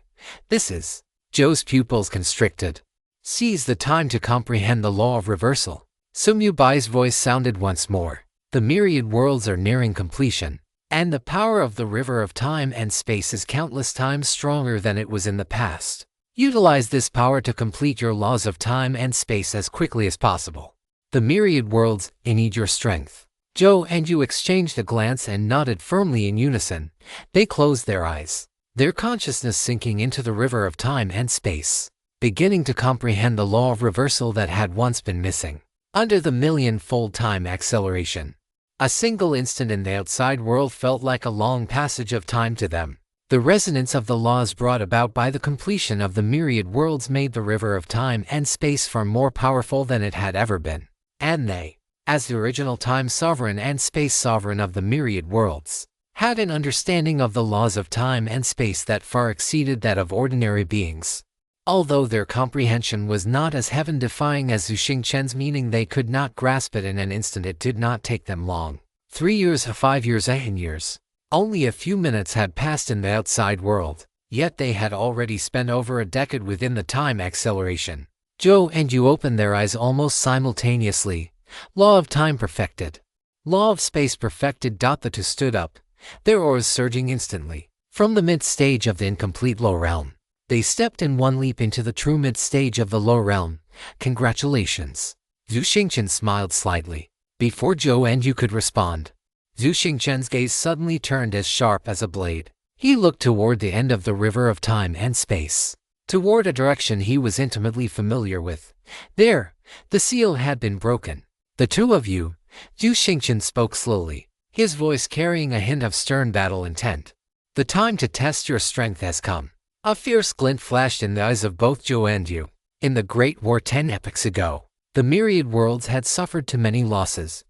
This is. Joe's pupils constricted. Seize the time to comprehend the law of reversal. Sumyubai's voice sounded once more. The myriad worlds are nearing completion, and the power of the river of time and space is countless times stronger than it was in the past. Utilize this power to complete your laws of time and space as quickly as possible. The myriad worlds, they need your strength. Joe and you exchanged a glance and nodded firmly in unison. They closed their eyes, their consciousness sinking into the river of time and space, beginning to comprehend the law of reversal that had once been missing. Under the million-fold time acceleration, a single instant in the outside world felt like a long passage of time to them. The resonance of the laws brought about by the completion of the myriad worlds made the river of time and space far more powerful than it had ever been. And they, as the original time sovereign and space sovereign of the myriad worlds, had an understanding of the laws of time and space that far exceeded that of ordinary beings. Although their comprehension was not as heaven-defying as Zhuxing Chen's meaning, they could not grasp it in an instant. It did not take them long. 3 years, 5 years, 10 years. Only a few minutes had passed in the outside world, yet they had already spent over a decade within the time acceleration. Joe and you opened their eyes almost simultaneously. Law of time perfected. Law of space perfected. The two stood up, their auras surging instantly. From the mid-stage of the incomplete low realm, they stepped in one leap into the true mid-stage of the low realm. Congratulations. Zhuxing Chen smiled slightly. Before Joe and you could respond, Zhuxing Chen's gaze suddenly turned as sharp as a blade. He looked toward the end of the river of time and space, toward a direction he was intimately familiar with. There, the seal had been broken. The two of you, Zhuxing Chen spoke slowly, his voice carrying a hint of stern battle intent. The time to test your strength has come. A fierce glint flashed in the eyes of both Joe and you. In the Great War 10 epochs ago, the myriad worlds had suffered too many losses.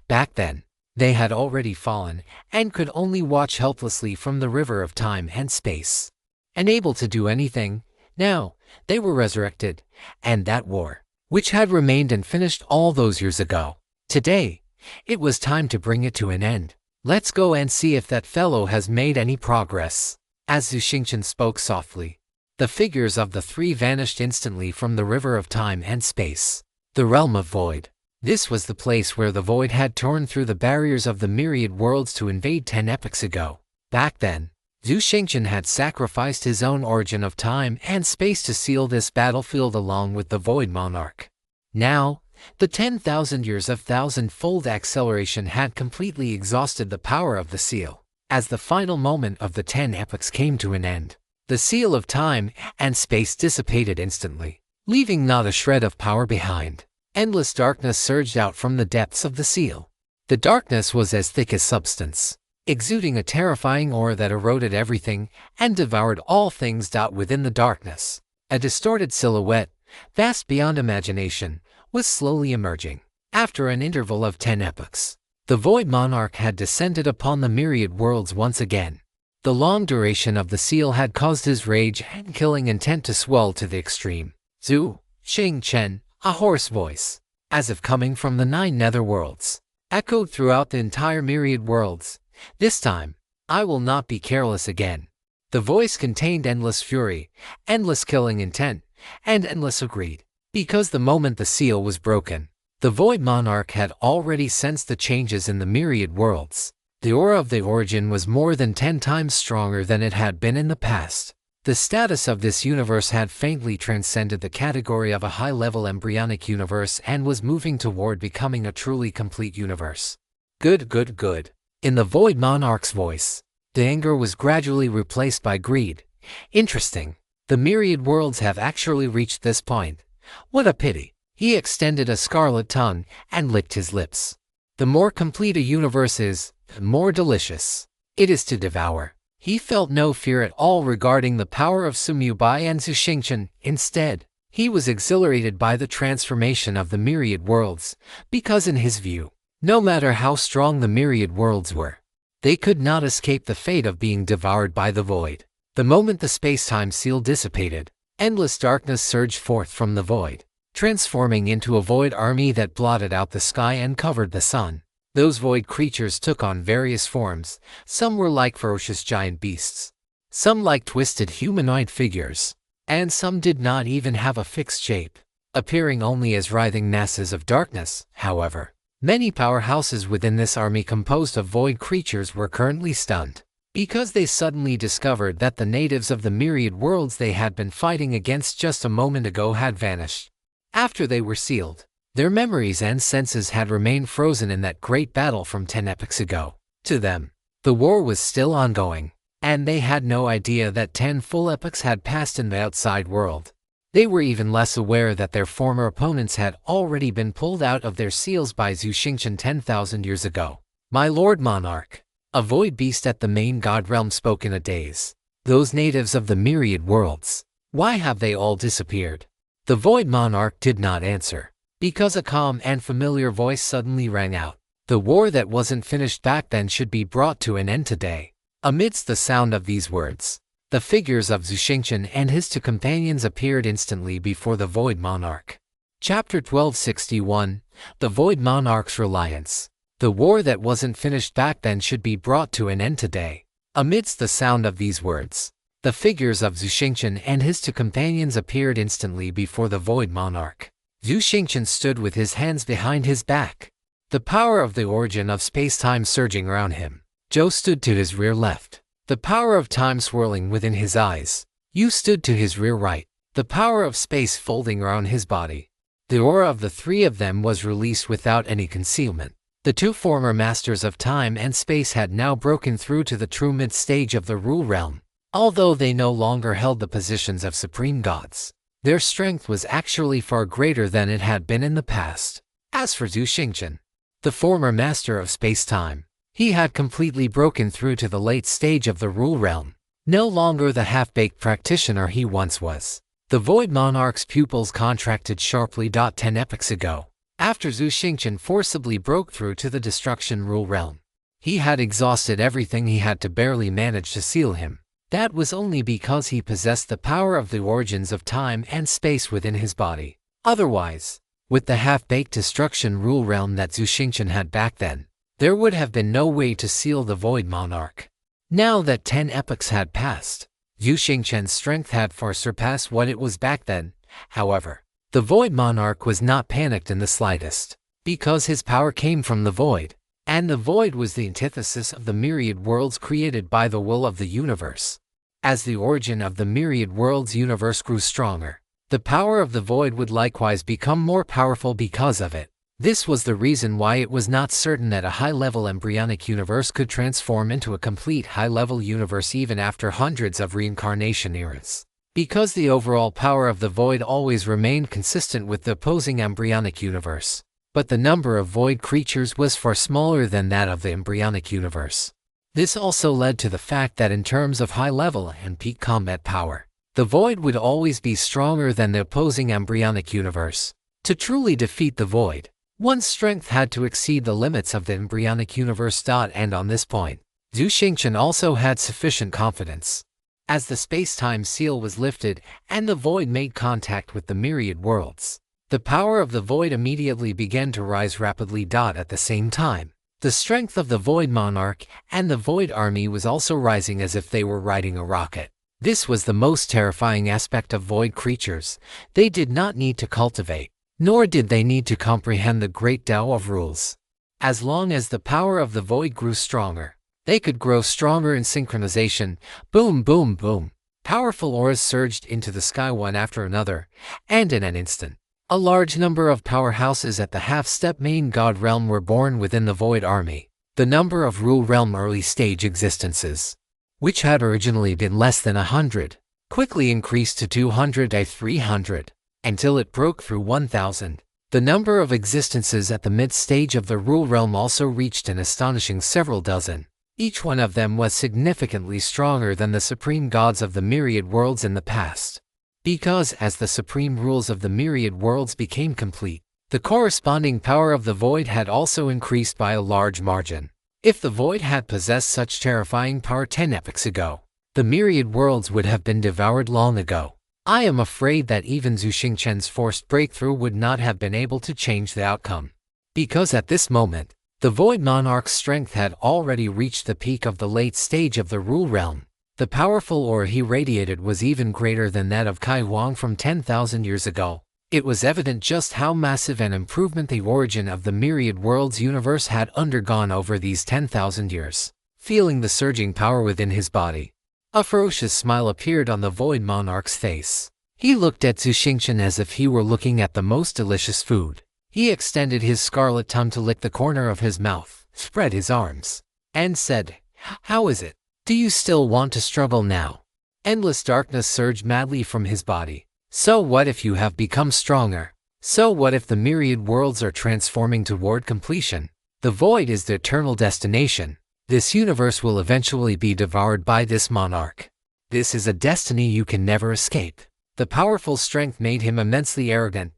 Back then, they had already fallen and could only watch helplessly from the river of time and space. Unable to do anything, now, they were resurrected, and that war, which had remained unfinished all those years ago, today, it was time to bring it to an end. Let's go and see if that fellow has made any progress. As Zhuxing Chen spoke softly, the figures of the three vanished instantly from the river of time and space. The realm of void. This was the place where the void had torn through the barriers of the myriad worlds to invade 10 epochs ago. Back then, Zhuxing Chen had sacrificed his own origin of time and space to seal this battlefield along with the Void Monarch. Now, the 10,000 years of thousand-fold acceleration had completely exhausted the power of the seal. As the final moment of the 10 epochs came to an end, the seal of time and space dissipated instantly, leaving not a shred of power behind. Endless darkness surged out from the depths of the seal. The darkness was as thick as substance, exuding a terrifying aura that eroded everything and devoured all things. Within the darkness, a distorted silhouette, vast beyond imagination, was slowly emerging. After an interval of 10 epochs, the Void Monarch had descended upon the myriad worlds once again. The long duration of the seal had caused his rage and killing intent to swell to the extreme. Zhuxing Chen, a hoarse voice, as if coming from the 9 netherworlds, echoed throughout the entire myriad worlds. This time, I will not be careless again. The voice contained endless fury, endless killing intent, and endless greed. Because the moment the seal was broken, the Void Monarch had already sensed the changes in the myriad worlds. The aura of the origin was more than 10 times stronger than it had been in the past. The status of this universe had faintly transcended the category of a high-level embryonic universe and was moving toward becoming a truly complete universe. Good, good, good. In the Void Monarch's voice, the anger was gradually replaced by greed. Interesting. The myriad worlds have actually reached this point. What a pity. He extended a scarlet tongue and licked his lips. The more complete a universe is, the more delicious it is to devour. He felt no fear at all regarding the power of Sumyubai and Zhuxing Chen. Instead, He was exhilarated by the transformation of the myriad worlds, because in his view, no matter how strong the myriad worlds were, they could not escape the fate of being devoured by the void. The moment the space-time seal dissipated, endless darkness surged forth from the void, transforming into a void army that blotted out the sky and covered the sun. Those void creatures took on various forms. Some were like ferocious giant beasts, some like twisted humanoid figures, and some did not even have a fixed shape, appearing only as writhing masses of darkness. However, many powerhouses within this army composed of void creatures were currently stunned, because they suddenly discovered that the natives of the myriad worlds they had been fighting against just a moment ago had vanished. After they were sealed, their memories and senses had remained frozen in that great battle from 10 epochs ago. To them, the war was still ongoing, and they had no idea that 10 full epochs had passed in the outside world. They were even less aware that their former opponents had already been pulled out of their seals by Zhu Xingchen 10,000 years ago. My Lord Monarch, a void beast at the main god realm, spoke in a daze. Those natives of the myriad worlds, why have they all disappeared? The void monarch did not answer, because a calm and familiar voice suddenly rang out. The war that wasn't finished back then should be brought to an end today. Amidst the sound of these words, the figures of Zhu Xingchen and his two companions appeared instantly before the void monarch. Chapter 1261, The Void Monarch's Reliance. The war that wasn't finished back then should be brought to an end today. Amidst the sound of these words, the figures of Zhu Xingchen and his two companions appeared instantly before the void monarch. Zhu Xingchen stood with his hands behind his back, the power of the origin of space-time surging around him. Zhou stood to his rear left, the power of time swirling within his eyes. Yu stood to his rear right, the power of space folding around his body. The aura of the three of them was released without any concealment. The two former masters of time and space had now broken through to the true mid-stage of the rule realm. Although they no longer held the positions of supreme gods, their strength was actually far greater than it had been in the past. As for Zhu Xingchen, the former master of space-time, he had completely broken through to the late stage of the rule realm, no longer the half-baked practitioner he once was. The void monarch's pupils contracted sharply. 10 epochs ago, after Zhu Xingchen forcibly broke through to the destruction rule realm, he had exhausted everything he had to barely manage to seal him. That was only because he possessed the power of the origins of time and space within his body. Otherwise, with the half-baked destruction rule realm that Zhu Xingchen had back then, there would have been no way to seal the void monarch. Now that 10 epochs had passed, Zhu Xingchen's strength had far surpassed what it was back then. However, the void monarch was not panicked in the slightest, because his power came from the void, and the void was the antithesis of the myriad worlds created by the will of the universe. As the origin of the myriad worlds universe grew stronger, the power of the void would likewise become more powerful because of it. This was the reason why it was not certain that a high-level embryonic universe could transform into a complete high-level universe even after hundreds of reincarnation eras, because the overall power of the void always remained consistent with the opposing embryonic universe. But the number of void creatures was far smaller than that of the embryonic universe. This also led to the fact that in terms of high-level and peak combat power, the void would always be stronger than the opposing embryonic universe. To truly defeat the void, one's strength had to exceed the limits of the embryonic universe. And on this point, Zhu Xingchen also had sufficient confidence. As the space-time seal was lifted and the void made contact with the myriad worlds, the power of the void immediately began to rise rapidly. At the same time, the strength of the void monarch and the void army was also rising as if they were riding a rocket. This was the most terrifying aspect of void creatures. They did not need to cultivate, nor did they need to comprehend the great Tao of rules. As long as the power of the void grew stronger, they could grow stronger in synchronization. Boom, boom, boom. Powerful auras surged into the sky one after another, and in an instant, a large number of powerhouses at the half-step main god realm were born within the void army. The number of rule realm early stage existences, which had originally been less than 100, quickly increased to 200 to 300, until it broke through 1,000. The number of existences at the mid-stage of the rule realm also reached an astonishing several dozen. Each one of them was significantly stronger than the supreme gods of the myriad worlds in the past. Because as the supreme rules of the myriad worlds became complete, the corresponding power of the void had also increased by a large margin. If the void had possessed such terrifying power 10 epochs ago, the myriad worlds would have been devoured long ago. I am afraid that even Zhu Xingchen's forced breakthrough would not have been able to change the outcome. Because at this moment, the Void Monarch's strength had already reached the peak of the late stage of the Rule Realm. The powerful aura he radiated was even greater than that of Kai Huang from 10,000 years ago. It was evident just how massive an improvement the origin of the myriad worlds universe had undergone over these 10,000 years. Feeling the surging power within his body, a ferocious smile appeared on the Void Monarch's face. He looked at Zhu Xingchen as if he were looking at the most delicious food. He extended his scarlet tongue to lick the corner of his mouth, spread his arms, and said, "How is it? Do you still want to struggle now?" Endless darkness surged madly from his body. So what if you have become stronger? So what if the myriad worlds are transforming toward completion? The void is the eternal destination. This universe will eventually be devoured by this monarch. This is a destiny you can never escape. The powerful strength made him immensely arrogant.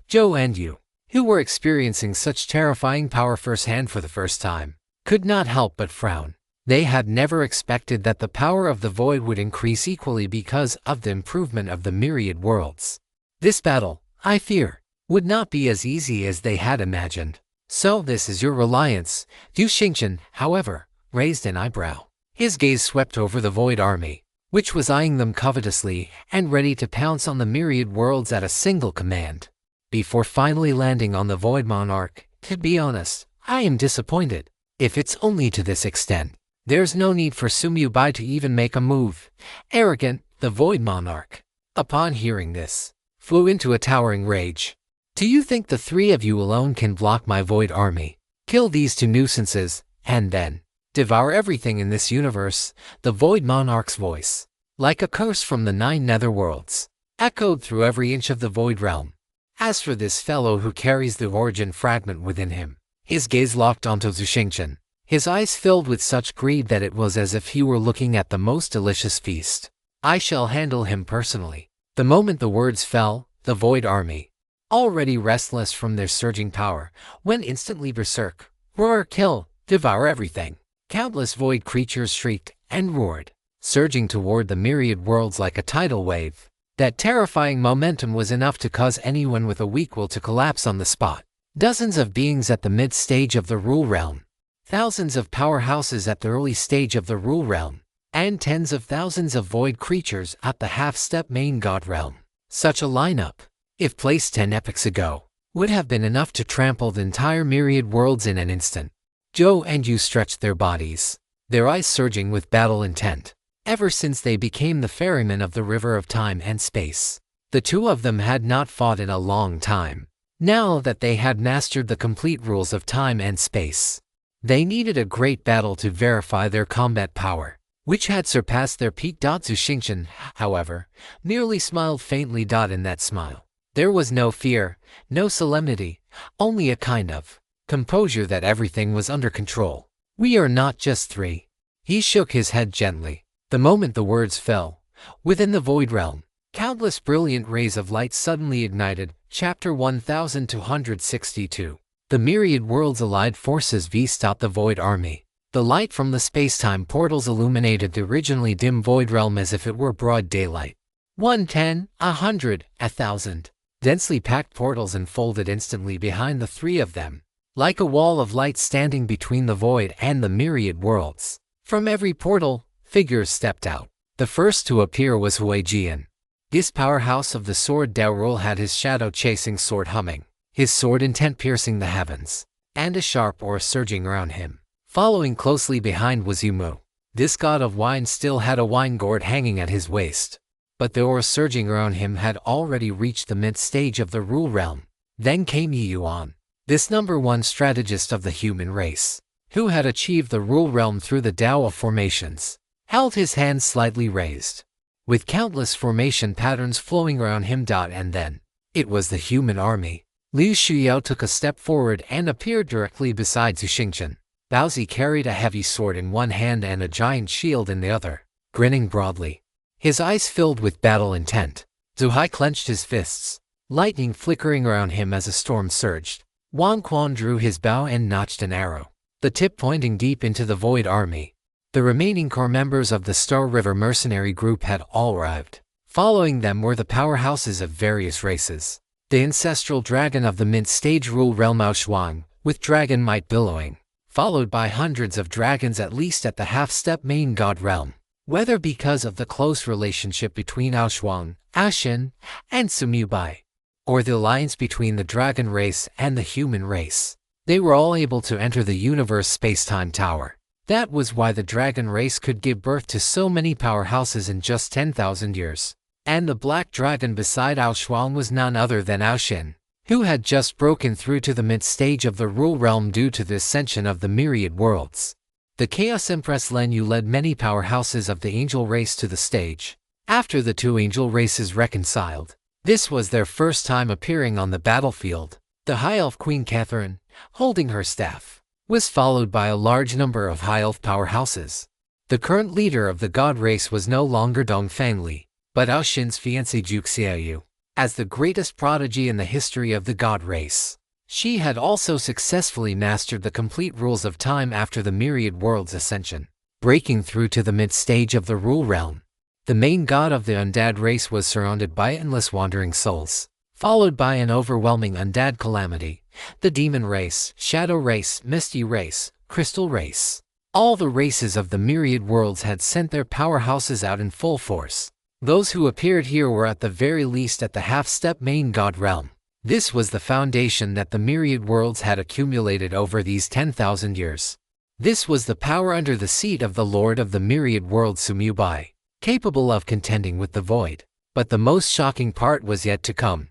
Zhou and Yu, who were experiencing such terrifying power firsthand for the first time, could not help but frown. They had never expected that the power of the void would increase equally because of the improvement of the myriad worlds. This battle, I fear, would not be as easy as they had imagined. So this is your reliance. Zhu Xingchen, however, raised an eyebrow. His gaze swept over the void army, which was eyeing them covetously and ready to pounce on the myriad worlds at a single command. Before finally landing on the Void Monarch, to be honest, I am disappointed. If it's only to this extent, there's no need for Sumu Bai to even make a move. Arrogant, the Void Monarch, upon hearing this, flew into a towering rage. Do you think the three of you alone can block my Void army? Kill these two nuisances, and then devour everything in this universe. The Void Monarch's voice, like a curse from the 9 netherworlds, echoed through every inch of the Void Realm. As for this fellow who carries the origin fragment within him, his gaze locked onto Zhu Xingchen, his eyes filled with such greed that it was as if he were looking at the most delicious feast. I shall handle him personally. The moment the words fell, the Void army, already restless from their surging power, went instantly berserk. Roar, kill, devour everything. Countless void creatures shrieked and roared, surging toward the myriad worlds like a tidal wave. That terrifying momentum was enough to cause anyone with a weak will to collapse on the spot. Dozens of beings at the mid-stage of the Rule Realm, thousands of powerhouses at the early stage of the Rule Realm, and tens of thousands of void creatures at the half-step main God Realm. Such a lineup, if placed 10 epochs ago, would have been enough to trample the entire myriad worlds in an instant. Zhou and Yu stretched their bodies, their eyes surging with battle intent. Ever since they became the ferrymen of the river of time and space, the two of them had not fought in a long time. Now that they had mastered the complete rules of time and space, they needed a great battle to verify their combat power, which had surpassed their peak. Zhu Xingchen, however, merely smiled faintly. In that smile, there was no fear, no solemnity, only a kind of composure that everything was under control. We are not just three. He shook his head gently. The moment the words fell, within the Void Realm, countless brilliant rays of light suddenly ignited. Chapter 1262. The Myriad Worlds Allied Forces vs. the Void Army. The light from the space-time portals illuminated the originally dim Void Realm as if it were broad daylight. 110, 100, 1,000. Densely packed portals unfolded instantly behind the three of them, like a wall of light standing between the Void and the Myriad Worlds. From every portal, figures stepped out. The first to appear was Hui Jian. This powerhouse of the sword Daorul had his shadow-chasing sword humming, his sword intent piercing the heavens, and a sharp aura surging around him. Following closely behind was Yumu. This god of wine still had a wine gourd hanging at his waist, but the aura surging around him had already reached the mid-stage of the Rule Realm. Then came Yi Yuan, this #1 strategist of the human race, who had achieved the Rule Realm through the Tao of formations, held his hands slightly raised, with countless formation patterns flowing around him. And then, it was the human army. Liu Shuyao took a step forward and appeared directly beside Zhu Xingchen. Baozi carried a heavy sword in one hand and a giant shield in the other, grinning broadly, his eyes filled with battle intent. Zhu Hai clenched his fists, lightning flickering around him as a storm surged. Wang Quan drew his bow and notched an arrow, the tip pointing deep into the Void Army. The remaining core members of the Star River mercenary group had all arrived. Following them were the powerhouses of various races. The ancestral dragon of the Mint stage ruled realm Ao Shuang, with dragon might billowing, followed by hundreds of dragons at least at the half-step main god realm. Whether because of the close relationship between Ao Shuang, Ao Shin, and Sumubai, or the alliance between the dragon race and the human race, they were all able to enter the universe space-time tower. That was why the dragon race could give birth to so many powerhouses in just 10,000 years. And the black dragon beside Ao Shuang was none other than Ao Shin, who had just broken through to the mid-stage of the rule realm due to the ascension of the myriad worlds. The Chaos Empress Len Yu led many powerhouses of the angel race to the stage. After the two angel races reconciled, this was their first time appearing on the battlefield. The High Elf Queen Catherine, holding her staff, was followed by a large number of High Elf powerhouses. The current leader of the god race was no longer Dong Fangli, but Ao Shin's fiancée Juk Xiaoyu. As the greatest prodigy in the history of the god race, she had also successfully mastered the complete rules of time after the myriad world's ascension, breaking through to the mid-stage of the rule realm. The main god of the undead race was surrounded by endless wandering souls, followed by an overwhelming undead calamity. The demon race, shadow race, misty race, crystal race. All the races of the myriad worlds had sent their powerhouses out in full force. Those who appeared here were at the very least at the half-step main god realm. This was the foundation that the myriad worlds had accumulated over these 10,000 years. This was the power under the seat of the Lord of the myriad worlds Sumubai, capable of contending with the void. But the most shocking part was yet to come.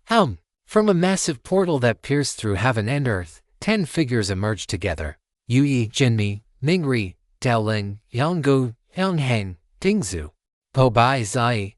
From a massive portal that pierced through heaven and earth, 10 figures emerged together. Yu Yi, Jinmi, Mingri, Dao Ling, Yanggu, Yangheng, Dingzhu, Po Bai Zai,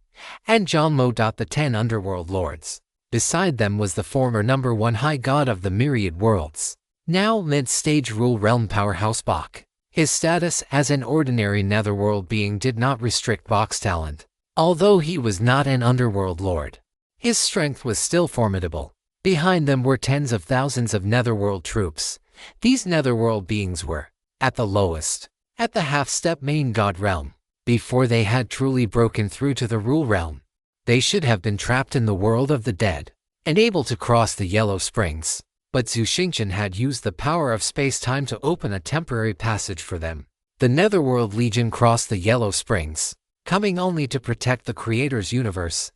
and Zhang Mo. The 10 underworld lords. Beside them was the former #1 high god of the myriad worlds, now mid-stage rule realm powerhouse Bach. His status as an ordinary netherworld being did not restrict Bach's talent. Although he was not an underworld lord, his strength was still formidable. Behind them were tens of thousands of netherworld troops. These netherworld beings were, at the lowest, at the half-step main god realm. Before they had truly broken through to the rule realm, they should have been trapped in the world of the dead, unable to cross the Yellow Springs. But Zhu Xingchen had used the power of space-time to open a temporary passage for them. The Netherworld Legion crossed the Yellow Springs, coming only to protect the Creator's universe.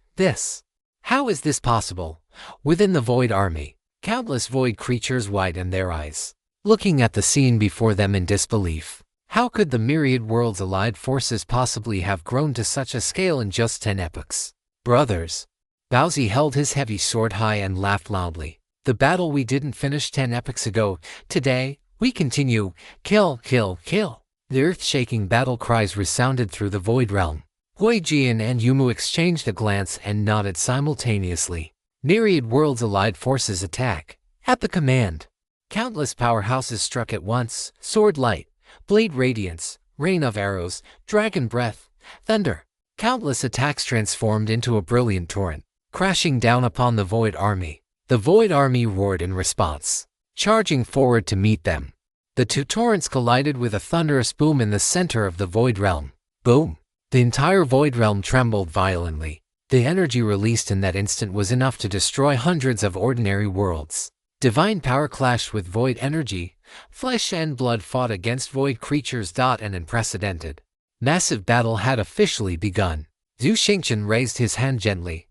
How is this possible? Within the Void Army, countless void creatures widened their eyes, looking at the scene before them in disbelief. How could the myriad worlds' allied forces possibly have grown to such a scale in just 10 epochs? Brothers, Baozi held his heavy sword high and laughed loudly. The battle we didn't finish 10 epochs ago, today, we continue. Kill, kill, kill. The earth-shaking battle cries resounded through the void realm. Hui Jian and Yumu exchanged a glance and nodded simultaneously. Myriad worlds' allied forces attack. At the command, countless powerhouses struck at once. Sword light, blade radiance, rain of arrows, dragon breath, thunder. Countless attacks transformed into a brilliant torrent, crashing down upon the Void Army. The Void Army roared in response, charging forward to meet them. The two torrents collided with a thunderous boom in the center of the Void Realm. Boom! The entire Void Realm trembled violently. The energy released in that instant was enough to destroy hundreds of ordinary worlds. Divine power clashed with void energy. Flesh and blood fought against void creatures. An unprecedented, massive battle had officially begun. Zhu Xingchen raised his hand gently.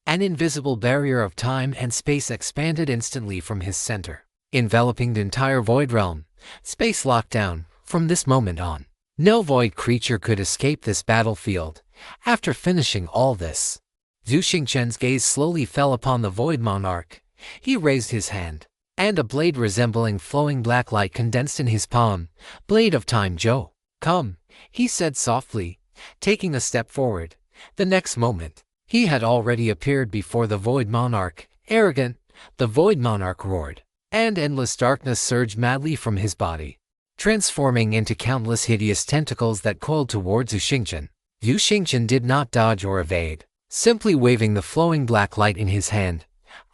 An invisible barrier of time and space expanded instantly from his center, enveloping the entire void realm. Space locked down. From this moment on, no void creature could escape this battlefield. After finishing all this, Zhu Xingchen's gaze slowly fell upon the Void Monarch. He raised his hand, and a blade resembling flowing black light condensed in his palm. Blade of Time Zhou. Come, he said softly, taking a step forward. The next moment, he had already appeared before the Void Monarch. Arrogant, the Void Monarch roared, and endless darkness surged madly from his body, transforming into countless hideous tentacles that coiled towards Zhu Xingchen. Zhu Xingchen did not dodge or evade. simply waving the flowing black light in his hand.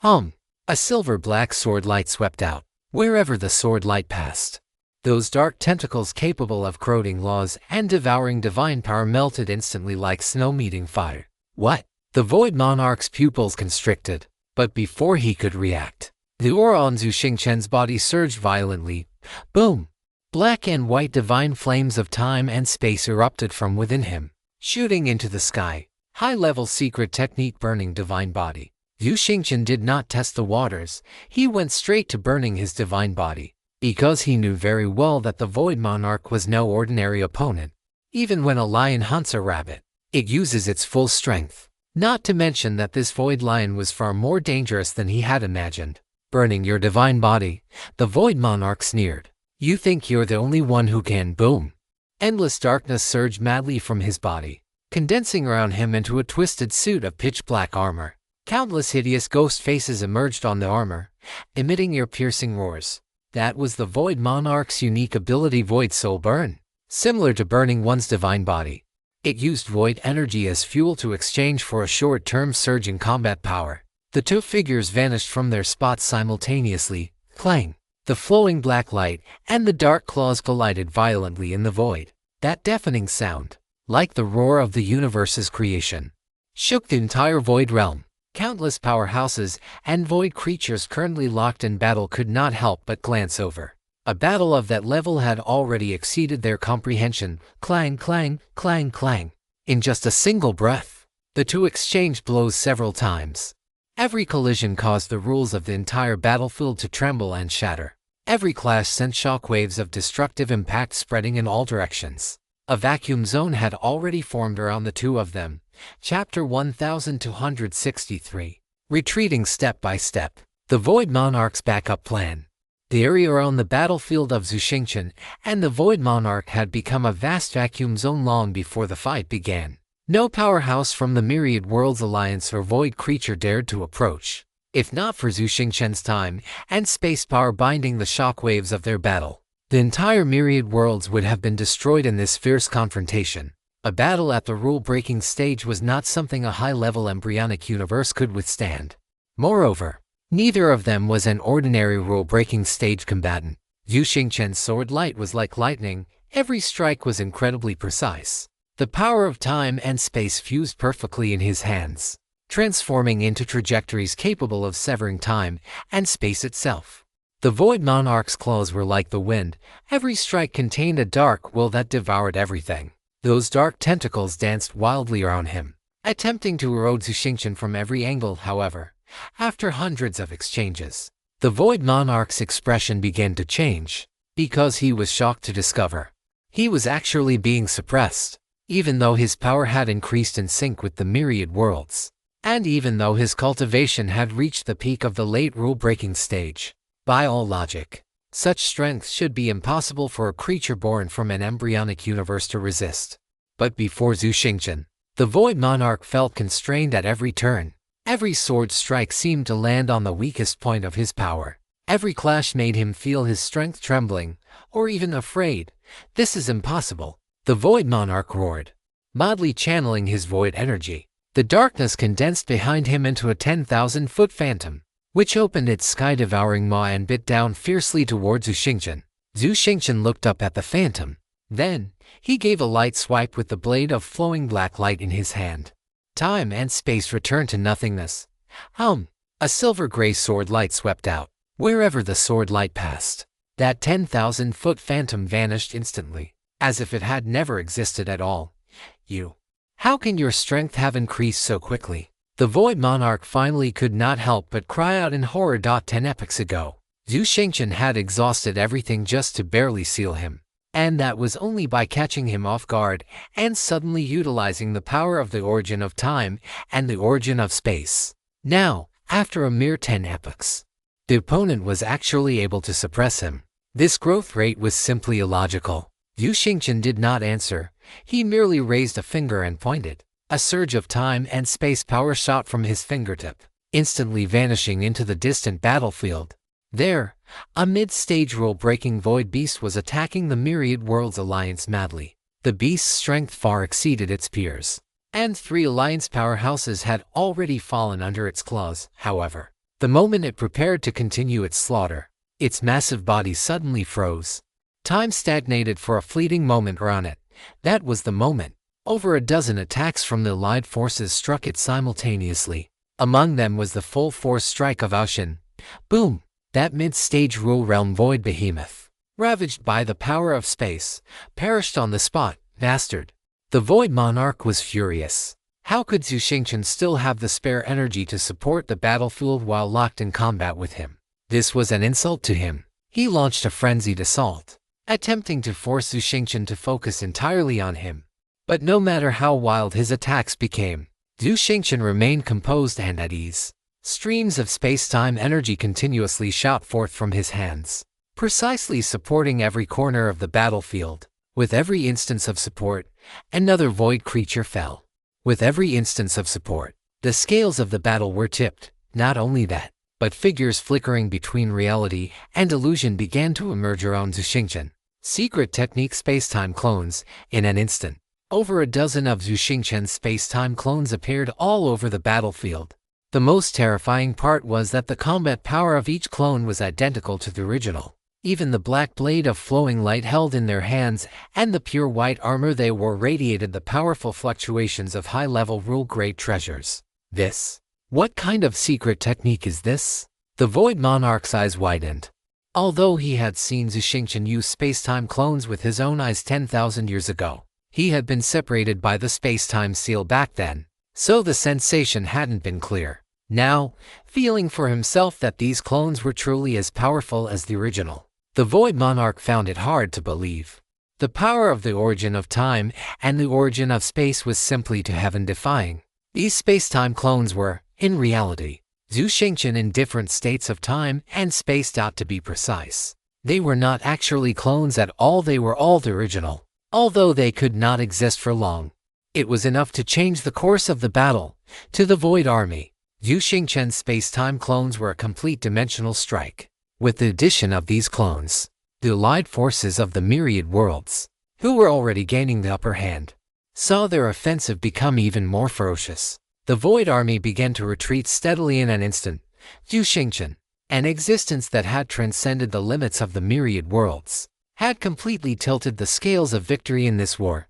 A silver-black sword light swept out, wherever the sword light passed. Those dark tentacles capable of corroding laws and devouring divine power melted instantly like snow meeting fire. What? The Void Monarch's pupils constricted, but before he could react, the aura on Zhu Xingchen's body surged violently. Boom! Black and white divine flames of time and space erupted from within him, shooting into the sky. High-level secret technique burning divine body. Zhu Xingchen did not test the waters, he went straight to burning his divine body, because he knew very well that the Void Monarch was no ordinary opponent. Even when a lion hunts a rabbit, it uses its full strength. Not to mention that this Void Lion was far more dangerous than he had imagined. Burning your divine body, the Void Monarch sneered. You think you're the only one who can? Boom! Endless darkness surged madly from his body, condensing around him into a twisted suit of pitch-black armor. Countless hideous ghost faces emerged on the armor, emitting ear-piercing roars. That was the Void Monarch's unique ability, Void Soul Burn. Similar to burning one's divine body, it used void energy as fuel to exchange for a short-term surge in combat power. The two figures vanished from their spots simultaneously. Clang! The flowing black light and the dark claws collided violently in the void. That deafening sound, like the roar of the universe's creation, shook the entire void realm. Countless powerhouses and void creatures currently locked in battle could not help but glance over. A battle of that level had already exceeded their comprehension. Clang, clang, clang, clang. In just a single breath, the two exchanged blows several times. Every collision caused the rules of the entire battlefield to tremble and shatter. Every clash sent shockwaves of destructive impact spreading in all directions. A vacuum zone had already formed around the two of them. Chapter 1263. Retreating step by step. The Void Monarch's backup plan. The area around the battlefield of Zhu Xingchen and the Void Monarch had become a vast vacuum zone long before the fight began. No powerhouse from the Myriad Worlds Alliance or void creature dared to approach, if not for Zhu Xingchen's time and space power binding the shockwaves of their battle. The entire Myriad Worlds would have been destroyed in this fierce confrontation. A battle at the rule-breaking stage was not something a high-level embryonic universe could withstand. Moreover, neither of them was an ordinary rule-breaking stage combatant. Zhu Xingchen's sword light was like lightning. Every strike was incredibly precise. The power of time and space fused perfectly in his hands, transforming into trajectories capable of severing time and space itself. The Void Monarch's claws were like the wind. Every strike contained a dark will that devoured everything. Those dark tentacles danced wildly around him, attempting to erode Zhu Xingchen from every angle. However, after hundreds of exchanges, the Void Monarch's expression began to change, because he was shocked to discover he was actually being suppressed, even though his power had increased in sync with the Myriad Worlds, and even though his cultivation had reached the peak of the late rule-breaking stage. By all logic, such strength should be impossible for a creature born from an embryonic universe to resist. But before Zhu Xingchen, the Void Monarch felt constrained at every turn. Every sword strike seemed to land on the weakest point of his power. Every clash made him feel his strength trembling, or even afraid. This is impossible, the Void Monarch roared, madly channeling his void energy. The darkness condensed behind him into a 10,000-foot phantom, which opened its sky-devouring maw and bit down fiercely towards Zhu Xingchen. Zhu Xingchen looked up at the phantom. Then, he gave a light swipe with the blade of flowing black light in his hand. Time and space returned to nothingness. A silver-gray sword light swept out. Wherever the sword light passed, that 10,000-foot phantom vanished instantly, as if it had never existed at all. How can your strength have increased so quickly? The Void Monarch finally could not help but cry out in horror. 10 epochs ago, Zhu Xingchen had exhausted everything just to barely seal him, and that was only by catching him off guard and suddenly utilizing the power of the origin of time and the origin of space. Now, after a mere 10 epochs, the opponent was actually able to suppress him. This growth rate was simply illogical. Zhu Xingchen did not answer. He merely raised a finger and pointed. A surge of time and space power shot from his fingertip, instantly vanishing into the distant battlefield. There, a mid-stage rule-breaking void beast was attacking the Myriad Worlds Alliance madly. The beast's strength far exceeded its peers. and 3 alliance powerhouses had already fallen under its claws. However, the moment it prepared to continue its slaughter, its massive body suddenly froze. Time stagnated for a fleeting moment around it. That was the moment. Over a dozen attacks from the allied forces struck it simultaneously. Among them was the full-force strike of Aoshin. Boom! That mid-stage rule realm void behemoth, ravaged by the power of space, perished on the spot. Bastard! The Void Monarch was furious. How could Zhu Xingchen still have the spare energy to support the battlefield while locked in combat with him? This was an insult to him. He launched a frenzied assault, attempting to force Zhu Xingchen to focus entirely on him. But no matter how wild his attacks became, Zhu Xingchen remained composed and at ease. Streams of space-time energy continuously shot forth from his hands, precisely supporting every corner of the battlefield. With every instance of support, another void creature fell. With every instance of support, the scales of the battle were tipped. Not only that, but figures flickering between reality and illusion began to emerge around Zhu Xingchen. Secret technique space-time clones. In an instant, over a dozen of Zhu Xingchen's space-time clones appeared all over the battlefield. The most terrifying part was that the combat power of each clone was identical to the original. Even the black blade of flowing light held in their hands and the pure white armor they wore radiated the powerful fluctuations of high-level rule-grade treasures. What kind of secret technique is this? The Void Monarch's eyes widened. Although he had seen Zhu Xingchen use space-time clones with his own eyes 10,000 years ago, he had been separated by the space-time seal back then, so the sensation hadn't been clear. Now, feeling for himself that these clones were truly as powerful as the original, the Void Monarch found it hard to believe. The power of the origin of time and the origin of space was simply to heaven-defying. These space-time clones were, in reality, Zhu Xingchen in different states of time and space. To be precise, they were not actually clones at all, they were all the original. Although they could not exist for long, it was enough to change the course of the battle. To the Void Army, Zhu Xingchen's space-time clones were a complete dimensional strike. With the addition of these clones, the allied forces of the myriad worlds, who were already gaining the upper hand, saw their offensive become even more ferocious. The Void Army began to retreat steadily in an instant. Zhu Xingchen, an existence that had transcended the limits of the myriad worlds, had completely tilted the scales of victory in this war.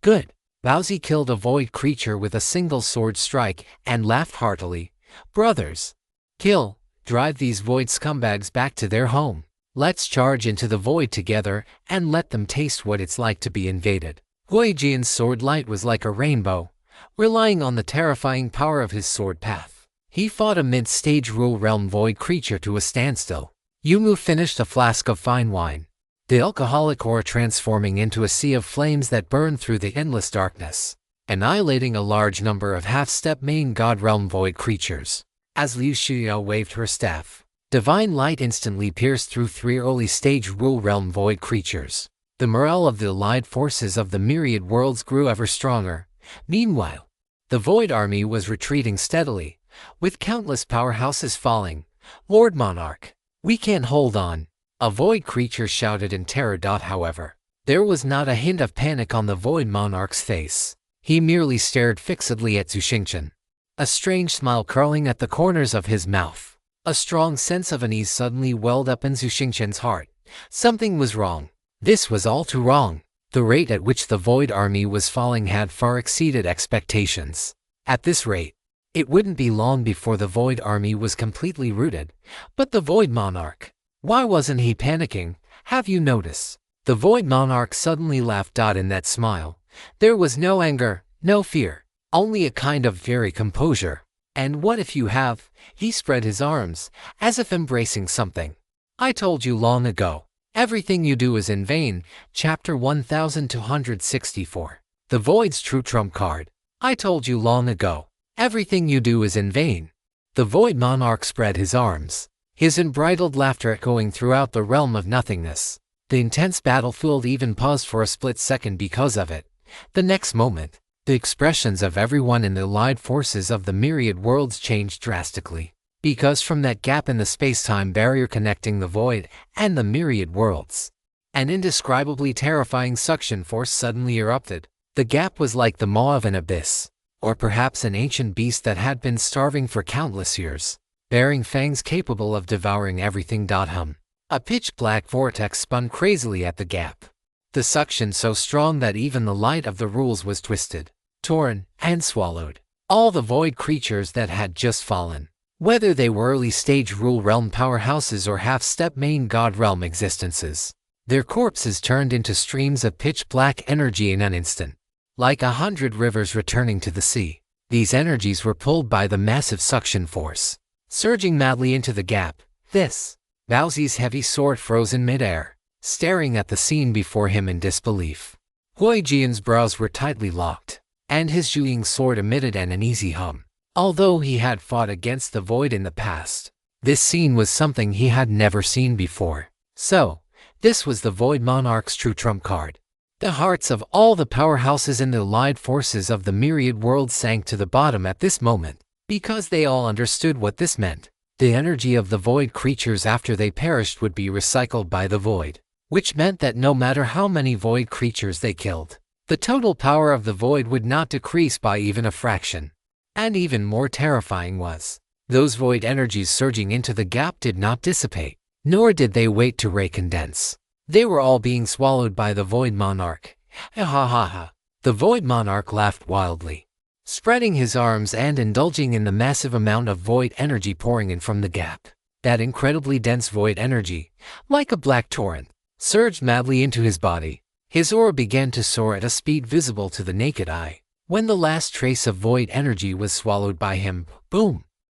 Good. Baozi killed a void creature with a single sword strike and laughed heartily. Brothers, kill, drive these void scumbags back to their home. Let's charge into the void together and let them taste what it's like to be invaded. Huijian's sword light was like a rainbow, relying on the terrifying power of his sword path. He fought a mid-stage rule realm void creature to a standstill. Yumu finished a flask of fine wine, the alcoholic ore transforming into a sea of flames that burned through the endless darkness, annihilating a large number of half-step main god realm void creatures. As Liu Xiao waved her staff, divine light instantly pierced through 3 early-stage rule realm void creatures. The morale of the allied forces of the myriad worlds grew ever stronger. Meanwhile, the Void Army was retreating steadily, with countless powerhouses falling. Lord Monarch, we can't hold on, a void creature shouted in terror. However, there was not a hint of panic on the Void Monarch's face. He merely stared fixedly at Zhu Xingchen, a strange smile curling at the corners of his mouth. A strong sense of unease suddenly welled up in Zhu Xingchen's heart. Something was wrong. This was all too wrong. The rate at which the Void Army was falling had far exceeded expectations. At this rate, it wouldn't be long before the Void Army was completely routed. But the Void Monarch, why wasn't he panicking? Have you noticed? The Void Monarch suddenly laughed. In that smile, there was no anger, no fear, only a kind of very composure. And what if you have? He spread his arms, as if embracing something. I told you long ago. Everything you do is in vain. Chapter 1264. The Void's True Trump Card. I told you long ago. Everything you do is in vain. The Void Monarch spread his arms, his unbridled laughter echoing throughout the realm of nothingness. The intense battlefield even paused for a split second because of it. The next moment, the expressions of everyone in the allied forces of the myriad worlds changed drastically. Because from that gap in the space-time barrier connecting the void and the myriad worlds, an indescribably terrifying suction force suddenly erupted. The gap was like the maw of an abyss, Or perhaps an ancient beast that had been starving for countless years, bearing fangs capable of devouring everything. A pitch-black vortex spun crazily at the gap. The suction so strong that even the light of the rules was twisted, torn, and swallowed. All the void creatures that had just fallen, whether they were early-stage rule realm powerhouses or half-step main god realm existences, their corpses turned into streams of pitch-black energy in an instant. Like 100 rivers returning to the sea, these energies were pulled by the massive suction force, surging madly into the gap. This, Baozi's heavy sword froze in midair, staring at the scene before him in disbelief. Huijian's brows were tightly locked, and his Zhuiying sword emitted an uneasy hum. Although he had fought against the void in the past, this scene was something he had never seen before. So, this was the Void Monarch's true trump card. The hearts of all the powerhouses in the allied forces of the myriad worlds sank to the bottom at this moment, because they all understood what this meant. The energy of the void creatures after they perished would be recycled by the void, which meant that no matter how many void creatures they killed, the total power of the void would not decrease by even a fraction. And even more terrifying was, those void energies surging into the gap did not dissipate, nor did they wait to recondense. They were all being swallowed by the Void Monarch. Ha ha ha ha. The Void Monarch laughed wildly, spreading his arms and indulging in the massive amount of void energy pouring in from the gap. That incredibly dense void energy, like a black torrent, surged madly into his body. His aura began to soar at a speed visible to the naked eye. When the last trace of void energy was swallowed by him, boom!